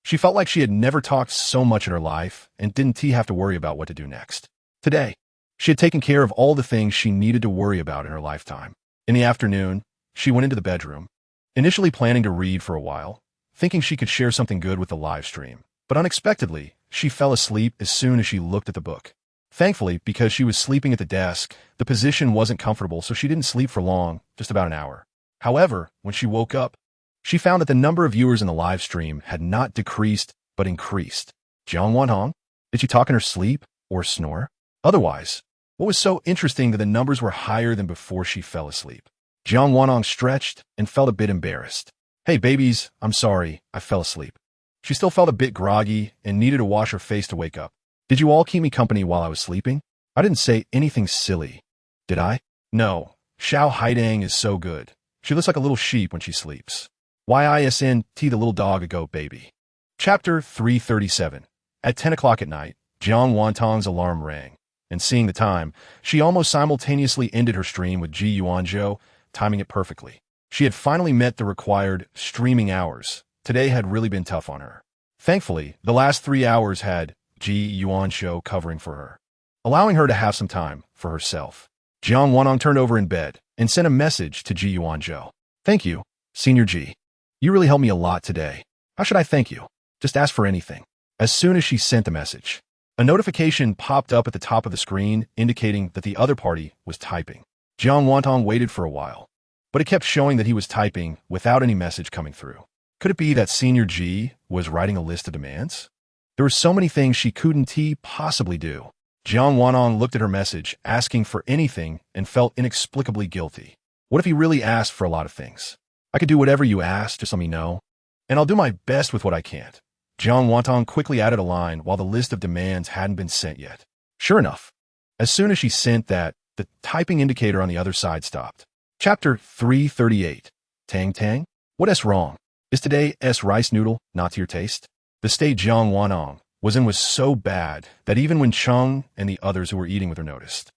She felt like she had never talked so much in her life and didn't have to worry about what to do next. Today, she had taken care of all the things she needed to worry about in her lifetime. In the afternoon, she went into the bedroom, initially planning to read for a while, thinking she could share something good with the live stream. But unexpectedly, she fell asleep as soon as she looked at the book. Thankfully, because she was sleeping at the desk, the position wasn't comfortable, so she didn't sleep for long, just about an hour. However, when she woke up, she found that the number of viewers in the live stream had not decreased, but increased. Jiang Wanhong? Did she talk in her sleep or snore? Otherwise, what was so interesting that the numbers were higher than before she fell asleep? Jiang Wanong stretched and felt a bit embarrassed. Hey babies, I'm sorry, I fell asleep. She still felt a bit groggy and needed to wash her face to wake up. Did you all keep me company while I was sleeping? I didn't say anything silly. Did I? No. Xiao Haidang is so good. She looks like a little sheep when she sleeps. YISNT the little dog a goat baby. Chapter 337. At 10 o'clock at night, Jiang Wantong's alarm rang, and seeing the time, she almost simultaneously ended her stream with Ji Yuanzhou, timing it perfectly. She had finally met the required streaming hours. Today had really been tough on her. Thankfully, the last 3 hours had Ji Yuanzhou covering for her, allowing her to have some time for herself. Jiang Wanong turned over in bed and sent a message to Ji Yuanzhou. Thank you, Senior Ji. You really helped me a lot today. How should I thank you? Just ask for anything. As soon as she sent the message, a notification popped up at the top of the screen indicating that the other party was typing. Jiang Wantong waited for a while, but it kept showing that he was typing without any message coming through. Could it be that Senior Ji was writing a list of demands? There were so many things she couldn't possibly do. Jiang Wanong looked at her message, asking for anything, and felt inexplicably guilty. What if he really asked for a lot of things? I could do whatever you ask, just let me know. And I'll do my best with what I can't. Jiang Wantong quickly added a line while the list of demands hadn't been sent yet. Sure enough, as soon as she sent that, the typing indicator on the other side stopped. Chapter 338. Tang Tang? What's wrong? Is today's rice noodle not to your taste? The state Jiang Wanong was in was so bad that even when Cheng and the others who were eating with her noticed.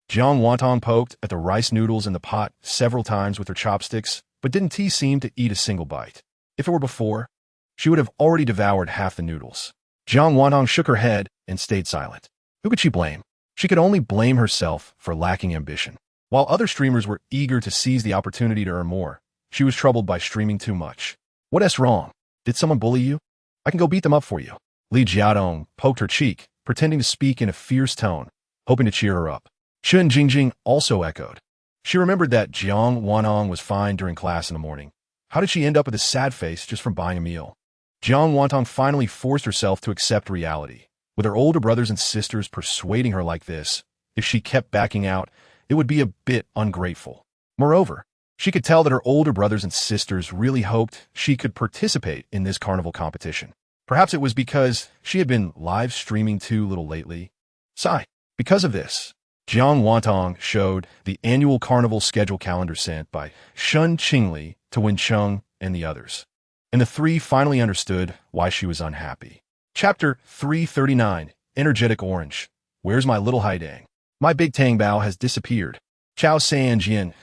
Jiang Wantong poked at the rice noodles in the pot several times with her chopsticks, but didn't seem to eat a single bite. If it were before, she would have already devoured half the noodles. Jiang Wantong shook her head and stayed silent. Who could she blame? She could only blame herself for lacking ambition. While other streamers were eager to seize the opportunity to earn more, she was troubled by streaming too much. What's wrong? Did someone bully you? I can go beat them up for you. Li Jiadong poked her cheek, pretending to speak in a fierce tone, hoping to cheer her up. Chun Jingjing also echoed. She remembered that Jiang Wanong was fine during class in the morning. How did she end up with a sad face just from buying a meal? Jiang Wantong finally forced herself to accept reality. With her older brothers and sisters persuading her like this, if she kept backing out, it would be a bit ungrateful. Moreover, she could tell that her older brothers and sisters really hoped she could participate in this carnival competition. Perhaps it was because she had been live streaming too little lately. Sigh. Because of this, Jiang Wantong showed the annual carnival schedule calendar sent by Shun Qingli to Wen Cheng and the others. And the three finally understood why she was unhappy. Chapter 339. Energetic Orange. Where's my little Haidang? My big Tang Bao has disappeared. Chao San Jian.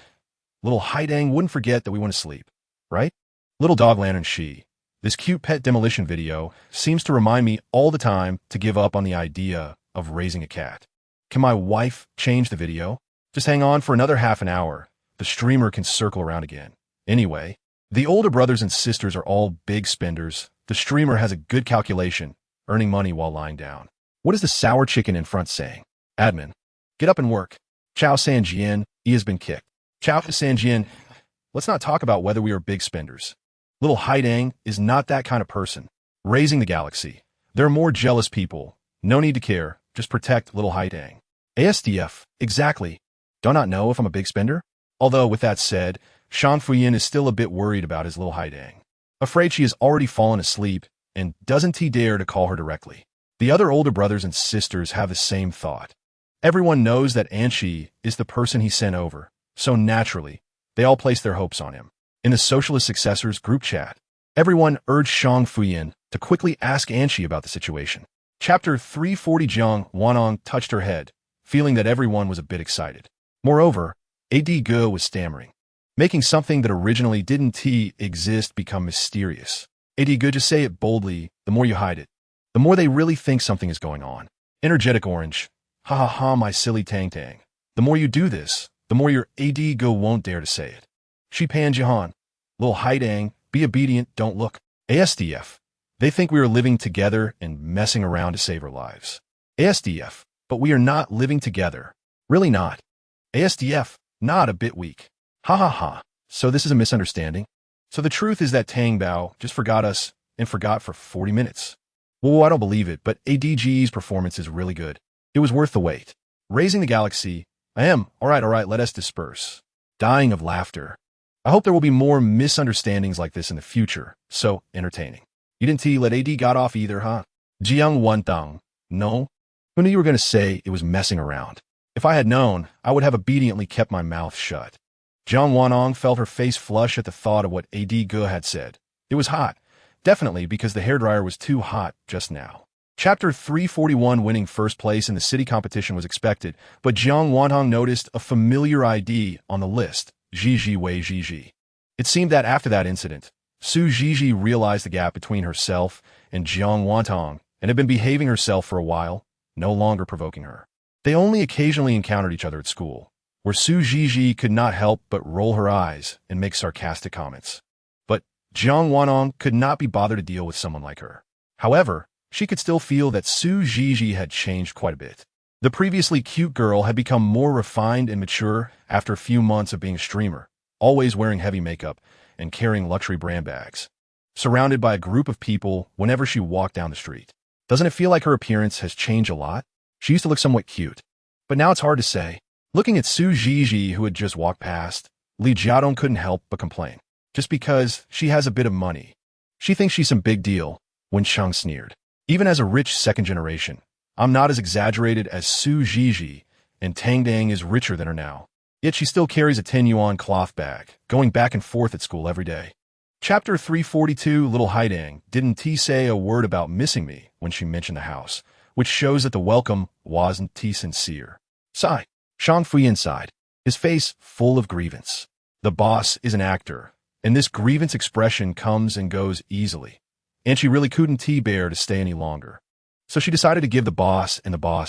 Little Haidang wouldn't forget that we want to sleep, right? Little Dog Lantern Shi. This cute pet demolition video seems to remind me all the time to give up on the idea of raising a cat. Can my wife change the video? Just hang on for another half an hour. The streamer can circle around again. Anyway, the older brothers and sisters are all big spenders. The streamer has a good calculation, earning money while lying down. What is the sour chicken in front saying? Admin, get up and work. Chao Sanjian, he has been kicked. Chao Sanjian, let's not talk about whether we are big spenders. Little Haidang is not that kind of person. Raising the galaxy. There are more jealous people. No need to care. Just protect little Haidang. ASDF, exactly. Do not know if I'm a big spender? Although, with that said, Shan Fuyin is still a bit worried about his little Haidang. Afraid she has already fallen asleep and doesn't dare to call her directly. The other older brothers and sisters have the same thought. Everyone knows that Anshi is the person he sent over, so naturally, they all place their hopes on him. In the Socialist Successors group chat, everyone urged Shang Fuyin to quickly ask Anshi about the situation. Chapter 340. Jiang Wanong touched her head, feeling that everyone was a bit excited. Moreover, Ad Ge was stammering, making something that originally didn't exist become mysterious. Ad Ge, just say it boldly, the more you hide it, the more they really think something is going on. Energetic Orange. Ha ha ha, my silly Tang Tang. The more you do this, the more your Ad Ge won't dare to say it. Shi Pan Jihan. Little Haidang, be obedient, don't look. ASDF. They think we are living together and messing around to save our lives. ASDF. But we are not living together. Really not. ASDF. Not a bit weak. Ha ha ha. So this is a misunderstanding? So the truth is that Tang Bao just forgot us and forgot for 40 minutes. Well, I don't believe it, but ADG's performance is really good. It was worth the wait. Raising the galaxy. I am. All right, let us disperse. dying of laughter. I hope there will be more misunderstandings like this in the future. So entertaining. You didn't let AD got off either, huh? Jiang Wantang. No? Who knew you were going to say it was messing around? If I had known, I would have obediently kept my mouth shut. Jiang Wanong felt her face flush at the thought of what AD Ge had said. It was hot. Definitely because the hairdryer was too hot just now. Chapter 341 winning first place in the city competition was expected, but Jiang Wantong noticed a familiar ID on the list, Zhizhi Wei Zhizhi. It seemed that after that incident, Su Zhizhi realized the gap between herself and Jiang Wantong and had been behaving herself for a while, no longer provoking her. They only occasionally encountered each other at school, where Su Zhizhi could not help but roll her eyes and make sarcastic comments. But Jiang Wanong could not be bothered to deal with someone like her. However, she could still feel that Su Zhizhi had changed quite a bit. The previously cute girl had become more refined and mature after a few months of being a streamer, always wearing heavy makeup and carrying luxury brand bags, surrounded by a group of people whenever she walked down the street. Doesn't it feel like her appearance has changed a lot? She used to look somewhat cute, but now it's hard to say. Looking at Su Zhizhi, who had just walked past, Li Jiadong couldn't help but complain. Just because she has a bit of money. She thinks she's some big deal, Wen Sheng sneered. Even as a rich second generation, I'm not as exaggerated as Su Zhizhi, and Tang Dang is richer than her now. Yet she still carries a 10 yuan cloth bag, going back and forth at school every day. Chapter 342 Little Haidang didn't say a word about missing me when she mentioned the house, which shows that the welcome wasn't sincere. Sigh. Shang Fui inside, his face full of grievance. The boss is an actor, and this grievance expression comes and goes easily, and she really couldn't bear to stay any longer. So she decided to give the boss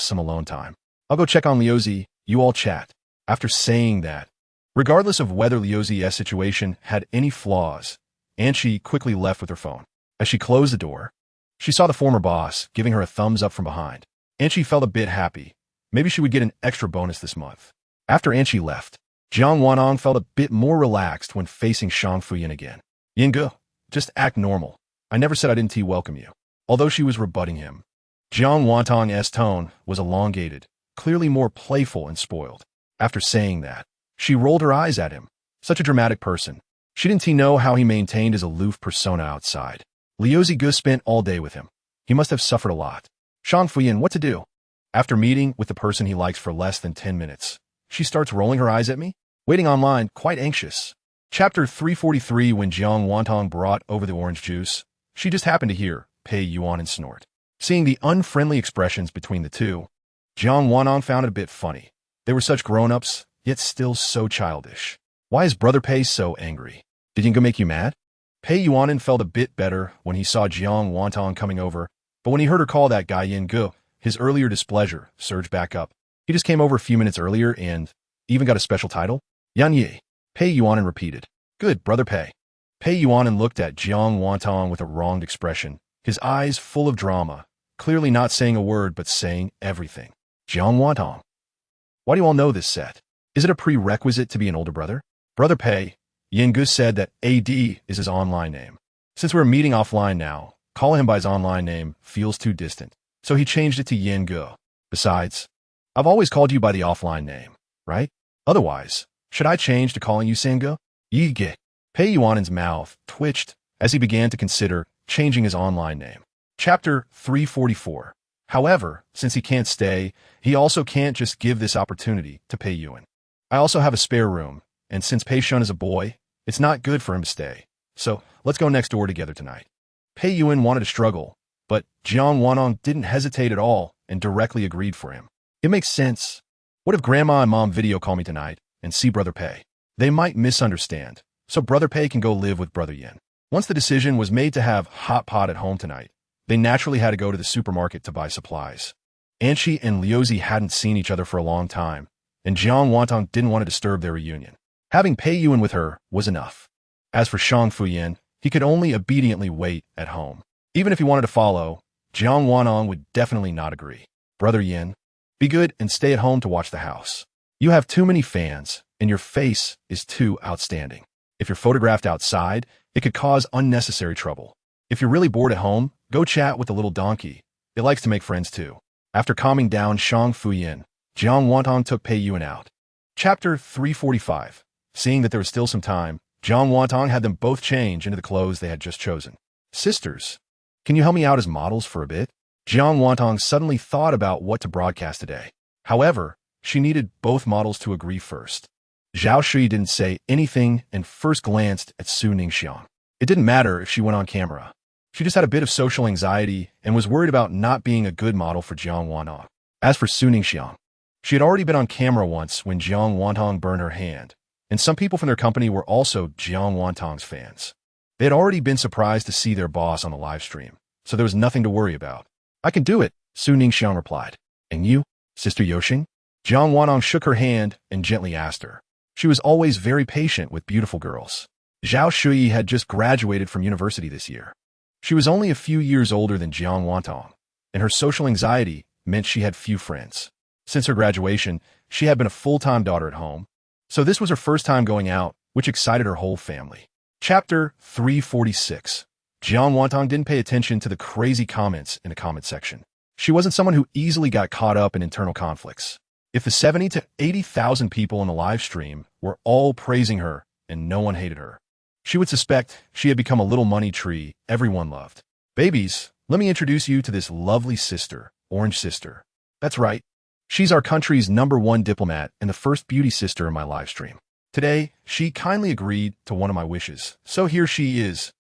some alone time. I'll go check on Liuzi, you all chat. After saying that, regardless of whether Liuzi's situation had any flaws, and she quickly left with her phone. As she closed the door, she saw the former boss giving her a thumbs up from behind, and she felt a bit happy. Maybe she would get an extra bonus this month. After Anchi left, Jiang Wanong felt a bit more relaxed when facing Shang Fuyin again. Yinge, just act normal. I never said I didn't welcome you. Although she was rebutting him, Jiang Wantong's tone was elongated, clearly more playful and spoiled. After saying that, she rolled her eyes at him. Such a dramatic person. She didn't know how he maintained his aloof persona outside. Liu Zigu spent all day with him. He must have suffered a lot. Shang Fuyin, what to do? After meeting with the person he likes for less than 10 minutes, she starts rolling her eyes at me, waiting online, quite anxious. Chapter 343 When Jiang Wantong brought over the orange juice, she just happened to hear Pei Yuan and snort. Seeing the unfriendly expressions between the two, Jiang Wantong found it a bit funny. They were such grown-ups, yet still so childish. Why is Brother Pei so angry? Did Yinge make you mad? Pei Yuan felt a bit better when he saw Jiang Wantong coming over, but when he heard her call that guy Yinge, his earlier displeasure surged back up. He just came over a few minutes earlier and even got a special title? Yan Yi. Pei Yuan repeated. Good, Brother Pei. Pei Yuan looked at Jiang Wantong with a wronged expression, his eyes full of drama, clearly not saying a word but saying everything. Jiang Wantong. Why do you all know this set? Is it a prerequisite to be an older brother? Brother Pei, Yinge said that AD is his online name. Since we're meeting offline now, calling him by his online name feels too distant. So he changed it to Yinge. Besides, I've always called you by the offline name, right? Otherwise, should I change to calling you Sanga? Yige. Pei Yuan's mouth twitched as he began to consider changing his online name. Chapter 344. However, since he can't stay, he also can't just give this opportunity to Pei Yuan. I also have a spare room, and since Pei Shun is a boy, it's not good for him to stay. So let's go next door together tonight. Pei Yuan wanted to struggle, but Jiang Wanong didn't hesitate at all and directly agreed for him. It makes sense. What if Grandma and Mom video call me tonight and see Brother Pei? They might misunderstand, so Brother Pei can go live with Brother Yin. Once the decision was made to have hot pot at home tonight, they naturally had to go to the supermarket to buy supplies. Anchi and Liuzi hadn't seen each other for a long time, and Jiang Wantong didn't want to disturb their reunion. Having Pei Yuan with her was enough. As for Shang Fuyin, he could only obediently wait at home. Even if he wanted to follow, Jiang Wanong would definitely not agree. Brother Yin, be good and stay at home to watch the house. You have too many fans, and your face is too outstanding. If you're photographed outside, it could cause unnecessary trouble. If you're really bored at home, go chat with the little donkey. It likes to make friends too. After calming down Shang Fuyin, Jiang Wantong took Pei Yuan out. Chapter 345. Seeing that there was still some time, Jiang Wantong had them both change into the clothes they had just chosen. Sisters, can you help me out as models for a bit? Jiang Wantong suddenly thought about what to broadcast today. However, she needed both models to agree first. Zhao Shui didn't say anything and first glanced at Su Ningxiang. It didn't matter if she went on camera. She just had a bit of social anxiety and was worried about not being a good model for Jiang Wantong. As for Su Ningxiang, she had already been on camera once when Jiang Wantong burned her hand, and some people from their company were also Jiang Wantong's fans. They had already been surprised to see their boss on the live stream, so there was nothing to worry about. I can do it, Su Ningxiang replied. And you, Sister Yoxing? Jiang Wantong shook her hand and gently asked her. She was always very patient with beautiful girls. Zhao Shui had just graduated from university this year. She was only a few years older than Jiang Wantong, and her social anxiety meant she had few friends. Since her graduation, she had been a full-time daughter at home, so this was her first time going out, which excited her whole family. Chapter 346. Jiang Wantong didn't pay attention to the crazy comments in the comment section. She wasn't someone who easily got caught up in internal conflicts. If the 70 to 80,000 people in the live stream were all praising her and no one hated her, she would suspect she had become a little money tree everyone loved. Babies, let me introduce you to this lovely sister, Orange Sister. That's right. She's our country's #1 diplomat and the first beauty sister in my live stream. Today, she kindly agreed to one of my wishes, so here she is.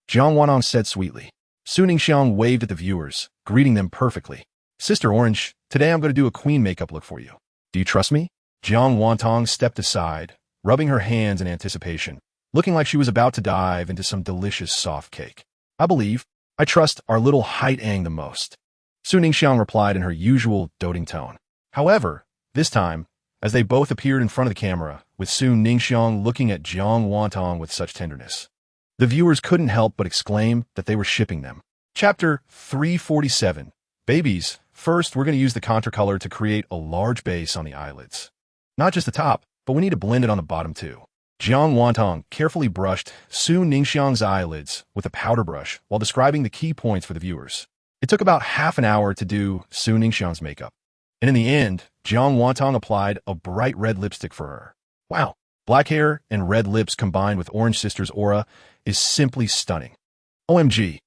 Jiang Wantong said sweetly. Su Ningxiang waved at the viewers, greeting them perfectly. Sister Orange, today I'm going to do a queen makeup look for you. Do you trust me? Jiang Wantong stepped aside, rubbing her hands in anticipation, looking like she was about to dive into some delicious soft cake. I trust our little Haitang the most. Su Ningxiang replied in her usual doting tone. However, this time, as they both appeared in front of the camera, with Su Ningxiang looking at Jiang Wantong with such tenderness, the viewers couldn't help but exclaim that they were shipping them. Chapter 347. Babies, first we're going to use the contour color to create a large base on the eyelids. Not just the top, but we need to blend it on the bottom too. Jiang Wantong carefully brushed Su Ningxiang's eyelids with a powder brush while describing the key points for the viewers. It took about half an hour to do Su Ningxiang's makeup. And in the end, Jiang Wantong applied a bright red lipstick for her. Wow, black hair and red lips combined with Orange Sister's aura is simply stunning. OMG,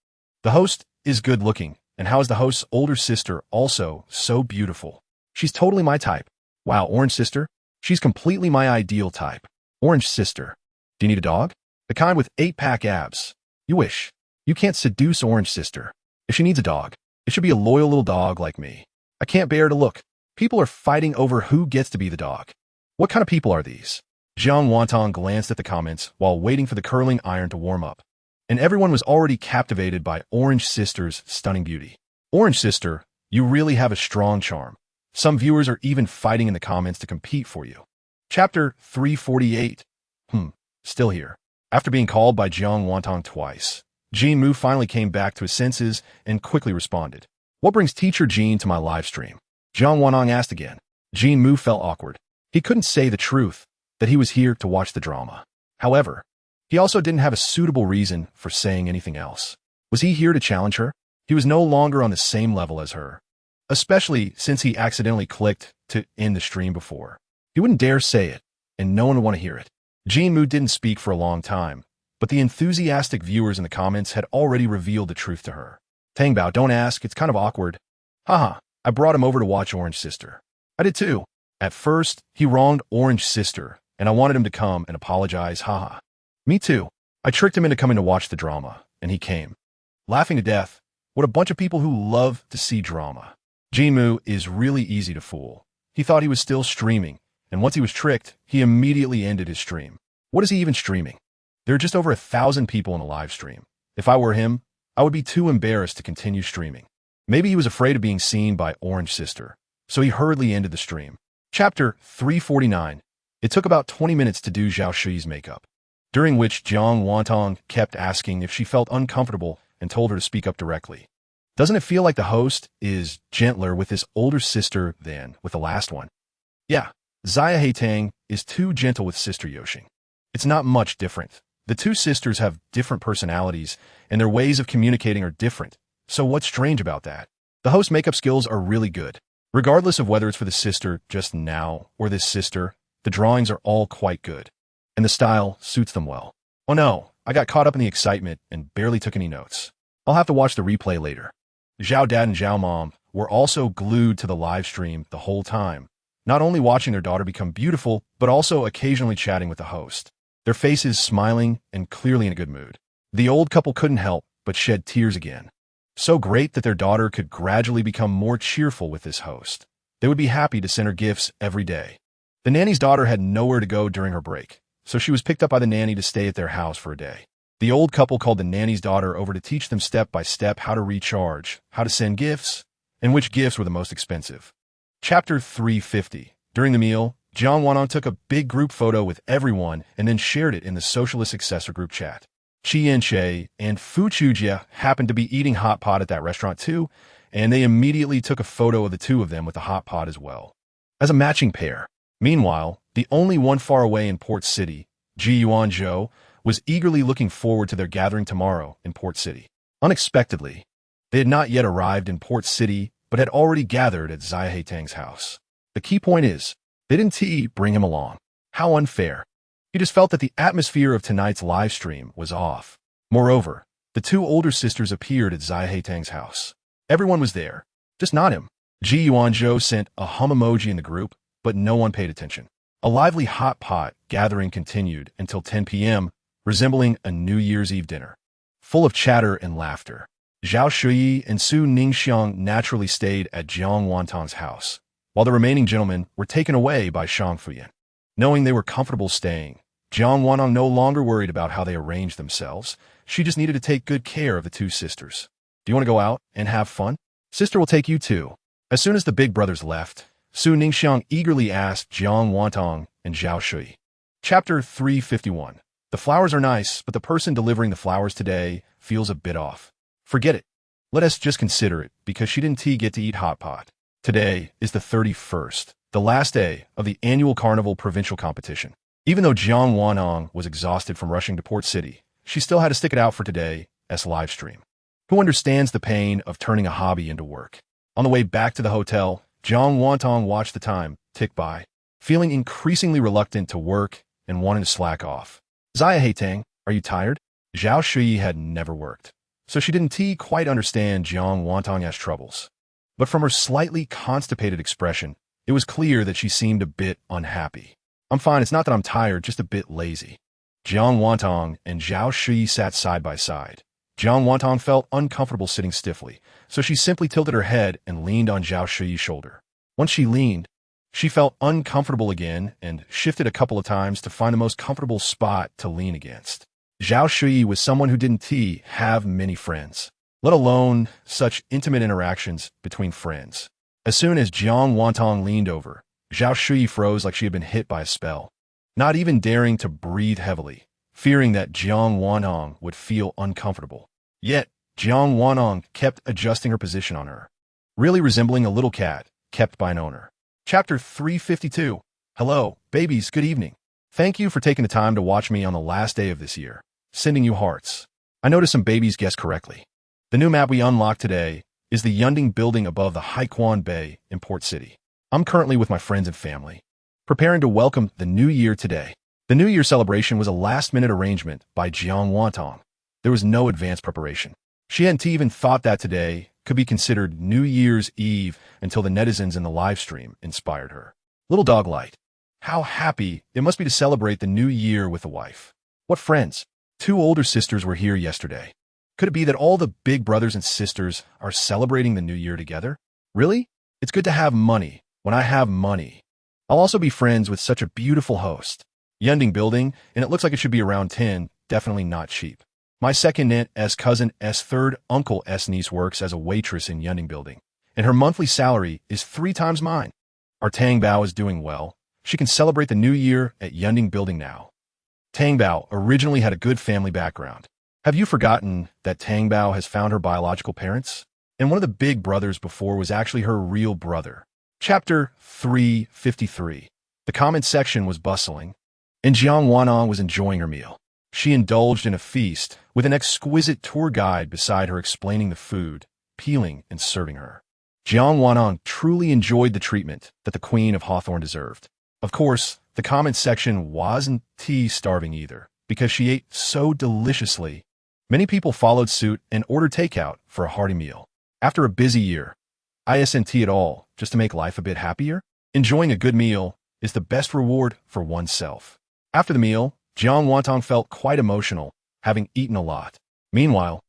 the host is good looking, and how is the host's older sister also so beautiful? She's totally my type. Wow, Orange Sister, she's completely my ideal type. Orange Sister, do you need a dog? The kind with 8-pack abs. You wish. You can't seduce Orange Sister. If she needs a dog, it should be a loyal little dog like me. I can't bear to look. People are fighting over who gets to be the dog. What kind of people are these? Jiang Wantong glanced at the comments while waiting for the curling iron to warm up, and everyone was already captivated by Orange Sister's stunning beauty. Orange Sister, you really have a strong charm. Some viewers are even fighting in the comments to compete for you. Chapter 348. Still here. After being called by Jiang Wantong twice, Jin Mu finally came back to his senses and quickly responded. What brings Teacher Jin to my live stream? Jiang Wantong asked again. Jin Mu felt awkward. He couldn't say the truth, that he was here to watch the drama. However, he also didn't have a suitable reason for saying anything else. Was he here to challenge her? He was no longer on the same level as her, especially since he accidentally clicked to end the stream before. He wouldn't dare say it, and no one would want to hear it. Jin Mu didn't speak for a long time, but the enthusiastic viewers in the comments had already revealed the truth to her. Tang Bao, don't ask, it's kind of awkward. Haha, I brought him over to watch Orange Sister. I did too. At first, he wronged Orange Sister, and I wanted him to come and apologize, haha. Me too. I tricked him into coming to watch the drama, and he came. Laughing to death, what a bunch of people who love to see drama. Jin Mu is really easy to fool. He thought he was still streaming, and once he was tricked, he immediately ended his stream. What is he even streaming? There are just over 1,000 people in the live stream. If I were him, I would be too embarrassed to continue streaming. Maybe he was afraid of being seen by Orange Sister, so he hurriedly ended the stream. Chapter 349. It took about 20 minutes to do Zhao Shui's makeup, during which Jiang Wantong kept asking if she felt uncomfortable and told her to speak up directly. Doesn't it feel like the host is gentler with his older sister than with the last one? Yeah, Xia Heitang is too gentle with Sister Yoxing. It's not much different. The two sisters have different personalities, and their ways of communicating are different. So what's strange about that? The host's makeup skills are really good. Regardless of whether it's for the sister just now or this sister, the drawings are all quite good. and the style suits them well. Oh no, I got caught up in the excitement and barely took any notes. I'll have to watch the replay later. Zhao Dad and Zhao Mom were also glued to the live stream the whole time, not only watching their daughter become beautiful, but also occasionally chatting with the host. Their faces smiling and clearly in a good mood. The old couple couldn't help but shed tears again. So great that their daughter could gradually become more cheerful with this host. They would be happy to send her gifts every day. The nanny's daughter had nowhere to go during her break, so she was picked up by the nanny to stay at their house for a day. The old couple called the nanny's daughter over to teach them step by step how to recharge, how to send gifts, and which gifts were the most expensive. Chapter 350. During the meal, Jiang Wanong took a big group photo with everyone and then shared it in the Socialist Successor group chat. Qi Yanche and Fu Chujia happened to be eating hot pot at that restaurant too, and they immediately took a photo of the two of them with the hot pot as well, as a matching pair. Meanwhile, the only one far away in Port City, Ji Yuanzhou, was eagerly looking forward to their gathering tomorrow in Port City. Unexpectedly, they had not yet arrived in Port City, but had already gathered at Xia Heitang's house. The key point is, they didn't bring him along. How unfair. He just felt that the atmosphere of tonight's live stream was off. Moreover, the two older sisters appeared at Xia Heitang's house. Everyone was there, just not him. Ji Yuanzhou sent a hum emoji in the group, but no one paid attention. A lively hot pot gathering continued until 10 p.m., resembling a New Year's Eve dinner, full of chatter and laughter. Zhao Shuyi and Su Ningxiang naturally stayed at Jiang Wantong's house, while the remaining gentlemen were taken away by Shang Fuyan. Knowing they were comfortable staying, Jiang Wanong no longer worried about how they arranged themselves. She just needed to take good care of the two sisters. Do you want to go out and have fun? Sister will take you too. As soon as the big brothers left, Su Ningxiang eagerly asked Jiang Wantong and Zhao Shui. Chapter 351. The flowers are nice, but the person delivering the flowers today feels a bit off. Forget it. Let us just consider it, because she didn't get to eat hot pot. Today is the 31st, the last day of the annual Carnival provincial competition. Even though Jiang Wanong was exhausted from rushing to Port City, she still had to stick it out for today's live stream. Who understands the pain of turning a hobby into work? On the way back to the hotel, Jiang Wantong watched the time tick by, feeling increasingly reluctant to work and wanting to slack off. Xia Heitang, are you tired? Zhao Shui had never worked, so she didn't quite understand Jiang Wantong's troubles. But from her slightly constipated expression, it was clear that she seemed a bit unhappy. I'm fine, it's not that I'm tired, just a bit lazy. Jiang Wantong and Zhao Shui sat side by side. Jiang Wantong felt uncomfortable sitting stiffly, so she simply tilted her head and leaned on Zhao Shui's shoulder. Once she leaned, she felt uncomfortable again and shifted a couple of times to find the most comfortable spot to lean against. Zhao Shui was someone who didn't have many friends, let alone such intimate interactions between friends. As soon as Jiang Wantong leaned over, Zhao Shui froze like she had been hit by a spell, not even daring to breathe heavily, fearing that Jiang Wantong would feel uncomfortable. Yet, Jiang Wantong kept adjusting her position on her, really resembling a little cat kept by an owner. Chapter 352. Hello, babies, good evening. Thank you for taking the time to watch me on the last day of this year. Sending you hearts. I noticed some babies guessed correctly. The new map we unlocked today is the Yunding building above the Haiquan Bay in Port City. I'm currently with my friends and family, preparing to welcome the new year today. The New Year celebration was a last-minute arrangement by Jiang Wantong. There was no advanced preparation. She hadn't even thought that today could be considered New Year's Eve until the netizens in the live stream inspired her. Little Dog Light. How happy it must be to celebrate the new year with a wife. What friends? 2 older sisters were here yesterday. Could it be that all the big brothers and sisters are celebrating the new year together? Really? It's good to have money. When I have money, I'll also be friends with such a beautiful host. Yunding building, and it looks like it should be around 10, definitely not cheap. My second aunt's cousin third uncle's niece works as a waitress in Yunding building, and her monthly salary is 3 times mine. Our Tang Bao is doing well. She can celebrate the new year at Yunding building now. Tang Bao originally had a good family background. Have you forgotten that Tang Bao has found her biological parents? And one of the big brothers before was actually her real brother. Chapter 353. The comment section was bustling, and Jiang Wanong was enjoying her meal. She indulged in a feast with an exquisite tour guide beside her explaining the food, peeling, and serving her. Jiang Wanong truly enjoyed the treatment that the Queen of Hawthorne deserved. Of course, The comment section wasn't starving either, because she ate so deliciously. Many people followed suit and ordered takeout for a hearty meal. After a busy year, isn't it all just to make life a bit happier? Enjoying a good meal is the best reward for oneself. After the meal, Jiang Wantong felt quite emotional, having eaten a lot. Meanwhile,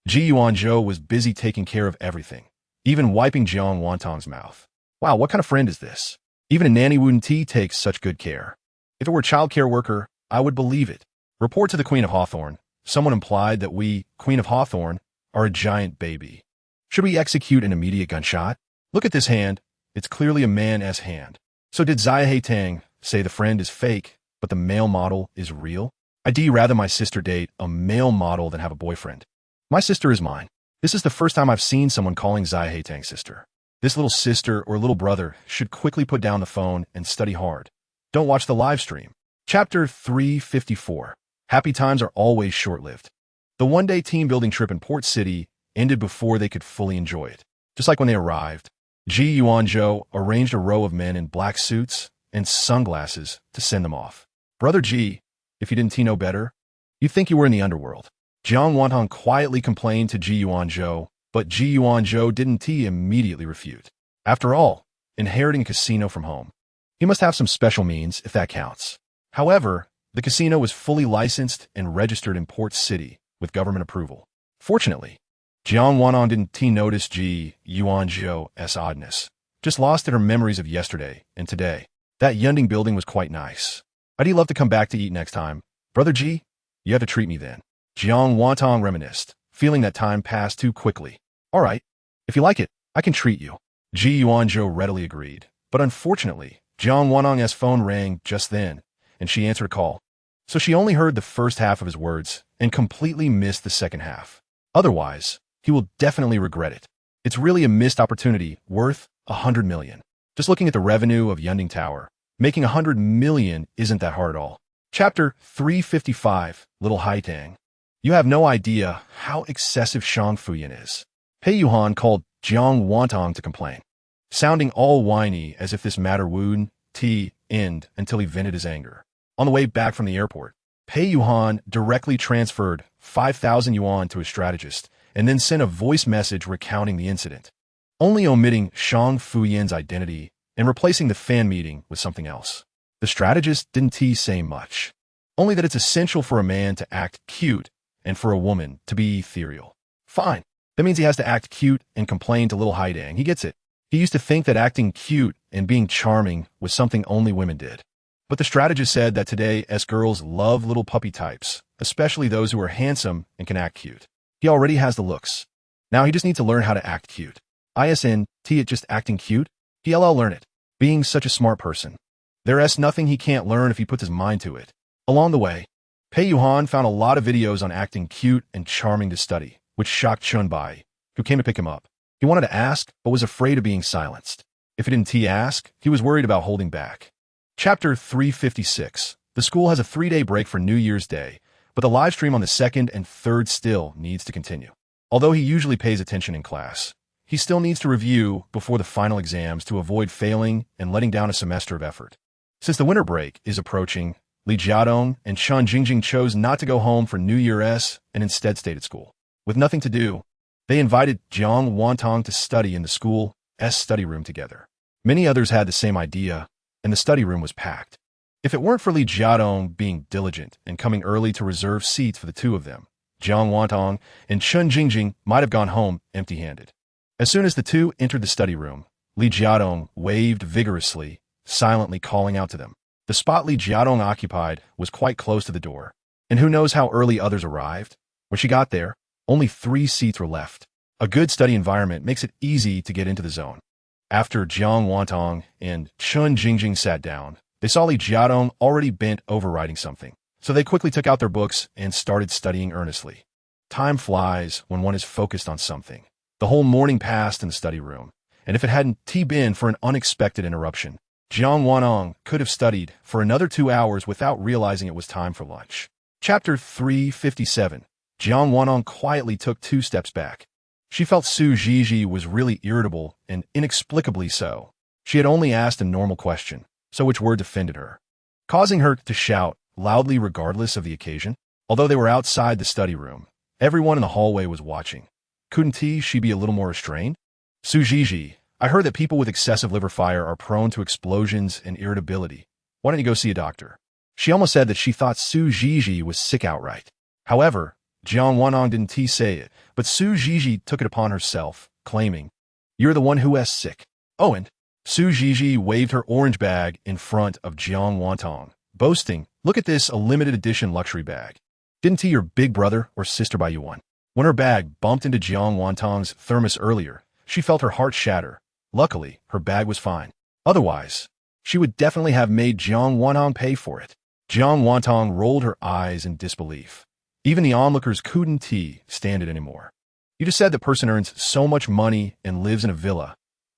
Ji Yuanzhou was busy taking care of everything, even wiping Jiang Wantong's mouth. Wow, what kind of friend is this? Even a nanny wouldn't takes such good care. If it were a child care worker, I would believe it. Report to the Queen of Hawthorne. Someone implied that we, Queen of Hawthorne, are a giant baby. Should we execute an immediate gunshot? Look at this hand. It's clearly a man's hand. So did Zia Tang say the friend is fake, but the male model is real? I'd rather my sister date a male model than have a boyfriend. My sister is mine. This is the first time I've seen someone calling Zia Tang's sister. This little sister or little brother should quickly put down the phone and study hard. Don't watch the live stream. Chapter 354. Happy times are always short-lived. The one-day team-building trip in Port City ended before they could fully enjoy it. Just like when they arrived, Ji Yuanzhou arranged a row of men in black suits and sunglasses to send them off. Brother Ji, if you didn't know better, you'd think you were in the underworld. Jiang Wantong quietly complained to Ji Yuanzhou, but Ji Yuanzhou didn't immediately refute. After all, inheriting a casino from home, he must have some special means if that counts. However, the casino was fully licensed and registered in Port City with government approval. Fortunately, Jiang Wantong didn't notice Ji Yuanzhou's oddness, just lost in her memories of yesterday and today. That Yunding building was quite nice. I'd love to come back to eat next time. Brother Ji, you have to treat me then. Jiang Wantong reminisced, feeling that time passed too quickly. All right, if you like it, I can treat you. Ji Yuanzhou readily agreed, but unfortunately, Jiang Wantong's phone rang just then, and she answered a call. So she only heard the first half of his words and completely missed the second half. Otherwise, he will definitely regret it. It's really a missed opportunity worth 100 million. Just looking at the revenue of Yunding Tower, making 100 million isn't that hard at all. Chapter 355, Little Haitang. You have no idea how excessive Shang Fuyan is. Pei Yuhan called Jiang Wantong to complain, sounding all whiny as if this matter wouldn't end until he vented his anger. On the way back from the airport, Pei Yuhan directly transferred 5,000 yuan to his strategist and then sent a voice message recounting the incident, only omitting Shang Fuyan's identity and replacing the fan meeting with something else. The strategist didn't say much, only that it's essential for a man to act cute and for a woman to be ethereal. Fine. That means he has to act cute and complain to little Haidang. He gets it. He used to think that acting cute and being charming was something only women did. But the strategist said that today, as girls love little puppy types, especially those who are handsome and can act cute. He already has the looks. Now he just needs to learn how to act cute. It just acting cute? He'll learn it. Being such a smart person. There's nothing he can't learn if he puts his mind to it. Along the way, Pei Yuhan found a lot of videos on acting cute and charming to study, which shocked Chun Bai, who came to pick him up. He wanted to ask, but was afraid of being silenced. If he didn't ask, he was worried about holding back. Chapter 356. The school has a 3-day break for New Year's Day, but the live stream on the 2nd and 3rd still needs to continue. Although he usually pays attention in class, he still needs to review before the final exams to avoid failing and letting down a semester of effort. Since the winter break is approaching, Li Jiadong and Shan Jingjing chose not to go home for New Year's and instead stayed at school. With nothing to do, they invited Jiang Wantong to study in the school's study room together. Many others had the same idea, and the study room was packed. If it weren't for Li Jiadong being diligent and coming early to reserve seats for the two of them, Jiang Wantong and Chun Jingjing might have gone home empty-handed. As soon as the two entered the study room, Li Jiadong waved vigorously, silently calling out to them. The spot Li Jiadong occupied was quite close to the door, and who knows how early others arrived? When she got there, only 3 seats were left. A good study environment makes it easy to get into the zone. After Jiang Wantong and Chun Jingjing sat down, they saw Li Jiadong already bent over writing something, so they quickly took out their books and started studying earnestly. Time flies when one is focused on something. The whole morning passed in the study room, and if it hadn't been for an unexpected interruption, Jiang Wantong could have studied for another 2 hours without realizing it was time for lunch. Chapter 357. Jiang Wantong quietly took 2 steps back. She felt Su Zhizhi was really irritable and inexplicably so. She had only asked a normal question, so which word offended her? causing her to shout loudly regardless of the occasion. Although they were outside the study room, everyone in the hallway was watching. Couldn't she be a little more restrained? Sujiji, I heard that people with excessive liver fire are prone to explosions and irritability. Why don't you go see a doctor? She almost said that she thought Sujiji was sick outright. However, Jiang Wanong didn't say it, but Sujiji took it upon herself, claiming, "You're the one who is sick." Oh, and Sujiji waved her orange bag in front of Jiang Wantong, boasting, "Look at this, a limited edition luxury bag. Didn't your big brother or sister buy you one?" When her bag bumped into Jiang Wantong's thermos earlier, she felt her heart shatter. Luckily, her bag was fine. Otherwise, she would definitely have made Jiang Wantong pay for it. Jiang Wantong rolled her eyes in disbelief. Even the onlookers couldn't stand it anymore. "You just said the person earns so much money and lives in a villa.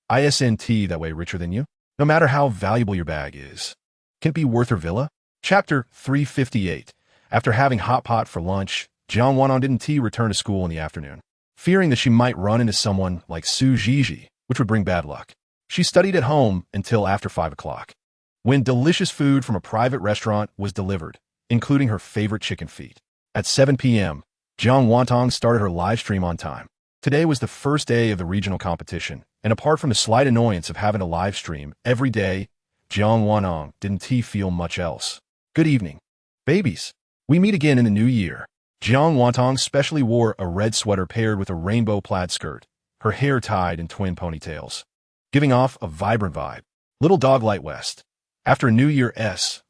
Isn't that way richer than you? No matter how valuable your bag is. Can it be worth her villa?" Chapter 358. After having hot pot for lunch, Jiang Wanong didn't return to school in the afternoon, fearing that she might run into someone like Sujiji, which would bring bad luck. She studied at home until after 5 o'clock, when delicious food from a private restaurant was delivered, including her favorite chicken feet. At 7 p.m., Jiang Wantong started her live stream on time. Today was the first day of the regional competition, and apart from the slight annoyance of having a live stream every day, Jiang Wanong didn't feel much else. "Good evening, babies. We meet again in the new year." Jiang Wantong specially wore a red sweater paired with a rainbow plaid skirt, her hair tied in twin ponytails, giving off a vibrant vibe. Little dog light West. After a New Year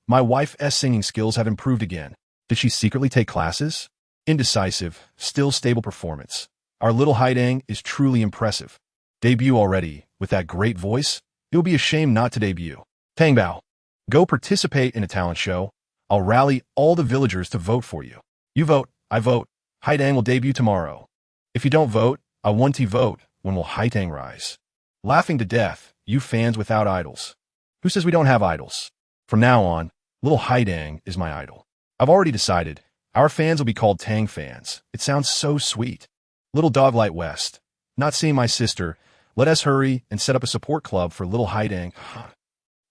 my wife's singing skills have improved again. Did she secretly take classes? Indecisive, still stable performance. Our little Haidang is truly impressive. Debut already, with that great voice? It would be a shame not to debut. Tangbao, go participate in a talent show. I'll rally all the villagers to vote for you. You vote, I vote. Haidang will debut tomorrow. If you don't vote, I want to vote. When will Haidang rise? Laughing to death, you fans without idols. Who says we don't have idols? From now on, little Haidang is my idol. I've already decided. Our fans will be called Tang fans. It sounds so sweet. Little Dog Light West. Not seeing my sister. Let us hurry and set up a support club for little Haidang.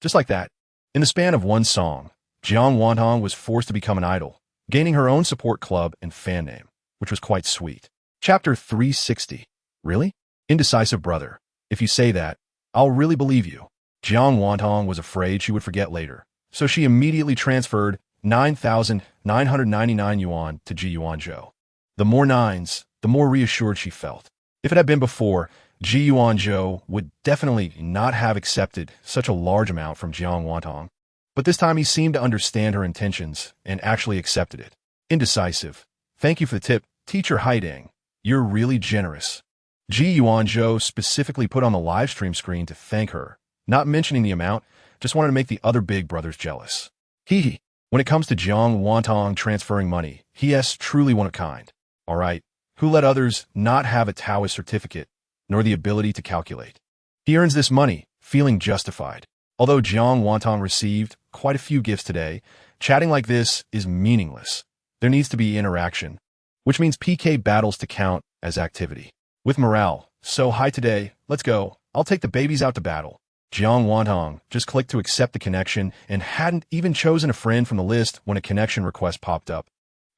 Just like that. In the span of one song, Jiang Wantong was forced to become an idol, gaining her own support club and fan name, which was quite sweet. Chapter 360. Really? Indecisive brother. If you say that, I'll really believe you. Jiang Wantong was afraid she would forget later, so she immediately transferred 9,999 yuan to Ji Yuanzhou. The more nines, the more reassured she felt. If it had been before, Ji Yuanzhou would definitely not have accepted such a large amount from Jiang Wantong. But this time he seemed to understand her intentions and actually accepted it. Indecisive. Thank you for the tip, Teacher Haidang. You're really generous. Ji Yuanzhou specifically put on the live stream screen to thank her, not mentioning the amount, just wanted to make the other big brothers jealous. Hee. When it comes to Jiang Wantong transferring money, he is truly one of a kind. All right, who let others not have a Taoist certificate, nor the ability to calculate? He earns this money, feeling justified. Although Jiang Wantong received quite a few gifts today, chatting like this is meaningless. There needs to be interaction, which means PK battles to count as activity. With morale so high today, let's go. I'll take the babies out to battle. Jiang Wantong just clicked to accept the connection and hadn't even chosen a friend from the list when a connection request popped up,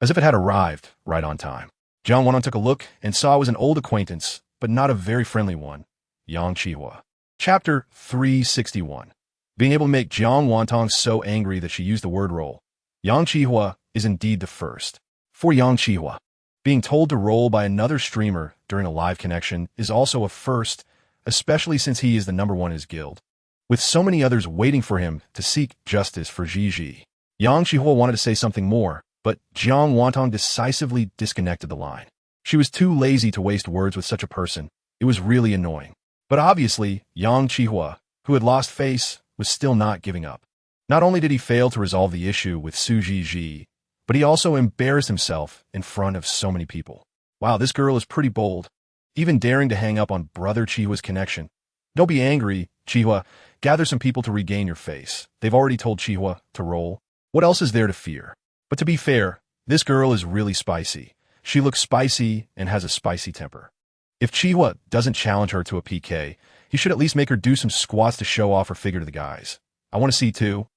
as if it had arrived right on time. Jiang Wantong took a look and saw it was an old acquaintance, but not a very friendly one, Yang Qihua. Chapter 361. Being able to make Jiang Wantong so angry that she used the word roll. Yang Qihua is indeed the first. For Yang Qihua, being told to roll by another streamer during a live connection is also a first, especially since he is the #1 in his guild, with so many others waiting for him to seek justice for Gigi. Yang Qihua wanted to say something more, but Jiang Wantong decisively disconnected the line. She was too lazy to waste words with such a person. It was really annoying. But obviously, Yang Qihua, who had lost face, was still not giving up. Not only did he fail to resolve the issue with Su Ji, but he also embarrassed himself in front of so many people. Wow, this girl is pretty bold, even daring to hang up on Brother Chihua's connection. Don't be angry, Chihua. Gather some people to regain your face. They've already told Chihua to roll. What else is there to fear? But to be fair, this girl is really spicy. She looks spicy and has a spicy temper. If Chihua doesn't challenge her to a PK, he should at least make her do some squats to show off her figure to the guys. I want to see too.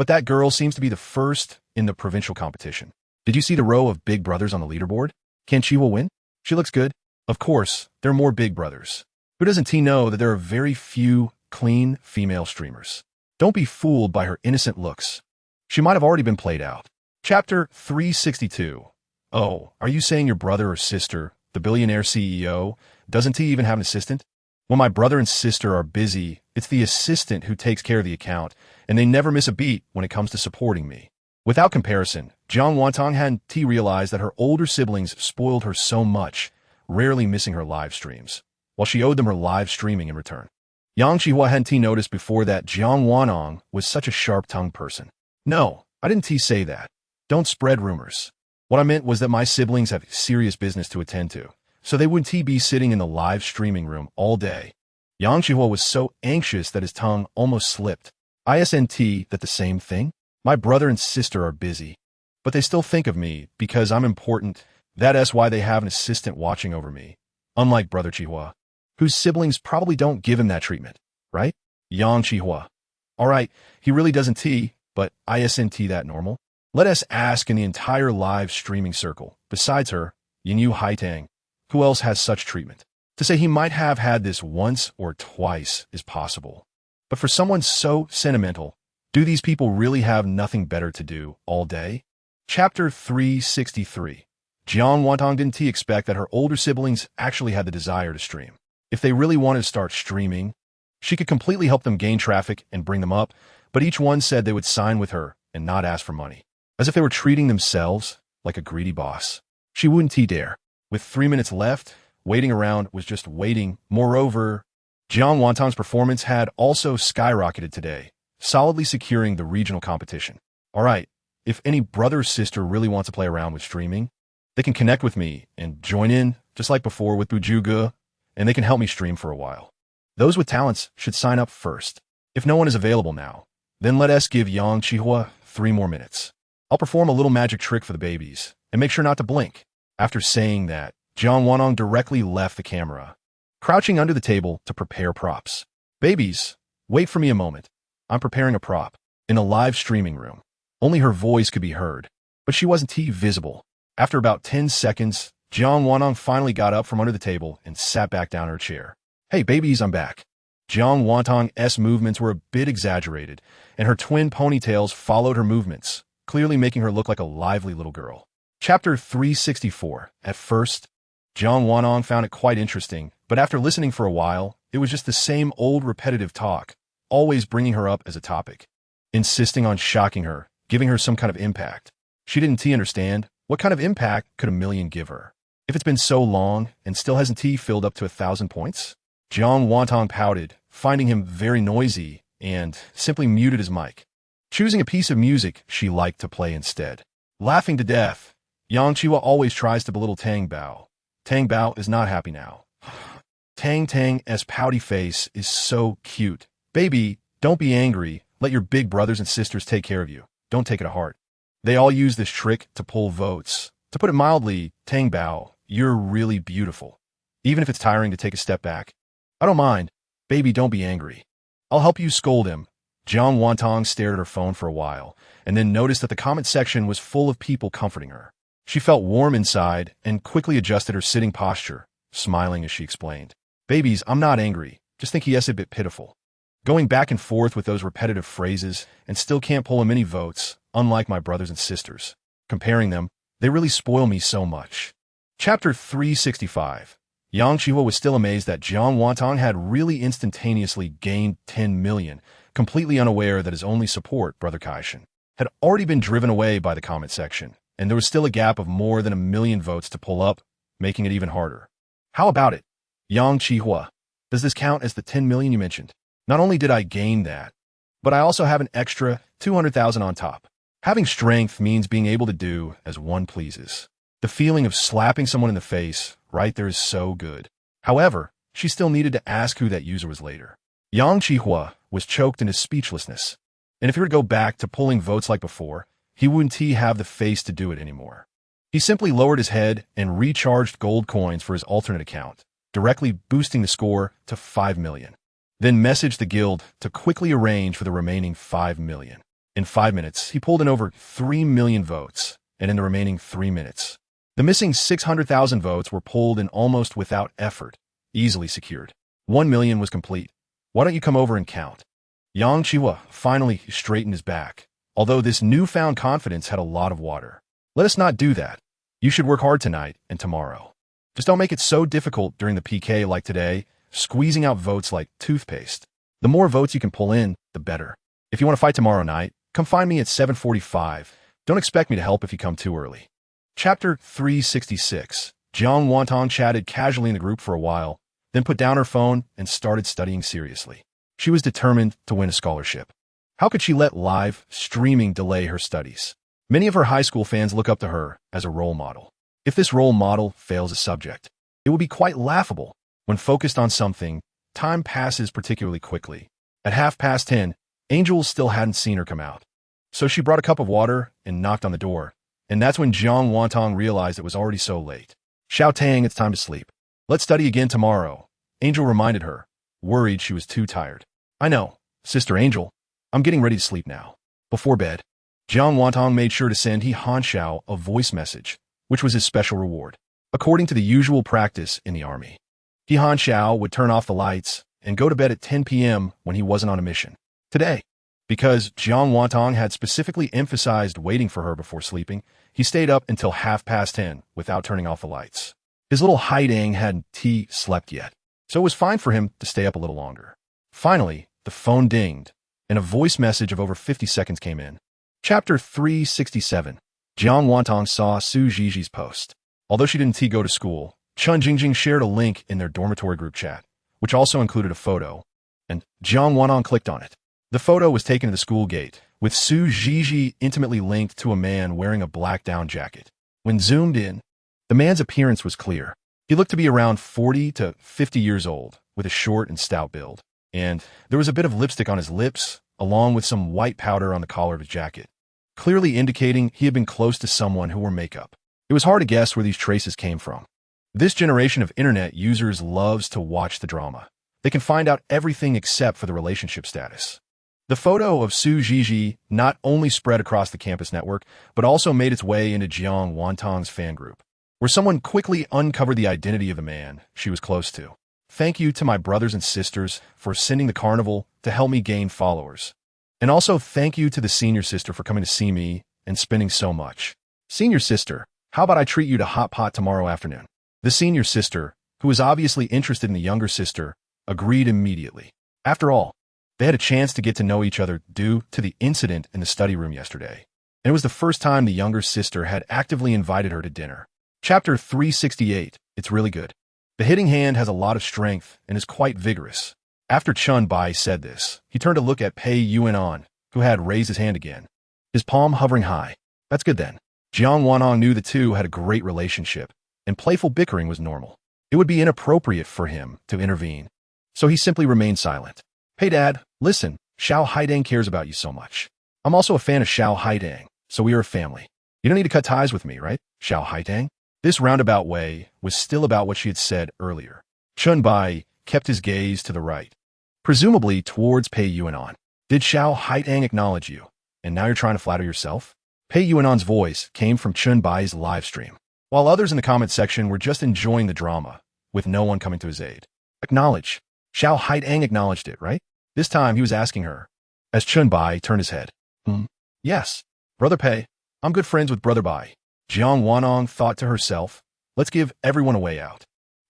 But that girl seems to be the first in the provincial competition. Did you see the row of big brothers on the leaderboard? Can Chihuahua win? She looks good. Of course, there are more big brothers. Who doesn't T know that there are very few clean female streamers? Don't be fooled by her innocent looks. She might have already been played out. Chapter 362. Oh, are you saying your brother or sister, the billionaire CEO, doesn't he even have an assistant? When my brother and sister are busy, it's the assistant who takes care of the account, and they never miss a beat when it comes to supporting me. Without comparison, Jiang Wantong hadn't realized that her older siblings spoiled her so much, rarely missing her live streams, while she owed them her live streaming in return. Yang Chihua hadn't noticed before that Jiang Wanong was such a sharp-tongued person. No, I didn't say that. Don't spread rumors. What I meant was that my siblings have serious business to attend to, so they wouldn't be sitting in the live streaming room all day. Yang Chihua was so anxious that his tongue almost slipped. Isn't that the same thing? My brother and sister are busy, but they still think of me because I'm important. That's why they have an assistant watching over me, unlike Brother Chihua, whose siblings probably don't give him that treatment, right? Yang Chihua. All right, he really doesn't but isn't that normal? Let us ask in the entire live streaming circle, besides her, Yinyu Haitang, who else has such treatment? To say he might have had this once or twice is possible. But for someone so sentimental, do these people really have nothing better to do all day? Chapter 363. Jiang Wantong didn't expect that her older siblings actually had the desire to stream. If they really wanted to start streaming, she could completely help them gain traffic and bring them up, but each one said they would sign with her and not ask for money, as if they were treating themselves like a greedy boss. She wouldn't dare. With 3 minutes left, waiting around was just waiting. Moreover, Jiang Wantong's performance had also skyrocketed today, solidly securing the regional competition. All right, if any brother or sister really wants to play around with streaming, they can connect with me and join in, just like before with Bujuga, and they can help me stream for a while. Those with talents should sign up first. If no one is available now, then let us give Yang Chihua 3 more minutes. I'll perform a little magic trick for the babies, and make sure not to blink. After saying that, Jiang Wanong directly left the camera, crouching under the table to prepare props. Babies, wait for me a moment. I'm preparing a prop. In a live streaming room. Only her voice could be heard, but she wasn't visible. After about 10 seconds, Jiang Wanong finally got up from under the table and sat back down in her chair. Hey babies, I'm back. Jiang Wantong's movements were a bit exaggerated, and her twin ponytails followed her movements, clearly making her look like a lively little girl. Chapter 364. At first, Jiang Wanong found it quite interesting, but after listening for a while, it was just the same old repetitive talk, always bringing her up as a topic, insisting on shocking her, giving her some kind of impact. She didn't understand what kind of impact could a million give her. If it's been so long and still hasn't filled up to 1,000 points? Jiang Wantong pouted, finding him very noisy, and simply muted his mic, choosing a piece of music she liked to play instead. Laughing to death, Yang Chihua always tries to belittle Tang Bao. Tang Bao is not happy now. Tang's pouty face is so cute. Baby, don't be angry. Let your big brothers and sisters take care of you. Don't take it to heart. They all use this trick to pull votes. To put it mildly, Tang Bao, you're really beautiful. Even if it's tiring to take a step back. I don't mind. Baby, don't be angry. I'll help you scold him. Jiang Wantong stared at her phone for a while, and then noticed that the comment section was full of people comforting her. She felt warm inside and quickly adjusted her sitting posture, smiling as she explained. Babies, I'm not angry. Just think he is a bit pitiful. Going back and forth with those repetitive phrases and still can't pull him any votes, unlike my brothers and sisters. Comparing them, they really spoil me so much. Chapter 365. Yang Chihua was still amazed that Jiang Wantong had really instantaneously gained 10 million, completely unaware that his only support, Brother Kaishin, had already been driven away by the comment section, and there was still a gap of more than 1 million votes to pull up, making it even harder. How about it? Yang Chihua, does this count as the 10 million you mentioned? Not only did I gain that, but I also have an extra 200,000 on top. Having strength means being able to do as one pleases. The feeling of slapping someone in the face right there is so good. However, she still needed to ask who that user was later. Yang Chihua was choked in his speechlessness, and if he were to go back to pulling votes like before, he wouldn't have the face to do it anymore. He simply lowered his head and recharged gold coins for his alternate account, directly boosting the score to 5 million. Then messaged the guild to quickly arrange for the remaining 5 million. In 5 minutes, he pulled in over 3 million votes, and in the remaining 3 minutes, the missing 600,000 votes were pulled in almost without effort, easily secured. 1 million was complete. Why don't you come over and count? Yang Chiwa finally straightened his back, although this newfound confidence had a lot of water. Let us not do that. You should work hard tonight and tomorrow. Just don't make it so difficult during the PK like today, squeezing out votes like toothpaste. The more votes you can pull in, the better. If you want to fight tomorrow night, come find me at 7:45. Don't expect me to help if you come too early. Chapter 366. Jiang Wantong chatted casually in the group for a while, then put down her phone and started studying seriously. She was determined to win a scholarship. How could she let live streaming delay her studies? Many of her high school fans look up to her as a role model. If this role model fails a subject, it will be quite laughable. When focused on something, time passes particularly quickly. At 10:30, Angel still hadn't seen her come out. So she brought a cup of water and knocked on the door, and that's when Jiang Wantong realized it was already so late. Xiao Tang, it's time to sleep. Let's study again tomorrow, Angel reminded her, worried she was too tired. I know, Sister Angel. I'm getting ready to sleep now. Before bed, Jiang Wantong made sure to send He Hanxiao a voice message, which was his special reward. According to the usual practice in the army, He Hanxiao would turn off the lights and go to bed at 10 p.m. when he wasn't on a mission. Today, because Jiang Wantong had specifically emphasized waiting for her before sleeping, he stayed up until 10:30 without turning off the lights. His little Haidang hadn't slept yet, so it was fine for him to stay up a little longer. Finally, the phone dinged, and a voice message of over 50 seconds came in. Chapter 367. Jiang Wantong saw Su Jiji's post. Although she didn't go to school, Chun Jingjing shared a link in their dormitory group chat, which also included a photo, and Jiang Wantong clicked on it. The photo was taken to the school gate, with Su Jiji intimately linked to a man wearing a black down jacket. When zoomed in, the man's appearance was clear. He looked to be around 40 to 50 years old, with a short and stout build, and there was a bit of lipstick on his lips, along with some white powder on the collar of his jacket, clearly indicating he had been close to someone who wore makeup. It was hard to guess where these traces came from. This generation of internet users loves to watch the drama. They can find out everything except for the relationship status. The photo of Su Jiji not only spread across the campus network, but also made its way into Jiang Wantong's fan group, where someone quickly uncovered the identity of the man she was close to. Thank you to my brothers and sisters for sending the carnival to help me gain followers. And also thank you to the senior sister for coming to see me and spending so much. Senior sister, how about I treat you to hot pot tomorrow afternoon? The senior sister, who was obviously interested in the younger sister, agreed immediately. After all, they had a chance to get to know each other due to the incident in the study room yesterday, and it was the first time the younger sister had actively invited her to dinner. Chapter 368. It's really good. The hitting hand has a lot of strength and is quite vigorous. After Chun Bai said this, he turned to look at Pei Yuanan, who had raised his hand again, his palm hovering high. That's good then. Jiang Wantong knew the two had a great relationship, and playful bickering was normal. It would be inappropriate for him to intervene, so he simply remained silent. Hey Dad, listen, Xiao Haidang cares about you so much. I'm also a fan of Xiao Haidang, so we are a family. You don't need to cut ties with me, right, Xiao Haidang? This roundabout way was still about what she had said earlier. Chun Bai kept his gaze to the right, presumably towards Pei Yuanan. Did Xiao Haidang acknowledge you, and now you're trying to flatter yourself? Pei Yuanan's voice came from Chun Bai's live stream, while others in the comment section were just enjoying the drama, with no one coming to his aid. Acknowledge. Xiao Haidang acknowledged it, right? This time he was asking her, as Chun Bai turned his head. Yes. Brother Pei, I'm good friends with Brother Bai. Jiang Wantong thought to herself, let's give everyone a way out.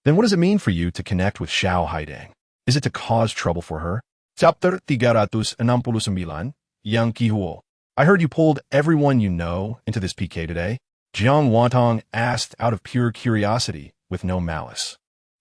Then what does it mean for you to connect with Xiao Haidang? Is it to cause trouble for her? Chapter 369, Yang Kihuo. I heard you pulled everyone you know into this PK today. Jiang Wantong asked out of pure curiosity with no malice.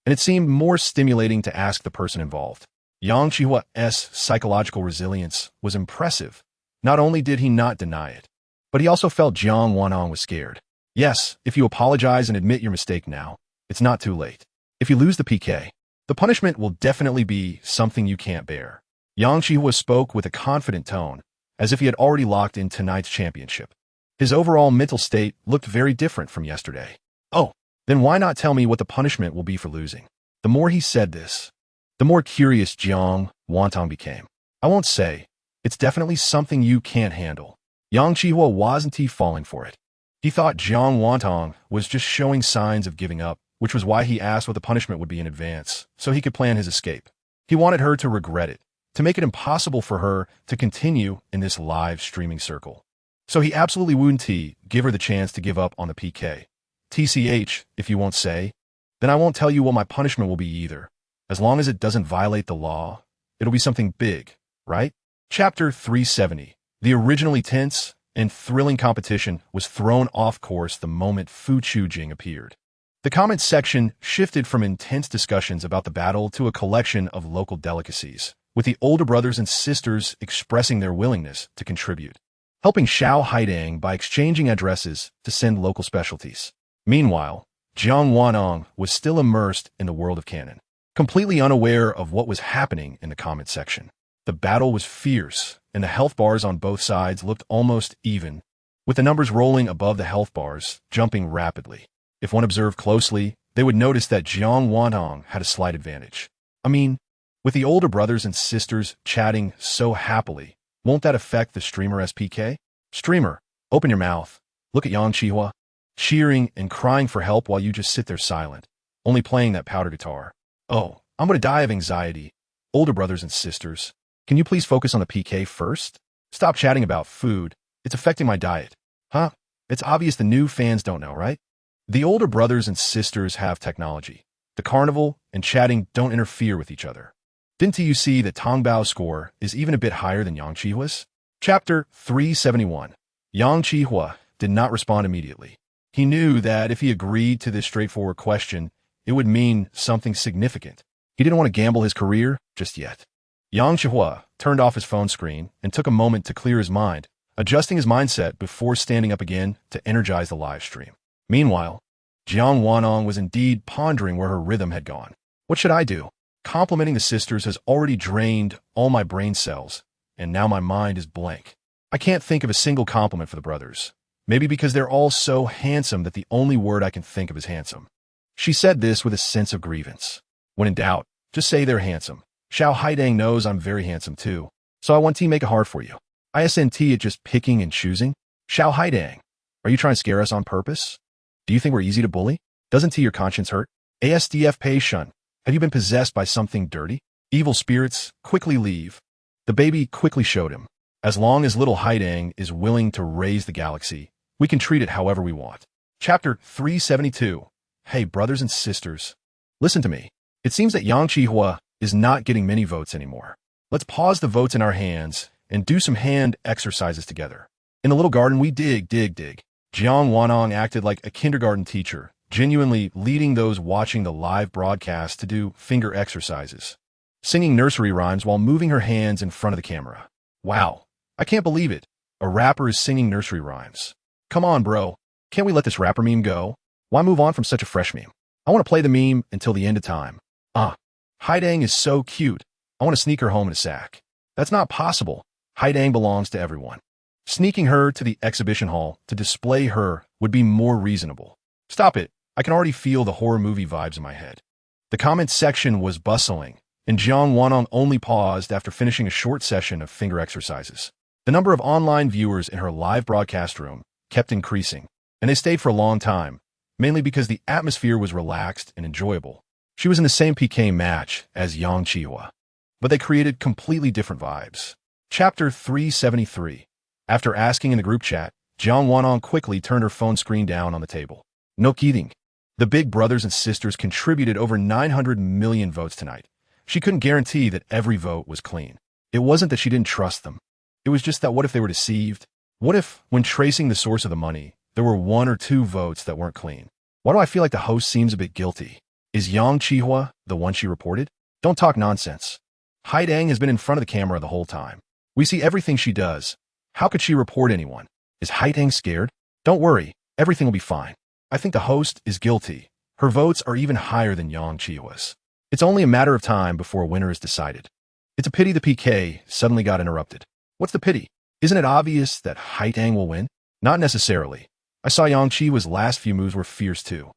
And it seemed more stimulating to ask the person involved. Yang Chihua's psychological resilience was impressive. Not only did he not deny it, but he also felt Jiang Wantong was scared. Yes, if you apologize and admit your mistake now, it's not too late. If you lose the PK, the punishment will definitely be something you can't bear. Yang Chihua spoke with a confident tone, as if he had already locked in tonight's championship. His overall mental state looked very different from yesterday. Oh, then why not tell me what the punishment will be for losing? The more he said this, the more curious Jiang Wantong became. I won't say, It's definitely something you can't handle. Yang Chihua wasn't falling for it. He thought Jiang Wantong was just showing signs of giving up, which was why he asked what the punishment would be in advance, so he could plan his escape. He wanted her to regret it, to make it impossible for her to continue in this live streaming circle. So he absolutely wouldn't give her the chance to give up on the PK. TCH, if you won't say, then I won't tell you what my punishment will be either. As long as it doesn't violate the law, it'll be something big, right? Chapter 370. The originally tense and thrilling competition was thrown off course the moment Fu Chujing appeared. The comment section shifted from intense discussions about the battle to a collection of local delicacies, with the older brothers and sisters expressing their willingness to contribute, helping Xiao Haidang by exchanging addresses to send local specialties. Meanwhile, Jiang Wanong was still immersed in the world of canon, completely unaware of what was happening in the comment section. The battle was fierce, and the health bars on both sides looked almost even, with the numbers rolling above the health bars, jumping rapidly. If one observed closely, they would notice that Jiang Wanong had a slight advantage. I mean, with the older brothers and sisters chatting so happily, won't that affect the streamer SPK? Streamer, open your mouth. Look at Yang Chihua, cheering and crying for help while you just sit there silent, only playing that powder guitar. Oh, I'm going to die of anxiety. Older brothers and sisters, can you please focus on the PK first? Stop chatting about food. It's affecting my diet. Huh? It's obvious the new fans don't know, right? The older brothers and sisters have technology. The carnival and chatting don't interfere with each other. Didn't you see that Tongbao's score is even a bit higher than Yang Chihua's? Chapter 371. Yang Chihua did not respond immediately. He knew that if he agreed to this straightforward question, it would mean something significant. He didn't want to gamble his career just yet. Yang Chihua turned off his phone screen and took a moment to clear his mind, adjusting his mindset before standing up again to energize the live stream. Meanwhile, Jiang Wanong was indeed pondering where her rhythm had gone. What should I do? Complimenting the sisters has already drained all my brain cells, and now my mind is blank. I can't think of a single compliment for the brothers. Maybe because they're all so handsome that the only word I can think of is handsome. She said this with a sense of grievance. When in doubt, just say they're handsome. Xiao Haidang knows I'm very handsome too, so I want to make it hard for you. ISNT at just picking and choosing? Xiao Haidang, are you trying to scare us on purpose? Do you think we're easy to bully? Doesn't your conscience hurt? ASDF Pei Shun, have you been possessed by something dirty? Evil spirits, quickly leave. The baby quickly showed him. As long as little Haidang is willing to raise the galaxy, we can treat it however we want. Chapter 372. Hey, brothers and sisters. Listen to me. It seems that Yang Chihua is not getting many votes anymore. Let's pause the votes in our hands and do some hand exercises together. In the little garden, we dig. Jiang Wanong acted like a kindergarten teacher, genuinely leading those watching the live broadcast to do finger exercises, singing nursery rhymes while moving her hands in front of the camera. Wow, I can't believe it. A rapper is singing nursery rhymes. Come on, bro. Can't we let this rapper meme go? Why move on from such a fresh meme? I want to play the meme until the end of time. Haidang is so cute. I want to sneak her home in a sack. That's not possible. Haidang belongs to everyone. Sneaking her to the exhibition hall to display her would be more reasonable. Stop it. I can already feel the horror movie vibes in my head. The comment section was bustling, and Jiang Wanong only paused after finishing a short session of finger exercises. The number of online viewers in her live broadcast room kept increasing, and they stayed for a long time, mainly because the atmosphere was relaxed and enjoyable. She was in the same PK match as Yang Chihua, but they created completely different vibes. Chapter 373. After asking in the group chat, Jiang Wanong quickly turned her phone screen down on the table. No kidding. The big brothers and sisters contributed over 900 million votes tonight. She couldn't guarantee that every vote was clean. It wasn't that she didn't trust them. It was just that what if they were deceived? What if, when tracing the source of the money, there were 1 or 2 votes that weren't clean? Why do I feel like the host seems a bit guilty? Is Yang Chihua the one she reported? Don't talk nonsense. Haidang has been in front of the camera the whole time. We see everything she does. How could she report anyone? Is Haidang scared? Don't worry, everything will be fine. I think the host is guilty. Her votes are even higher than Yang Chihua's. It's only a matter of time before a winner is decided. It's a pity the PK suddenly got interrupted. What's the pity? Isn't it obvious that Haidang will win? Not necessarily. I saw Yang Chihua's last few moves were fierce too.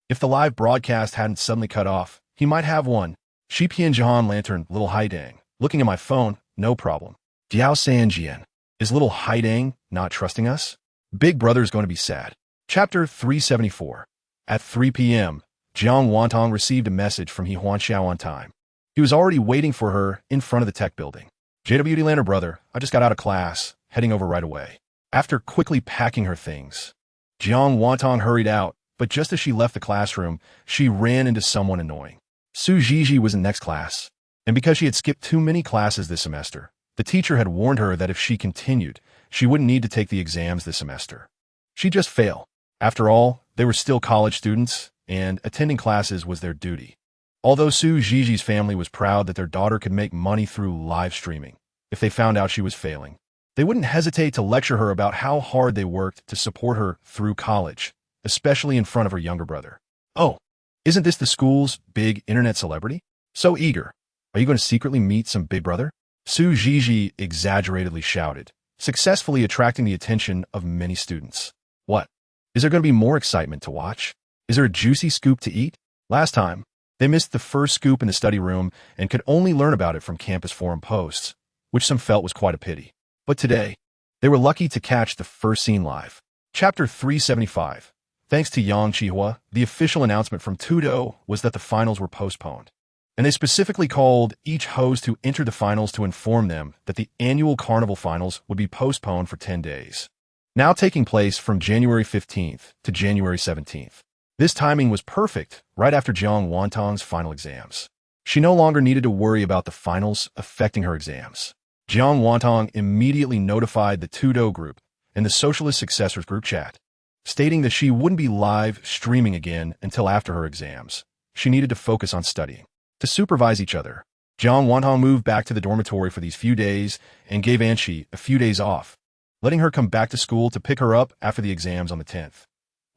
If the live broadcast hadn't suddenly cut off, he might have won. Shi Pian Jahan Lantern, little Haidang. Looking at my phone, no problem. Jiao Sanjian. Is little Haidang not trusting us? Big Brother's going to be sad. Chapter 374. At 3 p.m., Jiang Wantong received a message from He Huanxiao on time. He was already waiting for her in front of the tech building. JWD Lander brother, I just got out of class, heading over right away. After quickly packing her things, Jiang Wantong hurried out, but just as she left the classroom, she ran into someone annoying. Su Zhizhi was in next class, and because she had skipped too many classes this semester, the teacher had warned her that if she continued, she wouldn't need to take the exams this semester. She'd just fail. After all, they were still college students, and attending classes was their duty. Although Su Zhizhi's family was proud that their daughter could make money through live streaming, if they found out she was failing, they wouldn't hesitate to lecture her about how hard they worked to support her through college, especially in front of her younger brother. Oh, isn't this the school's big internet celebrity? So eager. Are you going to secretly meet some big brother? Su Zhizhi exaggeratedly shouted, successfully attracting the attention of many students. What? Is there going to be more excitement to watch? Is there a juicy scoop to eat? Last time, they missed the first scoop in the study room and could only learn about it from campus forum posts, which some felt was quite a pity. But today, they were lucky to catch the first scene live. Chapter 375. Thanks to Yang Qihua, the official announcement from Tudo was that the finals were postponed. And they specifically called each host who entered the finals to inform them that the annual carnival finals would be postponed for 10 days, now taking place from January 15th to January 17th. This timing was perfect right after Jiang Wantong's final exams. She no longer needed to worry about the finals affecting her exams. Jiang Wantong immediately notified the Tudo group and the Socialist Successors group chat, stating that she wouldn't be live streaming again until after her exams. She needed to focus on studying. To supervise each other, Jiang Wantong moved back to the dormitory for these few days and gave Anshi a few days off, letting her come back to school to pick her up after the exams on the 10th.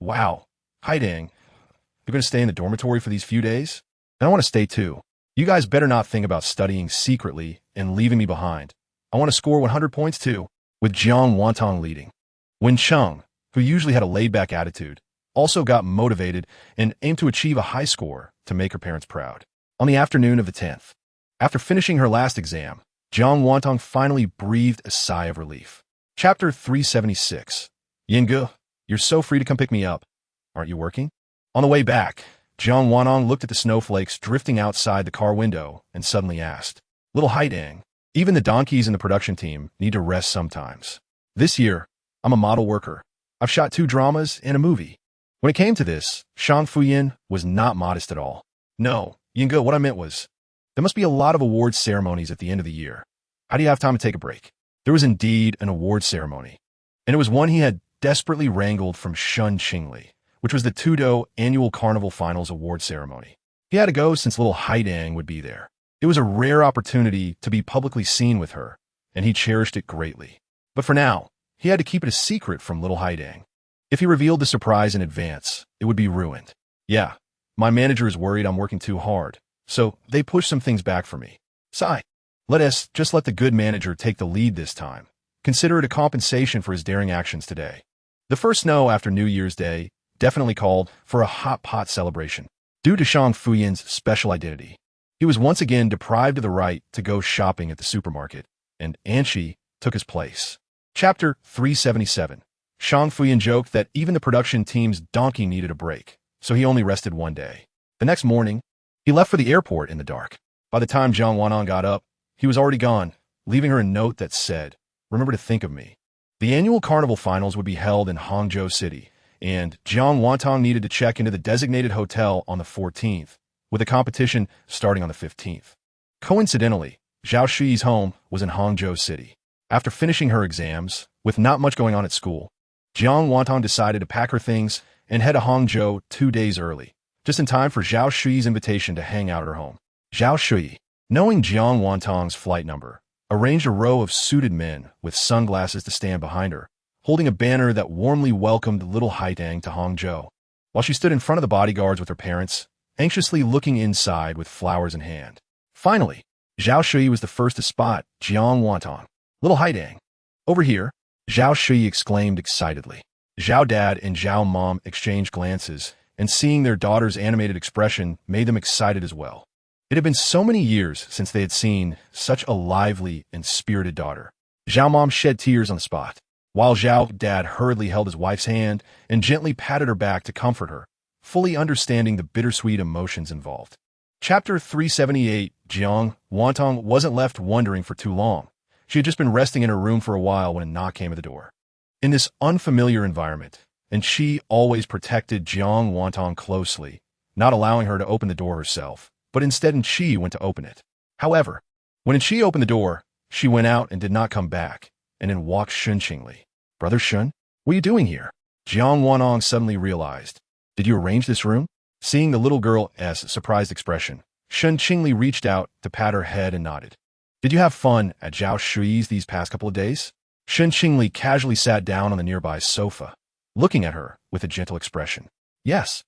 Wow. Haidang, you're going to stay in the dormitory for these few days? And I want to stay too. You guys better not think about studying secretly and leaving me behind. I want to score 100 points too, with Jiang Wantong leading. Wen Cheng, who usually had a laid-back attitude, also got motivated and aimed to achieve a high score to make her parents proud. On the afternoon of the 10th, after finishing her last exam, Jiang Wantong finally breathed a sigh of relief. Chapter 376. Yinge, you're so free to come pick me up. Aren't you working? On the way back, Jiang Wantong looked at the snowflakes drifting outside the car window and suddenly asked, Little Haidang, even the donkeys in the production team need to rest sometimes. This year, I'm a model worker. I've shot 2 dramas and a movie. When it came to this, Shang Fuyin was not modest at all. No, Yinge, what I meant was, there must be a lot of awards ceremonies at the end of the year. How do you have time to take a break? There was indeed an awards ceremony, and it was one he had desperately wrangled from Shun Qingli, which was the Tudo Annual Carnival Finals award ceremony. He had to go since little Haidang would be there. It was a rare opportunity to be publicly seen with her, and he cherished it greatly. But for now, he had to keep it a secret from little Haidang. If he revealed the surprise in advance, it would be ruined. Yeah, my manager is worried I'm working too hard, so they pushed some things back for me. Sigh. Just let the good manager take the lead this time. Consider it a compensation for his daring actions today. The first snow after New Year's Day definitely called for a hot pot celebration. Due to Shang Fuyin's special identity, he was once again deprived of the right to go shopping at the supermarket, and Anshi took his place. Chapter 377. Shang Fuyin joked that even the production team's donkey needed a break, so he only rested one day. The next morning, he left for the airport in the dark. By the time Jiang Wanong got up, he was already gone, leaving her a note that said, Remember to think of me. The annual carnival finals would be held in Hangzhou City, and Jiang Wantong needed to check into the designated hotel on the 14th, with the competition starting on the 15th. Coincidentally, Zhao Shi's home was in Hangzhou City. After finishing her exams, with not much going on at school, Jiang Wantong decided to pack her things and head to Hangzhou 2 days early, just in time for Zhao Shi's invitation to hang out at her home. Zhao Shi, knowing Jiang Wantong's flight number, arranged a row of suited men with sunglasses to stand behind her, holding a banner that warmly welcomed little Haidang to Hangzhou, while she stood in front of the bodyguards with her parents, anxiously looking inside with flowers in hand. Finally, Zhao Shi was the first to spot Jiang Wantong. Little Haidang. Over here, Zhao Shi exclaimed excitedly. Zhao Dad and Zhao Mom exchanged glances, and seeing their daughter's animated expression made them excited as well. It had been so many years since they had seen such a lively and spirited daughter. Zhao Mom shed tears on the spot, while Zhao Dad hurriedly held his wife's hand and gently patted her back to comfort her, fully understanding the bittersweet emotions involved. Chapter 378. Jiang Wantong wasn't left wondering for too long. She had just been resting in her room for a while when a knock came at the door. In this unfamiliar environment, and she always protected Jiang Wantong closely, not allowing her to open the door herself, but instead Chi went to open it. However, when Chi opened the door, she went out and did not come back, and then walked Shun Qingli. Brother Shun, what are you doing here? Jiang Wantong suddenly realized. Did you arrange this room? Seeing the little girl's surprised expression, Shun Qingli reached out to pat her head and nodded. Did you have fun at Zhao Shui's these past couple of days? Shun Qingli casually sat down on the nearby sofa, looking at her with a gentle expression. Yes,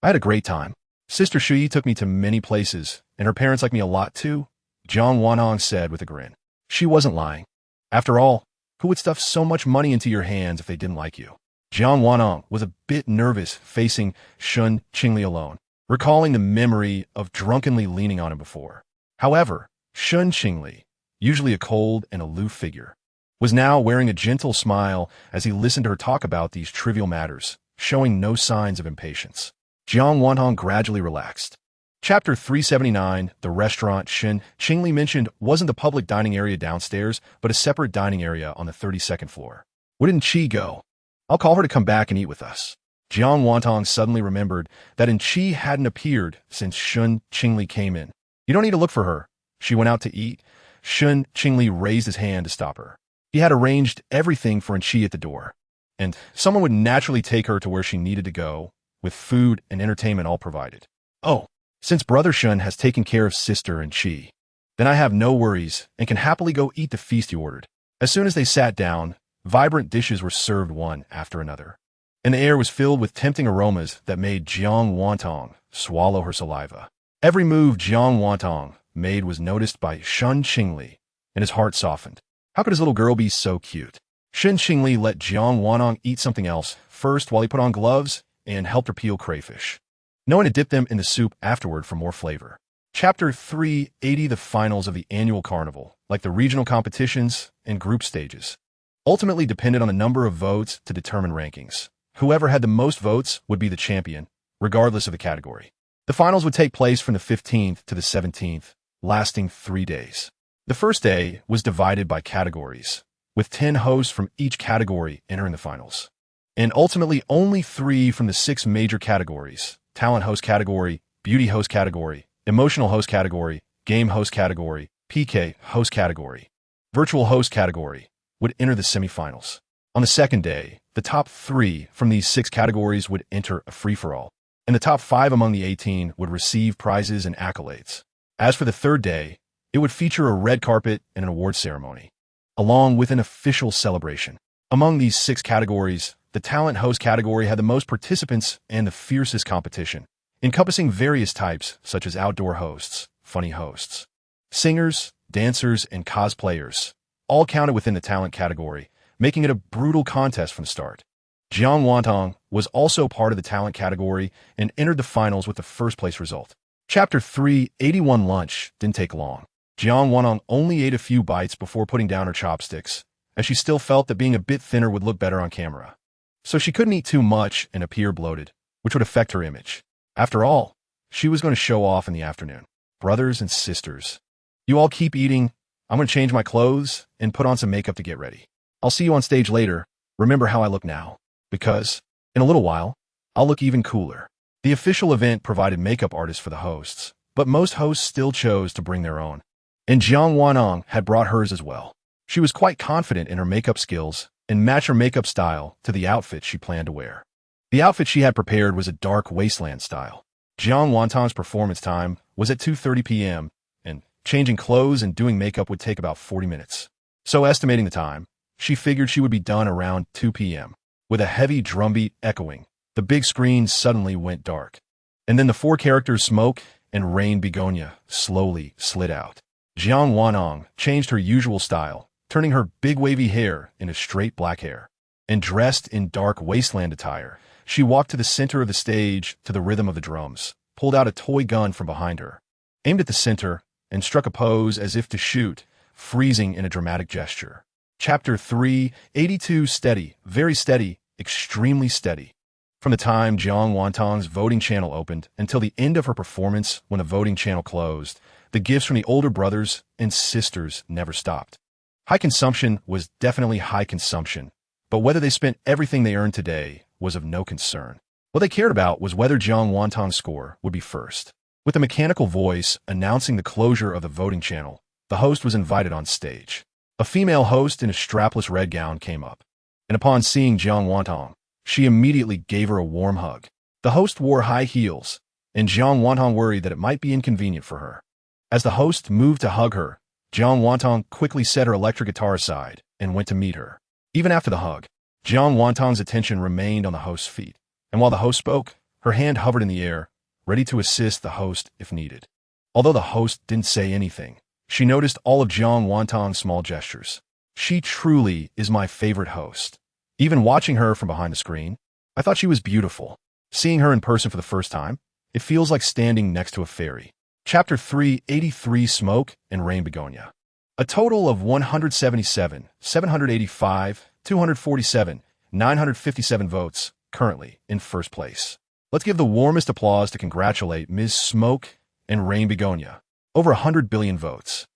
I had a great time. Sister Shui took me to many places, and her parents like me a lot too, Jiang Wantong said with a grin. She wasn't lying. After all, who would stuff so much money into your hands if they didn't like you? Jiang Wantong was a bit nervous facing Shun Qingli alone, recalling the memory of drunkenly leaning on him before. However, Shun Qingli, usually a cold and aloof figure, was now wearing a gentle smile as he listened to her talk about these trivial matters, showing no signs of impatience. Jiang Wantong gradually relaxed. Chapter 379. The restaurant Shun Qingli mentioned wasn't the public dining area downstairs, but a separate dining area on the 32nd floor. Wouldn't Chi go? I'll call her to come back and eat with us. Jiang Wantong suddenly remembered that Chi hadn't appeared since Shun Qingli came in. You don't need to look for her. She went out to eat. Shun Qingli raised his hand to stop her. He had arranged everything for Chi at the door, and someone would naturally take her to where she needed to go, with food and entertainment all provided. Oh, since Brother Shun has taken care of Sister and Chi, then I have no worries and can happily go eat the feast you ordered. As soon as they sat down, vibrant dishes were served one after another, and the air was filled with tempting aromas that made Jiang Wantong swallow her saliva. Every move Jiang Wantong made was noticed by Shun Qingli, and his heart softened. How could his little girl be so cute? Shun Qingli let Jiang Wantong eat something else first while he put on gloves and helped her peel crayfish, knowing to dip them in the soup afterward for more flavor. Chapter 380. The finals of the annual carnival, like the regional competitions and group stages, ultimately depended on the number of votes to determine rankings. Whoever had the most votes would be the champion, regardless of the category. The finals would take place from the 15th to the 17th, lasting 3 days. The first day was divided by categories, with 10 hosts from each category entering the finals. And ultimately only 3 from the 6 major categories: talent host category, beauty host category, emotional host category, game host category, PK host category, virtual host category, would enter the semifinals. On the second day, the top 3 from these 6 categories would enter a free-for-all, and the top 5 among the 18 would receive prizes and accolades. As for the third day, it would feature a red carpet and an award ceremony, along with an official celebration. Among these 6 categories, the talent host category had the most participants and the fiercest competition, encompassing various types such as outdoor hosts, funny hosts, singers, dancers, and cosplayers, all counted within the talent category, making it a brutal contest from the start. Jiang Wantong was also part of the talent category and entered the finals with the first place result. Chapter 381. Lunch didn't take long. Jiang Wantong only ate a few bites before putting down her chopsticks, as she still felt that being a bit thinner would look better on camera. So she couldn't eat too much and appear bloated, which would affect her image. After all, she was going to show off in the afternoon. Brothers and sisters, you all keep eating. I'm going to change my clothes and put on some makeup to get ready. I'll see you on stage later. Remember how I look now, because in a little while, I'll look even cooler. The official event provided makeup artists for the hosts, but most hosts still chose to bring their own. And Jiang Wantong had brought hers as well. She was quite confident in her makeup skills and matched her makeup style to the outfit she planned to wear. The outfit she had prepared was a dark wasteland style. Jiang Wantong's performance time was at 2:30 p.m., and changing clothes and doing makeup would take about 40 minutes. So estimating the time, she figured she would be done around 2 p.m. With a heavy drumbeat echoing, the big screen suddenly went dark. And then the 4 characters Smoke and Rain Begonia slowly slid out. Jiang Wantong changed her usual style, turning her big wavy hair into straight black hair. And dressed in dark wasteland attire, she walked to the center of the stage to the rhythm of the drums, pulled out a toy gun from behind her, aimed at the center, and struck a pose as if to shoot, freezing in a dramatic gesture. Chapter 382 Steady, very steady, extremely steady. From the time Jiang Wantong's voting channel opened until the end of her performance when the voting channel closed, the gifts from the older brothers and sisters never stopped. High consumption was definitely high consumption, but whether they spent everything they earned today was of no concern. What they cared about was whether Jiang Wantong's score would be first. With a mechanical voice announcing the closure of the voting channel, the host was invited on stage. A female host in a strapless red gown came up, and upon seeing Jiang Wantong, she immediately gave her a warm hug. The host wore high heels, and Jiang Wantong worried that it might be inconvenient for her. As the host moved to hug her, Jiang Wantong quickly set her electric guitar aside and went to meet her. Even after the hug, Jiang Wantong's attention remained on the host's feet, and while the host spoke, her hand hovered in the air, ready to assist the host if needed. Although the host didn't say anything, she noticed all of Jiang Wantong's small gestures. She truly is my favorite host. Even watching her from behind the screen, I thought she was beautiful. Seeing her in person for the first time, it feels like standing next to a fairy. Chapter 383 Smoke and Rain Begonia. A total of 177, 785, 247, 957 votes, currently in first place. Let's give the warmest applause to congratulate Ms. Smoke and Rain Begonia. Over 100 billion votes.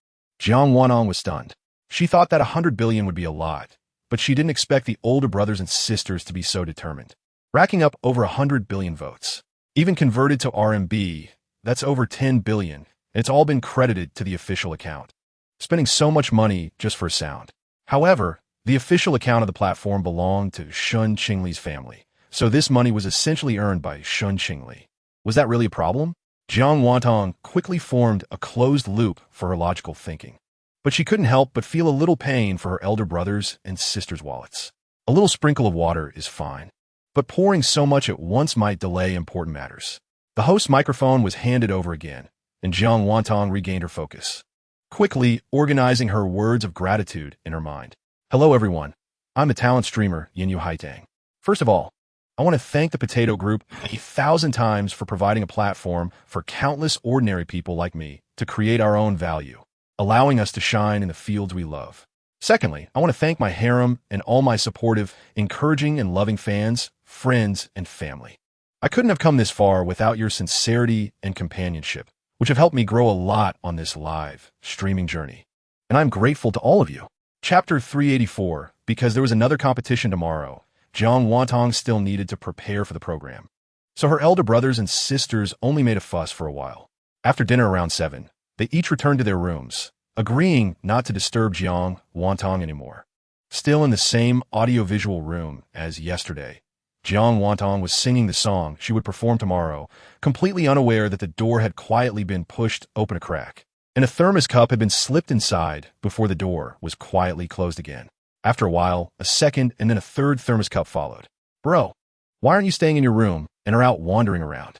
Jiang Wantong was stunned. She thought that 100 billion would be a lot, but she didn't expect the older brothers and sisters to be so determined. Racking up over 100 billion votes. Even converted to RMB, that's over 10 billion, and it's all been credited to the official account. Spending so much money just for sound. However, the official account of the platform belonged to Shun Qingli's family, so this money was essentially earned by Shun Qingli. Was that really a problem? Jiang Wantong quickly formed a closed loop for her logical thinking. But she couldn't help but feel a little pain for her elder brothers and sisters' wallets. A little sprinkle of water is fine, but pouring so much at once might delay important matters. The host's microphone was handed over again, and Jiang Wantong regained her focus, quickly organizing her words of gratitude in her mind. Hello everyone, I'm the talent streamer Yinyu Haitang. First of all, I want to thank the Potato Group 1,000 times for providing a platform for countless ordinary people like me to create our own value, allowing us to shine in the fields we love. Secondly, I want to thank my harem and all my supportive, encouraging, and loving fans, friends, and family. I couldn't have come this far without your sincerity and companionship, which have helped me grow a lot on this live streaming journey. And I'm grateful to all of you. Chapter 384, because there was another competition tomorrow, Jiang Wantong still needed to prepare for the program. So her elder brothers and sisters only made a fuss for a while. After dinner around 7, they each returned to their rooms, agreeing not to disturb Jiang Wantong anymore. Still in the same audiovisual room as yesterday, Jiang Wantong was singing the song she would perform tomorrow, completely unaware that the door had quietly been pushed open a crack, and a thermos cup had been slipped inside before the door was quietly closed again. After a while, a second and then a third thermos cup followed. Bro, why aren't you staying in your room and are out wandering around?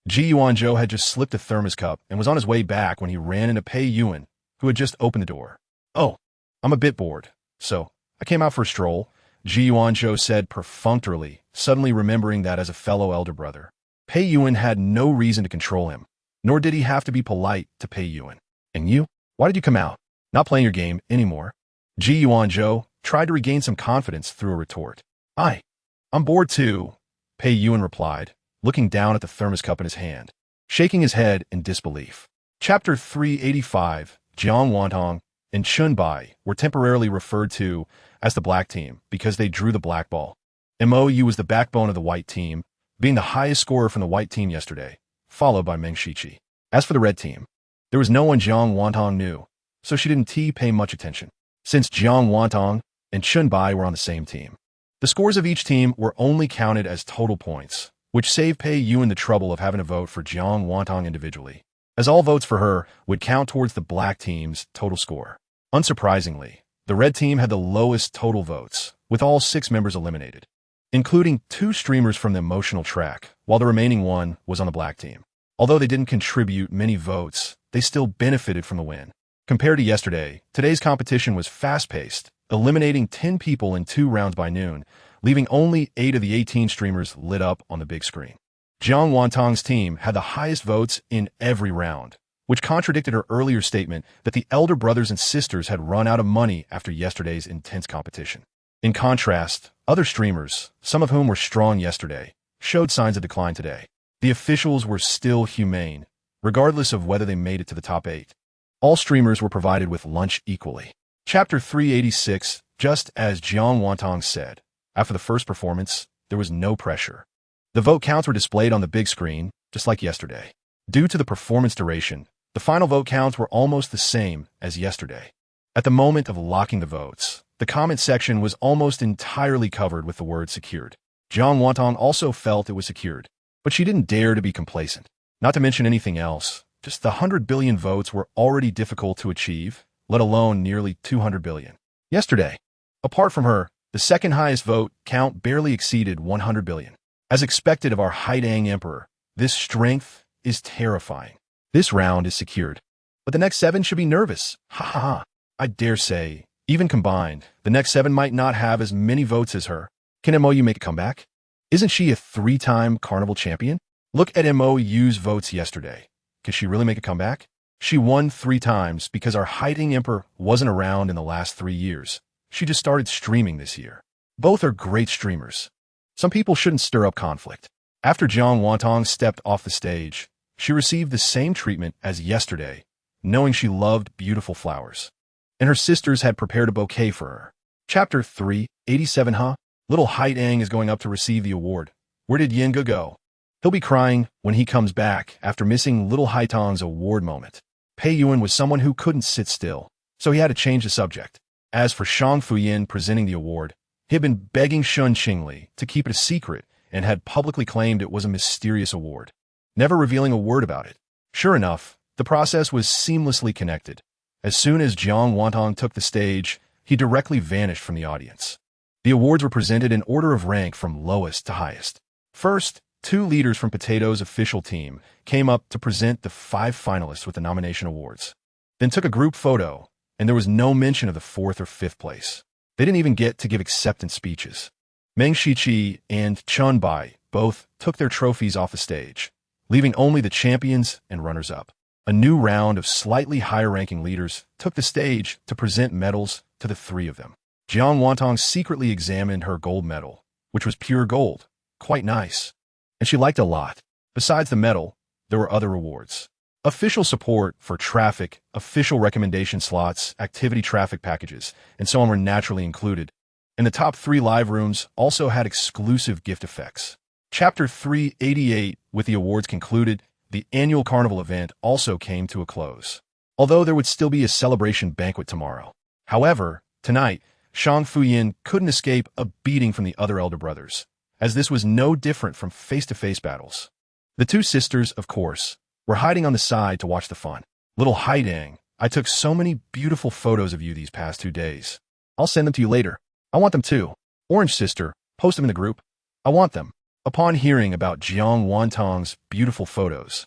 Ji Yuanzhou had just slipped a thermos cup and was on his way back when he ran into Pei Yuan, who had just opened the door. Oh, I'm a bit bored, so I came out for a stroll, Ji Yuanzhou said perfunctorily, suddenly remembering that as a fellow elder brother, Pei Yuan had no reason to control him, nor did he have to be polite to Pei Yuan. And you? Why did you come out? Not playing your game anymore? Ji Yuanzhou tried to regain some confidence through a retort. I'm bored too, Pei Yuan replied, looking down at the thermos cup in his hand, shaking his head in disbelief. Chapter 385, Jiang Wantong and Chun Bai were temporarily referred to as the black team because they drew the black ball. Mou was the backbone of the white team, being the highest scorer from the white team yesterday, followed by Meng Shiqi. As for the red team, there was no one Jiang Wantong knew, so she didn't pay much attention, since Jiang Wantong and Chun Bai were on the same team. The scores of each team were only counted as total points, which saved Pei Yuan the trouble of having to vote for Jiang Wantong individually, as all votes for her would count towards the black team's total score. Unsurprisingly, the red team had the lowest total votes, with all 6 members eliminated, including 2 streamers from the emotional track, while the remaining one was on the black team. Although they didn't contribute many votes, they still benefited from the win. Compared to yesterday, today's competition was fast-paced, eliminating 10 people in 2 rounds by noon, leaving only 8 of the 18 streamers lit up on the big screen. Jiang Wantong's team had the highest votes in every round, which contradicted her earlier statement that the elder brothers and sisters had run out of money after yesterday's intense competition. In contrast, other streamers, some of whom were strong yesterday, showed signs of decline today. The officials were still humane, regardless of whether they made it to the top 8. All streamers were provided with lunch equally. Chapter 386, just as Jiang Wantong said, after the first performance, there was no pressure. The vote counts were displayed on the big screen, just like yesterday. Due to the performance duration, the final vote counts were almost the same as yesterday. At the moment of locking the votes, the comment section was almost entirely covered with the word secured. Jiang Wantong also felt it was secured, but she didn't dare to be complacent. Not to mention anything else, just the 100 billion votes were already difficult to achieve, let alone nearly 200 billion. Yesterday, apart from her, the second highest vote count barely exceeded 100 billion. As expected of our Haidang Emperor, this strength is terrifying. This round is secured. But the next 7 should be nervous. Ha ha ha. I dare say, even combined, the next 7 might not have as many votes as her. Can MOU make a comeback? Isn't she a 3-time carnival champion? Look at MOU's votes yesterday. Could she really make a comeback? She won 3 times because our Haidang Emperor wasn't around in the last 3 years. She just started streaming this year. Both are great streamers. Some people shouldn't stir up conflict. After Jiang Wantong stepped off the stage, she received the same treatment as yesterday, knowing she loved beautiful flowers. And her sisters had prepared a bouquet for her. Chapter 387 Huh? Little Haidang is going up to receive the award. Where did Yinga go? He'll be crying when he comes back after missing Little Haitong's award moment. Pei Yuan was someone who couldn't sit still, so he had to change the subject. As for Shang Fuyin presenting the award, he had been begging Shun Qingli to keep it a secret and had publicly claimed it was a mysterious award, never revealing a word about it. Sure enough, the process was seamlessly connected. As soon as Jiang Wantong took the stage, he directly vanished from the audience. The awards were presented in order of rank from lowest to highest. First, 2 leaders from Potato's official team came up to present the 5 finalists with the nomination awards. Then took a group photo, and there was no mention of the 4th or 5th place. They didn't even get to give acceptance speeches. Meng Shiqi and Chun Bai both took their trophies off the stage, leaving only the champions and runners-up. A new round of slightly higher-ranking leaders took the stage to present medals to the 3 of them. Jiang Wantong secretly examined her gold medal, which was pure gold, quite nice, and she liked it a lot. Besides the medal, there were other rewards. Official support for traffic, official recommendation slots, activity traffic packages, and so on were naturally included, and the top 3 live rooms also had exclusive gift effects. Chapter 388, with the awards concluded, the annual carnival event also came to a close, although there would still be a celebration banquet tomorrow. However, tonight, Shang Fuyin couldn't escape a beating from the other elder brothers, as this was no different from face-to-face battles. The 2 sisters, of course, were hiding on the side to watch the fun. Little Haidang, I took so many beautiful photos of you these past 2 days. I'll send them to you later. I want them too. Orange sister, post them in the group. I want them. Upon hearing about Jiang Wantong's beautiful photos,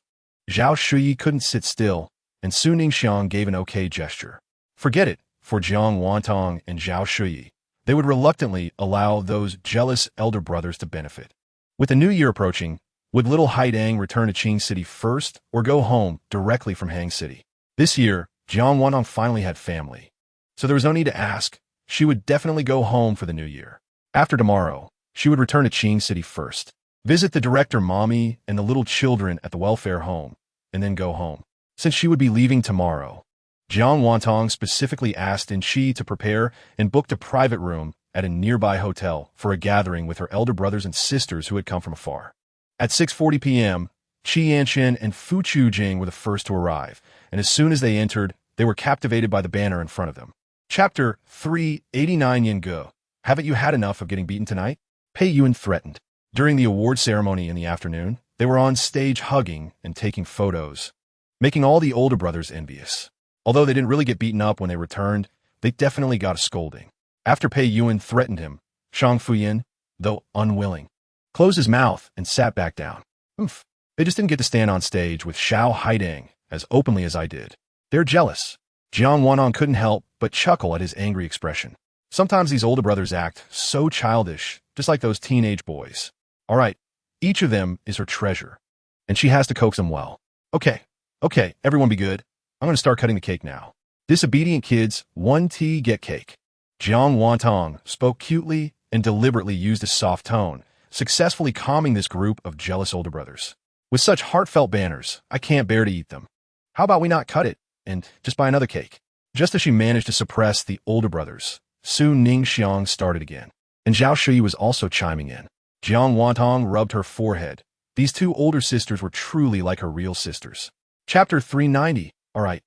Zhao Shuyi couldn't sit still, and Su Ningxiang gave an okay gesture. Forget it, for Jiang Wantong and Zhao Shuyi. They would reluctantly allow those jealous elder brothers to benefit. With the new year approaching, would little Haidang return to Qing City first or go home directly from Hang City? This year, Jiang Wantong finally had family, so there was no need to ask. She would definitely go home for the new year. After tomorrow, she would return to Qing City first, visit the director mommy and the little children at the welfare home, and then go home. Since she would be leaving tomorrow, Jiang Wantong specifically asked Inchi to prepare and booked a private room at a nearby hotel for a gathering with her elder brothers and sisters who had come from afar. At 6:40 p.m., Qi Yanchen and Fu Chujing were the first to arrive, and as soon as they entered, they were captivated by the banner in front of them. Chapter 389 Yinge. Haven't you had enough of getting beaten tonight? Pei Yuan threatened. During the award ceremony in the afternoon, they were on stage hugging and taking photos, making all the older brothers envious. Although they didn't really get beaten up when they returned, they definitely got a scolding. After Pei Yuan threatened him, Shang Fuyin, though unwilling, closed his mouth and sat back down. Oof. They just didn't get to stand on stage with Xiao Haidang as openly as I did. They're jealous. Jiang Wantong couldn't help but chuckle at his angry expression. Sometimes these older brothers act so childish, just like those teenage boys. All right, each of them is her treasure, and she has to coax them well. Okay, Okay, everyone be good. I'm going to start cutting the cake now. Disobedient kids, 1 tea get cake. Jiang Wantong spoke cutely and deliberately used a soft tone, successfully calming this group of jealous older brothers. With such heartfelt banners, I can't bear to eat them. How about we not cut it and just buy another cake? Just as she managed to suppress the older brothers, Su Ningxiang started again, and Zhao Shui was also chiming in. Jiang Wantong rubbed her forehead. These two older sisters were truly like her real sisters. Chapter 390. All right.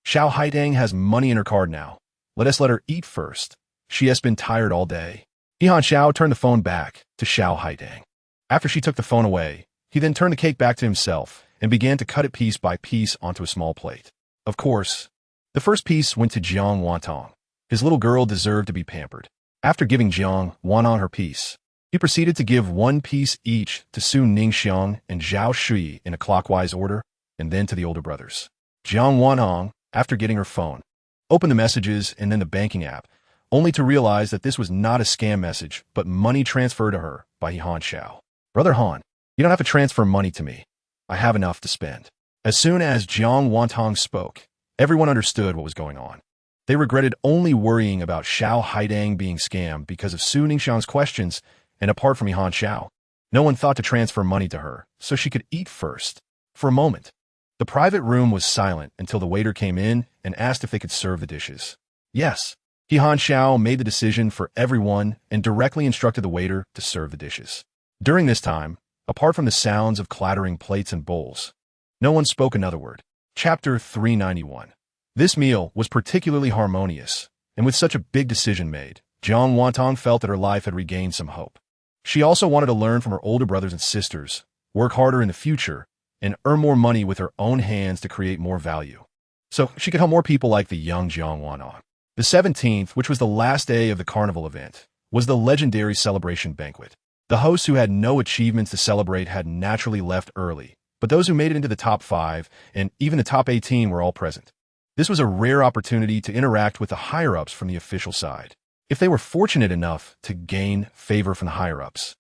Xiao Haidang has money in her card now. Let her eat first. She has been tired all day. Yihan Xiao turned the phone back to Xiao Haidang. After she took the phone away, he then turned the cake back to himself and began to cut it piece by piece onto a small plate. Of course, the first piece went to Jiang Wantong. His little girl deserved to be pampered. After giving Jiang Wantong her piece, he proceeded to give 1 piece each to Su Ningxiang and Zhao Shui in a clockwise order, and then to the older brothers. Jiang Wantong, after getting her phone, opened the messages and then the banking app, only to realize that this was not a scam message, but money transferred to her by Han Xiao. Brother Han, you don't have to transfer money to me. I have enough to spend. As soon as Jiang Wantong spoke, everyone understood what was going on. They regretted only worrying about Xiao Haidang being scammed because of Su Ningxiang's questions, and apart from Han Xiao, no one thought to transfer money to her, so she could eat first. For a moment, the private room was silent until the waiter came in and asked if they could serve the dishes. Yes, Han Xiao made the decision for everyone and directly instructed the waiter to serve the dishes. During this time, apart from the sounds of clattering plates and bowls, no one spoke another word. Chapter 391. This meal was particularly harmonious, and with such a big decision made, Jiang Wantong felt that her life had regained some hope. She also wanted to learn from her older brothers and sisters, work harder in the future, and earn more money with her own hands to create more value, so she could help more people like the young Jiang Wantong. The 17th, which was the last day of the carnival event, was the legendary celebration banquet. The hosts who had no achievements to celebrate had naturally left early, but those who made it into the top 5 and even the top 18 were all present. This was a rare opportunity to interact with the higher-ups from the official side, if they were fortunate enough to gain favor from the higher-ups.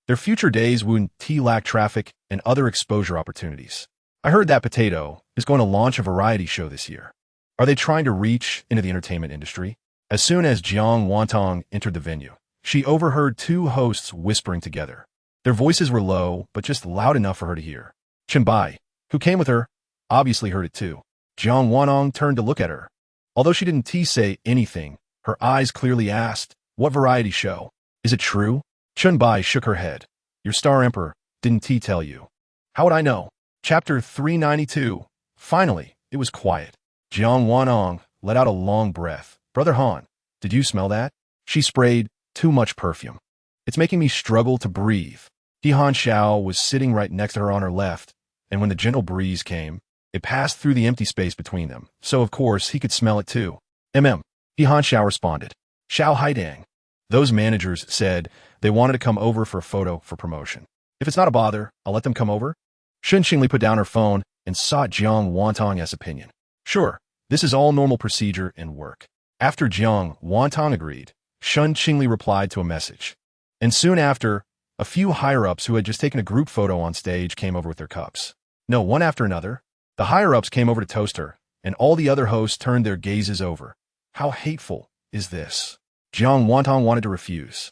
Their future days would lack traffic and other exposure opportunities. I heard that Potato is going to launch a variety show this year. Are they trying to reach into the entertainment industry? As soon as Jiang Wantong entered the venue, she overheard 2 hosts whispering together. Their voices were low, but just loud enough for her to hear. Chen Bai, who came with her, obviously heard it too. Jiang Wantong turned to look at her. Although she didn't say anything, her eyes clearly asked, "What variety show? Is it true?" Chen Bai shook her head. "Your star emperor didn't tell you." "How would I know?" Chapter 392. Finally, it was quiet. Jiang Wantong let out a long breath. "Brother Han, did you smell that?" She sprayed too much perfume. "It's making me struggle to breathe." Han Xiao was sitting right next to her on her left, and when the gentle breeze came, it passed through the empty space between them, so of course he could smell it too. Han Xiao responded. "Xiao Haidang." Those managers said they wanted to come over for a photo for promotion. "If it's not a bother, I'll let them come over." Shen Qingli put down her phone and sought Jiang Wantong's opinion. "Sure, this is all normal procedure and work." After Jiang Wantong agreed, Shen Qingli replied to a message. And soon after, a few higher-ups who had just taken a group photo on stage came over with their cups. No, one after another. The higher-ups came over to toast her, and all the other hosts turned their gazes over. How hateful is this? Jiang Wantong wanted to refuse,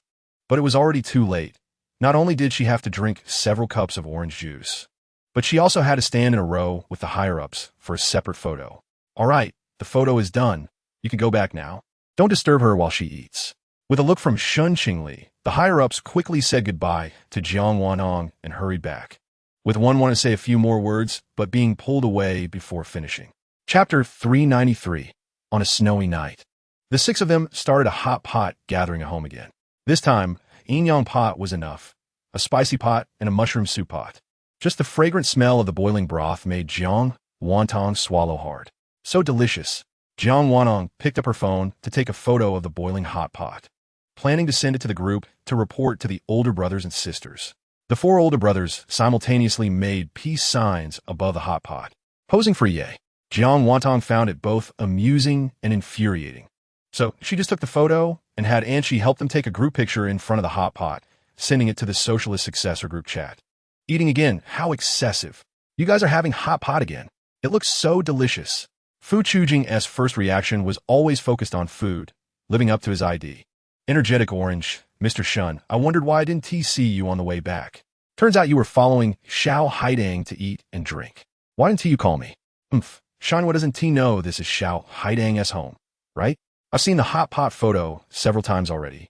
but it was already too late. Not only did she have to drink several cups of orange juice, but she also had to stand in a row with the higher-ups for a separate photo. "All right, the photo is done. You can go back now. Don't disturb her while she eats." With a look from Shen Qingli, the higher-ups quickly said goodbye to Jiang Wantong and hurried back, with one wanting to say a few more words, but being pulled away before finishing. Chapter 393. On a snowy night, the 6 of them started a hot pot gathering at home again. This time, Yin-yang pot was enough, a spicy pot and a mushroom soup pot. Just the fragrant smell of the boiling broth made Jiang Wantong swallow hard. So delicious. Jiang Wantong picked up her phone to take a photo of the boiling hot pot, planning to send it to the group to report to the older brothers and sisters. The 4 older brothers simultaneously made peace signs above the hot pot, posing for Ye. Jiang Wantong found it both amusing and infuriating. So she just took the photo and had Anshi help them take a group picture in front of the hot pot, sending it to the Socialist Successor group chat. "Eating again, how excessive. You guys are having hot pot again. It looks so delicious. Fu Chujing's first reaction was always focused on food, living up to his ID. Energetic orange, Mr. Shun, I wondered why I didn't see you on the way back. Turns out you were following Xiao Haidang to eat and drink. Why didn't you call me? Shun, what doesn't T know this is Xiao Haidang's home, right? I've seen the hot pot photo several times already.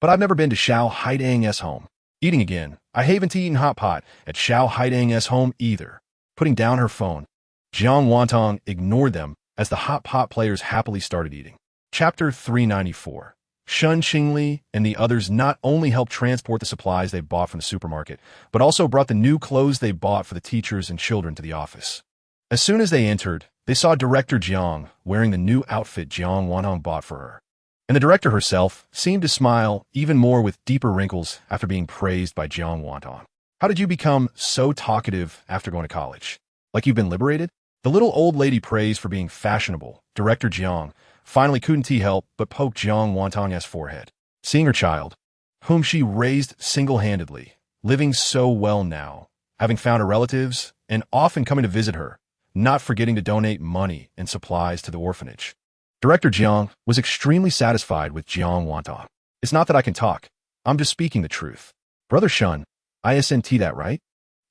But I've never been to Xiao Haidang's home. Eating again. I haven't eaten hot pot at Xiao Haidang's home either. Putting down her phone, Jiang Wantong ignored them as the hot pot players happily started eating. Chapter 394. Shun Qingli and the others not only helped transport the supplies they bought from the supermarket, but also brought the new clothes they bought for the teachers and children to the office. As soon as they entered, they saw Director Jiang wearing the new outfit Jiang Wantong bought for her. And the director herself seemed to smile even more with deeper wrinkles after being praised by Jiang Wantong. How did you become so talkative after going to college? Like you've been liberated? The little old lady praised for being fashionable. Director Jiang finally couldn't help but poke Jiang Wantong's forehead. Seeing her child, whom she raised single-handedly, living so well now, having found her relatives, and often coming to visit her, not forgetting to donate money and supplies to the orphanage. Director Jiang was extremely satisfied with Jiang Wantong. It's not that I can talk. I'm just speaking the truth. Brother Shun, isn't that right?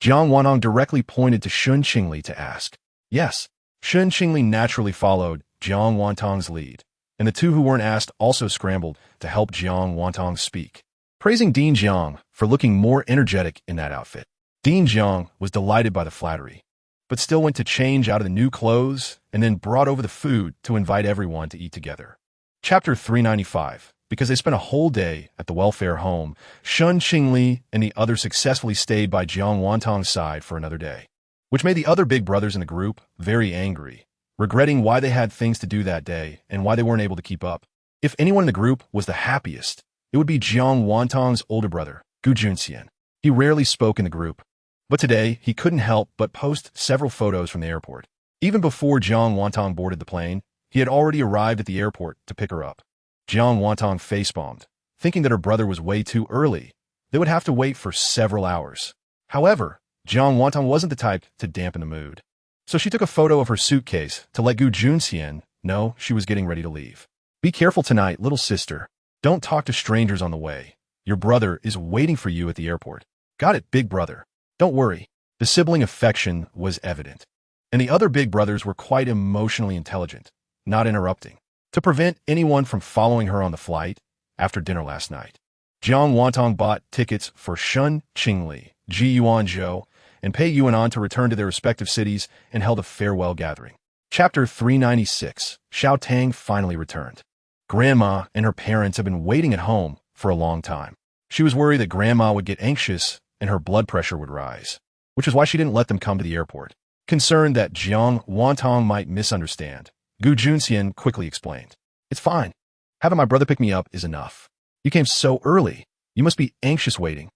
Jiang Wantong directly pointed to Shun Qingli to ask. Yes. Shun Qingli naturally followed Jiang Wantong's lead, and the two who weren't asked also scrambled to help Jiang Wantong speak, praising Dean Jiang for looking more energetic in that outfit. Dean Jiang was delighted by the flattery, but still went to change out of the new clothes and then brought over the food to invite everyone to eat together. Chapter 395. Because they spent a whole day at the welfare home, Shun Qingli and the others successfully stayed by Jiang Wantong's side for another day, which made the other big brothers in the group very angry, regretting why they had things to do that day and why they weren't able to keep up. If anyone in the group was the happiest, it would be Jiang Wantong's older brother, Gu Junxian. He rarely spoke in the group, but today he couldn't help but post several photos from the airport. Even before Jiang Wantong boarded the plane, he had already arrived at the airport to pick her up. Jiang Wantong facepalmed, thinking that her brother was way too early. They would have to wait for several hours. However, Jiang Wantong wasn't the type to dampen the mood. So she took a photo of her suitcase to let Gu Junxian know she was getting ready to leave. Be careful tonight, little sister. Don't talk to strangers on the way. Your brother is waiting for you at the airport. Got it, big brother. Don't worry. The sibling affection was evident. And the other big brothers were quite emotionally intelligent, not interrupting. To prevent anyone from following her on the flight after dinner last night, Jiang Wantong bought tickets for Shun Qingli, Ji Yuanzhou, and Pei Yuanan to return to their respective cities and held a farewell gathering. Chapter 396. Xiao Tang finally returned. Grandma and her parents have been waiting at home for a long time. She was worried that Grandma would get anxious and her blood pressure would rise, which is why she didn't let them come to the airport. Concerned that Jiang Wantong might misunderstand, Gu Junxian quickly explained. It's fine. Having my brother pick me up is enough. You came so early. You must be anxious waiting.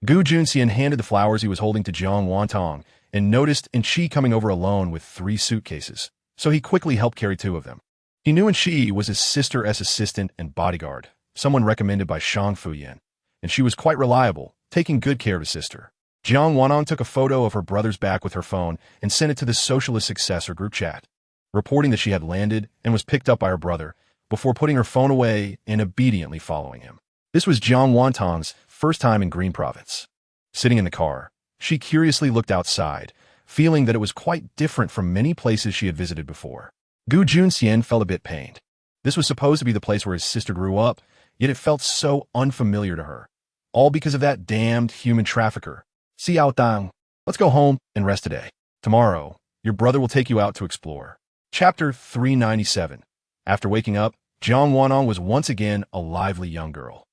Gu Junxian handed the flowers he was holding to Jiang Wantong and noticed Enchi coming over alone with 3 suitcases, so he quickly helped carry 2 of them. He knew Enchi was his sister's assistant and bodyguard, someone recommended by Shang Fuyan, and she was quite reliable, taking good care of his sister. Jiang Wantong took a photo of her brother's back with her phone and sent it to the Socialist Successor group chat, reporting that she had landed and was picked up by her brother before putting her phone away and obediently following him. This was Jiang Wantong's first time in Green Province. Sitting in the car, she curiously looked outside, feeling that it was quite different from many places she had visited before. Gu Junxian felt a bit pained. This was supposed to be the place where his sister grew up, yet it felt so unfamiliar to her, all because of that damned human trafficker. Xiao Tang, let's go home and rest today. Tomorrow, your brother will take you out to explore. Chapter 397. After waking up, Jiang Wantong was once again a lively young girl.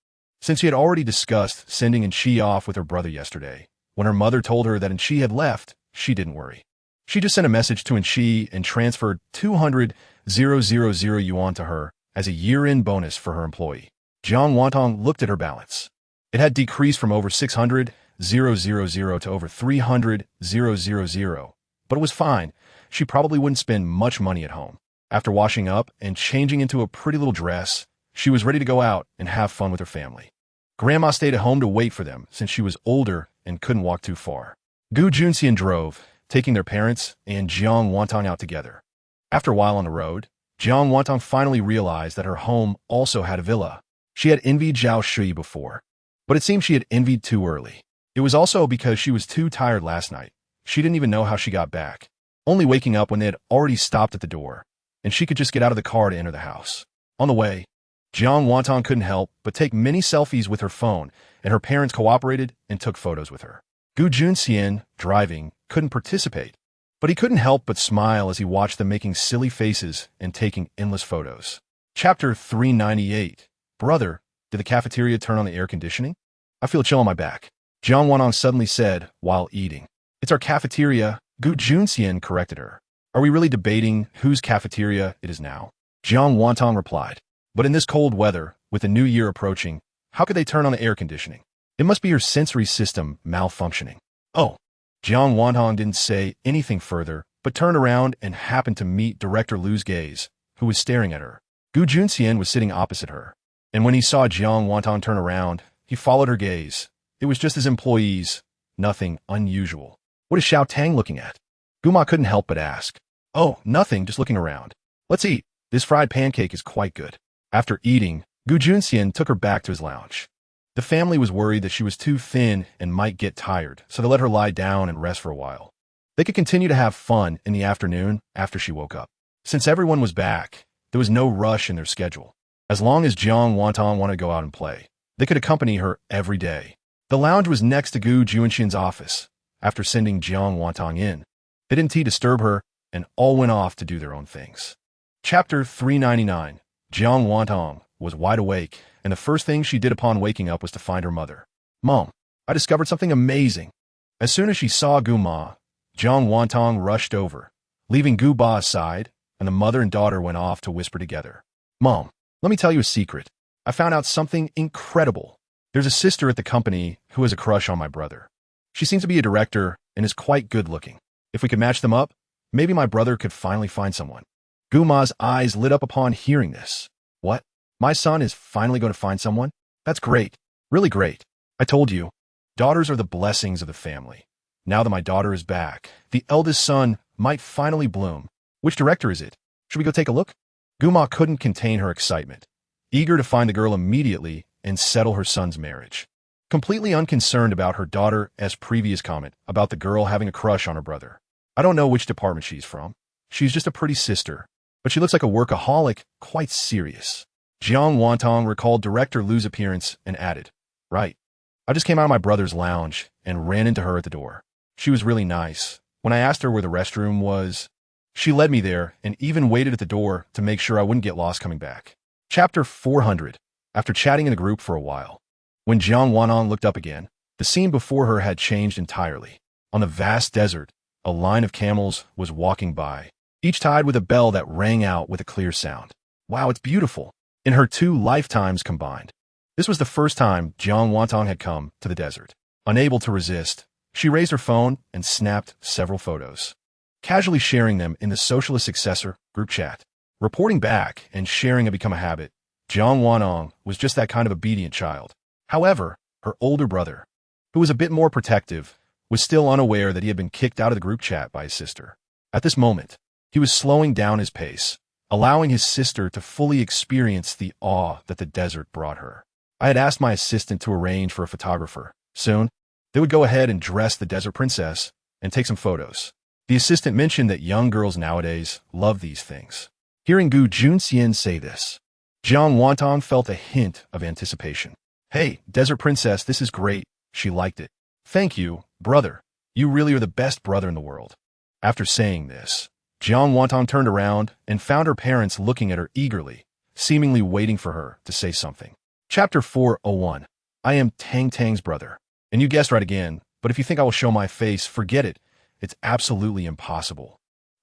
Since she had already discussed sending Enchi off with her brother yesterday, when her mother told her that Enchi had left, she didn't worry. She just sent a message to Enchi and transferred 200,000 yuan to her as a year-end bonus for her employee. Jiang Wantong looked at her balance. It had decreased from over 600,000 to over 300,000, but it was fine. She probably wouldn't spend much money at home. After washing up and changing into a pretty little dress, she was ready to go out and have fun with her family. Grandma stayed at home to wait for them since she was older and couldn't walk too far. Gu Junxian drove, taking their parents and Jiang Wantong out together. After a while on the road, Jiang Wantong finally realized that her home also had a villa. She had envied Zhao Shui before, but it seemed she had envied too early. It was also because she was too tired last night. She didn't even know how she got back, only waking up when they had already stopped at the door, and she could just get out of the car to enter the house. On the way, Jiang Wantong couldn't help but take many selfies with her phone, and her parents cooperated and took photos with her. Gu Junxian, driving, couldn't participate, but he couldn't help but smile as he watched them making silly faces and taking endless photos. Chapter 398. Brother, did the cafeteria turn on the air conditioning? I feel a chill on my back, Jiang Wantong suddenly said while eating. It's our cafeteria, Gu Junxian corrected her. Are we really debating whose cafeteria it is now? Jiang Wantong replied. But in this cold weather, with the new year approaching, how could they turn on the air conditioning? It must be your sensory system malfunctioning. Oh. Jiang Wantong didn't say anything further, but turned around and happened to meet Director Lu's gaze, who was staring at her. Gu Junxian was sitting opposite her, and when he saw Jiang Wantong turn around, he followed her gaze. It was just his employees, nothing unusual. What is Xiao Tang looking at? Guma couldn't help but ask. Oh, nothing, just looking around. Let's eat. This fried pancake is quite good. After eating, Gu Junxian took her back to his lounge. The family was worried that she was too thin and might get tired, so they let her lie down and rest for a while. They could continue to have fun in the afternoon after she woke up. Since everyone was back, there was no rush in their schedule. As long as Jiang Wantong wanted to go out and play, they could accompany her every day. The lounge was next to Gu Junxian's office. After sending Jiang Wantong in, they didn't disturb her and all went off to do their own things. Chapter 399. Jiang Wantong was wide awake, and the first thing she did upon waking up was to find her mother. Mom, I discovered something amazing. As soon as she saw Gu Ma, Jiang Wantong rushed over, leaving Gu Ba aside, and the mother and daughter went off to whisper together. Mom, let me tell you a secret. I found out something incredible. There's a sister at the company who has a crush on my brother. She seems to be a director and is quite good looking. If we could match them up, maybe my brother could finally find someone. Gu Ma's eyes lit up upon hearing this. What? My son is finally going to find someone? That's great. Really great. I told you. Daughters are the blessings of the family. Now that my daughter is back, the eldest son might finally bloom. Which director is it? Should we go take a look? Gu Ma couldn't contain her excitement, eager to find the girl immediately and settle her son's marriage. Completely unconcerned about her daughter's previous comment about the girl having a crush on her brother. I don't know which department she's from. She's just a pretty sister, but she looks like a workaholic, quite serious. Jiang Wantong recalled Director Lu's appearance and added, Right. I just came out of my brother's lounge and ran into her at the door. She was really nice. When I asked her where the restroom was, she led me there and even waited at the door to make sure I wouldn't get lost coming back. Chapter 400. After chatting in the group for a while, when Jiang Wantong looked up again, the scene before her had changed entirely. On the vast desert, a line of camels was walking by, each tied with a bell that rang out with a clear sound. Wow, it's beautiful. In her 2 lifetimes combined. This was the first time Jiang Wantong had come to the desert. Unable to resist, she raised her phone and snapped several photos, casually sharing them in the Socialist Successor group chat. Reporting back and sharing had become a habit. Jiang Wantong was just that kind of obedient child. However, her older brother, who was a bit more protective, was still unaware that he had been kicked out of the group chat by his sister. At this moment, he was slowing down his pace, allowing his sister to fully experience the awe that the desert brought her. I had asked my assistant to arrange for a photographer. Soon, they would go ahead and dress the desert princess and take some photos. The assistant mentioned that young girls nowadays love these things. Hearing Gu Junxian say this, Jiang Wantong felt a hint of anticipation. Hey, Desert Princess, this is great. She liked it. Thank you, brother. You really are the best brother in the world. After saying this, Jiang Wantong turned around and found her parents looking at her eagerly, seemingly waiting for her to say something. Chapter 401. I am Tang Tang's brother. And you guessed right again, but if you think I will show my face, forget it. It's absolutely impossible.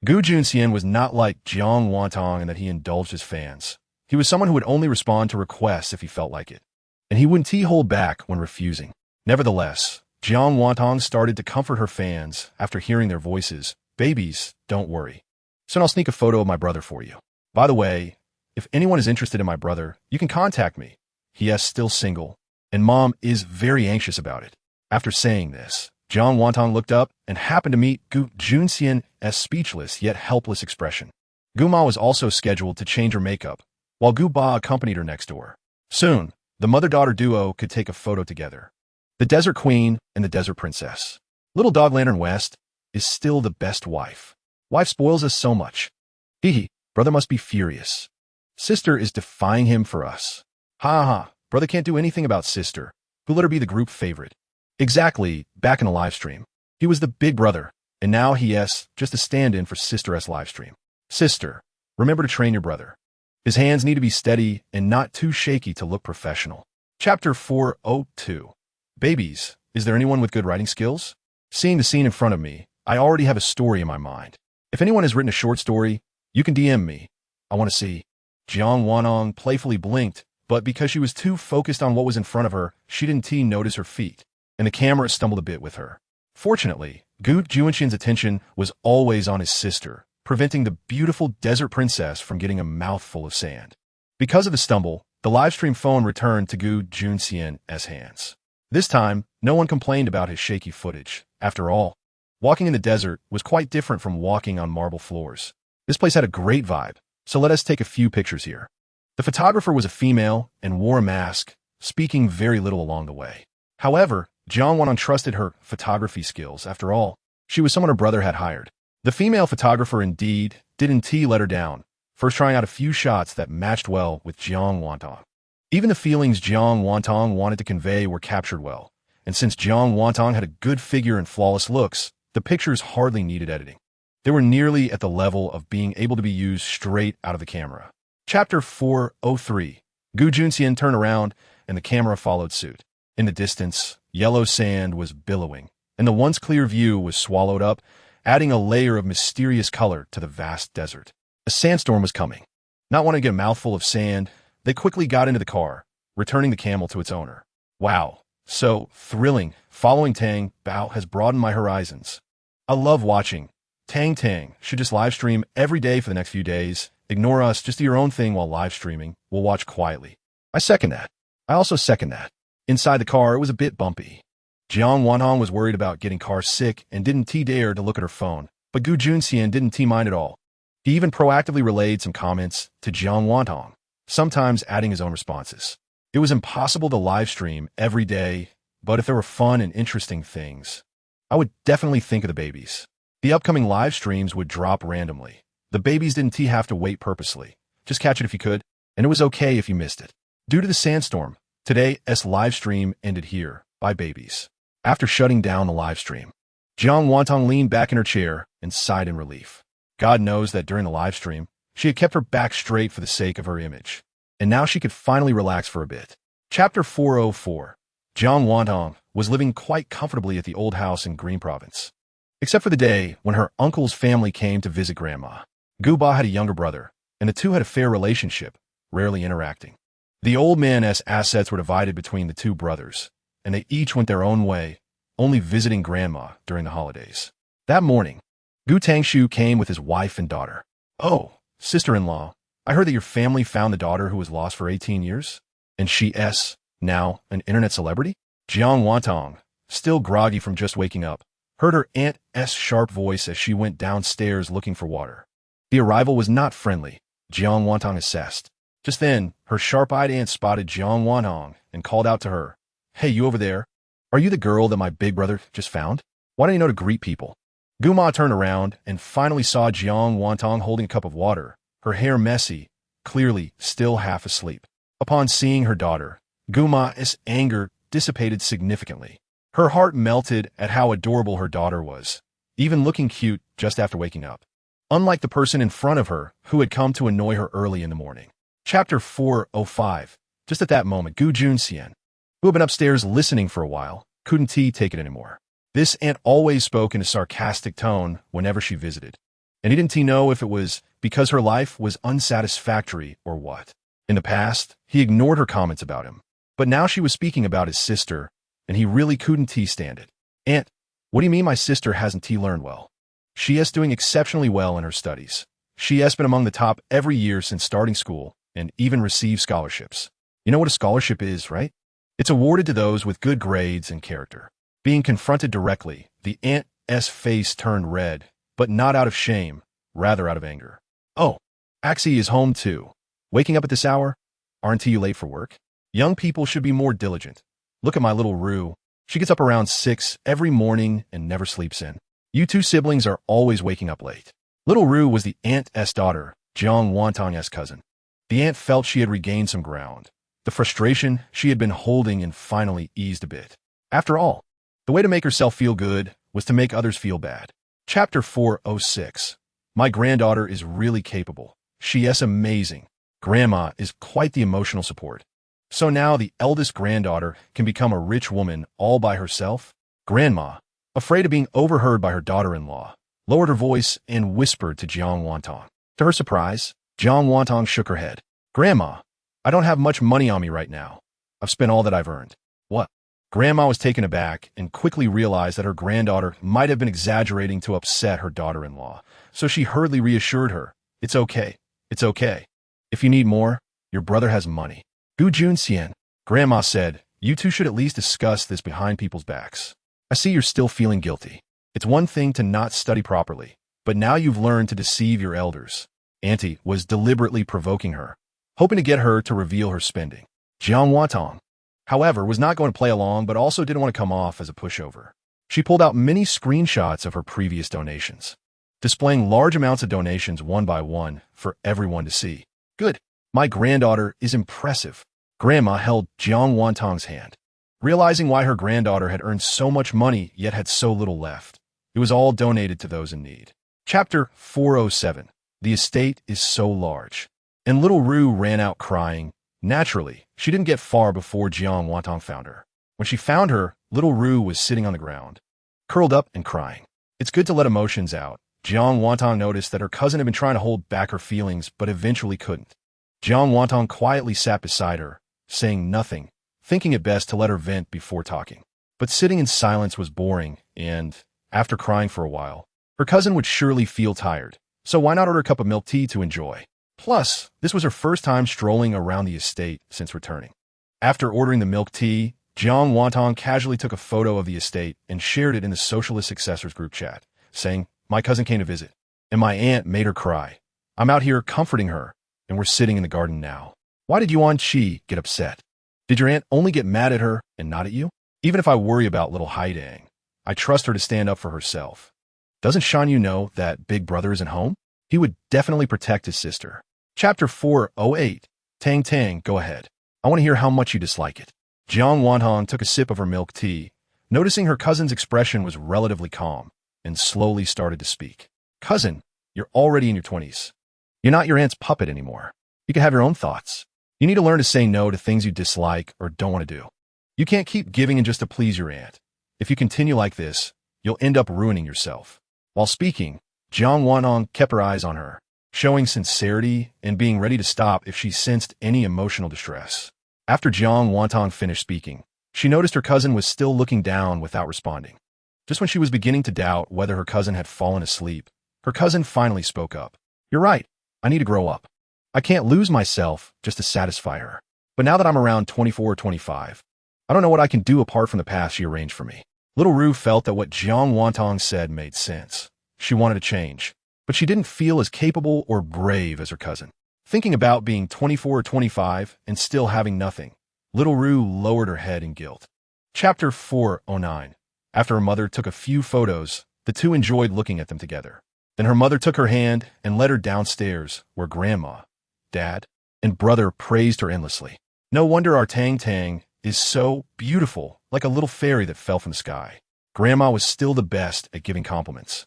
Gu Junxian was not like Jiang Wantong in that he indulged his fans. He was someone who would only respond to requests if he felt like it, and he wouldn't hold back when refusing. Nevertheless, Jiang Wantong started to comfort her fans after hearing their voices. Babies, don't worry. Soon I'll sneak a photo of my brother for you. By the way, if anyone is interested in my brother, you can contact me. He is still single, and Mom is very anxious about it. After saying this, Jiang Wantong looked up and happened to meet Gu Junxian's speechless yet helpless expression. Gu Ma was also scheduled to change her makeup, while Gu Ba accompanied her next door. Soon, the mother-daughter duo could take a photo together. The Desert Queen and the Desert Princess. Little Dog Lantern West is still the best wife. Wife spoils us so much. Hee, brother must be furious. Sister is defying him for us. Ha ha, brother can't do anything about sister, who let her be the group favorite. Exactly, back in the livestream. He was the big brother, and now he is just a stand-in for sister's livestream. Sister, remember to train your brother. His hands need to be steady and not too shaky to look professional. Chapter 402. Babies, is there anyone with good writing skills? Seeing the scene in front of me, I already have a story in my mind. If anyone has written a short story, you can DM me. I want to see. Jiang Wanong playfully blinked, but because she was too focused on what was in front of her, she didn't notice her feet, and the camera stumbled a bit with her. Fortunately, Gu Juanxian's attention was always on his sister, preventing the beautiful desert princess from getting a mouthful of sand. Because of the stumble, the livestream phone returned to Gu Junxian's hands. This time, no one complained about his shaky footage. After all, walking in the desert was quite different from walking on marble floors. This place had a great vibe, so let us take a few pictures here. The photographer was a female and wore a mask, speaking very little along the way. However, Jiang Wanong trusted her photography skills. After all, she was someone her brother had hired. The female photographer indeed didn't let her down, first trying out a few shots that matched well with Jiang Wantong. Even the feelings Jiang Wantong wanted to convey were captured well, and since Jiang Wantong had a good figure and flawless looks, the pictures hardly needed editing. They were nearly at the level of being able to be used straight out of the camera. Chapter 403. Gu Junxian turned around, and the camera followed suit. In the distance, yellow sand was billowing, and the once clear view was swallowed up, adding a layer of mysterious color to the vast desert. A sandstorm was coming. Not wanting to get a mouthful of sand, they quickly got into the car, returning the camel to its owner. Wow, so thrilling. Following Tang Bao has broadened my horizons. I love watching. Tang should just live stream every day for the next few days. Ignore us, just do your own thing while live streaming. We'll watch quietly. I second that. I also second that. Inside the car, it was a bit bumpy. Jiang Wanhong was worried about getting car sick and didn't dare to look at her phone, but Gu Junxian didn't mind at all. He even proactively relayed some comments to Jiang Wanhong, sometimes adding his own responses. It was impossible to live stream every day, but if there were fun and interesting things, I would definitely think of the babies. The upcoming live streams would drop randomly. The babies didn't have to wait purposely. Just catch it if you could, and it was okay if you missed it. Due to the sandstorm, today's live stream ended here. Bye, babies. After shutting down the live stream, Jiang Wantong leaned back in her chair and sighed in relief. God knows that during the live stream, she had kept her back straight for the sake of her image, and now she could finally relax for a bit. Chapter 404. Jiang Wantong was living quite comfortably at the old house in Green Province, except for the day when her uncle's family came to visit Grandma. Gu Ba had a younger brother, and the two had a fair relationship, rarely interacting. The old man's assets were divided between the two brothers, and they each went their own way, only visiting Grandma during the holidays. That morning, Gu Tangshu came with his wife and daughter. Oh, sister-in-law, I heard that your family found the daughter who was lost for 18 years, and she's now an internet celebrity? Jiang Wantong, still groggy from just waking up, heard her aunt's sharp voice as she went downstairs looking for water. The arrival was not friendly, Jiang Wantong assessed. Just then, her sharp-eyed aunt spotted Jiang Wantong and called out to her, "Hey, you over there? Are you the girl that my big brother just found? Why don't you know to greet people?" Gu Ma turned around and finally saw Jiang Wantong holding a cup of water, her hair messy, clearly still half asleep. Upon seeing her daughter, Gu Ma's anger dissipated significantly. Her heart melted at how adorable her daughter was, even looking cute just after waking up. Unlike the person in front of her who had come to annoy her early in the morning. Chapter 405. Just at that moment, Gu Junxian, who had been upstairs listening for a while, couldn't take it anymore. This aunt always spoke in a sarcastic tone whenever she visited, and he didn't know if it was because her life was unsatisfactory or what. In the past, he ignored her comments about him, but now she was speaking about his sister, and he really couldn't stand it. "Aunt, what do you mean my sister hasn't learned well? She is doing exceptionally well in her studies. She has been among the top every year since starting school, and even received scholarships. You know what a scholarship is, right? It's awarded to those with good grades and character. Being confronted directly, the aunt's face turned red, but not out of shame, rather out of anger. "Oh, Axie is home too. Waking up at this hour? Aren't you late for work? Young people should be more diligent. Look at my little Rue. She gets up around 6 every morning and never sleeps in. You two siblings are always waking up late." Little Rue was the aunt's daughter, Jiang Wantong's cousin. The aunt felt she had regained some ground. The frustration she had been holding and finally eased a bit. After all, the way to make herself feel good was to make others feel bad. Chapter 406. My granddaughter is really capable. She is amazing. Grandma is quite the emotional support. So now the eldest granddaughter can become a rich woman all by herself? Grandma, afraid of being overheard by her daughter-in-law, lowered her voice and whispered to Jiang Wantong. To her surprise, Jiang Wantong shook her head. "Grandma, I don't have much money on me right now. I've spent all that I've earned." "What?" Grandma was taken aback and quickly realized that her granddaughter might have been exaggerating to upset her daughter-in-law, so she hurriedly reassured her, "It's okay. It's okay. If you need more, your brother has money." "Gu Junxian," Grandma said, "you two should at least discuss this behind people's backs. I see you're still feeling guilty. It's one thing to not study properly, but now you've learned to deceive your elders." Auntie was deliberately provoking her, hoping to get her to reveal her spending. Jiang Wantong, however, was not going to play along but also didn't want to come off as a pushover. She pulled out many screenshots of her previous donations, displaying large amounts of donations one by one for everyone to see. "Good. My granddaughter is impressive." Grandma held Jiang Wantong's hand, realizing why her granddaughter had earned so much money yet had so little left. It was all donated to those in need. Chapter 407. The estate is so large. And little Rue ran out crying. Naturally, she didn't get far before Jiang Wantong found her. When she found her, little Rue was sitting on the ground, curled up and crying. It's good to let emotions out. Jiang Wantong noticed that her cousin had been trying to hold back her feelings but eventually couldn't. Jiang Wantong quietly sat beside her, saying nothing, thinking it best to let her vent before talking. But sitting in silence was boring, and, after crying for a while, her cousin would surely feel tired, so why not order a cup of milk tea to enjoy? Plus, this was her first time strolling around the estate since returning. After ordering the milk tea, Jiang Wantong casually took a photo of the estate and shared it in the Socialist Successors group chat, saying, "My cousin came to visit, and my aunt made her cry. I'm out here comforting her, and we're sitting in the garden now. Why did Yuan Qi get upset? Did your aunt only get mad at her and not at you? Even if I worry about little Haidang, I trust her to stand up for herself. Doesn't Shan Yu know that Big Brother isn't home? He would definitely protect his sister." Chapter 408. Tang Tang, go ahead. I want to hear how much you dislike it. Jiang Wantong took a sip of her milk tea, noticing her cousin's expression was relatively calm, and slowly started to speak. "Cousin, you're already in your 20s. You're not your aunt's puppet anymore. You can have your own thoughts. You need to learn to say no to things you dislike or don't want to do. You can't keep giving in just to please your aunt. If you continue like this, you'll end up ruining yourself." While speaking, Jiang Wantong kept her eyes on her, showing sincerity and being ready to stop if she sensed any emotional distress. After Jiang Wantong finished speaking, she noticed her cousin was still looking down without responding. Just when she was beginning to doubt whether her cousin had fallen asleep, her cousin finally spoke up. "You're right. I need to grow up. I can't lose myself just to satisfy her. But now that I'm around 24 or 25, I don't know what I can do apart from the path she arranged for me." Little Rue felt that what Jiang Wantong said made sense. She wanted to change, but she didn't feel as capable or brave as her cousin. Thinking about being 24 or 25 and still having nothing, little Rue lowered her head in guilt. Chapter 409. After her mother took a few photos, the two enjoyed looking at them together. Then her mother took her hand and led her downstairs, where Grandma, Dad, and brother praised her endlessly. No wonder our Tang Tang is so beautiful, like a little fairy that fell from the sky. Grandma was still the best at giving compliments.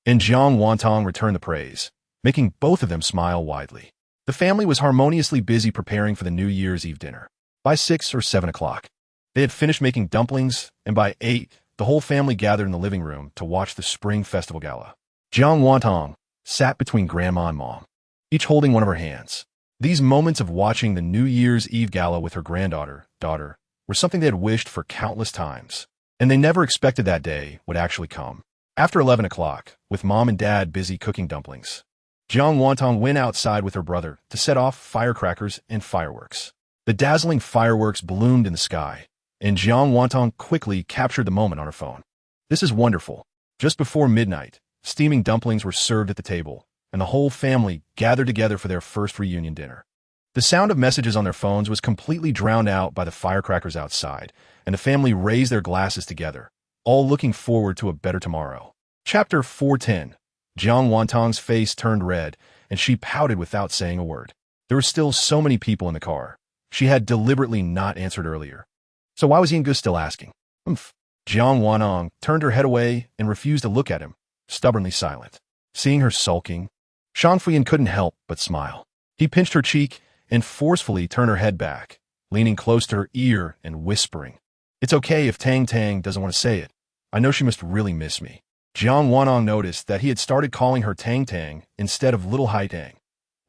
And Jiang Wantong returned the praise, making both of them smile widely. The family was harmoniously busy preparing for the New Year's Eve dinner. By 6 or 7 o'clock, they had finished making dumplings, and by 8, the whole family gathered in the living room to watch the Spring Festival Gala. Jiang Wantong sat between Grandma and Mom, each holding one of her hands. These moments of watching the New Year's Eve Gala with her daughter, were something they had wished for countless times, and they never expected that day would actually come. After 11 o'clock, with Mom and Dad busy cooking dumplings, Jiang Wantong went outside with her brother to set off firecrackers and fireworks. The dazzling fireworks bloomed in the sky, and Jiang Wantong quickly captured the moment on her phone. This is wonderful. Just before midnight, steaming dumplings were served at the table, and the whole family gathered together for their first reunion dinner. The sound of messages on their phones was completely drowned out by the firecrackers outside, and the family raised their glasses together, all looking forward to a better tomorrow. Chapter 410. Jiang Wantong's face turned red, and she pouted without saying a word. There were still so many people in the car. She had deliberately not answered earlier. So why was Yingu still asking? Umph. Jiang Wantong turned her head away and refused to look at him, stubbornly silent. Seeing her sulking, Shang Fuyin couldn't help but smile. He pinched her cheek and forcefully turned her head back, leaning close to her ear and whispering, "It's okay if Tang Tang doesn't want to say it. I know she must really miss me." Jiang Wantong noticed that he had started calling her Tang Tang instead of Little Hai Tang.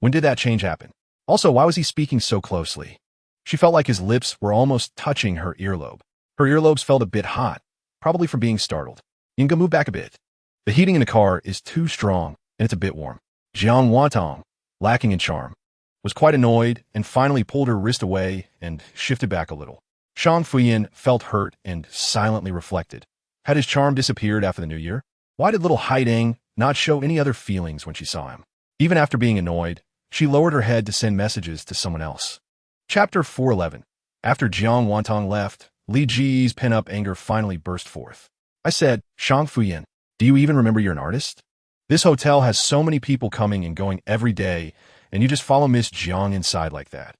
When did that change happen? Also, why was he speaking so closely? She felt like his lips were almost touching her earlobe. Her earlobes felt a bit hot, probably from being startled. Yinga, move back a bit. The heating in the car is too strong, and it's a bit warm. Jiang Wantong, lacking in charm, was quite annoyed and finally pulled her wrist away and shifted back a little. Shang Fuyin felt hurt and silently reflected. Had his charm disappeared after the new year? Why did little Hai Dang not show any other feelings when she saw him? Even after being annoyed, she lowered her head to send messages to someone else. Chapter 411. After Jiang Wantong left, Li Ji's pent-up anger finally burst forth. I said, "Shang Fuyin, do you even remember you're an artist? This hotel has so many people coming and going every day, and you just follow Miss Jiang inside like that.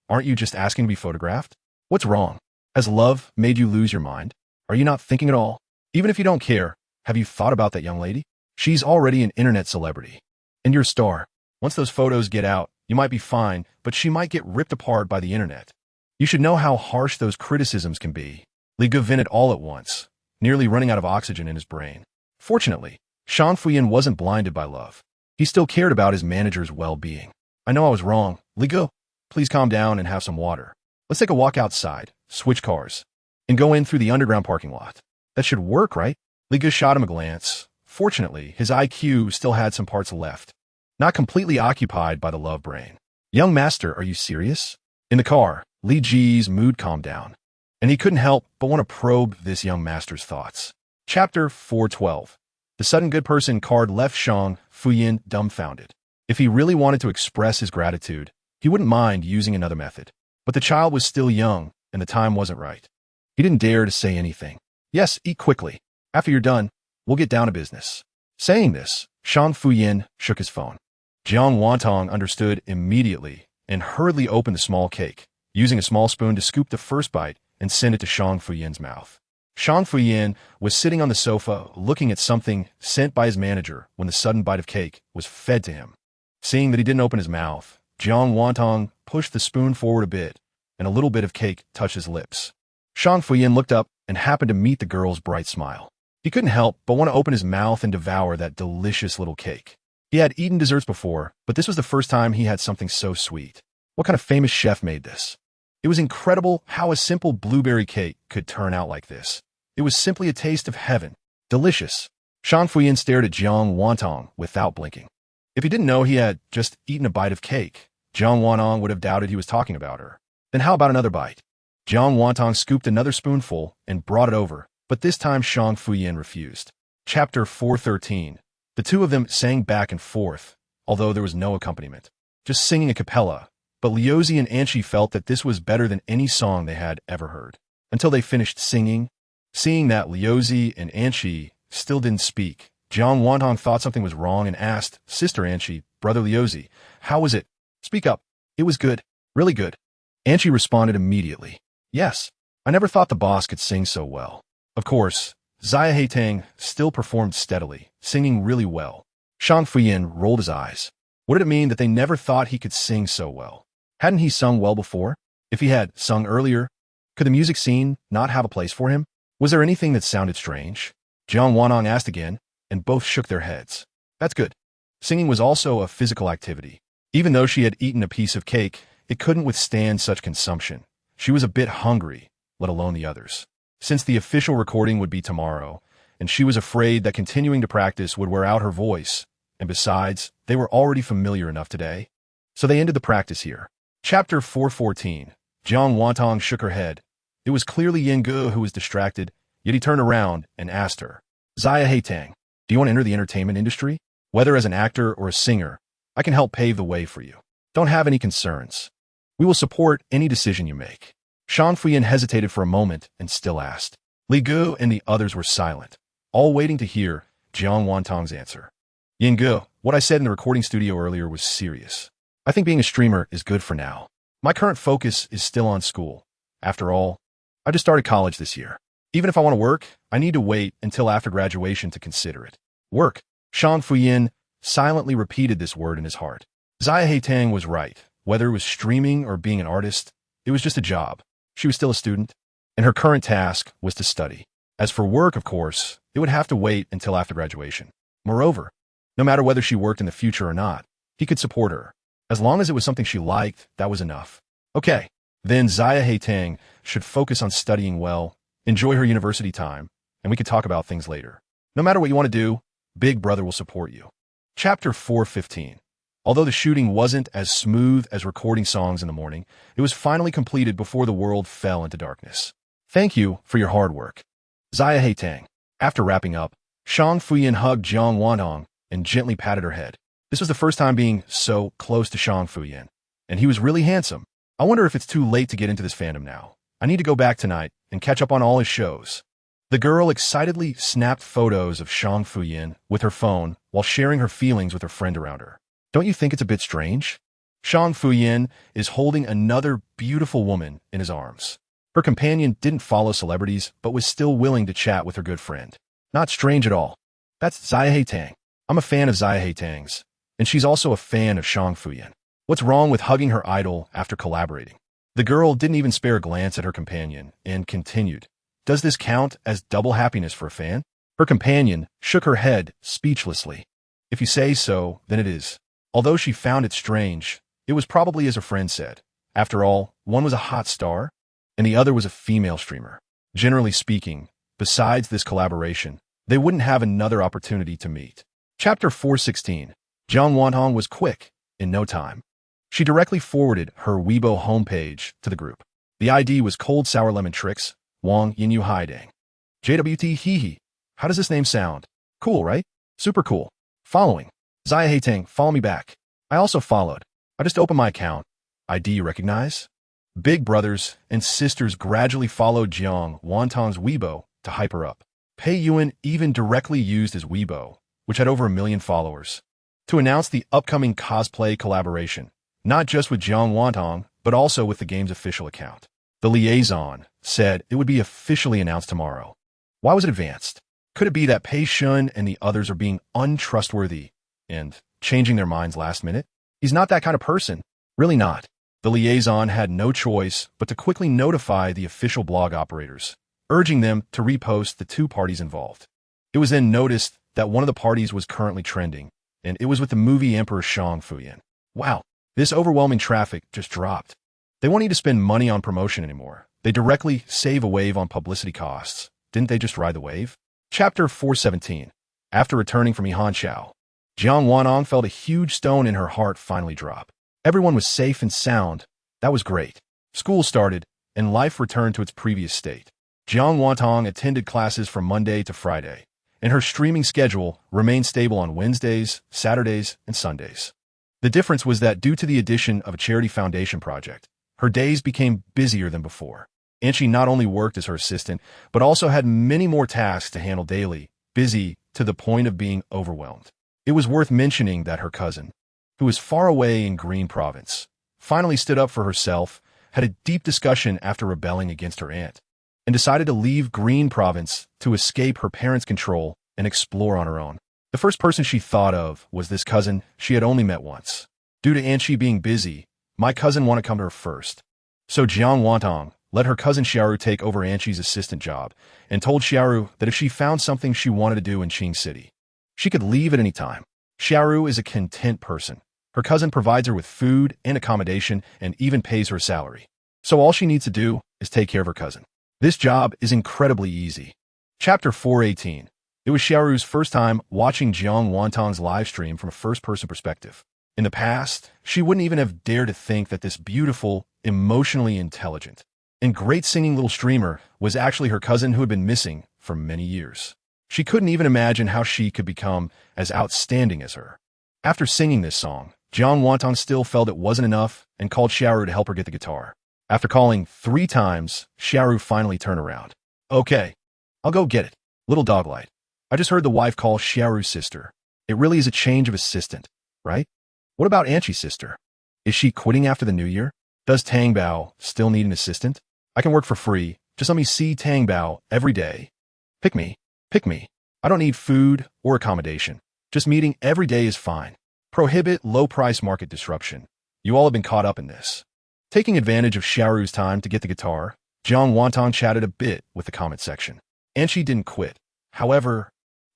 Aren't you just asking to be photographed? What's wrong? Has love made you lose your mind? Are you not thinking at all? Even if you don't care, have you thought about that young lady? She's already an internet celebrity. And you're a star. Once those photos get out, you might be fine, but she might get ripped apart by the internet. You should know how harsh those criticisms can be." Li Ge vented all at once, nearly running out of oxygen in his brain. Fortunately, Shang Fuyin wasn't blinded by love. He still cared about his manager's well-being. "I know I was wrong. Li Ge, please calm down and have some water. Let's take a walk outside, switch cars, and go in through the underground parking lot. That should work, right?" Li Ge shot him a glance. Fortunately, his IQ still had some parts left, not completely occupied by the love brain. "Young master, are you serious?" In the car, Li Ji's mood calmed down, and he couldn't help but want to probe this young master's thoughts. Chapter 412. The sudden good person card left Shang Fuyin dumbfounded. If he really wanted to express his gratitude, he wouldn't mind using another method. But the child was still young, and the time wasn't right. He didn't dare to say anything. "Yes, eat quickly. After you're done, we'll get down to business." Saying this, Shang Fuyin shook his phone. Jiang Wantong understood immediately and hurriedly opened the small cake, using a small spoon to scoop the first bite and send it to Shang Fuyin's mouth. Shang Fuyin was sitting on the sofa looking at something sent by his manager when the sudden bite of cake was fed to him. Seeing that he didn't open his mouth, Jiang Wantong pushed the spoon forward a bit, and a little bit of cake touched his lips. Shang Fuyin looked up and happened to meet the girl's bright smile. He couldn't help but want to open his mouth and devour that delicious little cake. He had eaten desserts before, but this was the first time he had something so sweet. What kind of famous chef made this? It was incredible how a simple blueberry cake could turn out like this. It was simply a taste of heaven. Delicious. Shang Fuyin stared at Jiang Wantong without blinking. If he didn't know he had just eaten a bite of cake, Jiang Wantong would have doubted he was talking about her. Then how about another bite? Jiang Wantong scooped another spoonful and brought it over, but this time Shang Fuyin refused. Chapter 413. The two of them sang back and forth, although there was no accompaniment. Just singing a cappella, but Liuzi and Anchi felt that this was better than any song they had ever heard. Until they finished singing. Seeing that Liuzi and Anchi still didn't speak, Jiang Wantong thought something was wrong and asked, "Sister Anchi, Brother Liuzi, how was it? Speak up." "It was good. Really good." Anchi responded immediately. "Yes, I never thought the boss could sing so well." Of course, Zia Haitang still performed steadily, singing really well. Shang Fuyin rolled his eyes. What did it mean that they never thought he could sing so well? Hadn't he sung well before? If he had sung earlier, could the music scene not have a place for him? Was there anything that sounded strange? Jiang Wantong asked again, and both shook their heads. That's good. Singing was also a physical activity. Even though she had eaten a piece of cake, it couldn't withstand such consumption. She was a bit hungry, let alone the others. Since the official recording would be tomorrow, and she was afraid that continuing to practice would wear out her voice, and besides, they were already familiar enough today. So they ended the practice here. Chapter 414. Jiang Wantong shook her head. It was clearly Yinggu who was distracted, yet he turned around and asked her, Zaya Heitang, do you want to enter the entertainment industry? Whether as an actor or a singer, I can help pave the way for you. Don't have any concerns. We will support any decision you make. Shang Fuyin hesitated for a moment and still asked. Li Gu and the others were silent, all waiting to hear Jiang Wantong's answer. Yinggu, what I said in the recording studio earlier was serious. I think being a streamer is good for now. My current focus is still on school. After all, I just started college this year. Even if I want to work, I need to wait until after graduation to consider it. Work. Shang Fuyin silently repeated this word in his heart. Zaya Heitang was right. Whether it was streaming or being an artist, it was just a job. She was still a student, and her current task was to study. As for work, of course, it would have to wait until after graduation. Moreover, no matter whether she worked in the future or not, he could support her. As long as it was something she liked, that was enough. Okay, then Zaya Heitang should focus on studying well, enjoy her university time, and we could talk about things later. No matter what you want to do, Big Brother will support you. Chapter 4:15. Although the shooting wasn't as smooth as recording songs in the morning, it was finally completed before the world fell into darkness. Thank you for your hard work. Zaya Heitang. After wrapping up, Shang Fuyin hugged Jiang Wantong and gently patted her head. This was the first time being so close to Shang Fuyin, and he was really handsome. I wonder if it's too late to get into this fandom now. I need to go back tonight and catch up on all his shows. The girl excitedly snapped photos of Shang Fuyin with her phone while sharing her feelings with her friend around her. Don't you think it's a bit strange? Shang Fuyin is holding another beautiful woman in his arms. Her companion didn't follow celebrities, but was still willing to chat with her good friend. Not strange at all. That's Zaya Heitang. I'm a fan of Zaya Heitang's, and she's also a fan of Shang Fuyin. What's wrong with hugging her idol after collaborating? The girl didn't even spare a glance at her companion and continued. Does this count as double happiness for a fan? Her companion shook her head speechlessly. If you say so, then it is. Although she found it strange, it was probably as her friend said. After all, one was a hot star, and the other was a female streamer. Generally speaking, besides this collaboration, they wouldn't have another opportunity to meet. Chapter 4:16. Jiang Wantong was quick, in no time. She directly forwarded her Weibo homepage to the group. The ID was Cold Sour Lemon Tricks, Wang Yinyu Haidang. JWT Hehe. How does this name sound? Cool, right? Super cool. Following. Zaya Heitang, follow me back. I also followed. I just opened my account. ID you recognize? Big brothers and sisters gradually followed Jiang Wantong's Weibo to hype her up. Pei Yuan even directly used his Weibo, which had over 1 million followers, to announce the upcoming cosplay collaboration, not just with Jiang Wantong, but also with the game's official account. The liaison said it would be officially announced tomorrow. Why was it advanced? Could it be that Pei Shun and the others are being untrustworthy and changing their minds last minute? He's not that kind of person. Really not. The liaison had no choice but to quickly notify the official blog operators, urging them to repost the two parties involved. It was then noticed that one of the parties was currently trending, and it was with the movie Emperor Shang Fuyin. Wow, this overwhelming traffic just dropped. They won't need to spend money on promotion anymore. They directly save a wave on publicity costs. Didn't they just ride the wave? Chapter 4:17. After returning from Yihanqiao, Jiang Wantong felt a huge stone in her heart finally drop. Everyone was safe and sound. That was great. School started, and life returned to its previous state. Jiang Wantong attended classes from Monday to Friday, and her streaming schedule remained stable on Wednesdays, Saturdays, and Sundays. The difference was that due to the addition of a charity foundation project, her days became busier than before, and she not only worked as her assistant, but also had many more tasks to handle daily, busy to the point of being overwhelmed. It was worth mentioning that her cousin, who was far away in Green Province, finally stood up for herself, had a deep discussion after rebelling against her aunt, and decided to leave Green Province to escape her parents' control and explore on her own. The first person she thought of was this cousin she had only met once. Due to Anchi being busy, my cousin wanted to come to her first. So Jiang Wantong let her cousin Xiaoru take over Anchi's assistant job and told Xiaoru that if she found something she wanted to do in Qing City, she could leave at any time. Xiaoru is a content person. Her cousin provides her with food and accommodation and even pays her salary. So all she needs to do is take care of her cousin. This job is incredibly easy. Chapter 4:18. It was Xiaoru's first time watching Jiang Wantong's live stream from a first-person perspective. In the past, she wouldn't even have dared to think that this beautiful, emotionally intelligent, and great singing little streamer was actually her cousin who had been missing for many years. She couldn't even imagine how she could become as outstanding as her. After singing this song, Jiang Wantong still felt it wasn't enough and called Xiaoru to help her get the guitar. After calling 3 times, Xiaoru finally turned around. Okay, I'll go get it. Little Doglight. I just heard the wife call Xiaoru's sister. It really is a change of assistant, right? What about Anchi's sister? Is she quitting after the new year? Does Tang Bao still need an assistant? I can work for free. Just let me see Tang Bao every day. Pick me. Pick me. I don't need food or accommodation. Just meeting every day is fine. Prohibit low-price market disruption. You all have been caught up in this. Taking advantage of Xiaoru's time to get the guitar, Jiang Wantong chatted a bit with the comment section. Anchi didn't quit. However,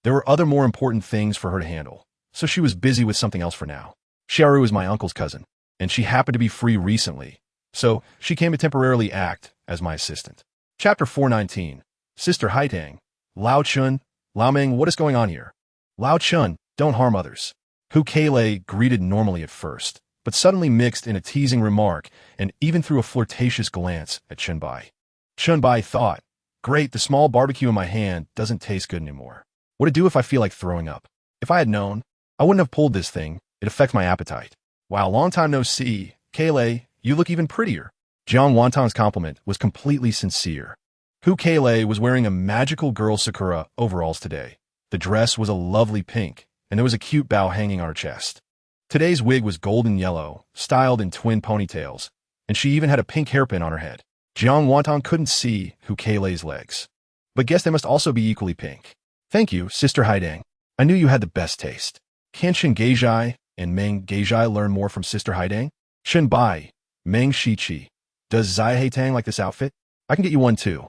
there were other more important things for her to handle, so she was busy with something else for now. Xiaoru is my uncle's cousin, and she happened to be free recently, so she came to temporarily act as my assistant. Chapter 419. Sister Haitang. Lao Chun. Lao Meng, what is going on here? Lao Chun, don't harm others. Hu Keilei greeted normally at first, but suddenly mixed in a teasing remark and even threw a flirtatious glance at Chun Bai. Chun Bai thought, great, the small barbecue in my hand doesn't taste good anymore. What'd it do if I feel like throwing up? If I had known, I wouldn't have pulled this thing. It affects my appetite. Wow, long time no see. Keilei, you look even prettier. Jiang Wantong's compliment was completely sincere. Hu Keilei was wearing a magical girl Sakura overalls today. The dress was a lovely pink, and there was a cute bow hanging on her chest. Today's wig was golden yellow, styled in twin ponytails, and she even had a pink hairpin on her head. Jiang Wantong couldn't see Hu Keilei's legs, but guessed they must also be equally pink. Thank you, Sister Haidang. I knew you had the best taste. Can Shen Geizhai and Meng Geizhai learn more from Sister Haidang? Shen Bai, Meng Shiqi. Does Zai Haitang like this outfit? I can get you one too.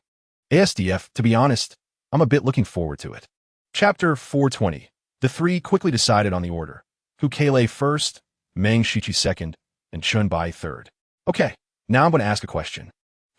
ASDF, to be honest, I'm a bit looking forward to it. Chapter 420. The 3 quickly decided on the order. Hu Keilei first, Meng Shiqi second, and Chun Bai third. Okay, now I'm going to ask a question.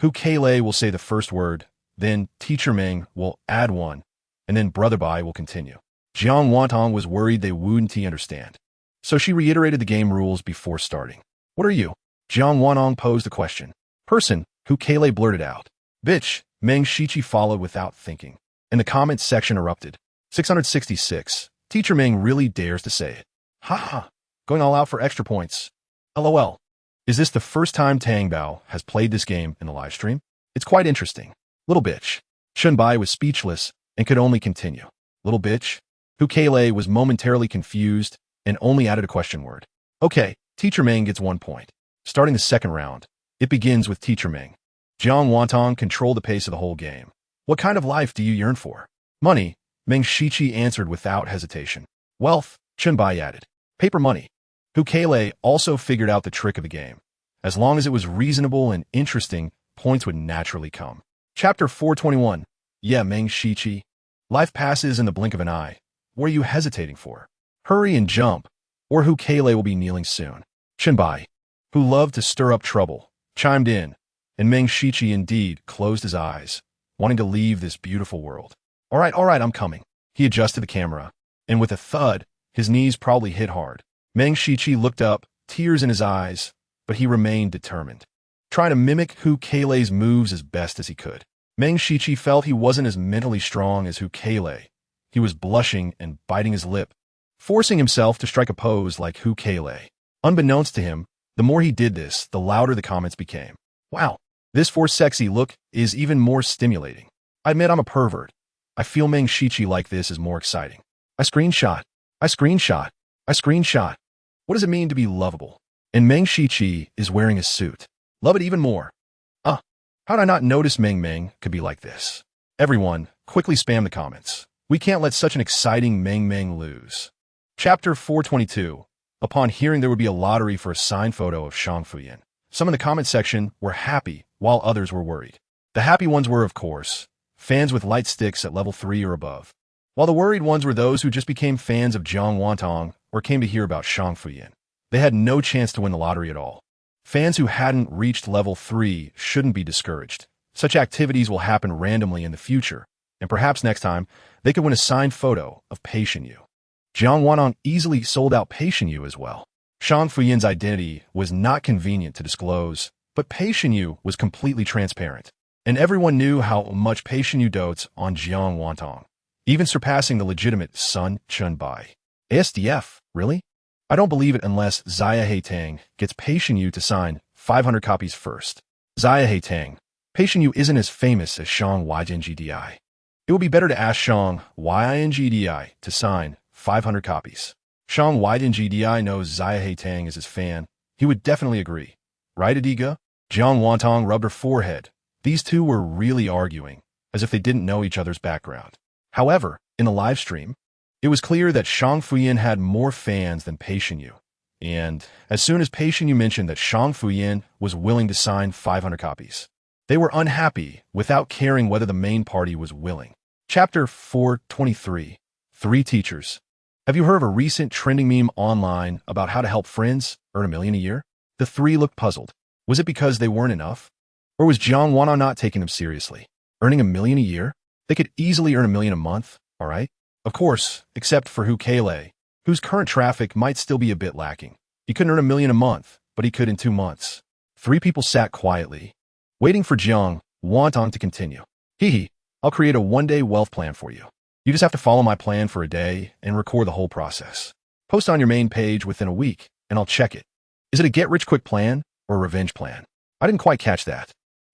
Hu Keilei will say the first word, then Teacher Meng will add one, and then Brother Bai will continue. Jiang Wantong was worried they wouldn't understand, so she reiterated the game rules before starting. What are you? Jiang Wantong posed a question. Person, Hu Keilei blurted out. Bitch, Meng Shiqi followed without thinking, and the comments section erupted. 666. Teacher Meng really dares to say it. Ha ha. Going all out for extra points. LOL. Is this the first time Tang Bao has played this game in the live stream? It's quite interesting. Little bitch. Chun Bai was speechless and could only continue. Little bitch. Hu Keilei was momentarily confused and only added a question word. Okay, Teacher Meng gets 1 point. Starting the second round, it begins with Teacher Meng. Jiang Wantong controlled the pace of the whole game. What kind of life do you yearn for? Money, Meng Shiqi answered without hesitation. Wealth, Chun Bai added. Paper money. Hu Keilei also figured out the trick of the game. As long as it was reasonable and interesting, points would naturally come. Chapter 421. Yeah, Meng Shiqi. Life passes in the blink of an eye. What are you hesitating for? Hurry and jump, or Hu Keilei will be kneeling soon. Chun Bai, who loved to stir up trouble, chimed in, and Meng Shiqi indeed closed his eyes, wanting to leave this beautiful world. All right, I'm coming. He adjusted the camera, and with a thud, his knees probably hit hard. Meng Shiqi looked up, tears in his eyes, but he remained determined, trying to mimic Hu Keilei's moves as best as he could. Meng Shiqi felt he wasn't as mentally strong as Hu Keilei. He was blushing and biting his lip, forcing himself to strike a pose like Hu Keilei. Unbeknownst to him, the more he did this, the louder the comments became. Wow, this for sexy look is even more stimulating. I admit I'm a pervert. I feel Meng Shiqi like this is more exciting. I screenshot. What does it mean to be lovable? And Meng Shiqi is wearing a suit. Love it even more. How'd I not notice Meng could be like this? Everyone, quickly spam the comments. We can't let such an exciting Meng lose. Chapter 422. Upon hearing there would be a lottery for a signed photo of Shang Fuyan, some in the comment section were happy, while others were worried. The happy ones were, of course, fans with light sticks at level 3 or above, while the worried ones were those who just became fans of Jiang Wantong or came to hear about Shang Fuyan. They had no chance to win the lottery at all. Fans who hadn't reached level 3 shouldn't be discouraged. Such activities will happen randomly in the future, and perhaps next time, they could win a signed photo of Patient Yu. Jiang Wantong easily sold out Patient Yu as well. Shang Fuyan's identity was not convenient to disclose, But Pei Xinyu was completely transparent, and everyone knew how much Pei Xinyu dotes on Jiang Wantong, even surpassing the legitimate Sun Chunbai. ASDF, really? I don't believe it unless Xia Heitang gets Pei Xinyu to sign 500 copies first. Xia Heitang, Pei Xinyu isn't as famous as Shang Yingdi. It would be better to ask Shang Yingdi to sign 500 copies. Shang Yingdi knows Xia Heitang is his fan. He would definitely agree. Right, Adiga? Jiang Wantong rubbed her forehead. These two were really arguing, as if they didn't know each other's background. However, in the live stream, it was clear that Shang Fuyin had more fans than Pei Xinyu. And as soon as Pei Xinyu mentioned that Shang Fuyin was willing to sign 500 copies, they were unhappy without caring whether the main party was willing. Chapter 423. 3 Teachers. Have you heard of a recent trending meme online about how to help friends earn $1 million a year? The 3 looked puzzled. Was it because they weren't enough? Or was Jiang Wantong not taking them seriously? Earning $1 million a year? They could easily earn $1 million a month, all right? Of course, except for Hu Keilei, whose current traffic might still be a bit lacking. He couldn't earn $1 million a month, but he could in 2 months. 3 people sat quietly, waiting for Jiang Wantong to continue. Hee, I'll create a one-day wealth plan for you. You just have to follow my plan for a day and record the whole process. Post on your main page within a week, and I'll check it. Is it a get-rich-quick plan or a revenge plan? I didn't quite catch that.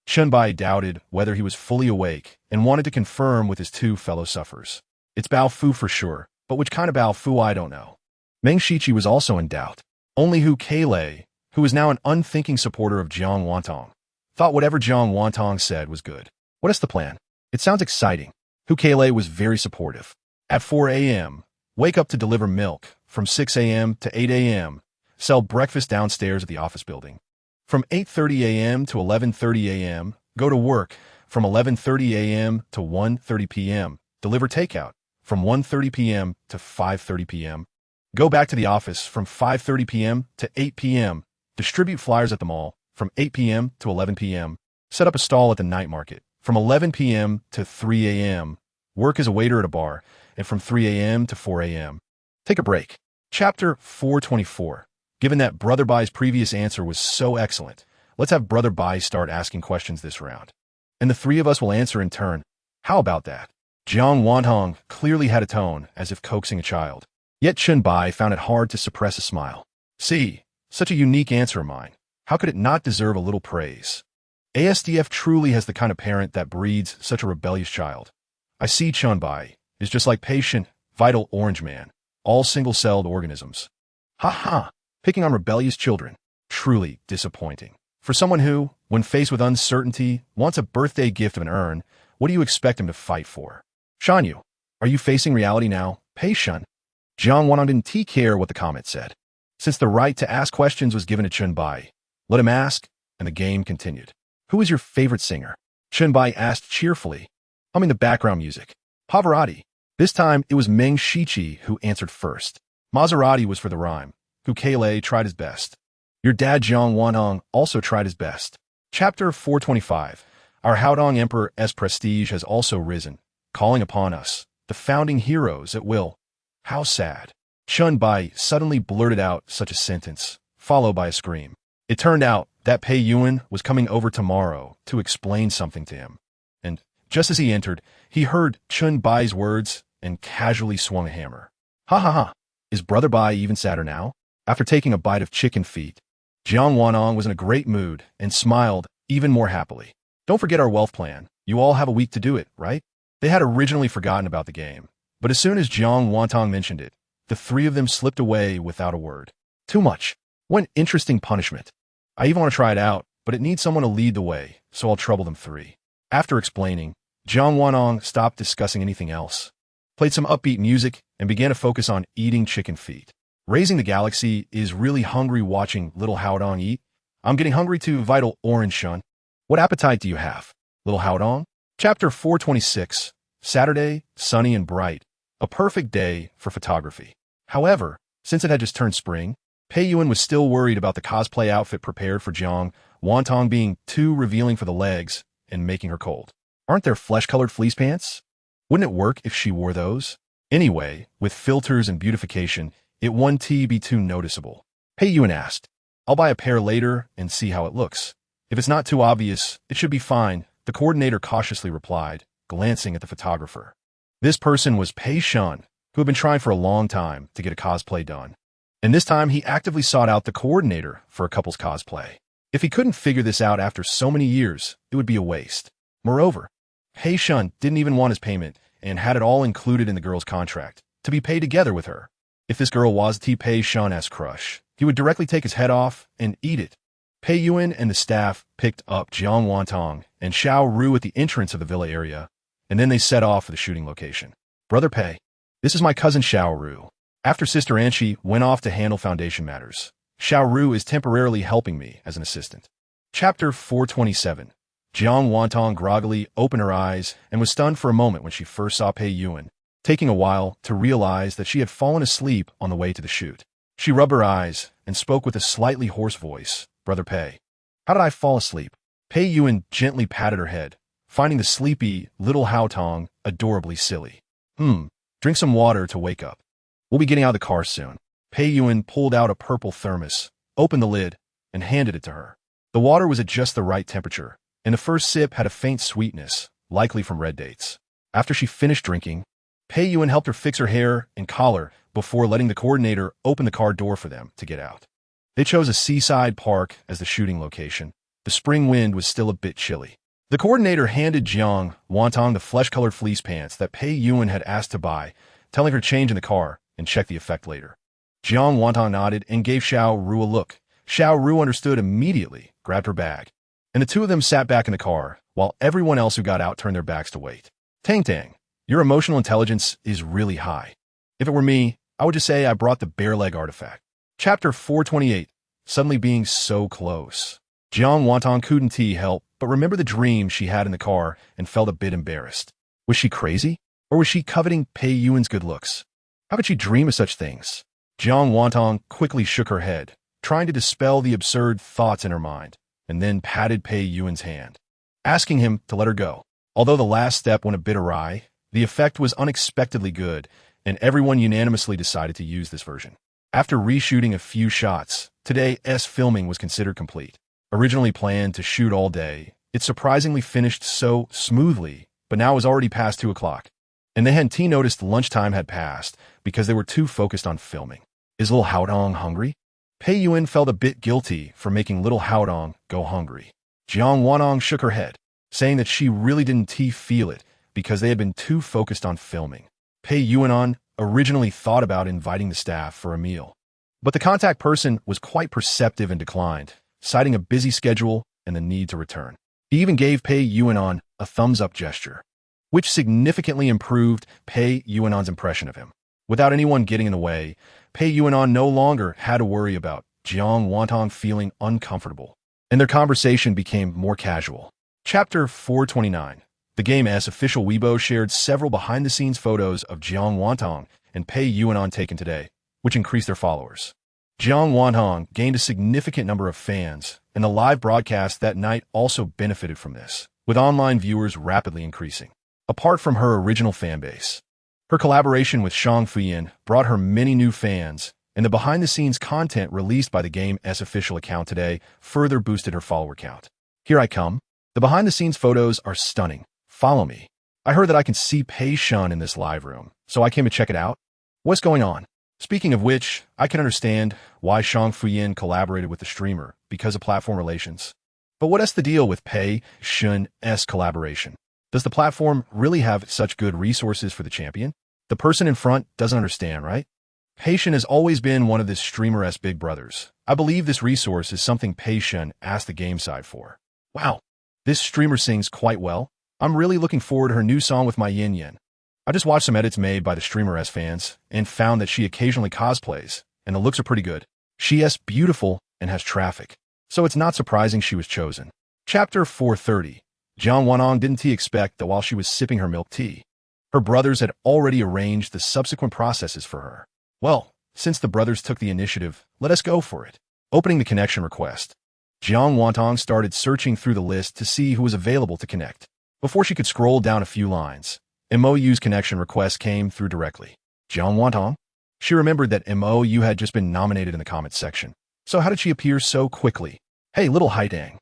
Chunbai doubted whether he was fully awake and wanted to confirm with his 2 fellow sufferers. It's Bao Fu for sure, but which kind of Bao Fu I don't know. Meng Shiqi was also in doubt. Only Hu Keilei, who was now an unthinking supporter of Jiang Wantong, thought whatever Jiang Wantong said was good. What is the plan? It sounds exciting. Hu Keilei was very supportive. At 4 a.m., wake up to deliver milk. From 6 a.m. to 8 a.m., sell breakfast downstairs at the office building. From 8:30 a.m. to 11:30 a.m., go to work. From 11:30 a.m. to 1:30 p.m., deliver takeout. From 1:30 p.m. to 5:30 p.m., go back to the office. From 5:30 p.m. to 8 p.m., distribute flyers at the mall. From 8 p.m. to 11 p.m., set up a stall at the night market. From 11 p.m. to 3 a.m., work as a waiter at a bar. And from 3 a.m. to 4 a.m., take a break. Chapter 424. Given that Brother Bai's previous answer was so excellent, let's have Brother Bai start asking questions this round. And the 3 of us will answer in turn. How about that? Jiang Wantong clearly had a tone, as if coaxing a child. Yet Chunbai found it hard to suppress a smile. See, such a unique answer of mine. How could it not deserve a little praise? ASDF truly has the kind of parent that breeds such a rebellious child. I see Chunbai is just like patient, vital orange man, all single-celled organisms. Ha ha! Picking on rebellious children. Truly disappointing. For someone who, when faced with uncertainty, wants a birthday gift of an urn, what do you expect him to fight for? Shanyu, are you facing reality now? Pei Shun. Jiang Wantong didn't care what the comment said. Since the right to ask questions was given to Chunbai, let him ask, and the game continued. Who is your favorite singer? Chunbai asked cheerfully, humming the background music. Pavarotti. This time, it was Meng Shiqi who answered first. Maserati was for the rhyme. Hu Keilei tried his best. Your dad Jiang Wantong also tried his best. Chapter 425. Our Haodong Emperor's prestige has also risen, calling upon us, the founding heroes, at will. How sad. Chunbai suddenly blurted out such a sentence, followed by a scream. It turned out that Pei Yuan was coming over tomorrow to explain something to him. And just as he entered, he heard Chunbai's words and casually swung a hammer. Ha ha ha. Is Brother Bai even sadder now? After taking a bite of chicken feet, Jiang Wantong was in a great mood and smiled even more happily. Don't forget our wealth plan. You all have a week to do it, right? They had originally forgotten about the game, but as soon as Jiang Wantong mentioned it, the 3 of them slipped away without a word. Too much. What an interesting punishment. I even want to try it out, but it needs someone to lead the way, so I'll trouble them 3. After explaining, Jiang Wantong stopped discussing anything else, played some upbeat music, and began to focus on eating chicken feet. Raising the Galaxy is really hungry watching little Haodong eat. I'm getting hungry too, Vital Orange Shun. What appetite do you have, little Haodong? Chapter 426. Saturday, sunny and bright. A perfect day for photography. However, since it had just turned spring, Pei Yuan was still worried about the cosplay outfit prepared for Jiang Wantong being too revealing for the legs and making her cold. Aren't there flesh-colored fleece pants? Wouldn't it work if she wore those? Anyway, with filters and beautification, it wouldn't be too noticeable. Pei Yuan asked, I'll buy a pair later and see how it looks. If it's not too obvious, it should be fine, the coordinator cautiously replied, glancing at the photographer. This person was Pei Shun, who had been trying for a long time to get a cosplay done. And this time he actively sought out the coordinator for a couple's cosplay. If he couldn't figure this out after so many years, it would be a waste. Moreover, Pei Shun didn't even want his payment and had it all included in the girl's contract, to be paid together with her. If this girl was Pei Shun's crush, he would directly take his head off and eat it. Pei Yuan and the staff picked up Jiang Wantong and Xiao Ru at the entrance of the villa area, and then they set off for the shooting location. Brother Pei, this is my cousin Xiao Ru. After Sister Anqi went off to handle foundation matters, Xiao Ru is temporarily helping me as an assistant. Chapter 427. Jiang Wantong groggily opened her eyes and was stunned for a moment when she first saw Pei Yuan, taking a while to realize that she had fallen asleep on the way to the shoot. She rubbed her eyes and spoke with a slightly hoarse voice. Brother Pei, how did I fall asleep? Pei Yuan gently patted her head, finding the sleepy little Haotong adorably silly. Drink some water to wake up. We'll be getting out of the car soon. Pei Yuan pulled out a purple thermos, opened the lid, and handed it to her. The water was at just the right temperature, and the first sip had a faint sweetness, likely from red dates. After she finished drinking, Pei Yuan helped her fix her hair and collar before letting the coordinator open the car door for them to get out. They chose a seaside park as the shooting location. The spring wind was still a bit chilly. The coordinator handed Jiang Wantong the flesh-colored fleece pants that Pei Yuan had asked to buy, telling her to change in the car and check the effect later. Jiang Wantong nodded and gave Xiao Ru a look. Xiao Ru understood immediately, grabbed her bag, and the two of them sat back in the car, while everyone else who got out turned their backs to wait. Tang Tang, your emotional intelligence is really high. If it were me, I would just say I brought the bear leg artifact. Chapter 428. Suddenly being so close. Jiang Wantong couldn't help but remember the dream she had in the car and felt a bit embarrassed. Was she crazy? Or was she coveting Pei Yuan's good looks? How could she dream of such things? Jiang Wantong quickly shook her head, trying to dispel the absurd thoughts in her mind, and then patted Pei Yuan's hand, asking him to let her go. Although the last step went a bit awry, the effect was unexpectedly good, and everyone unanimously decided to use this version. After reshooting a few shots, today's filming was considered complete. Originally planned to shoot all day, it surprisingly finished so smoothly, but now it was already past 2 o'clock. And they hadn't noticed lunchtime had passed because they were too focused on filming. Is little Haodong hungry? Pei Yuan felt a bit guilty for making little Haodong go hungry. Jiang Wantong shook her head, saying that she really didn't feel it because they had been too focused on filming. Pei Yuan originally thought about inviting the staff for a meal, but the contact person was quite perceptive and declined, citing a busy schedule and the need to return. He even gave Pei Yuan a thumbs-up gesture, which significantly improved Pei Yuan's impression of him. Without anyone getting in the way, Pei Yuan no longer had to worry about Jiang Wantong feeling uncomfortable, and their conversation became more casual. Chapter 429. The game's official Weibo shared several behind-the-scenes photos of Jiang Wantong and Pei Yuan taken today, which increased their followers. Jiang Wantong gained a significant number of fans, and the live broadcast that night also benefited from this, with online viewers rapidly increasing. Apart from her original fanbase, her collaboration with Shang Fuyan brought her many new fans, and the behind-the-scenes content released by the game's official account today further boosted her follower count. Here I come. The behind-the-scenes photos are stunning. Follow me. I heard that I can see Pei Shun in this live room, so I came to check it out. What's going on? Speaking of which, I can understand why Shang Fuyan collaborated with the streamer because of platform relations. But what is the deal with Pei Shun's collaboration? Does the platform really have such good resources for the champion? The person in front doesn't understand, right? Pei Shun has always been one of this streamer's big brothers. I believe this resource is something Pei Shun asked the game side for. Wow, this streamer sings quite well. I'm really looking forward to her new song with my Yin Yin. I just watched some edits made by the streamer's fans and found that she occasionally cosplays, and the looks are pretty good. She is beautiful and has traffic, so it's not surprising she was chosen. Chapter 430. Jiang Wantong didn't expect that while she was sipping her milk tea, her brothers had already arranged the subsequent processes for her. Well, since the brothers took the initiative, let us go for it. Opening the connection request, Jiang Wantong started searching through the list to see who was available to connect. Before she could scroll down a few lines, MOU's connection request came through directly. Jiang Wantong? She remembered that MOU had just been nominated in the comments section. So how did she appear so quickly? Hey, little Haidang.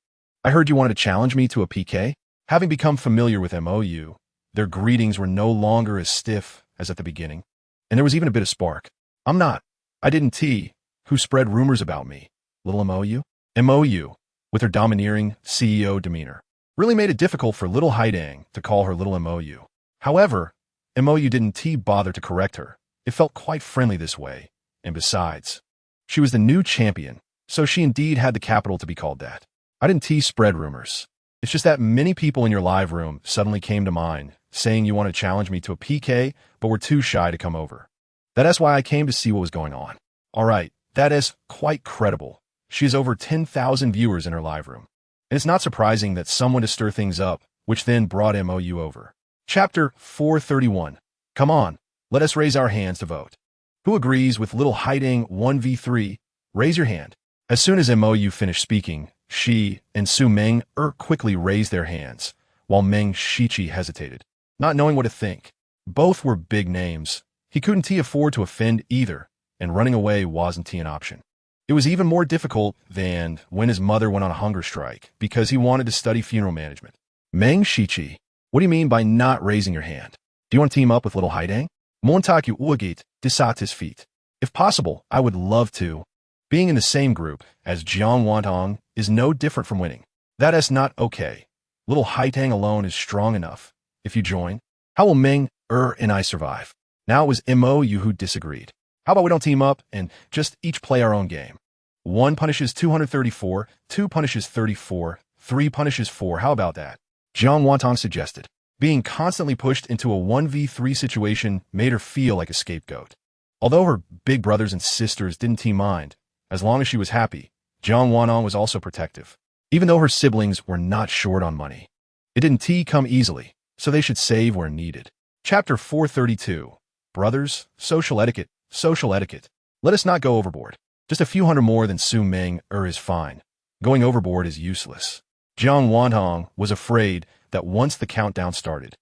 I heard you wanted to challenge me to a PK? Having become familiar with MOU, their greetings were no longer as stiff as at the beginning, and there was even a bit of spark. I'm not. I didn't T. Who spread rumors about me? Little MOU? MOU, with her domineering CEO demeanor, really made it difficult for little Haidang to call her little MOU. However, MOU didn't bother to correct her. It felt quite friendly this way, and besides, she was the new champion, so she indeed had the capital to be called that. I didn't spread rumors. It's just that many people in your live room suddenly came to mind, saying you want to challenge me to a PK, but were too shy to come over. That is why I came to see what was going on. All right, that is quite credible. She has over 10,000 viewers in her live room. And it's not surprising that someone to stir things up, which then brought MOU over. Chapter 431. Come on, let us raise our hands to vote. Who agrees with little Haidang 1v3? Raise your hand. As soon as MOU finished speaking, she and Su Meng quickly raised their hands, while Meng Shichi hesitated, not knowing what to think. Both were big names. He couldn't afford to offend either, and running away wasn't an option. It was even more difficult than when his mother went on a hunger strike because he wanted to study funeral management. Meng Shichi, what do you mean by not raising your hand? Do you want to team up with little Haidang? Montaku Uagit, Desat his feet. If possible, I would love to. Being in the same group as Jiang Wantong is no different from winning. That is not okay. Little Haidang alone is strong enough. If you join, how will Meng, and I survive? Now it was MOU who disagreed. How about we don't team up and just each play our own game? 1 punishes 234, 2 punishes 34, 3 punishes 4. How about that? Jiang Wantong suggested. Being constantly pushed into a 1v3 situation made her feel like a scapegoat. Although her big brothers and sisters didn't mind, as long as she was happy, Jiang Wantong was also protective, even though her siblings were not short on money. It didn't come easily, so they should save where needed. Chapter 432. Brothers, social etiquette, social etiquette. Let us not go overboard. Just a few hundred more than Su Meng is fine. Going overboard is useless. Jiang Wantong was afraid that once the countdown started,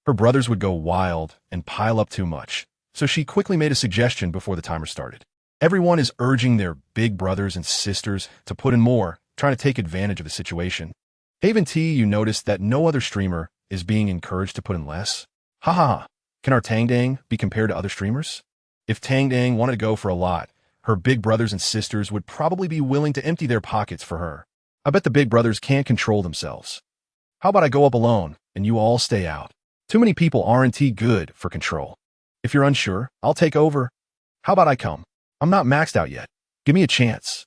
her brothers would go wild and pile up too much, so she quickly made a suggestion before the timer started. Everyone is urging their big brothers and sisters to put in more, trying to take advantage of the situation. Haven you noticed that no other streamer is being encouraged to put in less? Ha ha ha. Can our Tangdang be compared to other streamers? If Tangdang wanted to go for a lot, her big brothers and sisters would probably be willing to empty their pockets for her. I bet the big brothers can't control themselves. How about I go up alone, and you all stay out? Too many people aren't good for control. If you're unsure, I'll take over. How about I come? I'm not maxed out yet. Give me a chance.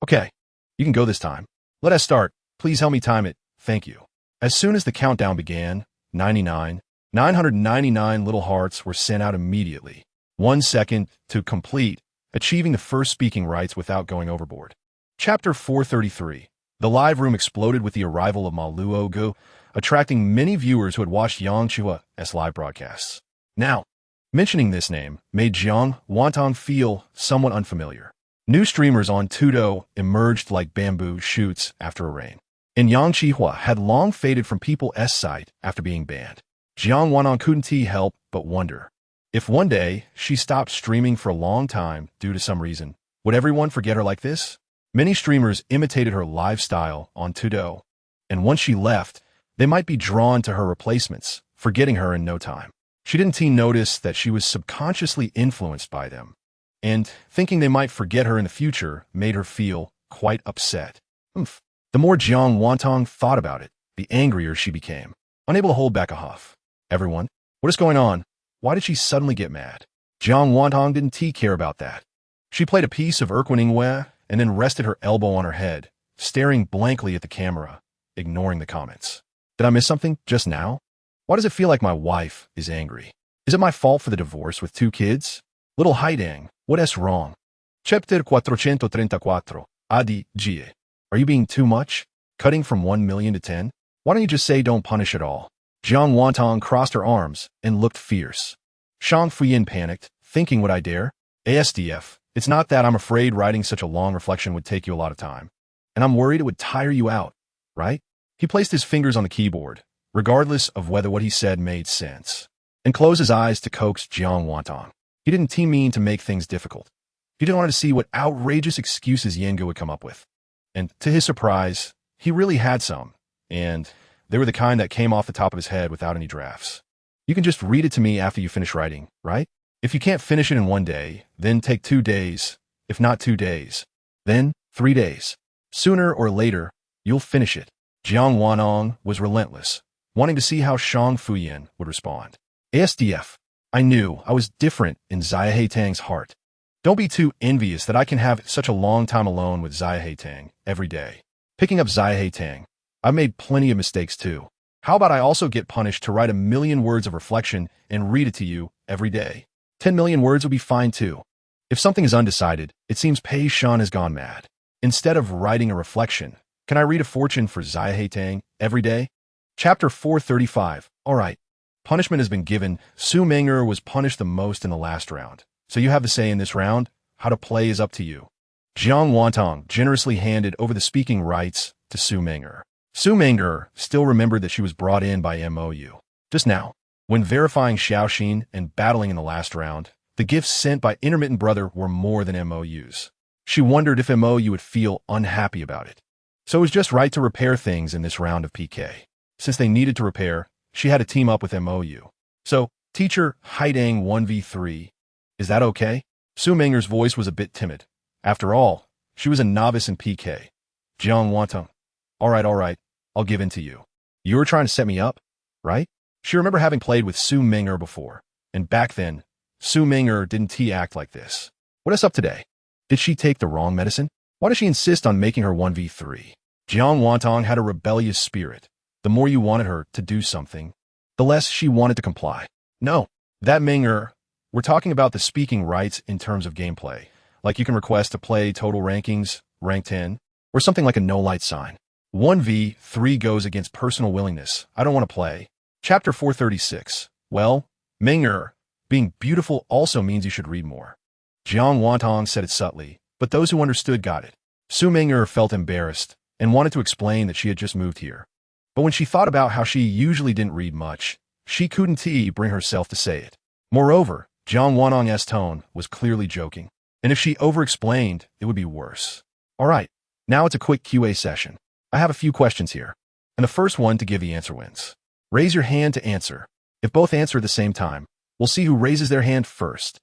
Okay, you can go this time. Let us start. Please help me time it. Thank you. As soon as the countdown began, 999 little hearts were sent out immediately. 1 second to complete, achieving the first speaking rights without going overboard. Chapter 433. The live room exploded with the arrival of Ma Luogu, attracting many viewers who had watched Yang Chua's live broadcasts. Now, mentioning this name made Jiang Wantong feel somewhat unfamiliar. New streamers on Tudo emerged like bamboo shoots after a rain, and Yang Chihua had long faded from people's sight after being banned. Jiang Wantong couldn't help but wonder. If one day she stopped streaming for a long time due to some reason, would everyone forget her like this? Many streamers imitated her lifestyle on Tudo, and once she left, they might be drawn to her replacements, forgetting her in no time. She didn't notice that she was subconsciously influenced by them, and thinking they might forget her in the future made her feel quite upset. The more Jiang Wantong thought about it, the angrier she became, unable to hold back a huff. Everyone, what is going on? Why did she suddenly get mad? Jiang Wantong didn't care about that. She played a piece of Erquiningwe and then rested her elbow on her head, staring blankly at the camera, ignoring the comments. Did I miss something just now? Why does it feel like my wife is angry? Is it my fault for the divorce with 2 kids? Little Haidang, what is wrong? Chapter 434. Adi Gie. Are you being too much? Cutting from 1 million to 10? Why don't you just say don't punish at all? Jiang Wantong crossed her arms and looked fierce. Shang Fuyin panicked, thinking would I dare? ASDF, it's not that I'm afraid writing such a long reflection would take you a lot of time. And I'm worried it would tire you out, right? He placed his fingers on the keyboard, regardless of whether what he said made sense, and closed his eyes to coax Jiang Wantong. He didn't mean to make things difficult. He didn't want to see what outrageous excuses Yengu would come up with. And to his surprise, He really had some, and they were the kind that came off the top of his head without any drafts. You can just read it to me after you finish writing, right? If you can't finish it in 1 day, then take 2 days. If not 2 days, then 3 days. Sooner or later, you'll finish it. Jiang Wanong was relentless, wanting to see how Shang Fuyan would respond. ASDF. I knew I was different in Xia Heitang's heart. Don't be too envious that I can have such a long time alone with Xia Heitang every day. Picking up Xia Heitang, I've made plenty of mistakes too. How about I also get punished to write 1,000,000 words of reflection and read it to you every day? 10 million words would be fine too. If something is undecided, it seems Pei Shan has gone mad. Instead of writing a reflection, can I read a fortune for Xia Heitang every day? Chapter 435. All right. Punishment has been given. Su Meng'er was punished the most in the last round. So you have the say in this round. How to play is up to you. Jiang Wantong generously handed over the speaking rights to Su Meng'er. Su Meng'er still remembered that she was brought in by MOU. Just now, when verifying Xiaoxin and battling in the last round, the gifts sent by Intermittent Brother were more than MOU's. She wondered if MOU would feel unhappy about it. So it was just right to repair things in this round of PK. Since they needed to repair, she had to team up with MOU. So, teacher Haidang 1v3. Is that okay? Su Meng'er's voice was a bit timid. After all, she was a novice in PK. Jiang Wantong. All right, I'll give in to you. You were trying to set me up, right? She remembered having played with Su Meng'er before, and back then, Su Meng'er didn't act like this. What is up today? Did she take the wrong medicine? Why does she insist on making her 1v3? Jiang Wantong had a rebellious spirit. The more you wanted her to do something, the less she wanted to comply. No, that Meng'er, we're talking about the speaking rights in terms of gameplay. Like you can request to play total rankings, rank 10, or something like a no-light sign. 1v3 goes against personal willingness. I don't want to play. Chapter 436. Well, Meng'er, being beautiful also means you should read more. Jiang Wantong said it subtly, but those who understood got it. Su Meng'er felt embarrassed and wanted to explain that she had just moved here. But when she thought about how she usually didn't read much, she couldn't bring herself to say it. Moreover, Jiang Wantong's tone was clearly joking, and if she over-explained, it would be worse. All right, now it's a quick QA session. I have a few questions here, and the first one to give the answer wins. Raise your hand to answer. If both answer at the same time, we'll see who raises their hand first.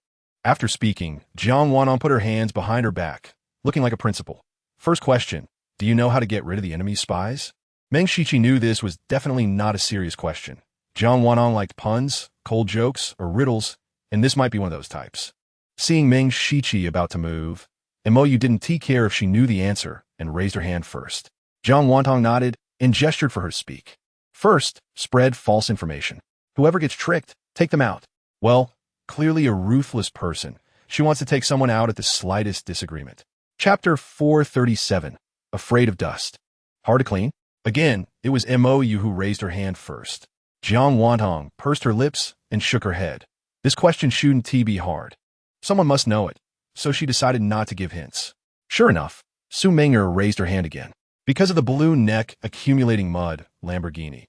After speaking, Jiang Wantong put her hands behind her back, looking like a principal. First question, do you know how to get rid of the enemy's spies? Meng Shiqi knew this was definitely not a serious question. Jiang Wantong liked puns, cold jokes, or riddles, and this might be one of those types. Seeing Meng Shiqi about to move, MOU didn't care if she knew the answer and raised her hand first. Jiang Wantong nodded and gestured for her to speak. First, spread false information. Whoever gets tricked, take them out. Well, clearly a ruthless person. She wants to take someone out at the slightest disagreement. Chapter 437. Afraid of dust. Hard to clean? Again, it was MOU who raised her hand first. Jiang Wantong pursed her lips and shook her head. This question shouldn't be hard. Someone must know it, so she decided not to give hints. Sure enough, Su Meng'er raised her hand again. Because of the blue neck accumulating mud, Lamborghini.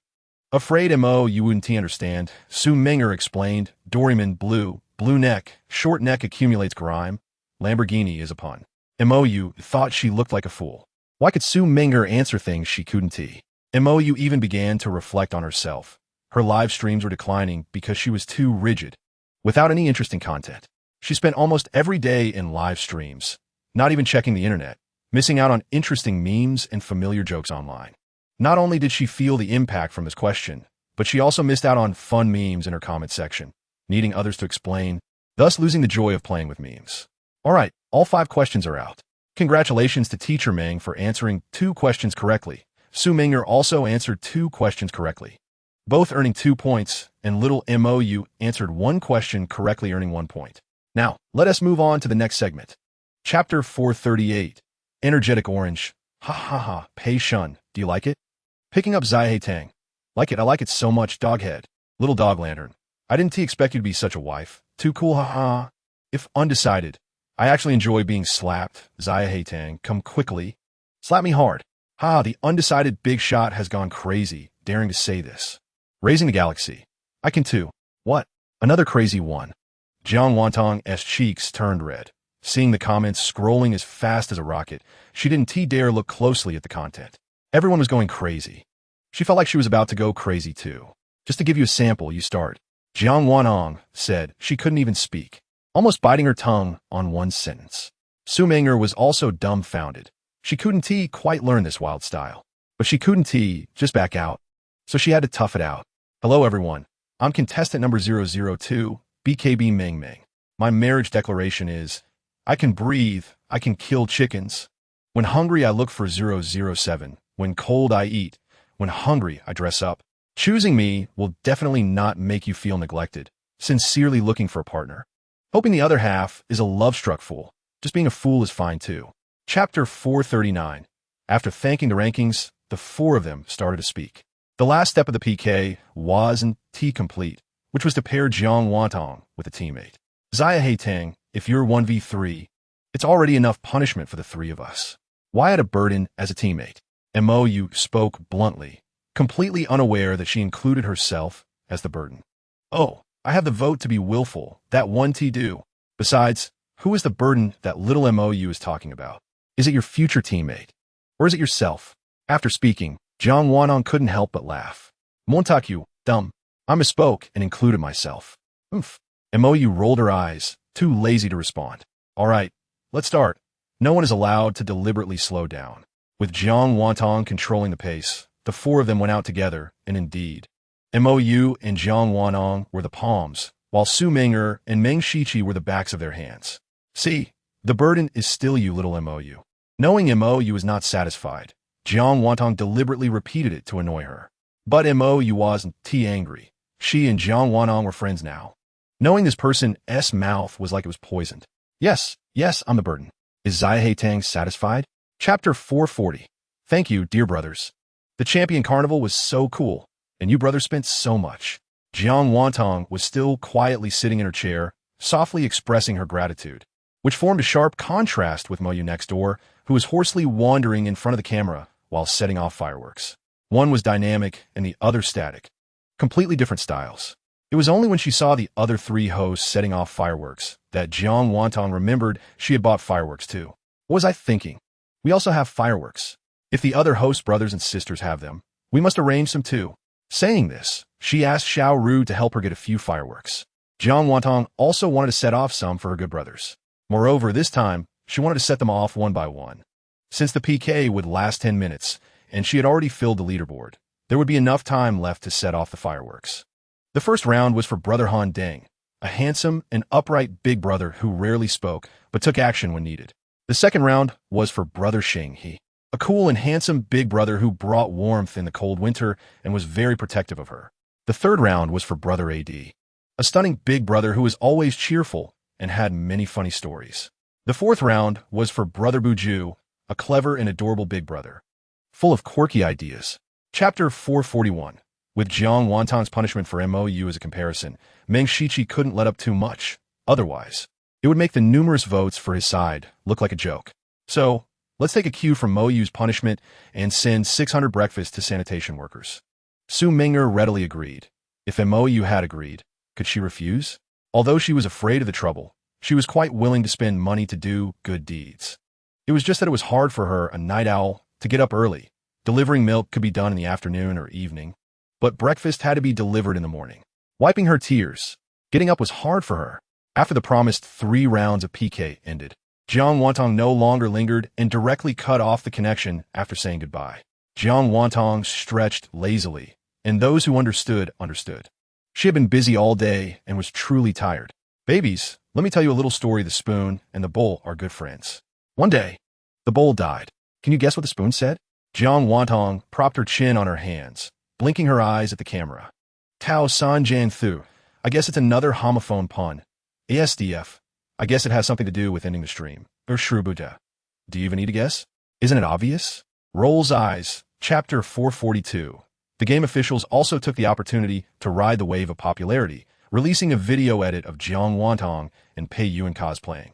Afraid MOU wouldn't understand, Su Meng'er explained, Doryman blue neck, short neck accumulates grime. Lamborghini is a pun. MOU thought she looked like a fool. Why could Su Meng'er answer things she couldn't? MOU even began to reflect on herself. Her live streams were declining because she was too rigid, without any interesting content. She spent almost every day in live streams, not even checking the internet, missing out on interesting memes and familiar jokes online. Not only did she feel the impact from this question, but she also missed out on fun memes in her comment section, needing others to explain, thus losing the joy of playing with memes. All right, all 5 questions are out. Congratulations to Teacher Meng for answering 2 questions correctly. Su Meng'er also answered 2 questions correctly, both earning 2 points, and little MOU answered 1 question correctly, earning 1 point. Now, let us move on to the next segment. Chapter 438. Energetic Orange. Ha ha ha, Pei Shun, do you like it? Picking up Xia Heitang. Like it, I like it so much, Doghead. Little Dog Lantern. I didn't expect you to be such a wife. Too cool, ha ha. If undecided, I actually enjoy being slapped. Xia Heitang, come quickly. Slap me hard. Ha, the undecided big shot has gone crazy, daring to say this. Raising the galaxy. I can too. What? Another crazy one. Jiang Wantong's cheeks turned red. Seeing the comments scrolling as fast as a rocket, she didn't dare look closely at the content. Everyone was going crazy. She felt like she was about to go crazy too. Just to give you a sample, you start. Jiang Wanhong said she couldn't even speak, almost biting her tongue on one sentence. Su Ming'er was also dumbfounded. She couldn't quite learn this wild style. But she couldn't just back out. So she had to tough it out. Hello everyone. I'm contestant number 002, BKB Meng Meng. My marriage declaration is, I can breathe, I can kill chickens. When hungry I look for 007. When cold I eat. When hungry I dress up. Choosing me will definitely not make you feel neglected. Sincerely looking for a partner. Hoping the other half is a love-struck fool. Just being a fool is fine too. Chapter 439. After thanking the rankings, the four of them started to speak. The last step of the PK wasn't complete, which was to pair Jiang Wantong with a teammate. Zaya Haitang, if you're 1v3, it's already enough punishment for the three of us. Why add a burden as a teammate? MOU spoke bluntly, completely unaware that she included herself as the burden. Oh, I have the vote to be willful, that one do. Besides, who is the burden that little MOU is talking about? Is it your future teammate? Or is it yourself? After speaking, Jiang Wanhong couldn't help but laugh. Montaku, dumb. I misspoke and included myself. Oof. MOU rolled her eyes, too lazy to respond. All right, let's start. No one is allowed to deliberately slow down. With Jiang Wantong controlling the pace, the four of them went out together, and indeed, MOU and Jiang Wanhong were the palms, while Su Ming'er and Meng Shiqi were the backs of their hands. See, the burden is still you, little MOU. Knowing MOU was not satisfied, Jiang Wantong deliberately repeated it to annoy her. But MOU wasn't angry. She and Jiang Wanhong were friends now. Knowing this person's mouth was like it was poisoned. Yes, I'm the burden. Is Zaya Haitang satisfied? Chapter 440. Thank you, dear brothers. The champion carnival was so cool, and you brothers spent so much. Jiang Wantong was still quietly sitting in her chair, softly expressing her gratitude, which formed a sharp contrast with MOU next door, who was hoarsely wandering in front of the camera while setting off fireworks. One was dynamic and the other static. Completely different styles. It was only when she saw the other three hosts setting off fireworks that Jiang Wantong remembered she had bought fireworks too. What was I thinking? We also have fireworks. If the other host brothers and sisters have them, we must arrange some too. Saying this, she asked Xiao Ru to help her get a few fireworks. Jiang Wantong also wanted to set off some for her good brothers. Moreover, this time, she wanted to set them off one by one. Since the PK would last 10 minutes, and she had already filled the leaderboard, there would be enough time left to set off the fireworks. The first round was for Brother Han Deng, a handsome and upright big brother who rarely spoke, but took action when needed. The second round was for Brother Sheng He, a cool and handsome big brother who brought warmth in the cold winter and was very protective of her. The third round was for Brother AD, a stunning big brother who was always cheerful and had many funny stories. The fourth round was for Brother Buju, a clever and adorable big brother, full of quirky ideas. Chapter 441. With Jiang Wantong's punishment for MOU as a comparison, Meng Shiqi couldn't let up too much. Otherwise, it would make the numerous votes for his side look like a joke. So, let's take a cue from MOU's punishment and send 600 breakfasts to sanitation workers. Su Ming'er readily agreed. If MOU had agreed, could she refuse? Although she was afraid of the trouble, she was quite willing to spend money to do good deeds. It was just that it was hard for her, a night owl, to get up early. Delivering milk could be done in the afternoon or evening, but breakfast had to be delivered in the morning. Wiping her tears, getting up was hard for her. After the promised 3 rounds of PK ended, Jiang Wantong no longer lingered and directly cut off the connection after saying goodbye. Jiang Wantong stretched lazily, and those who understood. She had been busy all day and was truly tired. Babies, let me tell you a little story. The spoon and the bowl are good friends. One day, the bowl died. Can you guess what the spoon said? Jiang Wantong propped her chin on her hands, blinking her eyes at the camera. Tao San Jan Thu. I guess it's another homophone pun. ASDF. I guess it has something to do with ending the stream. Or Shrubuda. Do you even need to guess? Isn't it obvious? Rolls eyes. Chapter 442. The game officials also took the opportunity to ride the wave of popularity, releasing a video edit of Jiang Wantong and Pei Yuan cosplaying,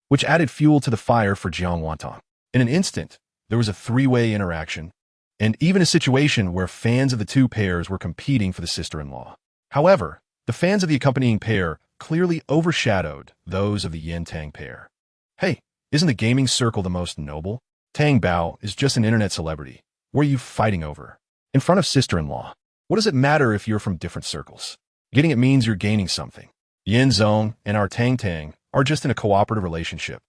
which added fuel to the fire for Jiang Wantong. In an instant, there was a 3-way interaction, and even a situation where fans of the two pairs were competing for the sister-in-law. However, the fans of the accompanying pair clearly overshadowed those of the Yin-Tang pair. Hey, isn't the gaming circle the most noble? Tang Bao is just an internet celebrity. What are you fighting over? In front of sister-in-law. What does it matter if you're from different circles? Getting it means you're gaining something. Yin Zong and our Tang Tang are just in a cooperative relationship.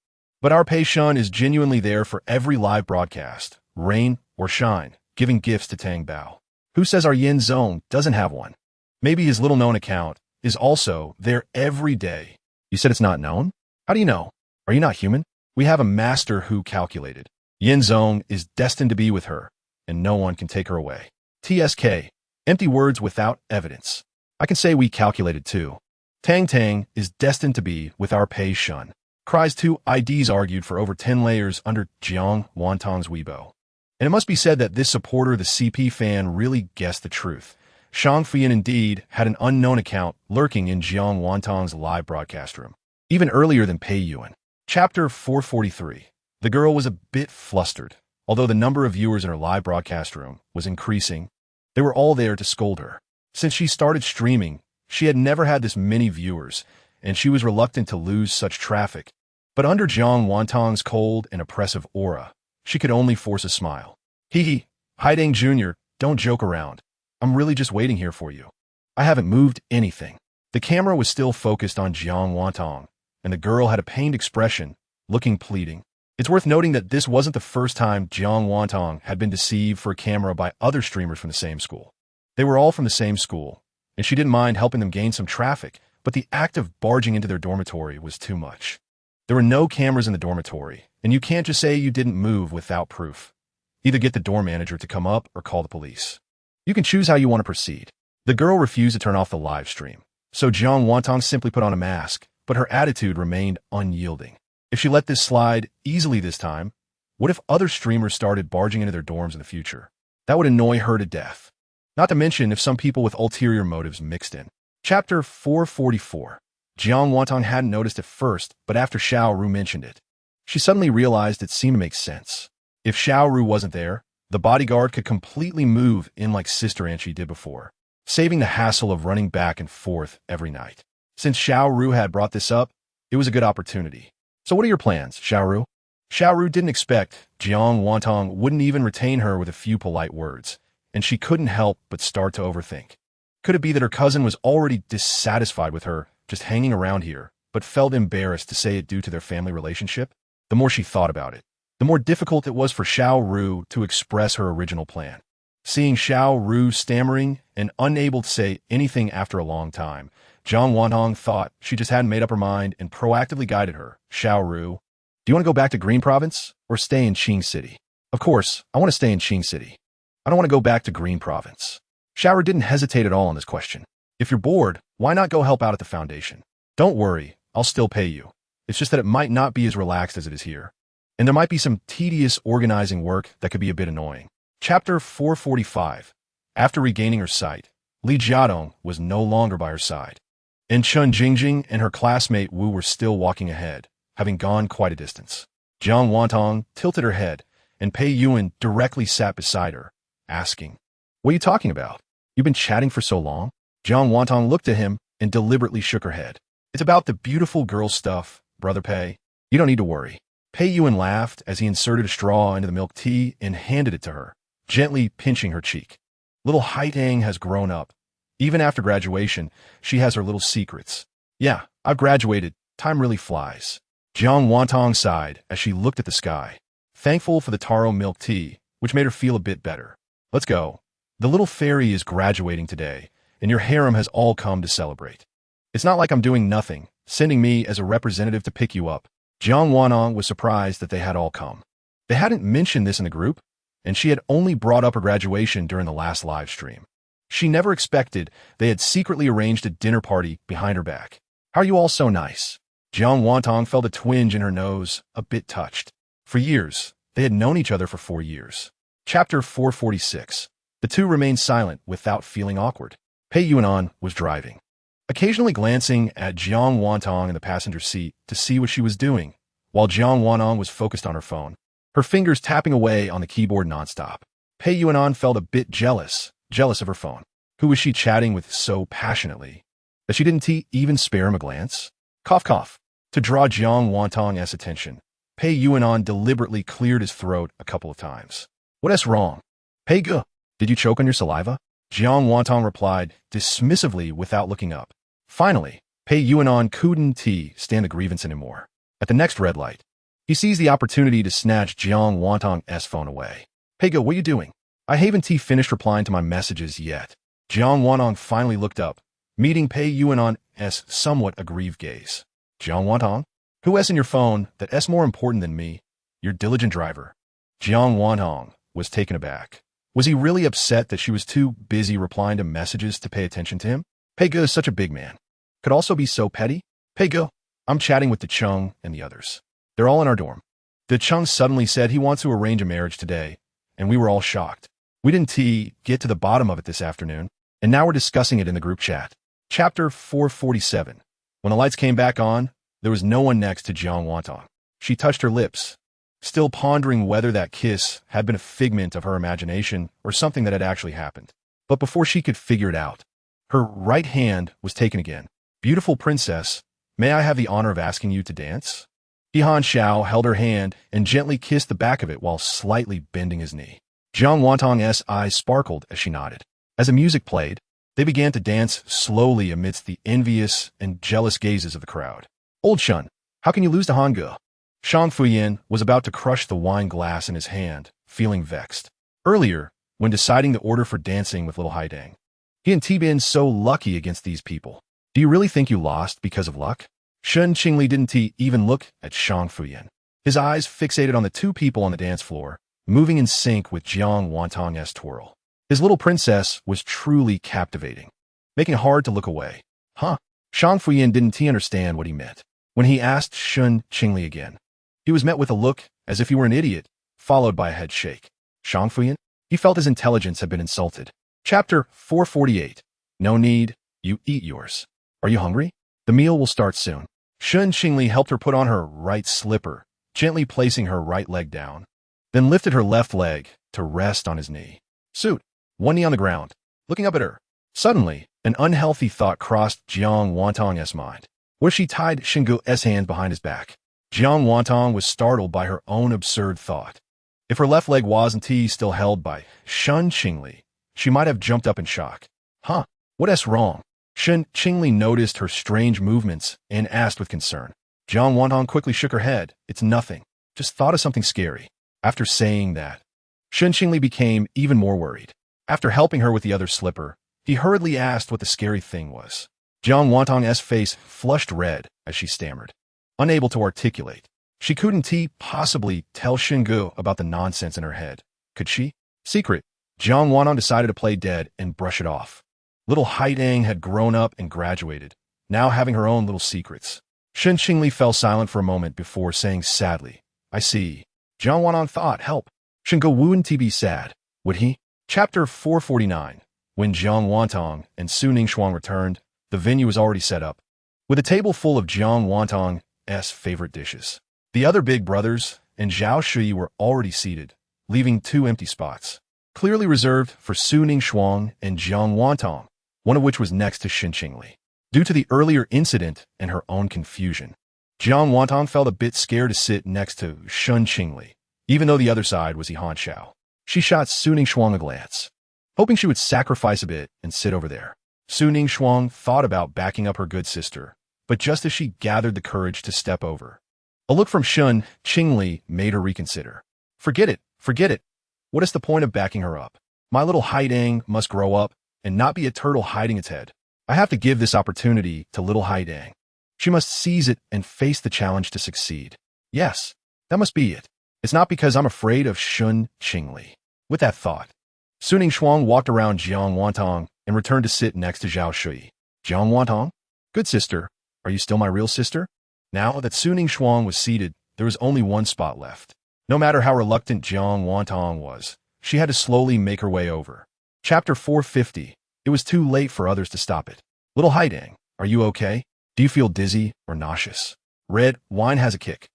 But our Pei Shun is genuinely there for every live broadcast, rain or shine, giving gifts to Tang Bao. Who says our Yin Zong doesn't have one? Maybe his little-known account is also there every day. You said it's not known? How do you know? Are you not human? We have a master who calculated. Yin Zong is destined to be with her, and no one can take her away. TSK. Empty words without evidence. I can say we calculated too. Tang Tang is destined to be with our Pei Shun. Cries 2 IDs argued for over 10 layers under Jiang Wantong's Weibo. And it must be said that this supporter, the CP fan, really guessed the truth. Shang Fian indeed had an unknown account lurking in Jiang Wantong's live broadcast room, even earlier than Pei Yuan. Chapter 443. The girl was a bit flustered. Although the number of viewers in her live broadcast room was increasing, they were all there to scold her. Since she started streaming, she had never had this many viewers, and she was reluctant to lose such traffic. But under Jiang Wantong's cold and oppressive aura, she could only force a smile. Hee hee, Haidang Jr., don't joke around. I'm really just waiting here for you. I haven't moved anything. The camera was still focused on Jiang Wantong, and the girl had a pained expression, looking pleading. It's worth noting that this wasn't the first time Jiang Wantong had been deceived for a camera by other streamers from the same school. They were all from the same school, and she didn't mind helping them gain some traffic, but the act of barging into their dormitory was too much. There were no cameras in the dormitory, and you can't just say you didn't move without proof. Either get the dorm manager to come up or call the police. You can choose how you want to proceed. The girl refused to turn off the live stream, so Jiang Wantong simply put on a mask, but her attitude remained unyielding. If she let this slide easily this time, what if other streamers started barging into their dorms in the future? That would annoy her to death. Not to mention if some people with ulterior motives mixed in. Chapter 444. Jiang Wantong hadn't noticed at first, but after Xiao Ru mentioned it, she suddenly realized it seemed to make sense. If Xiao Ru wasn't there, the bodyguard could completely move in like Sister Anchi did before, saving the hassle of running back and forth every night. Since Xiao Ru had brought this up, it was a good opportunity. So what are your plans, Xiao Ru? Xiao Ru didn't expect Jiang Wantong wouldn't even retain her with a few polite words, and she couldn't help but start to overthink. Could it be that her cousin was already dissatisfied with her just hanging around here, but felt embarrassed to say it due to their family relationship? The more she thought about it, the more difficult it was for Xiao Ru to express her original plan. Seeing Xiao Ru stammering and unable to say anything after a long time, Jiang Wantong thought she just hadn't made up her mind and proactively guided her. Xiao Ru, do you want to go back to Green Province or stay in Qing City? Of course, I want to stay in Qing City. I don't want to go back to Green Province. Xiao Ru didn't hesitate at all on this question. If you're bored, why not go help out at the foundation? Don't worry, I'll still pay you. It's just that it might not be as relaxed as it is here. And there might be some tedious organizing work that could be a bit annoying. Chapter 445. After regaining her sight, Li Jiadong was no longer by her side. And Chun Jingjing and her classmate Wu were still walking ahead, having gone quite a distance. Jiang Wantong tilted her head, and Pei Yuan directly sat beside her, asking, "What are you talking about? You've been chatting for so long?" Jiang Wantong looked at him and deliberately shook her head. "It's about the beautiful girl stuff, Brother Pei. You don't need to worry." Pei Yuan laughed as he inserted a straw into the milk tea and handed it to her, gently pinching her cheek. Little Haidang has grown up. Even after graduation, she has her little secrets. "Yeah, I've graduated. Time really flies." Jiang Wantong sighed as she looked at the sky, thankful for the taro milk tea, which made her feel a bit better. "Let's go. The little fairy is graduating today, and your harem has all come to celebrate. It's not like I'm doing nothing, sending me as a representative to pick you up." Jiang Wantong was surprised that they had all come. They hadn't mentioned this in the group, and she had only brought up her graduation during the last live stream. She never expected they had secretly arranged a dinner party behind her back. "How are you all so nice?" Jiang Wantong felt a twinge in her nose, a bit touched. For years, they had known each other for 4 years. Chapter 446. The two remained silent without feeling awkward. Pei Yuan was driving, occasionally glancing at Jiang Wantong in the passenger seat to see what she was doing, while Jiang Wantong was focused on her phone, her fingers tapping away on the keyboard nonstop. Pei Yuan felt a bit jealous of her phone. Who was she chatting with so passionately that she didn't even spare him a glance? Cough, cough. To draw Jiang Wantong's attention, Pei Yuan deliberately cleared his throat a couple of times. "What is wrong?" Pei Ge, did you choke on your saliva? Jiang Wantong replied, dismissively without looking up. Finally, Pei Yuanon couldn't stand the grievance anymore. At the next red light, he seized the opportunity to snatch Jiang Wantong's phone away. Pei Ge, what are you doing? I haven't finished replying to my messages yet. Jiang Wantong finally looked up, meeting Pei Yuanon's somewhat aggrieved gaze. Jiang Wantong? Who in your phone that's more important than me? Your diligent driver. Jiang Wantong was taken aback. Was he really upset that she was too busy replying to messages to pay attention to him? Pei Ge is such a big man. Could also be so petty? Pei Ge, I'm chatting with De Chung and the others. They're all in our dorm. De Chung suddenly said he wants to arrange a marriage today, and we were all shocked. We didn't get to the bottom of it this afternoon, and now we're discussing it in the group chat. Chapter 447. When the lights came back on, there was no one next to Jiang Wantong. She touched her lips, still pondering whether that kiss had been a figment of her imagination or something that had actually happened. But before she could figure it out, her right hand was taken again. Beautiful princess, may I have the honor of asking you to dance? Han Xiao held her hand and gently kissed the back of it while slightly bending his knee. Jiang Wantong's eyes sparkled as she nodded. As the music played, they began to dance slowly amidst the envious and jealous gazes of the crowd. Old Shun, how can you lose to Han Ge? Shang Fuyin was about to crush the wine glass in his hand, feeling vexed. Earlier, when deciding the order for dancing with little Haidang, he and been so lucky against these people. Do you really think you lost because of luck? Shun Qingli didn't even look at Shang Fuyin. His eyes fixated on the two people on the dance floor, moving in sync with Jiang Wantong's twirl. His little princess was truly captivating, making it hard to look away. Huh? Shang Fuyin didn't understand what he meant. When he asked Shun Qingli again, he was met with a look as if he were an idiot, followed by a head shake. Shang Fuyin? He felt his intelligence had been insulted. Chapter 448. No need, you eat yours. Are you hungry? The meal will start soon. Shun Qingli helped her put on her right slipper, gently placing her right leg down, then lifted her left leg to rest on his knee. Suit, one knee on the ground, looking up at her. Suddenly, an unhealthy thought crossed Jiang Wantong's mind. What if she tied Xingu's hand behind his back? Jiang Wantong was startled by her own absurd thought. If her left leg wasn't still held by Shun Qingli, she might have jumped up in shock. Huh? What's wrong? Shun Qingli noticed her strange movements and asked with concern. Jiang Wantong quickly shook her head. It's nothing. Just thought of something scary. After saying that, Shun Qingli became even more worried. After helping her with the other slipper, he hurriedly asked what the scary thing was. Jiang Wantong's face flushed red as she stammered. Unable to articulate, she couldn't possibly tell Xingu about the nonsense in her head. Could she? Secret. Jiang Wantong decided to play dead and brush it off. Little Haidang had grown up and graduated, now having her own little secrets. Shun Qingli fell silent for a moment before saying sadly, I see. Jiang Wantong thought, help. Xingu wouldn't be sad, would he? Chapter 449. When Jiang Wantong and Su Ningxuang returned, the venue was already set up, with a table full of Jiang Wantong's favorite dishes. The other big brothers and Zhao Shui were already seated, leaving 2 empty spots, clearly reserved for Su Ningxuang and Jiang Wantong, one of which was next to Shun Qingli. Due to the earlier incident and her own confusion, Jiang Wantong felt a bit scared to sit next to Shun Qingli, even though the other side was Han Xiao. She shot Su Ningxuang a glance, hoping she would sacrifice a bit and sit over there. Su Ningxuang thought about backing up her good sister, but just as she gathered the courage to step over, a look from Shun Qingli made her reconsider. Forget it, forget it. What is the point of backing her up? My little Haidang must grow up and not be a turtle hiding its head. I have to give this opportunity to little Haidang. She must seize it and face the challenge to succeed. Yes, that must be it. It's not because I'm afraid of Shun Qingli. With that thought, Su Ningxuang walked around Jiang Wantong and returned to sit next to Zhao Shui. Jiang Wantong? Good sister, are you still my real sister? Now that Su Ningxuang was seated, there was only one spot left. No matter how reluctant Jiang Wantong was, she had to slowly make her way over. Chapter 450. It was too late for others to stop it. Little Haidang, are you okay? Do you feel dizzy or nauseous? Red wine has a kick.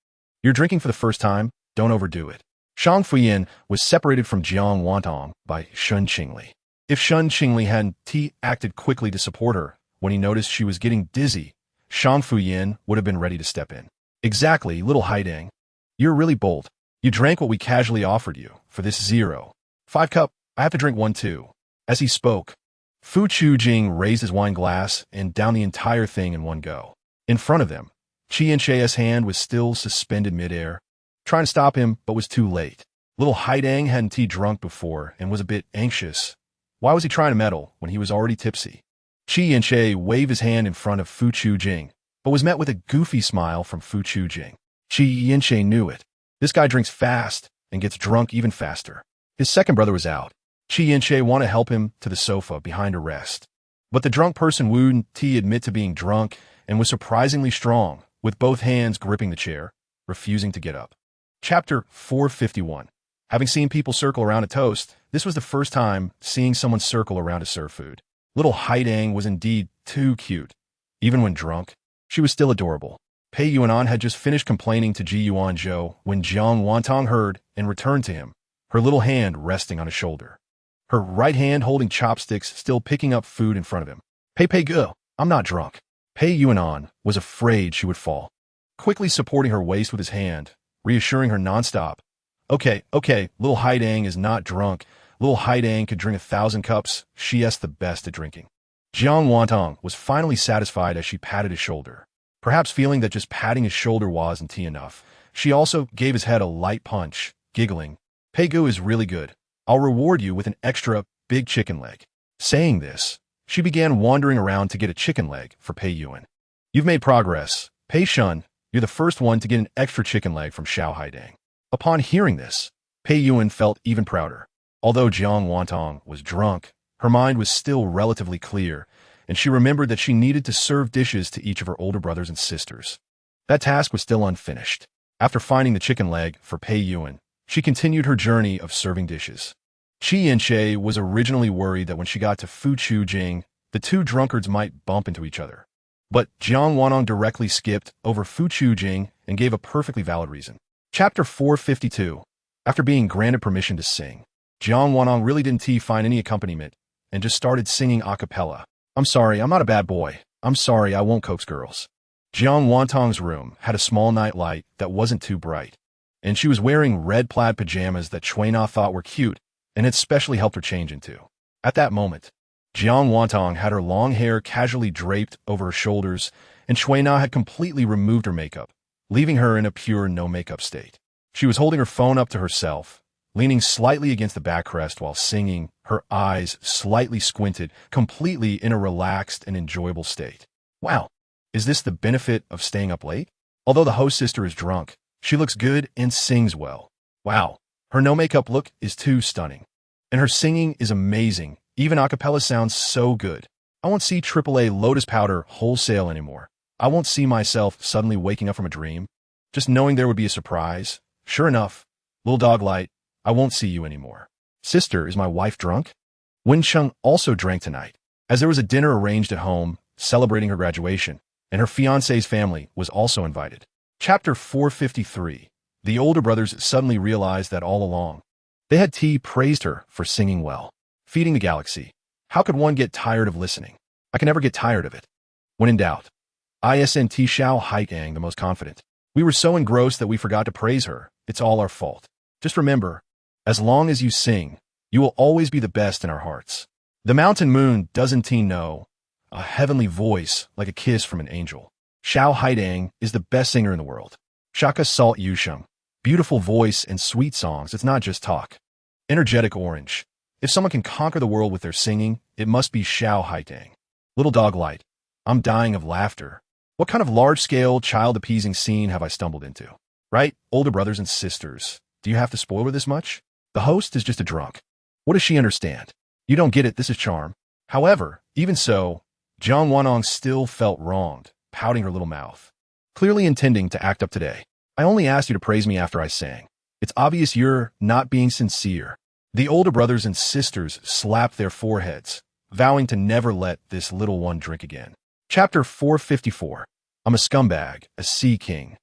You're drinking for the first time, don't overdo it. Shang Fuyin was separated from Jiang Wantong by Shun Qingli. If Shun Qingli hadn't acted quickly to support her when he noticed she was getting dizzy, Shang Fuyin would have been ready to step in. Exactly, little Haidang. You're really bold. You drank what we casually offered you for this 0.5 cup I have to drink one too. As he spoke, Fu Chujing raised his wine glass and downed the entire thing in one go. In front of them, Qi Yanche's hand was still suspended midair, trying to stop him, but was too late. Little Haidang hadn't tea drunk before and was a bit anxious. Why was he trying to meddle when he was already tipsy? Qi Yanche waved his hand in front of Fu Chujing, but was met with a goofy smile from Fu Chujing. Qi Yanche knew it. This guy drinks fast and gets drunk even faster. His second brother was out. Qi Yanche wanted to help him to the sofa behind a rest. But the drunk person wouldn't admit to being drunk and was surprisingly strong, with both hands gripping the chair, refusing to get up. Chapter 451. Having seen people circle around a toast, this was the first time seeing someone circle around to serve food. Little Haidang was indeed too cute. Even when drunk, she was still adorable. Pei Yuanan had just finished complaining to Ji Yuanzhou when Jiang Wantong heard and returned to him, her little hand resting on his shoulder. Her right hand holding chopsticks, still picking up food in front of him. Pei go, I'm not drunk. Pei Yuanan was afraid she would fall. Quickly supporting her waist with his hand, reassuring her nonstop. Okay, little Haidang is not drunk. Little Haidang could drink 1,000 cups. She is the best at drinking. Jiang Wantong was finally satisfied as she patted his shoulder. Perhaps feeling that just patting his shoulder wasn't enough, she also gave his head a light punch, giggling. Pei Gu is really good. I'll reward you with an extra big chicken leg. Saying this, she began wandering around to get a chicken leg for Pei Yuan. You've made progress. Pei Shun, you're the first one to get an extra chicken leg from Xiao Haidang. Upon hearing this, Pei Yuan felt even prouder. Although Jiang Wantong was drunk, her mind was still relatively clear, and she remembered that she needed to serve dishes to each of her older brothers and sisters. That task was still unfinished. After finding the chicken leg for Pei Yuan, she continued her journey of serving dishes. Qi Yanche was originally worried that when she got to Fu Chujing, the two drunkards might bump into each other. But Jiang Wantong directly skipped over Fu Chujing and gave a perfectly valid reason. Chapter 452. After being granted permission to sing, Jiang Wantong really didn't find any accompaniment and just started singing a cappella. I'm sorry, I'm not a bad boy. I'm sorry, I won't coax girls. Jiang Wantong's room had a small night light that wasn't too bright, and she was wearing red plaid pajamas that Chuina thought were cute and had specially helped her change into. At that moment, Jiang Wantong had her long hair casually draped over her shoulders, and Chuina had completely removed her makeup, leaving her in a pure no-makeup state. She was holding her phone up to herself, leaning slightly against the backrest while singing, her eyes slightly squinted, completely in a relaxed and enjoyable state. Wow, is this the benefit of staying up late? Although the host sister is drunk, she looks good and sings well. Wow, her no-makeup look is too stunning. And her singing is amazing. Even a cappella sounds so good. I won't see AAA Lotus Powder wholesale anymore. I won't see myself suddenly waking up from a dream, just knowing there would be a surprise. Sure enough, little dog light, I won't see you anymore. Sister, is my wife drunk? Wencheng also drank tonight, as there was a dinner arranged at home celebrating her graduation, and her fiancé's family was also invited. Chapter 453. The older brothers suddenly realized that all along, they had praised her for singing well. Feeding the galaxy. How could one get tired of listening? I can never get tired of it. When in doubt, ISNT Xiao Haidang, the most confident. We were so engrossed that we forgot to praise her. It's all our fault. Just remember, as long as you sing, you will always be the best in our hearts. The mountain moon doesn't know. A heavenly voice like a kiss from an angel. Xiao Haidang is the best singer in the world. Shaka Salt Yusheng. Beautiful voice and sweet songs. It's not just talk. Energetic orange. If someone can conquer the world with their singing, it must be Xiao Haidang. Little dog light. I'm dying of laughter. What kind of large-scale, child-appeasing scene have I stumbled into? Right, older brothers and sisters. Do you have to spoil her this much? The host is just a drunk. What does she understand? You don't get it, this is charm. However, even so, Jiang Wantong still felt wronged, pouting her little mouth. Clearly intending to act up today. I only asked you to praise me after I sang. It's obvious you're not being sincere. The older brothers and sisters slapped their foreheads, vowing to never let this little one drink again. Chapter 454. I'm a scumbag, a sea king,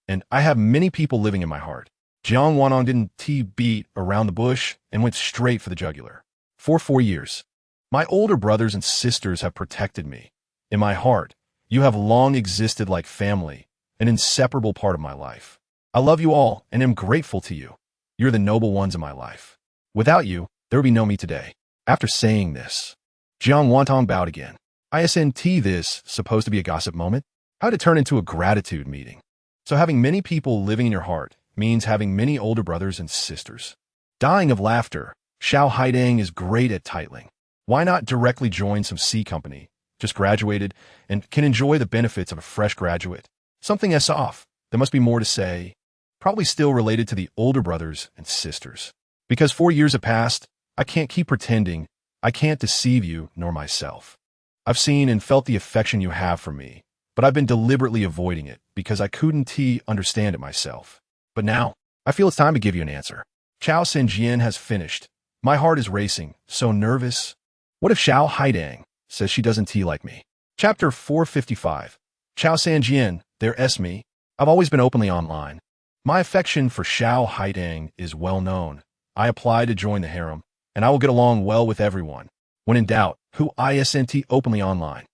and I have many people living in my heart. Jiang Wantong didn't beat around the bush and went straight for the jugular. For 4 years, my older brothers and sisters have protected me. In my heart, you have long existed like family, an inseparable part of my life. I love you all and am grateful to you. You're the noble ones in my life. Without you, There would be no me today. After saying this, Jiang Wantong bowed again. Isn't this supposed to be a gossip moment? How did it turn into a gratitude meeting? So having many people living in your heart means having many older brothers and sisters. Dying of laughter, Xiao Haidang is great at titling. Why not directly join some C company, just graduated, and can enjoy the benefits of a fresh graduate? Something S off. There must be more to say. Probably still related to the older brothers and sisters. Because 4 years have passed, I can't keep pretending. I can't deceive you nor myself. I've seen and felt the affection you have for me, but I've been deliberately avoiding it because I couldn't understand it myself. But now, I feel it's time to give you an answer. Chao Sanjian has finished. My heart is racing, so nervous. What if Xiao Haidang says she doesn't like me? Chapter 455. Chao Sanjian, there's me. I've always been openly online. My affection for Xiao Haidang is well known. I applied to join the harem, and I will get along well with everyone. When in doubt, who isn't openly online?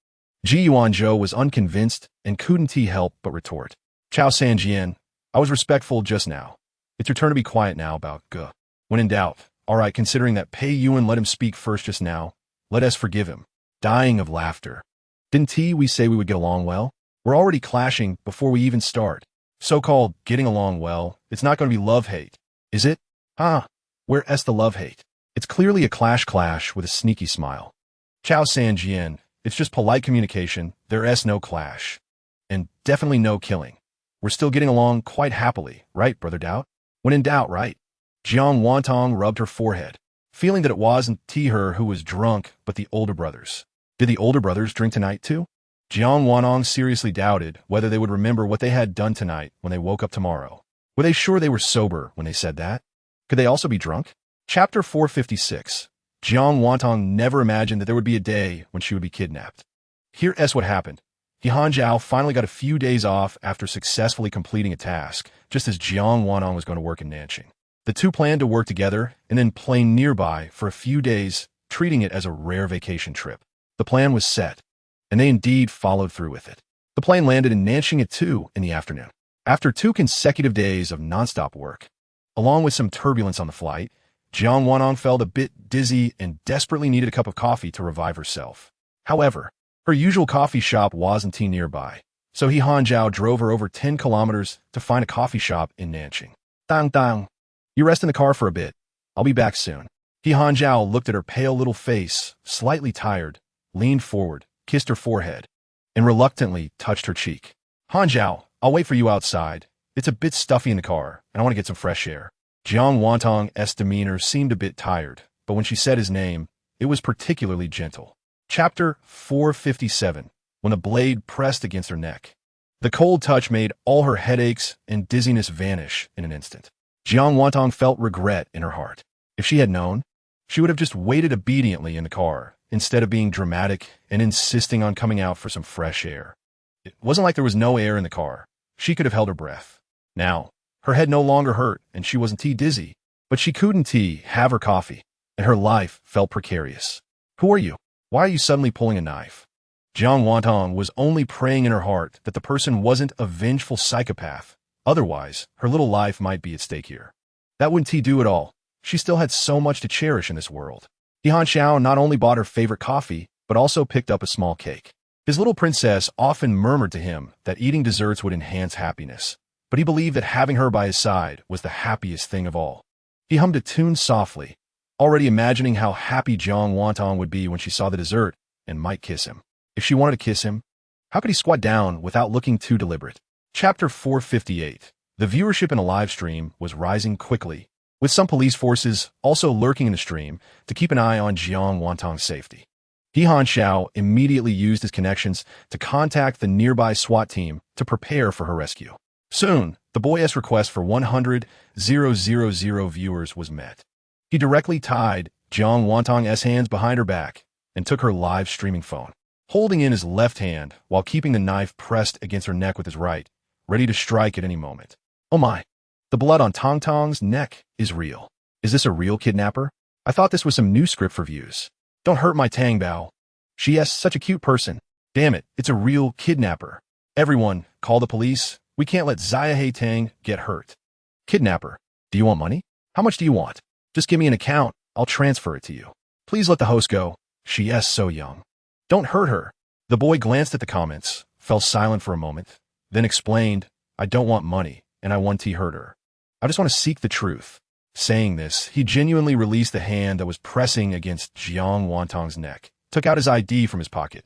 Ji Yuanzhou was unconvinced and couldn't help but retort. Chao Sanjian, I was respectful just now. It's your turn to be quiet now about Ge. When in doubt, alright, considering that Pei Yuan let him speak first just now, let us forgive him. Dying of laughter. Didn't we say we would get along well? We're already clashing before we even start. So-called getting along well, it's not going to be love-hate. Is it? Where's the love-hate? It's clearly a clash with a sneaky smile. Chao Sanjian, it's just polite communication, there's no clash. And definitely no killing. We're still getting along quite happily, right, Brother Doubt? When in doubt, right? Jiang Wantong rubbed her forehead, feeling that it wasn't her who was drunk, but the older brothers. Did the older brothers drink tonight too? Jiang Wantong seriously doubted whether they would remember what they had done tonight when they woke up tomorrow. Were they sure they were sober when they said that? Could they also be drunk? Chapter 456. Jiang Wantong never imagined that there would be a day when she would be kidnapped. Here's what happened. He Hanzhao finally got a few days off after successfully completing a task, just as Jiang Wantong was going to work in Nanjing. The two planned to work together and then play nearby for a few days, treating it as a rare vacation trip. The plan was set, and they indeed followed through with it. The plane landed in Nanjing at 2 in the afternoon. After 2 consecutive days of nonstop work, along with some turbulence on the flight, Jiang Wantong felt a bit dizzy and desperately needed a cup of coffee to revive herself. However, her usual coffee shop wasn't nearby, so he Hanzhao drove her over 10 kilometers to find a coffee shop in Nanjing. Dang dang. You rest in the car for a bit. I'll be back soon. He Hanzhao looked at her pale little face, slightly tired, leaned forward, kissed her forehead, and reluctantly touched her cheek. Hanzhao, I'll wait for you outside. It's a bit stuffy in the car, and I want to get some fresh air. Jiang Wantong's demeanor seemed a bit tired, but when she said his name, it was particularly gentle. Chapter 457. When the blade pressed against her neck. The cold touch made all her headaches and dizziness vanish in an instant. Jiang Wantong felt regret in her heart. If she had known, she would have just waited obediently in the car, instead of being dramatic and insisting on coming out for some fresh air. It wasn't like there was no air in the car. She could have held her breath. Now, her head no longer hurt, and she wasn't dizzy, but she couldn't have her coffee, and her life felt precarious. Who are you? Why are you suddenly pulling a knife? Jiang Wantong was only praying in her heart that the person wasn't a vengeful psychopath. Otherwise, her little life might be at stake here. That wouldn't do it all. She still had so much to cherish in this world. He Hanzhao not only bought her favorite coffee, but also picked up a small cake. His little princess often murmured to him that eating desserts would enhance happiness, but he believed that having her by his side was the happiest thing of all. He hummed a tune softly, already imagining how happy Jiang Wantong would be when she saw the dessert and might kiss him. If she wanted to kiss him, how could he squat down without looking too deliberate? Chapter 458. The viewership in a live stream was rising quickly, with some police forces also lurking in the stream to keep an eye on Jiang Wantong's safety. He Hanzhao immediately used his connections to contact the nearby SWAT team to prepare for her rescue. Soon, the boy's request for 100,000 viewers was met. He directly tied Jiang Wantong's hands behind her back and took her live streaming phone, holding in his left hand while keeping the knife pressed against her neck with his right, ready to strike at any moment. Oh my! The blood on Tong Tong's neck is real. Is this a real kidnapper? I thought this was some new script for views. Don't hurt my Tang Bao. She is such a cute person. Damn it, it's a real kidnapper. Everyone, call the police. We can't let Zaya He Tang get hurt. Kidnapper, do you want money? How much do you want? Just give me an account. I'll transfer it to you. Please let the host go. She is so young. Don't hurt her. The boy glanced at the comments, fell silent for a moment, then explained, I don't want money, and I want to hurt her. I just want to seek the truth. Saying this, he genuinely released the hand that was pressing against Jiang Wantong's neck, took out his ID from his pocket,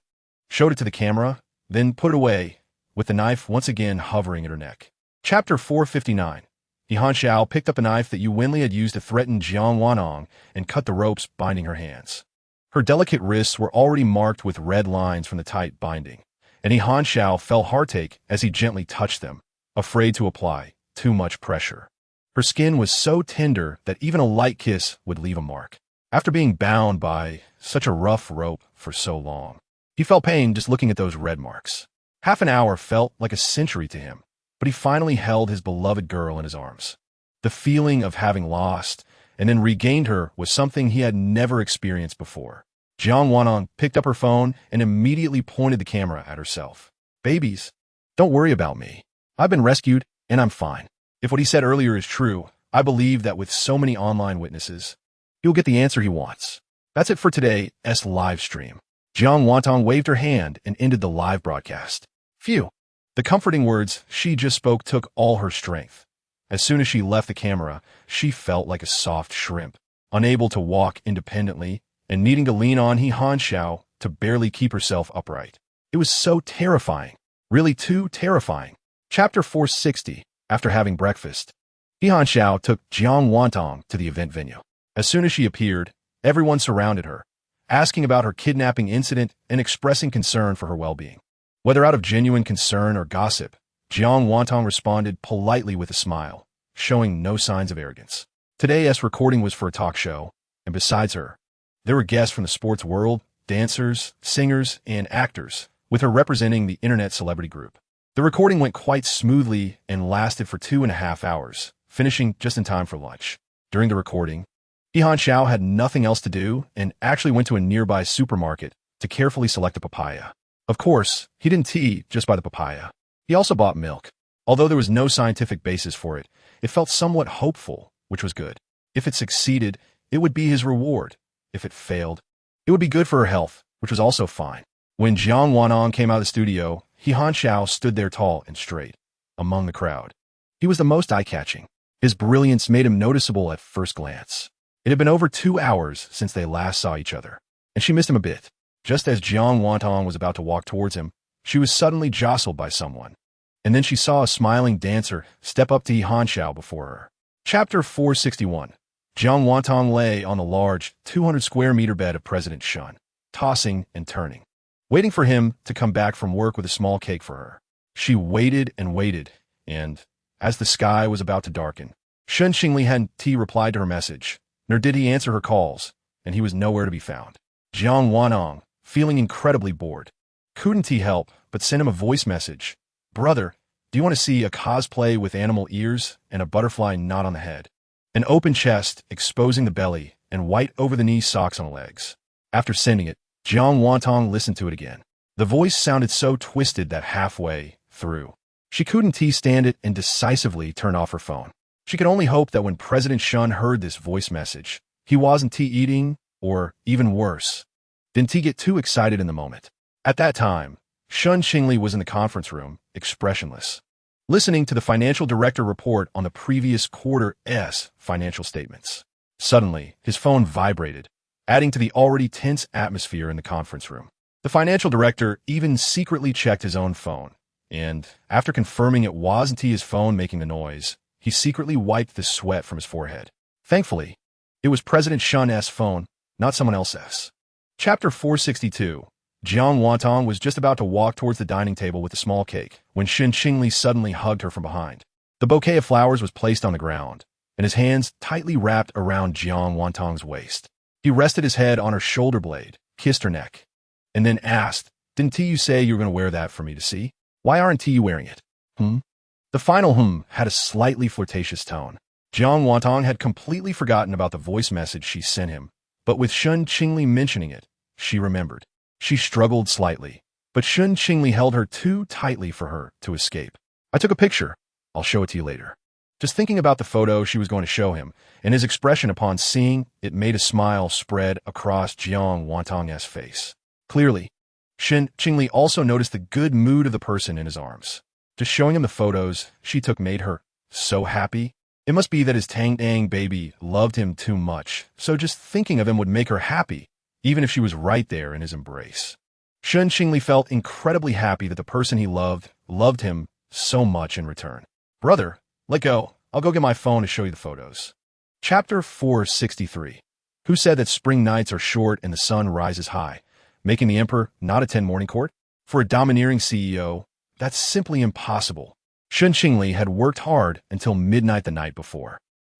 showed it to the camera, then put it away, with the knife once again hovering at her neck. Chapter 459. He Hanxiao picked up a knife that Yu Wenli had used to threaten Jiang Wanong and cut the ropes binding her hands. Her delicate wrists were already marked with red lines from the tight binding, and He Hanxiao fell heartache as he gently touched them, afraid to apply too much pressure. Her skin was so tender that even a light kiss would leave a mark. After being bound by such a rough rope for so long, he felt pain just looking at those red marks. Half an hour felt like a century to him, but he finally held his beloved girl in his arms. The feeling of having lost and then regained her was something he had never experienced before. Jiang Wanong picked up her phone and immediately pointed the camera at herself. Babies, don't worry about me. I've been rescued and I'm fine. If what he said earlier is true, I believe that with so many online witnesses, he'll get the answer he wants. That's it for today's live stream. Jiang Wantong waved her hand and ended the live broadcast. Phew. The comforting words she just spoke took all her strength. As soon as she left the camera, she felt like a soft shrimp, unable to walk independently and needing to lean on He Hanxiao to barely keep herself upright. It was so terrifying, really too terrifying. Chapter 460. After having breakfast, He Hanxiao took Jiang Wantong to the event venue. As soon as she appeared, everyone surrounded her, asking about her kidnapping incident and expressing concern for her well-being. Whether out of genuine concern or gossip, Jiang Wantong responded politely with a smile, showing no signs of arrogance. Today's recording was for a talk show, and besides her, there were guests from the sports world, dancers, singers, and actors, with her representing the internet celebrity group. The recording went quite smoothly and lasted for 2.5 hours, finishing just in time for lunch. During the recording, He Hanxiao had nothing else to do and actually went to a nearby supermarket to carefully select a papaya. Of course, he didn't eat just by the papaya. He also bought milk. Although there was no scientific basis for it, it felt somewhat hopeful, which was good. If it succeeded, it would be his reward. If it failed, it would be good for her health, which was also fine. When Jiang Wanong came out of the studio, He Hanxiao stood there tall and straight, among the crowd. He was the most eye-catching. His brilliance made him noticeable at first glance. It had been over 2 hours since they last saw each other, and she missed him a bit. Just as Jiang Wantong was about to walk towards him, she was suddenly jostled by someone. And then she saw a smiling dancer step up to He Hanxiao before her. Chapter 461. Jiang Wantong lay on the large 200-square-meter bed of President Shun, tossing and turning, waiting for him to come back from work with a small cake for her. She waited and waited, and as the sky was about to darken, Shun Xingli hadn't replied to her message, nor did he answer her calls, and he was nowhere to be found. Jiang Wanong, feeling incredibly bored, couldn't he help but send him a voice message. Brother, do you want to see a cosplay with animal ears and a butterfly knot on the head? An open chest exposing the belly and white over-the-knee socks on the legs. After sending it, Jiang Wantong listened to it again. The voice sounded so twisted that halfway through, she couldn't stand it and decisively turned off her phone. She could only hope that when President Shun heard this voice message, he wasn't eating, or even worse, didn't get too excited in the moment. At that time, Shun Xingli was in the conference room, expressionless, listening to the financial director report on the previous quarter's financial statements. Suddenly, his phone vibrated, adding to the already tense atmosphere in the conference room. The financial director even secretly checked his own phone, and after confirming it wasn't his phone making the noise, he secretly wiped the sweat from his forehead. Thankfully, it was President Shun's phone, not someone else's. Chapter 462. Jiang Wantong was just about to walk towards the dining table with a small cake when Shun Xingli suddenly hugged her from behind. The bouquet of flowers was placed on the ground, and his hands tightly wrapped around Jiang Wantong's waist. He rested his head on her shoulder blade, kissed her neck, and then asked, Didn't you say you were going to wear that for me to see? Why aren't you wearing it? The final had a slightly flirtatious tone. Jiang Wantong had completely forgotten about the voice message she sent him, but with Shun Xingli mentioning it, she remembered. She struggled slightly, but Shun Xingli held her too tightly for her to escape. I took a picture. I'll show it to you later. Just thinking about the photo she was going to show him, and his expression upon seeing it made a smile spread across Jiang Wantong's face. Clearly, Shen Qingli also noticed the good mood of the person in his arms. Just showing him the photos she took made her so happy. It must be that his Tang baby loved him too much, so just thinking of him would make her happy, even if she was right there in his embrace. Shen Qingli felt incredibly happy that the person he loved him so much in return. Brother, let go. I'll go get my phone to show you the photos. Chapter 463. Who said that spring nights are short and the sun rises high, making the emperor not attend morning court? For a domineering CEO, that's simply impossible. Shen Qingli had worked hard until midnight the night before.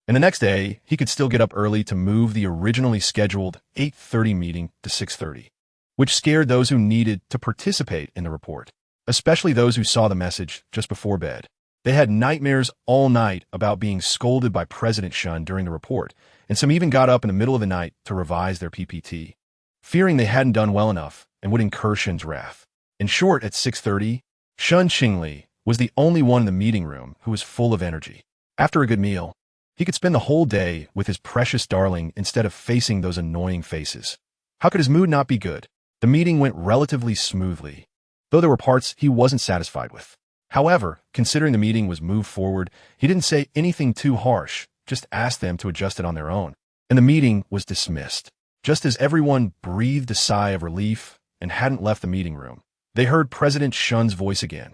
And the next day, he could still get up early to move the originally scheduled 8:30 meeting to 6:30, which scared those who needed to participate in the report, especially those who saw the message just before bed. They had nightmares all night about being scolded by President Shun during the report, and some even got up in the middle of the night to revise their PPT, fearing they hadn't done well enough and would incur Shun's wrath. In short, at 6:30, Shen Qingli was the only one in the meeting room who was full of energy. After a good meal, he could spend the whole day with his precious darling instead of facing those annoying faces. How could his mood not be good? The meeting went relatively smoothly, though there were parts he wasn't satisfied with. However, considering the meeting was moved forward, he didn't say anything too harsh, just asked them to adjust it on their own. And the meeting was dismissed. Just as everyone breathed a sigh of relief and hadn't left the meeting room, they heard President Shun's voice again.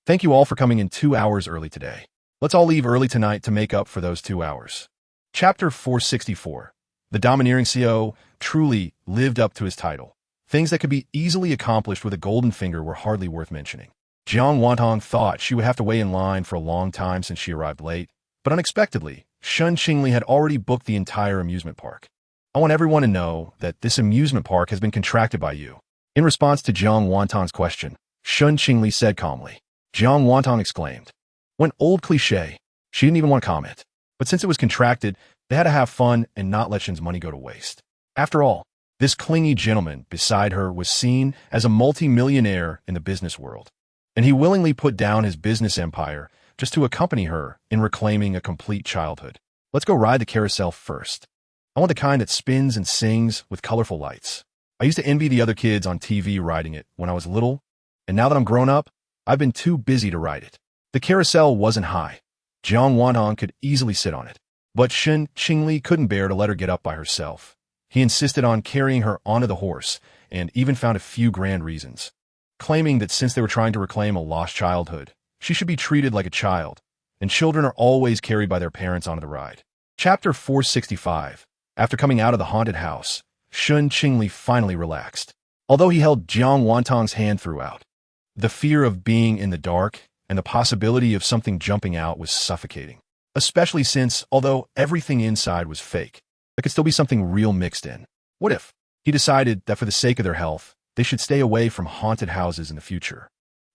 Thank you all for coming in 2 hours early today. Let's all leave early tonight to make up for those 2 hours. Chapter 464. The domineering CEO truly lived up to his title. Things that could be easily accomplished with a golden finger were hardly worth mentioning. Jiang Wantong thought she would have to wait in line for a long time since she arrived late, but unexpectedly, Shen Qingli had already booked the entire amusement park. I want everyone to know that this amusement park has been contracted by you. In response to Jiang Wantong's question, Shen Qingli said calmly. Jiang Wantong exclaimed. When old cliché, she didn't even want to comment. But since it was contracted, they had to have fun and not let Shen's money go to waste. After all, this clingy gentleman beside her was seen as a multi-millionaire in the business world, and he willingly put down his business empire just to accompany her in reclaiming a complete childhood. Let's go ride the carousel first. I want the kind that spins and sings with colorful lights. I used to envy the other kids on TV riding it when I was little, and now that I'm grown up, I've been too busy to ride it. The carousel wasn't high. Jiang Wantong could easily sit on it, but Shen Qingli couldn't bear to let her get up by herself. He insisted on carrying her onto the horse, and even found a few grand reasons, claiming that since they were trying to reclaim a lost childhood, she should be treated like a child, and children are always carried by their parents onto the ride. Chapter 465. After coming out of the haunted house, Shen Qingli finally relaxed. Although he held Jiang Wantong's hand throughout, the fear of being in the dark and the possibility of something jumping out was suffocating, especially since, although everything inside was fake, there could still be something real mixed in. What if? He decided that for the sake of their health, they should stay away from haunted houses in the future.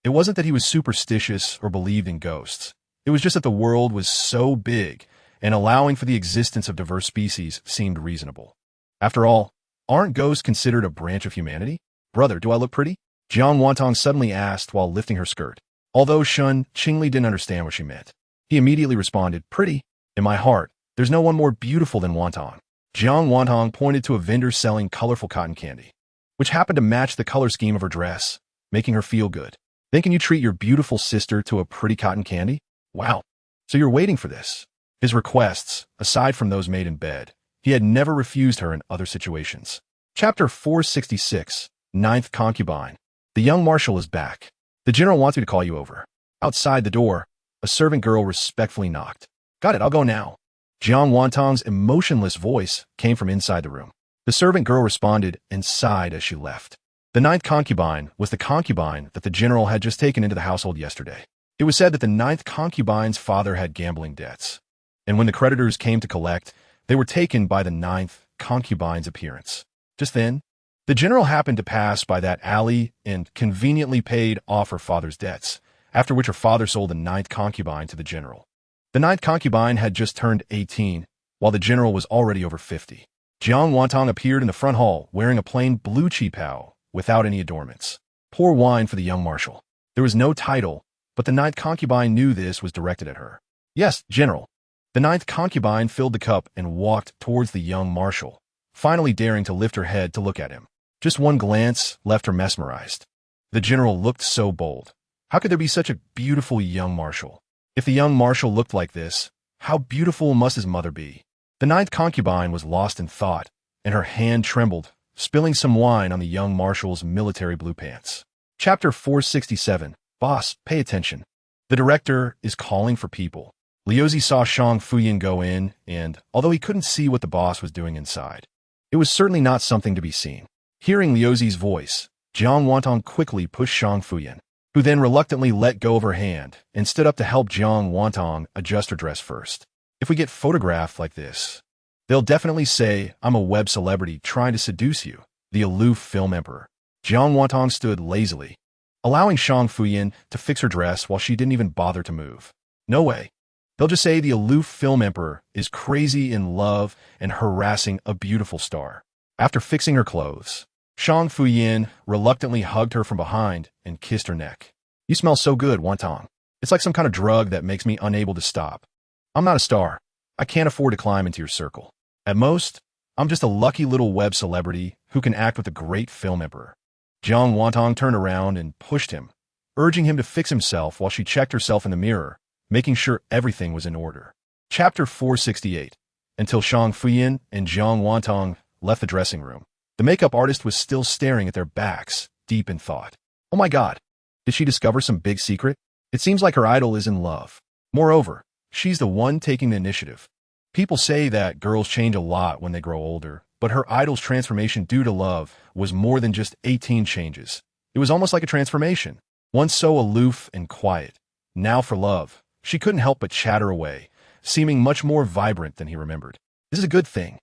It wasn't that he was superstitious or believed in ghosts. It was just that the world was so big, and allowing for the existence of diverse species seemed reasonable. After all, aren't ghosts considered a branch of humanity? Brother, do I look pretty? Jiang Wantong suddenly asked while lifting her skirt. Although Shen Qingli didn't understand what she meant, he immediately responded, pretty? In my heart, there's no one more beautiful than Wantong. Jiang Wantong pointed to a vendor selling colorful cotton candy, which happened to match the color scheme of her dress, making her feel good. Then can you treat your beautiful sister to a pretty cotton candy? Wow. So you're waiting for this. His requests, aside from those made in bed, he had never refused her in other situations. Chapter 466. Ninth Concubine. The young marshal is back. The general wants me to call you over. Outside the door, a servant girl respectfully knocked. Got it, I'll go now. Jiang Wantong's emotionless voice came from inside the room. The servant girl responded and sighed as she left. The ninth concubine was the concubine that the general had just taken into the household yesterday. It was said that the ninth concubine's father had gambling debts, and when the creditors came to collect, they were taken by the ninth concubine's appearance. Just then, the general happened to pass by that alley and conveniently paid off her father's debts, after which her father sold the ninth concubine to the general. The ninth concubine had just turned 18, while the general was already over 50. Jiang Wantong appeared in the front hall wearing a plain blue qipao without any adornments. Poor wine for the young marshal. There was no title, but the ninth concubine knew this was directed at her. Yes, general. The ninth concubine filled the cup and walked towards the young marshal, finally daring to lift her head to look at him. Just one glance left her mesmerized. The general looked so bold. How could there be such a beautiful young marshal? If the young marshal looked like this, how beautiful must his mother be? The ninth concubine was lost in thought, and her hand trembled, spilling some wine on the young marshal's military blue pants. Chapter 467. Boss, pay attention. The director is calling for people. Liuzi saw Shang Fuyin go in, and, although he couldn't see what the boss was doing inside, it was certainly not something to be seen. Hearing Liuzi's voice, Jiang Wantong quickly pushed Shang Fuyin, who then reluctantly let go of her hand and stood up to help Jiang Wantong adjust her dress first. If we get photographed like this, they'll definitely say I'm a web celebrity trying to seduce you, the aloof film emperor. Jiang Wantong stood lazily, allowing Shang Fuyin to fix her dress while she didn't even bother to move. No way. They'll just say the aloof film emperor is crazy in love and harassing a beautiful star. After fixing her clothes, Shang Fuyin reluctantly hugged her from behind and kissed her neck. You smell so good, Wantong. It's like some kind of drug that makes me unable to stop. I'm not a star. I can't afford to climb into your circle. At most, I'm just a lucky little web celebrity who can act with a great film emperor. Jiang Wantong turned around and pushed him, urging him to fix himself while she checked herself in the mirror, making sure everything was in order. Chapter 468. Until Shang Fuyin and Jiang Wantong left the dressing room, the makeup artist was still staring at their backs, deep in thought. Oh my God, did she discover some big secret? It seems like her idol is in love. Moreover, she's the one taking the initiative. People say that girls change a lot when they grow older, but her idol's transformation due to love was more than just 18 changes. It was almost like a transformation. Once so aloof and quiet, now for love, she couldn't help but chatter away, seeming much more vibrant than he remembered. This is a good thing.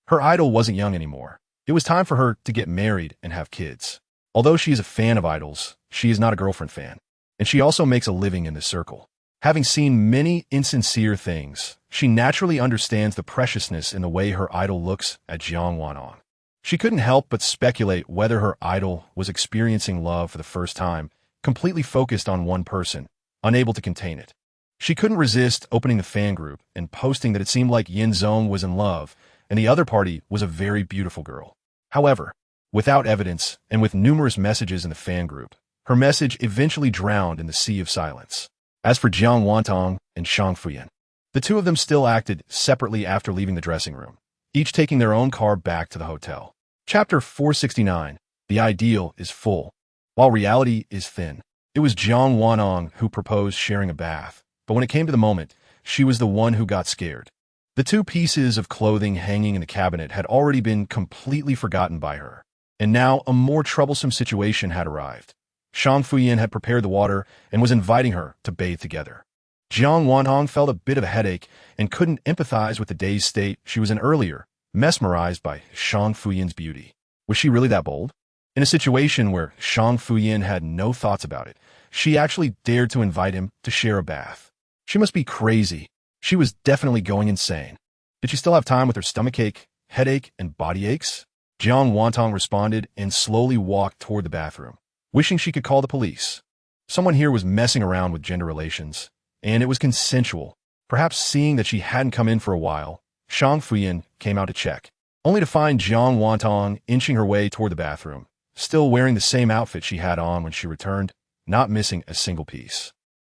Her idol wasn't young anymore. It was time for her to get married and have kids. Although she is a fan of idols, she is not a girlfriend fan. And she also makes a living in this circle. Having seen many insincere things, she naturally understands the preciousness in the way her idol looks at Jiang Wantong. She couldn't help but speculate whether her idol was experiencing love for the first time, completely focused on one person, unable to contain it. She couldn't resist opening the fan group and posting that it seemed like Yin Zong was in love, and the other party was a very beautiful girl. However, without evidence and with numerous messages in the fan group, her message eventually drowned in the sea of silence. As for Jiang Wantong and Shang Fuyin, the two of them still acted separately after leaving the dressing room, each taking their own car back to the hotel. Chapter 469. The ideal is full, while reality is thin. It was Jiang Wantong who proposed sharing a bath, but when it came to the moment, she was the one who got scared. The two pieces of clothing hanging in the cabinet had already been completely forgotten by her, and now a more troublesome situation had arrived. Shang Fuyin had prepared the water and was inviting her to bathe together. Jiang Wantong felt a bit of a headache and couldn't empathize with the dazed state she was in earlier, mesmerized by Shang Fuyin's beauty. Was she really that bold? In a situation where Shang Fuyin had no thoughts about it, she actually dared to invite him to share a bath. She must be crazy. She was definitely going insane. Did she still have time with her stomachache, headache, and body aches? Jiang Wantong responded and slowly walked toward the bathroom, wishing she could call the police. Someone here was messing around with gender relations, and it was consensual. Perhaps seeing that she hadn't come in for a while, Shang Fuyin came out to check, only to find Jiang Wantong inching her way toward the bathroom, still wearing the same outfit she had on when she returned, not missing a single piece.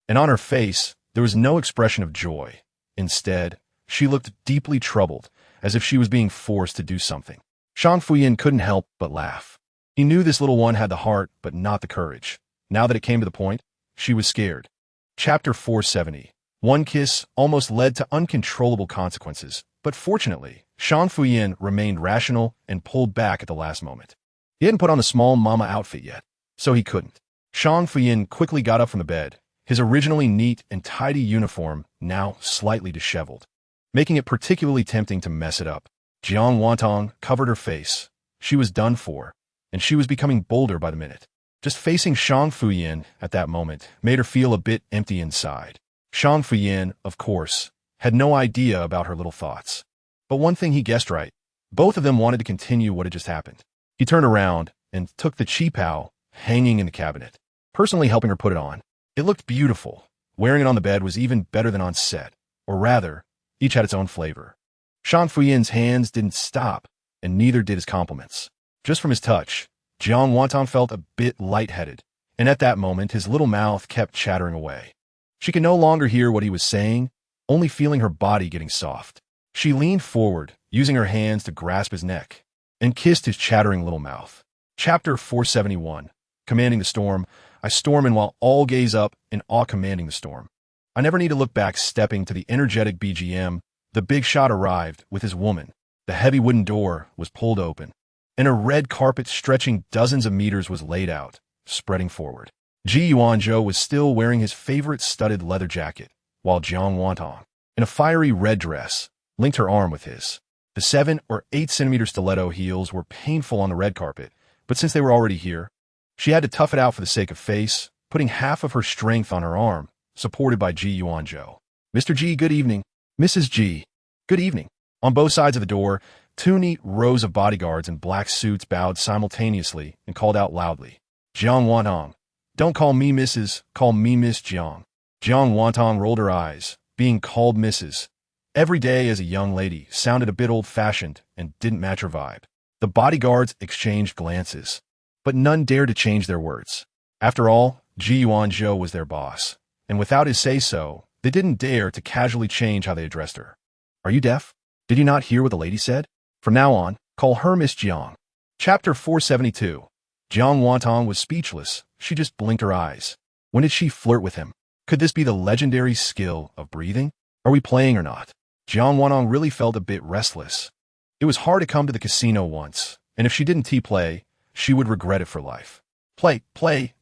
And on her face, there was no expression of joy. Instead, she looked deeply troubled, as if she was being forced to do something. Shang Fuyin couldn't help but laugh. He knew this little one had the heart, but not the courage. Now that it came to the point, she was scared. Chapter 470. One kiss almost led to uncontrollable consequences, but fortunately, Shang Fuyin remained rational and pulled back at the last moment. He hadn't put on the small mama outfit yet, so he couldn't. Shang Fuyin quickly got up from the bed, his originally neat and tidy uniform now slightly disheveled, making it particularly tempting to mess it up. Jiang Wantong covered her face. She was done for, and she was becoming bolder by the minute. Just facing Shang Fuyin at that moment made her feel a bit empty inside. Shang Fuyin, of course, had no idea about her little thoughts. But one thing he guessed right. Both of them wanted to continue what had just happened. He turned around and took the qipao hanging in the cabinet, personally helping her put it on. It looked beautiful. Wearing it on the bed was even better than on set. Or rather, Each had its own flavor. Shang Fuyin's hands didn't stop, and neither did his compliments. Just from his touch, Jiang Wantong felt a bit lightheaded, and at that moment his little mouth kept chattering away. She could no longer hear what he was saying, only feeling her body getting soft. She leaned forward, using her hands to grasp his neck, and kissed his chattering little mouth. Chapter 471. Commanding the Storm. I storm in while all gaze up in awe commanding the storm. I never need to look back stepping to the energetic BGM. The big shot arrived with his woman. The heavy wooden door was pulled open, and a red carpet stretching dozens of meters was laid out, spreading forward. Ji Yuanzhou was still wearing his favorite studded leather jacket, while Jiang Wantong, in a fiery red dress, linked her arm with his. The 7 or 8 centimeter stiletto heels were painful on the red carpet, but since they were already here, she had to tough it out for the sake of face, putting half of her strength on her arm, supported by Ji Yuanzhou. Mr. Ji, good evening. Mrs. Ji, good evening. On both sides of the door, 2 neat rows of bodyguards in black suits bowed simultaneously and called out loudly, Jiang Wantong, don't call me Mrs., call me Miss Jiang. Jiang Wantong rolled her eyes. Being called Mrs. every day as a young lady sounded a bit old-fashioned and didn't match her vibe. The bodyguards exchanged glances, but none dared to change their words. After all, Ji Yuanzhou was their boss, and without his say-so, they didn't dare to casually change how they addressed her. Are you deaf? Did you not hear what the lady said? From now on, call her Miss Jiang. Chapter 472. Jiang Wantong was speechless. She just blinked her eyes. When did she flirt with him? Could this be the legendary skill of breathing? Are we playing or not? Jiang Wantong really felt a bit restless. It was hard to come to the casino once, and if she didn't play, she would regret it for life. Play,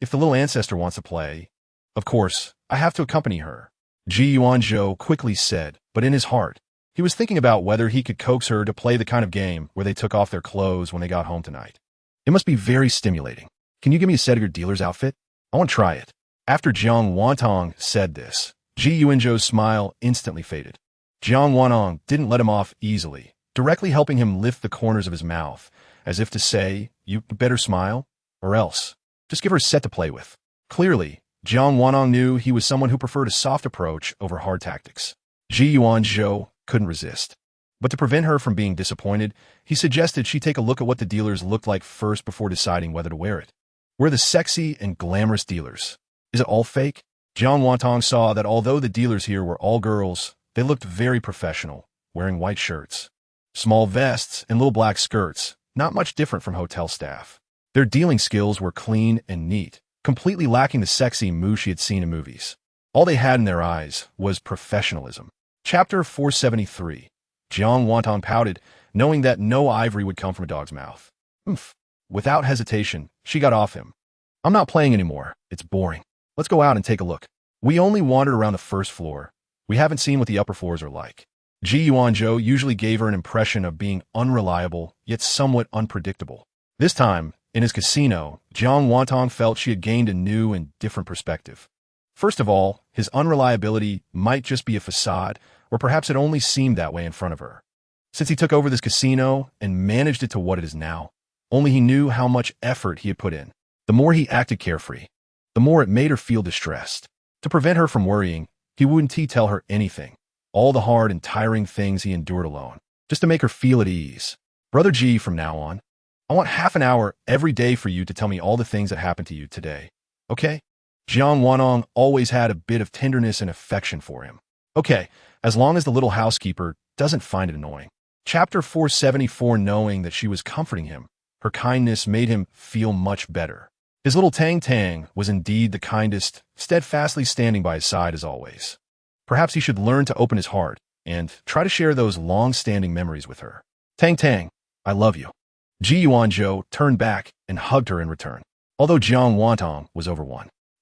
if the little ancestor wants to play. Of course, I have to accompany her, Ji Yuanzhou quickly said, but in his heart, he was thinking about whether he could coax her to play the kind of game where they took off their clothes when they got home tonight. It must be very stimulating. Can you give me a set of your dealer's outfit? I want to try it. After Jiang Wantong said this, Ji Yuanzhou's smile instantly faded. Jiang Wantong didn't let him off easily, directly helping him lift the corners of his mouth, as if to say, you better smile, or else. Just give her a set to play with. Clearly, Jiang Wantong knew he was someone who preferred a soft approach over hard tactics. Ji Yuanzhou couldn't resist. But to prevent her from being disappointed, he suggested she take a look at what the dealers looked like first before deciding whether to wear it. We're the sexy and glamorous dealers. Is it all fake? Jiang Wantong saw that although the dealers here were all girls, they looked very professional, wearing white shirts, small vests, and little black skirts, not much different from hotel staff. Their dealing skills were clean and neat, completely lacking the sexy mood she had seen in movies. All they had in their eyes was professionalism. Chapter 473. Jiang Wantong pouted, knowing that no ivory would come from a dog's mouth. Oomph. Without hesitation, she got off him. I'm not playing anymore. It's boring. Let's go out and take a look. We only wandered around the first floor. We haven't seen what the upper floors are like. Ji Yuanzhou usually gave her an impression of being unreliable, yet somewhat unpredictable. This time, in his casino, Jiang Wantong felt she had gained a new and different perspective. First of all, his unreliability might just be a facade, or perhaps it only seemed that way in front of her. Since he took over this casino and managed it to what it is now, only he knew how much effort he had put in. The more he acted carefree, the more it made her feel distressed. To prevent her from worrying, he wouldn't tell her anything, all the hard and tiring things he endured alone, just to make her feel at ease. Brother Ji, from now on, I want half an hour every day for you to tell me all the things that happened to you today. Okay? Jiang Wantong always had a bit of tenderness and affection for him. Okay, as long as the little housekeeper doesn't find it annoying. Chapter 474. Knowing that she was comforting him, her kindness made him feel much better. His little Tang Tang was indeed the kindest, steadfastly standing by his side as always. Perhaps he should learn to open his heart and try to share those long-standing memories with her. Tang Tang, I love you. Ji Yuanzhou turned back and hugged her in return. Although Jiang Wantong was over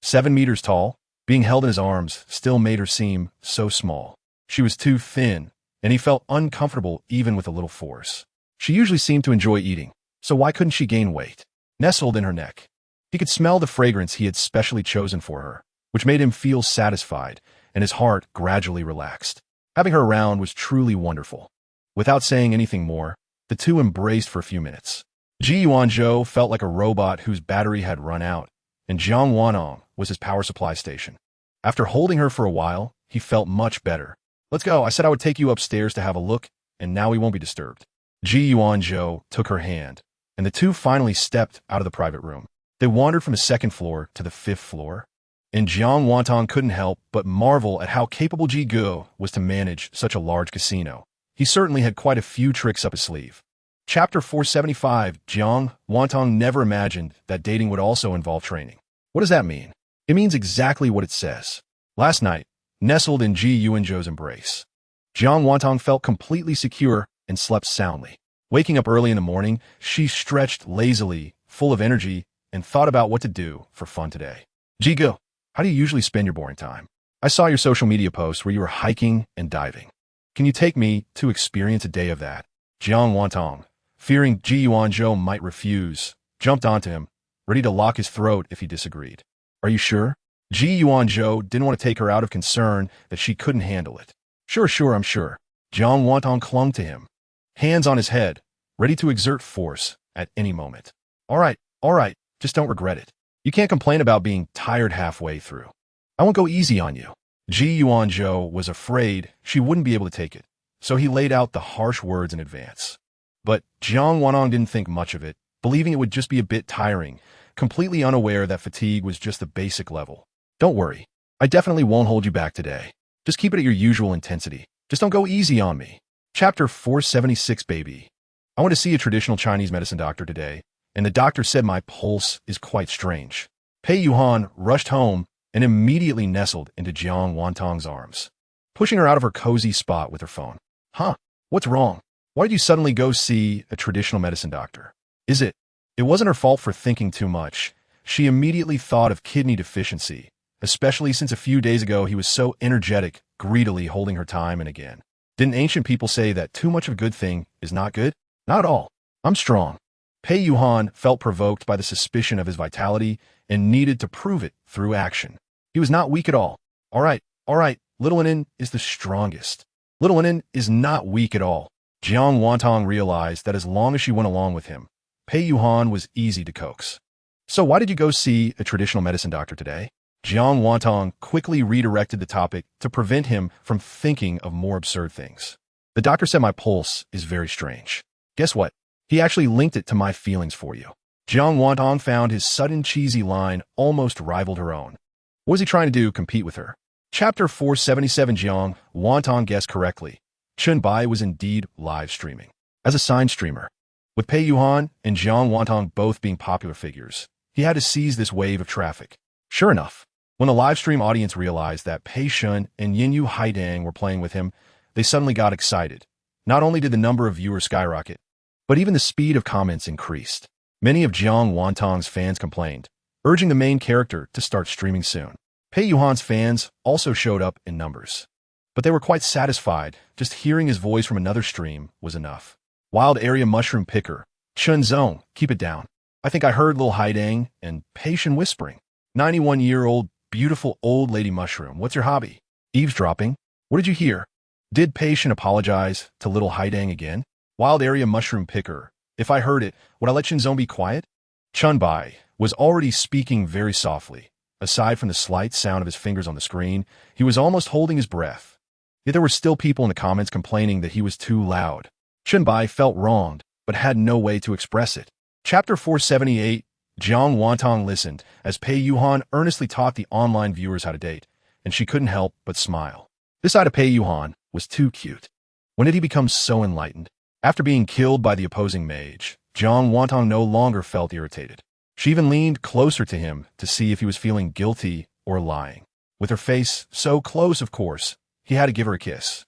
7 meters tall, being held in his arms still made her seem so small. She was too thin, and he felt uncomfortable even with a little force. She usually seemed to enjoy eating, so why couldn't she gain weight? Nestled in her neck, he could smell the fragrance he had specially chosen for her, which made him feel satisfied, and his heart gradually relaxed. Having her around was truly wonderful. Without saying anything more, the two embraced for a few minutes. Ji Yuanzhou felt like a robot whose battery had run out, and Jiang Wantong was his power supply station. After holding her for a while, he felt much better. Let's go. I said I would take you upstairs to have a look, and now we won't be disturbed. Ji Yuan-jo took her hand, and the two finally stepped out of the private room. They wandered from the second floor to the fifth floor, and Jiang Wantong couldn't help but marvel at how capable Ji Guo was to manage such a large casino. He certainly had quite a few tricks up his sleeve. Chapter 475. Jiang Wantong never imagined that dating would also involve training. What does that mean? It means exactly what it says. Last night, nestled in Ji Yuan-jo's embrace, Jiang Wantong felt completely secure and slept soundly. Waking up early in the morning, she stretched lazily, full of energy, and thought about what to do for fun today. Ji Guo, how do you usually spend your boring time? I saw your social media posts where you were hiking and diving. Can you take me to experience a day of that? Jiang Wantong, fearing Ji Yuan-jo might refuse, jumped onto him, ready to lock his throat if he disagreed. Are you sure? Ji Yuan-jo didn't want to take her out of concern that she couldn't handle it. Sure, I'm sure. Jiang Wantong clung to him, hands on his head, ready to exert force at any moment. All right, just don't regret it. You can't complain about being tired halfway through. I won't go easy on you. Ji Yuan-jo was afraid she wouldn't be able to take it, so he laid out the harsh words in advance. But Jiang Wantong didn't think much of it, believing it would just be a bit tiring, completely unaware that fatigue was just the basic level. Don't worry, I definitely won't hold you back today. Just keep it at your usual intensity. Just don't go easy on me. Chapter 476. Baby, I went to see a traditional Chinese medicine doctor today, and the doctor said my pulse is quite strange. Pei Yuhan rushed home and immediately nestled into Jiang Wantong's arms, pushing her out of her cozy spot with her phone. Huh? What's wrong? Why did you suddenly go see a traditional medicine doctor? It wasn't her fault for thinking too much. She immediately thought of kidney deficiency, especially since a few days ago he was so energetic, greedily holding her time and again. Didn't ancient people say that too much of a good thing is not good? Not at all. I'm strong. Pei Yuhan felt provoked by the suspicion of his vitality and needed to prove it through action. He was not weak at all. All right, Little Inen is the strongest. Little Inen is not weak at all. Jiang Wantong realized that as long as she went along with him, Pei Yuhan was easy to coax. So why did you go see a traditional medicine doctor today? Jiang Wantong quickly redirected the topic to prevent him from thinking of more absurd things. The doctor said my pulse is very strange. Guess what? He actually linked it to my feelings for you. Jiang Wantong found his sudden cheesy line almost rivaled her own. What was he trying to do, compete with her? Chapter 477. Jiang Wantong guessed correctly. Chun Bai was indeed live streaming. As a sign streamer, with Pei Yuhan and Jiang Wantong both being popular figures, he had to seize this wave of traffic. Sure enough, when the live stream audience realized that Pei Shun and Yinyu Haidang were playing with him, they suddenly got excited. Not only did the number of viewers skyrocket, but even the speed of comments increased. Many of Jiang Wantong's fans complained, urging the main character to start streaming soon. Pei Yuhan's fans also showed up in numbers, but they were quite satisfied. Just hearing his voice from another stream was enough. Wild Area Mushroom Picker, Chun Zong, keep it down. I think I heard Lil Haidang and Pei Shun whispering. 91-year-old, beautiful old lady mushroom, what's your hobby? Eavesdropping? What did you hear? Did Pei Shun apologize to Little Haidang again? Wild Area Mushroom Picker, if I heard it, would I let Shinzong be quiet? Chun Bai was already speaking very softly. Aside from the slight sound of his fingers on the screen, he was almost holding his breath. Yet there were still people in the comments complaining that he was too loud. Chun Bai felt wronged, but had no way to express it. Chapter 478. Jiang Wantong listened as Pei Yuhan earnestly taught the online viewers how to date, and she couldn't help but smile. This side of Pei Yuhan was too cute. When did he become so enlightened? After being killed by the opposing mage, Jiang Wantong no longer felt irritated. She even leaned closer to him to see if he was feeling guilty or lying. With her face so close, of course, he had to give her a kiss.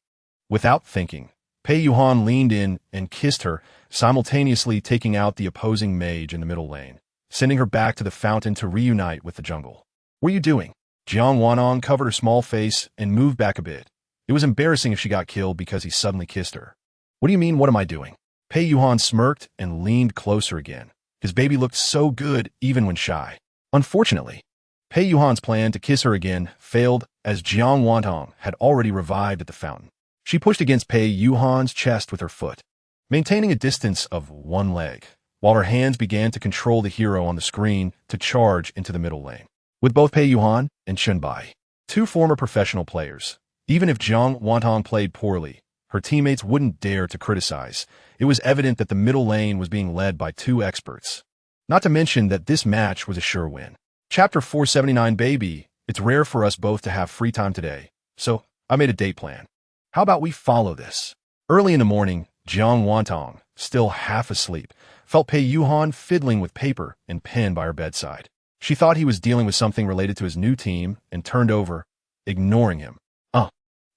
Without thinking, Pei Yuhan leaned in and kissed her, simultaneously taking out the opposing mage in the middle lane, sending her back to the fountain to reunite with the jungle. What are you doing? Jiang Wantong covered her small face and moved back a bit. It was embarrassing if she got killed because he suddenly kissed her. What do you mean, what am I doing? Pei Yuhan smirked and leaned closer again. His baby looked so good even when shy. Unfortunately, Pei Yuhan's plan to kiss her again failed as Jiang Wantong had already revived at the fountain. She pushed against Pei Yuhan's chest with her foot, maintaining a distance of one leg, while her hands began to control the hero on the screen to charge into the middle lane. With both Pei Yuhan and Chun Bai, two former professional players, Even if Jiang Wantong played poorly, her teammates wouldn't dare to criticize. It was evident that the middle lane was being led by two experts. Not to mention that this match was a sure win. Chapter 479. Baby, it's rare for us both to have free time today, so I made a date plan. How about we follow this? Early in the morning, Jiang Wantong, still half asleep, felt Pei Yuhan fiddling with paper and pen by her bedside. She thought he was dealing with something related to his new team and turned over, ignoring him.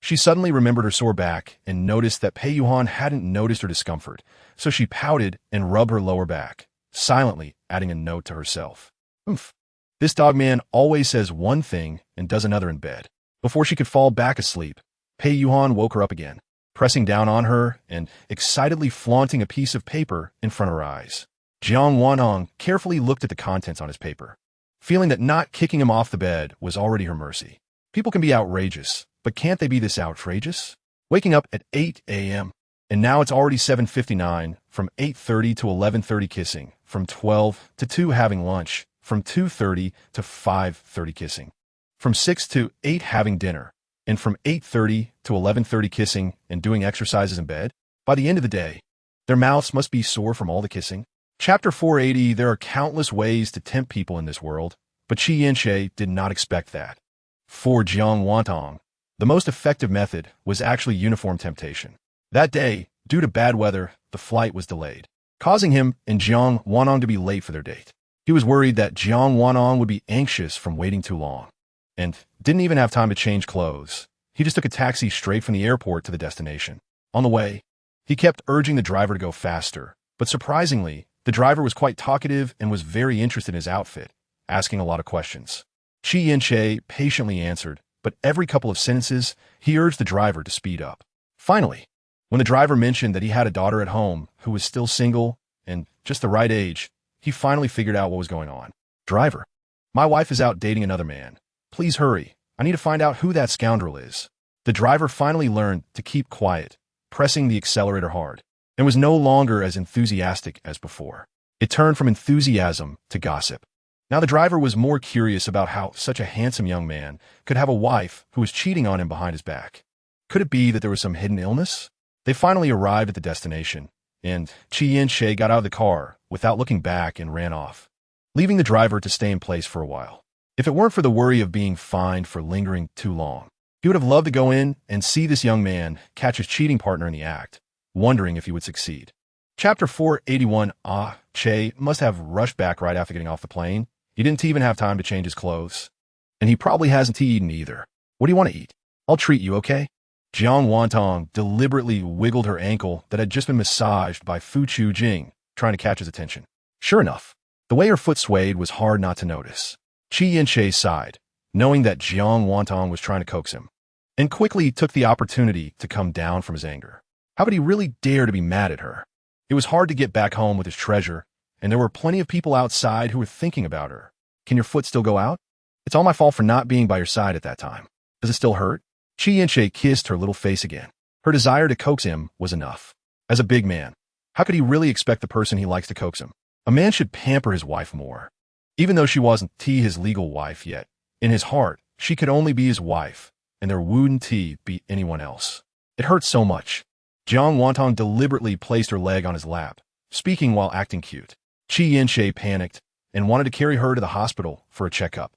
She suddenly remembered her sore back and noticed that Pei Yuhan hadn't noticed her discomfort, so she pouted and rubbed her lower back, silently adding a note to herself. Oomph. This dog man always says one thing and does another in bed. Before she could fall back asleep, Pei Yuhan woke her up again, pressing down on her and excitedly flaunting a piece of paper in front of her eyes. Jiang Wantong carefully looked at the contents on his paper, feeling that not kicking him off the bed was already her mercy. People can be outrageous, but can't they be this outrageous? Waking up at 8 a.m., and now it's already 7:59, from 8:30 to 11:30 kissing, from 12 to 2 having lunch, from 2:30 to 5:30 kissing, from 6 to 8 having dinner, and from 8:30 to 11:30 kissing and doing exercises in bed. By the end of the day, their mouths must be sore from all the kissing. Chapter 480. There are countless ways to tempt people in this world, but Qi Yinshe did not expect that. For Jiang Wantong, the most effective method was actually uniform temptation. That day, due to bad weather, the flight was delayed, causing him and Jiang Wantong to be late for their date. He was worried that Jiang Wantong would be anxious from waiting too long, and didn't even have time to change clothes. He just took a taxi straight from the airport to the destination. On the way, he kept urging the driver to go faster, but surprisingly, the driver was quite talkative and was very interested in his outfit, asking a lot of questions. Qi Yinshe patiently answered, but every couple of sentences, he urged the driver to speed up. Finally, when the driver mentioned that he had a daughter at home who was still single and just the right age, he finally figured out what was going on. Driver, my wife is out dating another man. Please hurry. I need to find out who that scoundrel is. The driver finally learned to keep quiet, pressing the accelerator hard, and was no longer as enthusiastic as before. It turned from enthusiasm to gossip. Now the driver was more curious about how such a handsome young man could have a wife who was cheating on him behind his back. Could it be that there was some hidden illness? They finally arrived at the destination, and Qi Yinshe got out of the car without looking back and ran off, leaving the driver to stay in place for a while. If it weren't for the worry of being fined for lingering too long, he would have loved to go in and see this young man catch his cheating partner in the act, wondering if he would succeed. Chapter 481. Che must have rushed back right after getting off the plane. He didn't even have time to change his clothes. And he probably hasn't eaten either. What do you want to eat? I'll treat you, okay? Jiang Wantong deliberately wiggled her ankle that had just been massaged by Fu Chu Jing, trying to catch his attention. Sure enough, the way her foot swayed was hard not to notice. Qi Yinshe sighed, knowing that Jiang Wantong was trying to coax him, and quickly took the opportunity to come down from his anger. How could he really dare to be mad at her? It was hard to get back home with his treasure, and there were plenty of people outside who were thinking about her. Can your foot still go out? It's all my fault for not being by your side at that time. Does it still hurt? Qi Yinshe kissed her little face again. Her desire to coax him was enough. As a big man, how could he really expect the person he likes to coax him? A man should pamper his wife more. Even though she wasn't his legal wife yet, in his heart, she could only be his wife, and there wouldn't be anyone else. It hurt so much. Jiang Wantong deliberately placed her leg on his lap, speaking while acting cute. Qi Yinshe panicked and wanted to carry her to the hospital for a checkup,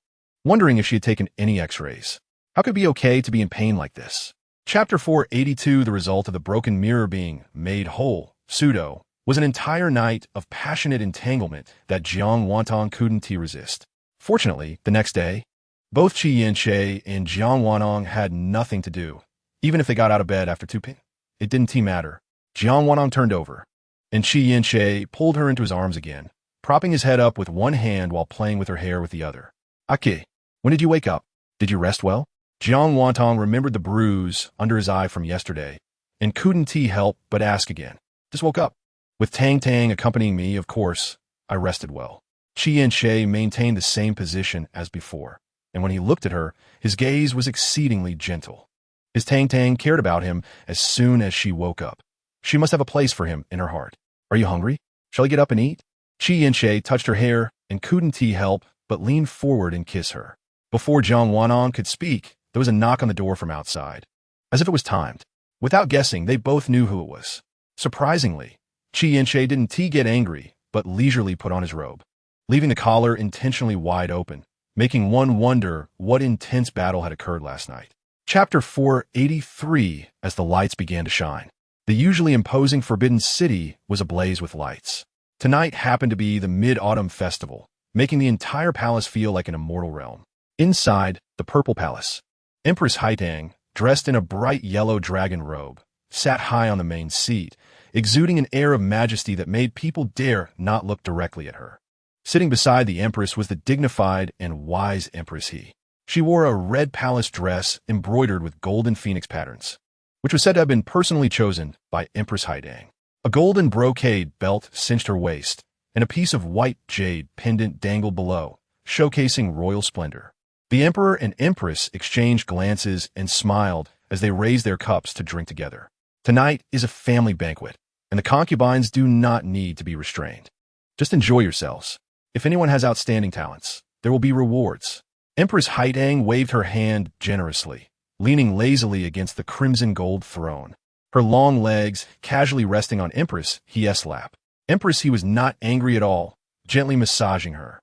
wondering if she had taken any x-rays. How could it be okay to be in pain like this? Chapter 482. The result of the broken mirror being made whole, pseudo, was an entire night of passionate entanglement that Jiang Wantong couldn't resist. Fortunately, the next day, both Qi Yinshe and Jiang Wantong had nothing to do. Even if they got out of bed after 2 p.m., it didn't matter. Jiang Wantong turned over, and Qi Yinshe pulled her into his arms again, propping his head up with one hand while playing with her hair with the other. Aki, when did you wake up? Did you rest well? Jiang Wantong remembered the bruise under his eye from yesterday, and couldn't help but ask again. Just woke up. With Tang Tang accompanying me, of course, I rested well. Qi Yinshe maintained the same position as before, and when he looked at her, his gaze was exceedingly gentle. His Tang Tang cared about him as soon as she woke up. She must have a place for him in her heart. Are you hungry? Shall I get up and eat? Qi Yinshe touched her hair and couldn't help but lean forward and kiss her. Before Jiang Wantong could speak, there was a knock on the door from outside. as if it was timed. Without guessing, they both knew who it was. Surprisingly, Chi Inche didn't get angry, but leisurely put on his robe, leaving the collar intentionally wide open, making one wonder what intense battle had occurred last night. Chapter 483. As the lights began to shine, the usually imposing Forbidden City was ablaze with lights. Tonight happened to be the Mid-Autumn Festival, making the entire palace feel like an immortal realm. Inside the Purple Palace, Empress Haitang, dressed in a bright yellow dragon robe, sat high on the main seat, exuding an air of majesty that made people dare not look directly at her. Sitting beside the Empress was the dignified and wise Empress He. She wore a red palace dress embroidered with golden phoenix patterns, which was said to have been personally chosen by Empress Haitang. A golden brocade belt cinched her waist, and a piece of white jade pendant dangled below, showcasing royal splendor. The Emperor and Empress exchanged glances and smiled as they raised their cups to drink together. Tonight is a family banquet, and the concubines do not need to be restrained. Just enjoy yourselves. If anyone has outstanding talents, there will be rewards. Empress Haitang waved her hand generously, leaning lazily against the crimson gold throne, her long legs casually resting on Empress He's lap. Empress He was not angry at all, gently massaging her.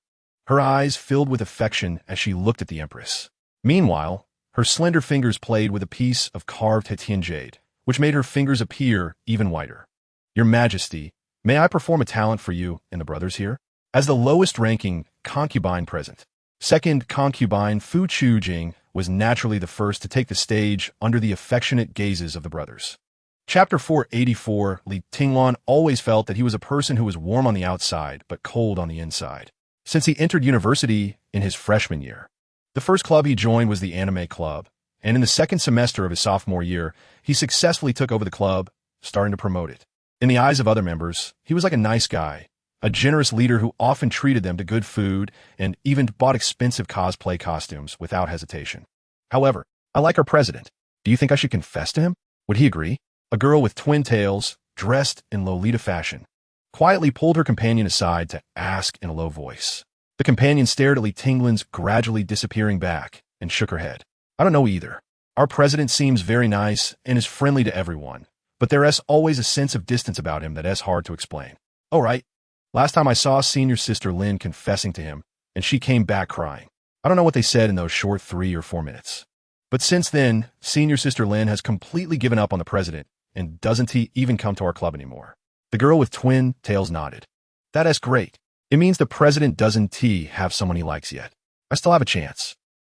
Her eyes filled with affection as she looked at the Empress. Meanwhile, her slender fingers played with a piece of carved Hetian jade, which made her fingers appear even whiter. Your Majesty, may I perform a talent for you and the brothers here? As the lowest-ranking concubine present, second concubine Fu Chujing was naturally the first to take the stage under the affectionate gazes of the brothers. Chapter 484. Li Tinglan always felt that he was a person who was warm on the outside but cold on the inside. Since he entered university in his freshman year, the first club he joined was the anime club, and in the second semester of his sophomore year, he successfully took over the club, starting to promote it. In the eyes of other members, he was like a nice guy, a generous leader who often treated them to good food and even bought expensive cosplay costumes without hesitation. However, I like our president. Do you think I should confess to him? Would he agree? A girl with twin tails, dressed in Lolita fashion, quietly pulled her companion aside to ask in a low voice. The companion stared at Li Tinglan's gradually disappearing back and shook her head. I don't know either. Our president seems very nice and is friendly to everyone, but there is always a sense of distance about him that is hard to explain. Oh, right. Last time I saw senior sister Lynn confessing to him, and she came back crying. I don't know what they said in those short 3 or 4 minutes. But since then, senior sister Lynn has completely given up on the president, and doesn't he even come to our club anymore. The girl with twin tails nodded. That is great. It means the president doesn't have someone he likes yet. I still have a chance.